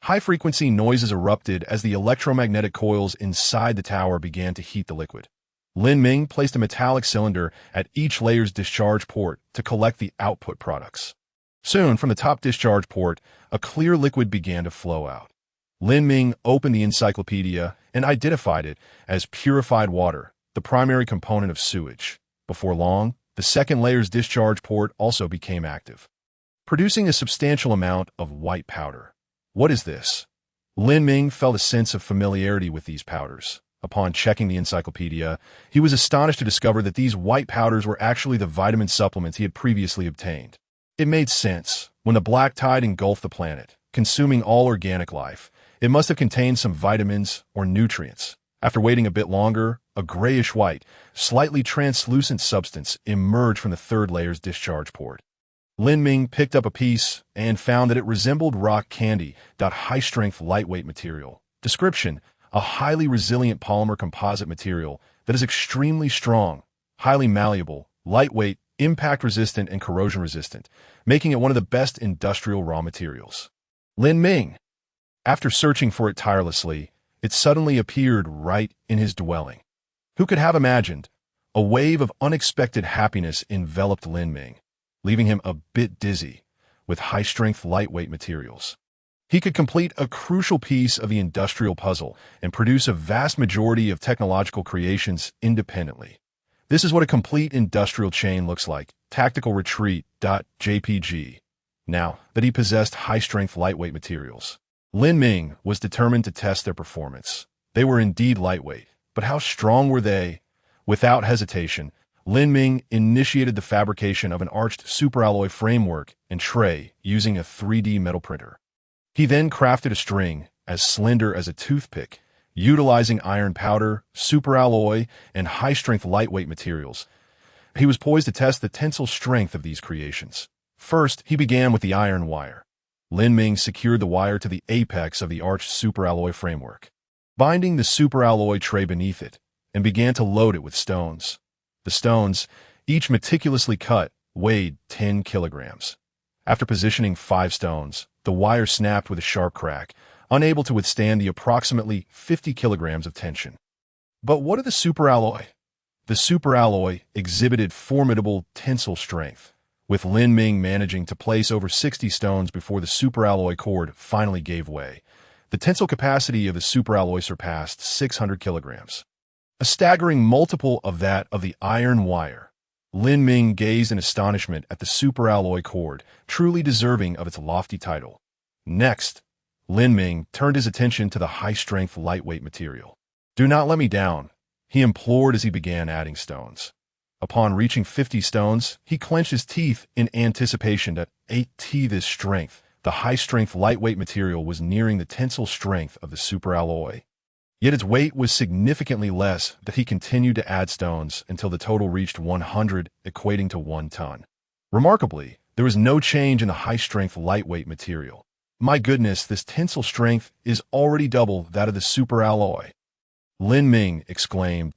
High-frequency noises erupted as the electromagnetic coils inside the tower began to heat the liquid. Lin Ming placed a metallic cylinder at each layer's discharge port to collect the output products. Soon, from the top discharge port, a clear liquid began to flow out. Lin Ming opened the encyclopedia and identified it as purified water, the primary component of sewage. Before long, the second layer's discharge port also became active, producing a substantial amount of white powder. What is this? Lin Ming felt a sense of familiarity with these powders. Upon checking the encyclopedia, he was astonished to discover that these white powders were actually the vitamin supplements he had previously obtained. It made sense. When the black tide engulfed the planet, consuming all organic life, it must have contained some vitamins or nutrients. After waiting a bit longer, a grayish-white, slightly translucent substance emerged from the third layer's discharge port. Lin Ming picked up a piece and found that it resembled rock candy, high-strength lightweight material. Description: a highly resilient polymer composite material that is extremely strong, highly malleable, lightweight, impact-resistant, and corrosion-resistant, making it one of the best industrial raw materials. Lin Ming. After searching for it tirelessly, it suddenly appeared right in his dwelling. Who could have imagined? A wave of unexpected happiness enveloped Lin Ming, leaving him a bit dizzy with high-strength lightweight materials. He could complete a crucial piece of the industrial puzzle and produce a vast majority of technological creations independently. This is what a complete industrial chain looks like. Tactical Retreat.jpg. Now that he possessed high-strength lightweight materials, Lin Ming was determined to test their performance. They were indeed lightweight, but how strong were they? Without hesitation, Lin Ming initiated the fabrication of an arched superalloy framework and tray using a 3D metal printer. He then crafted a string as slender as a toothpick, utilizing iron powder, superalloy, and high-strength lightweight materials. He was poised to test the tensile strength of these creations. First, he began with the iron wire. Lin Ming secured the wire to the apex of the arched superalloy framework, binding the superalloy tray beneath it, and began to load it with stones. The stones, each meticulously cut, weighed 10 kilograms. After positioning 5 stones, the wire snapped with a sharp crack, unable to withstand the approximately 50 kilograms of tension. But what of the superalloy? The superalloy exhibited formidable tensile strength, with Lin Ming managing to place over 60 stones before the superalloy cord finally gave way. The tensile capacity of the superalloy surpassed 600 kilograms, a staggering multiple of that of the iron wire. Lin Ming gazed in astonishment at the superalloy cord, truly deserving of its lofty title. Next, Lin Ming turned his attention to the high-strength lightweight material. "Do not let me down," he implored as he began adding stones. Upon reaching 50 stones, he clenched his teeth in anticipation that this strength, the high-strength lightweight material, was nearing the tensile strength of the superalloy. Yet its weight was significantly less that he continued to add stones until the total reached 100, equating to 1 ton. Remarkably, there was no change in the high-strength lightweight material. "My goodness, this tensile strength is already double that of the superalloy," Lin Ming exclaimed.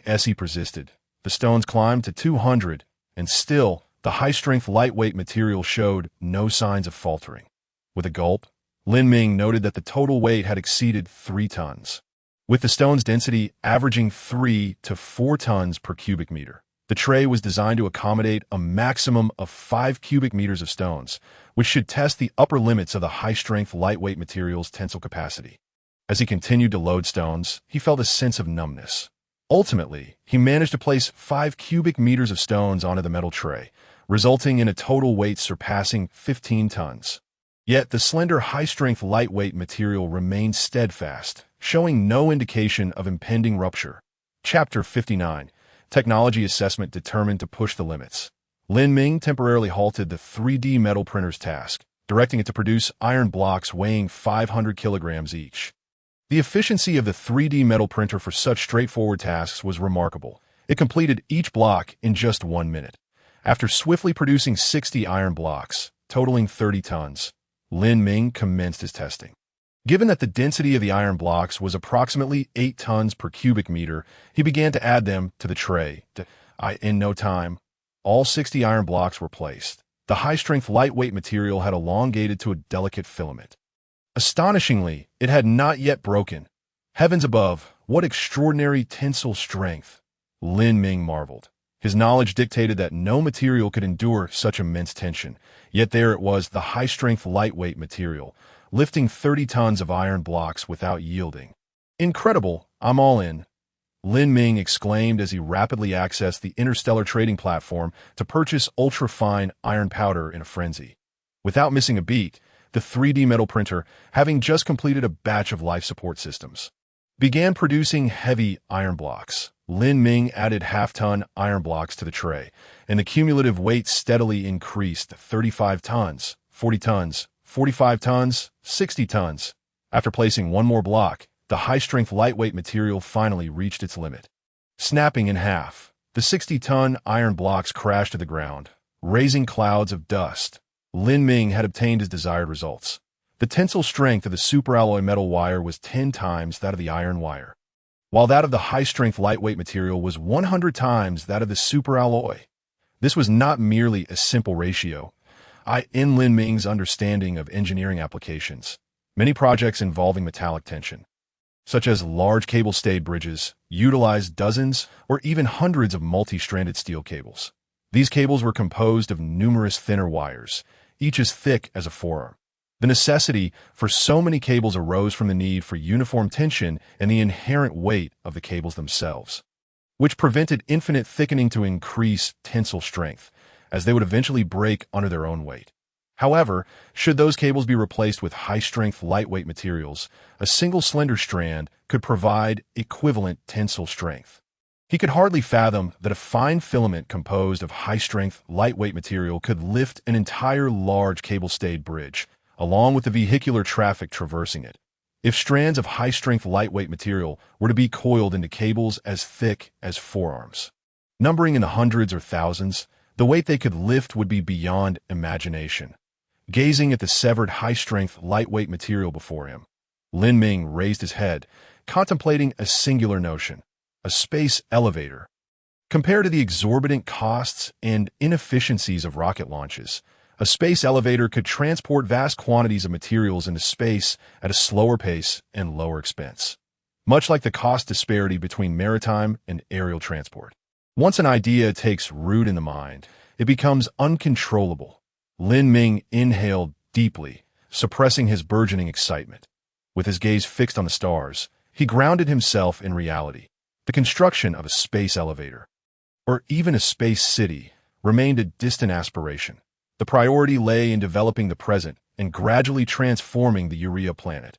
As he persisted, the stones climbed to 200, and still, the high-strength lightweight material showed no signs of faltering. With a gulp, Lin Ming noted that the total weight had exceeded 3 tons, with the stone's density averaging 3 to 4 tons per cubic meter. The tray was designed to accommodate a maximum of 5 cubic meters of stones, which should test the upper limits of the high-strength lightweight material's tensile capacity. As he continued to load stones, he felt a sense of numbness. Ultimately, he managed to place 5 cubic meters of stones onto the metal tray, resulting in a total weight surpassing 15 tons. Yet the slender high-strength lightweight material remained steadfast, showing no indication of impending rupture. Chapter 59. Technology Assessment Determined to Push the Limits. Lin Ming temporarily halted the 3D metal printer's task, directing it to produce iron blocks weighing 500 kilograms each. The efficiency of the 3D metal printer for such straightforward tasks was remarkable. It completed each block in just 1 minute. After swiftly producing 60 iron blocks, totaling 30 tons, Lin Ming commenced his testing. Given that the density of the iron blocks was approximately 8 tons per cubic meter, he began to add them to the tray. In no time, all 60 iron blocks were placed. The high-strength lightweight material had elongated to a delicate filament. Astonishingly, it had not yet broken. Heavens above, what extraordinary tensile strength! Lin Ming marveled. His knowledge dictated that no material could endure such immense tension, yet there it was, the high-strength lightweight material, lifting 30 tons of iron blocks without yielding. "Incredible, I'm all in," Lin Ming exclaimed as he rapidly accessed the Interstellar trading platform to purchase ultra-fine iron powder in a frenzy. Without missing a beat, the 3D metal printer, having just completed a batch of life support systems, began producing heavy iron blocks. Lin Ming added half-ton iron blocks to the tray, and the cumulative weight steadily increased to 35 tons, 40 tons, 45 tons, 60 tons. After placing one more block, the high-strength lightweight material finally reached its limit. Snapping in half, the 60-ton iron blocks crashed to the ground, raising clouds of dust. Lin Ming had obtained his desired results. The tensile strength of the superalloy metal wire was 10 times that of the iron wire, while that of the high-strength lightweight material was 100 times that of the superalloy. This was not merely a simple ratio. In Lin Ming's understanding of engineering applications, many projects involving metallic tension, such as large cable-stayed bridges, utilized dozens or even hundreds of multi-stranded steel cables. These cables were composed of numerous thinner wires, each as thick as a forearm. The necessity for so many cables arose from the need for uniform tension and the inherent weight of the cables themselves, which prevented infinite thickening to increase tensile strength, as they would eventually break under their own weight. However, should those cables be replaced with high-strength, lightweight materials, a single slender strand could provide equivalent tensile strength. He could hardly fathom that a fine filament composed of high-strength, lightweight material could lift an entire large cable-stayed bridge, along with the vehicular traffic traversing it. If strands of high-strength, lightweight material were to be coiled into cables as thick as forearms, numbering in the hundreds or thousands, the weight they could lift would be beyond imagination. Gazing at the severed high-strength, lightweight material before him, Lin Ming raised his head, contemplating a singular notion: a space elevator. Compared to the exorbitant costs and inefficiencies of rocket launches, a space elevator could transport vast quantities of materials into space at a slower pace and lower expense, much like the cost disparity between maritime and aerial transport. Once an idea takes root in the mind, it becomes uncontrollable. Lin Ming inhaled deeply, suppressing his burgeoning excitement. With his gaze fixed on the stars, he grounded himself in reality. The construction of a space elevator, or even a space city, remained a distant aspiration. The priority lay in developing the present and gradually transforming the Urea planet.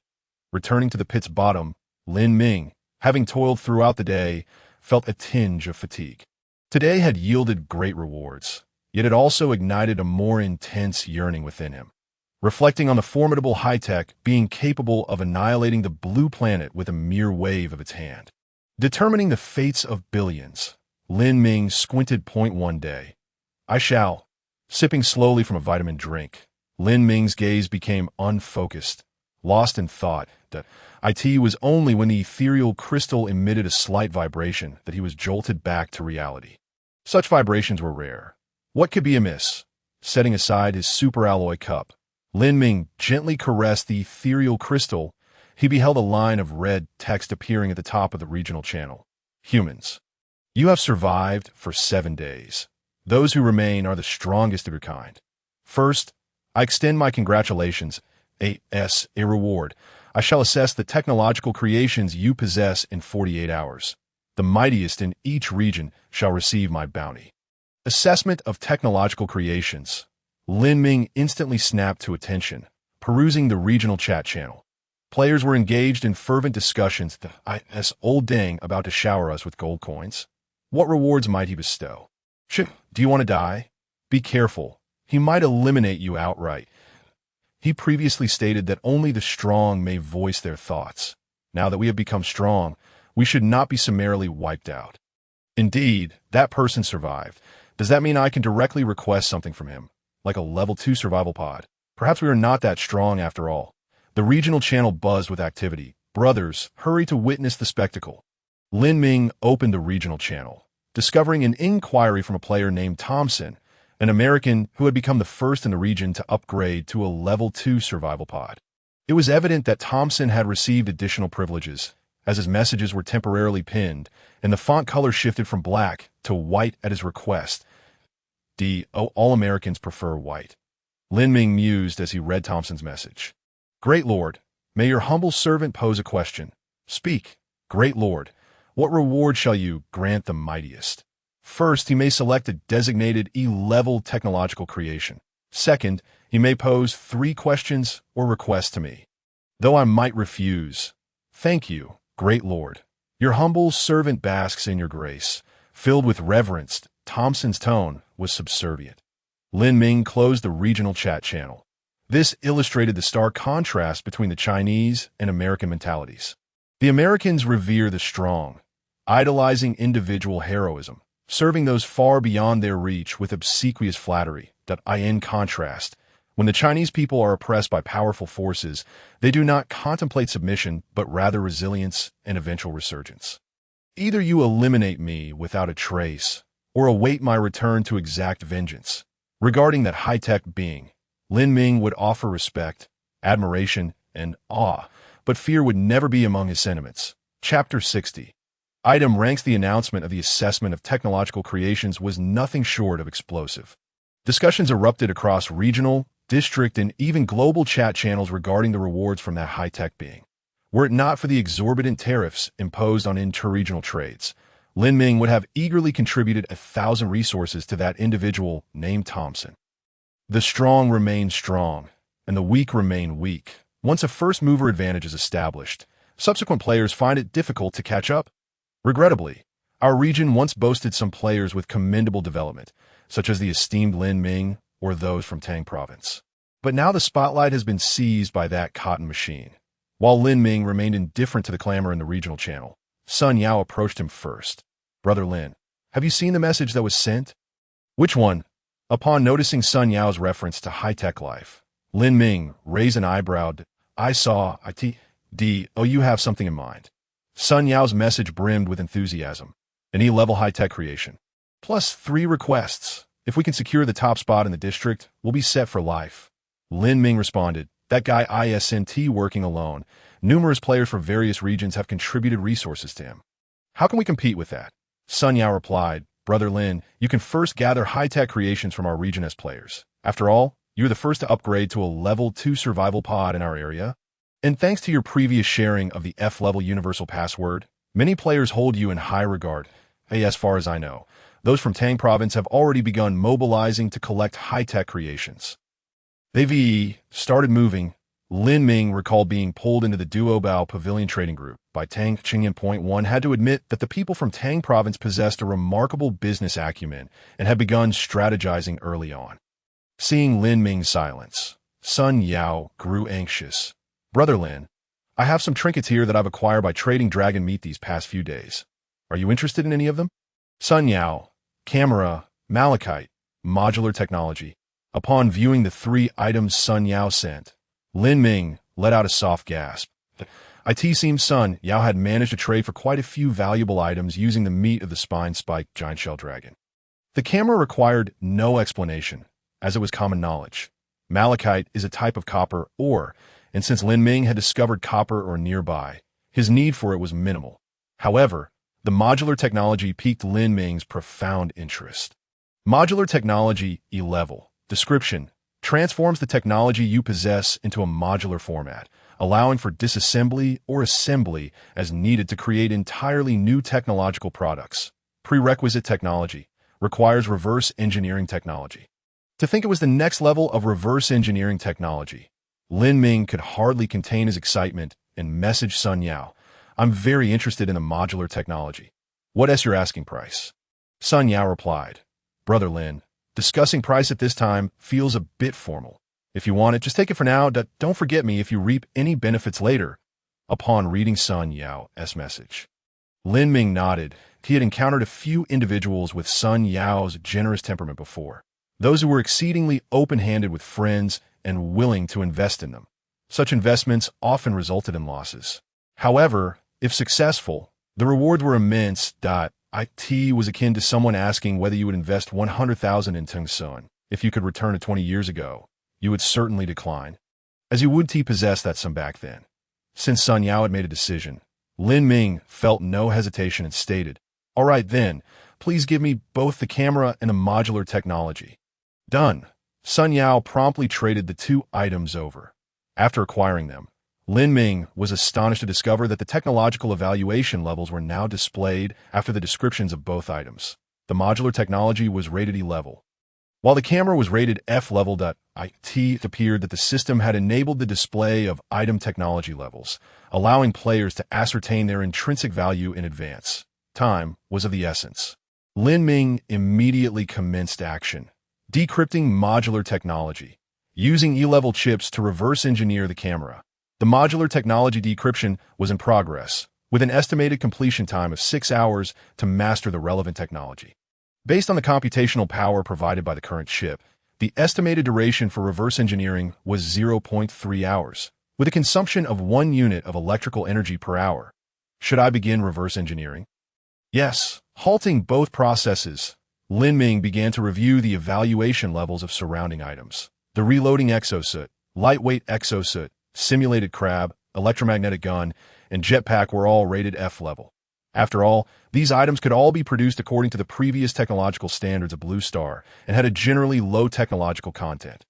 Returning to the pit's bottom, Lin Ming, having toiled throughout the day, felt a tinge of fatigue. Today had yielded great rewards, yet it also ignited a more intense yearning within him. Reflecting on the formidable high-tech being capable of annihilating the blue planet with a mere wave of its hand. Determining the fates of billions, Lin Ming squinted. One day, I shall. Sipping slowly from a vitamin drink, Lin Ming's gaze became unfocused, lost in thought. That it was only when the ethereal crystal emitted a slight vibration that he was jolted back to reality. Such vibrations were rare. What could be amiss? Setting aside his superalloy cup, Lin Ming gently caressed the ethereal crystal. He beheld a line of red text appearing at the top of the regional channel. Humans, you have survived for 7 days. Those who remain are the strongest of your kind. First, I extend my congratulations. A reward. I shall assess the technological creations you possess in 48 hours. The mightiest in each region shall receive my bounty. Assessment of technological creations. Lin Ming instantly snapped to attention, perusing the regional chat channel. Players were engaged in fervent discussions. Old Deng about to shower us with gold coins. What rewards might he bestow? Do you want to die? Be careful. He might eliminate you outright. He previously stated that only the strong may voice their thoughts. Now that we have become strong, we should not be summarily wiped out. Indeed, that person survived. Does that mean I can directly request something from him, like a level 2 survival pod? Perhaps we are not that strong after all. The regional channel buzzed with activity. Brothers, hurry to witness the spectacle. Lin Ming opened the regional channel, discovering an inquiry from a player named Thompson, an American who had become the first in the region to upgrade to a level 2 survival pod. It was evident that Thompson had received additional privileges, as his messages were temporarily pinned, and the font color shifted from black to white at his request. All Americans prefer white. Lin Ming mused as he read Thompson's message. Great Lord, may your humble servant pose a question. Speak, Great Lord. What reward shall you grant the mightiest? First, he may select a designated E-level technological creation. Second, he may pose 3 questions or requests to me. Though I might refuse. Thank you, Great Lord. Your humble servant basks in your grace. Filled with reverence, Thompson's tone was subservient. Lin Ming closed the regional chat channel. This illustrated the stark contrast between the Chinese and American mentalities. The Americans revere the strong, idolizing individual heroism, serving those far beyond their reach with obsequious flattery. In contrast, when the Chinese people are oppressed by powerful forces, they do not contemplate submission, but rather resilience and eventual resurgence. Either you eliminate me without a trace, or await my return to exact vengeance. Regarding that high-tech being, Lin Ming would offer respect, admiration, and awe, but fear would never be among his sentiments. Chapter 60. Item ranks. The announcement of the assessment of technological creations was nothing short of explosive. Discussions erupted across regional, district, and even global chat channels regarding the rewards from that high-tech being. Were it not for the exorbitant tariffs imposed on interregional trades, Lin Ming would have eagerly contributed 1,000 resources to that individual named Thompson. The strong remain strong, and the weak remain weak. Once a first-mover advantage is established, subsequent players find it difficult to catch up. Regrettably, our region once boasted some players with commendable development, such as the esteemed Lin Ming or those from Tang Province. But now the spotlight has been seized by that cotton machine. While Lin Ming remained indifferent to the clamor in the regional channel, Sun Yao approached him first. "Brother Lin, have you seen the message that was sent?" "Which one?" Upon noticing Sun Yao's reference to high-tech life, Lin Ming raised an eyebrow. "I saw oh, you have something in mind." Sun Yao's message brimmed with enthusiasm. "An E-level high-tech creation. Plus 3 requests. If we can secure the top spot in the district, we'll be set for life." Lin Ming responded, "That guy isn't working alone. Numerous players from various regions have contributed resources to him. How can we compete with that?" Sun Yao replied, "Brother Lin, you can first gather high-tech creations from our region as players. After all, you're the first to upgrade to a level 2 survival pod in our area. And thanks to your previous sharing of the F-level universal password, many players hold you in high regard. As far as I know, those from Tang Province have already begun mobilizing to collect high-tech creations." They've started moving. Lin Ming recalled being pulled into the Duobao Pavilion Trading Group by Tang Qingyan. One had to admit that the people from Tang Province possessed a remarkable business acumen and had begun strategizing early on. Seeing Lin Ming's silence, Sun Yao grew anxious. "Brother Lin, I have some trinkets here that I've acquired by trading dragon meat these past few days. Are you interested in any of them?" Sun Yao, camera, malachite, modular technology. Upon viewing the 3 items Sun Yao sent, Lin Ming let out a soft gasp. It seems Sun Yao had managed to trade for quite a few valuable items using the meat of the spine-spiked giant shell dragon. The camera required no explanation, as it was common knowledge. Malachite is a type of copper ore, and since Lin Ming had discovered copper ore nearby, his need for it was minimal. However, the modular technology piqued Lin Ming's profound interest. Modular technology E-level. Description: transforms the technology you possess into a modular format, allowing for disassembly or assembly as needed to create entirely new technological products. Prerequisite technology: requires reverse engineering technology. To think it was the next level of reverse engineering technology, Lin Ming could hardly contain his excitement and messaged Sun Yao, "I'm very interested in the modular technology. What is your asking price?" Sun Yao replied, "Brother Lin, discussing price at this time feels a bit formal. If you want it, just take it for now. Don't forget me if you reap any benefits later." Upon reading Sun Yao's message, Lin Ming nodded. He had encountered a few individuals with Sun Yao's generous temperament before, those who were exceedingly open-handed with friends and willing to invest in them. Such investments often resulted in losses. However, if successful, the rewards were immense. It was akin to someone asking whether you would invest 100,000 in Tungsun. If you could return to 20 years ago, you would certainly decline, as you would possess that sum back then. Since Sun Yao had made a decision, Lin Ming felt no hesitation and stated, "All right then, please give me both the camera and a modular technology." Done. Sun Yao promptly traded the 2 items over. After acquiring them, Lin Ming was astonished to discover that the technological evaluation levels were now displayed after the descriptions of both items. The modular technology was rated E-level, while the camera was rated F-level. It appeared that the system had enabled the display of item technology levels, allowing players to ascertain their intrinsic value in advance. Time was of the essence. Lin Ming immediately commenced action, decrypting modular technology, using E-level chips to reverse engineer the camera. The modular technology decryption was in progress, with an estimated completion time of 6 hours to master the relevant technology. Based on the computational power provided by the current chip, the estimated duration for reverse engineering was 0.3 hours, with a consumption of 1 unit of electrical energy per hour. Should I begin reverse engineering? Yes. Halting both processes, Lin Ming began to review the evaluation levels of surrounding items. The reloading exosuit, lightweight exosuit, simulated crab, electromagnetic gun, and jetpack were all rated F-level. After all, these items could all be produced according to the previous technological standards of Blue Star and had a generally low technological content.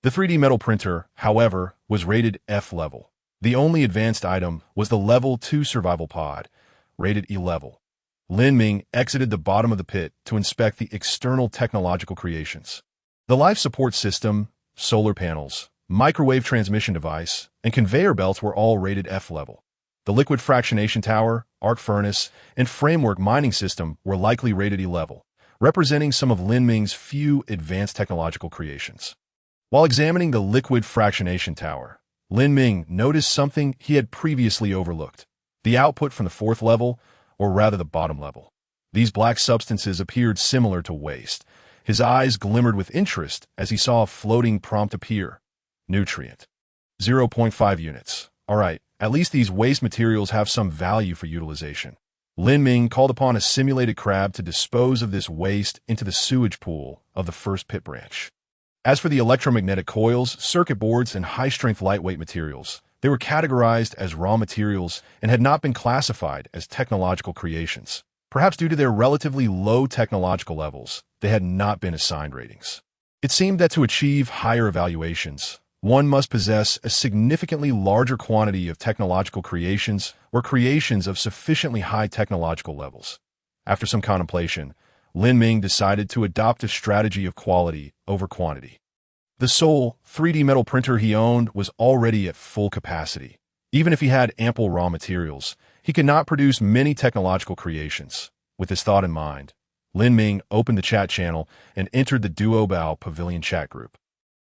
The 3D metal printer, however, was rated F-level. The only advanced item was the Level 2 survival pod, rated E-level. Lin Ming exited the bottom of the pit to inspect the external technological creations. The life support system, solar panels, microwave transmission device, and conveyor belts were all rated F level. The liquid fractionation tower, arc furnace, and framework mining system were likely rated E level, representing some of Lin Ming's few advanced technological creations. While examining the liquid fractionation tower, Lin Ming noticed something he had previously overlooked: the output from the fourth level, or rather the bottom level. These black substances appeared similar to waste. His eyes glimmered with interest as he saw a floating prompt appear. Nutrient. 0.5 units. Alright, at least these waste materials have some value for utilization. Lin Ming called upon a simulated crab to dispose of this waste into the sewage pool of the first pit branch. As for the electromagnetic coils, circuit boards, and high-strength lightweight materials, they were categorized as raw materials and had not been classified as technological creations. Perhaps due to their relatively low technological levels, they had not been assigned ratings. It seemed that to achieve higher evaluations, one must possess a significantly larger quantity of technological creations or creations of sufficiently high technological levels. After some contemplation, Lin Ming decided to adopt a strategy of quality over quantity. The sole 3D metal printer he owned was already at full capacity. Even if he had ample raw materials, he could not produce many technological creations. With this thought in mind, Lin Ming opened the chat channel and entered the Duobao Pavilion chat group.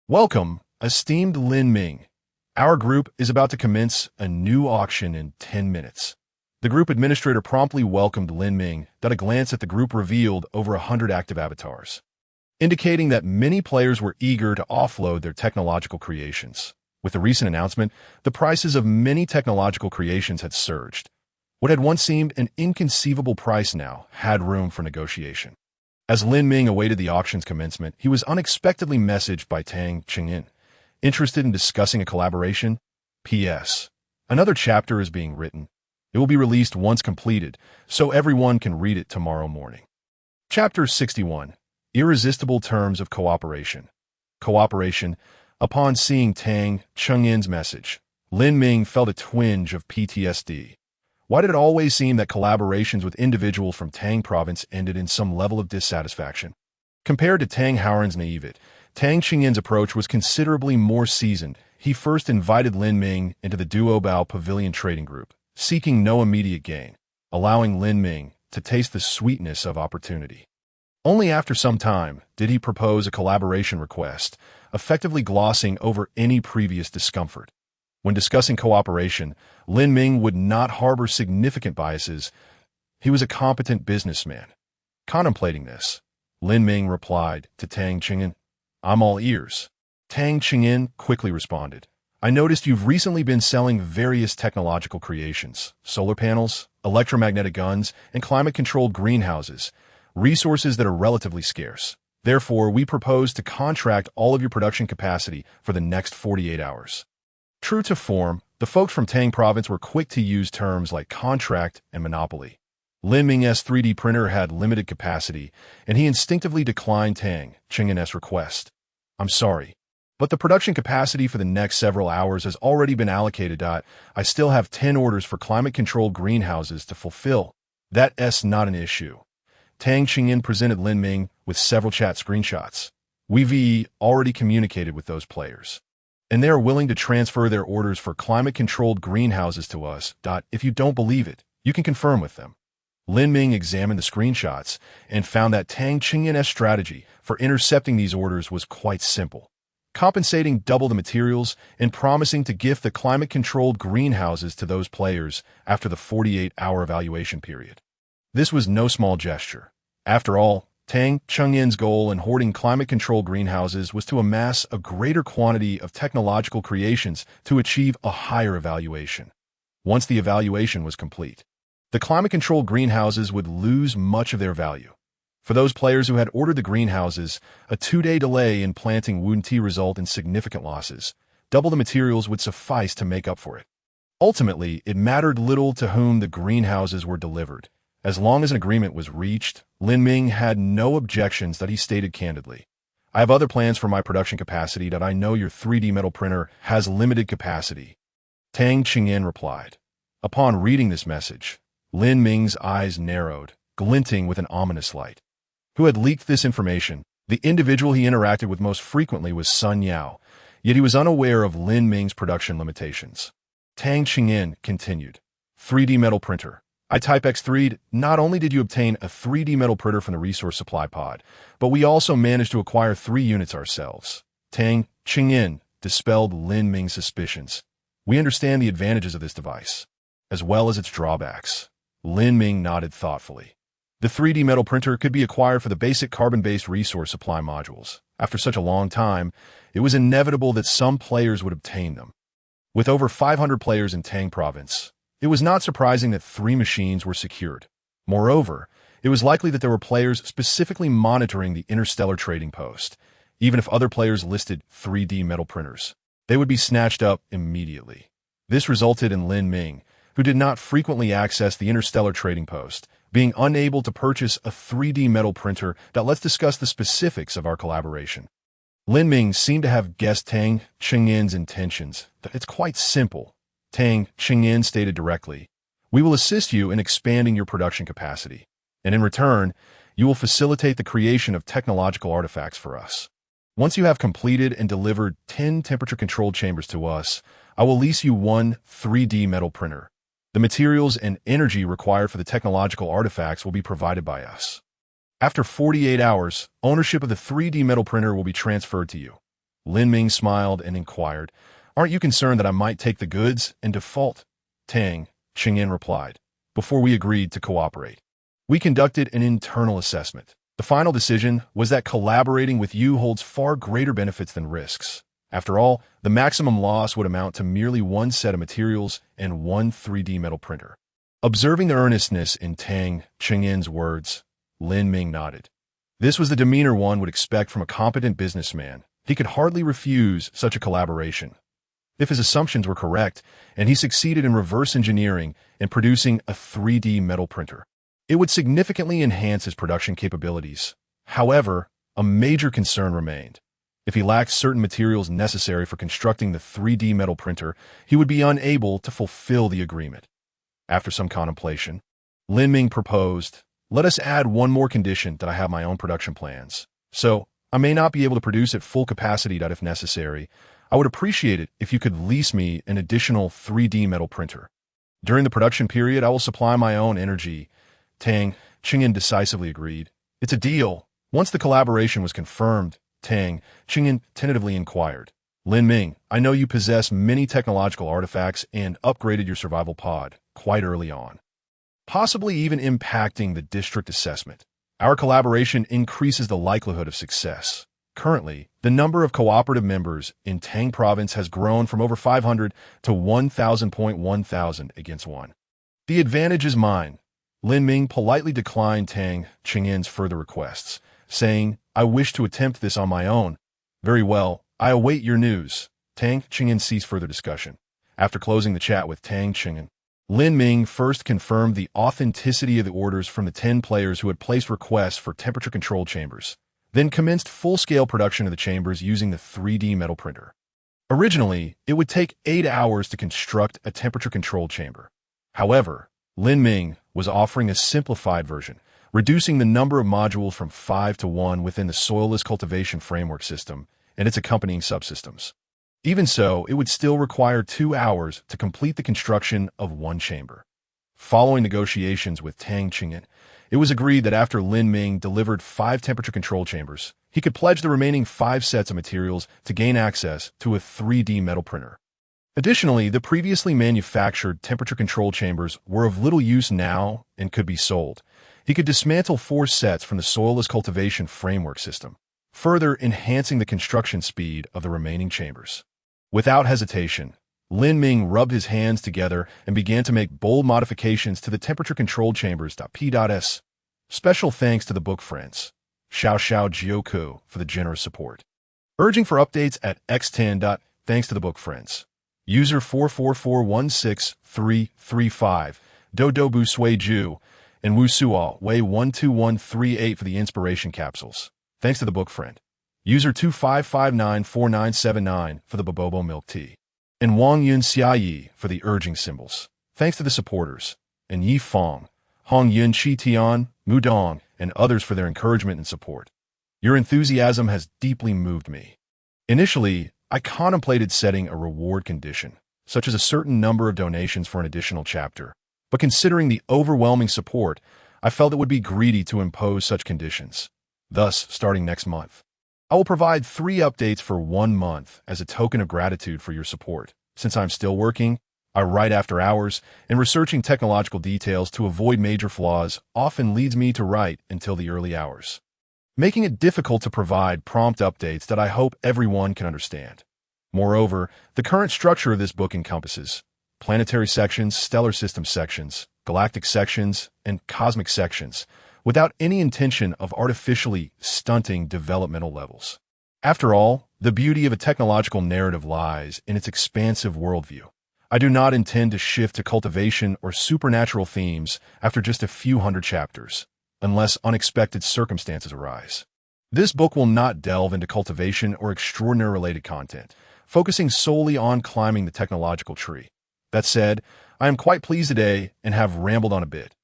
Welcome, esteemed Lin Ming. Our group is about to commence a new auction in 10 minutes. The group administrator promptly welcomed Lin Ming that a glance at the group revealed over 100 active avatars, indicating that many players were eager to offload their technological creations. With the recent announcement, the prices of many technological creations had surged. What had once seemed an inconceivable price now had room for negotiation. As Lin Ming awaited the auction's commencement, he was unexpectedly messaged by Tang Qingyin. Interested in discussing a collaboration? P.S. Another chapter is being written. It will be released once completed, so everyone can read it tomorrow morning. Chapter 61. Irresistible Terms of Cooperation. Cooperation. Upon seeing Tang Qingyin's message, Lin Ming felt a twinge of PTSD. Why did it always seem that collaborations with individuals from Tang province ended in some level of dissatisfaction? Compared to Tang Howren's naivete, Tang Qingyin's approach was considerably more seasoned. He first invited Lin Ming into the Duobao Pavilion trading group, seeking no immediate gain, allowing Lin Ming to taste the sweetness of opportunity. Only after some time did he propose a collaboration request, effectively glossing over any previous discomfort. When discussing cooperation, Lin Ming would not harbor significant biases. He was a competent businessman. Contemplating this, Lin Ming replied to Tang Qingyin, "I'm all ears." Tang Qingyin quickly responded, "I noticed you've recently been selling various technological creations, solar panels, electromagnetic guns, and climate-controlled greenhouses, resources that are relatively scarce. Therefore, we propose to contract all of your production capacity for the next 48 hours. True to form, the folks from Tang province were quick to use terms like contract and monopoly. Lin Ming's 3D printer had limited capacity, and he instinctively declined Tang Qingyin's request. "I'm sorry, but the production capacity for the next several hours has already been allocated. I still have 10 orders for climate-controlled greenhouses to fulfill. That's not an issue." Tang Qingyin presented Lin Ming with several chat screenshots. "We've already communicated with those players, and they are willing to transfer their orders for climate-controlled greenhouses to us. If you don't believe it, you can confirm with them." Lin Ming examined the screenshots and found that Tang Qingyin's strategy for intercepting these orders was quite simple: compensating double the materials and promising to gift the climate-controlled greenhouses to those players after the 48-hour evaluation period. This was no small gesture. After all, Tang Qingyin's goal in hoarding climate-controlled greenhouses was to amass a greater quantity of technological creations to achieve a higher evaluation. Once the evaluation was complete, the climate-controlled greenhouses would lose much of their value. For those players who had ordered the greenhouses, a 2-day delay in planting wouldn't result in significant losses. Double the materials would suffice to make up for it. Ultimately, it mattered little to whom the greenhouses were delivered. As long as an agreement was reached, Lin Ming had no objections that he stated candidly. "I have other plans for my production capacity. I know your 3D metal printer has limited capacity." Tang Qingyin replied. Upon reading this message, Lin Ming's eyes narrowed, glinting with an ominous light. Who had leaked this information? The individual he interacted with most frequently was Sun Yao, yet he was unaware of Lin Ming's production limitations. Tang Qingyin continued. 3D metal printer. I type X3'd. Not only did you obtain a 3D metal printer from the resource supply pod, but we also managed to acquire 3 units ourselves. Tang Qingyin dispelled Lin Ming's suspicions. We understand the advantages of this device, as well as its drawbacks. Lin Ming nodded thoughtfully. The 3D metal printer could be acquired for the basic carbon-based resource supply modules. After such a long time, it was inevitable that some players would obtain them. With over 500 players in Tang Province, it was not surprising that 3 machines were secured. Moreover, it was likely that there were players specifically monitoring the Interstellar trading post. Even if other players listed 3D metal printers, they would be snatched up immediately. This resulted in Lin Ming, who did not frequently access the Interstellar trading post, being unable to purchase a 3D metal printer. Let's discuss the specifics of our collaboration. Lin Ming seemed to have guessed Tang Qingyin's intentions. It's quite simple. Tang Qingyin stated directly, we will assist you in expanding your production capacity, and in return, you will facilitate the creation of technological artifacts for us. Once you have completed and delivered 10 temperature-controlled chambers to us, I will lease you 1 3D metal printer. The materials and energy required for the technological artifacts will be provided by us. After 48 hours, ownership of the 3D metal printer will be transferred to you. Lin Ming smiled and inquired, aren't you concerned that I might take the goods and default? Tang Qingyin replied, before we agreed to cooperate. We conducted an internal assessment. The final decision was that collaborating with you holds far greater benefits than risks. After all, the maximum loss would amount to merely 1 set of materials and 1 3D metal printer. Observing the earnestness in Tang Qingyin's words, Lin Ming nodded. This was the demeanor one would expect from a competent businessman. He could hardly refuse such a collaboration. If his assumptions were correct, and he succeeded in reverse engineering and producing a 3D metal printer, it would significantly enhance his production capabilities. However, a major concern remained. If he lacked certain materials necessary for constructing the 3D metal printer, he would be unable to fulfill the agreement. After some contemplation, Lin Ming proposed, let us add one more condition that I have my own production plans. So, I may not be able to produce at full capacity if necessary. I would appreciate it if you could lease me an additional 3D metal printer. During the production period, I will supply my own energy. Tang Qingyin decisively agreed. It's a deal. Once the collaboration was confirmed, Tang Qingyin tentatively inquired, Lin Ming, I know you possess many technological artifacts and upgraded your survival pod quite early on, possibly even impacting the district assessment. Our collaboration increases the likelihood of success. Currently, the number of cooperative members in Tang Province has grown from over 500 to 1,000 against 1. The advantage is mine. Lin Ming politely declined Tang Qingyin's further requests, saying, I wish to attempt this on my own. Very well, I await your news. Tang Qingyin ceased further discussion. After closing the chat with Tang Qingyin, Lin Ming first confirmed the authenticity of the orders from the 10 players who had placed requests for temperature-controlled chambers, then commenced full-scale production of the chambers using the 3D metal printer. Originally, it would take 8 hours to construct a temperature-controlled chamber. However, Lin Ming was offering a simplified version, reducing the number of modules from 5 to 1 within the soilless cultivation framework system and its accompanying subsystems. Even so, it would still require 2 hours to complete the construction of 1 chamber. Following negotiations with Tang Qingyin, it was agreed that after Lin Ming delivered 5 temperature-control chambers, he could pledge the remaining 5 sets of materials to gain access to a 3D metal printer. Additionally, the previously manufactured temperature-control chambers were of little use now and could be sold. He could dismantle 4 sets from the soilless cultivation framework system, further enhancing the construction speed of the remaining chambers. Without hesitation, Lin Ming rubbed his hands together and began to make bold modifications to the temperature-controlled chambers. P.S. Special thanks to the book friends, Xiao Jioku, for the generous support. Urging for updates at X10. Thanks to the book friends. User 444163335, Dodobu Suiju, and Wu Suo, Wei 12138 for the inspiration capsules. Thanks to the book friend. User 25594979 for the Bobobo milk tea. And Wang Yun Xiayi for the urging symbols. Thanks to the supporters, and Yi Fong, Hong Yun Chi Tian, Mu Dong, and others for their encouragement and support. Your enthusiasm has deeply moved me. Initially, I contemplated setting a reward condition, such as a certain number of donations for an additional chapter. But considering the overwhelming support, I felt it would be greedy to impose such conditions. Thus, starting next month, I will provide 3 updates for 1 month as a token of gratitude for your support. Since I'm still working, I write after hours, and researching technological details to avoid major flaws often leads me to write until the early hours, making it difficult to provide prompt updates that I hope everyone can understand. Moreover, the current structure of this book encompasses planetary sections, stellar system sections, galactic sections, and cosmic sections, without any intention of artificially stunting developmental levels. After all, the beauty of a technological narrative lies in its expansive worldview. I do not intend to shift to cultivation or supernatural themes after just a few hundred chapters, unless unexpected circumstances arise. This book will not delve into cultivation or extraordinary-related content, focusing solely on climbing the technological tree. That said, I am quite pleased today and have rambled on a bit.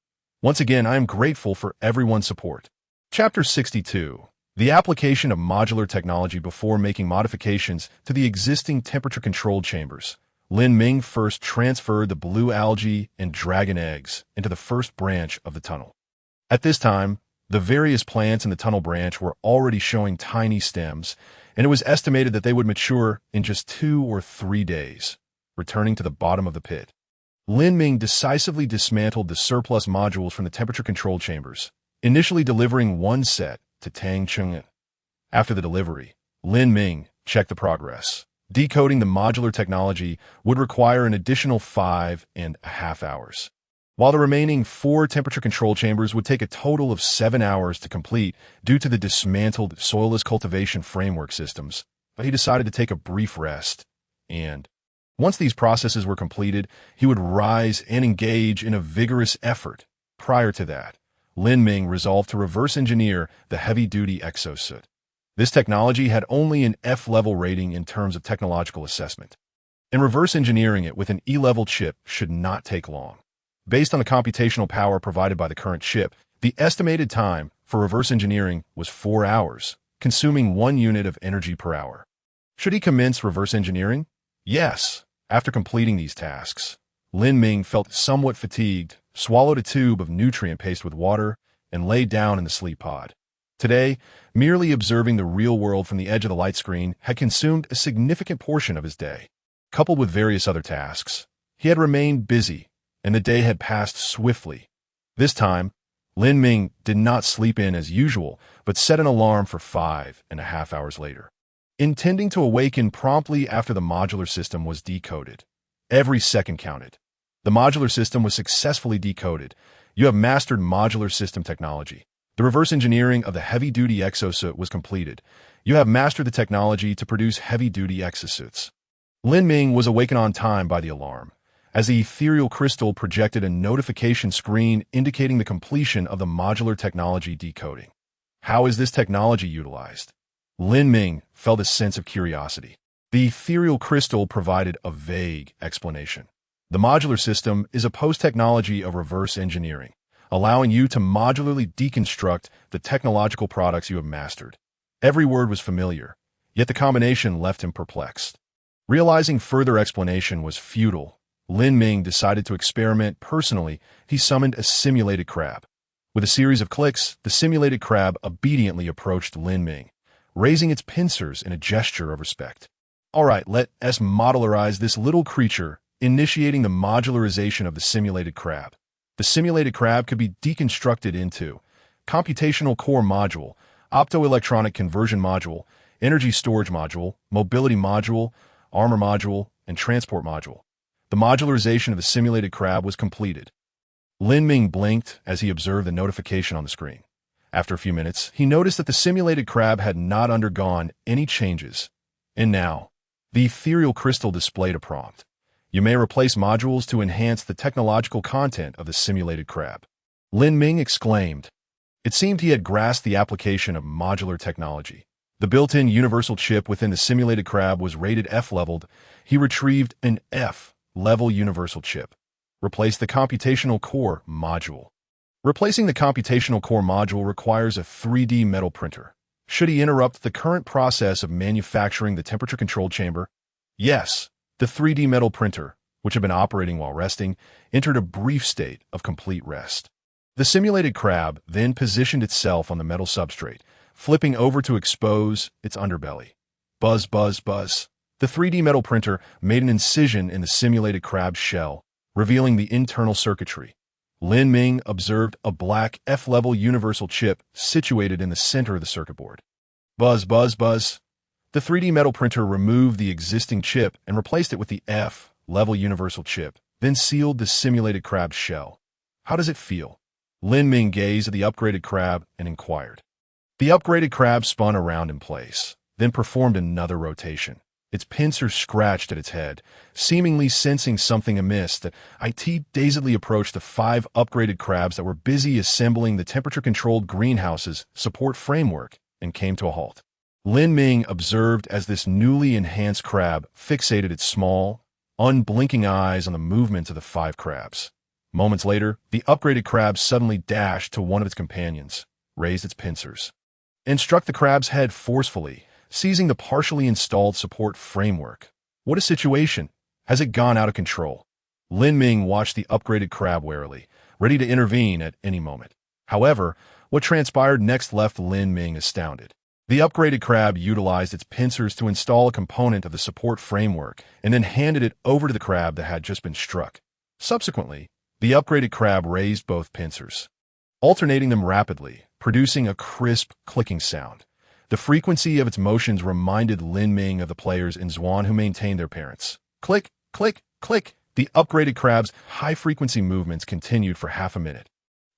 Once again, I am grateful for everyone's support. Chapter 62. The application of modular technology before making modifications to the existing temperature-controlled chambers. Lin Ming first transferred the blue algae and dragon eggs into the first branch of the tunnel. At this time, the various plants in the tunnel branch were already showing tiny stems, and it was estimated that they would mature in just 2 or 3 days. Returning to the bottom of the pit, Lin Ming decisively dismantled the surplus modules from the temperature-controlled chambers, initially delivering 1 set to Tang Chungan. After the delivery, Lin Ming checked the progress. Decoding the modular technology would require an additional 5.5 hours, while the remaining 4 temperature-controlled chambers would take a total of 7 hours to complete due to the dismantled soilless cultivation framework systems. But he decided to take a brief rest, and once these processes were completed, he would rise and engage in a vigorous effort. Prior to that, Lin Ming resolved to reverse engineer the heavy-duty exosuit. This technology had only an F-level rating in terms of technological assessment, and reverse engineering it with an E-level chip should not take long. Based on the computational power provided by the current chip, the estimated time for reverse engineering was 4 hours, consuming 1 unit of energy per hour. Should he commence reverse engineering? Yes. After completing these tasks, Lin Ming felt somewhat fatigued, swallowed a tube of nutrient paste with water, and lay down in the sleep pod. Today, merely observing the real world from the edge of the light screen had consumed a significant portion of his day. Coupled with various other tasks, he had remained busy, and the day had passed swiftly. This time, Lin Ming did not sleep in as usual, but set an alarm for 5.5 hours later, intending to awaken promptly after the modular system was decoded. Every second counted. The modular system was successfully decoded. You have mastered modular system technology. The reverse engineering of the heavy-duty exosuit was completed. You have mastered the technology to produce heavy-duty exosuits. Lin Ming was awakened on time by the alarm, as the ethereal crystal projected a notification screen indicating the completion of the modular technology decoding. How is this technology utilized? Lin Ming felt a sense of curiosity. The ethereal crystal provided a vague explanation. The modular system is a post-technology of reverse engineering, allowing you to modularly deconstruct the technological products you have mastered. Every word was familiar, yet the combination left him perplexed. Realizing further explanation was futile, Lin Ming decided to experiment personally. He summoned a simulated crab. With a series of clicks, the simulated crab obediently approached Lin Ming, raising its pincers in a gesture of respect. All right, let us modularize this little creature, initiating the modularization of the simulated crab. The simulated crab could be deconstructed into computational core module, optoelectronic conversion module, energy storage module, mobility module, armor module, and transport module. The modularization of the simulated crab was completed. Lin Ming blinked as he observed the notification on the screen. After a few minutes, he noticed that the simulated crab had not undergone any changes. And now, the ethereal crystal displayed a prompt. You may replace modules to enhance the technological content of the simulated crab. Lin Ming exclaimed. It seemed he had grasped the application of modular technology. The built-in universal chip within the simulated crab was rated F-leveled. He retrieved an F-level universal chip. Replace the computational core module. Replacing the computational core module requires a 3D metal printer. Should he interrupt the current process of manufacturing the temperature-controlled chamber? Yes. The 3D metal printer, which had been operating while resting, entered a brief state of complete rest. The simulated crab then positioned itself on the metal substrate, flipping over to expose its underbelly. Buzz, buzz, buzz. The 3D metal printer made an incision in the simulated crab's shell, revealing the internal circuitry. Lin Ming observed a black F-level universal chip situated in the center of the circuit board. Buzz, buzz, buzz. The 3D metal printer removed the existing chip and replaced it with the F-level universal chip, then sealed the simulated crab's shell. How does it feel? Lin Ming gazed at the upgraded crab and inquired. The upgraded crab spun around in place, then performed another rotation. Its pincers scratched at its head, seemingly sensing something amiss. The IT dazedly approached the 5 upgraded crabs that were busy assembling the temperature-controlled greenhouse's support framework and came to a halt. Lin Ming observed as this newly enhanced crab fixated its small, unblinking eyes on the movements of the 5 crabs. Moments later, the upgraded crab suddenly dashed to one of its companions, raised its pincers, and struck the crab's head forcefully, seizing the partially installed support framework. What a situation! Has it gone out of control? Lin Ming watched the upgraded crab warily, ready to intervene at any moment. However, what transpired next left Lin Ming astounded. The upgraded crab utilized its pincers to install a component of the support framework and then handed it over to the crab that had just been struck. Subsequently, the upgraded crab raised both pincers, alternating them rapidly, producing a crisp, clicking sound. The frequency of its motions reminded Lin Ming of the players in Zhuan who maintained their parents. Click, click, click. The upgraded crab's high-frequency movements continued for half a minute.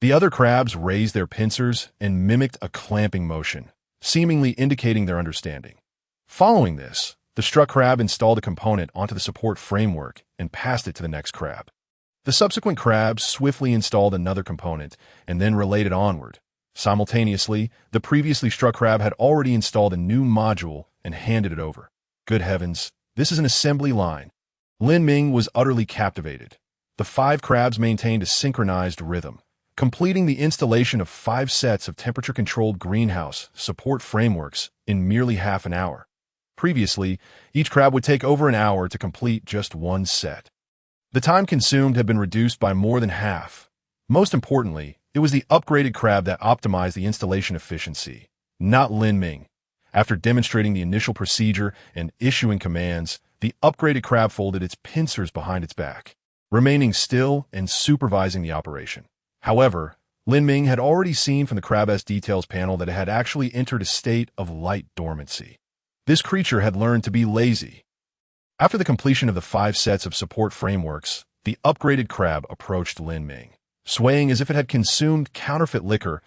The other crabs raised their pincers and mimicked a clamping motion, seemingly indicating their understanding. Following this, the struck crab installed a component onto the support framework and passed it to the next crab. The subsequent crabs swiftly installed another component and then relayed it onward. Simultaneously, the previously struck crab had already installed a new module and handed it over. Good heavens, this is an assembly line. Lin Ming was utterly captivated. The 5 crabs maintained a synchronized rhythm, completing the installation of 5 sets of temperature-controlled greenhouse support frameworks in merely half an hour. Previously, each crab would take over an hour to complete just one set. The time consumed had been reduced by more than half. Most importantly, it was the upgraded crab that optimized the installation efficiency, not Lin Ming. After demonstrating the initial procedure and issuing commands, the upgraded crab folded its pincers behind its back, remaining still and supervising the operation. However, Lin Ming had already seen from the Crab-S details panel that it had actually entered a state of light dormancy. This creature had learned to be lazy. After the completion of the 5 sets of support frameworks, the upgraded crab approached Lin Ming. Swaying as if it had consumed counterfeit liquor,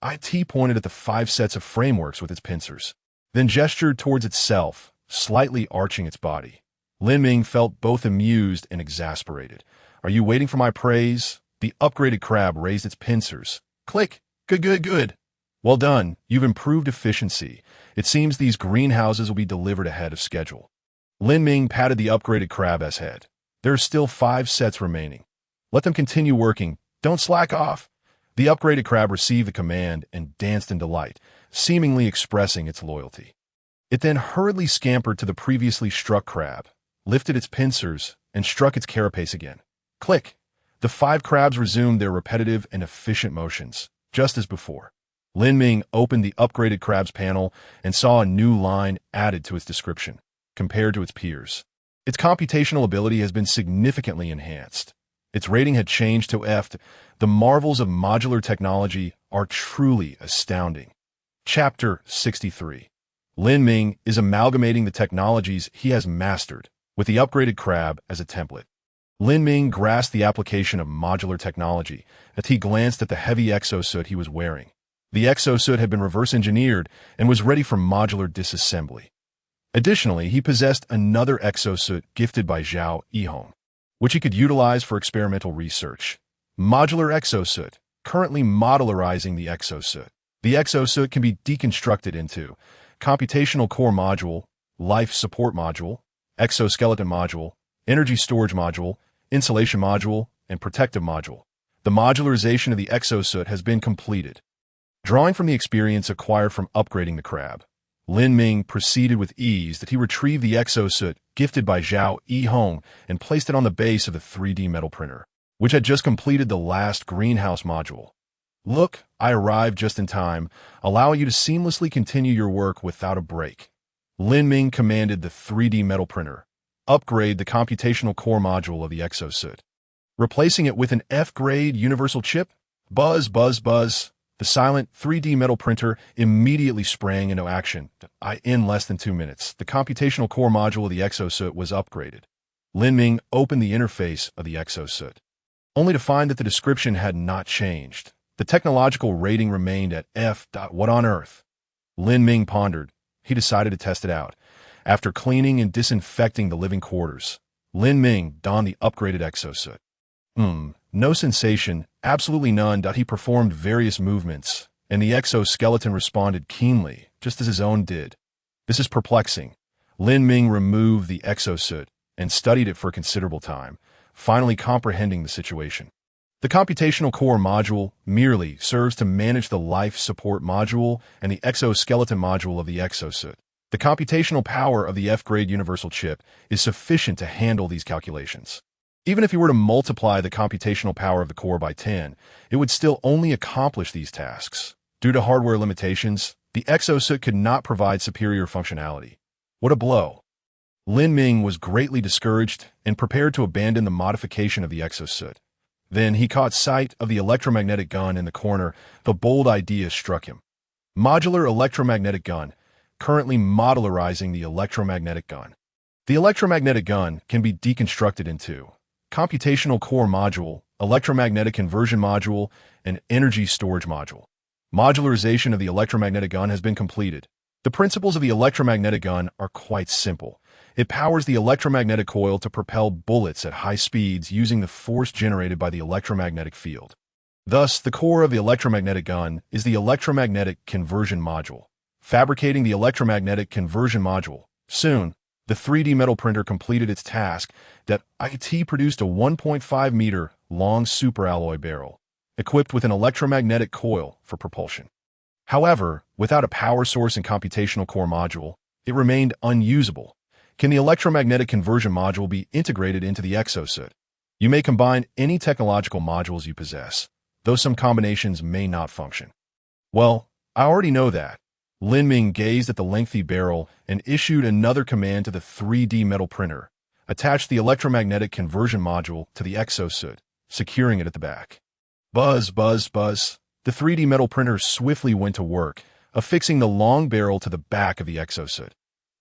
IT pointed at the 5 sets of frameworks with its pincers, then gestured towards itself, slightly arching its body. Lin Ming felt both amused and exasperated. Are you waiting for my praise? The upgraded crab raised its pincers. Click. Good, good, good. Well done. You've improved efficiency. It seems these greenhouses will be delivered ahead of schedule. Lin Ming patted the upgraded crab's head. There are still 5 sets remaining. Let them continue working. Don't slack off. The upgraded crab received the command and danced in delight, seemingly expressing its loyalty. It then hurriedly scampered to the previously struck crab, lifted its pincers, and struck its carapace again. Click! The 5 crabs resumed their repetitive and efficient motions, just as before. Lin Ming opened the upgraded crab's panel and saw a new line added to its description, compared to its peers. Its computational ability has been significantly enhanced. Its rating had changed to F. The marvels of modular technology are truly astounding. Chapter 63. Lin Ming is amalgamating the technologies he has mastered with the upgraded crab as a template. Lin Ming grasped the application of modular technology as he glanced at the heavy exosuit he was wearing. The exosuit had been reverse-engineered and was ready for modular disassembly. Additionally, he possessed another exosuit gifted by Zhao Yihong, which he could utilize for experimental research. Modular exosuit, currently modularizing the exosuit. The exosuit can be deconstructed into computational core module, life support module, exoskeleton module, energy storage module, insulation module, and protective module. The modularization of the exosuit has been completed. Drawing from the experience acquired from upgrading the crab, Lin Ming proceeded with ease that he retrieved the exosuit gifted by Zhao Yihong and placed it on the base of the 3D metal printer, which had just completed the last greenhouse module. Look, I arrived just in time, allowing you to seamlessly continue your work without a break. Lin Ming commanded the 3D metal printer. Upgrade the computational core module of the exosuit. Replacing it with an F-grade universal chip? Buzz, buzz, buzz. The silent 3D metal printer immediately sprang into action. In less than 2 minutes, the computational core module of the exosuit was upgraded. Lin Ming opened the interface of the exosuit, only to find that the description had not changed. The technological rating remained at F. What on earth? Lin Ming pondered. He decided to test it out. After cleaning and disinfecting the living quarters, Lin Ming donned the upgraded exosuit. No sensation, absolutely none. He performed various movements, and the exoskeleton responded keenly, just as his own did. This is perplexing. Lin Ming removed the exosuit and studied it for a considerable time, finally comprehending the situation. The computational core module merely serves to manage the life support module and the exoskeleton module of the exosuit. The computational power of the F-grade universal chip is sufficient to handle these calculations. Even if you were to multiply the computational power of the core by 10, it would still only accomplish these tasks. Due to hardware limitations, the exosuit could not provide superior functionality. What a blow! Lin Ming was greatly discouraged and prepared to abandon the modification of the exosuit. Then he caught sight of the electromagnetic gun in the corner. The bold idea struck him. Modular electromagnetic gun, currently modularizing the electromagnetic gun. The electromagnetic gun can be deconstructed into computational core module, electromagnetic conversion module, and energy storage module. Modularization of the electromagnetic gun has been completed. The principles of the electromagnetic gun are quite simple. It powers the electromagnetic coil to propel bullets at high speeds using the force generated by the electromagnetic field. Thus, the core of the electromagnetic gun is the electromagnetic conversion module. Fabricating the electromagnetic conversion module. Soon, the 3D metal printer completed its task. That IT produced a 1.5 meter long superalloy barrel, equipped with an electromagnetic coil for propulsion. However, without a power source and computational core module, it remained unusable. Can the electromagnetic conversion module be integrated into the exosuit? You may combine any technological modules you possess, though some combinations may not function. Well, I already know that. Lin Ming gazed at the lengthy barrel and issued another command to the 3D metal printer. Attach the electromagnetic conversion module to the exosuit, securing it at the back. Buzz, buzz, buzz. The 3D metal printer swiftly went to work, affixing the long barrel to the back of the exosuit.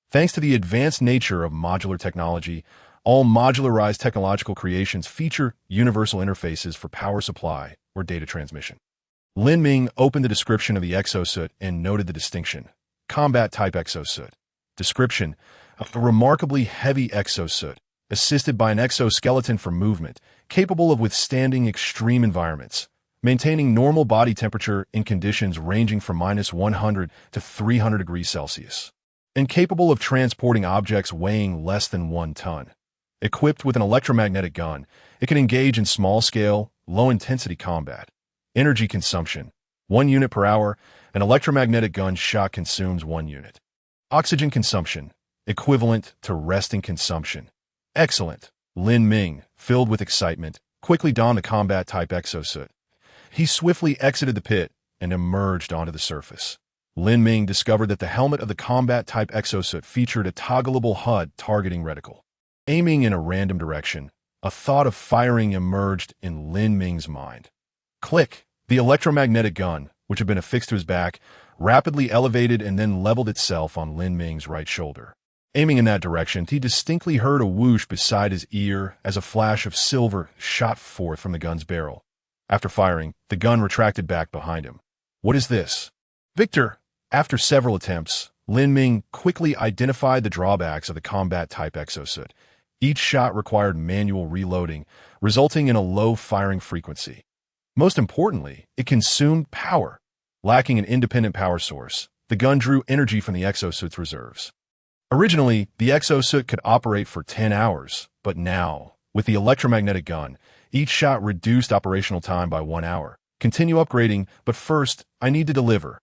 Thanks to the advanced nature of modular technology, all modularized technological creations feature universal interfaces for power supply or data transmission. Lin Ming opened the description of the exosuit and noted the distinction. Combat-type exosuit. Description: a remarkably heavy exosuit, assisted by an exoskeleton for movement, capable of withstanding extreme environments, maintaining normal body temperature in conditions ranging from -100 to 300 degrees Celsius, and capable of transporting objects weighing less than 1 ton. Equipped with an electromagnetic gun, it can engage in small-scale, low-intensity combat. Energy consumption: 1 unit per hour. An electromagnetic gun shot consumes 1 unit. Oxygen consumption: equivalent to resting consumption. Excellent. Lin Ming, filled with excitement, quickly donned the combat-type exosuit. He swiftly exited the pit and emerged onto the surface. Lin Ming discovered that the helmet of the combat-type exosuit featured a toggleable HUD targeting reticle. Aiming in a random direction, a thought of firing emerged in Lin Ming's mind. Click! The electromagnetic gun, which had been affixed to his back, rapidly elevated and then leveled itself on Lin Ming's right shoulder. Aiming in that direction, he distinctly heard a whoosh beside his ear as a flash of silver shot forth from the gun's barrel. After firing, the gun retracted back behind him. What is this? Victor! After several attempts, Lin Ming quickly identified the drawbacks of the combat-type exosuit. Each shot required manual reloading, resulting in a low firing frequency. Most importantly, it consumed power. Lacking an independent power source, the gun drew energy from the exosuit's reserves. Originally, the exosuit could operate for 10 hours, but now, with the electromagnetic gun, each shot reduced operational time by 1 hour. Continue upgrading, but first, I need to deliver.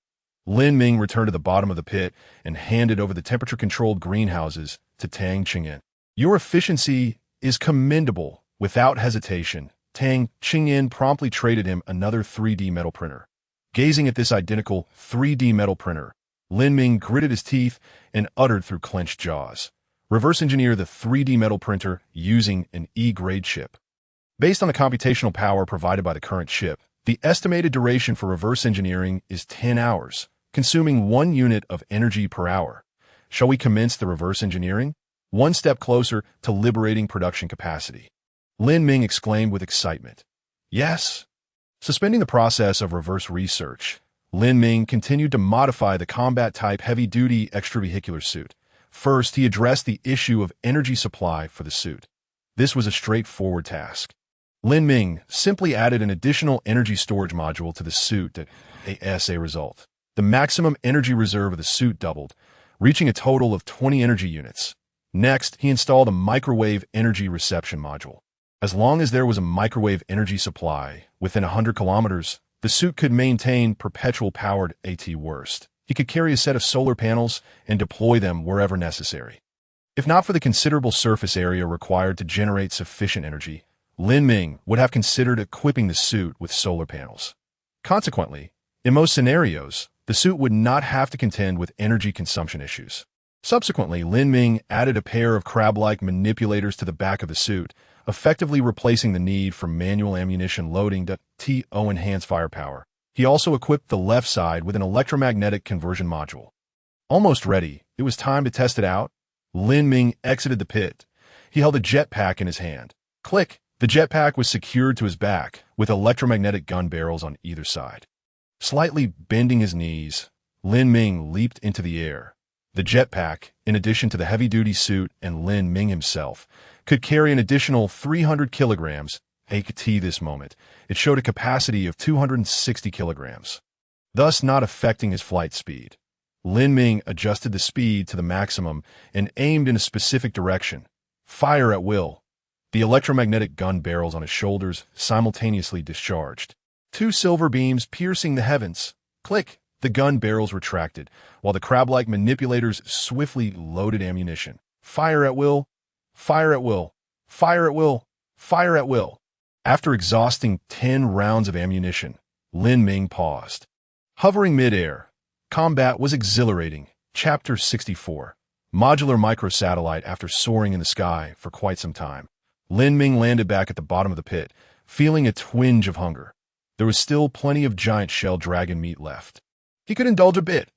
Lin Ming returned to the bottom of the pit and handed over the temperature-controlled greenhouses to Tang Qingyan. Your efficiency is commendable. Without hesitation, Tang Qingyan promptly traded him another 3D metal printer. Gazing at this identical 3D metal printer, Lin Ming gritted his teeth and uttered through clenched jaws. Reverse engineer the 3D metal printer using an E-grade chip. Based on the computational power provided by the current chip, the estimated duration for reverse engineering is 10 hours, consuming 1 unit of energy per hour. Shall we commence the reverse engineering? One step closer to liberating production capacity. Lin Ming exclaimed with excitement. Yes. Suspending the process of reverse research, Lin Ming continued to modify the combat-type heavy-duty extravehicular suit. First, he addressed the issue of energy supply for the suit. This was a straightforward task. Lin Ming simply added an additional energy storage module to the suit as a result. The maximum energy reserve of the suit doubled, reaching a total of 20 energy units. Next, he installed a microwave energy reception module. As long as there was a microwave energy supply within 100 kilometers, the suit could maintain perpetual powered at worst. He could carry a set of solar panels and deploy them wherever necessary. If not for the considerable surface area required to generate sufficient energy, Lin Ming would have considered equipping the suit with solar panels. Consequently, in most scenarios, the suit would not have to contend with energy consumption issues. Subsequently, Lin Ming added a pair of crab-like manipulators to the back of the suit, effectively replacing the need for manual ammunition loading to enhance firepower. He also equipped the left side with an electromagnetic conversion module. Almost ready, it was time to test it out. Lin Ming exited the pit. He held a jetpack in his hand. Click! The jetpack was secured to his back, with electromagnetic gun barrels on either side. Slightly bending his knees, Lin Ming leaped into the air. The jetpack, in addition to the heavy-duty suit and Lin Ming himself, could carry an additional 300 kilograms. At this moment, it showed a capacity of 260 kilograms, thus not affecting his flight speed. Lin Ming adjusted the speed to the maximum and aimed in a specific direction. Fire at will. The electromagnetic gun barrels on his shoulders simultaneously discharged. 2 silver beams piercing the heavens. Click! The gun barrels retracted, while the crab-like manipulators swiftly loaded ammunition. Fire at will. Fire at will. Fire at will. Fire at will. After exhausting 10 rounds of ammunition, Lin Ming paused. Hovering mid-air. Combat was exhilarating. Chapter 64. Modular microsatellite. After soaring in the sky for quite some time, Lin Ming landed back at the bottom of the pit, feeling a twinge of hunger. There was still plenty of giant shell dragon meat left. He could indulge a bit.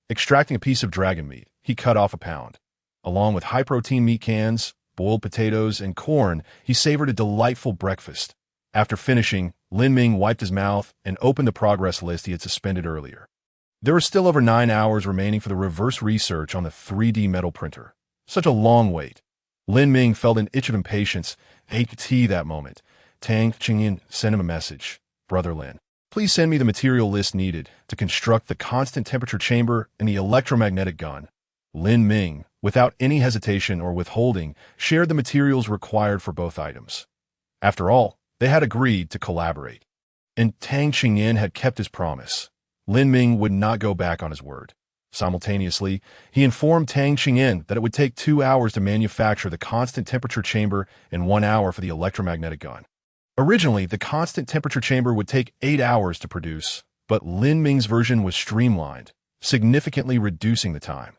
Extracting a piece of dragon meat, he cut off a pound. Along with high-protein meat cans, boiled potatoes, and corn, he savored a delightful breakfast. After finishing, Lin Ming wiped his mouth and opened the progress list he had suspended earlier. There were still over 9 hours remaining for the reverse research on the 3D metal printer. Such a long wait. Lin Ming felt an itch of impatience. At that moment, Tang Qingyan sent him a message. Brother Lin, please send me the material list needed to construct the constant temperature chamber and the electromagnetic gun. Lin Ming, without any hesitation or withholding, shared the materials required for both items. After all, they had agreed to collaborate. And Tang Qingyan had kept his promise. Lin Ming would not go back on his word. Simultaneously, he informed Tang Qingyan that it would take 2 hours to manufacture the constant temperature chamber and 1 hour for the electromagnetic gun. Originally, the constant temperature chamber would take 8 hours to produce, but Lin Ming's version was streamlined, significantly reducing the time.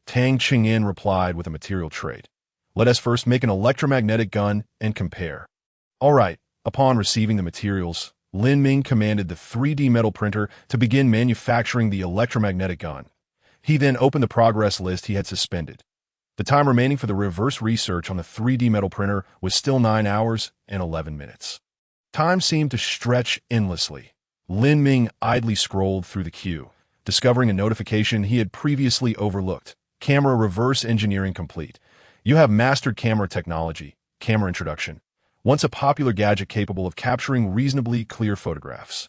Tang Qingyan replied with a material trait. Let us first make an electromagnetic gun and compare. All right. Upon receiving the materials, Lin Ming commanded the 3D metal printer to begin manufacturing the electromagnetic gun. He then opened the progress list he had suspended. The time remaining for the reverse research on the 3D metal printer was still 9 hours and 11 minutes. Time seemed to stretch endlessly. Lin Ming idly scrolled through the queue, discovering a notification he had previously overlooked. Camera reverse engineering complete. You have mastered camera technology. Camera introduction. Once a popular gadget capable of capturing reasonably clear photographs.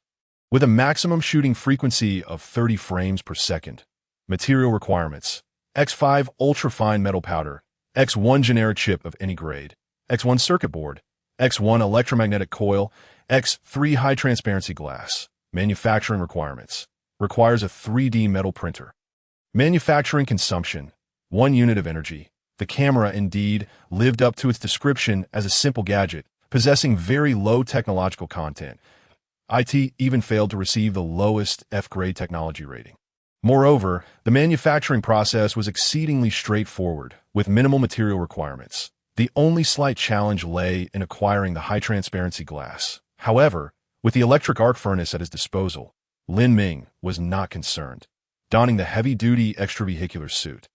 With a maximum shooting frequency of 30 frames per second. Material requirements. X5 ultra-fine metal powder. X1 generic chip of any grade. X1 circuit board. X1 electromagnetic coil. X3 high-transparency glass. Manufacturing requirements. Requires a 3D metal printer. Manufacturing consumption. 1 unit of energy. The camera, indeed, lived up to its description as a simple gadget, possessing very low technological content. IT even failed to receive the lowest F-grade technology rating. Moreover, the manufacturing process was exceedingly straightforward, with minimal material requirements. The only slight challenge lay in acquiring the high-transparency glass. However, with the electric arc furnace at his disposal, Lin Ming was not concerned. Donning the heavy-duty extravehicular suit,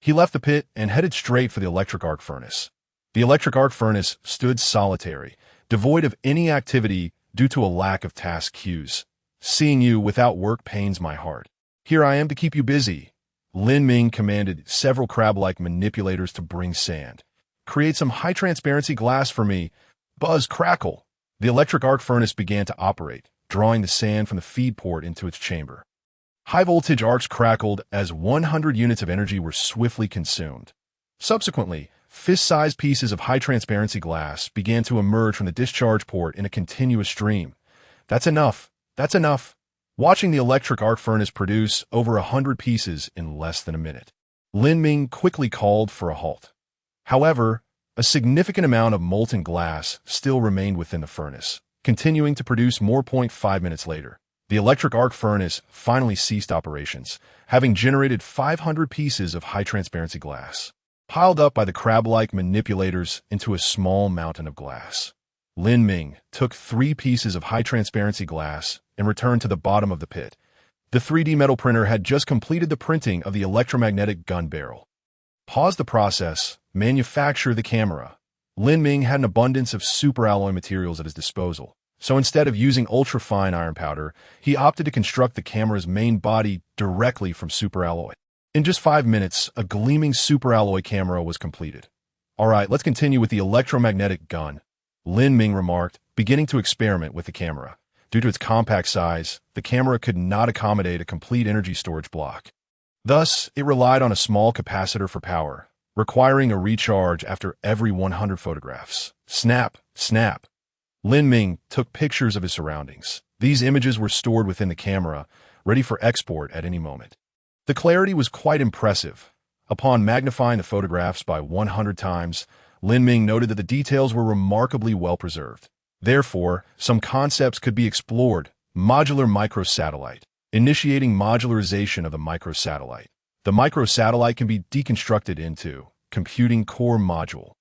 he left the pit and headed straight for the electric arc furnace. The electric arc furnace stood solitary, devoid of any activity due to a lack of task queues. Seeing you without work pains my heart. Here I am to keep you busy. Lin Ming commanded several crab-like manipulators to bring sand. Create some high-transparency glass for me. Buzz, crackle. The electric arc furnace began to operate, drawing the sand from the feed port into its chamber. High-voltage arcs crackled as 100 units of energy were swiftly consumed. Subsequently, fist-sized pieces of high-transparency glass began to emerge from the discharge port in a continuous stream. That's enough. That's enough. Watching the electric arc furnace produce over 100 pieces in less than a minute, Lin Ming quickly called for a halt. However, a significant amount of molten glass still remained within the furnace, continuing to produce more. 5 minutes later, the electric arc furnace finally ceased operations, having generated 500 pieces of high-transparency glass, piled up by the crab-like manipulators into a small mountain of glass. Lin Ming took 3 pieces of high-transparency glass and returned to the bottom of the pit. The 3D metal printer had just completed the printing of the electromagnetic gun barrel. Pause the process. Manufacture the camera. Lin Ming had an abundance of superalloy materials at his disposal, so instead of using ultra-fine iron powder, he opted to construct the camera's main body directly from superalloy. In just 5 minutes, a gleaming superalloy camera was completed. All right, let's continue with the electromagnetic gun, Lin Ming remarked, beginning to experiment with the camera. Due to its compact size, the camera could not accommodate a complete energy storage block. Thus, it relied on a small capacitor for power, requiring a recharge after every 100 photographs. Snap, snap. Lin Ming took pictures of his surroundings. These images were stored within the camera, ready for export at any moment. The clarity was quite impressive. Upon magnifying the photographs by 100 times, Lin Ming noted that the details were remarkably well preserved. Therefore, some concepts could be explored. Modular microsatellite. Initiating modularization of the microsatellite. The microsatellite can be deconstructed into computing core module,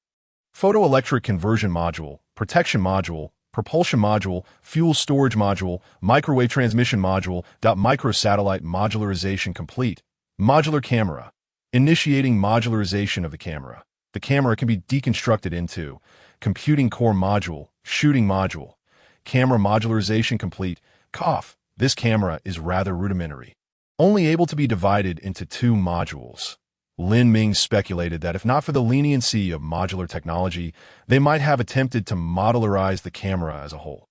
photoelectric conversion module, protection module, propulsion module, fuel storage module, microwave transmission module. Microsatellite modularization complete. Modular camera. Initiating modularization of the camera. The camera can be deconstructed into computing core module, shooting module. Camera modularization complete. Cough. This camera is rather rudimentary, only able to be divided into 2 modules. Lin Ming speculated that if not for the leniency of modular technology, they might have attempted to modularize the camera as a whole.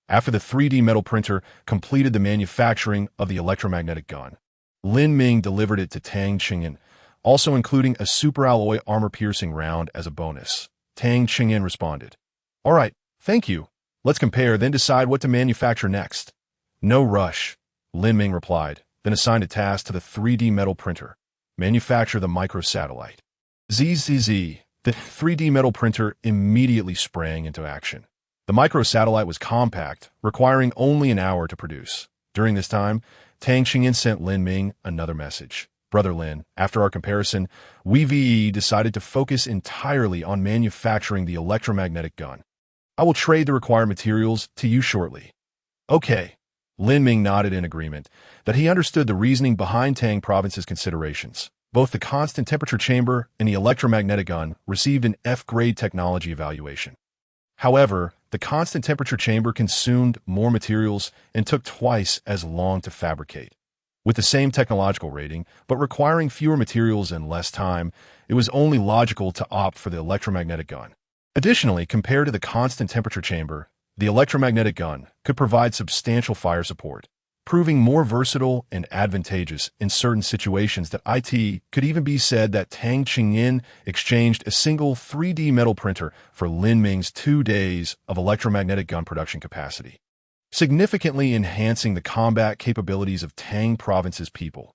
After the 3D metal printer completed the manufacturing of the electromagnetic gun, Lin Ming delivered it to Tang Qingyan, also including a superalloy armor-piercing round as a bonus. Tang Qingyan responded, "All right, thank you. Let's compare, then decide what to manufacture next." "No rush," Lin Ming replied, then assigned a task to the 3D metal printer. Manufacture the microsatellite. ZZZ. The 3D metal printer immediately sprang into action. The microsatellite was compact, requiring only an hour to produce. During this time, Tang Qingyan sent Lin Ming another message. "Brother Lin, after our comparison, we decided to focus entirely on manufacturing the electromagnetic gun. I will trade the required materials to you shortly." "Okay." Lin Ming nodded in agreement that he understood the reasoning behind Tang Province's considerations. Both the constant temperature chamber and the electromagnetic gun received an F-grade technology evaluation. However, the constant temperature chamber consumed more materials and took twice as long to fabricate. With the same technological rating, but requiring fewer materials and less time, it was only logical to opt for the electromagnetic gun. Additionally, compared to the constant temperature chamber, the electromagnetic gun could provide substantial fire support, proving more versatile and advantageous in certain situations. That it could even be said that Tang Qingyan exchanged a single 3D metal printer for Lin Ming's 2 days of electromagnetic gun production capacity. significantly enhancing the combat capabilities of Tang Province's people.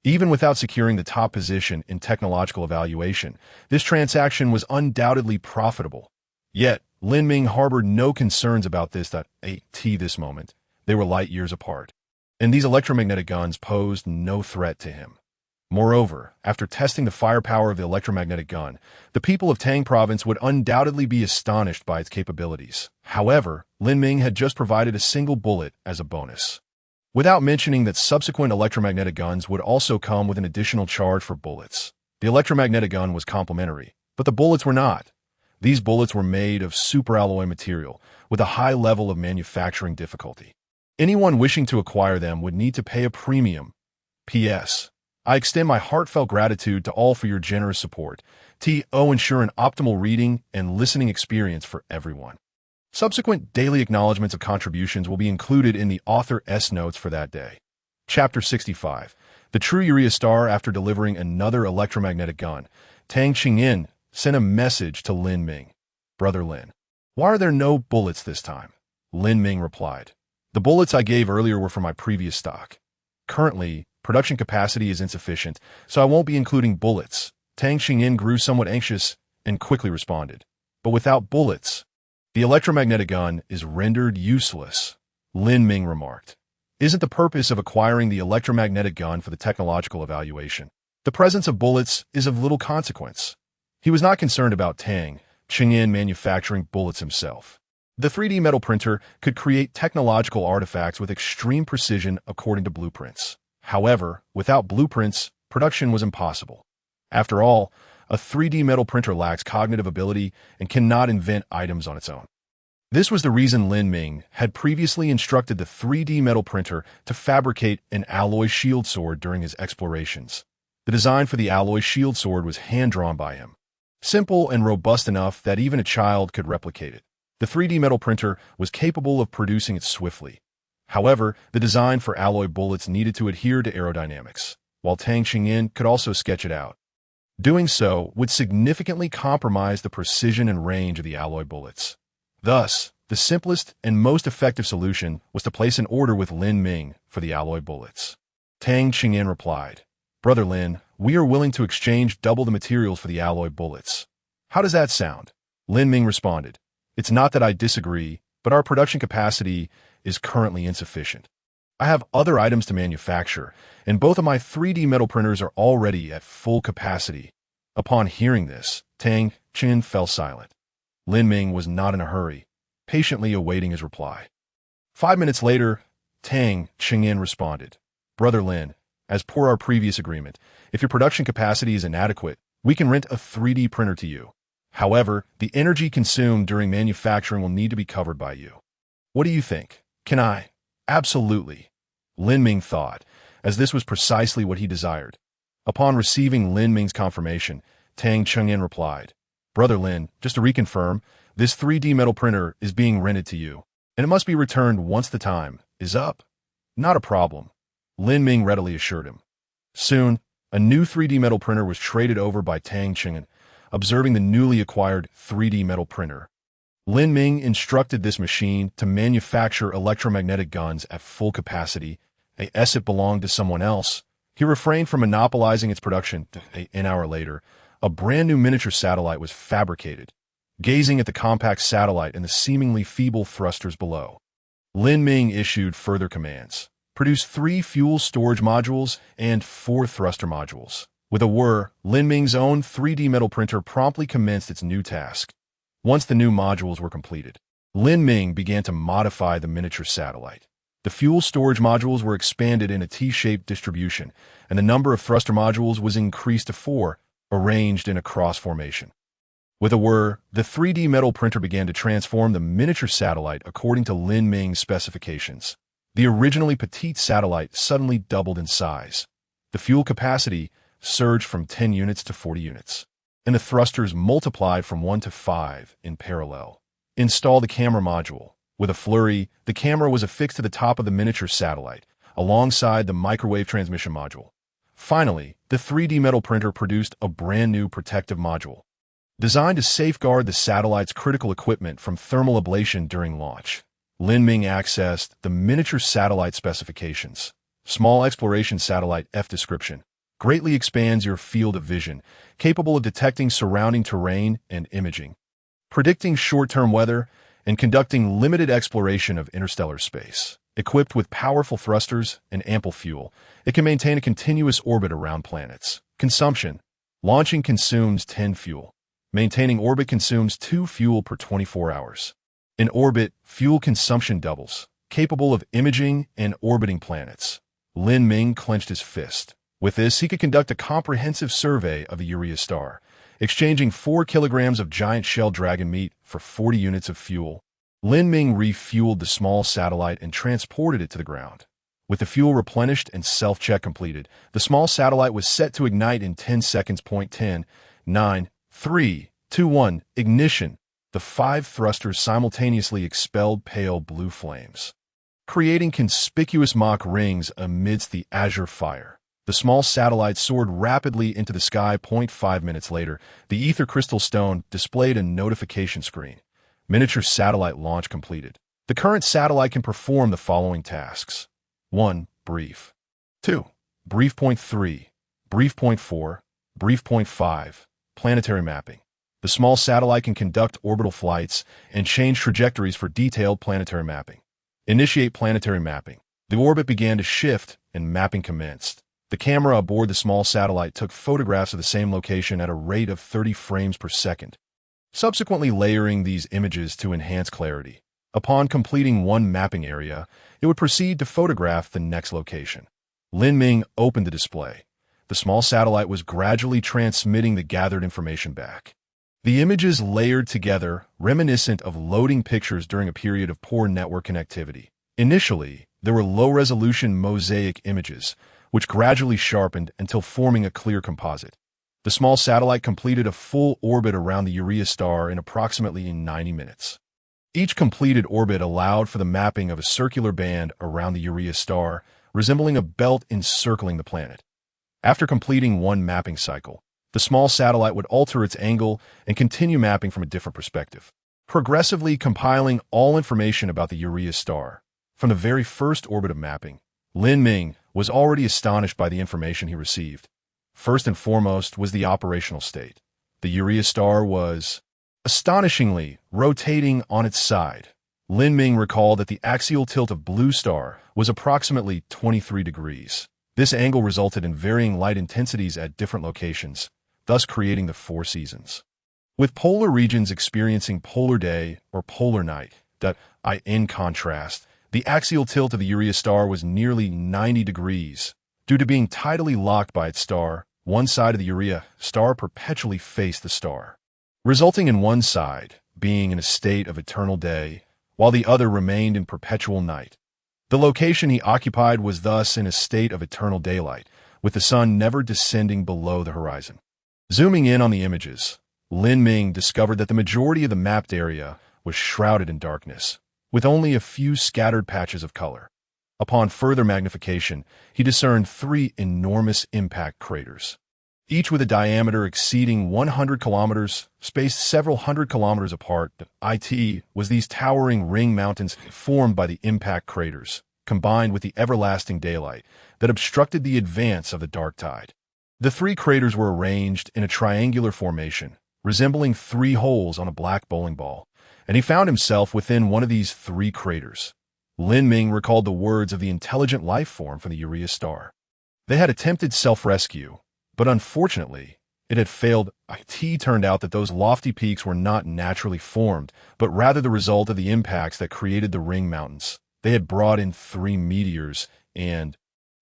Even without securing the top position in technological evaluation, this transaction was undoubtedly profitable. Yet, Lin Ming harbored no concerns about this moment. They were light years apart, and these electromagnetic guns posed no threat to him. Moreover, after testing the firepower of the electromagnetic gun, the people of Tang Province would undoubtedly be astonished by its capabilities. However, Lin Ming had just provided a single bullet as a bonus, without mentioning that subsequent electromagnetic guns would also come with an additional charge for bullets. The electromagnetic gun was complementary, but the bullets were not. These bullets were made of superalloy material, with a high level of manufacturing difficulty. Anyone wishing to acquire them would need to pay a premium. P.S. I extend my heartfelt gratitude to all for your generous support. To ensure an optimal reading and listening experience for everyone. Subsequent daily acknowledgments of contributions will be included in the author's notes for that day. Chapter 65. The true Urea Star. After delivering another electromagnetic gun, Tang Qingyin sent a message to Lin Ming. Brother Lin, why are there no bullets this time? Lin Ming replied. The bullets I gave earlier were for my previous stock. Currently, production capacity is insufficient, so I won't be including bullets. Tang Qingyin grew somewhat anxious and quickly responded. But without bullets, the electromagnetic gun is rendered useless, Lin Ming remarked. Isn't the purpose of acquiring the electromagnetic gun for the technological evaluation? The presence of bullets is of little consequence. He was not concerned about Tang Qingyin manufacturing bullets himself. The 3D metal printer could create technological artifacts with extreme precision according to blueprints. However, without blueprints, production was impossible. After all, a 3D metal printer lacks cognitive ability and cannot invent items on its own. This was the reason Lin Ming had previously instructed the 3D metal printer to fabricate an alloy shield sword during his explorations. The design for the alloy shield sword was hand-drawn by him, simple and robust enough that even a child could replicate it. The 3D metal printer was capable of producing it swiftly. However, the design for alloy bullets needed to adhere to aerodynamics, while Tang Qingyin could also sketch it out. Doing so would significantly compromise the precision and range of the alloy bullets. Thus, the simplest and most effective solution was to place an order with Lin Ming for the alloy bullets. Tang Qingyin replied, Brother Lin, we are willing to exchange double the materials for the alloy bullets. How does that sound? Lin Ming responded, It's not that I disagree, but our production capacity is currently insufficient. I have other items to manufacture, and both of my 3D metal printers are already at full capacity. Upon hearing this, Tang Qingyin fell silent. Lin Ming was not in a hurry, patiently awaiting his reply. 5 minutes later, Tang Qingyin responded, Brother Lin, as per our previous agreement, if your production capacity is inadequate, we can rent a 3D printer to you. However, the energy consumed during manufacturing will need to be covered by you. What do you think? Can I? Absolutely, Lin Ming thought, as this was precisely what he desired. Upon receiving Lin Ming's confirmation, Tang Qingyin replied, Brother Lin, just to reconfirm, this 3D metal printer is being rented to you, and it must be returned once the time is up. Not a problem, Lin Ming readily assured him. Soon, a new 3D metal printer was traded over by Tang Qingyin, observing the newly acquired 3D metal printer. Lin Ming instructed this machine to manufacture electromagnetic guns at full capacity. As it belonged to someone else, he refrained from monopolizing its production. An hour later, a brand new miniature satellite was fabricated. Gazing at the compact satellite and the seemingly feeble thrusters below, Lin Ming issued further commands. Produce 3 fuel storage modules and 4 thruster modules. With a whir, Lin Ming's own 3D metal printer promptly commenced its new task. Once the new modules were completed, Lin Ming began to modify the miniature satellite. The fuel storage modules were expanded in a T-shaped distribution, and the number of thruster modules was increased to 4, arranged in a cross formation. With a whir, the 3D metal printer began to transform the miniature satellite according to Lin Ming's specifications. The originally petite satellite suddenly doubled in size. The fuel capacity surged from 10 units to 40 units, and the thrusters multiplied from 1 to 5 in parallel. Install the camera module. With a flurry, the camera was affixed to the top of the miniature satellite, alongside the microwave transmission module. Finally, the 3D metal printer produced a brand new protective module, designed to safeguard the satellite's critical equipment from thermal ablation during launch. Lin Ming accessed the miniature satellite specifications. Small exploration satellite F description. Greatly expands your field of vision, capable of detecting surrounding terrain and imaging, predicting short-term weather, and conducting limited exploration of interstellar space. Equipped with powerful thrusters and ample fuel, it can maintain a continuous orbit around planets. Consumption. Launching consumes 10 fuel. Maintaining orbit consumes 2 fuel per 24 hours. In orbit, fuel consumption doubles, capable of imaging and orbiting planets. Lin Ming clenched his fist. With this, he could conduct a comprehensive survey of the Uriah star, exchanging 4 kilograms of giant shell dragon meat for 40 units of fuel. Lin Ming refueled the small satellite and transported it to the ground. With the fuel replenished and self-check completed, the small satellite was set to ignite in 10 seconds. 10, 9, 3, 2, 1, ignition. The 5 thrusters simultaneously expelled pale blue flames, creating conspicuous Mach rings amidst the azure fire. The small satellite soared rapidly into the sky. 5 minutes later, the ether crystal stone displayed a notification screen. Miniature satellite launch completed. The current satellite can perform the following tasks. 1. Brief. 2. Brief. 3. Brief. 4. Brief. 5. Planetary mapping. The small satellite can conduct orbital flights and change trajectories for detailed planetary mapping. Initiate planetary mapping. The orbit began to shift and mapping commenced. The camera aboard the small satellite took photographs of the same location at a rate of 30 frames per second, subsequently layering these images to enhance clarity. Upon completing one mapping area, it would proceed to photograph the next location. Lin Ming opened the display. The small satellite was gradually transmitting the gathered information back. The images layered together, reminiscent of loading pictures during a period of poor network connectivity. Initially, there were low-resolution mosaic images, which gradually sharpened until forming a clear composite. The small satellite completed a full orbit around the Uriah star in approximately 90 minutes. Each completed orbit allowed for the mapping of a circular band around the Uriah star, resembling a belt encircling the planet. After completing one mapping cycle, the small satellite would alter its angle and continue mapping from a different perspective, progressively compiling all information about the Uriah star. From the very first orbit of mapping, Lin Ming was already astonished by the information he received. First and foremost was the operational state. The Uriah star was, astonishingly, rotating on its side. Lin Ming recalled that the axial tilt of Blue Star was approximately 23 degrees. This angle resulted in varying light intensities at different locations, thus creating the 4 seasons. With polar regions experiencing polar day or polar night, in contrast, the axial tilt of the Uriah star was nearly 90 degrees. Due to being tidally locked by its star, one side of the Uriah star perpetually faced the star, resulting in one side being in a state of eternal day, while the other remained in perpetual night. The location he occupied was thus in a state of eternal daylight, with the sun never descending below the horizon. Zooming in on the images, Lin Ming discovered that the majority of the mapped area was shrouded in darkness, with only a few scattered patches of color. Upon further magnification, he discerned 3 enormous impact craters, each with a diameter exceeding 100 kilometers, spaced several hundred kilometers apart. It was these towering ring mountains formed by the impact craters, combined with the everlasting daylight, that obstructed the advance of the dark tide. The 3 craters were arranged in a triangular formation, resembling 3 holes on a black bowling ball, and he found himself within one of these 3 craters. Lin Ming recalled the words of the intelligent life form from the Uriah star. They had attempted self-rescue, but unfortunately, it had failed. It turned out that those lofty peaks were not naturally formed, but rather the result of the impacts that created the ring mountains. They had brought in 3 meteors and,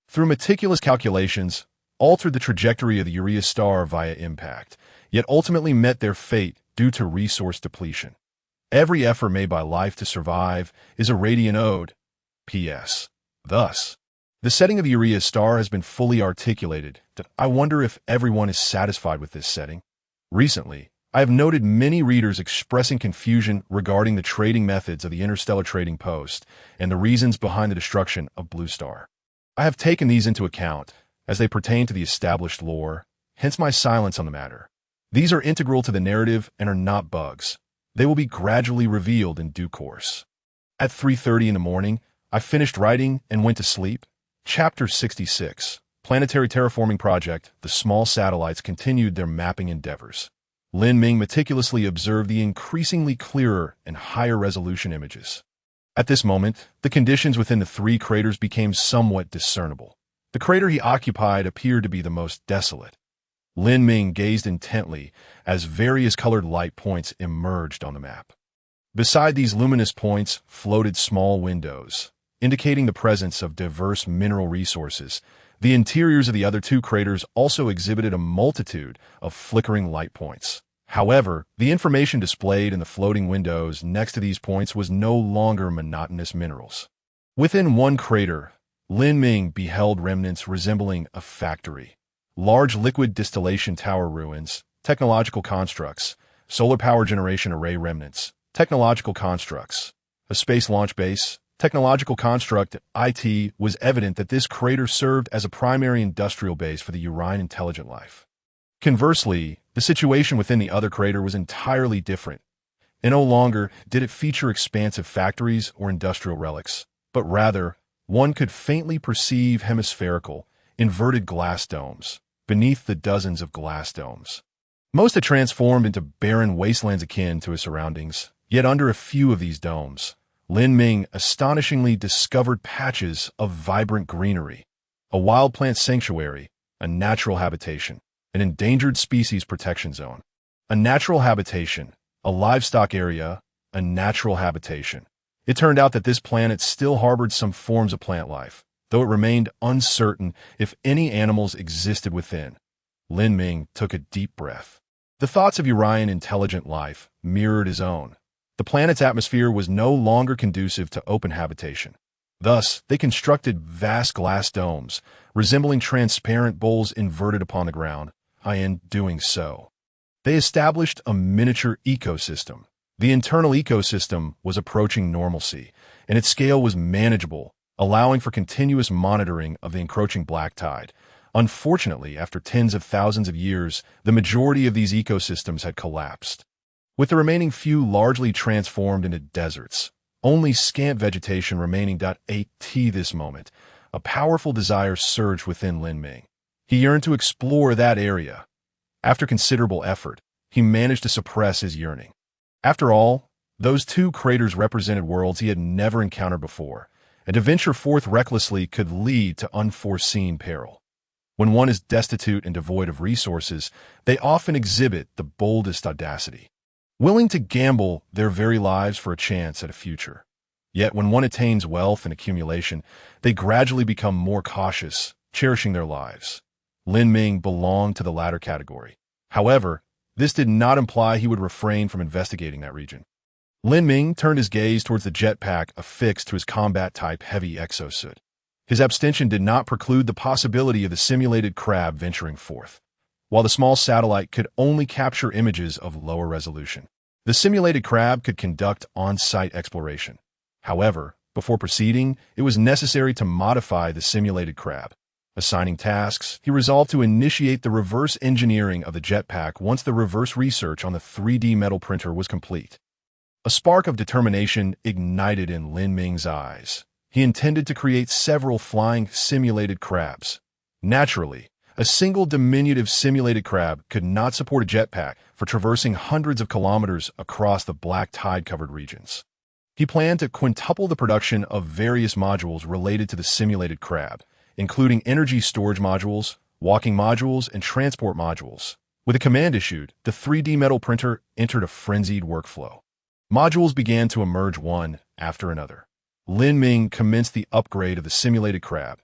through meticulous calculations, altered the trajectory of the Uriah star via impact, yet ultimately met their fate due to resource depletion. Every effort made by life to survive is a radiant ode. P.S. Thus, the setting of the Uriah star has been fully articulated. I wonder if everyone is satisfied with this setting. Recently, I have noted many readers expressing confusion regarding the trading methods of the Interstellar Trading Post and the reasons behind the destruction of Blue Star. I have taken these into account, as they pertain to the established lore, hence my silence on the matter. These are integral to the narrative and are not bugs. They will be gradually revealed in due course. At 3:30 in the morning, I finished writing and went to sleep. Chapter 66. Planetary Terraforming Project. The small satellites continued their mapping endeavors. Lin Ming meticulously observed the increasingly clearer and higher resolution images. At this moment, the conditions within the three craters became somewhat discernible. The crater he occupied appeared to be the most desolate. Lin Ming gazed intently as various colored light points emerged on the map. Beside these luminous points floated small windows, indicating the presence of diverse mineral resources. The interiors of the other two craters also exhibited a multitude of flickering light points. However, the information displayed in the floating windows next to these points was no longer monotonous minerals. Within one crater, Lin Ming beheld remnants resembling a factory. Large liquid distillation tower ruins, technological constructs, solar power generation array remnants, technological constructs, a space launch base, technological construct. It was evident that this crater served as a primary industrial base for the Urian intelligent life. Conversely, the situation within the other crater was entirely different. And no longer did it feature expansive factories or industrial relics, but rather, one could faintly perceive hemispherical, inverted glass domes beneath the dozens of glass domes. Most had transformed into barren wastelands akin to his surroundings, yet under a few of these domes, Lin Ming astonishingly discovered patches of vibrant greenery, a wild plant sanctuary, a natural habitation, an endangered species protection zone, a natural habitation, a livestock area, a natural habitation. It turned out that this planet still harbored some forms of plant life, though it remained uncertain if any animals existed within. Lin Ming took a deep breath. The thoughts of Urian intelligent life mirrored his own. The planet's atmosphere was no longer conducive to open habitation. Thus, they constructed vast glass domes, resembling transparent bowls inverted upon the ground. In doing so, they established a miniature ecosystem. The internal ecosystem was approaching normalcy, and its scale was manageable, allowing for continuous monitoring of the encroaching black tide. Unfortunately, after tens of thousands of years, the majority of these ecosystems had collapsed, with the remaining few largely transformed into deserts. Only scant vegetation remaining. At this moment, a powerful desire surged within Lin Ming. He yearned to explore that area. After considerable effort, he managed to suppress his yearning. After all, those two craters represented worlds he had never encountered before, and to venture forth recklessly could lead to unforeseen peril. When one is destitute and devoid of resources, they often exhibit the boldest audacity, willing to gamble their very lives for a chance at a future. Yet when one attains wealth and accumulation, they gradually become more cautious, cherishing their lives. Lin Ming belonged to the latter category. However, this did not imply he would refrain from investigating that region. Lin Ming turned his gaze towards the jetpack affixed to his combat-type heavy exosuit. His abstention did not preclude the possibility of the simulated crab venturing forth. While the small satellite could only capture images of lower resolution, the simulated crab could conduct on-site exploration. However, before proceeding, it was necessary to modify the simulated crab. Assigning tasks, he resolved to initiate the reverse engineering of the jetpack once the reverse research on the 3D metal printer was complete. A spark of determination ignited in Lin Ming's eyes. He intended to create several flying simulated crabs. Naturally, a single diminutive simulated crab could not support a jetpack for traversing hundreds of kilometers across the black tide-covered regions. He planned to quintuple the production of various modules related to the simulated crab, including energy storage modules, walking modules, and transport modules. With a command issued, the 3D metal printer entered a frenzied workflow. Modules began to emerge one after another. Lin Ming commenced the upgrade of the simulated crab.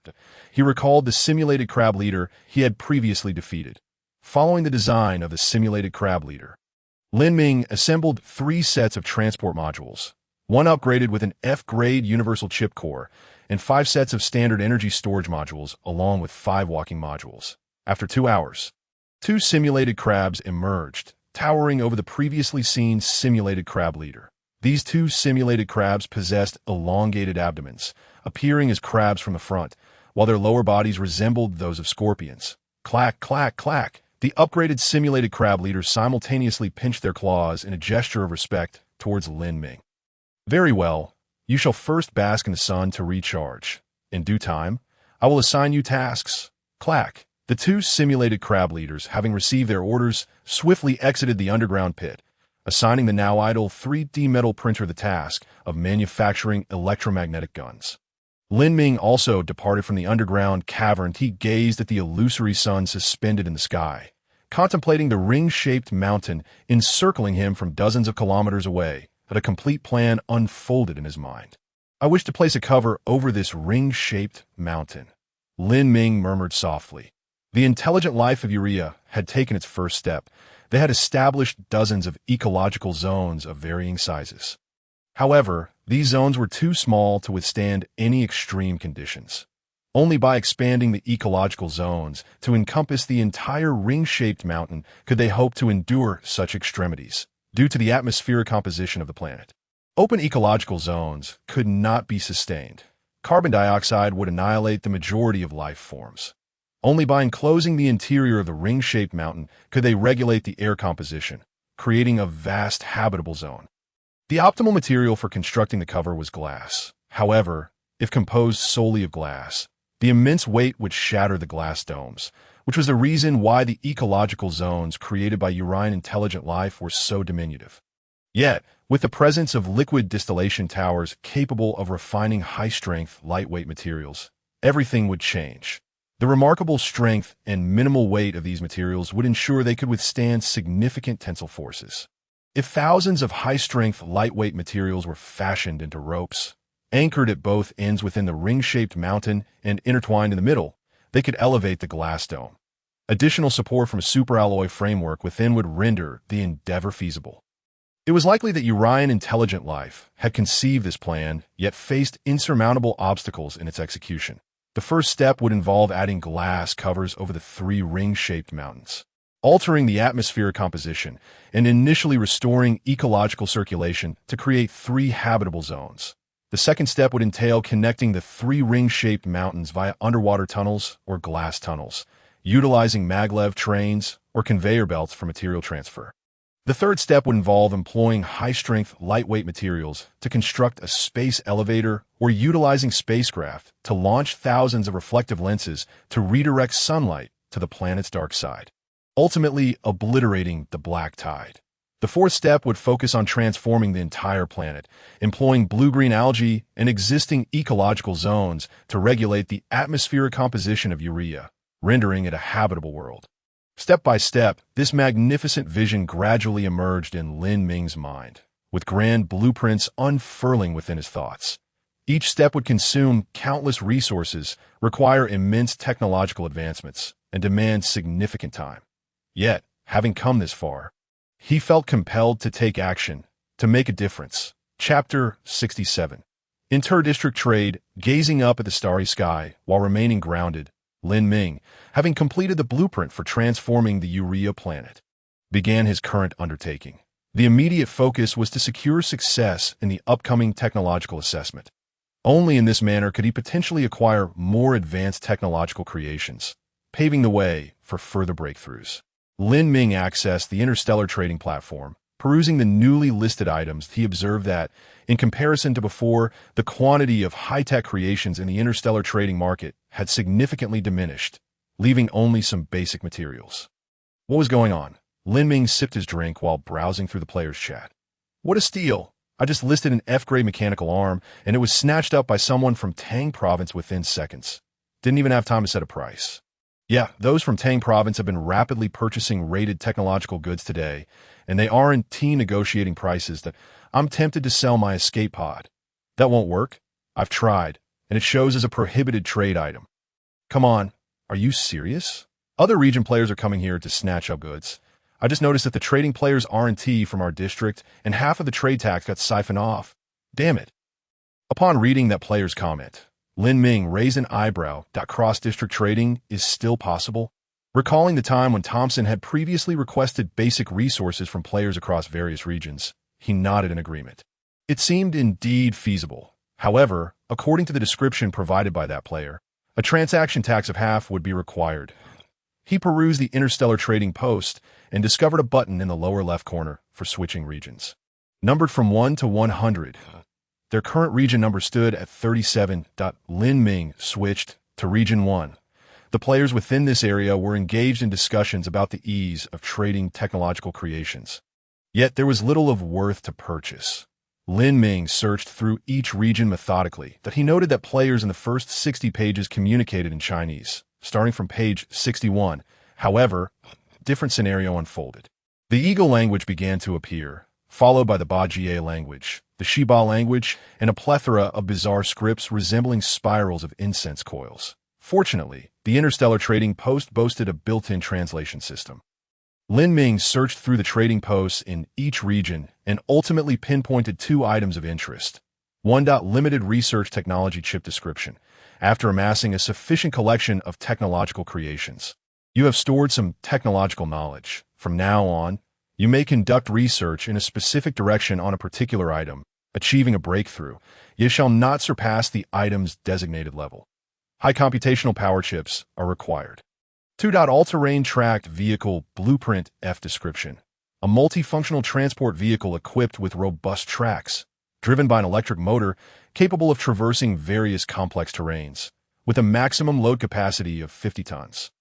He recalled the simulated crab leader he had previously defeated. Following the design of the simulated crab leader, Lin Ming assembled 3 sets of transport modules, one upgraded with an F-grade universal chip core, and 5 sets of standard energy storage modules, along with 5 walking modules. After 2 hours, 2 simulated crabs emerged, towering over the previously seen simulated crab leader. These 2 simulated crabs possessed elongated abdomens, appearing as crabs from the front, while their lower bodies resembled those of scorpions. Clack, clack, clack. The upgraded simulated crab leaders simultaneously pinched their claws in a gesture of respect towards Lin Ming. Very well, You shall first bask in the sun to recharge. In due time, I will assign you tasks. Clack. The two simulated crab leaders, having received their orders, swiftly exited the underground pit, assigning the now idle 3D metal printer the task of manufacturing electromagnetic guns. Lin Ming also departed from the underground cavern. He gazed at the illusory sun suspended in the sky, contemplating the ring-shaped mountain encircling him from dozens of kilometers away. That a complete plan unfolded in his mind. I wish to place a cover over this ring-shaped mountain. Lin Ming murmured softly. The intelligent life of Urea had taken its first step. They had established dozens of ecological zones of varying sizes. However, these zones were too small to withstand any extreme conditions. Only by expanding the ecological zones to encompass the entire ring-shaped mountain could they hope to endure such extremities, due to the atmospheric composition of the planet. Open ecological zones could not be sustained. Carbon dioxide would annihilate the majority of life forms. Only by enclosing the interior of the ring-shaped mountain could they regulate the air composition, creating a vast habitable zone. The optimal material for constructing the cover was glass. However, if composed solely of glass, the immense weight would shatter the glass domes, which was the reason why the ecological zones created by Urian intelligent life were so diminutive. Yet, with the presence of liquid distillation towers capable of refining high-strength, lightweight materials, everything would change. The remarkable strength and minimal weight of these materials would ensure they could withstand significant tensile forces. If thousands of high-strength, lightweight materials were fashioned into ropes, anchored at both ends within the ring-shaped mountain and intertwined in the middle, they could elevate the glass dome. Additional support from a superalloy framework within would render the endeavor feasible. It was likely that Urian intelligent life had conceived this plan, yet faced insurmountable obstacles in its execution. The first step would involve adding glass covers over the three ring-shaped mountains, altering the atmospheric composition, and initially restoring ecological circulation to create three habitable zones. The second step would entail connecting the three ring-shaped mountains via underwater tunnels or glass tunnels, utilizing maglev trains or conveyor belts for material transfer. The third step would involve employing high-strength, lightweight materials to construct a space elevator or utilizing spacecraft to launch thousands of reflective lenses to redirect sunlight to the planet's dark side, ultimately obliterating the black tide. The fourth step would focus on transforming the entire planet, employing blue-green algae and existing ecological zones to regulate the atmospheric composition of Urea, rendering it a habitable world. Step by step, this magnificent vision gradually emerged in Lin Ming's mind, with grand blueprints unfurling within his thoughts. Each step would consume countless resources, require immense technological advancements, and demand significant time. Yet, having come this far, he felt compelled to take action, to make a difference. Chapter 67. Inter-district trade, gazing up at the starry sky while remaining grounded, Lin Ming, having completed the blueprint for transforming the Urea planet, began his current undertaking. The immediate focus was to secure success in the upcoming technological assessment. Only in this manner could he potentially acquire more advanced technological creations, paving the way for further breakthroughs. Lin Ming accessed the Interstellar trading platform. Perusing the newly listed items, he observed that, in comparison to before, the quantity of high-tech creations in the interstellar trading market had significantly diminished, leaving only some basic materials. What was going on? Lin Ming sipped his drink while browsing through the players' chat. What a steal! I just listed an F-grade mechanical arm, and it was snatched up by someone from Tang Province within seconds. Didn't even have time to set a price. Yeah, those from Tang Province have been rapidly purchasing rated technological goods today, and they aren't negotiating prices that I'm tempted to sell my escape pod. That won't work. I've tried, and it shows as a prohibited trade item. Come on, are you serious? Other region players are coming here to snatch up goods. I just noticed that the trading players R&T from our district and half of the trade tax got siphoned off. Damn it. Upon reading that player's comment, Lin Ming raised an eyebrow. Cross-district trading is still possible? Recalling the time when Thompson had previously requested basic resources from players across various regions, he nodded in agreement. It seemed indeed feasible. However, according to the description provided by that player, a transaction tax of half would be required. He perused the Interstellar Trading post and discovered a button in the lower left corner for switching regions. Numbered from 1 to 100. Their current region number stood at 37. Lin Ming switched to Region 1. The players within this area were engaged in discussions about the ease of trading technological creations. Yet there was little of worth to purchase. Lin Ming searched through each region methodically, that he noted that players in the first 60 pages communicated in Chinese, starting from page 61. However, a different scenario unfolded. The Eagle language began to appear, followed by the Bajie language, the Shiba language, and a plethora of bizarre scripts resembling spirals of incense coils. Fortunately, the Interstellar trading post boasted a built-in translation system. Lin Ming searched through the trading posts in each region and ultimately pinpointed 2 items of interest. 1. Limited research technology chip description. After amassing a sufficient collection of technological creations, you have stored some technological knowledge. From now on, you may conduct research in a specific direction on a particular item, achieving a breakthrough. You shall not surpass the item's designated level. High computational power chips are required. 2. All-terrain tracked vehicle blueprint F description. A multifunctional transport vehicle equipped with robust tracks, driven by an electric motor, capable of traversing various complex terrains, with a maximum load capacity of 50 tons.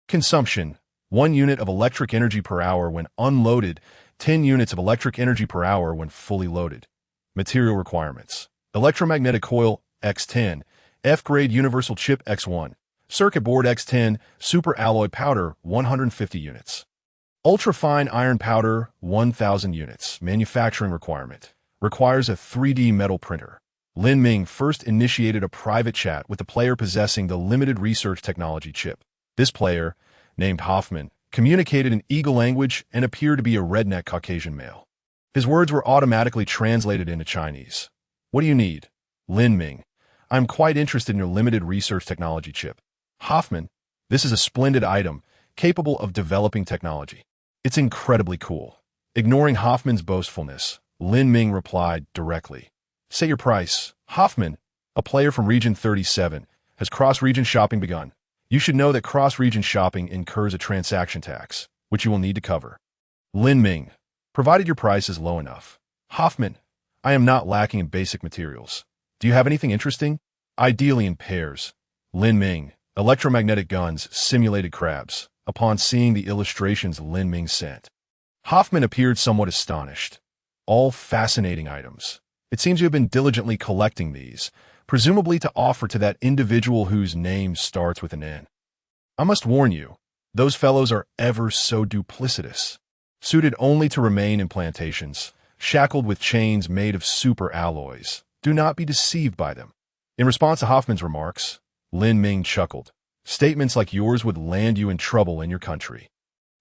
Consumption: 1 unit of electric energy per hour when unloaded, 10 units of electric energy per hour when fully loaded. Material requirements: electromagnetic coil X10, F-grade universal chip X1, circuit board X10, super alloy powder 150 units. Ultrafine iron powder 1,000 units. Manufacturing requirement: requires a 3D metal printer. Lin Ming first initiated a private chat with the player possessing the limited research technology chip. This player, named Hoffman, communicated in Eagle language and appeared to be a redneck Caucasian male. His words were automatically translated into Chinese. What do you need? Lin Ming: I'm quite interested in your limited research technology chip. Hoffman: this is a splendid item, capable of developing technology. It's incredibly cool. Ignoring Hoffman's boastfulness, Lin Ming replied directly. Say your price. Hoffman, a player from Region 37, has cross-region shopping begun. You should know that cross-region shopping incurs a transaction tax, which you will need to cover. Lin Ming: provided your price is low enough. Hoffman: I am not lacking in basic materials. Do you have anything interesting? Ideally in pairs. Lin Ming: electromagnetic guns, simulated crabs. Upon seeing the illustrations Lin Ming sent, Hoffman appeared somewhat astonished. All fascinating items. It seems you have been diligently collecting these, presumably to offer to that individual whose name starts with an N. I must warn you, those fellows are ever so duplicitous, suited only to remain in plantations, shackled with chains made of super alloys. Do not be deceived by them. In response to Hoffman's remarks, Lin Ming chuckled. Statements like yours would land you in trouble in your country.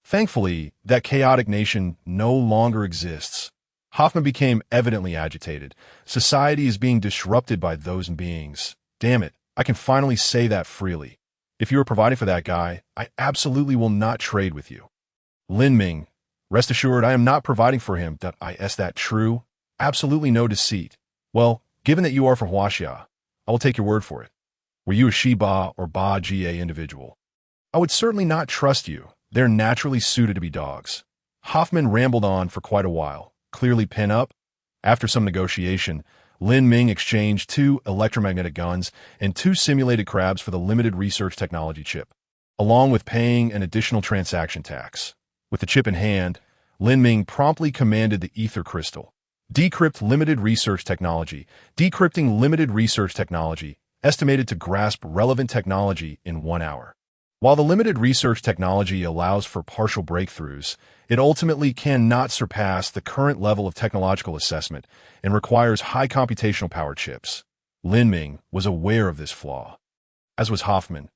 Thankfully, that chaotic nation no longer exists. Hoffman became evidently agitated. Society is being disrupted by those beings. Damn it, I can finally say that freely. If you are providing for that guy, I absolutely will not trade with you. Lin Ming: rest assured I am not providing for him. Is that true? Absolutely no deceit. Well, given that you are from Huaxia, I will take your word for it. Were you a Shiba or Bajie individual? I would certainly not trust you. They're naturally suited to be dogs. Hoffman rambled on for quite a while, clearly pent up. After some negotiation, Lin Ming exchanged 2 electromagnetic guns and 2 simulated crabs for the limited research technology chip, along with paying an additional transaction tax. With the chip in hand, Lin Ming promptly commanded the ether crystal. Decrypt limited research technology. Decrypting limited research technology, estimated to grasp relevant technology in 1 hour. While the limited research technology allows for partial breakthroughs, it ultimately cannot surpass the current level of technological assessment and requires high computational power chips. Lin Ming was aware of this flaw, as was Hoffman.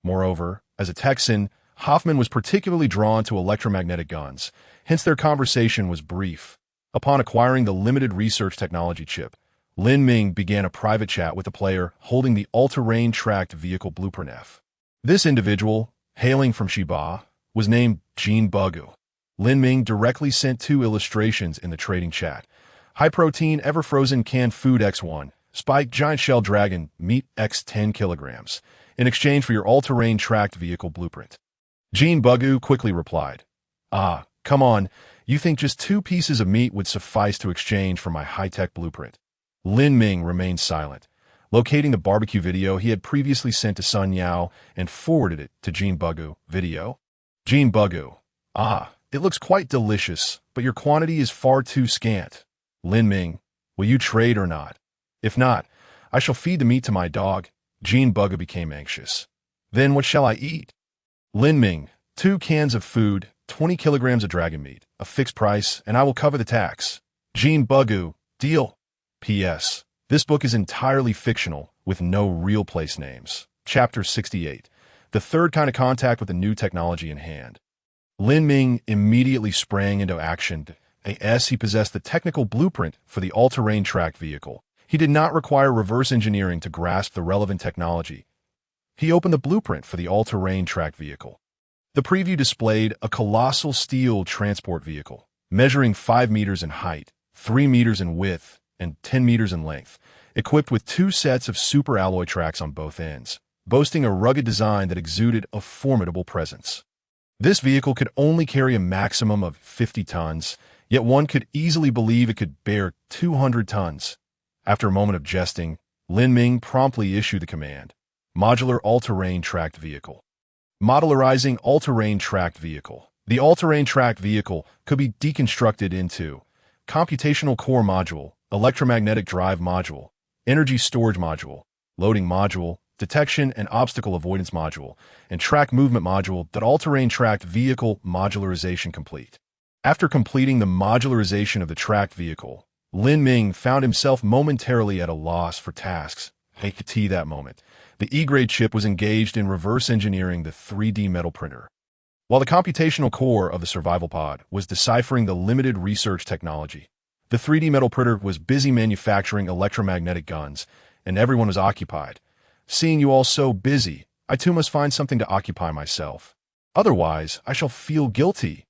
Moreover, as a Texan, Hoffman was particularly drawn to electromagnetic guns, hence their conversation was brief. Upon acquiring the limited research technology chip, Lin Ming began a private chat with the player holding the all-terrain tracked vehicle blueprint F. This individual, hailing from Shiba, was named Jean Bugu. Lin Ming directly sent 2 illustrations in the trading chat. High-protein, ever-frozen canned food X1, spiked giant shell dragon, meat X 10 kilograms, in exchange for your all-terrain tracked vehicle blueprint. Jean Bugu quickly replied, Ah, come on, you think just 2 pieces of meat would suffice to exchange for my high-tech blueprint? Lin Ming remained silent, locating the barbecue video he had previously sent to Sun Yao and forwarded it to Jean Bugu. Video? Jean Bugu. Ah, it looks quite delicious, but your quantity is far too scant. Lin Ming, will you trade or not? If not, I shall feed the meat to my dog. Jean Bugu became anxious. Then what shall I eat? Lin Ming, 2 cans of food, 20 kilograms of dragon meat, a fixed price, and I will cover the tax. Jean Bugu, deal. P.S. This book is entirely fictional, with no real place names. Chapter 68. The third kind of contact with a new technology in hand. Lin Ming immediately sprang into action. As he possessed the technical blueprint for the all-terrain tracked vehicle. He did not require reverse engineering to grasp the relevant technology. He opened the blueprint for the all-terrain tracked vehicle. The preview displayed a colossal steel transport vehicle, measuring 5 meters in height, 3 meters in width, and 10 meters in length, equipped with 2 sets of super alloy tracks on both ends, boasting a rugged design that exuded a formidable presence. This vehicle could only carry a maximum of 50 tons, yet one could easily believe it could bear 200 tons. After a moment of jesting, Lin Ming promptly issued the command, Modular All-Terrain Tracked Vehicle. Modularizing All-Terrain Tracked Vehicle. The all-terrain tracked vehicle could be deconstructed into Computational Core Module, Electromagnetic Drive Module, Energy Storage Module, Loading Module, Detection and Obstacle Avoidance Module, and Track Movement Module. That all-terrain tracked vehicle modularization complete. After completing the modularization of the tracked vehicle, Lin Ming found himself momentarily at a loss for tasks. At that moment, the E-grade chip was engaged in reverse engineering the 3D metal printer, while the computational core of the survival pod was deciphering the limited research technology. The 3D metal printer was busy manufacturing electromagnetic guns, and everyone was occupied. Seeing you all so busy, I too must find something to occupy myself. Otherwise, I shall feel guilty.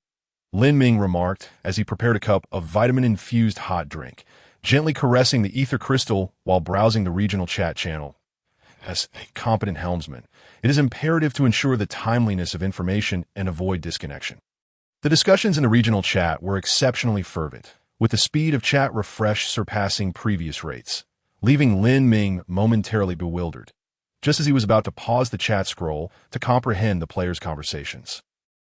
Lin Ming remarked as he prepared a cup of vitamin-infused hot drink, gently caressing the ether crystal while browsing the regional chat channel. As a competent helmsman, it is imperative to ensure the timeliness of information and avoid disconnection. The discussions in the regional chat were exceptionally fervent, with the speed of chat refresh surpassing previous rates, leaving Lin Ming momentarily bewildered, just as he was about to pause the chat scroll to comprehend the players' conversations.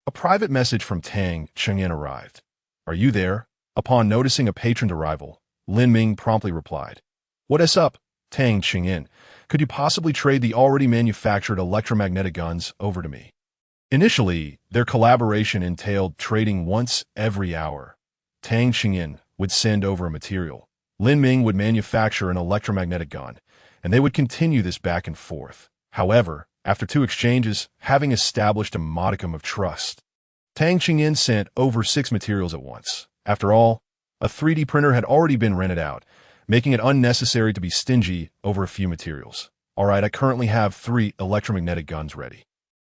A private message from Tang Chengyan arrived. Are you there? Upon noticing a patron's arrival, Lin Ming promptly replied. What is up, Tang Chengyan? Could you possibly trade the already manufactured electromagnetic guns over to me? Initially, their collaboration entailed trading once every hour. Tang Chengyan would send over a material. Lin Ming would manufacture an electromagnetic gun, and they would continue this back and forth. However, after 2 exchanges, having established a modicum of trust, Tang Chengyan sent over 6 materials at once. After all, a 3D printer had already been rented out, making it unnecessary to be stingy over a few materials. All right, I currently have 3 electromagnetic guns ready.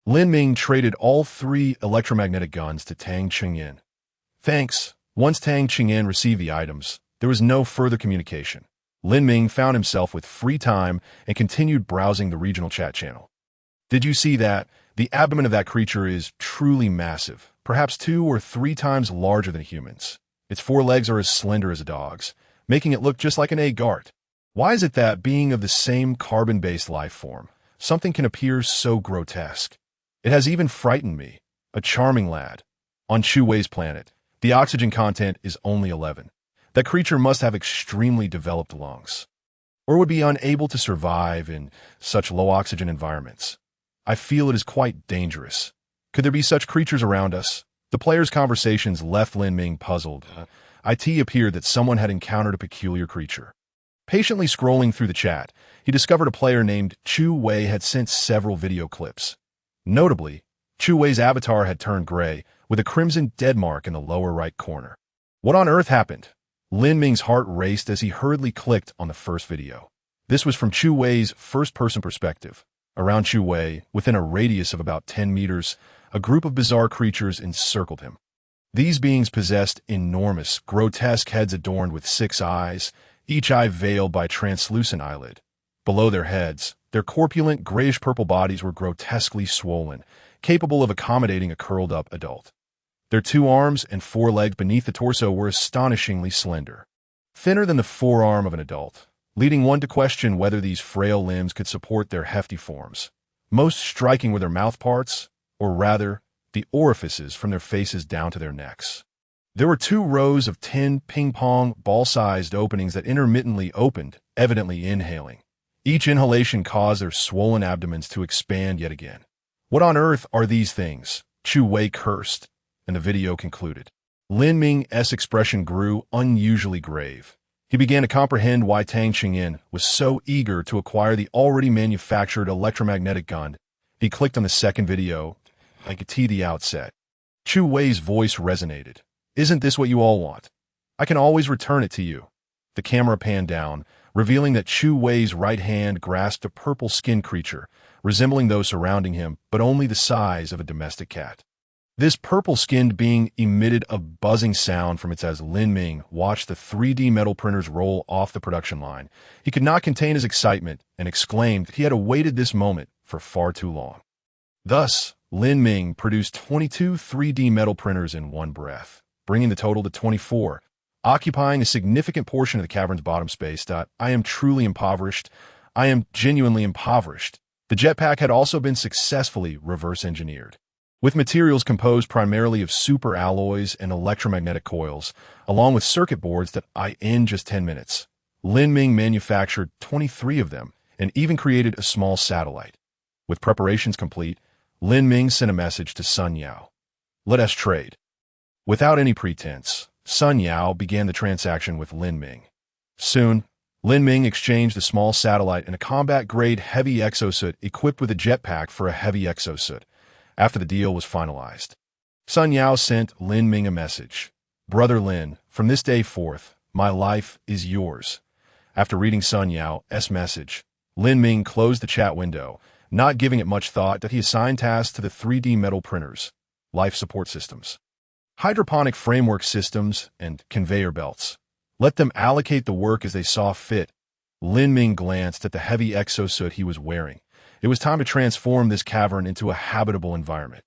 Lin Ming traded all 3 electromagnetic guns to Tang Chengyan. Thanks. Once Tang Chengyan received the items, there was no further communication. Lin Ming found himself with free time and continued browsing the regional chat channel. Did you see that? The abdomen of that creature is truly massive, perhaps 2 or 3 times larger than humans. Its 4 legs are as slender as a dog's, making it look just like an egg gart. Why is it that, being of the same carbon-based life form, something can appear so grotesque? It has even frightened me. A charming lad. On Chu Wei's planet, the oxygen content is only 11. That creature must have extremely developed lungs, or would be unable to survive in such low oxygen environments. I feel it is quite dangerous. Could there be such creatures around us? The players' conversations left Lin Ming puzzled. It appeared that someone had encountered a peculiar creature. Patiently scrolling through the chat, he discovered a player named Chu Wei had sent several video clips. Notably, Chu Wei's avatar had turned gray, with a crimson dead mark in the lower right corner. What on earth happened? Lin Ming's heart raced as he hurriedly clicked on the first video. This was from Chu Wei's first-person perspective. Around Chu Wei, within a radius of about 10 meters, a group of bizarre creatures encircled him. These beings possessed enormous, grotesque heads adorned with 6 eyes, each eye veiled by a translucent eyelid. Below their heads, their corpulent, grayish-purple bodies were grotesquely swollen, capable of accommodating a curled-up adult. Their 2 arms and 4 legs beneath the torso were astonishingly slender. Thinner than the forearm of an adult, leading one to question whether these frail limbs could support their hefty forms. Most striking were their mouth parts, or rather, the orifices from their faces down to their necks. There were 2 rows of 10 ping-pong ball-sized openings that intermittently opened, evidently inhaling. Each inhalation caused their swollen abdomens to expand yet again. "What on earth are these things?" Chu Wei cursed, and the video concluded. Lin Ming's expression grew unusually grave. He began to comprehend why Tang Qingyan was so eager to acquire the already manufactured electromagnetic gun. He clicked on the second video, like at the outset. Chu Wei's voice resonated. "Isn't this what you all want? I can always return it to you." The camera panned down, revealing that Chu Wei's right hand grasped a purple-skinned creature, resembling those surrounding him, but only the size of a domestic cat. This purple-skinned being emitted a buzzing sound from it as Lin Ming watched the 3D metal printers roll off the production line. He could not contain his excitement and exclaimed that he had awaited this moment for far too long. Thus, Lin Ming produced 22 3D metal printers in one breath, bringing the total to 24, occupying a significant portion of the cavern's bottom space. "I am truly impoverished. I am genuinely impoverished." The jetpack had also been successfully reverse-engineered. With materials composed primarily of super alloys and electromagnetic coils, along with circuit boards that in just 10 minutes. Lin Ming manufactured 23 of them and even created a small satellite. With preparations complete, Lin Ming sent a message to Sun Yao. "Let us trade." Without any pretense, Sun Yao began the transaction with Lin Ming. Soon, Lin Ming exchanged a small satellite and a combat-grade heavy exosuit equipped with a jetpack for a heavy exosuit. After the deal was finalized, Sun Yao sent Lin Ming a message. "Brother Lin, from this day forth, my life is yours." After reading Sun Yao's message, Lin Ming closed the chat window, not giving it much thought that he assigned tasks to the 3D metal printers, life support systems, hydroponic framework systems, and conveyor belts. Let them allocate the work as they saw fit. Lin Ming glanced at the heavy exosuit he was wearing. It was time to transform this cavern into a habitable environment.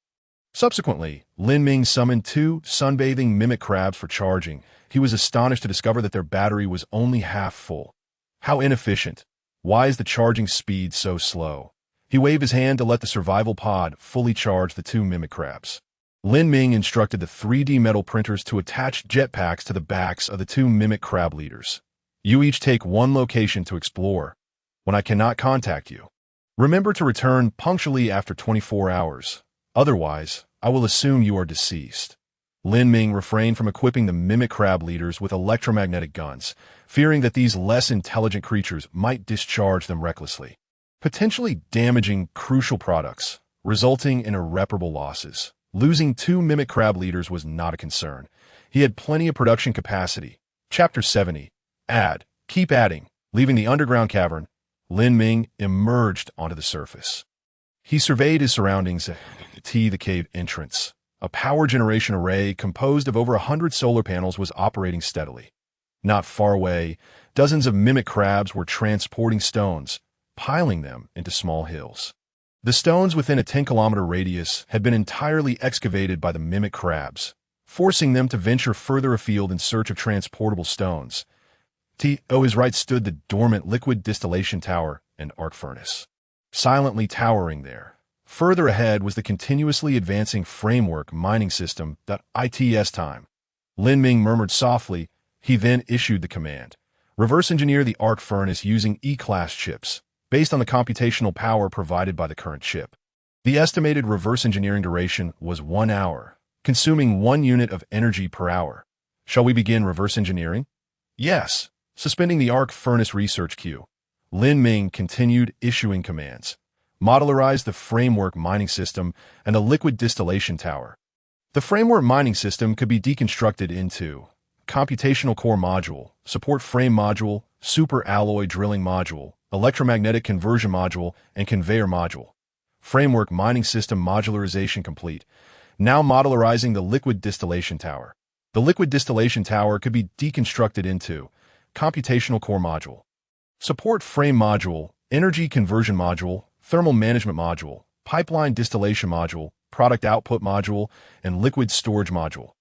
Subsequently, Lin Ming summoned 2 sunbathing mimic crabs for charging. He was astonished to discover that their battery was only half full. How inefficient. Why is the charging speed so slow? He waved his hand to let the survival pod fully charge the 2 mimic crabs. Lin Ming instructed the 3D metal printers to attach jetpacks to the backs of the 2 mimic crab leaders. "You each take one location to explore. When I cannot contact you, remember to return punctually after 24 hours. Otherwise, I will assume you are deceased." Lin Ming refrained from equipping the mimic crab leaders with electromagnetic guns, fearing that these less intelligent creatures might discharge them recklessly, potentially damaging crucial products, resulting in irreparable losses. Losing 2 mimic crab leaders was not a concern. He had plenty of production capacity. Chapter 70. Add. Keep adding. Leaving the underground cavern, Lin Ming emerged onto the surface. He surveyed his surroundings at the cave entrance. A power generation array composed of over 100 solar panels was operating steadily. Not far away, dozens of mimic crabs were transporting stones, piling them into small hills. The stones within a 10-kilometer radius had been entirely excavated by the mimic crabs, forcing them to venture further afield in search of transportable stones. To his right stood the dormant liquid distillation tower and arc furnace, silently towering there. Further ahead was the continuously advancing framework mining system. "Its time." Lin Ming murmured softly. He then issued the command. "Reverse engineer the arc furnace using E-class chips, based on the computational power provided by the current chip." The estimated reverse engineering duration was 1 hour, consuming 1 unit of energy per hour. "Shall we begin reverse engineering?" "Yes." Suspending the arc furnace research queue, Lin Ming continued issuing commands. Modularize the framework mining system and the liquid distillation tower. The framework mining system could be deconstructed into computational core module, support frame module, super alloy drilling module, electromagnetic conversion module, and conveyor module. Framework mining system modularization complete. Now modularizing the liquid distillation tower. The liquid distillation tower could be deconstructed into computational core module, support frame module, energy conversion module, thermal management module, pipeline distillation module, product output module, and liquid storage module.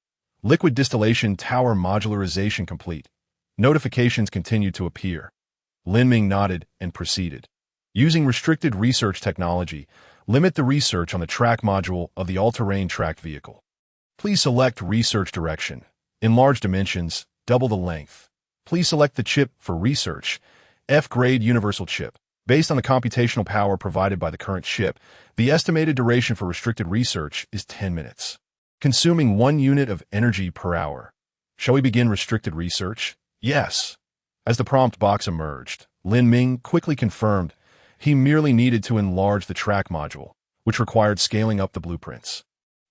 Liquid distillation tower modularization complete. Notifications continued to appear. Lin Ming nodded and proceeded. Using restricted research technology, limit the research on the track module of the all-terrain tracked vehicle. Please select research direction. Enlarge dimensions, double the length. Please select the chip for research, F-grade universal chip. Based on the computational power provided by the current chip, the estimated duration for restricted research is 10 minutes, consuming 1 unit of energy per hour. Shall we begin restricted research? Yes. As the prompt box emerged, Lin Ming quickly confirmed he merely needed to enlarge the track module, which required scaling up the blueprints.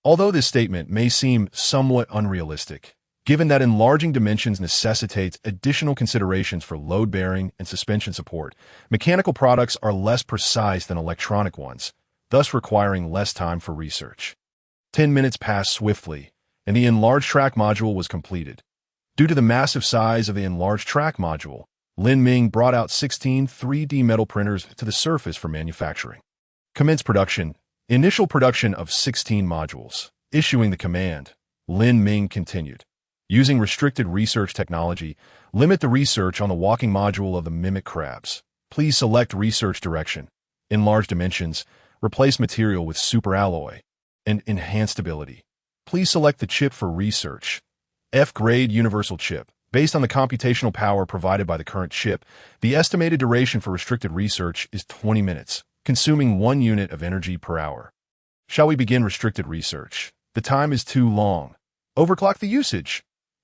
Although this statement may seem somewhat unrealistic, given that enlarging dimensions necessitates additional considerations for load-bearing and suspension support, mechanical products are less precise than electronic ones, thus requiring less time for research. 10 minutes passed swiftly, and the enlarged track module was completed. Due to the massive size of the enlarged track module, Lin Ming brought out 16 3D metal printers to the surface for manufacturing. Commence production. Initial production of 16 modules. Issuing the command, Lin Ming continued. Using restricted research technology, limit the research on the walking module of the mimic crabs. Please select research direction. Enlarge dimensions. Replace material with superalloy. And enhance stability. Please select the chip for research. F-grade universal chip. Based on the computational power provided by the current chip, the estimated duration for restricted research is 20 minutes, consuming 1 unit of energy per hour. Shall we begin restricted research? The time is too long. Overclock the usage.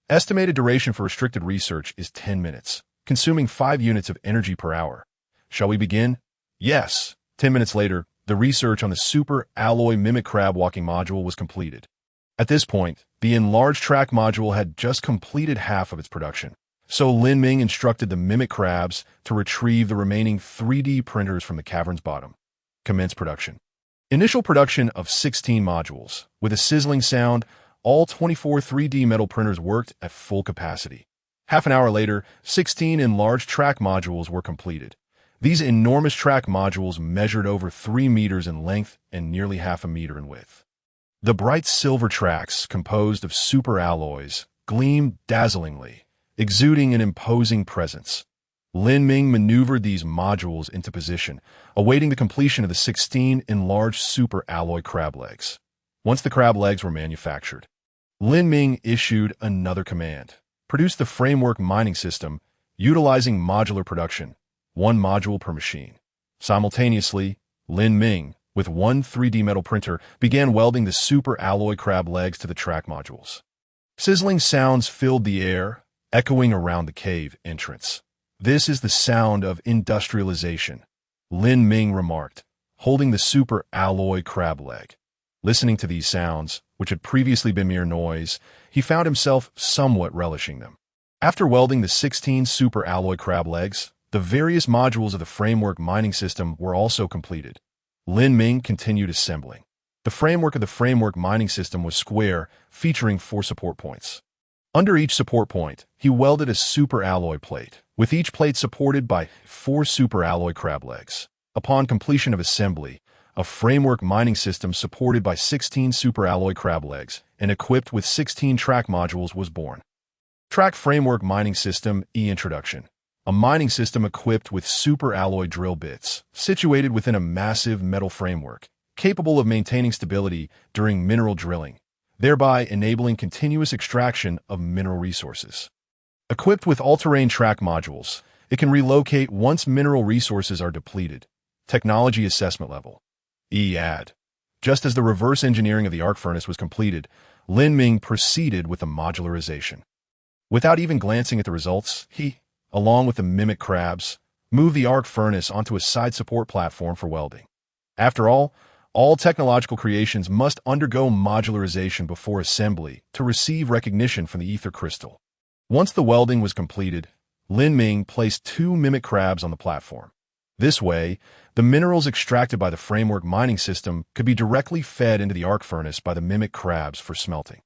Estimated duration for restricted research is 10 minutes, consuming 5 units of energy per hour. Shall we begin? Yes. 10 minutes later, the research on the super alloy mimic crab walking module was completed. At this point, the enlarged track module had just completed half of its production, so Lin Ming instructed the mimic crabs to retrieve the remaining 3D printers from the cavern's bottom. Commence production. Initial production of 16 modules. With a sizzling sound, all 24 3D metal printers worked at full capacity. Half an hour later, 16 enlarged track modules were completed. These enormous track modules measured over 3 meters in length and nearly half a meter in width. The bright silver tracks, composed of superalloys, gleamed dazzlingly, exuding an imposing presence. Lin Ming maneuvered these modules into position, awaiting the completion of the 16 enlarged superalloy crab legs. Once the crab legs were manufactured, Lin Ming issued another command. Produce the framework mining system, utilizing modular production, 1 module per machine. Simultaneously, Lin Ming, with 1 3D metal printer, began welding the superalloy crab legs to the track modules. Sizzling sounds filled the air, echoing around the cave entrance. This is the sound of industrialization, Lin Ming remarked, holding the superalloy crab leg. Listening to these sounds, which had previously been mere noise, he found himself somewhat relishing them. After welding the 16 superalloy crab legs, the various modules of the framework mining system were also completed. Lin Ming continued assembling. The framework of the framework mining system was square, featuring 4 support points. Under each support point, he welded a superalloy plate, with each plate supported by 4 superalloy crab legs. Upon completion of assembly, a framework mining system supported by 16 superalloy crab legs and equipped with 16 track modules was born. Track Framework Mining System Introduction. A mining system equipped with superalloy drill bits, situated within a massive metal framework, capable of maintaining stability during mineral drilling, thereby enabling continuous extraction of mineral resources. Equipped with all-terrain track modules, it can relocate once mineral resources are depleted. Technology Assessment Level. EAD. Just as the reverse engineering of the arc furnace was completed, Lin Ming proceeded with the modularization. Without even glancing at the results, he, along with the mimic crabs, moved the arc furnace onto a side support platform for welding. After all technological creations must undergo modularization before assembly to receive recognition from the ether crystal. Once the welding was completed, Lin Ming placed 2 mimic crabs on the platform. This way, the minerals extracted by the framework mining system could be directly fed into the arc furnace by the mimic crabs for smelting.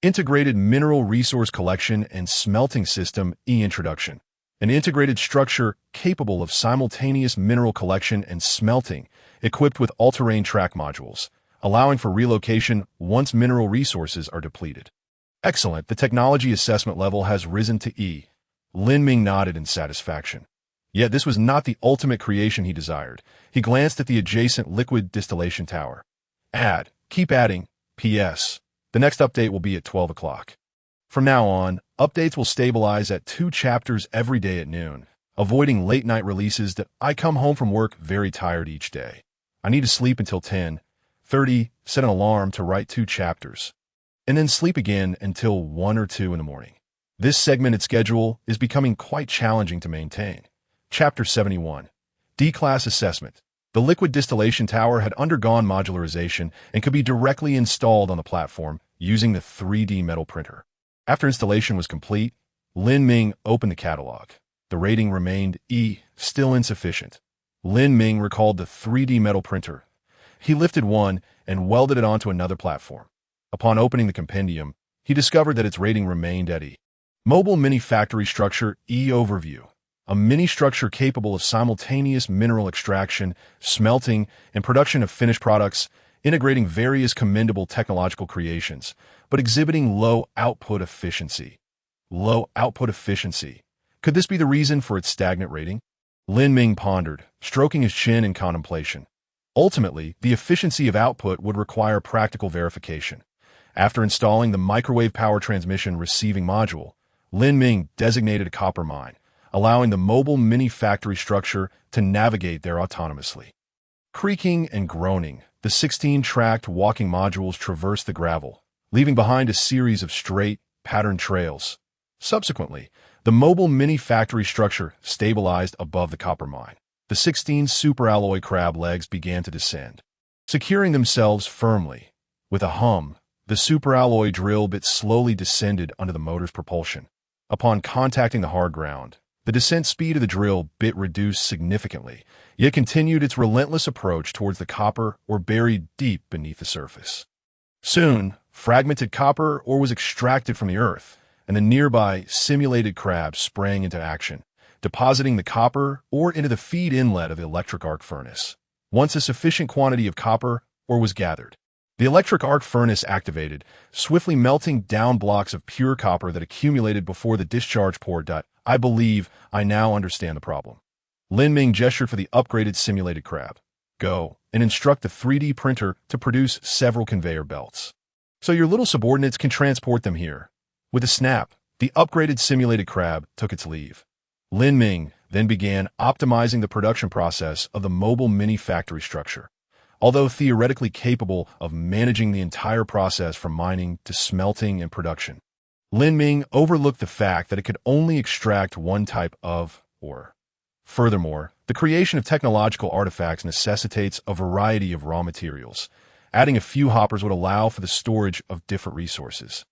Integrated Mineral Resource Collection and Smelting System Introduction. An integrated structure capable of simultaneous mineral collection and smelting, equipped with all-terrain track modules, allowing for relocation once mineral resources are depleted. Excellent. The technology assessment level has risen to E. Lin Ming nodded in satisfaction. Yet this was not the ultimate creation he desired. He glanced at the adjacent liquid distillation tower. Keep adding. P.S. The next update will be at 12 o'clock. From now on, updates will stabilize at 2 chapters every day at noon, avoiding late-night releases that I come home from work very tired each day. I need to sleep until 10:30, set an alarm to write 2 chapters, and then sleep again until 1 or 2 in the morning. This segmented schedule is becoming quite challenging to maintain. Chapter 71. D-Class Assessment. The liquid distillation tower had undergone modularization and could be directly installed on the platform using the 3D metal printer. After installation was complete, Lin Ming opened the catalog. The rating remained E, still insufficient. Lin Ming recalled the 3D metal printer. He lifted one and welded it onto another platform. Upon opening the compendium, he discovered that its rating remained at E. Mobile Mini Factory Structure E Overview. A mini structure capable of simultaneous mineral extraction, smelting, and production of finished products, integrating various commendable technological creations, but exhibiting low output efficiency. Low output efficiency. Could this be the reason for its stagnant rating? Lin Ming pondered, stroking his chin in contemplation. Ultimately, the efficiency of output would require practical verification. After installing the microwave power transmission receiving module, Lin Ming designated a copper mine, allowing the mobile mini factory structure to navigate there autonomously. Creaking and groaning, the 16-tracked walking modules traversed the gravel, leaving behind a series of straight, patterned trails. Subsequently, the mobile mini factory structure stabilized above the copper mine. The 16 superalloy crab legs began to descend, securing themselves firmly. With a hum, the superalloy drill bit slowly descended under the motor's propulsion. Upon contacting the hard ground, the descent speed of the drill bit reduced significantly, yet continued its relentless approach towards the copper ore buried deep beneath the surface. Soon, fragmented copper ore was extracted from the earth, and the nearby simulated crab sprang into action, depositing the copper ore into the feed inlet of the electric arc furnace. Once a sufficient quantity of copper ore was gathered, the electric arc furnace activated, swiftly melting down blocks of pure copper that accumulated before the discharge port. I believe I now understand the problem. Lin Ming gestured for the upgraded simulated crab. Go and instruct the 3D printer to produce several conveyor belts, so your little subordinates can transport them here. With a snap, the upgraded simulated crab took its leave. Lin Ming then began optimizing the production process of the mobile mini factory structure. Although theoretically capable of managing the entire process from mining to smelting and production, Lin Ming overlooked the fact that it could only extract one type of ore. Furthermore, the creation of technological artifacts necessitates a variety of raw materials. Adding a few hoppers would allow for the storage of different resources,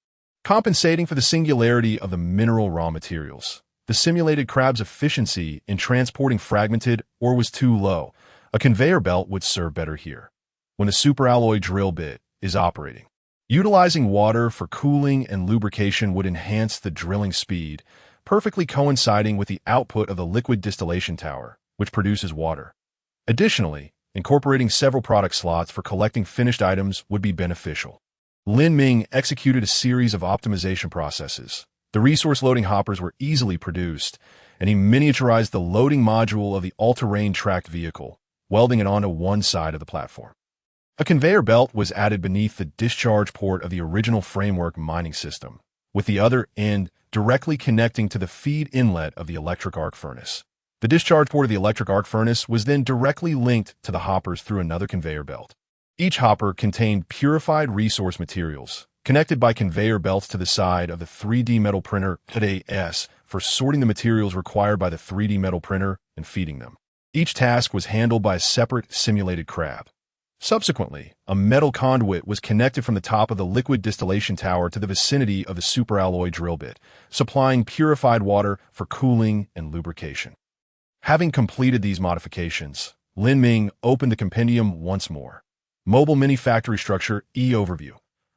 compensating for the singularity of the mineral raw materials. The simulated crab's efficiency in transporting fragmented ore was too low. A conveyor belt would serve better here. When the superalloy drill bit is operating, utilizing water for cooling and lubrication would enhance the drilling speed, perfectly coinciding with the output of the liquid distillation tower, which produces water. Additionally, incorporating several product slots for collecting finished items would be beneficial. Lin Ming executed a series of optimization processes. The resource loading hoppers were easily produced, and he miniaturized the loading module of the all-terrain tracked vehicle, welding it onto one side of the platform. A conveyor belt was added beneath the discharge port of the original framework mining system, with the other end directly connecting to the feed inlet of the electric arc furnace. The discharge port of the electric arc furnace was then directly linked to the hoppers through another conveyor belt. Each hopper contained purified resource materials, connected by conveyor belts to the side of the 3D metal printer TAS for sorting the materials required by the 3D metal printer and feeding them. Each task was handled by a separate simulated crab. Subsequently, a metal conduit was connected from the top of the liquid distillation tower to the vicinity of the superalloy drill bit, supplying purified water for cooling and lubrication. Having completed these modifications, Lin Ming opened the compendium once more. Mobile Mini Factory Structure E Overview.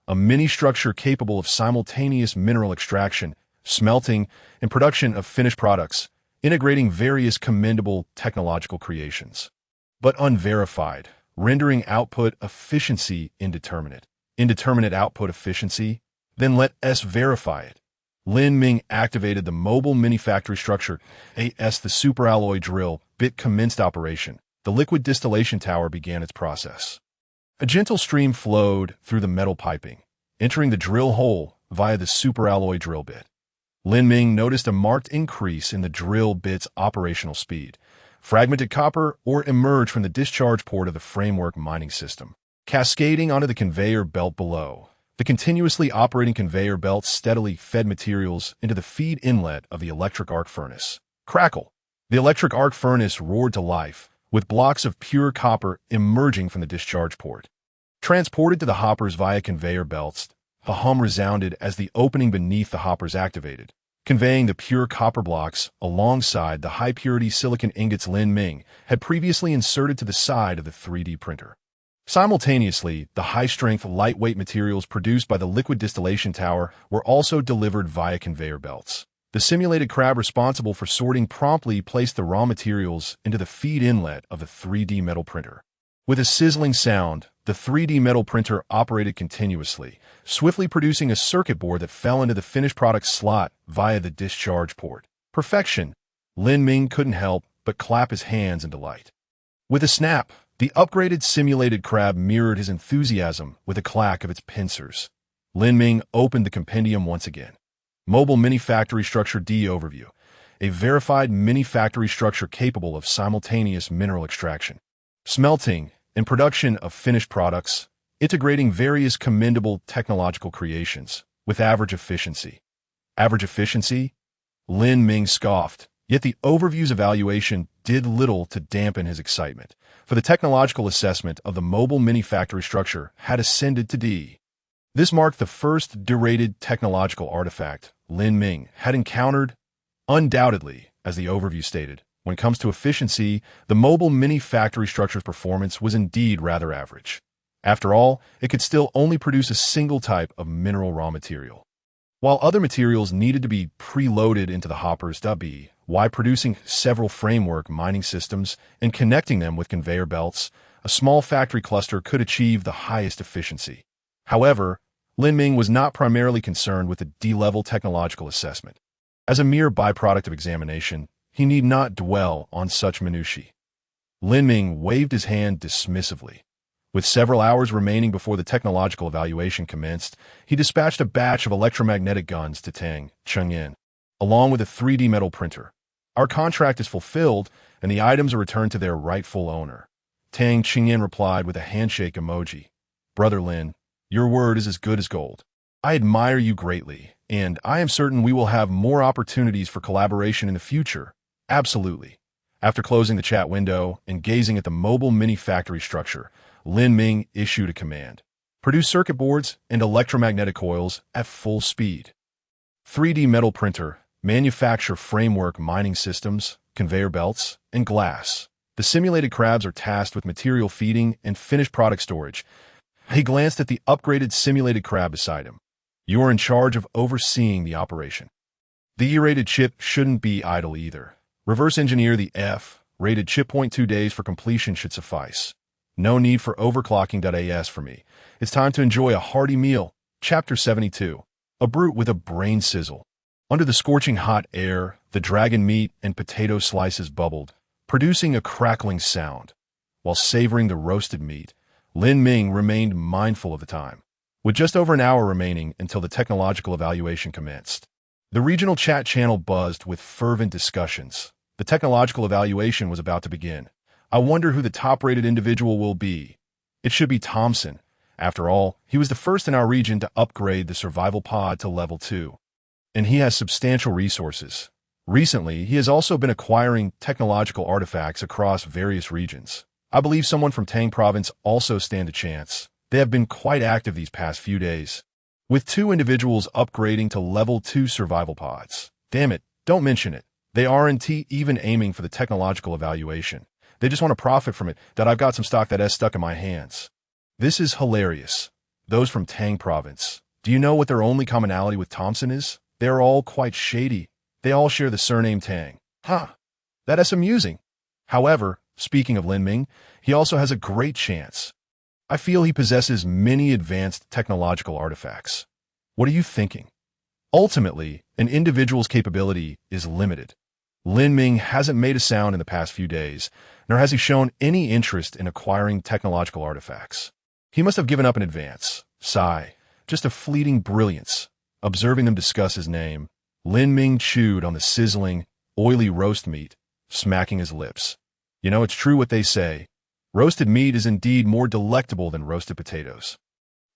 A mini structure capable of simultaneous mineral extraction, smelting, and production of finished products, integrating various commendable technological creations. But unverified, rendering output efficiency indeterminate. Indeterminate output efficiency? Then let S verify it. Lin Ming activated the mobile mini-factory structure, AS the superalloy drill bit commenced operation. The liquid distillation tower began its process. A gentle stream flowed through the metal piping, entering the drill hole via the superalloy drill bit. Lin Ming noticed a marked increase in the drill bit's operational speed. Fragmented copper ore emerged from the discharge port of the framework mining system, cascading onto the conveyor belt below. The continuously operating conveyor belt steadily fed materials into the feed inlet of the electric arc furnace. Crackle! The electric arc furnace roared to life, with blocks of pure copper emerging from the discharge port. Transported to the hoppers via conveyor belts, the hum resounded as the opening beneath the hoppers activated, conveying the pure copper blocks alongside the high-purity silicon ingots Lin Ming had previously inserted to the side of the 3D printer. Simultaneously, the high-strength, lightweight materials produced by the liquid distillation tower were also delivered via conveyor belts. The simulated crab responsible for sorting promptly placed the raw materials into the feed inlet of the 3D metal printer. With a sizzling sound, the 3D metal printer operated continuously, swiftly producing a circuit board that fell into the finished product slot via the discharge port. Perfection! Lin Ming couldn't help but clap his hands in delight. With a snap, the upgraded simulated crab mirrored his enthusiasm with a clack of its pincers. Lin Ming opened the compendium once again. Mobile Mini-Factory Structure D Overview. A verified mini-factory structure capable of simultaneous mineral extraction, smelting, and production of finished products, integrating various commendable technological creations with average efficiency. Average efficiency? Lin Ming scoffed, yet the overview's evaluation did little to dampen his excitement, for the technological assessment of the mobile mini-factory structure had ascended to D. This marked the first derated technological artifact Lin Ming had encountered. Undoubtedly, as the overview stated, when it comes to efficiency, the mobile mini-factory structure's performance was indeed rather average. After all, it could still only produce a single type of mineral raw material, while other materials needed to be preloaded into the hoppers. Why producing several framework mining systems and connecting them with conveyor belts, a small factory cluster could achieve the highest efficiency. However, Lin Ming was not primarily concerned with the D-level technological assessment. As a mere byproduct of examination, he need not dwell on such minutiae. Lin Ming waved his hand dismissively. With several hours remaining before the technological evaluation commenced, he dispatched a batch of electromagnetic guns to Tang Chengyan, along with a 3D metal printer. Our contract is fulfilled, and the items are returned to their rightful owner. Tang Chengyan replied with a handshake emoji. Brother Lin, your word is as good as gold. I admire you greatly, and I am certain we will have more opportunities for collaboration in the future. Absolutely. After closing the chat window and gazing at the mobile mini-factory structure, Lin Ming issued a command. Produce circuit boards and electromagnetic coils at full speed. 3D metal printer, manufacture framework mining systems, conveyor belts, and glass. The simulated crabs are tasked with material feeding and finished product storage. He glanced at the upgraded simulated crab beside him. You are in charge of overseeing the operation. The E-rated chip shouldn't be idle either. Reverse engineer the F-rated chip. 2 days for completion should suffice. No need for overclocking. As for me, it's time to enjoy a hearty meal. Chapter 72. A brute with a brain sizzle. Under the scorching hot air, the dragon meat and potato slices bubbled, producing a crackling sound. While savoring the roasted meat, Lin Ming remained mindful of the time. With just over an hour remaining until the technological evaluation commenced, the regional chat channel buzzed with fervent discussions. The technological evaluation was about to begin. I wonder who the top-rated individual will be. It should be Thompson. After all, he was the first in our region to upgrade the survival pod to level 2. And he has substantial resources. Recently, he has also been acquiring technological artifacts across various regions. I believe someone from Tang Province also stand a chance. They have been quite active these past few days, with 2 individuals upgrading to level 2 survival pods. Damn it, don't mention it. They aren't even aiming for the technological evaluation. They just want to profit from it. I've got some stock that has stuck in my hands. This is hilarious. Those from Tang Province. Do you know what their only commonality with Thompson is? They are all quite shady. They all share the surname Tang. That is amusing. However, speaking of Lin Ming, he also has a great chance. I feel he possesses many advanced technological artifacts. What are you thinking? Ultimately, an individual's capability is limited. Lin Ming hasn't made a sound in the past few days, nor has he shown any interest in acquiring technological artifacts. He must have given up in advance. Sigh. Just a fleeting brilliance. Observing them discuss his name, Lin Ming chewed on the sizzling, oily roast meat, smacking his lips. You know, it's true what they say. Roasted meat is indeed more delectable than roasted potatoes.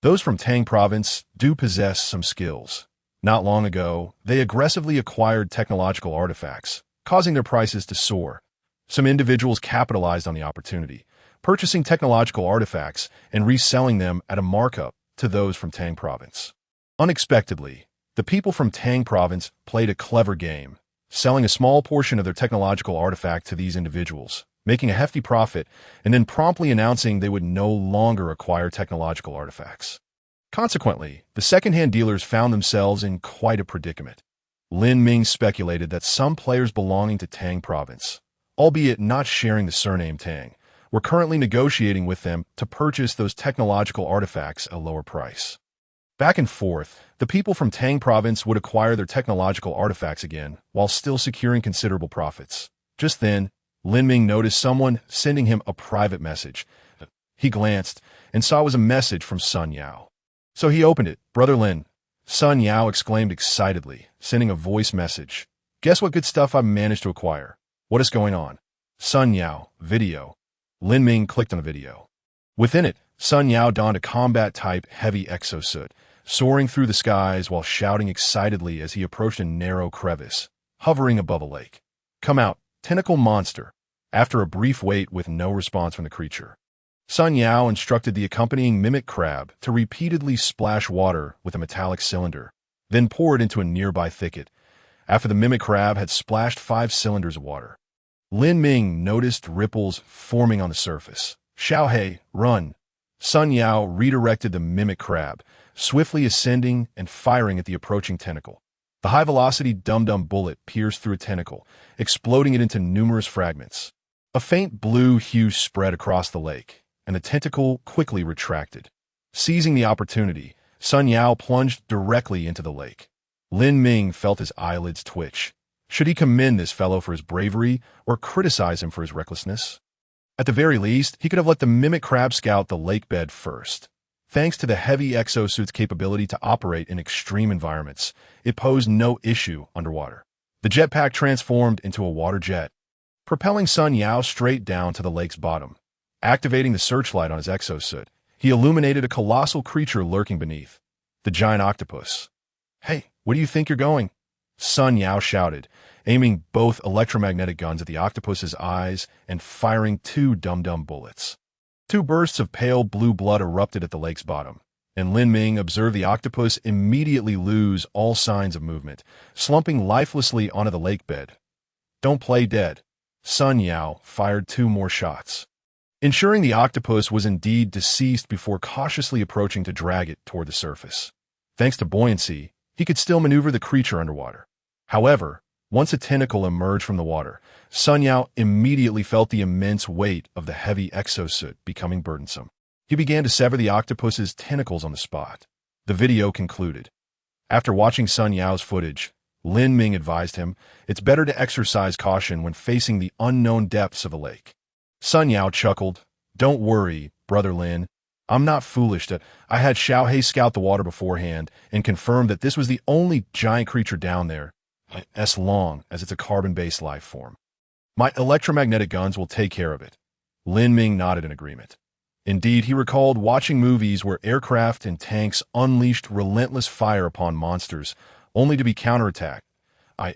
Those from Tang Province do possess some skills. Not long ago, they aggressively acquired technological artifacts, causing their prices to soar. Some individuals capitalized on the opportunity, purchasing technological artifacts and reselling them at a markup to those from Tang Province. Unexpectedly, the people from Tang Province played a clever game, selling a small portion of their technological artifact to these individuals, making a hefty profit, and then promptly announcing they would no longer acquire technological artifacts. Consequently, the second-hand dealers found themselves in quite a predicament. Lin Ming speculated that some players belonging to Tang Province, albeit not sharing the surname Tang, were currently negotiating with them to purchase those technological artifacts at a lower price. Back and forth, the people from Tang Province would acquire their technological artifacts again, while still securing considerable profits. Just then, Lin Ming noticed someone sending him a private message. He glanced and saw it was a message from Sun Yao. So he opened it. "Brother Lin," Sun Yao exclaimed excitedly, sending a voice message. "Guess what good stuff I've managed to acquire? What is going on?" Sun Yao, video. Lin Ming clicked on the video. Within it, Sun Yao donned a combat-type heavy exosuit, soaring through the skies while shouting excitedly as he approached a narrow crevice, hovering above a lake. "Come out, tentacle monster," after a brief wait with no response from the creature. Sun Yao instructed the accompanying mimic crab to repeatedly splash water with a metallic cylinder, then pour it into a nearby thicket. After the mimic crab had splashed 5 cylinders of water, Lin Ming noticed ripples forming on the surface. "Xiaohei, run!" Sun Yao redirected the mimic crab, swiftly ascending and firing at the approaching tentacle. The high-velocity dum-dum bullet pierced through a tentacle, exploding it into numerous fragments. A faint blue hue spread across the lake, and the tentacle quickly retracted. Seizing the opportunity, Sun Yao plunged directly into the lake. Lin Ming felt his eyelids twitch. Should he commend this fellow for his bravery or criticize him for his recklessness? At the very least, he could have let the mimic crab scout the lake bed first. Thanks to the heavy exosuit's capability to operate in extreme environments, it posed no issue underwater. The jetpack transformed into a water jet, propelling Sun Yao straight down to the lake's bottom. Activating the searchlight on his exosuit, he illuminated a colossal creature lurking beneath. The giant octopus. "Hey, where do you think you're going?" Sun Yao shouted, aiming both electromagnetic guns at the octopus's eyes and firing 2 dum-dum bullets. 2 bursts of pale blue blood erupted at the lake's bottom, and Lin Ming observed the octopus immediately lose all signs of movement, slumping lifelessly onto the lake bed. "Don't play dead." Sun Yao fired 2 more shots, ensuring the octopus was indeed deceased before cautiously approaching to drag it toward the surface. Thanks to buoyancy, he could still maneuver the creature underwater. However, once a tentacle emerged from the water, Sun Yao immediately felt the immense weight of the heavy exosuit becoming burdensome. He began to sever the octopus's tentacles on the spot. The video concluded. After watching Sun Yao's footage, Lin Ming advised him it's better to exercise caution when facing the unknown depths of a lake. Sun Yao chuckled. "Don't worry, Brother Lin. I'm not foolish. I had Xiaohei scout the water beforehand and confirm that this was the only giant creature down there, as long as it's a carbon-based life form. My electromagnetic guns will take care of it." Lin Ming nodded in agreement. Indeed, he recalled watching movies where aircraft and tanks unleashed relentless fire upon monsters, only to be counterattacked.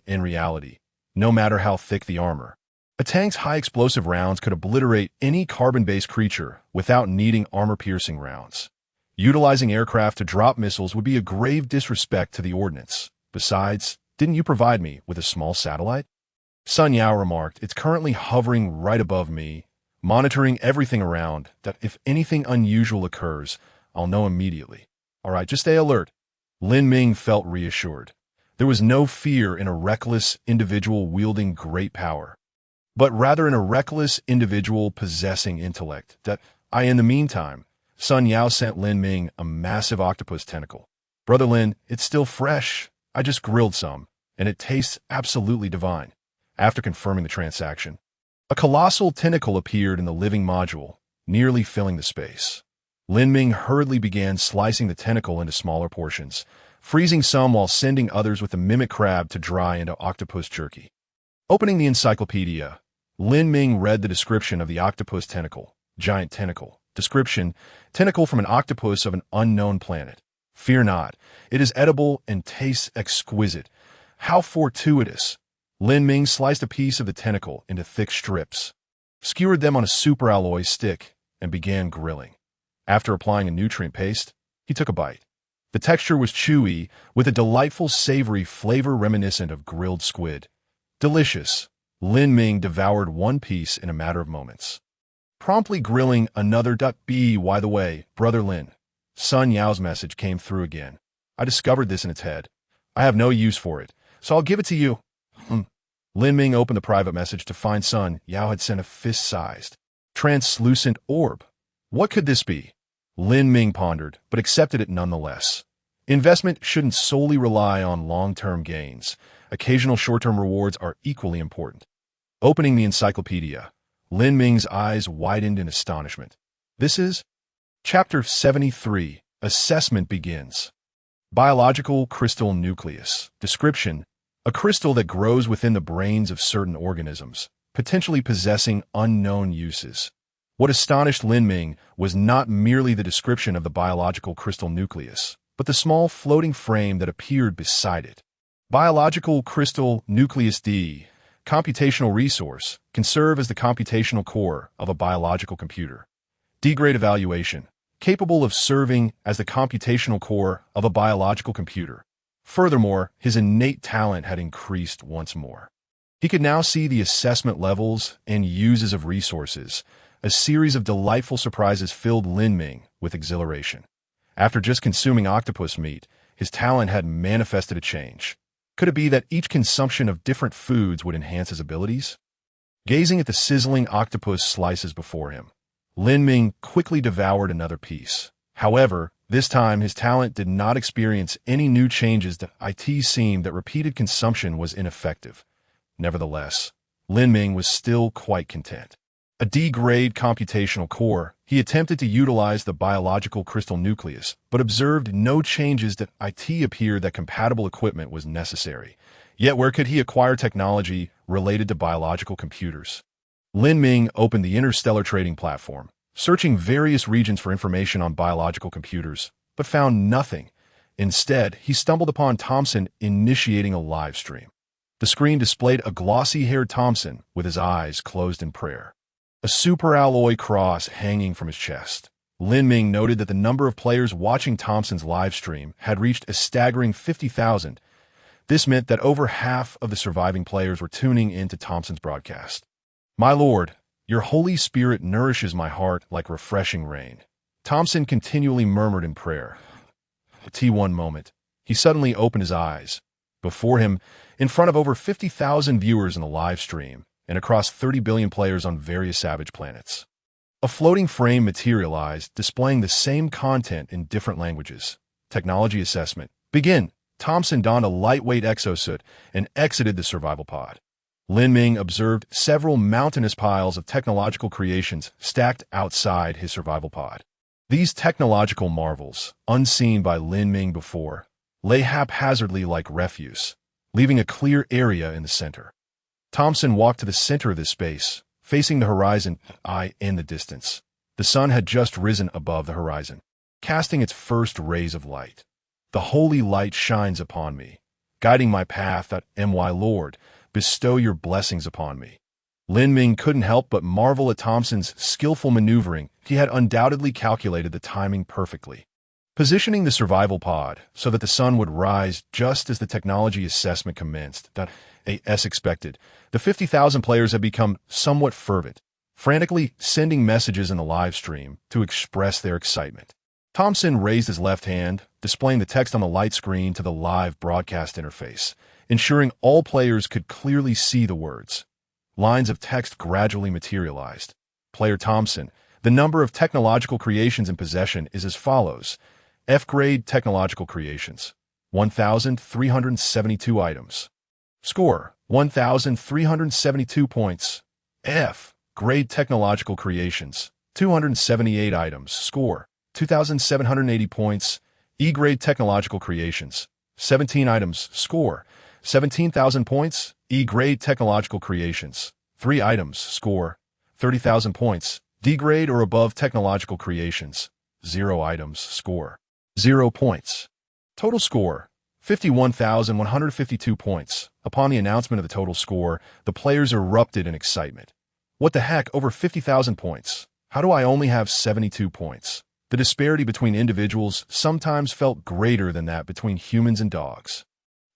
In reality, no matter how thick the armor, a tank's high-explosive rounds could obliterate any carbon-based creature without needing armor-piercing rounds. Utilizing aircraft to drop missiles would be a grave disrespect to the ordnance. Besides, didn't you provide me with a small satellite? Sun Yao remarked, "It's currently hovering right above me, monitoring everything around, that if anything unusual occurs, I'll know immediately. All right, just stay alert." Lin Ming felt reassured. There was no fear in a reckless individual wielding great power, but rather in a reckless individual possessing intellect. In the meantime, Sun Yao sent Lin Ming a massive octopus tentacle. "Brother Lin, it's still fresh. I just grilled some, and it tastes absolutely divine. After confirming the transaction, a colossal tentacle appeared in the living module, nearly filling the space. Lin Ming hurriedly began slicing the tentacle into smaller portions, freezing some while sending others with the mimic crab to dry into octopus jerky. Opening the encyclopedia, Lin Ming read the description of the octopus tentacle. Giant tentacle. Description: tentacle from an octopus of an unknown planet. Fear not, it is edible and tastes exquisite. How fortuitous! Lin Ming sliced a piece of the tentacle into thick strips, skewered them on a superalloy stick, and began grilling. After applying a nutrient paste, he took a bite. The texture was chewy, with a delightful savory flavor reminiscent of grilled squid. Delicious. Lin Ming devoured one piece in a matter of moments, promptly grilling another. By the way, Brother Lin, Sun Yao's message came through again. I discovered this in its head. I have no use for it, so I'll give it to you. Lin Ming opened the private message to find Sun Yao had sent a fist-sized, translucent orb. What could this be? Lin Ming pondered, but accepted it nonetheless. Investment shouldn't solely rely on long-term gains. Occasional short-term rewards are equally important. Opening the encyclopedia, Lin Ming's eyes widened in astonishment. This is Chapter 73. Assessment begins. Biological crystal nucleus. Description: a crystal that grows within the brains of certain organisms, potentially possessing unknown uses. What astonished Lin Ming was not merely the description of the biological crystal nucleus, but the small floating frame that appeared beside it. Biological crystal nucleus D, computational resource, can serve as the computational core of a biological computer. D-grade evaluation, capable of serving as the computational core of a biological computer. Furthermore, his innate talent had increased once more. He could now see the assessment levels and uses of resources. A series of delightful surprises filled Lin Ming with exhilaration. After just consuming octopus meat, his talent had manifested a change. Could it be that each consumption of different foods would enhance his abilities? Gazing at the sizzling octopus slices before him, Lin Ming quickly devoured another piece. However, this time his talent did not experience any new changes. It seemed that repeated consumption was ineffective. Nevertheless, Lin Ming was still quite content. A D-grade computational core, he attempted to utilize the biological crystal nucleus, but observed no changes. It appeared that compatible equipment was necessary. Yet where could he acquire technology related to biological computers? Lin Ming opened the Interstellar trading platform, searching various regions for information on biological computers, but found nothing. Instead, he stumbled upon Thompson initiating a live stream. The screen displayed a glossy-haired Thompson with his eyes closed in prayer, a superalloy cross hanging from his chest. Lin Ming noted that the number of players watching Thompson's live stream had reached a staggering 50,000. This meant that over half of the surviving players were tuning into Thompson's broadcast. My Lord, your Holy Spirit nourishes my heart like refreshing rain. Thompson continually murmured in prayer. One moment, he suddenly opened his eyes. Before him, in front of over 50,000 viewers in the live stream, and across 30 billion players on various savage planets, a floating frame materialized, displaying the same content in different languages. Technology assessment. Begin. Thompson donned a lightweight exosuit and exited the survival pod. Lin Ming observed several mountainous piles of technological creations stacked outside his survival pod. These technological marvels, unseen by Lin Ming before, lay haphazardly like refuse, leaving a clear area in the center. Thompson walked to the center of this space, facing the horizon, in the distance. The sun had just risen above the horizon, casting its first rays of light. The holy light shines upon me, guiding my path. My Lord, bestow your blessings upon me. Lin Ming couldn't help but marvel at Thompson's skillful maneuvering. He had undoubtedly calculated the timing perfectly, positioning the survival pod so that the sun would rise just as the technology assessment commenced. As expected, the 50,000 players had become somewhat fervent, frantically sending messages in the live stream to express their excitement. Thompson raised his left hand, displaying the text on the light screen to the live broadcast interface, ensuring all players could clearly see the words. Lines of text gradually materialized. Player Thompson, the number of technological creations in possession is as follows. F-grade technological creations. 1,372 items. Score, 1,372 points. F. Grade Technological Creations, 278 items. Score, 2,780 points. E. Grade Technological Creations, 17 items. Score, 17,000 points. E. Grade Technological Creations, 3 items. Score, 30,000 points. D. Grade or above Technological Creations, 0 items. Score, 0 points. Total score, 51,152 points. Upon the announcement of the total score, the players erupted in excitement. What the heck, over 50,000 points? How do I only have 72 points? The disparity between individuals sometimes felt greater than that between humans and dogs.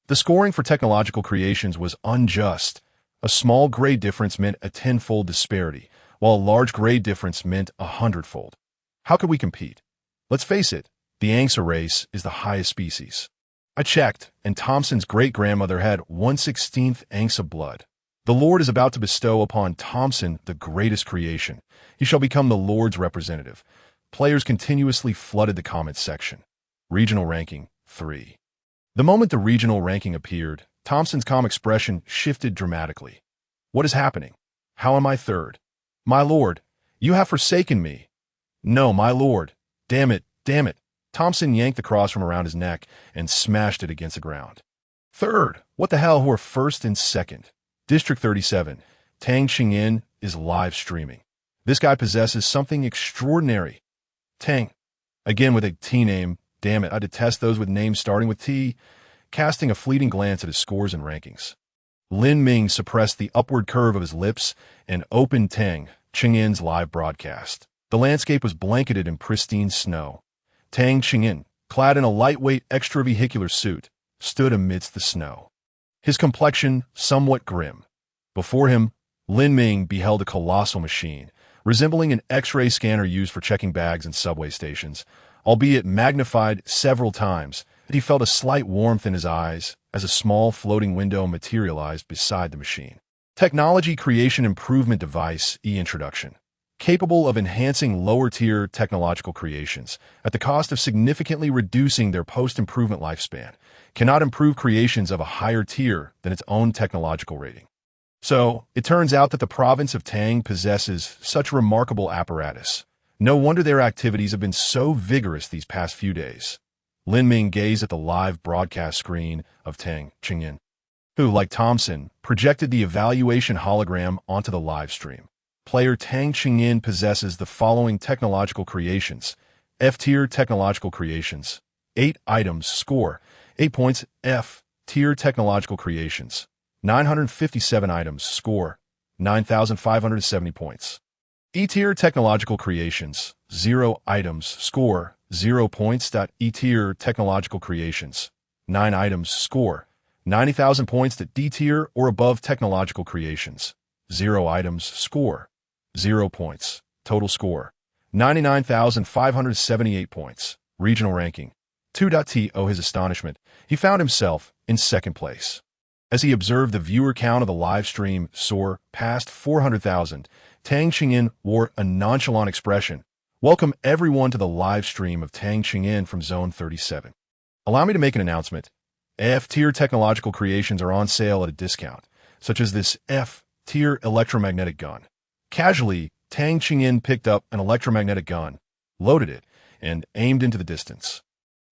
The scoring for technological creations was unjust. A small grade difference meant a 10-fold disparity, while a large grade difference meant a 100-fold. How could we compete? Let's face it, the Angsa race is the highest species. I checked, and Thompson's great-grandmother had 1/16 Angsa blood. The Lord is about to bestow upon Thompson the greatest creation. He shall become the Lord's representative. Players continuously flooded the comments section. Regional ranking, 3. The moment the regional ranking appeared, Thompson's calm expression shifted dramatically. What is happening? How am I third? My lord, you have forsaken me. No, my lord. Damn it, damn it. Thompson yanked the cross from around his neck and smashed it against the ground. Third, what the hell, who are first and second? District 37, Tang Qingyin is live streaming. This guy possesses something extraordinary. Tang, again with a T name. Damn it, I detest those with names starting with T. Casting a fleeting glance at his scores and rankings, Lin Ming suppressed the upward curve of his lips and opened Tang Qingyin's live broadcast. The landscape was blanketed in pristine snow. Tang Qingyin, clad in a lightweight extravehicular suit, stood amidst the snow. His complexion somewhat grim. Before him, Lin Ming beheld a colossal machine, resembling an X-ray scanner used for checking bags in subway stations, albeit magnified several times, and he felt a slight warmth in his eyes as a small floating window materialized beside the machine. Technology Creation Improvement Device E-Introduction. Capable of enhancing lower-tier technological creations at the cost of significantly reducing their post-improvement lifespan, cannot improve creations of a higher tier than its own technological rating. So, it turns out that the province of Tang possesses such remarkable apparatus. No wonder their activities have been so vigorous these past few days. Lin Ming gazed at the live broadcast screen of Tang Qingyin, who, like Thompson, projected the evaluation hologram onto the live stream. Player Tang Qingyin possesses the following technological creations. F-tier technological creations. 8 items. Score, 8 points. F-tier technological creations. 957 items. Score, 9,570 points. E-tier technological creations. 0 items. Score, 0 points. E-tier technological creations. 9 items. Score, 90,000 points. D-tier or above technological creations. 0 items. Score, 0 points. Total score, 99,578 points. Regional ranking, 2.to his astonishment, he found himself in second place. As he observed the viewer count of the live stream soar past 400,000, Tang Qingyin wore a nonchalant expression. Welcome everyone to the live stream of Tang Qingyin from Zone 37. Allow me to make an announcement. F-tier technological creations are on sale at a discount, such as this F-tier electromagnetic gun. Casually, Tang Qingyin picked up an electromagnetic gun, loaded it, and aimed into the distance.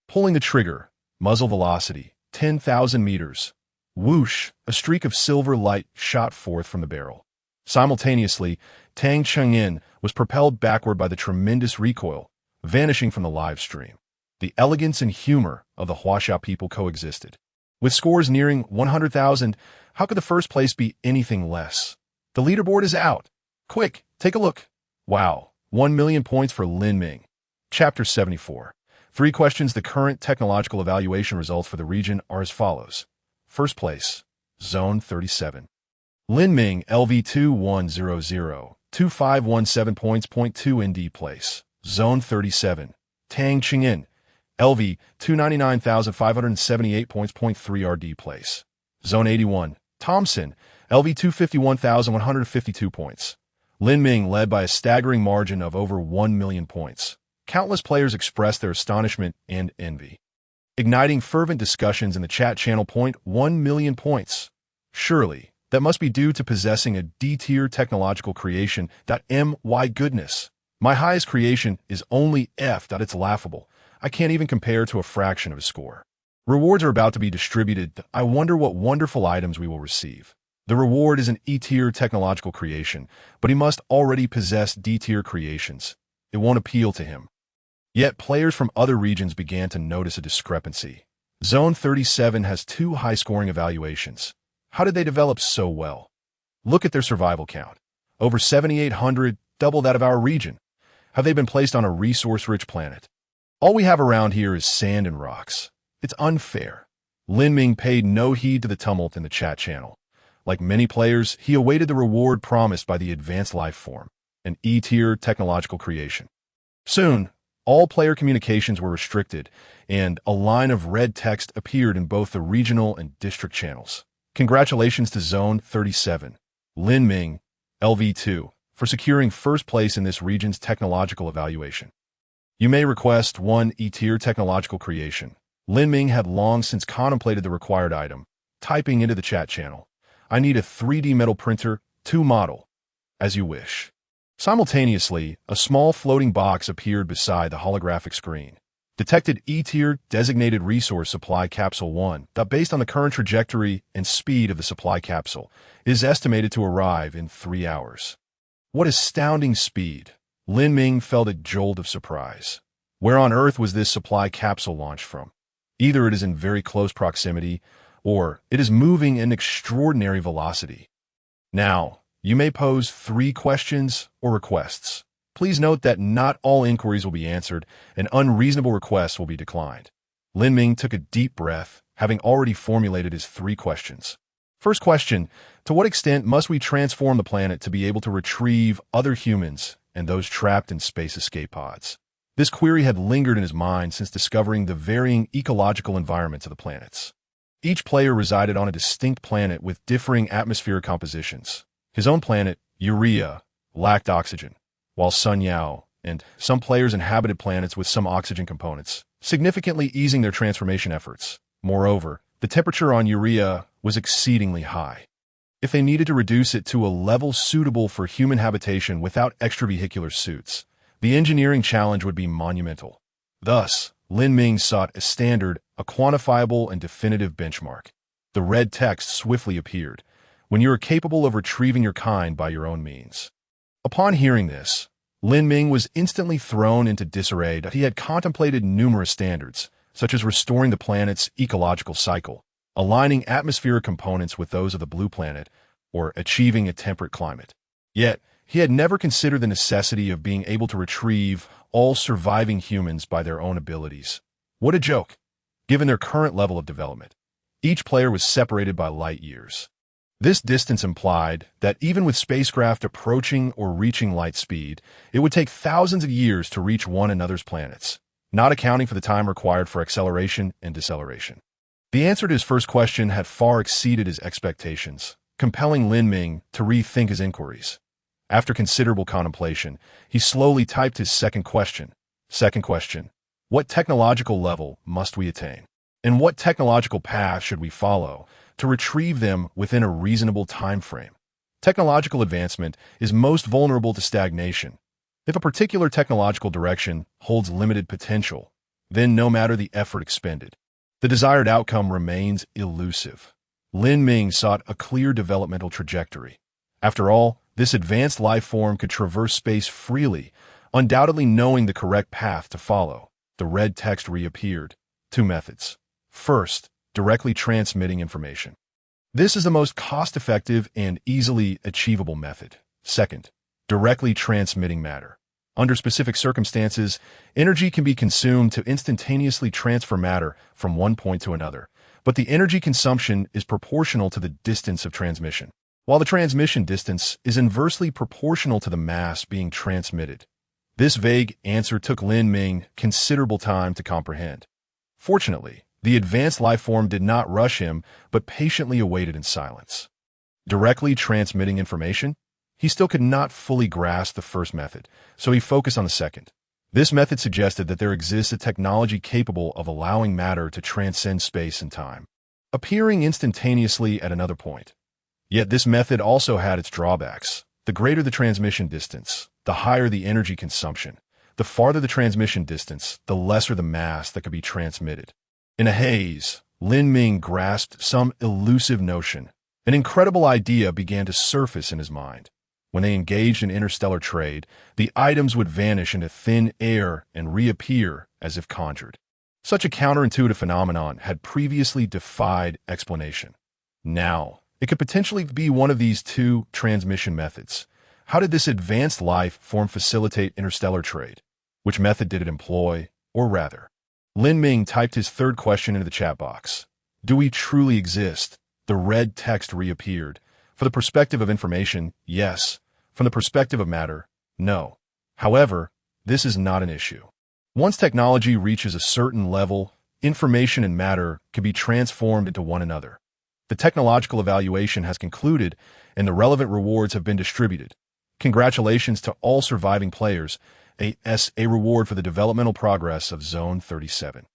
Pulling the trigger, muzzle velocity, 10,000 meters. Whoosh, a streak of silver light shot forth from the barrel. Simultaneously, Tang Qingyin was propelled backward by the tremendous recoil, vanishing from the live stream. The elegance and humor of the Huaxia people coexisted. With scores nearing 100,000, how could the first place be anything less? The leaderboard is out. Quick, take a look. Wow, 1 million points for Lin Ming. Chapter 74. 3 questions. The current technological evaluation results for the region are as follows. First place, Zone 37. Lin Ming, LV2100, 2517 points. .2 in D place. Zone 37. Tang Qingyin, LV 299,578 points. .3 RD place. Zone 81. Thompson, LV 251,152 points. Lin Ming led by a staggering margin of over 1 million points. Countless players expressed their astonishment and envy. igniting fervent discussions in the chat channel. 1 million points. Surely, that must be due to possessing a D-tier technological creation. My goodness. My highest creation is only F. It's laughable. I can't even compare to a fraction of his score. Rewards are about to be distributed. I wonder what wonderful items we will receive. The reward is an E-tier technological creation, but he must already possess D-tier creations. It won't appeal to him. Yet players from other regions began to notice a discrepancy. Zone 37 has 2 high-scoring evaluations. How did they develop so well? Look at their survival count. Over 7,800, double that of our region. Have they been placed on a resource-rich planet? All we have around here is sand and rocks. It's unfair. Lin Ming paid no heed to the tumult in the chat channel. Like many players, he awaited the reward promised by the advanced life form, an E-tier technological creation. Soon, all player communications were restricted, and a line of red text appeared in both the regional and district channels. Congratulations to Zone 37, Lin Ming, LV2, for securing first place in this region's technological evaluation. You may request 1 E-tier technological creation. Lin Ming had long since contemplated the required item, typing into the chat channel, I need a 3D metal printer, 2 model. As you wish. Simultaneously, a small floating box appeared beside the holographic screen. Detected E-tier designated resource supply capsule 1 that based on the current trajectory and speed of the supply capsule is estimated to arrive in 3 hours. What astounding speed! Lin Ming felt a jolt of surprise. Where on earth was this supply capsule launched from? Either it is in very close proximity, or it is moving in extraordinary velocity. Now, you may pose 3 questions or requests. Please note that not all inquiries will be answered, and unreasonable requests will be declined. Lin Ming took a deep breath, having already formulated his 3 questions. First question, to what extent must we transform the planet to be able to retrieve other humans and those trapped in space escape pods? This query had lingered in his mind since discovering the varying ecological environments of the planets. Each player resided on a distinct planet with differing atmospheric compositions. His own planet, Urea, lacked oxygen, while Sun Yao and some players inhabited planets with some oxygen components, significantly easing their transformation efforts. Moreover, the temperature on Urea was exceedingly high. If they needed to reduce it to a level suitable for human habitation without extravehicular suits, the engineering challenge would be monumental. Thus, Lin Ming sought a standard, a quantifiable and definitive benchmark. The red text swiftly appeared. When you are capable of retrieving your kind by your own means. Upon hearing this, Lin Ming was instantly thrown into disarray. He had contemplated numerous standards, such as restoring the planet's ecological cycle, aligning atmospheric components with those of the blue planet, or achieving a temperate climate. Yet, he had never considered the necessity of being able to retrieve all surviving humans by their own abilities. What a joke, given their current level of development. Each player was separated by light years. This distance implied that even with spacecraft approaching or reaching light speed, it would take thousands of years to reach one another's planets, not accounting for the time required for acceleration and deceleration. The answer to his first question had far exceeded his expectations, compelling Lin Ming to rethink his inquiries. After considerable contemplation, he slowly typed his second question. Second question, what technological level must we attain? And what technological path should we follow to retrieve them within a reasonable time frame? Technological advancement is most vulnerable to stagnation. If a particular technological direction holds limited potential, then no matter the effort expended, the desired outcome remains elusive. Lin Ming sought a clear developmental trajectory. After all, this advanced life form could traverse space freely, undoubtedly knowing the correct path to follow. The red text reappeared. 2 methods. First, directly transmitting information. This is the most cost-effective and easily achievable method. Second, directly transmitting matter. Under specific circumstances, energy can be consumed to instantaneously transfer matter from one point to another, but the energy consumption is proportional to the distance of transmission, while the transmission distance is inversely proportional to the mass being transmitted. This vague answer took Lin Ming considerable time to comprehend. Fortunately, the advanced life form did not rush him, but patiently awaited in silence. Directly transmitting information? He still could not fully grasp the first method, so he focused on the second. This method suggested that there exists a technology capable of allowing matter to transcend space and time, appearing instantaneously at another point. Yet this method also had its drawbacks. The greater the transmission distance, the higher the energy consumption. The farther the transmission distance, the lesser the mass that could be transmitted. In a haze, Lin Ming grasped some elusive notion. An incredible idea began to surface in his mind. When they engaged in interstellar trade, the items would vanish into thin air and reappear as if conjured. Such a counterintuitive phenomenon had previously defied explanation. Now, it could potentially be one of these two transmission methods. How did this advanced life form facilitate interstellar trade? Which method did it employ? Or rather, Lin Ming typed his third question into the chat box. Do we truly exist? The red text reappeared. For the perspective of information, yes. From the perspective of matter, no. However, this is not an issue. Once technology reaches a certain level, information and matter can be transformed into one another. The technological evaluation has concluded, and the relevant rewards have been distributed. Congratulations to all surviving players. A reward for the developmental progress of Zone 37.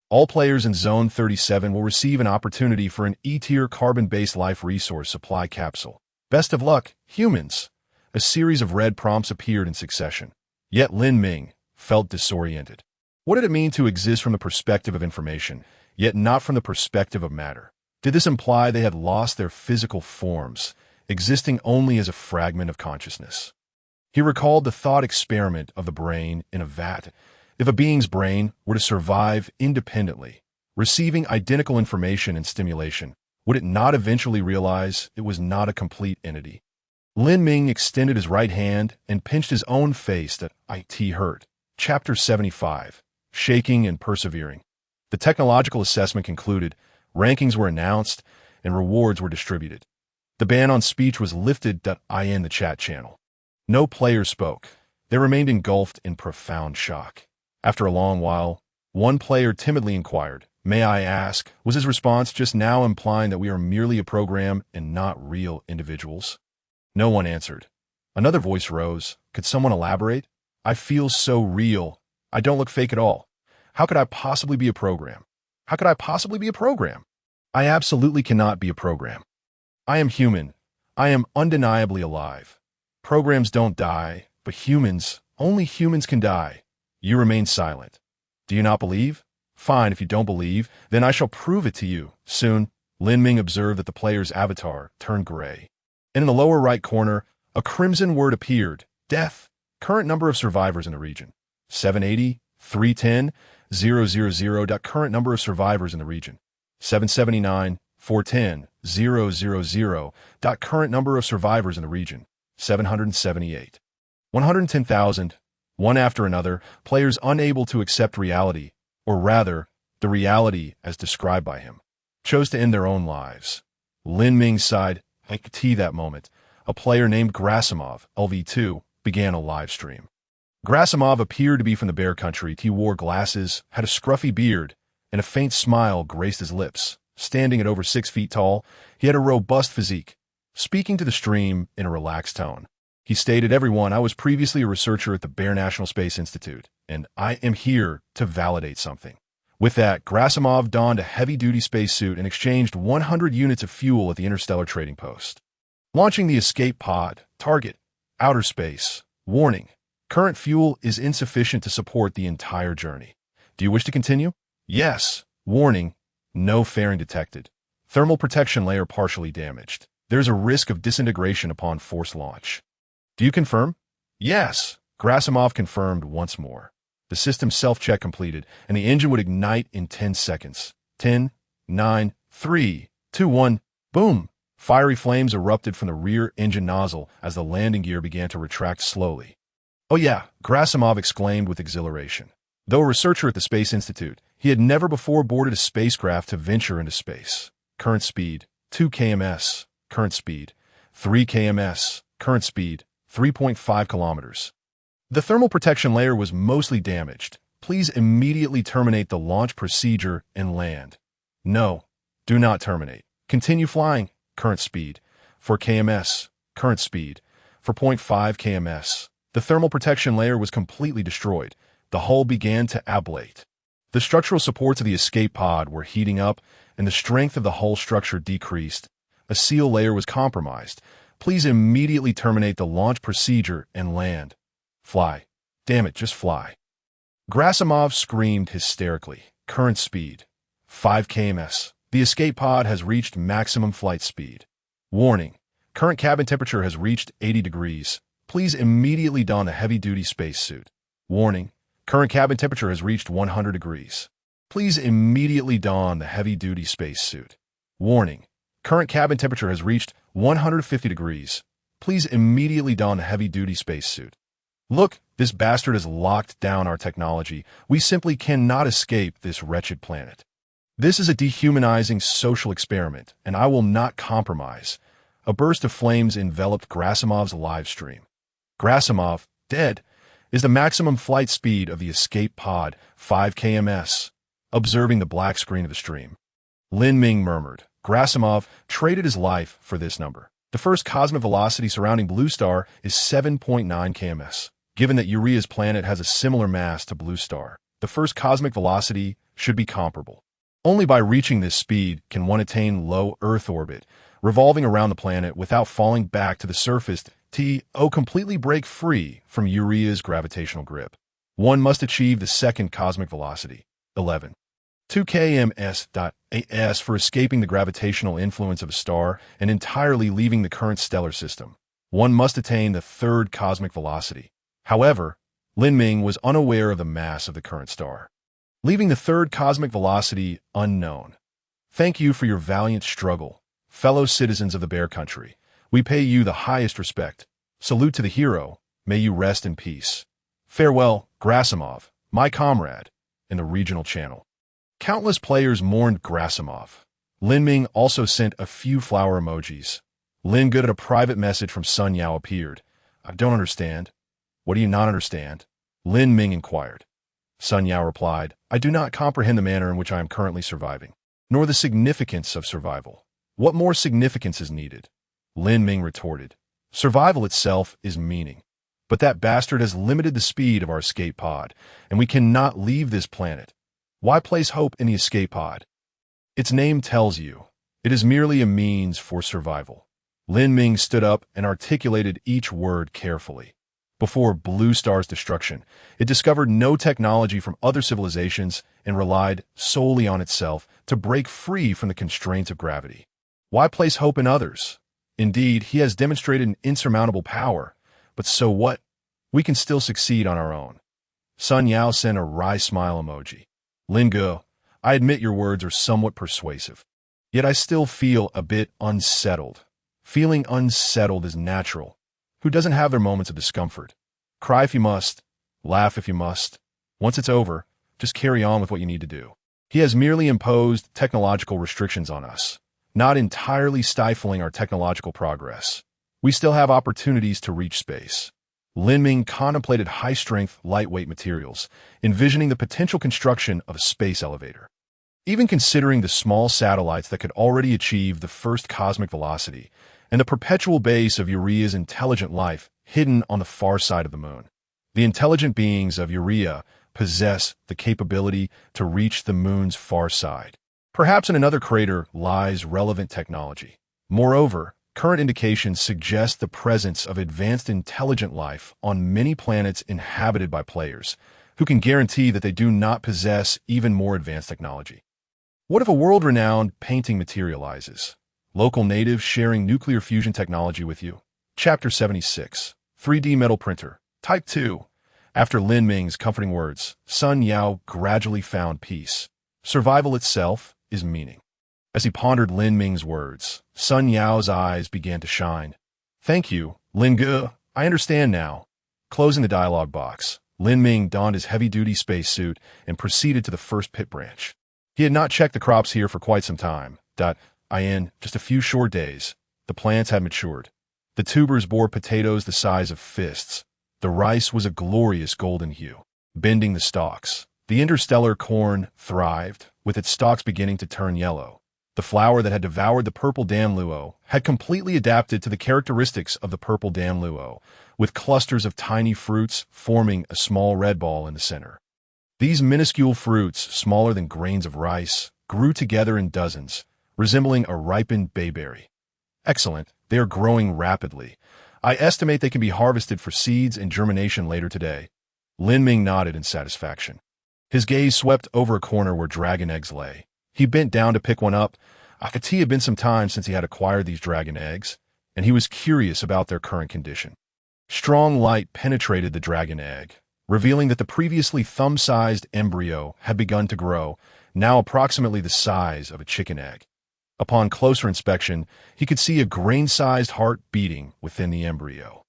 All players in Zone 37 will receive an opportunity for an E-tier carbon-based life resource supply capsule. Best of luck, humans! A series of red prompts appeared in succession. Yet Lin Ming felt disoriented. What did it mean to exist from the perspective of information, yet not from the perspective of matter? Did this imply they had lost their physical forms, existing only as a fragment of consciousness? He recalled the thought experiment of the brain in a vat. If a being's brain were to survive independently, receiving identical information and stimulation, would it not eventually realize it was not a complete entity? Lin Ming extended his right hand and pinched his own face that it hurt. Chapter 75. Shaking and Persevering. The technological assessment concluded, rankings were announced, and rewards were distributed. The ban on speech was lifted. In the chat channel. No player spoke. They remained engulfed in profound shock. After a long while, one player timidly inquired, "May I ask?" Was his response just now implying that we are merely a program and not real individuals? No one answered. Another voice rose. Could someone elaborate? I feel so real. I don't look fake at all. How could I possibly be a program? How could I possibly be a program? I absolutely cannot be a program. I am human. I am undeniably alive. Programs don't die, but humans, only humans can die. You remain silent. Do you not believe? Fine, if you don't believe, then I shall prove it to you. Soon, Lin Ming observed that the player's avatar turned gray. And in the lower right corner, a crimson word appeared. Death. Current number of survivors in the region. 780, 310, 000. Current number of survivors in the region. 779, 410, 000. Current number of survivors in the region. 778. 110,000. One after another, players unable to accept reality, or rather, the reality as described by him, chose to end their own lives. Lin Ming sighed. That moment, a player named Grasimov, LV2, began a live stream. Grasimov appeared to be from the Bear Country. He wore glasses, had a scruffy beard, and a faint smile graced his lips. Standing at over 6 feet tall, he had a robust physique. Speaking to the stream in a relaxed tone, he stated, "Everyone, I was previously a researcher at the Bear National Space Institute, and I am here to validate something." With that, Grasimov donned a heavy-duty spacesuit and exchanged 100 units of fuel at the Interstellar Trading Post. Launching the escape pod. Target. Outer space. Warning. Current fuel is insufficient to support the entire journey. Do you wish to continue? Yes. Warning. No fairing detected. Thermal protection layer partially damaged. There's a risk of disintegration upon forced launch. Do you confirm? Yes. Grasimov confirmed once more. The system self-check completed, and the engine would ignite in 10 seconds. 10, 9, 3, 2, 1, boom! Fiery flames erupted from the rear engine nozzle as the landing gear began to retract slowly. "Oh yeah," Grasimov exclaimed with exhilaration. Though a researcher at the Space Institute, he had never before boarded a spacecraft to venture into space. Current speed, 2 kms. Current speed, 3 kms. Current speed, 3.5 kilometers. The thermal protection layer was mostly damaged. Please immediately terminate the launch procedure and land. No, do not terminate. Continue flying. Current speed, 4 kms. Current speed, 4.5 kms. The thermal protection layer was completely destroyed. The hull began to ablate. The structural supports of the escape pod were heating up, and the strength of the hull structure decreased. A seal layer was compromised. Please immediately terminate the launch procedure and land. Fly. Damn it, just fly. Grasimov screamed hysterically. Current speed. 5 kms. The escape pod has reached maximum flight speed. Warning. Current cabin temperature has reached 80 degrees. Please immediately don a heavy-duty spacesuit. Warning. Current cabin temperature has reached 100 degrees. Please immediately don the heavy-duty spacesuit. Warning. Current cabin temperature has reached 150 degrees. Please immediately don a heavy-duty spacesuit. Look, this bastard has locked down our technology. We simply cannot escape this wretched planet. This is a dehumanizing social experiment, and I will not compromise. A burst of flames enveloped Grasimov's live stream. Grasimov, dead, is the maximum flight speed of the escape pod, 5 kms. Observing the black screen of the stream, Lin Ming murmured, Grasimov traded his life for this number. The first cosmic velocity surrounding Blue Star is 7.9 kms. Given that Uria's planet has a similar mass to Blue Star, the first cosmic velocity should be comparable. Only by reaching this speed can one attain low Earth orbit, revolving around the planet without falling back to the surface to completely break free from Uria's gravitational grip. One must achieve the second cosmic velocity, 11. 2 kms.as for escaping the gravitational influence of a star and entirely leaving the current stellar system. One must attain the third cosmic velocity. However, Lin Ming was unaware of the mass of the current star, leaving the third cosmic velocity unknown. Thank you for your valiant struggle, fellow citizens of the Bear Country. We pay you the highest respect. Salute to the hero. May you rest in peace. Farewell, Grasimov, my comrade, in the regional channel. Countless players mourned Grasimov. Lin Ming also sent a few flower emojis. Lin Good, a private message from Sun Yao appeared. I don't understand. What do you not understand? Lin Ming inquired. Sun Yao replied, I do not comprehend the manner in which I am currently surviving, nor the significance of survival. What more significance is needed? Lin Ming retorted, survival itself is meaning. But that bastard has limited the speed of our escape pod, and we cannot leave this planet. Why place hope in the escape pod? Its name tells you. It is merely a means for survival. Lin Ming stood up and articulated each word carefully. Before Blue Star's destruction, it discovered no technology from other civilizations and relied solely on itself to break free from the constraints of gravity. Why place hope in others? Indeed, he has demonstrated an insurmountable power, but so what? We can still succeed on our own. Sun Yao sent a wry smile emoji. Lin Ge, I admit your words are somewhat persuasive. Yet I still feel a bit unsettled. Feeling unsettled is natural. Who doesn't have their moments of discomfort? Cry if you must. Laugh if you must. Once it's over, just carry on with what you need to do. He has merely imposed technological restrictions on us, not entirely stifling our technological progress. We still have opportunities to reach space. Lin Ming contemplated high-strength, lightweight materials, envisioning the potential construction of a space elevator. Even considering the small satellites that could already achieve the first cosmic velocity, and the perpetual base of Uria's intelligent life hidden on the far side of the moon. The intelligent beings of Uria possess the capability to reach the moon's far side. Perhaps in another crater lies relevant technology. Moreover, current indications suggest the presence of advanced intelligent life on many planets inhabited by players, who can guarantee that they do not possess even more advanced technology. What if a world-renowned painting materializes? Local natives sharing nuclear fusion technology with you. Chapter 76. 3D Metal Printer. Type 2. After Lin Ming's comforting words, Sun Yao gradually found peace. Survival itself is meaning. As he pondered Lin Ming's words, Sun Yao's eyes began to shine. Thank you, Lin Ge. I understand now. Closing the dialogue box, Lin Ming donned his heavy-duty spacesuit and proceeded to the first pit branch. He had not checked the crops here for quite some time. In just a few short days, the plants had matured. The tubers bore potatoes the size of fists. The rice was a glorious golden hue, bending the stalks. The interstellar corn thrived, with its stalks beginning to turn yellow. The flower that had devoured the purple damluo had completely adapted to the characteristics of the purple damluo, with clusters of tiny fruits forming a small red ball in the center. These minuscule fruits, smaller than grains of rice, grew together in dozens, resembling a ripened bayberry. Excellent. They are growing rapidly. I estimate they can be harvested for seeds and germination later today. Lin Ming nodded in satisfaction. His gaze swept over a corner where dragon eggs lay. He bent down to pick one up. It had been some time since he had acquired these dragon eggs, and he was curious about their current condition. Strong light penetrated the dragon egg, revealing that the previously thumb-sized embryo had begun to grow, now approximately the size of a chicken egg. Upon closer inspection, he could see a grain-sized heart beating within the embryo.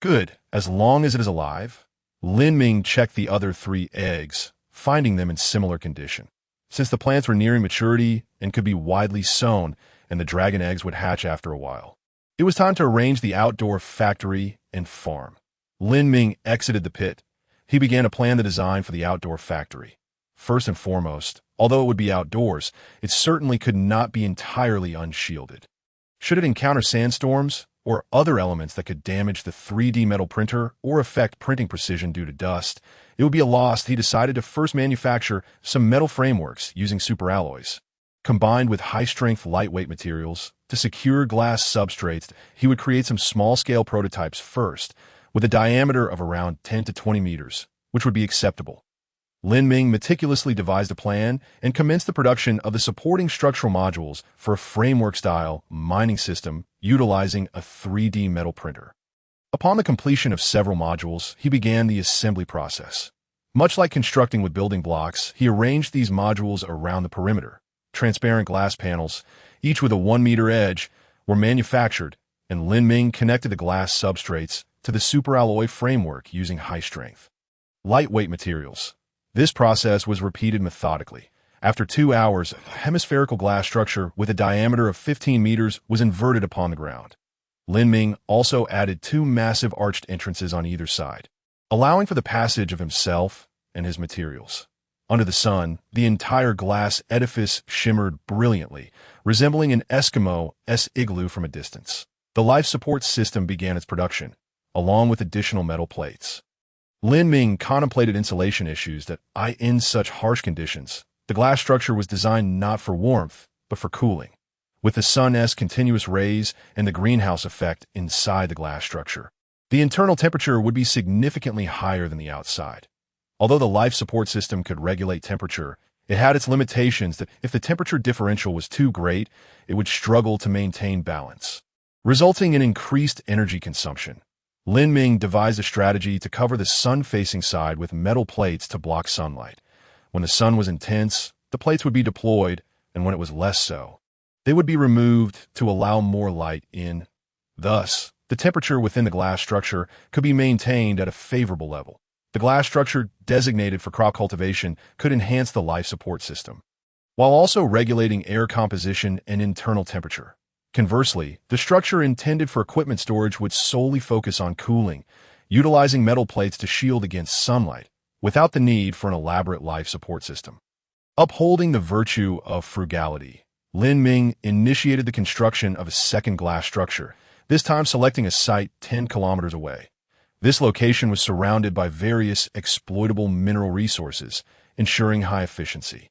Good, as long as it is alive. Lin Ming checked the other 3 eggs, finding them in similar condition. Since the plants were nearing maturity and could be widely sown, and the dragon eggs would hatch after a while, it was time to arrange the outdoor factory and farm. Lin Ming exited the pit. He began to plan the design for the outdoor factory. First and foremost, although it would be outdoors, it certainly could not be entirely unshielded. Should it encounter sandstorms or other elements that could damage the 3D metal printer or affect printing precision due to dust, it would be a loss. He decided to first manufacture some metal frameworks using superalloys. Combined with high-strength, lightweight materials to secure glass substrates, he would create some small-scale prototypes first, with a diameter of around 10 to 20 meters, which would be acceptable. Lin Ming meticulously devised a plan and commenced the production of the supporting structural modules for a framework-style mining system utilizing a 3D metal printer. Upon the completion of several modules, he began the assembly process. Much like constructing with building blocks, he arranged these modules around the perimeter. Transparent glass panels, each with a 1-meter edge, were manufactured, and Lin Ming connected the glass substrates to the superalloy framework using high-strength, lightweight materials. This process was repeated methodically. After 2 hours, a hemispherical glass structure with a diameter of 15 meters was inverted upon the ground. Lin Ming also added 2 massive arched entrances on either side, allowing for the passage of himself and his materials. Under the sun, the entire glass edifice shimmered brilliantly, resembling an Eskimo's igloo from a distance. The life support system began its production, along with additional metal plates. Lin Ming contemplated insulation issues that, in such harsh conditions, the glass structure was designed not for warmth, but for cooling. With the sun's continuous rays and the greenhouse effect inside the glass structure, the internal temperature would be significantly higher than the outside. Although the life support system could regulate temperature, it had its limitations that if the temperature differential was too great, it would struggle to maintain balance, resulting in increased energy consumption. Lin Ming devised a strategy to cover the sun-facing side with metal plates to block sunlight. When the sun was intense, the plates would be deployed, and when it was less so, they would be removed to allow more light in. Thus, the temperature within the glass structure could be maintained at a favorable level. The glass structure designated for crop cultivation could enhance the life support system, while also regulating air composition and internal temperature. Conversely, the structure intended for equipment storage would solely focus on cooling, utilizing metal plates to shield against sunlight, without the need for an elaborate life support system. Upholding the virtue of frugality, Lin Ming initiated the construction of a second glass structure, this time selecting a site 10 kilometers away. This location was surrounded by various exploitable mineral resources, ensuring high efficiency.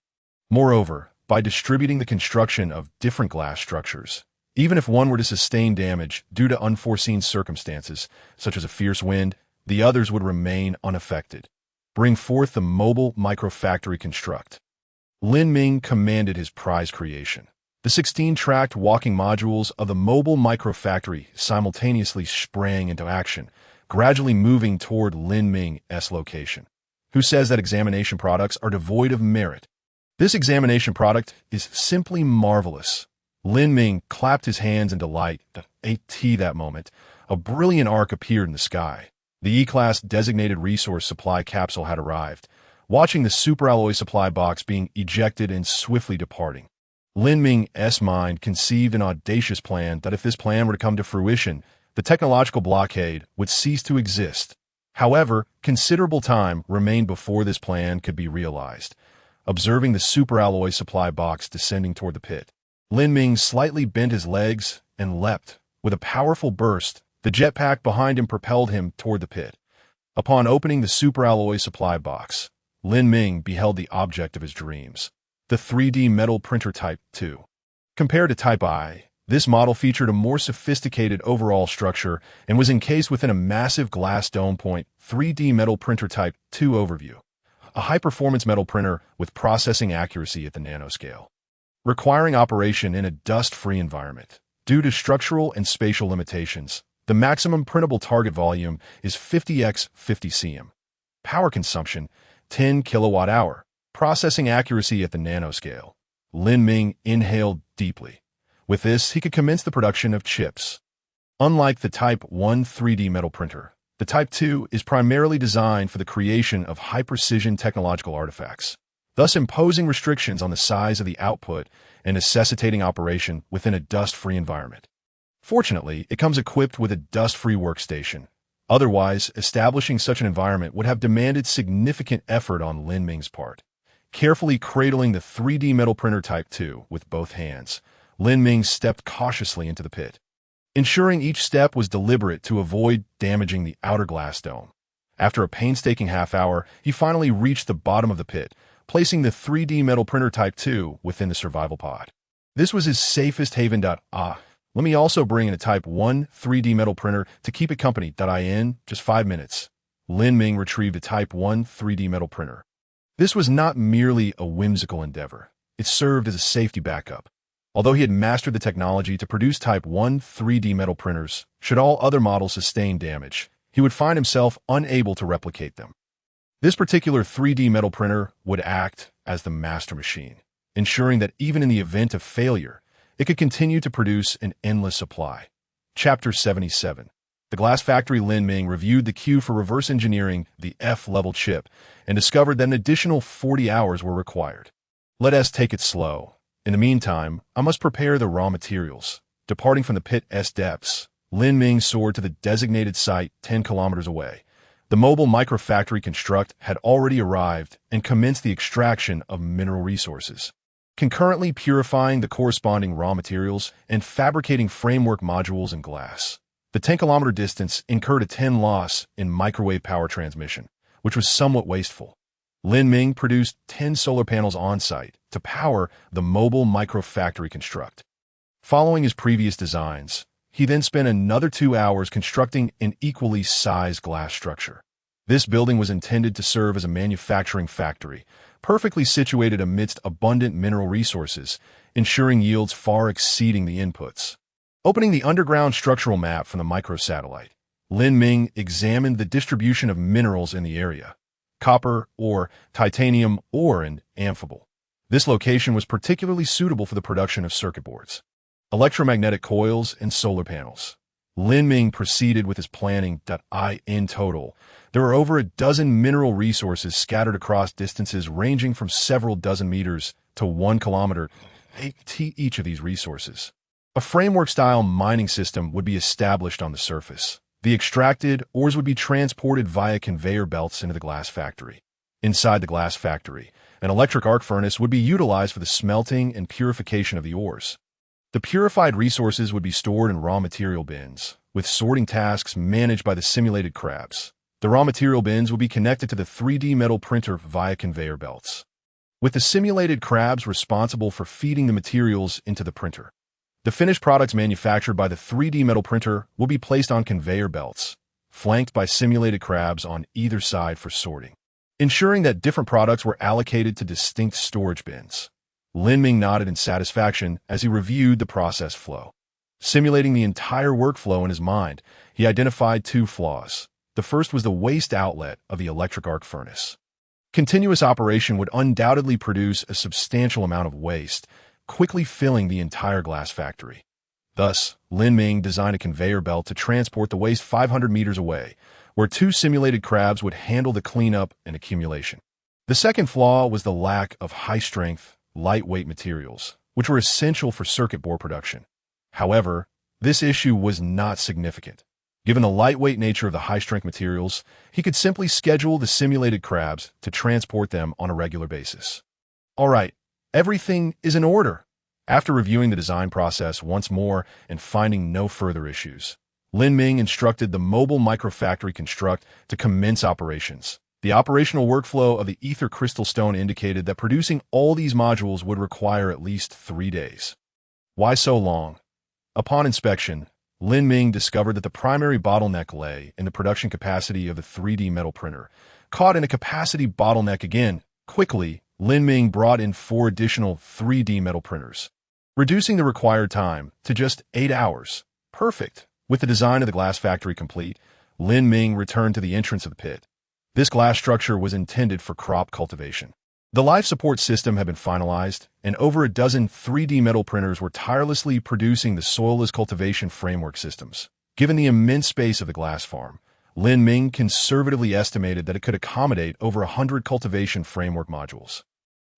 Moreover, by distributing the construction of different glass structures, even if one were to sustain damage due to unforeseen circumstances, such as a fierce wind, the others would remain unaffected. Bring forth the mobile microfactory construct. Lin Ming commanded his prize creation. The 16-tracked walking modules of the mobile microfactory simultaneously sprang into action, gradually moving toward Lin Ming's location. Who says that examination products are devoid of merit? This examination product is simply marvelous. Lin Ming clapped his hands in delight. That moment, a brilliant arc appeared in the sky. The E-Class designated resource supply capsule had arrived, watching the superalloy supply box being ejected and swiftly departing. Lin Ming's mind conceived an audacious plan that if this plan were to come to fruition, the technological blockade would cease to exist. However, considerable time remained before this plan could be realized. Observing the superalloy supply box descending toward the pit, Lin Ming slightly bent his legs and leapt. With a powerful burst, the jetpack behind him propelled him toward the pit. Upon opening the superalloy supply box, Lin Ming beheld the object of his dreams, the 3D metal printer Type 2. Compared to Type I, this model featured a more sophisticated overall structure and was encased within a massive glass dome. 3D metal printer Type 2 overview. A high-performance metal printer with processing accuracy at the nanoscale, requiring operation in a dust-free environment. Due to structural and spatial limitations, the maximum printable target volume is 50 × 50 cm. Power consumption, 10 kWh. Processing accuracy at the nanoscale. Lin Ming inhaled deeply. With this, he could commence the production of chips. Unlike the Type 1 3D metal printer, the Type 2 is primarily designed for the creation of high-precision technological artifacts, thus imposing restrictions on the size of the output and necessitating operation within a dust-free environment. Fortunately, it comes equipped with a dust-free workstation. Otherwise, establishing such an environment would have demanded significant effort on Lin Ming's part. Carefully cradling the 3D metal printer Type 2 with both hands, Lin Ming stepped cautiously into the pit, ensuring each step was deliberate to avoid damaging the outer glass dome. After a painstaking half-hour, he finally reached the bottom of the pit, placing the 3D metal printer Type 2 within the survival pod. This was his safest haven. Let me also bring in a Type 1 3D metal printer to keep it company. In just 5 minutes, Lin Ming retrieved a Type 1 3D metal printer. This was not merely a whimsical endeavor. It served as a safety backup. Although he had mastered the technology to produce Type 1 3D metal printers, should all other models sustain damage, he would find himself unable to replicate them. This particular 3D metal printer would act as the master machine, ensuring that even in the event of failure, it could continue to produce an endless supply. Chapter 77. The Glass Factory. Lin Ming reviewed the queue for reverse engineering the F-level chip and discovered that an additional 40 hours were required. Let us take it slow. In the meantime, I must prepare the raw materials. Departing from the pit's depths, Lin Ming soared to the designated site 10 kilometers away. The mobile microfactory construct had already arrived and commenced the extraction of mineral resources, concurrently purifying the corresponding raw materials and fabricating framework modules and glass. The 10-kilometer distance incurred a 10 loss in microwave power transmission, which was somewhat wasteful. Lin Ming produced 10 solar panels on-site to power the mobile microfactory construct. Following his previous designs, he then spent another 2 hours constructing an equally sized glass structure. This building was intended to serve as a manufacturing factory, perfectly situated amidst abundant mineral resources, ensuring yields far exceeding the inputs. Opening the underground structural map from the microsatellite, Lin Ming examined the distribution of minerals in the area: copper ore, titanium ore, and amphibole. This location was particularly suitable for the production of circuit boards, electromagnetic coils, and solar panels. Lin Ming proceeded with his planning. In total, there were over a dozen mineral resources scattered across distances ranging from several dozen meters to 1 kilometer. Each of these resources, a framework-style mining system would be established on the surface. The extracted ores would be transported via conveyor belts into the glass factory. Inside the glass factory, an electric arc furnace would be utilized for the smelting and purification of the ores. The purified resources would be stored in raw material bins, with sorting tasks managed by the simulated crabs. The raw material bins would be connected to the 3D metal printer via conveyor belts, with the simulated crabs responsible for feeding the materials into the printer. The finished products manufactured by the 3D metal printer will be placed on conveyor belts, flanked by simulated crabs on either side for sorting, ensuring that different products were allocated to distinct storage bins. Lin Ming nodded in satisfaction as he reviewed the process flow. Simulating the entire workflow in his mind, he identified 2 flaws. The first was the waste outlet of the electric arc furnace. Continuous operation would undoubtedly produce a substantial amount of waste, quickly filling the entire glass factory. Thus, Lin Ming designed a conveyor belt to transport the waste 500 meters away, where 2 simulated crabs would handle the cleanup and accumulation. The second flaw was the lack of high-strength, lightweight materials, which were essential for circuit board production. However, this issue was not significant. Given the lightweight nature of the high-strength materials, he could simply schedule the simulated crabs to transport them on a regular basis. All right, everything is in order. After reviewing the design process once more and finding no further issues, Lin Ming instructed the mobile microfactory construct to commence operations. The operational workflow of the ether crystal stone indicated that producing all these modules would require at least 3 days. Why so long? Upon inspection, Lin Ming discovered that the primary bottleneck lay in the production capacity of the 3D metal printer. Caught in a capacity bottleneck again, quickly, Lin Ming brought in 4 additional 3D metal printers, reducing the required time to just 8 hours. Perfect. With the design of the glass factory complete, Lin Ming returned to the entrance of the pit. This glass structure was intended for crop cultivation. The life support system had been finalized, and over a dozen 3D metal printers were tirelessly producing the soilless cultivation framework systems. Given the immense space of the glass farm, Lin Ming conservatively estimated that it could accommodate over 100 cultivation framework modules.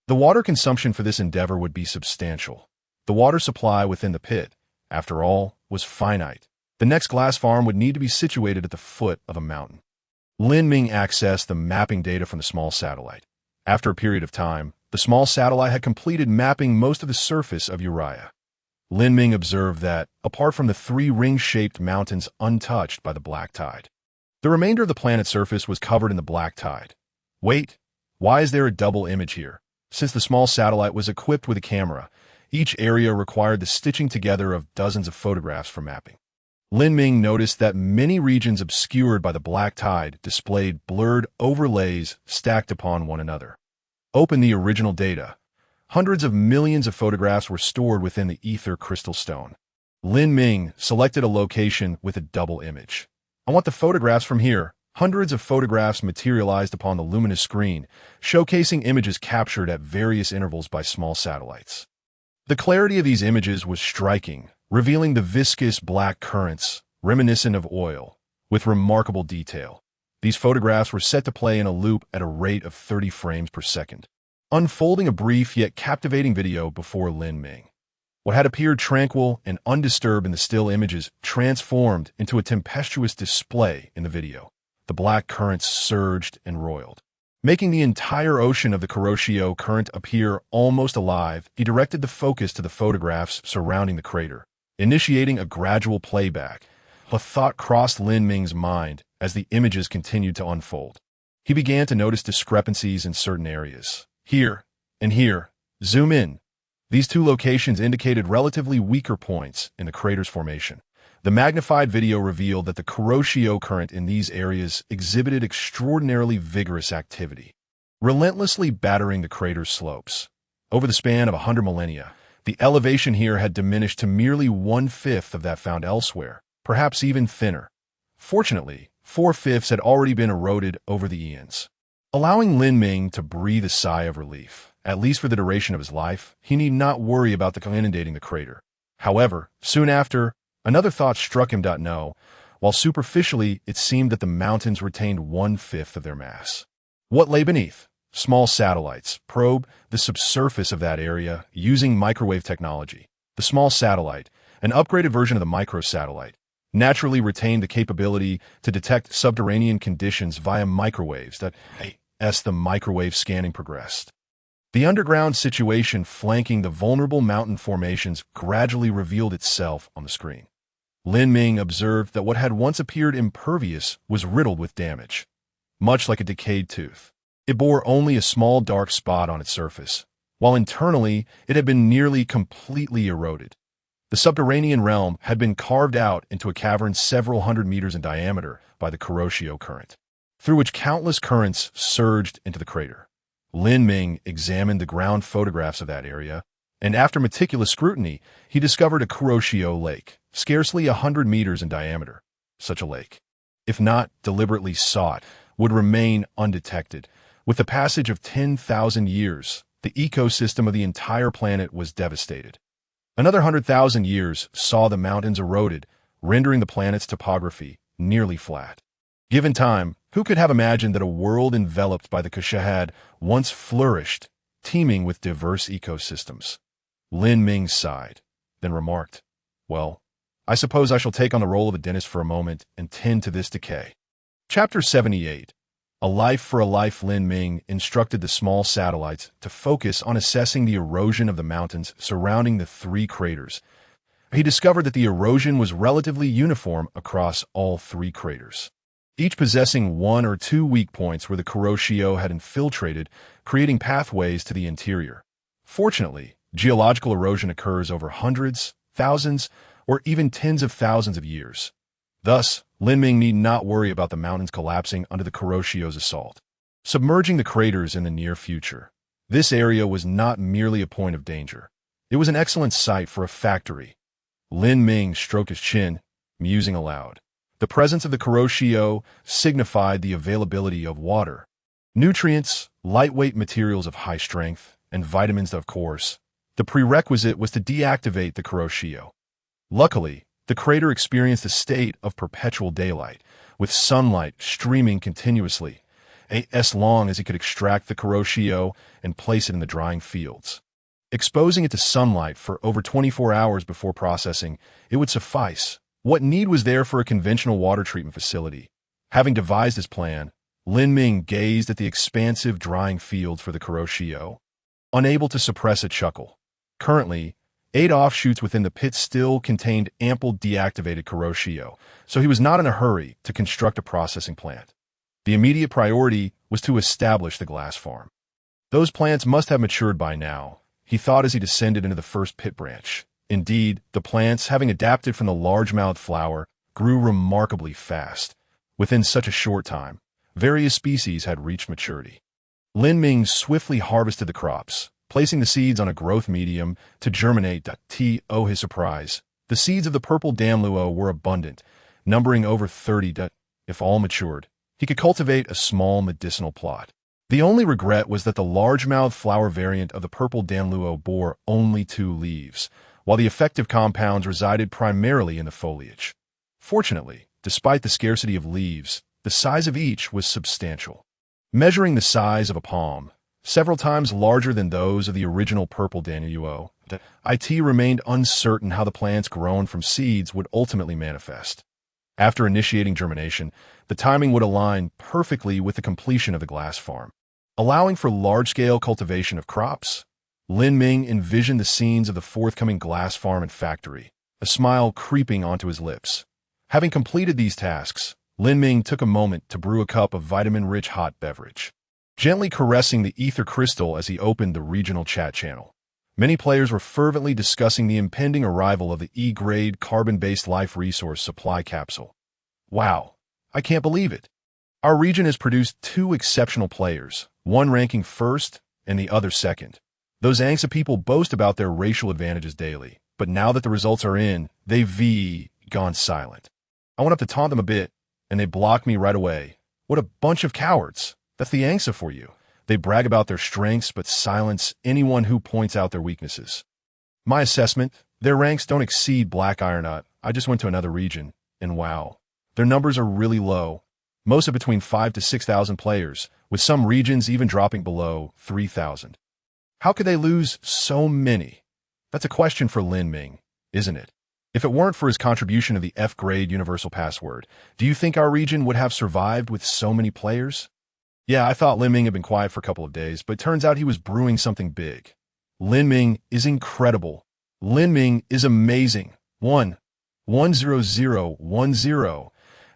The water consumption for this endeavor would be substantial. The water supply within the pit, after all, was finite. The next glass farm would need to be situated at the foot of a mountain. Lin Ming accessed the mapping data from the small satellite. After a period of time, the small satellite had completed mapping most of the surface of Uriah. Lin Ming observed that, apart from the 3 ring-shaped mountains untouched by the black tide, the remainder of the planet's surface was covered in the black tide. Wait, why is there a double image here? Since the small satellite was equipped with a camera, each area required the stitching together of dozens of photographs for mapping. Lin Ming noticed that many regions obscured by the black tide displayed blurred overlays stacked upon one another. Open the original data. Hundreds of millions of photographs were stored within the ether crystal stone. Lin Ming selected a location with a double image. I want the photographs from here. Hundreds of photographs materialized upon the luminous screen, showcasing images captured at various intervals by small satellites. The clarity of these images was striking, revealing the viscous black currents, reminiscent of oil, with remarkable detail. These photographs were set to play in a loop at a rate of 30 frames per second, unfolding a brief yet captivating video before Lin Ming. What had appeared tranquil and undisturbed in the still images transformed into a tempestuous display in the video. The black currents surged and roiled, making the entire ocean of the Kuroshio current appear almost alive. He directed the focus to the photographs surrounding the crater, initiating a gradual playback. A thought crossed Lin Ming's mind as the images continued to unfold. He began to notice discrepancies in certain areas. Here and here, zoom in. These 2 locations indicated relatively weaker points in the crater's formation. The magnified video revealed that the Kuroshio current in these areas exhibited extraordinarily vigorous activity, relentlessly battering the crater's slopes. Over the span of 100 millennia, the elevation here had diminished to merely 1/5 of that found elsewhere, perhaps even thinner. Fortunately, 4/5 had already been eroded over the eons, allowing Lin Ming to breathe a sigh of relief. At least for the duration of his life, he need not worry about inundating the crater. However, soon after, another thought struck him. No, while superficially it seemed that the mountains retained 1/5 of their mass. What lay beneath? Small satellites probe the subsurface of that area using microwave technology. The small satellite, an upgraded version of the microsatellite, naturally retained the capability to detect subterranean conditions via microwaves as the microwave scanning progressed. The underground situation flanking the vulnerable mountain formations gradually revealed itself on the screen. Lin Ming observed that what had once appeared impervious was riddled with damage, much like a decayed tooth. It bore only a small dark spot on its surface, while internally it had been nearly completely eroded. The subterranean realm had been carved out into a cavern several hundred meters in diameter by the Kuroshio current, through which countless currents surged into the crater. Lin Ming examined the ground photographs of that area, and after meticulous scrutiny, he discovered a Kuroshio lake, scarcely 100 meters in diameter. Such a lake, if not deliberately sought, would remain undetected. With the passage of 10,000 years, the ecosystem of the entire planet was devastated. Another 100,000 years saw the mountains eroded, rendering the planet's topography nearly flat. Given time, who could have imagined that a world enveloped by the Kusha had once flourished, teeming with diverse ecosystems? Lin Ming sighed, then remarked, "Well, I suppose I shall take on the role of a dentist for a moment and tend to this decay." Chapter 78. A Life for a Life. Lin Ming instructed the small satellites to focus on assessing the erosion of the mountains surrounding the 3 craters. He discovered that the erosion was relatively uniform across all 3 craters. each possessing one or two weak points where the Kuroshio had infiltrated, creating pathways to the interior. Fortunately, geological erosion occurs over hundreds, thousands, or even tens of thousands of years. Thus, Linming need not worry about the mountains collapsing under the Kuroshio's assault, submerging the craters in the near future. This area was not merely a point of danger. It was an excellent site for a factory. Lin Ming stroked his chin, musing aloud. The presence of the Kuroshio signified the availability of water, nutrients, lightweight materials of high strength, and vitamins, of course. The prerequisite was to deactivate the Kuroshio. Luckily, the crater experienced a state of perpetual daylight, with sunlight streaming continuously, as long as he could extract the Kuroshio and place it in the drying fields. Exposing it to sunlight for over 24 hours before processing, it would suffice. What need was there for a conventional water treatment facility? Having devised his plan, Lin Ming gazed at the expansive drying fields for the Kuroshio, unable to suppress a chuckle. Currently, 8 offshoots within the pit still contained ample deactivated Kuroshio, so he was not in a hurry to construct a processing plant. The immediate priority was to establish the glass farm. Those plants must have matured by now, he thought as he descended into the first pit branch. Indeed, the plants, having adapted from the largemouth flower, grew remarkably fast. Within such a short time, various species had reached maturity. Lin Ming swiftly harvested the crops, placing the seeds on a growth medium to germinate. To his surprise, the seeds of the purple damluo were abundant, numbering over 30. If all matured, he could cultivate a small medicinal plot. The only regret was that the largemouth flower variant of the purple damluo bore only 2 leaves, while the effective compounds resided primarily in the foliage. Fortunately, despite the scarcity of leaves, the size of each was substantial. Measuring the size of a palm, several times larger than those of the original purple damluo, it remained uncertain how the plants grown from seeds would ultimately manifest. After initiating germination, the timing would align perfectly with the completion of the glass farm. Allowing for large-scale cultivation of crops, Lin Ming envisioned the scenes of the forthcoming glass farm and factory, a smile creeping onto his lips. Having completed these tasks, Lin Ming took a moment to brew a cup of vitamin-rich hot beverage, gently caressing the ether crystal as he opened the regional chat channel. Many players were fervently discussing the impending arrival of the E-grade carbon-based life resource supply capsule. Wow, I can't believe it. Our region has produced 2 exceptional players, one ranking first and the other second. Those Angsa people boast about their racial advantages daily, but now that the results are in, they've gone silent. I went up to taunt them a bit, and they blocked me right away. What a bunch of cowards. That's the Angsa for you. They brag about their strengths but silence anyone who points out their weaknesses. My assessment, their ranks don't exceed Black Ironut. I just went to another region, and wow, their numbers are really low. Most are between 5,000 to 6,000 players, with some regions even dropping below 3,000. How could they lose so many? That's a question for Lin Ming, isn't it? If it weren't for his contribution of the F-grade universal password, do you think our region would have survived with so many players? Yeah, I thought Lin Ming had been quiet for a couple of days, but it turns out he was brewing something big. Lin Ming is incredible. Lin Ming is amazing. 10010.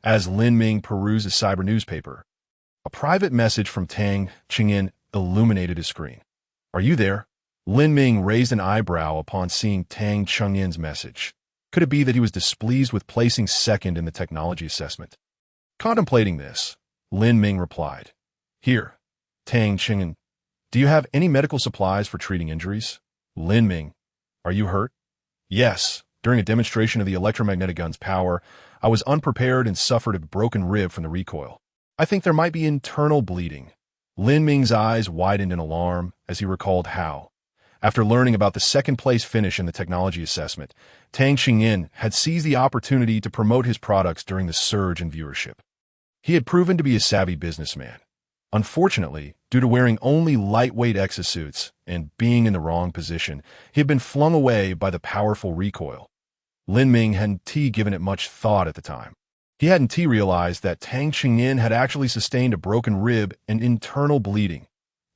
As Lin Ming perused a cyber newspaper, a private message from Tang Qingyin illuminated his screen. Are you there? Lin Ming raised an eyebrow upon seeing Tang Qingyin's message. Could it be that he was displeased with placing second in the technology assessment? Contemplating this, Lin Ming replied, Here, Tang Qingyin, do you have any medical supplies for treating injuries? Lin Ming, are you hurt? Yes, during a demonstration of the electromagnetic gun's power, I was unprepared and suffered a broken rib from the recoil. I think there might be internal bleeding. Lin Ming's eyes widened in alarm as he recalled how, after learning about the second-place finish in the technology assessment, Tang Qingyin had seized the opportunity to promote his products during the surge in viewership. He had proven to be a savvy businessman. Unfortunately, due to wearing only lightweight exosuits and being in the wrong position, he had been flung away by the powerful recoil. Lin Ming hadn't given it much thought at the time. He hadn't realized that Tang Qingyin had actually sustained a broken rib and internal bleeding.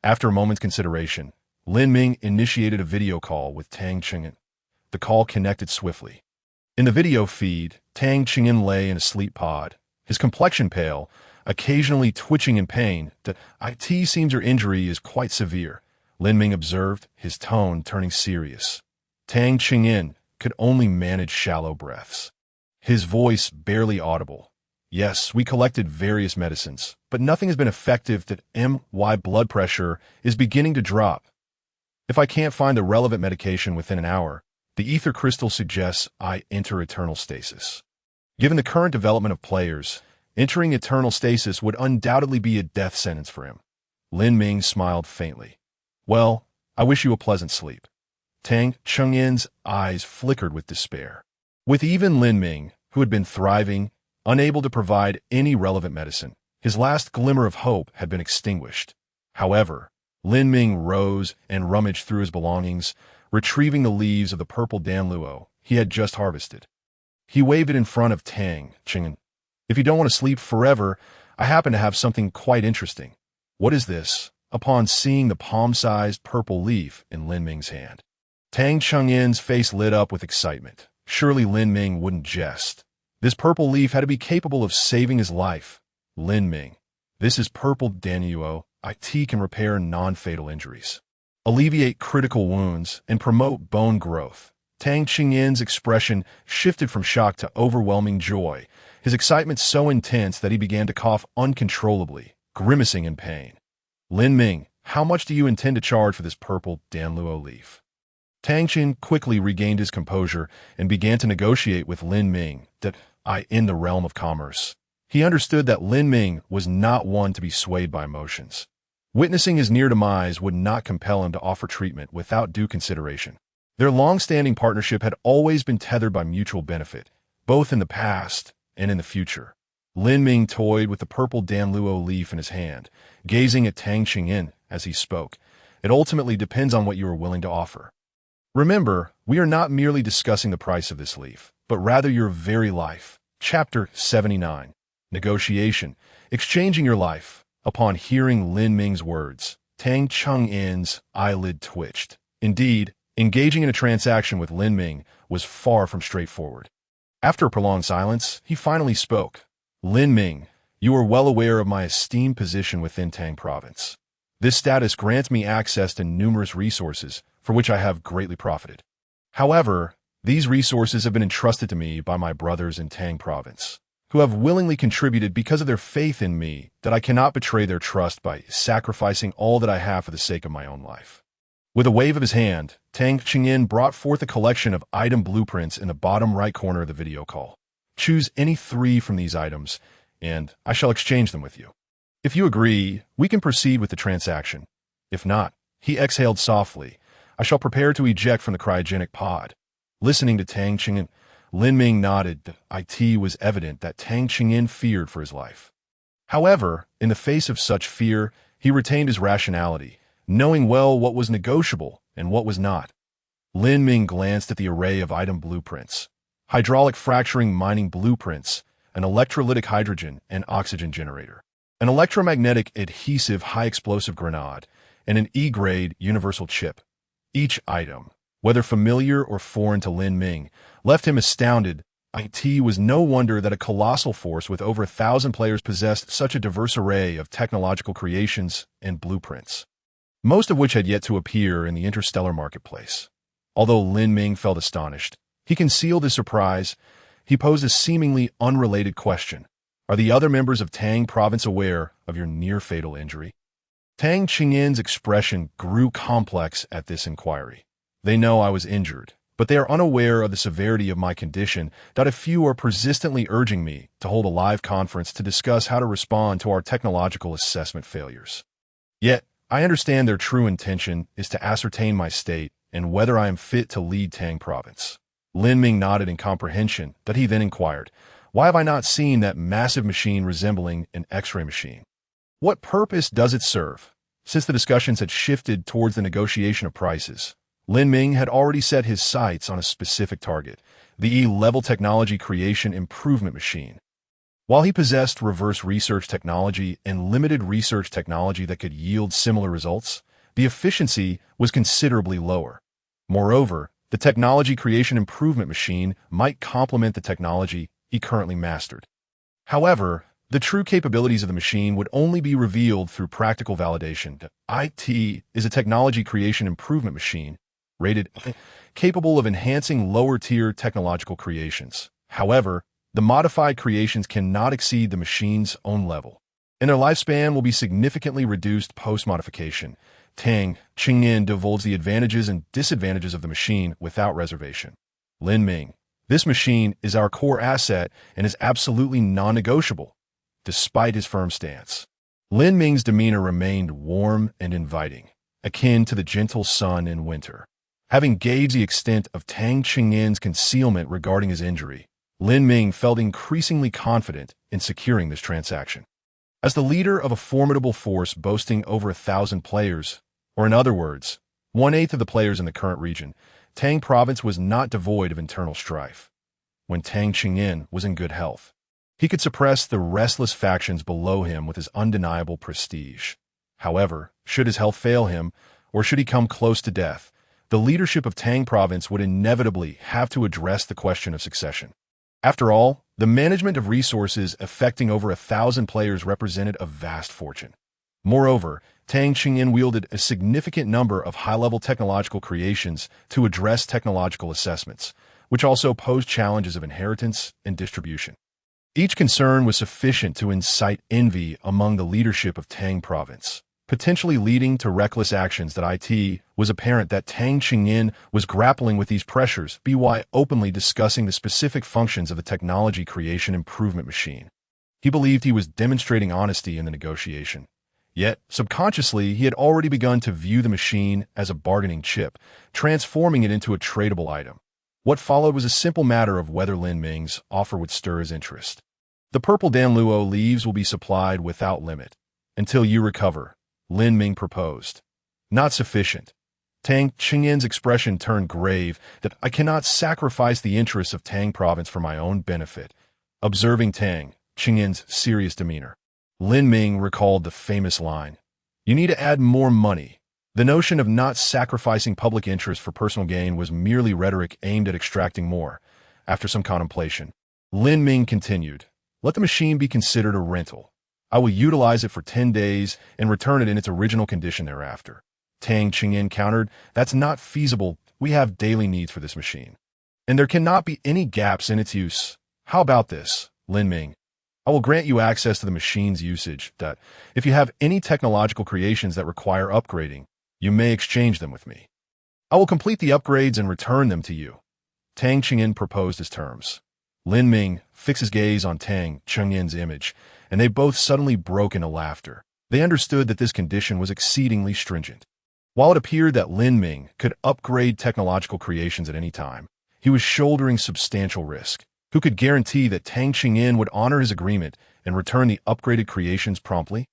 After a moment's consideration, Lin Ming initiated a video call with Tang Qingyin. The call connected swiftly. In the video feed, Tang Qingyin lay in a sleep pod, his complexion pale, occasionally twitching in pain. "It seems your injury is quite severe," Lin Ming observed, his tone turning serious. Tang Qingyin could only manage shallow breaths. His voice barely audible. "Yes, we collected various medicines, but nothing has been effective. My blood pressure is beginning to drop. If I can't find the relevant medication within an hour, the ether crystal suggests I enter eternal stasis. Given the current development of players, entering eternal stasis would undoubtedly be a death sentence for him." Lin Ming smiled faintly. "Well, I wish you a pleasant sleep." Tang Qingyin's eyes flickered with despair. With even Lin Ming, who had been thriving, unable to provide any relevant medicine, his last glimmer of hope had been extinguished. However, Lin Ming rose and rummaged through his belongings, retrieving the leaves of the purple danluo he had just harvested. He waved it in front of Tang Qingyin. "If you don't want to sleep forever, I happen to have something quite interesting." "What is this?" Upon seeing the palm-sized purple leaf in Lin Ming's hand, Tang Qingyin's face lit up with excitement. Surely Lin Ming wouldn't jest. This purple leaf had to be capable of saving his life. "Lin Ming, this is purple danluo. It can repair non-fatal injuries, alleviate critical wounds, and promote bone growth." Tang Qingyin's expression shifted from shock to overwhelming joy, his excitement so intense that he began to cough uncontrollably, grimacing in pain. "Lin Ming, how much do you intend to charge for this purple danluo leaf?" Tang Qin quickly regained his composure and began to negotiate with Lin Ming in the realm of commerce. He understood that Lin Ming was not one to be swayed by emotions. Witnessing his near demise would not compel him to offer treatment without due consideration. Their long-standing partnership had always been tethered by mutual benefit, both in the past and in the future. Lin Ming toyed with the purple danluo leaf in his hand, gazing at Tang Qingyin as he spoke. "It ultimately depends on what you are willing to offer. Remember, we are not merely discussing the price of this leaf, but rather your very life." Chapter 79. Negotiation. Exchanging your life. Upon hearing Lin Ming's words, Tang Qingyin's eyelid twitched. Indeed, engaging in a transaction with Lin Ming was far from straightforward. After a prolonged silence, he finally spoke. "Lin Ming, you are well aware of my esteemed position within Tang Province. This status grants me access to numerous resources, for which I have greatly profited. However, these resources have been entrusted to me by my brothers in Tang Province, who have willingly contributed because of their faith in me that I cannot betray their trust by sacrificing all that I have for the sake of my own life." With a wave of his hand, Tang Qingyin brought forth a collection of item blueprints in the bottom right corner of the video call. "Choose any 3 from these items, and I shall exchange them with you. If you agree, we can proceed with the transaction. If not," he exhaled softly, "I shall prepare to eject from the cryogenic pod." Listening to Tang Qingyin, Lin Ming nodded. It was evident that Tang Qingyin feared for his life. However, in the face of such fear, he retained his rationality, knowing well what was negotiable and what was not. Lin Ming glanced at the array of item blueprints. Hydraulic fracturing mining blueprints, an electrolytic hydrogen and oxygen generator, an electromagnetic adhesive high-explosive grenade, and an E-grade universal chip. Each item, whether familiar or foreign to Lin Ming, left him astounded. It was no wonder that a colossal force with over 1,000 players possessed such a diverse array of technological creations and blueprints, most of which had yet to appear in the Interstellar marketplace. Although Lin Ming felt astonished, he concealed his surprise. He posed a seemingly unrelated question. "Are the other members of Tang Province aware of your near-fatal injury?" Tang Qingyin's expression grew complex at this inquiry. "They know I was injured, but they are unaware of the severity of my condition. A few are persistently urging me to hold a live conference to discuss how to respond to our technological assessment failures. Yet, I understand their true intention is to ascertain my state and whether I am fit to lead Tang Province." Lin Ming nodded in comprehension, but he then inquired, "Why have I not seen that massive machine resembling an X-ray machine? What purpose does it serve?" Since the discussions had shifted towards the negotiation of prices, Lin Ming had already set his sights on a specific target, the E-level technology creation improvement machine. While he possessed reverse research technology and limited research technology that could yield similar results, the efficiency was considerably lower. Moreover, the technology creation improvement machine might complement the technology he currently mastered. However, the true capabilities of the machine would only be revealed through practical validation. IT is a technology creation improvement machine, rated capable of enhancing lower-tier technological creations. However, the modified creations cannot exceed the machine's own level, and their lifespan will be significantly reduced post-modification. Tang Qingyan divulges the advantages and disadvantages of the machine without reservation. Lin Ming, this machine is our core asset and is absolutely non-negotiable, despite his firm stance. Lin Ming's demeanor remained warm and inviting, akin to the gentle sun in winter. Having gauged the extent of Tang Qingyan's concealment regarding his injury, Lin Ming felt increasingly confident in securing this transaction. As the leader of a formidable force boasting over 1,000 players, or in other words, 1/8 of the players in the current region, Tang Province was not devoid of internal strife. When Tang Qingyan was in good health, he could suppress the restless factions below him with his undeniable prestige. However, should his health fail him, or should he come close to death, the leadership of Tang Province would inevitably have to address the question of succession. After all, the management of resources affecting over 1,000 players represented a vast fortune. Moreover, Tang Qingyan wielded a significant number of high-level technological creations to address technological assessments, which also posed challenges of inheritance and distribution. Each concern was sufficient to incite envy among the leadership of Tang Province, potentially leading to reckless actions. It was apparent that Tang Qingyan was grappling with these pressures by openly discussing the specific functions of the technology creation improvement machine. He believed he was demonstrating honesty in the negotiation. Yet, subconsciously, he had already begun to view the machine as a bargaining chip, transforming it into a tradable item. What followed was a simple matter of whether Lin Ming's offer would stir his interest. The purple Danluo leaves will be supplied without limit. Until you recover, Lin Ming proposed. Not sufficient. Tang Qingyan's expression turned grave. That I cannot sacrifice the interests of Tang Province for my own benefit. Observing Tang Qingyan's serious demeanor, Lin Ming recalled the famous line, "You need to add more money." The notion of not sacrificing public interest for personal gain was merely rhetoric aimed at extracting more. After some contemplation, Lin Ming continued, "Let the machine be considered a rental. I will utilize it for 10 days and return it in its original condition thereafter." Tang Qingyan countered, "That's not feasible. We have daily needs for this machine, and there cannot be any gaps in its use. How about this, Lin Ming? I will grant you access to the machine's usage. If you have any technological creations that require upgrading, you may exchange them with me. I will complete the upgrades and return them to you." Tang Qingyan proposed his terms. Lin Ming fixed his gaze on Tang Qingyan's image, and they both suddenly broke into laughter. They understood that this condition was exceedingly stringent. While it appeared that Lin Ming could upgrade technological creations at any time, he was shouldering substantial risk. Who could guarantee that Tang Qingyan would honor his agreement and return the upgraded creations promptly?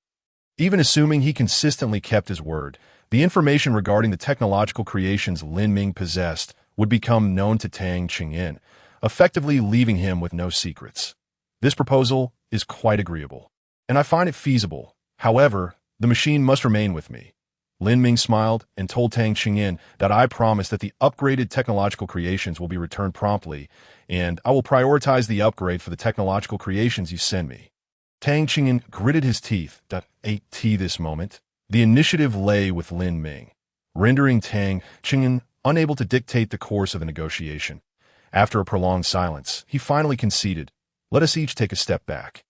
Even assuming he consistently kept his word, the information regarding the technological creations Lin Ming possessed would become known to Tang Qingyan, effectively leaving him with no secrets. This proposal is quite agreeable, and I find it feasible. However, the machine must remain with me. Lin Ming smiled and told Tang Qingyan that I promise that the upgraded technological creations will be returned promptly, and I will prioritize the upgrade for the technological creations you send me. Tang Qingyan gritted his teeth. At this moment, the initiative lay with Lin Ming, rendering Tang Qingyan unable to dictate the course of the negotiation. After a prolonged silence, he finally conceded, "Let us each take a step back.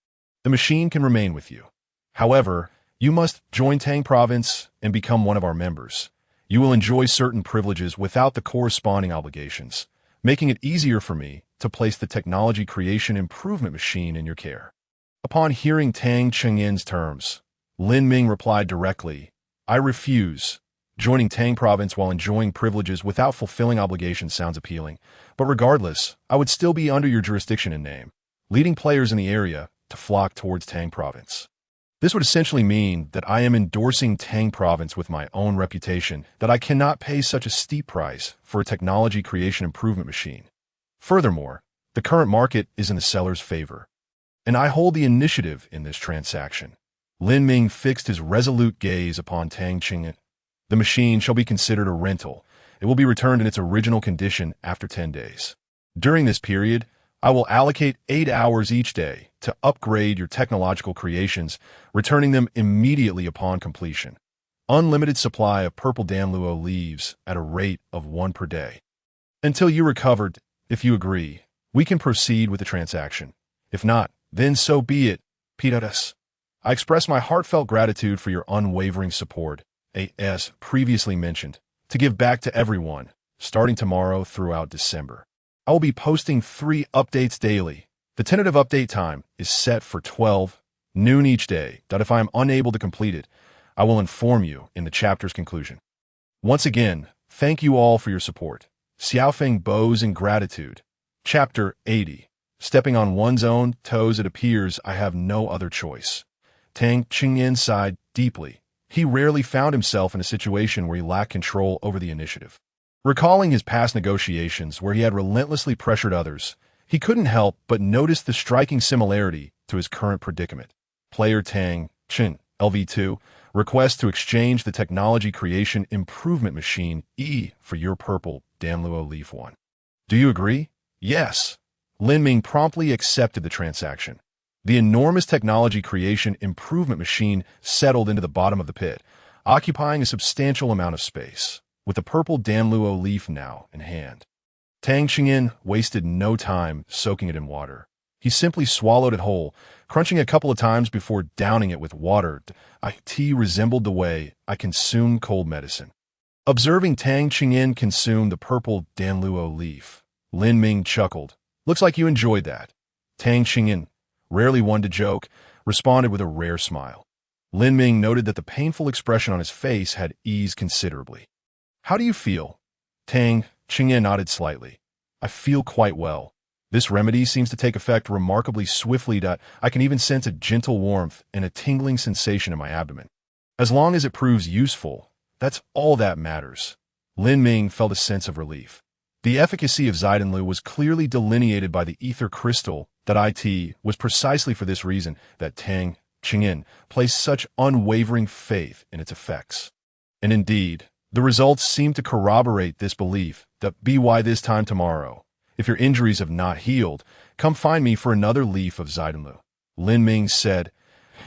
The machine can remain with you. However, you must join Tang Province and become one of our members. You will enjoy certain privileges without the corresponding obligations, making it easier for me to place the technology creation improvement machine in your care." Upon hearing Tang Qingyan's terms, Lin Ming replied directly, "I refuse. Joining Tang Province while enjoying privileges without fulfilling obligations sounds appealing, but regardless, I would still be under your jurisdiction in name, leading players in the area to flock towards Tang Province. This would essentially mean that I am endorsing Tang Province with my own reputation, that I cannot pay such a steep price for a technology creation improvement machine. Furthermore, the current market is in the seller's favor, and I hold the initiative in this transaction." Lin Ming fixed his resolute gaze upon Tang Qingyan. "The machine shall be considered a rental. It will be returned in its original condition after 10 days. During this period, I will allocate 8 hours each day to upgrade your technological creations, returning them immediately upon completion. Unlimited supply of purple Danluo leaves at a rate of 1 per day. Until you recovered, if you agree, we can proceed with the transaction. If not, then so be it, Pitatus. I express my heartfelt gratitude for your unwavering support, as previously mentioned, to give back to everyone, starting tomorrow throughout December. I will be posting 3 updates daily. The tentative update time is set for 12 noon each day, that if I am unable to complete it, I will inform you in the chapter's conclusion. Once again, thank you all for your support. Xiaofeng bows in gratitude. Chapter 80. Stepping on one's own toes, it appears I have no other choice. Tang Qingyan sighed deeply. He rarely found himself in a situation where he lacked control over the initiative. Recalling his past negotiations where he had relentlessly pressured others, he couldn't help but notice the striking similarity to his current predicament. Player Tang Qin, LV2, requests to exchange the Technology Creation Improvement Machine E for your purple Danluo Leaf 1. Do you agree? Yes. Lin Ming promptly accepted the transaction. The enormous Technology Creation Improvement Machine settled into the bottom of the pit, occupying a substantial amount of space, with the purple Danluo leaf now in hand. Tang Qingyan wasted no time soaking it in water. He simply swallowed it whole, crunching a couple of times before downing it with water. It resembled the way I consume cold medicine. Observing Tang Qingyan consume the purple Danluo leaf, Lin Ming chuckled. Looks like you enjoyed that. Tang Qingyan, rarely one to joke, responded with a rare smile. Lin Ming noted that the painful expression on his face had eased considerably. How do you feel? Tang Qingyan nodded slightly. I feel quite well. This remedy seems to take effect remarkably swiftly. I can even sense a gentle warmth and a tingling sensation in my abdomen. As long as it proves useful, that's all that matters. Lin Ming felt a sense of relief. The efficacy of Zaidanlu was clearly delineated by the ether crystal that it was precisely for this reason that Tang Qingyan placed such unwavering faith in its effects. And indeed, the results seem to corroborate this belief. By this time tomorrow, if your injuries have not healed, come find me for another leaf of Zaidanlu. Lin Ming said.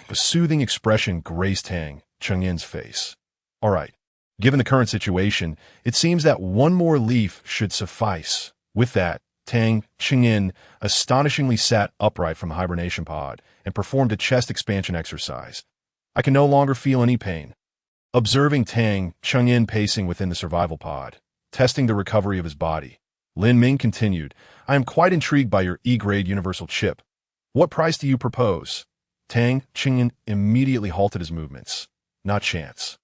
A soothing expression graced Tang Qingyan's face. All right. Given the current situation, it seems that one more leaf should suffice. With that, Tang Qingyan astonishingly sat upright from the hibernation pod and performed a chest expansion exercise. I can no longer feel any pain. Observing Tang Qingyan pacing within the survival pod, testing the recovery of his body, Lin Ming continued, I am quite intrigued by your E-grade universal chip. What price do you propose? Tang Qingyan immediately halted his movements. Not chance.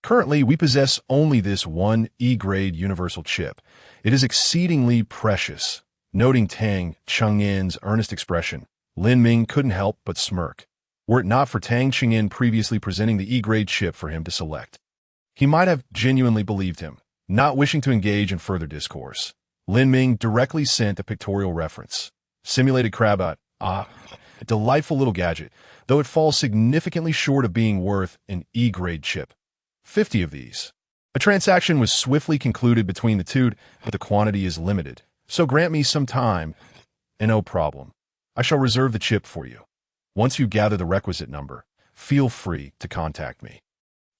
Currently, we possess only this one E-grade universal chip. It is exceedingly precious. Noting Tang Qingyan's earnest expression, Lin Ming couldn't help but smirk. Were it not for Tang Qingyan previously presenting the E-grade chip for him to select, he might have genuinely believed him. Not wishing to engage in further discourse, Lin Ming directly sent a pictorial reference. Simulated crabot. A delightful little gadget, though it falls significantly short of being worth an E-grade chip. 50 of these. A transaction was swiftly concluded between the two, but the quantity is limited, so grant me some time, and no problem. I shall reserve the chip for you. Once you gather the requisite number, feel free to contact me.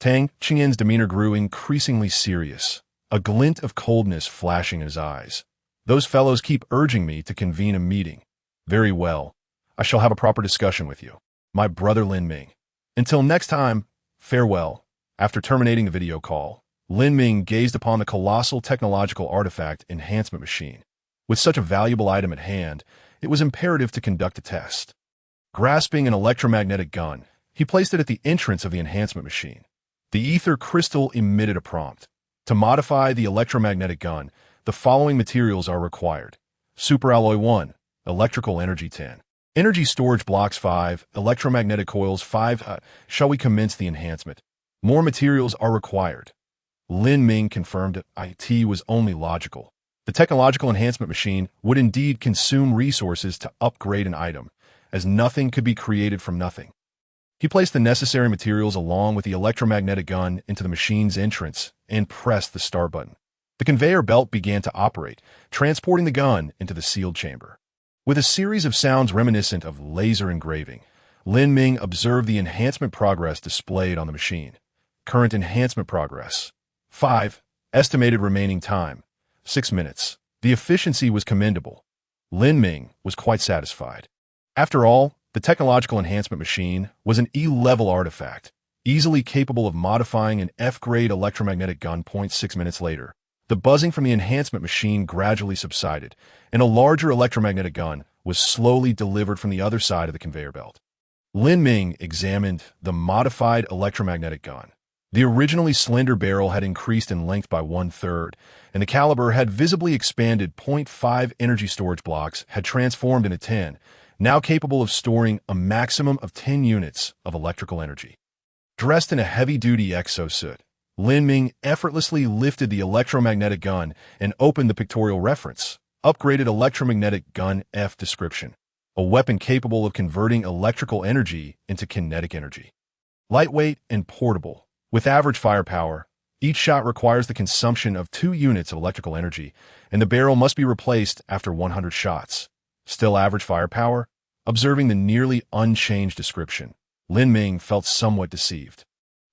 Tang Qingyan's demeanor grew increasingly serious, a glint of coldness flashing in his eyes. Those fellows keep urging me to convene a meeting. Very well. I shall have a proper discussion with you, my brother Lin Ming. Until next time, farewell. After terminating the video call, Lin Ming gazed upon the colossal technological artifact enhancement machine. With such a valuable item at hand, it was imperative to conduct a test. Grasping an electromagnetic gun, he placed it at the entrance of the enhancement machine. The ether crystal emitted a prompt. To modify the electromagnetic gun, the following materials are required. Superalloy 1, electrical energy 10. Energy storage blocks 5, electromagnetic coils 5. Shall we commence the enhancement? More materials are required. Lin Ming confirmed it was only logical. The technological enhancement machine would indeed consume resources to upgrade an item, as nothing could be created from nothing. He placed the necessary materials along with the electromagnetic gun into the machine's entrance and pressed the start button. The conveyor belt began to operate, transporting the gun into the sealed chamber. With a series of sounds reminiscent of laser engraving, Lin Ming observed the enhancement progress displayed on the machine. Current enhancement progress: 5. Estimated remaining time: 6 minutes. The efficiency was commendable. Lin Ming was quite satisfied. After all, the technological enhancement machine was an E-level artifact, easily capable of modifying an F-grade electromagnetic gun. 6 minutes later, the buzzing from the enhancement machine gradually subsided, and a larger electromagnetic gun was slowly delivered from the other side of the conveyor belt. Lin Ming examined the modified electromagnetic gun. The originally slender barrel had increased in length by 1/3, and the caliber had visibly expanded. 0.5 energy storage blocks had transformed into 10, now capable of storing a maximum of 10 units of electrical energy. Dressed in a heavy-duty exosuit, Lin Ming effortlessly lifted the electromagnetic gun and opened the pictorial reference. Upgraded electromagnetic gun F description: a weapon capable of converting electrical energy into kinetic energy. Lightweight and portable. With average firepower, each shot requires the consumption of 2 units of electrical energy, and the barrel must be replaced after 100 shots. Still average firepower? Observing the nearly unchanged description, Lin Ming felt somewhat deceived.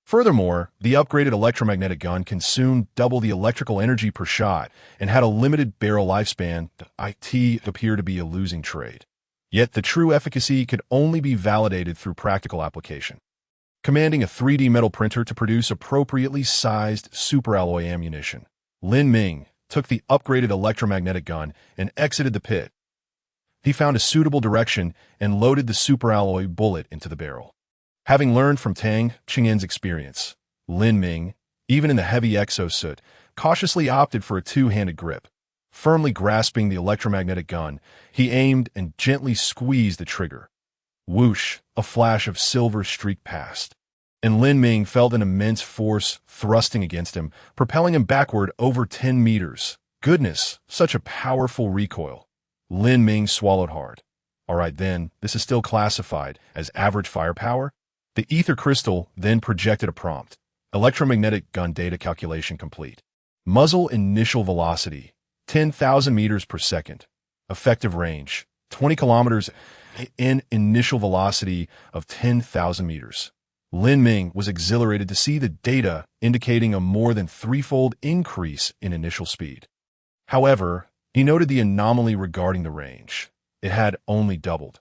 Furthermore, the upgraded electromagnetic gun consumed double the electrical energy per shot and had a limited barrel lifespan. It appeared to be a losing trade. Yet the true efficacy could only be validated through practical application. Commanding a 3D metal printer to produce appropriately sized superalloy ammunition, Lin Ming took the upgraded electromagnetic gun and exited the pit. He found a suitable direction and loaded the superalloy bullet into the barrel. Having learned from Tang Qingyan's experience, Lin Ming, even in the heavy exosuit, cautiously opted for a two-handed grip. Firmly grasping the electromagnetic gun, he aimed and gently squeezed the trigger. Whoosh, a flash of silver streaked past, and Lin Ming felt an immense force thrusting against him, propelling him backward over 10 meters. Goodness, such a powerful recoil. Lin Ming swallowed hard. All right then, this is still classified as average firepower? The ether crystal then projected a prompt. Electromagnetic gun data calculation complete. Muzzle initial velocity: 10,000 meters per second. Effective range: 20 kilometers. In initial velocity of 10,000 meters. Lin Ming was exhilarated to see the data indicating a more than threefold increase in initial speed. However, he noted the anomaly regarding the range. It had only doubled.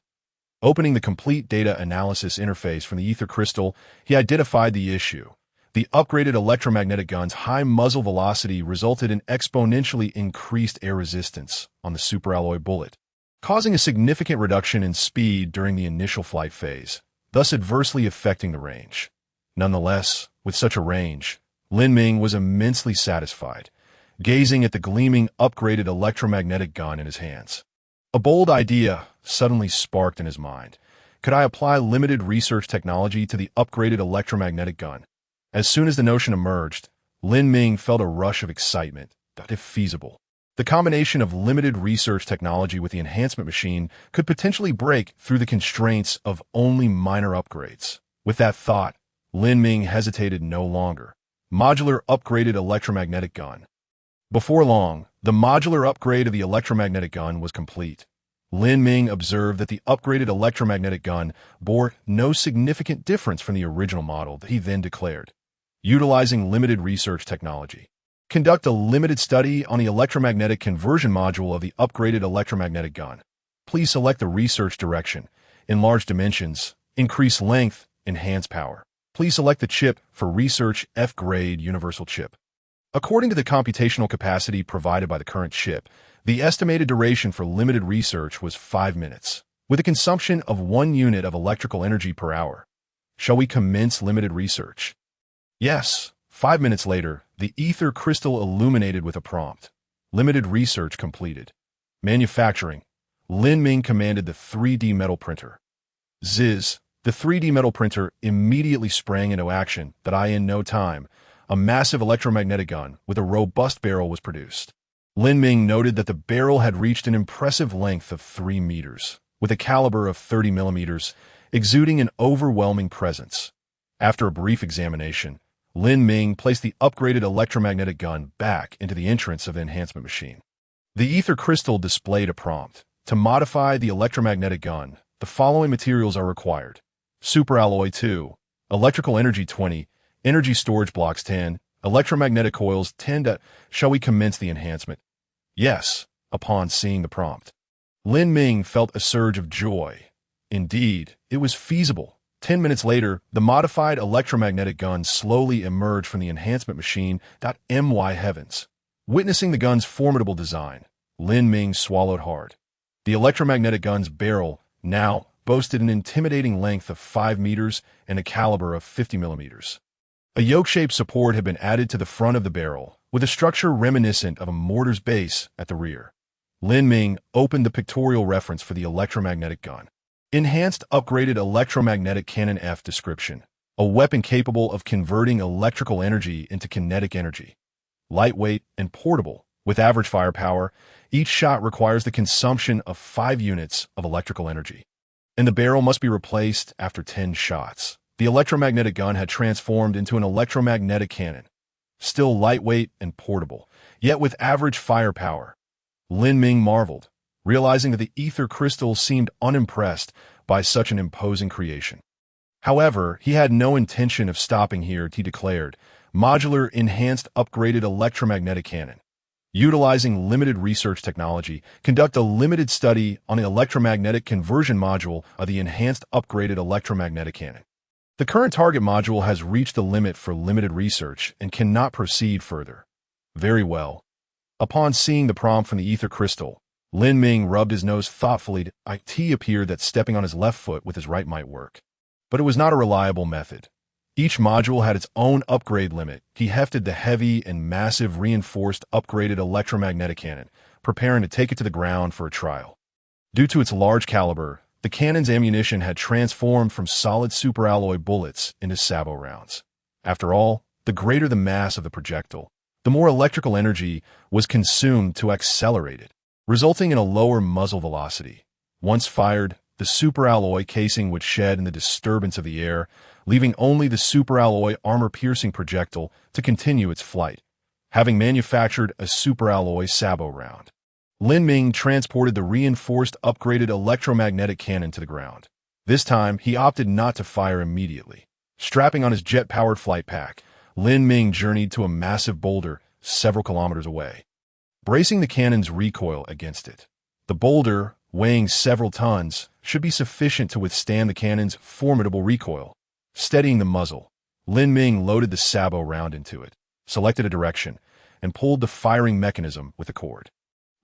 Opening the complete data analysis interface from the ether crystal, he identified the issue. The upgraded electromagnetic gun's high muzzle velocity resulted in exponentially increased air resistance on the superalloy bullet, causing a significant reduction in speed during the initial flight phase, thus adversely affecting the range. Nonetheless, with such a range, Lin Ming was immensely satisfied, gazing at the gleaming upgraded electromagnetic gun in his hands. A bold idea suddenly sparked in his mind. Could I apply limited research technology to the upgraded electromagnetic gun? As soon as the notion emerged, Lin Ming felt a rush of excitement. If feasible, the combination of limited research technology with the enhancement machine could potentially break through the constraints of only minor upgrades. With that thought, Lin Ming hesitated no longer. Modular upgraded electromagnetic gun. Before long, the modular upgrade of the electromagnetic gun was complete. Lin Ming observed that the upgraded electromagnetic gun bore no significant difference from the original model. He then declared, utilizing limited research technology, conduct a limited study on the electromagnetic conversion module of the upgraded electromagnetic gun. Please select the research direction. Enlarge dimensions, increase length, enhance power. Please select the chip for research F-grade universal chip. According to the computational capacity provided by the current chip, the estimated duration for limited research was 5 minutes, with a consumption of 1 unit of electrical energy per hour. Shall we commence limited research? Yes. 5 minutes later, the ether crystal illuminated with a prompt. Limited research completed. Manufacturing. Lin Ming commanded the 3D metal printer. Ziz. The 3D metal printer immediately sprang into action. In no time, a massive electromagnetic gun with a robust barrel was produced. Lin Ming noted that the barrel had reached an impressive length of 3 meters, with a caliber of 30 millimeters, exuding an overwhelming presence. After a brief examination, Lin Ming placed the upgraded electromagnetic gun back into the entrance of the enhancement machine. The ether crystal displayed a prompt. To modify the electromagnetic gun, the following materials are required. Superalloy 2, electrical energy 20, energy storage blocks 10, electromagnetic coils 10. Shall we commence the enhancement? Yes, upon seeing the prompt. Lin Ming felt a surge of joy. Indeed, it was feasible. 10 minutes later, the modified electromagnetic gun slowly emerged from the enhancement machine. My heavens. Witnessing the gun's formidable design, Lin Ming swallowed hard. The electromagnetic gun's barrel now boasted an intimidating length of 5 meters and a caliber of 50 millimeters. A yoke-shaped support had been added to the front of the barrel, with a structure reminiscent of a mortar's base at the rear. Lin Ming opened the pictorial reference for the electromagnetic gun. Enhanced Upgraded Electromagnetic Cannon F description. A weapon capable of converting electrical energy into kinetic energy. Lightweight and portable, with average firepower, each shot requires the consumption of 5 units of electrical energy. And the barrel must be replaced after 10 shots. The electromagnetic gun had transformed into an electromagnetic cannon. Still lightweight and portable, yet with average firepower. Lin Ming marveled, realizing that the ether crystal seemed unimpressed by such an imposing creation. However, he had no intention of stopping here. He declared, Modular Enhanced Upgraded Electromagnetic Cannon. Utilizing limited research technology, conduct a limited study on the electromagnetic conversion module of the Enhanced Upgraded Electromagnetic Cannon. The current target module has reached the limit for limited research and cannot proceed further. Very well. Upon seeing the prompt from the ether crystal, Lin Ming rubbed his nose thoughtfully. It appeared that stepping on his left foot with his right might work. But it was not a reliable method. Each module had its own upgrade limit. He hefted the heavy and massive reinforced upgraded electromagnetic cannon, preparing to take it to the ground for a trial. Due to its large caliber, the cannon's ammunition had transformed from solid superalloy bullets into sabot rounds. After all, the greater the mass of the projectile, the more electrical energy was consumed to accelerate it, resulting in a lower muzzle velocity. Once fired, the superalloy casing would shed in the disturbance of the air, leaving only the superalloy armor-piercing projectile to continue its flight. Having manufactured a superalloy sabot round, Lin Ming transported the reinforced upgraded electromagnetic cannon to the ground. This time, he opted not to fire immediately. Strapping on his jet-powered flight pack, Lin Ming journeyed to a massive boulder several kilometers away, bracing the cannon's recoil against it. The boulder, weighing several tons, should be sufficient to withstand the cannon's formidable recoil. Steadying the muzzle, Lin Ming loaded the sabot round into it, selected a direction, and pulled the firing mechanism with a cord.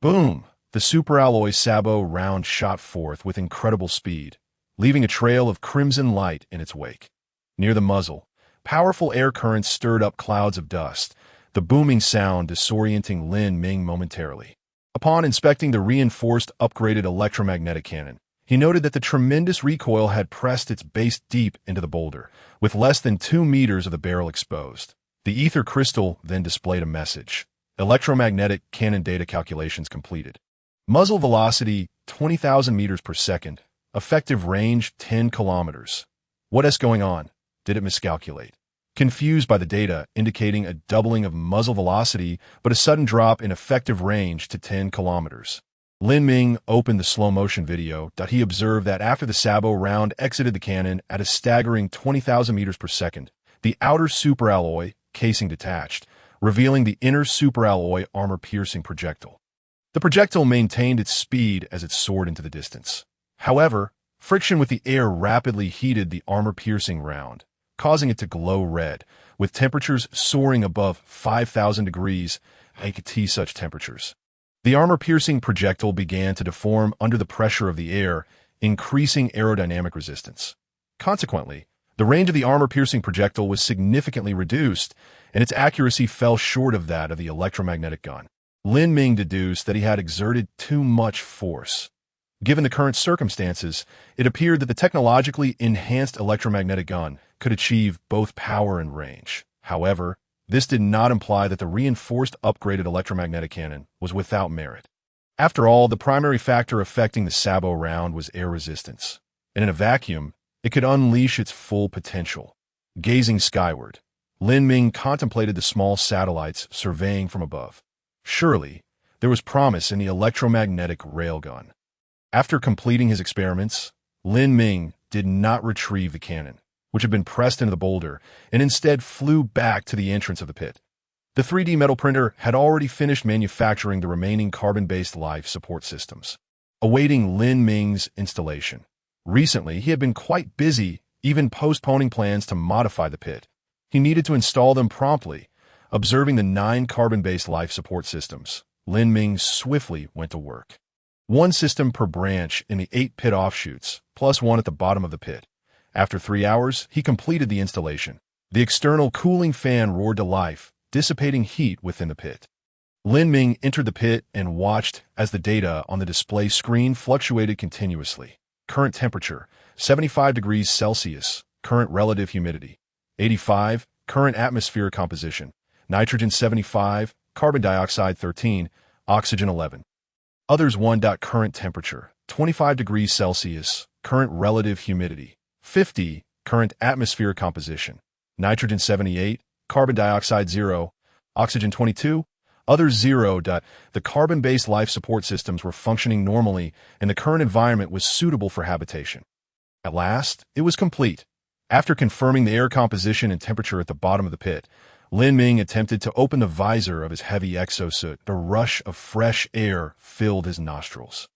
Boom! The superalloy sabot round shot forth with incredible speed, leaving a trail of crimson light in its wake. Near the muzzle, powerful air currents stirred up clouds of dust, the booming sound disorienting Lin Ming momentarily. Upon inspecting the reinforced upgraded electromagnetic cannon, he noted that the tremendous recoil had pressed its base deep into the boulder, with less than 2 meters of the barrel exposed. The ether crystal then displayed a message. Electromagnetic cannon data calculations completed. Muzzle velocity 20,000 meters per second. Effective range 10 kilometers. What is going on? Did it miscalculate? Confused by the data indicating a doubling of muzzle velocity but a sudden drop in effective range to 10 kilometers. Lin Ming opened the slow-motion video. He observed that after the sabot round exited the cannon at a staggering 20,000 meters per second, the outer superalloy casing detached, revealing the inner superalloy armor-piercing projectile. The projectile maintained its speed as it soared into the distance. However, friction with the air rapidly heated the armor-piercing round, causing it to glow red, with temperatures soaring above 5,000 degrees. Such temperatures. The armor-piercing projectile began to deform under the pressure of the air, increasing aerodynamic resistance. Consequently, the range of the armor-piercing projectile was significantly reduced, and its accuracy fell short of that of the electromagnetic gun. Lin Ming deduced that he had exerted too much force. Given the current circumstances, it appeared that the technologically enhanced electromagnetic gun could achieve both power and range. However, this did not imply that the reinforced upgraded electromagnetic cannon was without merit. After all, the primary factor affecting the sabot round was air resistance, and in a vacuum, it could unleash its full potential. Gazing skyward, Lin Ming contemplated the small satellites surveying from above. Surely, there was promise in the electromagnetic railgun. After completing his experiments, Lin Ming did not retrieve the cannon, which had been pressed into the boulder, and instead flew back to the entrance of the pit. The 3D metal printer had already finished manufacturing the remaining carbon-based life support systems, awaiting Lin Ming's installation. Recently, he had been quite busy, even postponing plans to modify the pit. He needed to install them promptly. Observing the 9 carbon-based life support systems, Lin Ming swiftly went to work. 1 system per branch in the 8 pit offshoots, plus 1 at the bottom of the pit. After 3 hours, he completed the installation. The external cooling fan roared to life, dissipating heat within the pit. Lin Ming entered the pit and watched as the data on the display screen fluctuated continuously. Current temperature, 75 degrees Celsius. Current relative humidity, 85. Current atmosphere composition, nitrogen 75, carbon dioxide 13, oxygen 11. Others 1. Current temperature, 25 degrees Celsius. Current relative humidity, 50. Current atmosphere composition, nitrogen 78, carbon dioxide 0, oxygen 22. Others 0. The carbon-based life support systems were functioning normally, and the current environment was suitable for habitation. At last, it was complete. After confirming the air composition and temperature at the bottom of the pit, Lin Ming attempted to open the visor of his heavy exosuit. The rush of fresh air filled his nostrils.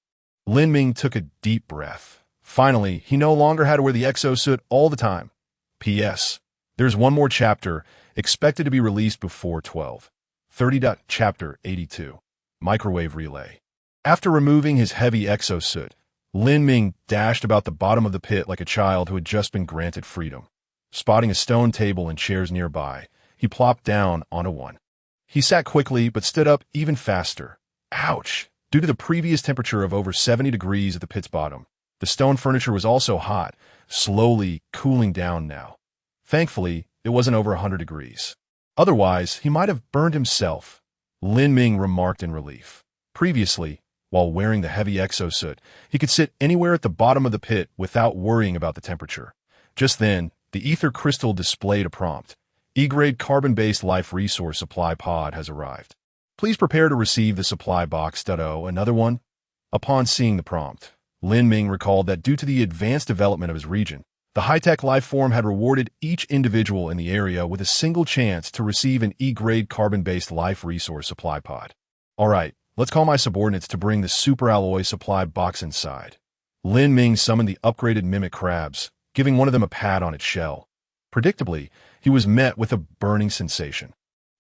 Lin Ming took a deep breath. Finally, he no longer had to wear the exosuit all the time. P.S. There's one more chapter, expected to be released before 12:30. Chapter 82. Microwave Relay. After removing his heavy exosuit, Lin Ming dashed about the bottom of the pit like a child who had just been granted freedom. Spotting a stone table and chairs nearby, he plopped down onto one. He sat quickly but stood up even faster. Ouch! Due to the previous temperature of over 70 degrees at the pit's bottom, the stone furniture was also hot, slowly cooling down now. Thankfully, it wasn't over 100 degrees. Otherwise, he might have burned himself, Lin Ming remarked in relief. Previously, while wearing the heavy exosuit, he could sit anywhere at the bottom of the pit without worrying about the temperature. Just then, the ether crystal displayed a prompt. E-grade carbon-based life resource supply pod has arrived. Please prepare to receive the supply box. Another one? Upon seeing the prompt, Lin Ming recalled that due to the advanced development of his region, the high-tech life form had rewarded each individual in the area with a single chance to receive an E-grade carbon-based life resource supply pod. All right, let's call my subordinates to bring the superalloy supply box inside. Lin Ming summoned the upgraded mimic crabs, giving one of them a pat on its shell. Predictably, he was met with a burning sensation.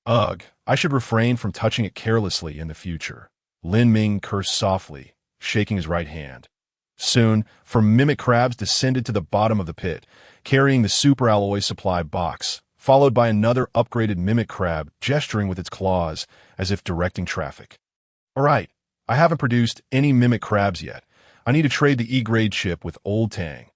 Ugh, I should refrain from touching it carelessly in the future. Lin Ming cursed softly, shaking his right hand. Soon, mimic crabs descended to the bottom of the pit, carrying the superalloy supply box, followed by another upgraded mimic crab gesturing with its claws as if directing traffic. All right, I haven't produced any mimic crabs yet. I need to trade the E-grade chip with Old Tang.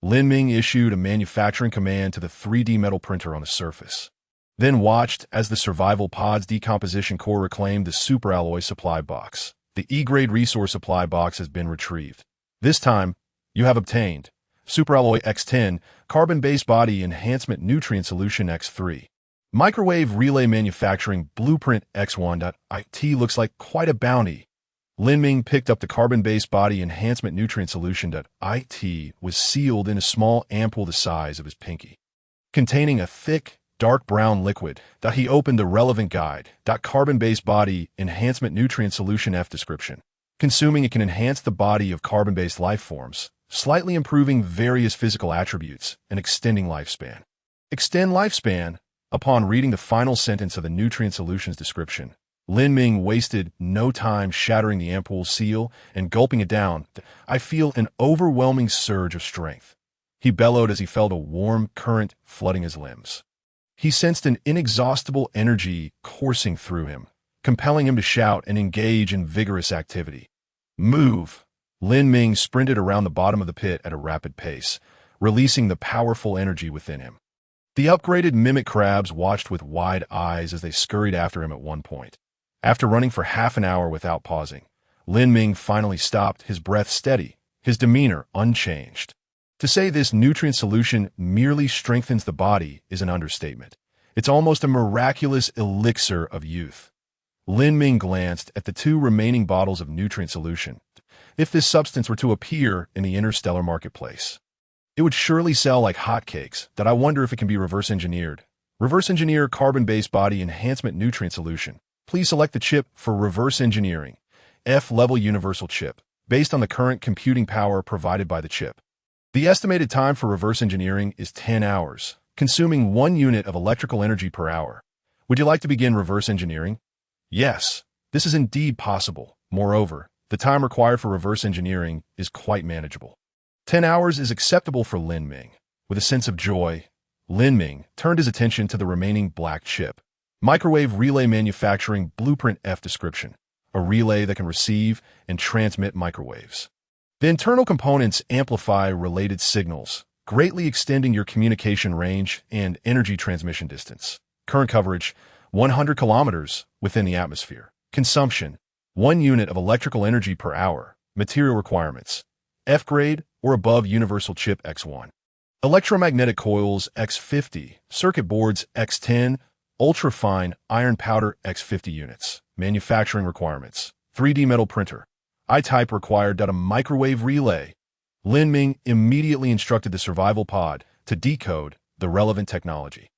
Lin Ming issued a manufacturing command to the 3D metal printer on the surface, then watched as the survival pod's decomposition core reclaimed the superalloy supply box. The E-grade resource supply box has been retrieved. This time, you have obtained Superalloy X10, Carbon-Based Body Enhancement Nutrient Solution X3. Microwave Relay Manufacturing Blueprint X1. It looks like quite a bounty. Lin Ming picked up the Carbon-Based Body Enhancement Nutrient Solution. It was sealed in a small ampoule the size of his pinky, containing a thick, dark brown liquid. He opened the relevant guide. Carbon-Based Body Enhancement Nutrient Solution F description. Consuming it can enhance the body of carbon-based life forms, slightly improving various physical attributes and extending lifespan. Extend lifespan. Upon reading the final sentence of the nutrient solutions description, Lin Ming wasted no time shattering the ampoule seal and gulping it down. I feel an overwhelming surge of strength, he bellowed as he felt a warm current flooding his limbs. He sensed an inexhaustible energy coursing through him, compelling him to shout and engage in vigorous activity. Move! Lin Ming sprinted around the bottom of the pit at a rapid pace, releasing the powerful energy within him. The upgraded mimic crabs watched with wide eyes as they scurried after him at one point. After running for half an hour without pausing, Lin Ming finally stopped, his breath steady, his demeanor unchanged. To say this nutrient solution merely strengthens the body is an understatement. It's almost a miraculous elixir of youth. Lin Ming glanced at the 2 remaining bottles of nutrient solution. if this substance were to appear in the interstellar marketplace. It would surely sell like hotcakes, that I wonder if it can be reverse engineered. Reverse engineer carbon-based body enhancement nutrient solution. Please select the chip for reverse engineering. F-level universal chip, based on the current computing power provided by the chip. The estimated time for reverse engineering is 10 hours, consuming 1 unit of electrical energy per hour. Would you like to begin reverse engineering? Yes, this is indeed possible. Moreover, the time required for reverse engineering is quite manageable. 10 hours is acceptable for Lin Ming. With a sense of joy, Lin Ming turned his attention to the remaining black chip. Microwave Relay Manufacturing Blueprint F description. A relay that can receive and transmit microwaves. The internal components amplify related signals, greatly extending your communication range and energy transmission distance. Current coverage, 100 kilometers within the atmosphere. Consumption, 1 unit of electrical energy per hour. Material requirements, F-grade or above universal chip X1. Electromagnetic coils X50, circuit boards X10, ultra-fine iron powder X50 units. Manufacturing requirements, 3D metal printer. I-type required. A microwave relay. Lin Ming immediately instructed the survival pod to decode the relevant technology.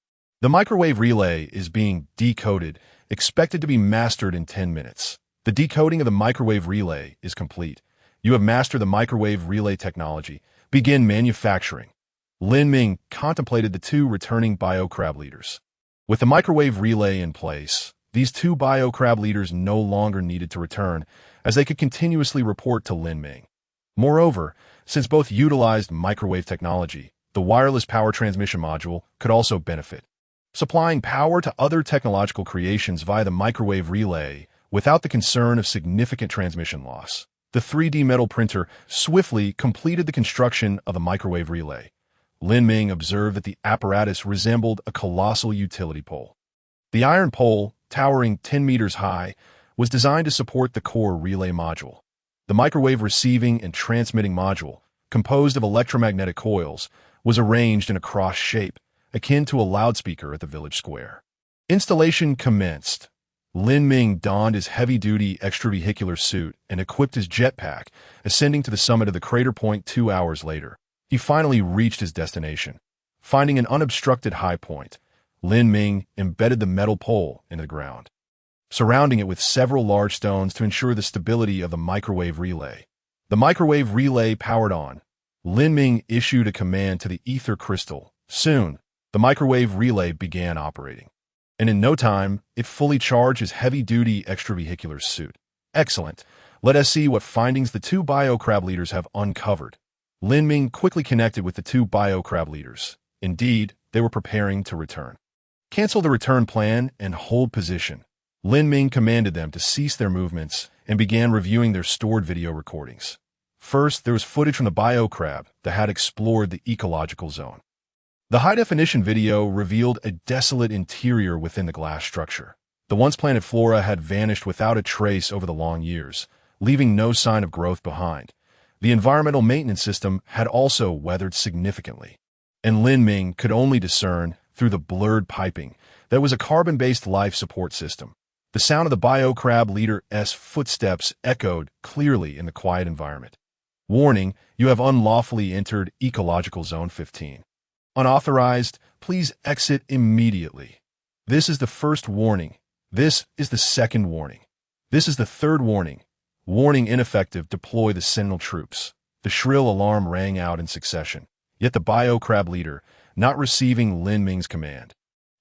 The microwave relay is being decoded, expected to be mastered in 10 minutes. The decoding of the microwave relay is complete. You have mastered the microwave relay technology. Begin manufacturing. Lin Ming contemplated the 2 returning bio-crab leaders. With the microwave relay in place, these 2 bio-crab leaders no longer needed to return, as they could continuously report to Lin Ming. Moreover, since both utilized microwave technology, the wireless power transmission module could also benefit, supplying power to other technological creations via the microwave relay without the concern of significant transmission loss. The 3D metal printer swiftly completed the construction of the microwave relay. Lin Ming observed that the apparatus resembled a colossal utility pole. The iron pole, towering 10 meters high, was designed to support the core relay module. The microwave receiving and transmitting module, composed of electromagnetic coils, was arranged in a cross shape, akin to a loudspeaker at the village square. Installation commenced. Lin Ming donned his heavy-duty extravehicular suit and equipped his jetpack, ascending to the summit of the crater point 2 hours later. He finally reached his destination. Finding an unobstructed high point, Lin Ming embedded the metal pole into the ground, surrounding it with several large stones to ensure the stability of the microwave relay. The microwave relay powered on. Lin Ming issued a command to the ether crystal. Soon, the microwave relay began operating, and in no time, it fully charged his heavy-duty extravehicular suit. Excellent. Let us see what findings the 2 bio-crab leaders have uncovered. Lin Ming quickly connected with the 2 bio-crab leaders. Indeed, they were preparing to return. Cancel the return plan and hold position. Lin Ming commanded them to cease their movements and began reviewing their stored video recordings. First, there was footage from the bio-crab that had explored the ecological zone. The high-definition video revealed a desolate interior within the glass structure. The once-planted flora had vanished without a trace over the long years, leaving no sign of growth behind. The environmental maintenance system had also weathered significantly, and Lin Ming could only discern, through the blurred piping, that it was a carbon-based life support system. The sound of the bio-crab leader's footsteps echoed clearly in the quiet environment. Warning, you have unlawfully entered Ecological Zone 15. Unauthorized, please exit immediately. This is the first warning. This is the second warning. This is the third warning. Warning ineffective, deploy the Sentinel troops. The shrill alarm rang out in succession, yet the bio-crab leader, not receiving Lin Ming's command,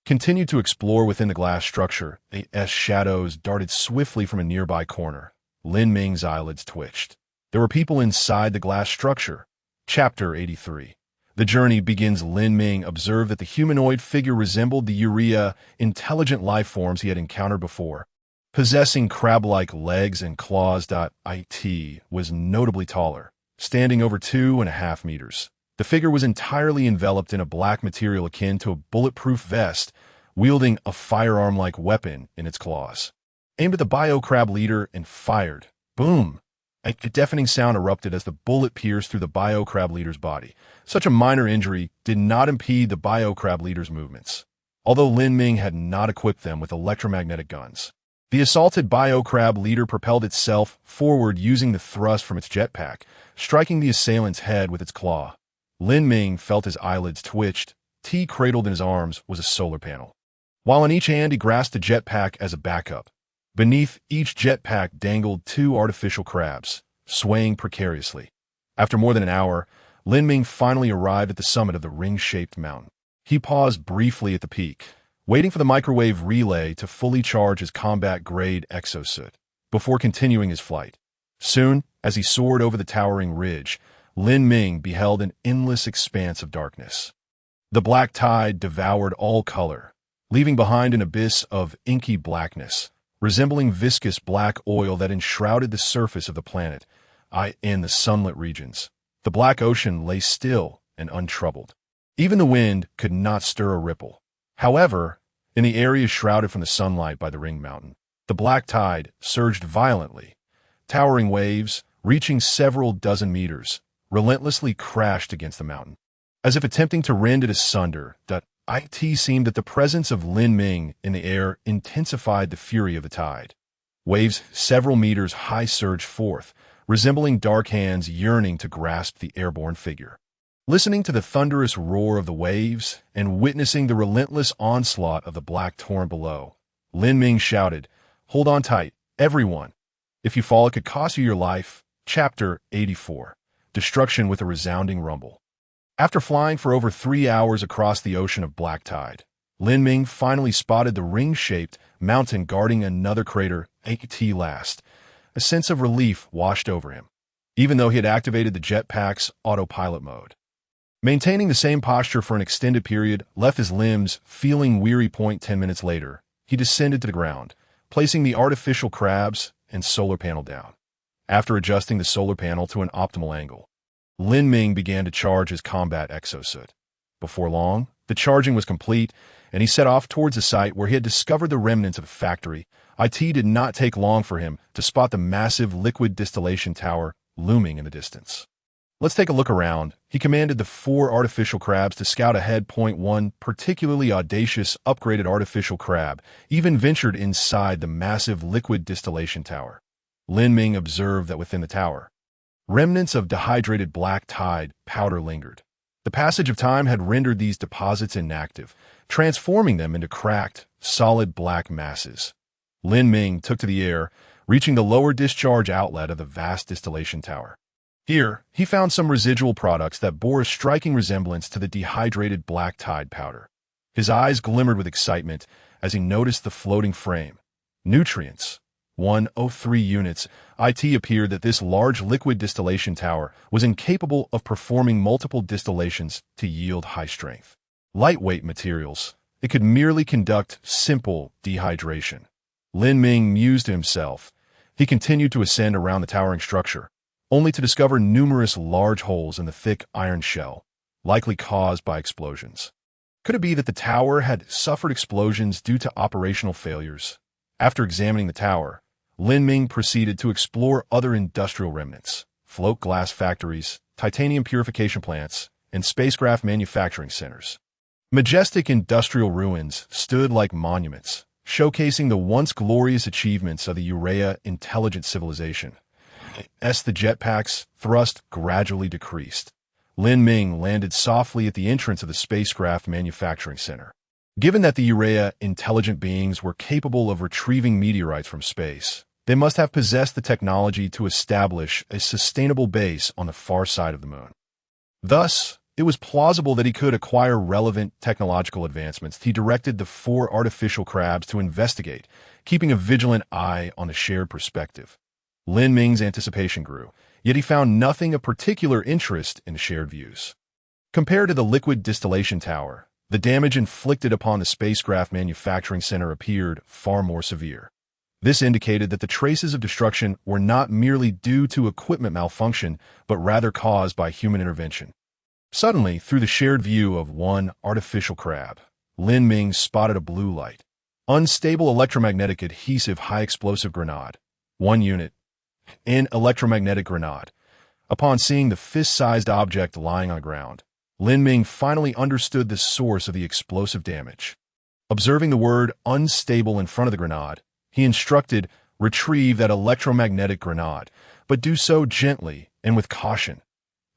continued to explore within the glass structure. As shadows darted swiftly from a nearby corner, Lin Ming's eyelids twitched. There were people inside the glass structure. Chapter 83. The journey begins. Lin Ming observed that the humanoid figure resembled the urea, intelligent life forms he had encountered before. Possessing crab-like legs and claws. It was notably taller, standing over 2.5 meters. The figure was entirely enveloped in a black material akin to a bulletproof vest, wielding a firearm-like weapon in its claws. Aimed at the bio-crab leader and fired. Boom! A deafening sound erupted as the bullet pierced through the bio-crab leader's body. Such a minor injury did not impede the bio-crab leader's movements, although Lin Ming had not equipped them with electromagnetic guns. The assaulted bio-crab leader propelled itself forward using the thrust from its jetpack, striking the assailant's head with its claw. Lin Ming felt his eyelids twitched. T cradled in his arms was a solar panel, while in each hand he grasped a jetpack as a backup. Beneath each jetpack dangled two artificial crabs, swaying precariously. After more than an hour, Lin Ming finally arrived at the summit of the ring-shaped mountain. He paused briefly at the peak, waiting for the microwave relay to fully charge his combat-grade exosuit, before continuing his flight. Soon, as he soared over the towering ridge, Lin Ming beheld an endless expanse of darkness. The black tide devoured all color, leaving behind an abyss of inky blackness, resembling viscous black oil that enshrouded the surface of the planet. In the sunlit regions, the black ocean lay still and untroubled. Even the wind could not stir a ripple. However, in the area shrouded from the sunlight by the ring mountain, the black tide surged violently. Towering waves, reaching several dozen meters, relentlessly crashed against the mountain. As if attempting to rend it asunder, it seemed that the presence of Lin Ming in the air intensified the fury of the tide. Waves several meters high surged forth, resembling dark hands yearning to grasp the airborne figure. Listening to the thunderous roar of the waves and witnessing the relentless onslaught of the black torrent below, Lin Ming shouted, "Hold on tight, everyone. If you fall, it could cost you your life." Chapter 84. Destruction with a resounding rumble. After flying for over 3 hours across the ocean of black tide, Lin Ming finally spotted the ring-shaped mountain guarding another crater at last. A sense of relief washed over him, even though he had activated the jetpack's autopilot mode. Maintaining the same posture for an extended period left his limbs feeling weary. 10 minutes later, he descended to the ground, placing the artificial crabs and solar panel down. After adjusting the solar panel to an optimal angle, Lin Ming began to charge his combat exosuit. Before long, the charging was complete, and he set off towards the site where he had discovered the remnants of a factory. It did not take long for him to spot the massive liquid distillation tower looming in the distance. "Let's take a look around," he commanded the 4 artificial crabs to scout ahead. One particularly audacious upgraded artificial crab even ventured inside the massive liquid distillation tower. Lin Ming observed that within the tower, remnants of dehydrated black tide powder lingered. The passage of time had rendered these deposits inactive, transforming them into cracked, solid black masses. Lin Ming took to the air, reaching the lower discharge outlet of the vast distillation tower. Here, he found some residual products that bore a striking resemblance to the dehydrated black tide powder. His eyes glimmered with excitement as he noticed the floating frame. Nutrients. 103 units. It appeared that this large liquid distillation tower was incapable of performing multiple distillations to yield high strength, lightweight materials. It could merely conduct simple dehydration. Lin Ming mused to himself. He continued to ascend around the towering structure, only to discover numerous large holes in the thick iron shell, likely caused by explosions. Could it be that the tower had suffered explosions due to operational failures? After examining the tower, Lin Ming proceeded to explore other industrial remnants, float glass factories, titanium purification plants, and spacecraft manufacturing centers. Majestic industrial ruins stood like monuments, showcasing the once glorious achievements of the Urea intelligent civilization. As the jetpack's thrust gradually decreased, Lin Ming landed softly at the entrance of the spacecraft manufacturing center. Given that the Urea intelligent beings were capable of retrieving meteorites from space, they must have possessed the technology to establish a sustainable base on the far side of the moon. Thus, it was plausible that he could acquire relevant technological advancements. He directed the 4 artificial crabs to investigate, keeping a vigilant eye on the shared perspective. Lin Ming's anticipation grew, yet he found nothing of particular interest in the shared views. Compared to the liquid distillation tower, the damage inflicted upon the spacecraft manufacturing center appeared far more severe. This indicated that the traces of destruction were not merely due to equipment malfunction, but rather caused by human intervention. Suddenly, through the shared view of one artificial crab, Lin Ming spotted a blue light. Unstable electromagnetic adhesive high-explosive grenade. 1 unit. An electromagnetic grenade. Upon seeing the fist-sized object lying on the ground, Lin Ming finally understood the source of the explosive damage. Observing the word unstable in front of the grenade, He instructed, retrieve that electromagnetic grenade, but do so gently and with caution.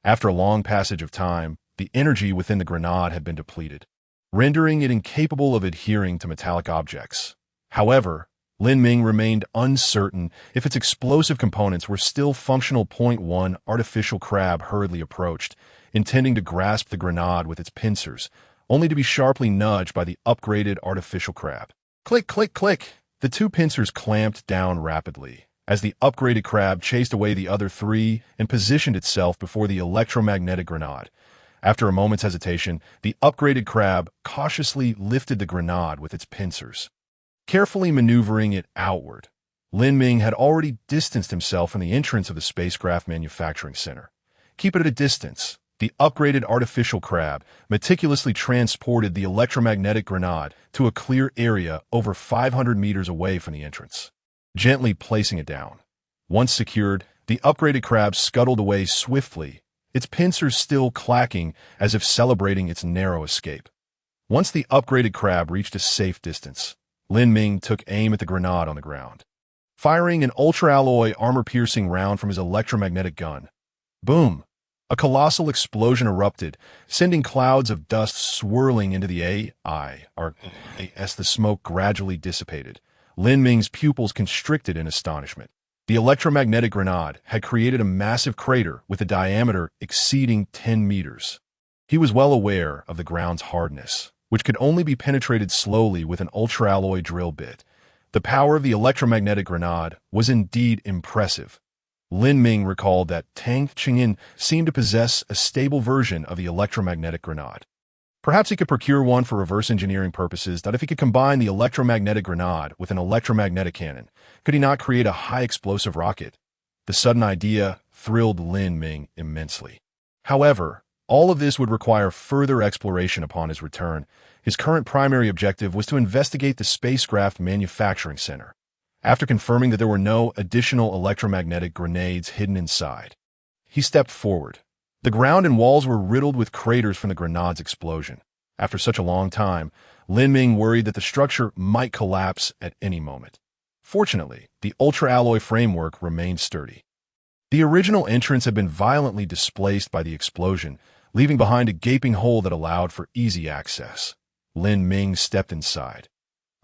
After a long passage of time, the energy within the grenade had been depleted, rendering it incapable of adhering to metallic objects. However, Lin Ming remained uncertain if its explosive components were still functional. Point 1 Artificial crab hurriedly approached, intending to grasp the grenade with its pincers, only to be sharply nudged by the upgraded artificial crab. Click, click, click! The two pincers clamped down rapidly, as the upgraded crab chased away the other three and positioned itself before the electromagnetic grenade. After a moment's hesitation, the upgraded crab cautiously lifted the grenade with its pincers. Carefully maneuvering it outward, Lin Ming had already distanced himself from the entrance of the spacecraft manufacturing center. Keep it at a distance. The upgraded artificial crab meticulously transported the electromagnetic grenade to a clear area over 500 meters away from the entrance, gently placing it down. Once secured, the upgraded crab scuttled away swiftly, its pincers still clacking as if celebrating its narrow escape. Once the upgraded crab reached a safe distance, Lin Ming took aim at the grenade on the ground, firing an ultra-alloy armor-piercing round from his electromagnetic gun. Boom! A colossal explosion erupted, sending clouds of dust swirling into the air. As the smoke gradually dissipated, Lin Ming's pupils constricted in astonishment. The electromagnetic grenade had created a massive crater with a diameter exceeding 10 meters. He was well aware of the ground's hardness, which could only be penetrated slowly with an ultra-alloy drill bit. The power of the electromagnetic grenade was indeed impressive. Lin Ming recalled that Tang Qingyin seemed to possess a stable version of the electromagnetic grenade. Perhaps he could procure one for reverse engineering purposes. That if he could combine the electromagnetic grenade with an electromagnetic cannon, could he not create a high-explosive rocket? The sudden idea thrilled Lin Ming immensely. However, all of this would require further exploration upon his return. His current primary objective was to investigate the spacecraft manufacturing center. After confirming that there were no additional electromagnetic grenades hidden inside, he stepped forward. The ground and walls were riddled with craters from the grenade's explosion. After such a long time, Lin Ming worried that the structure might collapse at any moment. Fortunately, the ultra-alloy framework remained sturdy. The original entrance had been violently displaced by the explosion, leaving behind a gaping hole that allowed for easy access. Lin Ming stepped inside.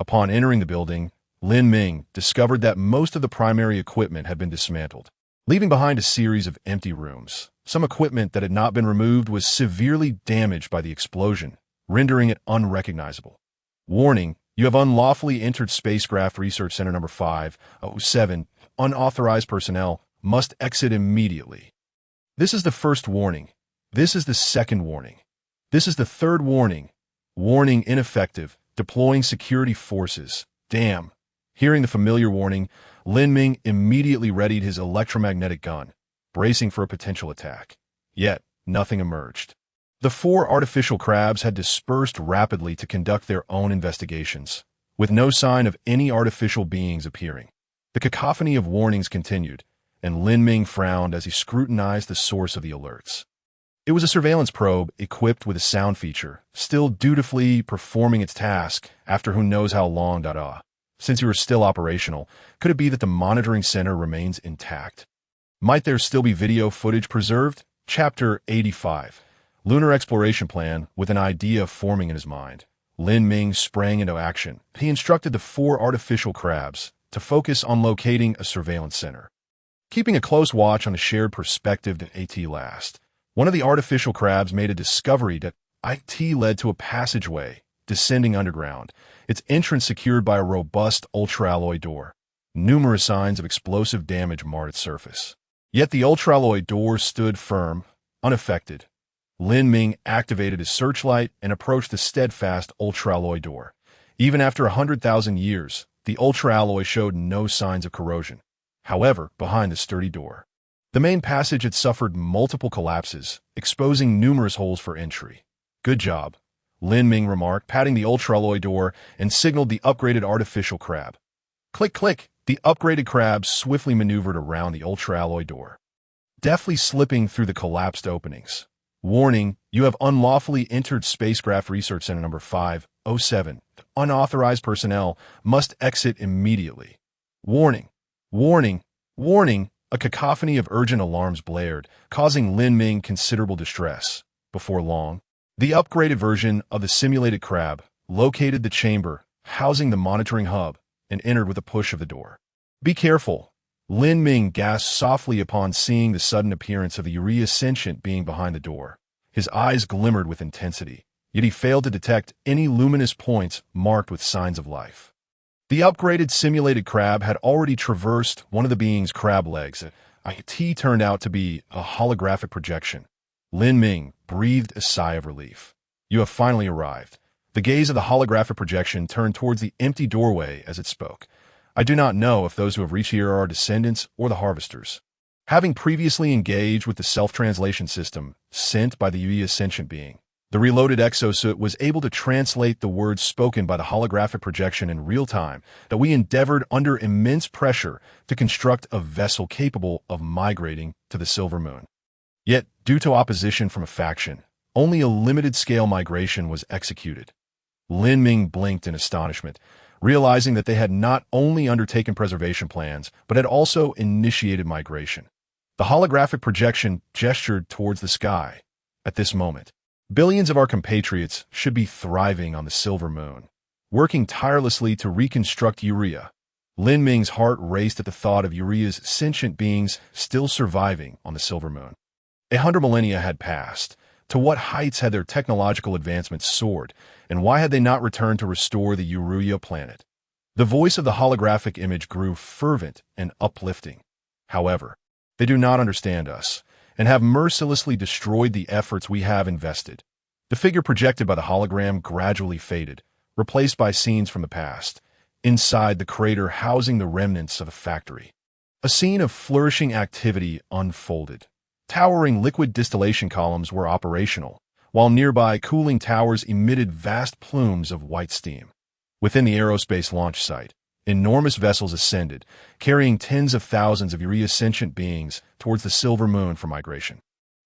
Upon entering the building, Lin Ming discovered that most of the primary equipment had been dismantled, leaving behind a series of empty rooms. Some equipment that had not been removed was severely damaged by the explosion, rendering it unrecognizable. Warning, you have unlawfully entered Spacecraft Research Center number 507. Unauthorized personnel must exit immediately. This is the first warning. This is the second warning. This is the third warning. Warning ineffective. Deploying security forces. Damn. Hearing the familiar warning, Lin Ming immediately readied his electromagnetic gun, bracing for a potential attack. Yet, nothing emerged. The four artificial crabs had dispersed rapidly to conduct their own investigations, with no sign of any artificial beings appearing. The cacophony of warnings continued, and Lin Ming frowned as he scrutinized the source of the alerts. It was a surveillance probe equipped with a sound feature, still dutifully performing its task after who knows how long. Since you were still operational, could it be that the monitoring center remains intact? Might there still be video footage preserved? Chapter 85. Lunar Exploration Plan. With an idea forming in his mind, Lin Ming sprang into action. He instructed the four artificial crabs to focus on locating a surveillance center. Keeping a close watch on the shared perspective at last, one of the artificial crabs made a discovery that it led to a passageway descending underground, its entrance secured by a robust ultra-alloy door. Numerous signs of explosive damage marred its surface. Yet the ultra-alloy door stood firm, unaffected. Lin Ming activated his searchlight and approached the steadfast ultra-alloy door. Even after 100,000 years, the ultra-alloy showed no signs of corrosion. However, behind the sturdy door, the main passage had suffered multiple collapses, exposing numerous holes for entry. Good job, Lin Ming remarked, patting the ultra-alloy door and signaled the upgraded artificial crab. Click, click. The upgraded crab swiftly maneuvered around the ultra-alloy door, deftly slipping through the collapsed openings. Warning, you have unlawfully entered Spacecraft Research Center number 507. Unauthorized personnel must exit immediately. Warning! Warning! Warning! A cacophony of urgent alarms blared, causing Lin Ming considerable distress. Before long, the upgraded version of the simulated crab located the chamber, housing the monitoring hub, and entered with a push of the door. Be careful! Lin Ming gasped softly upon seeing the sudden appearance of the Urea sentient being behind the door. His eyes glimmered with intensity, yet he failed to detect any luminous points marked with signs of life. The upgraded simulated crab had already traversed one of the being's crab legs. It turned out to be a holographic projection. Lin Ming breathed a sigh of relief. You have finally arrived. The gaze of the holographic projection turned towards the empty doorway as it spoke. I do not know if those who have reached here are our descendants or the harvesters. Having previously engaged with the self-translation system sent by the Uea sentient being, the reloaded exosuit was able to translate the words spoken by the holographic projection in real time that we endeavored under immense pressure to construct a vessel capable of migrating to the Silver Moon. Yet, due to opposition from a faction, only a limited-scale migration was executed. Lin Ming blinked in astonishment, realizing that they had not only undertaken preservation plans, but had also initiated migration. The holographic projection gestured towards the sky. At this moment, billions of our compatriots should be thriving on the Silver Moon, working tirelessly to reconstruct Urea. Lin Ming's heart raced at the thought of Urea's sentient beings still surviving on the Silver Moon. 100 millennia had passed. To what heights had their technological advancements soared, and why had they not returned to restore the Urea planet? The voice of the holographic image grew fervent and uplifting. However, they do not understand us, and have mercilessly destroyed the efforts we have invested. The figure projected by the hologram gradually faded, replaced by scenes from the past, inside the crater housing the remnants of a factory. A scene of flourishing activity unfolded. Towering liquid distillation columns were operational, while nearby cooling towers emitted vast plumes of white steam. Within the aerospace launch site, enormous vessels ascended, carrying tens of thousands of Urea sentient beings towards the Silver Moon for migration.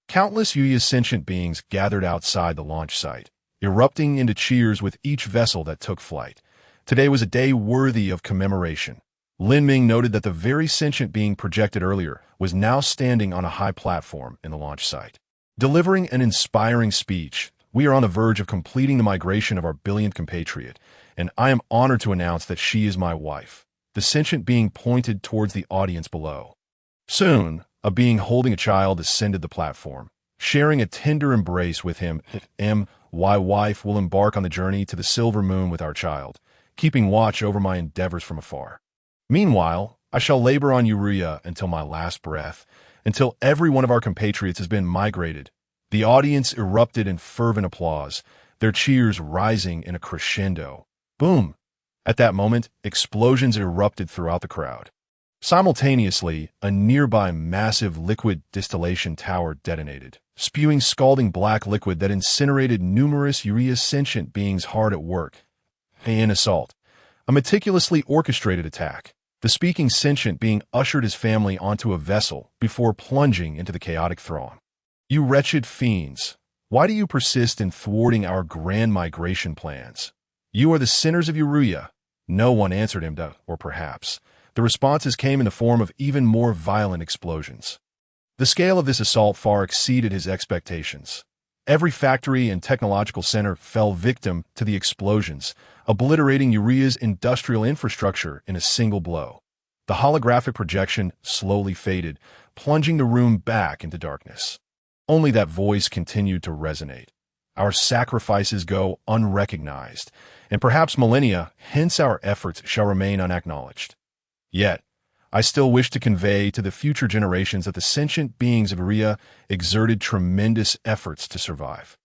Countless Urea sentient beings gathered outside the launch site, erupting into cheers with each vessel that took flight. Today was a day worthy of commemoration. Lin Ming noted that the very sentient being projected earlier was now standing on a high platform in the launch site. Delivering an inspiring speech, we are on the verge of completing the migration of our billionth compatriot, and I am honored to announce that she is my wife. The sentient being pointed towards the audience below. Soon, a being holding a child ascended the platform, sharing a tender embrace with him. My wife will embark on the journey to the Silver Moon with our child, keeping watch over my endeavors from afar. Meanwhile, I shall labor on Urea until my last breath, until every one of our compatriots has been migrated. The audience erupted in fervent applause, their cheers rising in a crescendo. Boom! At that moment, explosions erupted throughout the crowd. Simultaneously, a nearby massive liquid distillation tower detonated, spewing scalding black liquid that incinerated numerous Urea sentient beings hard at work. An assault. A meticulously orchestrated attack. The speaking sentient being ushered his family onto a vessel before plunging into the chaotic throng. You wretched fiends, why do you persist in thwarting our grand migration plans? You are the sinners of Urea. No one answered him, or perhaps the responses came in the form of even more violent explosions. The scale of this assault far exceeded his expectations. Every factory and technological center fell victim to the explosions, obliterating Urea's industrial infrastructure in a single blow. The holographic projection slowly faded, plunging the room back into darkness. Only that voice continued to resonate. Our sacrifices go unrecognized, and perhaps millennia, hence our efforts shall remain unacknowledged. Yet, I still wish to convey to the future generations that the sentient beings of Urea exerted tremendous efforts to survive.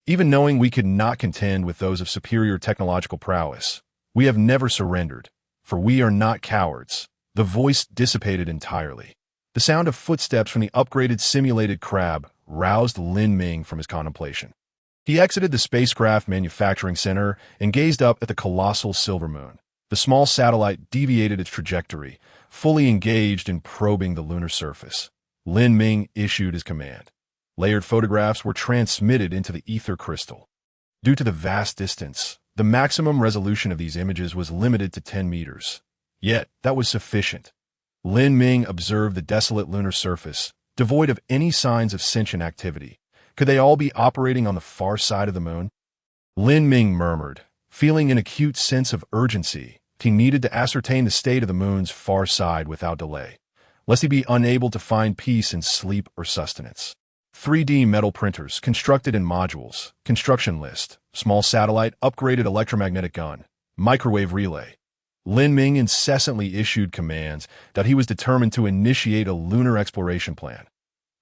Even knowing we could not contend with those of superior technological prowess, we have never surrendered, for we are not cowards. The voice dissipated entirely. The sound of footsteps from the upgraded simulated crab roused Lin Ming from his contemplation. He exited the spacecraft manufacturing center and gazed up at the colossal Silver Moon. The small satellite deviated its trajectory, fully engaged in probing the lunar surface. Lin Ming issued his command. Layered photographs were transmitted into the ether crystal. Due to the vast distance, the maximum resolution of these images was limited to 10 meters. Yet, that was sufficient. Lin Ming observed the desolate lunar surface, devoid of any signs of sentient activity. Could they all be operating on the far side of the moon? Lin Ming murmured, feeling an acute sense of urgency. He needed to ascertain the state of the moon's far side without delay, lest he be unable to find peace in sleep or sustenance. 3D metal printers constructed in modules, construction list, small satellite, upgraded electromagnetic gun, microwave relay. Lin Ming incessantly issued commands that he was determined to initiate a lunar exploration plan.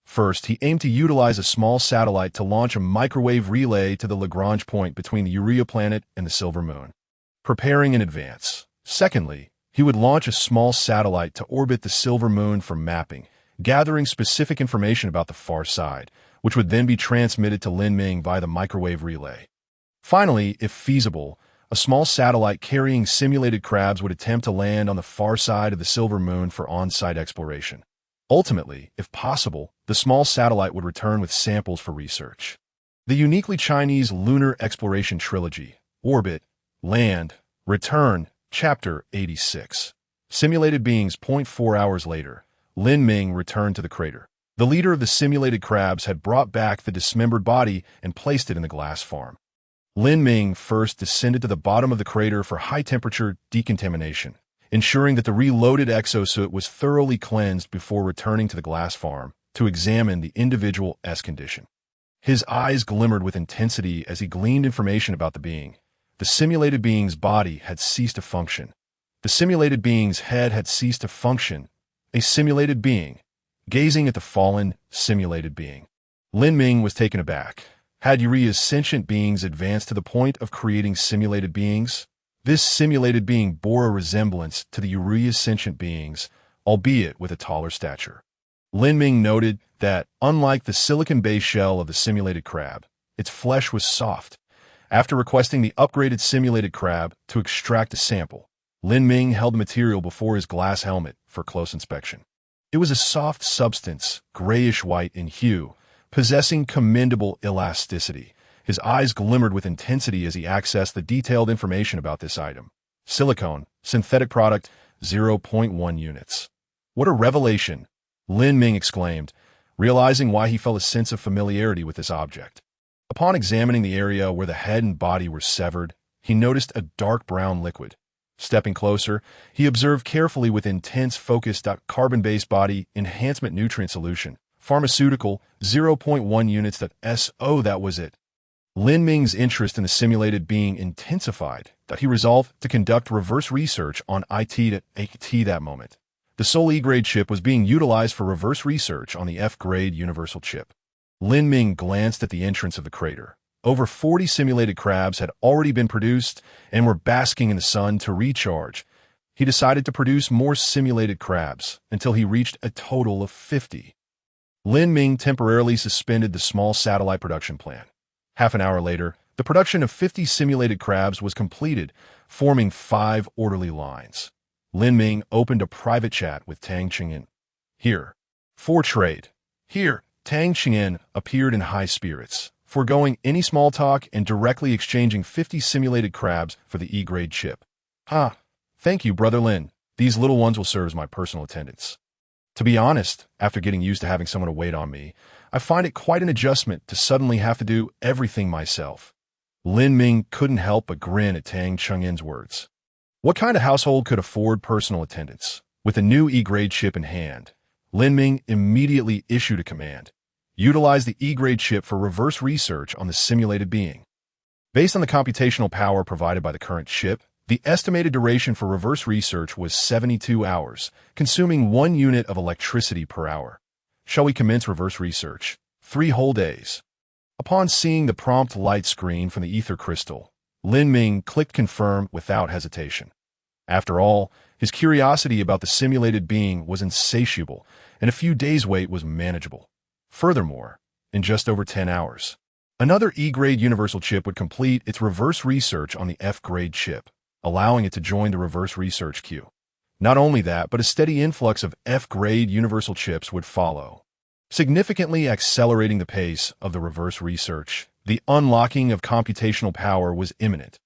First, he aimed to utilize a small satellite to launch a microwave relay to the Lagrange point between the Urea planet and the Silver Moon, preparing in advance. Secondly, he would launch a small satellite to orbit the Silver Moon for mapping, gathering specific information about the far side, which would then be transmitted to Lin Ming via the microwave relay. Finally, if feasible, a small satellite carrying simulated crabs would attempt to land on the far side of the Silver Moon for on-site exploration. Ultimately, if possible, the small satellite would return with samples for research. The uniquely Chinese lunar exploration trilogy, Orbit, Land, Return, Chapter 86. Simulated beings. 4 hours later, Lin Ming returned to the crater. The leader of the simulated crabs had brought back the dismembered body and placed it in the glass farm. Lin Ming first descended to the bottom of the crater for high-temperature decontamination, ensuring that the reloaded exosuit was thoroughly cleansed before returning to the glass farm to examine the individual's condition. His eyes glimmered with intensity as he gleaned information about the being. The simulated being's body had ceased to function. The simulated being's head had ceased to function. A simulated being, gazing at the fallen, simulated being. Lin Ming was taken aback. Had Urea's sentient beings advanced to the point of creating simulated beings? This simulated being bore a resemblance to the Urea's sentient beings, albeit with a taller stature. Lin Ming noted that, unlike the silicon-based shell of the simulated crab, its flesh was soft. After requesting the upgraded simulated crab to extract a sample, Lin Ming held the material before his glass helmet for close inspection. It was a soft substance, grayish-white in hue, possessing commendable elasticity. His eyes glimmered with intensity as he accessed the detailed information about this item. Silicone, synthetic product, 0.1 units. What a revelation, Lin Ming exclaimed, realizing why he felt a sense of familiarity with this object. Upon examining the area where the head and body were severed, he noticed a dark brown liquid. Stepping closer, he observed carefully with intense focus carbon-based body enhancement nutrient solution. Pharmaceutical, 0.1 units. That was it. Lin Ming's interest in the simulated being intensified, that he resolved to conduct reverse research on it that moment. The Sol E-grade chip was being utilized for reverse research on the F-grade universal chip. Lin Ming glanced at the entrance of the crater. Over 40 simulated crabs had already been produced and were basking in the sun to recharge. He decided to produce more simulated crabs until he reached a total of 50. Lin Ming temporarily suspended the small satellite production plan. Half an hour later, the production of 50 simulated crabs was completed, forming 5 orderly lines. Lin Ming opened a private chat with Tang Ching'an. Here. For trade. Here. Tang Ching'an appeared in high spirits, foregoing any small talk and directly exchanging 50 simulated crabs for the E-grade chip. Thank you, Brother Lin. These little ones will serve as my personal attendants. To be honest, after getting used to having someone to wait on me, I find it quite an adjustment to suddenly have to do everything myself. Lin Ming couldn't help but grin at Tang Ching'an's words. What kind of household could afford personal attendants? With a new E-grade chip in hand, Lin Ming immediately issued a command. Utilize the E-grade chip for reverse research on the simulated being. Based on the computational power provided by the current chip, the estimated duration for reverse research was 72 hours, consuming 1 unit of electricity per hour. Shall we commence reverse research? 3 whole days. Upon seeing the prompt light screen from the ether crystal, Lin Ming clicked confirm without hesitation. After all, his curiosity about the simulated being was insatiable, and a few days' wait was manageable. Furthermore, in just over 10 hours, another E-grade universal chip would complete its reverse research on the F-grade chip, allowing it to join the reverse research queue. Not only that, but a steady influx of F-grade universal chips would follow, significantly accelerating the pace of the reverse research. The unlocking of computational power was imminent.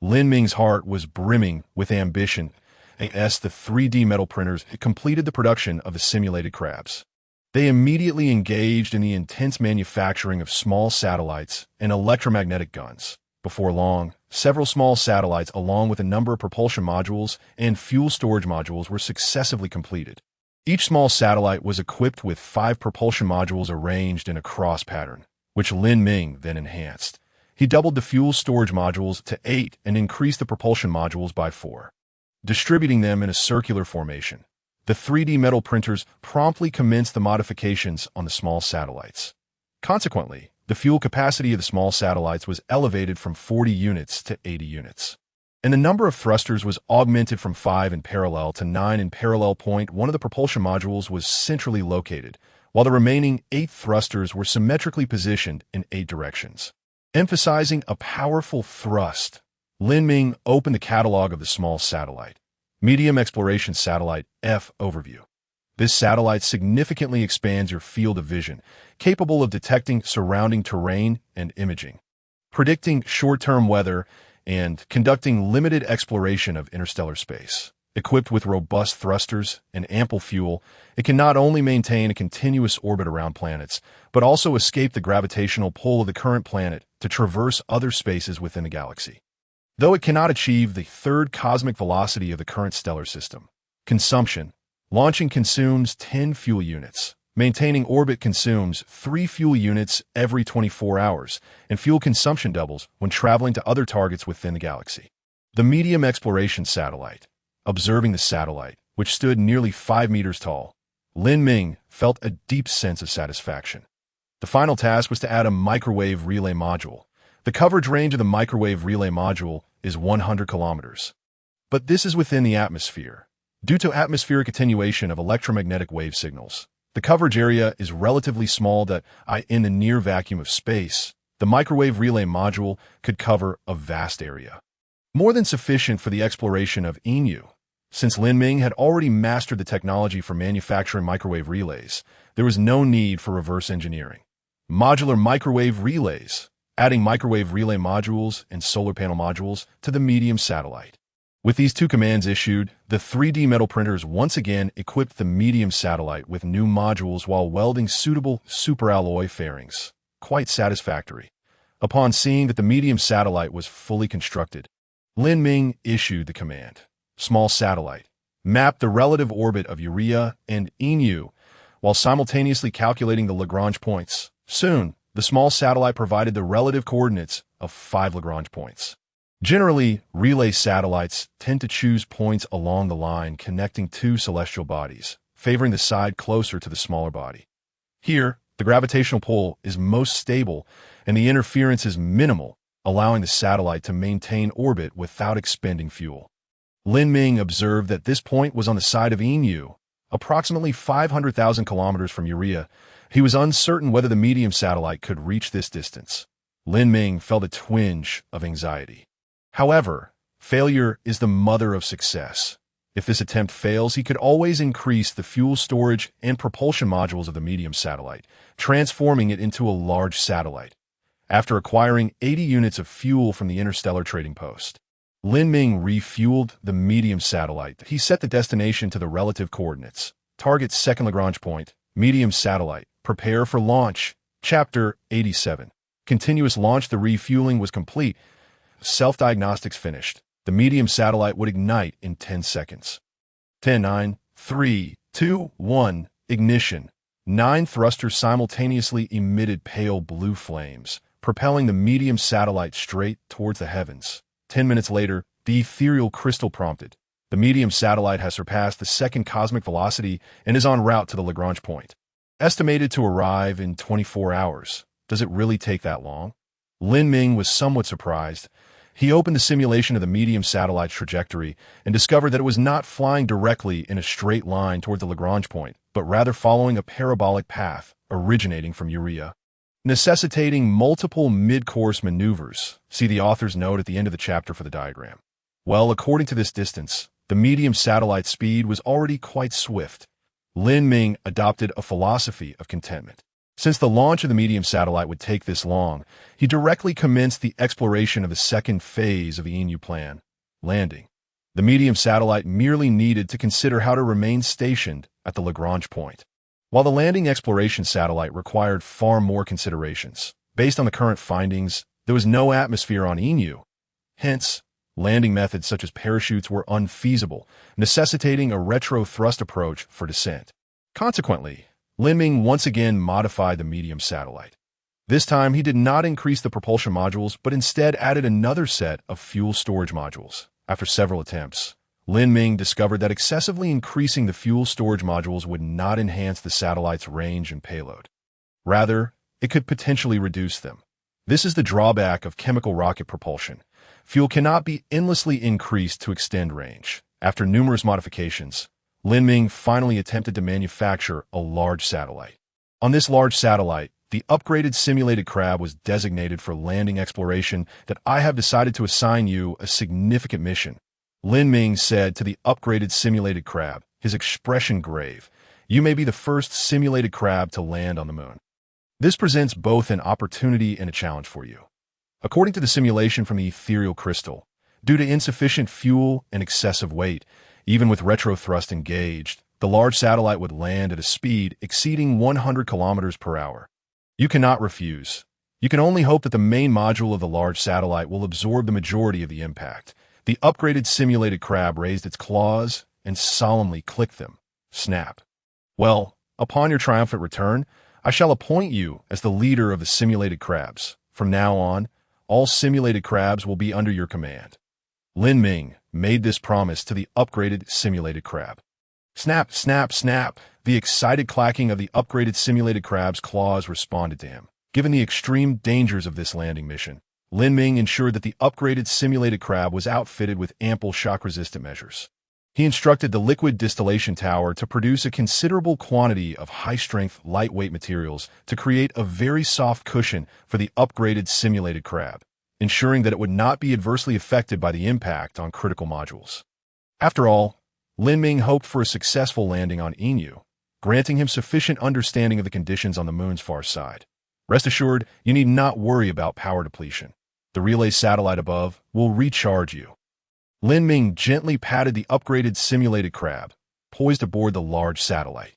Lin Ming's heart was brimming with ambition As the 3D metal printers completed the production of the simulated crabs. They immediately engaged in the intense manufacturing of small satellites and electromagnetic guns. Before long, several small satellites along with a number of propulsion modules and fuel storage modules were successively completed. Each small satellite was equipped with 5 propulsion modules arranged in a cross pattern, which Lin Ming then enhanced. He doubled the fuel storage modules to 8 and increased the propulsion modules by 4, distributing them in a circular formation. The 3D metal printers promptly commenced the modifications on the small satellites. Consequently, the fuel capacity of the small satellites was elevated from 40 units to 80 units. And the number of thrusters was augmented from 5 in parallel to 9 in parallel. One of the propulsion modules was centrally located, while the remaining 8 thrusters were symmetrically positioned in 8 directions. Emphasizing a powerful thrust, Lin Ming opened the catalog of the small satellite. Medium Exploration Satellite F Overview. This satellite significantly expands your field of vision, capable of detecting surrounding terrain and imaging, predicting short-term weather, and conducting limited exploration of interstellar space. Equipped with robust thrusters and ample fuel, it can not only maintain a continuous orbit around planets, but also escape the gravitational pull of the current planet to traverse other spaces within the galaxy. Though it cannot achieve the third cosmic velocity of the current stellar system, consumption, launching consumes 10 fuel units, maintaining orbit consumes 3 fuel units every 24 hours, and fuel consumption doubles when traveling to other targets within the galaxy. The Medium Exploration Satellite. Observing the satellite, which stood nearly 5 meters tall, Lin Ming felt a deep sense of satisfaction. The final task was to add a microwave relay module. The coverage range of the microwave relay module is 100 kilometers. But this is within the atmosphere. Due to atmospheric attenuation of electromagnetic wave signals, the coverage area is relatively small that in the near vacuum of space, the microwave relay module could cover a vast area. More than sufficient for the exploration of Inu. Since Lin Ming had already mastered the technology for manufacturing microwave relays, there was no need for reverse engineering. Modular microwave relays. Adding microwave relay modules and solar panel modules to the medium satellite. With these 2 commands issued, the 3D metal printers once again equipped the medium satellite with new modules while welding suitable superalloy fairings. Quite satisfactory. Upon seeing that the medium satellite was fully constructed, Lin Ming issued the command. Small satellite. Map the relative orbit of Urea and Inu while simultaneously calculating the Lagrange points. Soon, the small satellite provided the relative coordinates of 5 Lagrange points. Generally, relay satellites tend to choose points along the line connecting 2 celestial bodies, favoring the side closer to the smaller body. Here, the gravitational pull is most stable and the interference is minimal, allowing the satellite to maintain orbit without expending fuel. Lin Ming observed that this point was on the side of Inu, approximately 500,000 kilometers from Urea. He was uncertain whether the medium satellite could reach this distance. Lin Ming felt a twinge of anxiety. However, failure is the mother of success. If this attempt fails, he could always increase the fuel storage and propulsion modules of the medium satellite, transforming it into a large satellite. After acquiring 80 units of fuel from the Interstellar Trading Post, Lin Ming refueled the medium satellite. He set the destination to the relative coordinates. Target second Lagrange point, medium satellite. Prepare for launch. Chapter 87. Continuous launch. The refueling was complete. Self-diagnostics finished. The medium satellite would ignite in 10 seconds. 10, 9, 3, 2, 1, ignition. 9 thrusters simultaneously emitted pale blue flames, propelling the medium satellite straight towards the heavens. 10 minutes later, the ethereal crystal prompted. The medium satellite has surpassed the second cosmic velocity and is en route to the Lagrange point. Estimated to arrive in 24 hours. Does it really take that long? Lin Ming was somewhat surprised. He opened the simulation of the medium satellite's trajectory and discovered that it was not flying directly in a straight line toward the Lagrange point, but rather following a parabolic path originating from Urea, necessitating multiple mid-course maneuvers. See the author's note at the end of the chapter for the diagram. Well, according to this distance, the medium satellite speed was already quite swift. Lin Ming adopted a philosophy of contentment. Since the launch of the medium satellite would take this long, he directly commenced the exploration of the second phase of the Inu plan, landing. The medium satellite merely needed to consider how to remain stationed at the Lagrange point, while the landing exploration satellite required far more considerations. Based on the current findings, there was no atmosphere on Inu. Hence, landing methods such as parachutes were unfeasible, necessitating a retro-thrust approach for descent. Consequently, Linming once again modified the medium satellite. This time, he did not increase the propulsion modules, but instead added another set of fuel storage modules. After several attempts, Linming discovered that excessively increasing the fuel storage modules would not enhance the satellite's range and payload. Rather, it could potentially reduce them. This is the drawback of chemical rocket propulsion. Fuel cannot be endlessly increased to extend range. After numerous modifications, Linming finally attempted to manufacture a large satellite. On this large satellite, the upgraded simulated crab was designated for landing exploration. That I have decided to assign you a significant mission, Linming said to the upgraded simulated crab, his expression grave. You may be the first simulated crab to land on the moon. This presents both an opportunity and a challenge for you. According to the simulation from the ethereal crystal, due to insufficient fuel and excessive weight, even with retro-thrust engaged, the large satellite would land at a speed exceeding 100 kilometers per hour. You cannot refuse. You can only hope that the main module of the large satellite will absorb the majority of the impact. The upgraded simulated crab raised its claws and solemnly clicked them. Snap. Well, upon your triumphant return, I shall appoint you as the leader of the simulated crabs. From now on, all simulated crabs will be under your command. Linming made this promise to the upgraded simulated crab. Snap, snap, snap. The excited clacking of the upgraded simulated crab's claws responded to him. Given the extreme dangers of this landing mission, Linming ensured that the upgraded simulated crab was outfitted with ample shock-resistant measures. He instructed the liquid distillation tower to produce a considerable quantity of high-strength, lightweight materials to create a very soft cushion for the upgraded simulated crab, ensuring that it would not be adversely affected by the impact on critical modules. After all, Linming hoped for a successful landing on Inu, granting him sufficient understanding of the conditions on the moon's far side. Rest assured, you need not worry about power depletion. The relay satellite above will recharge you. Linming gently patted the upgraded simulated crab, poised aboard the large satellite.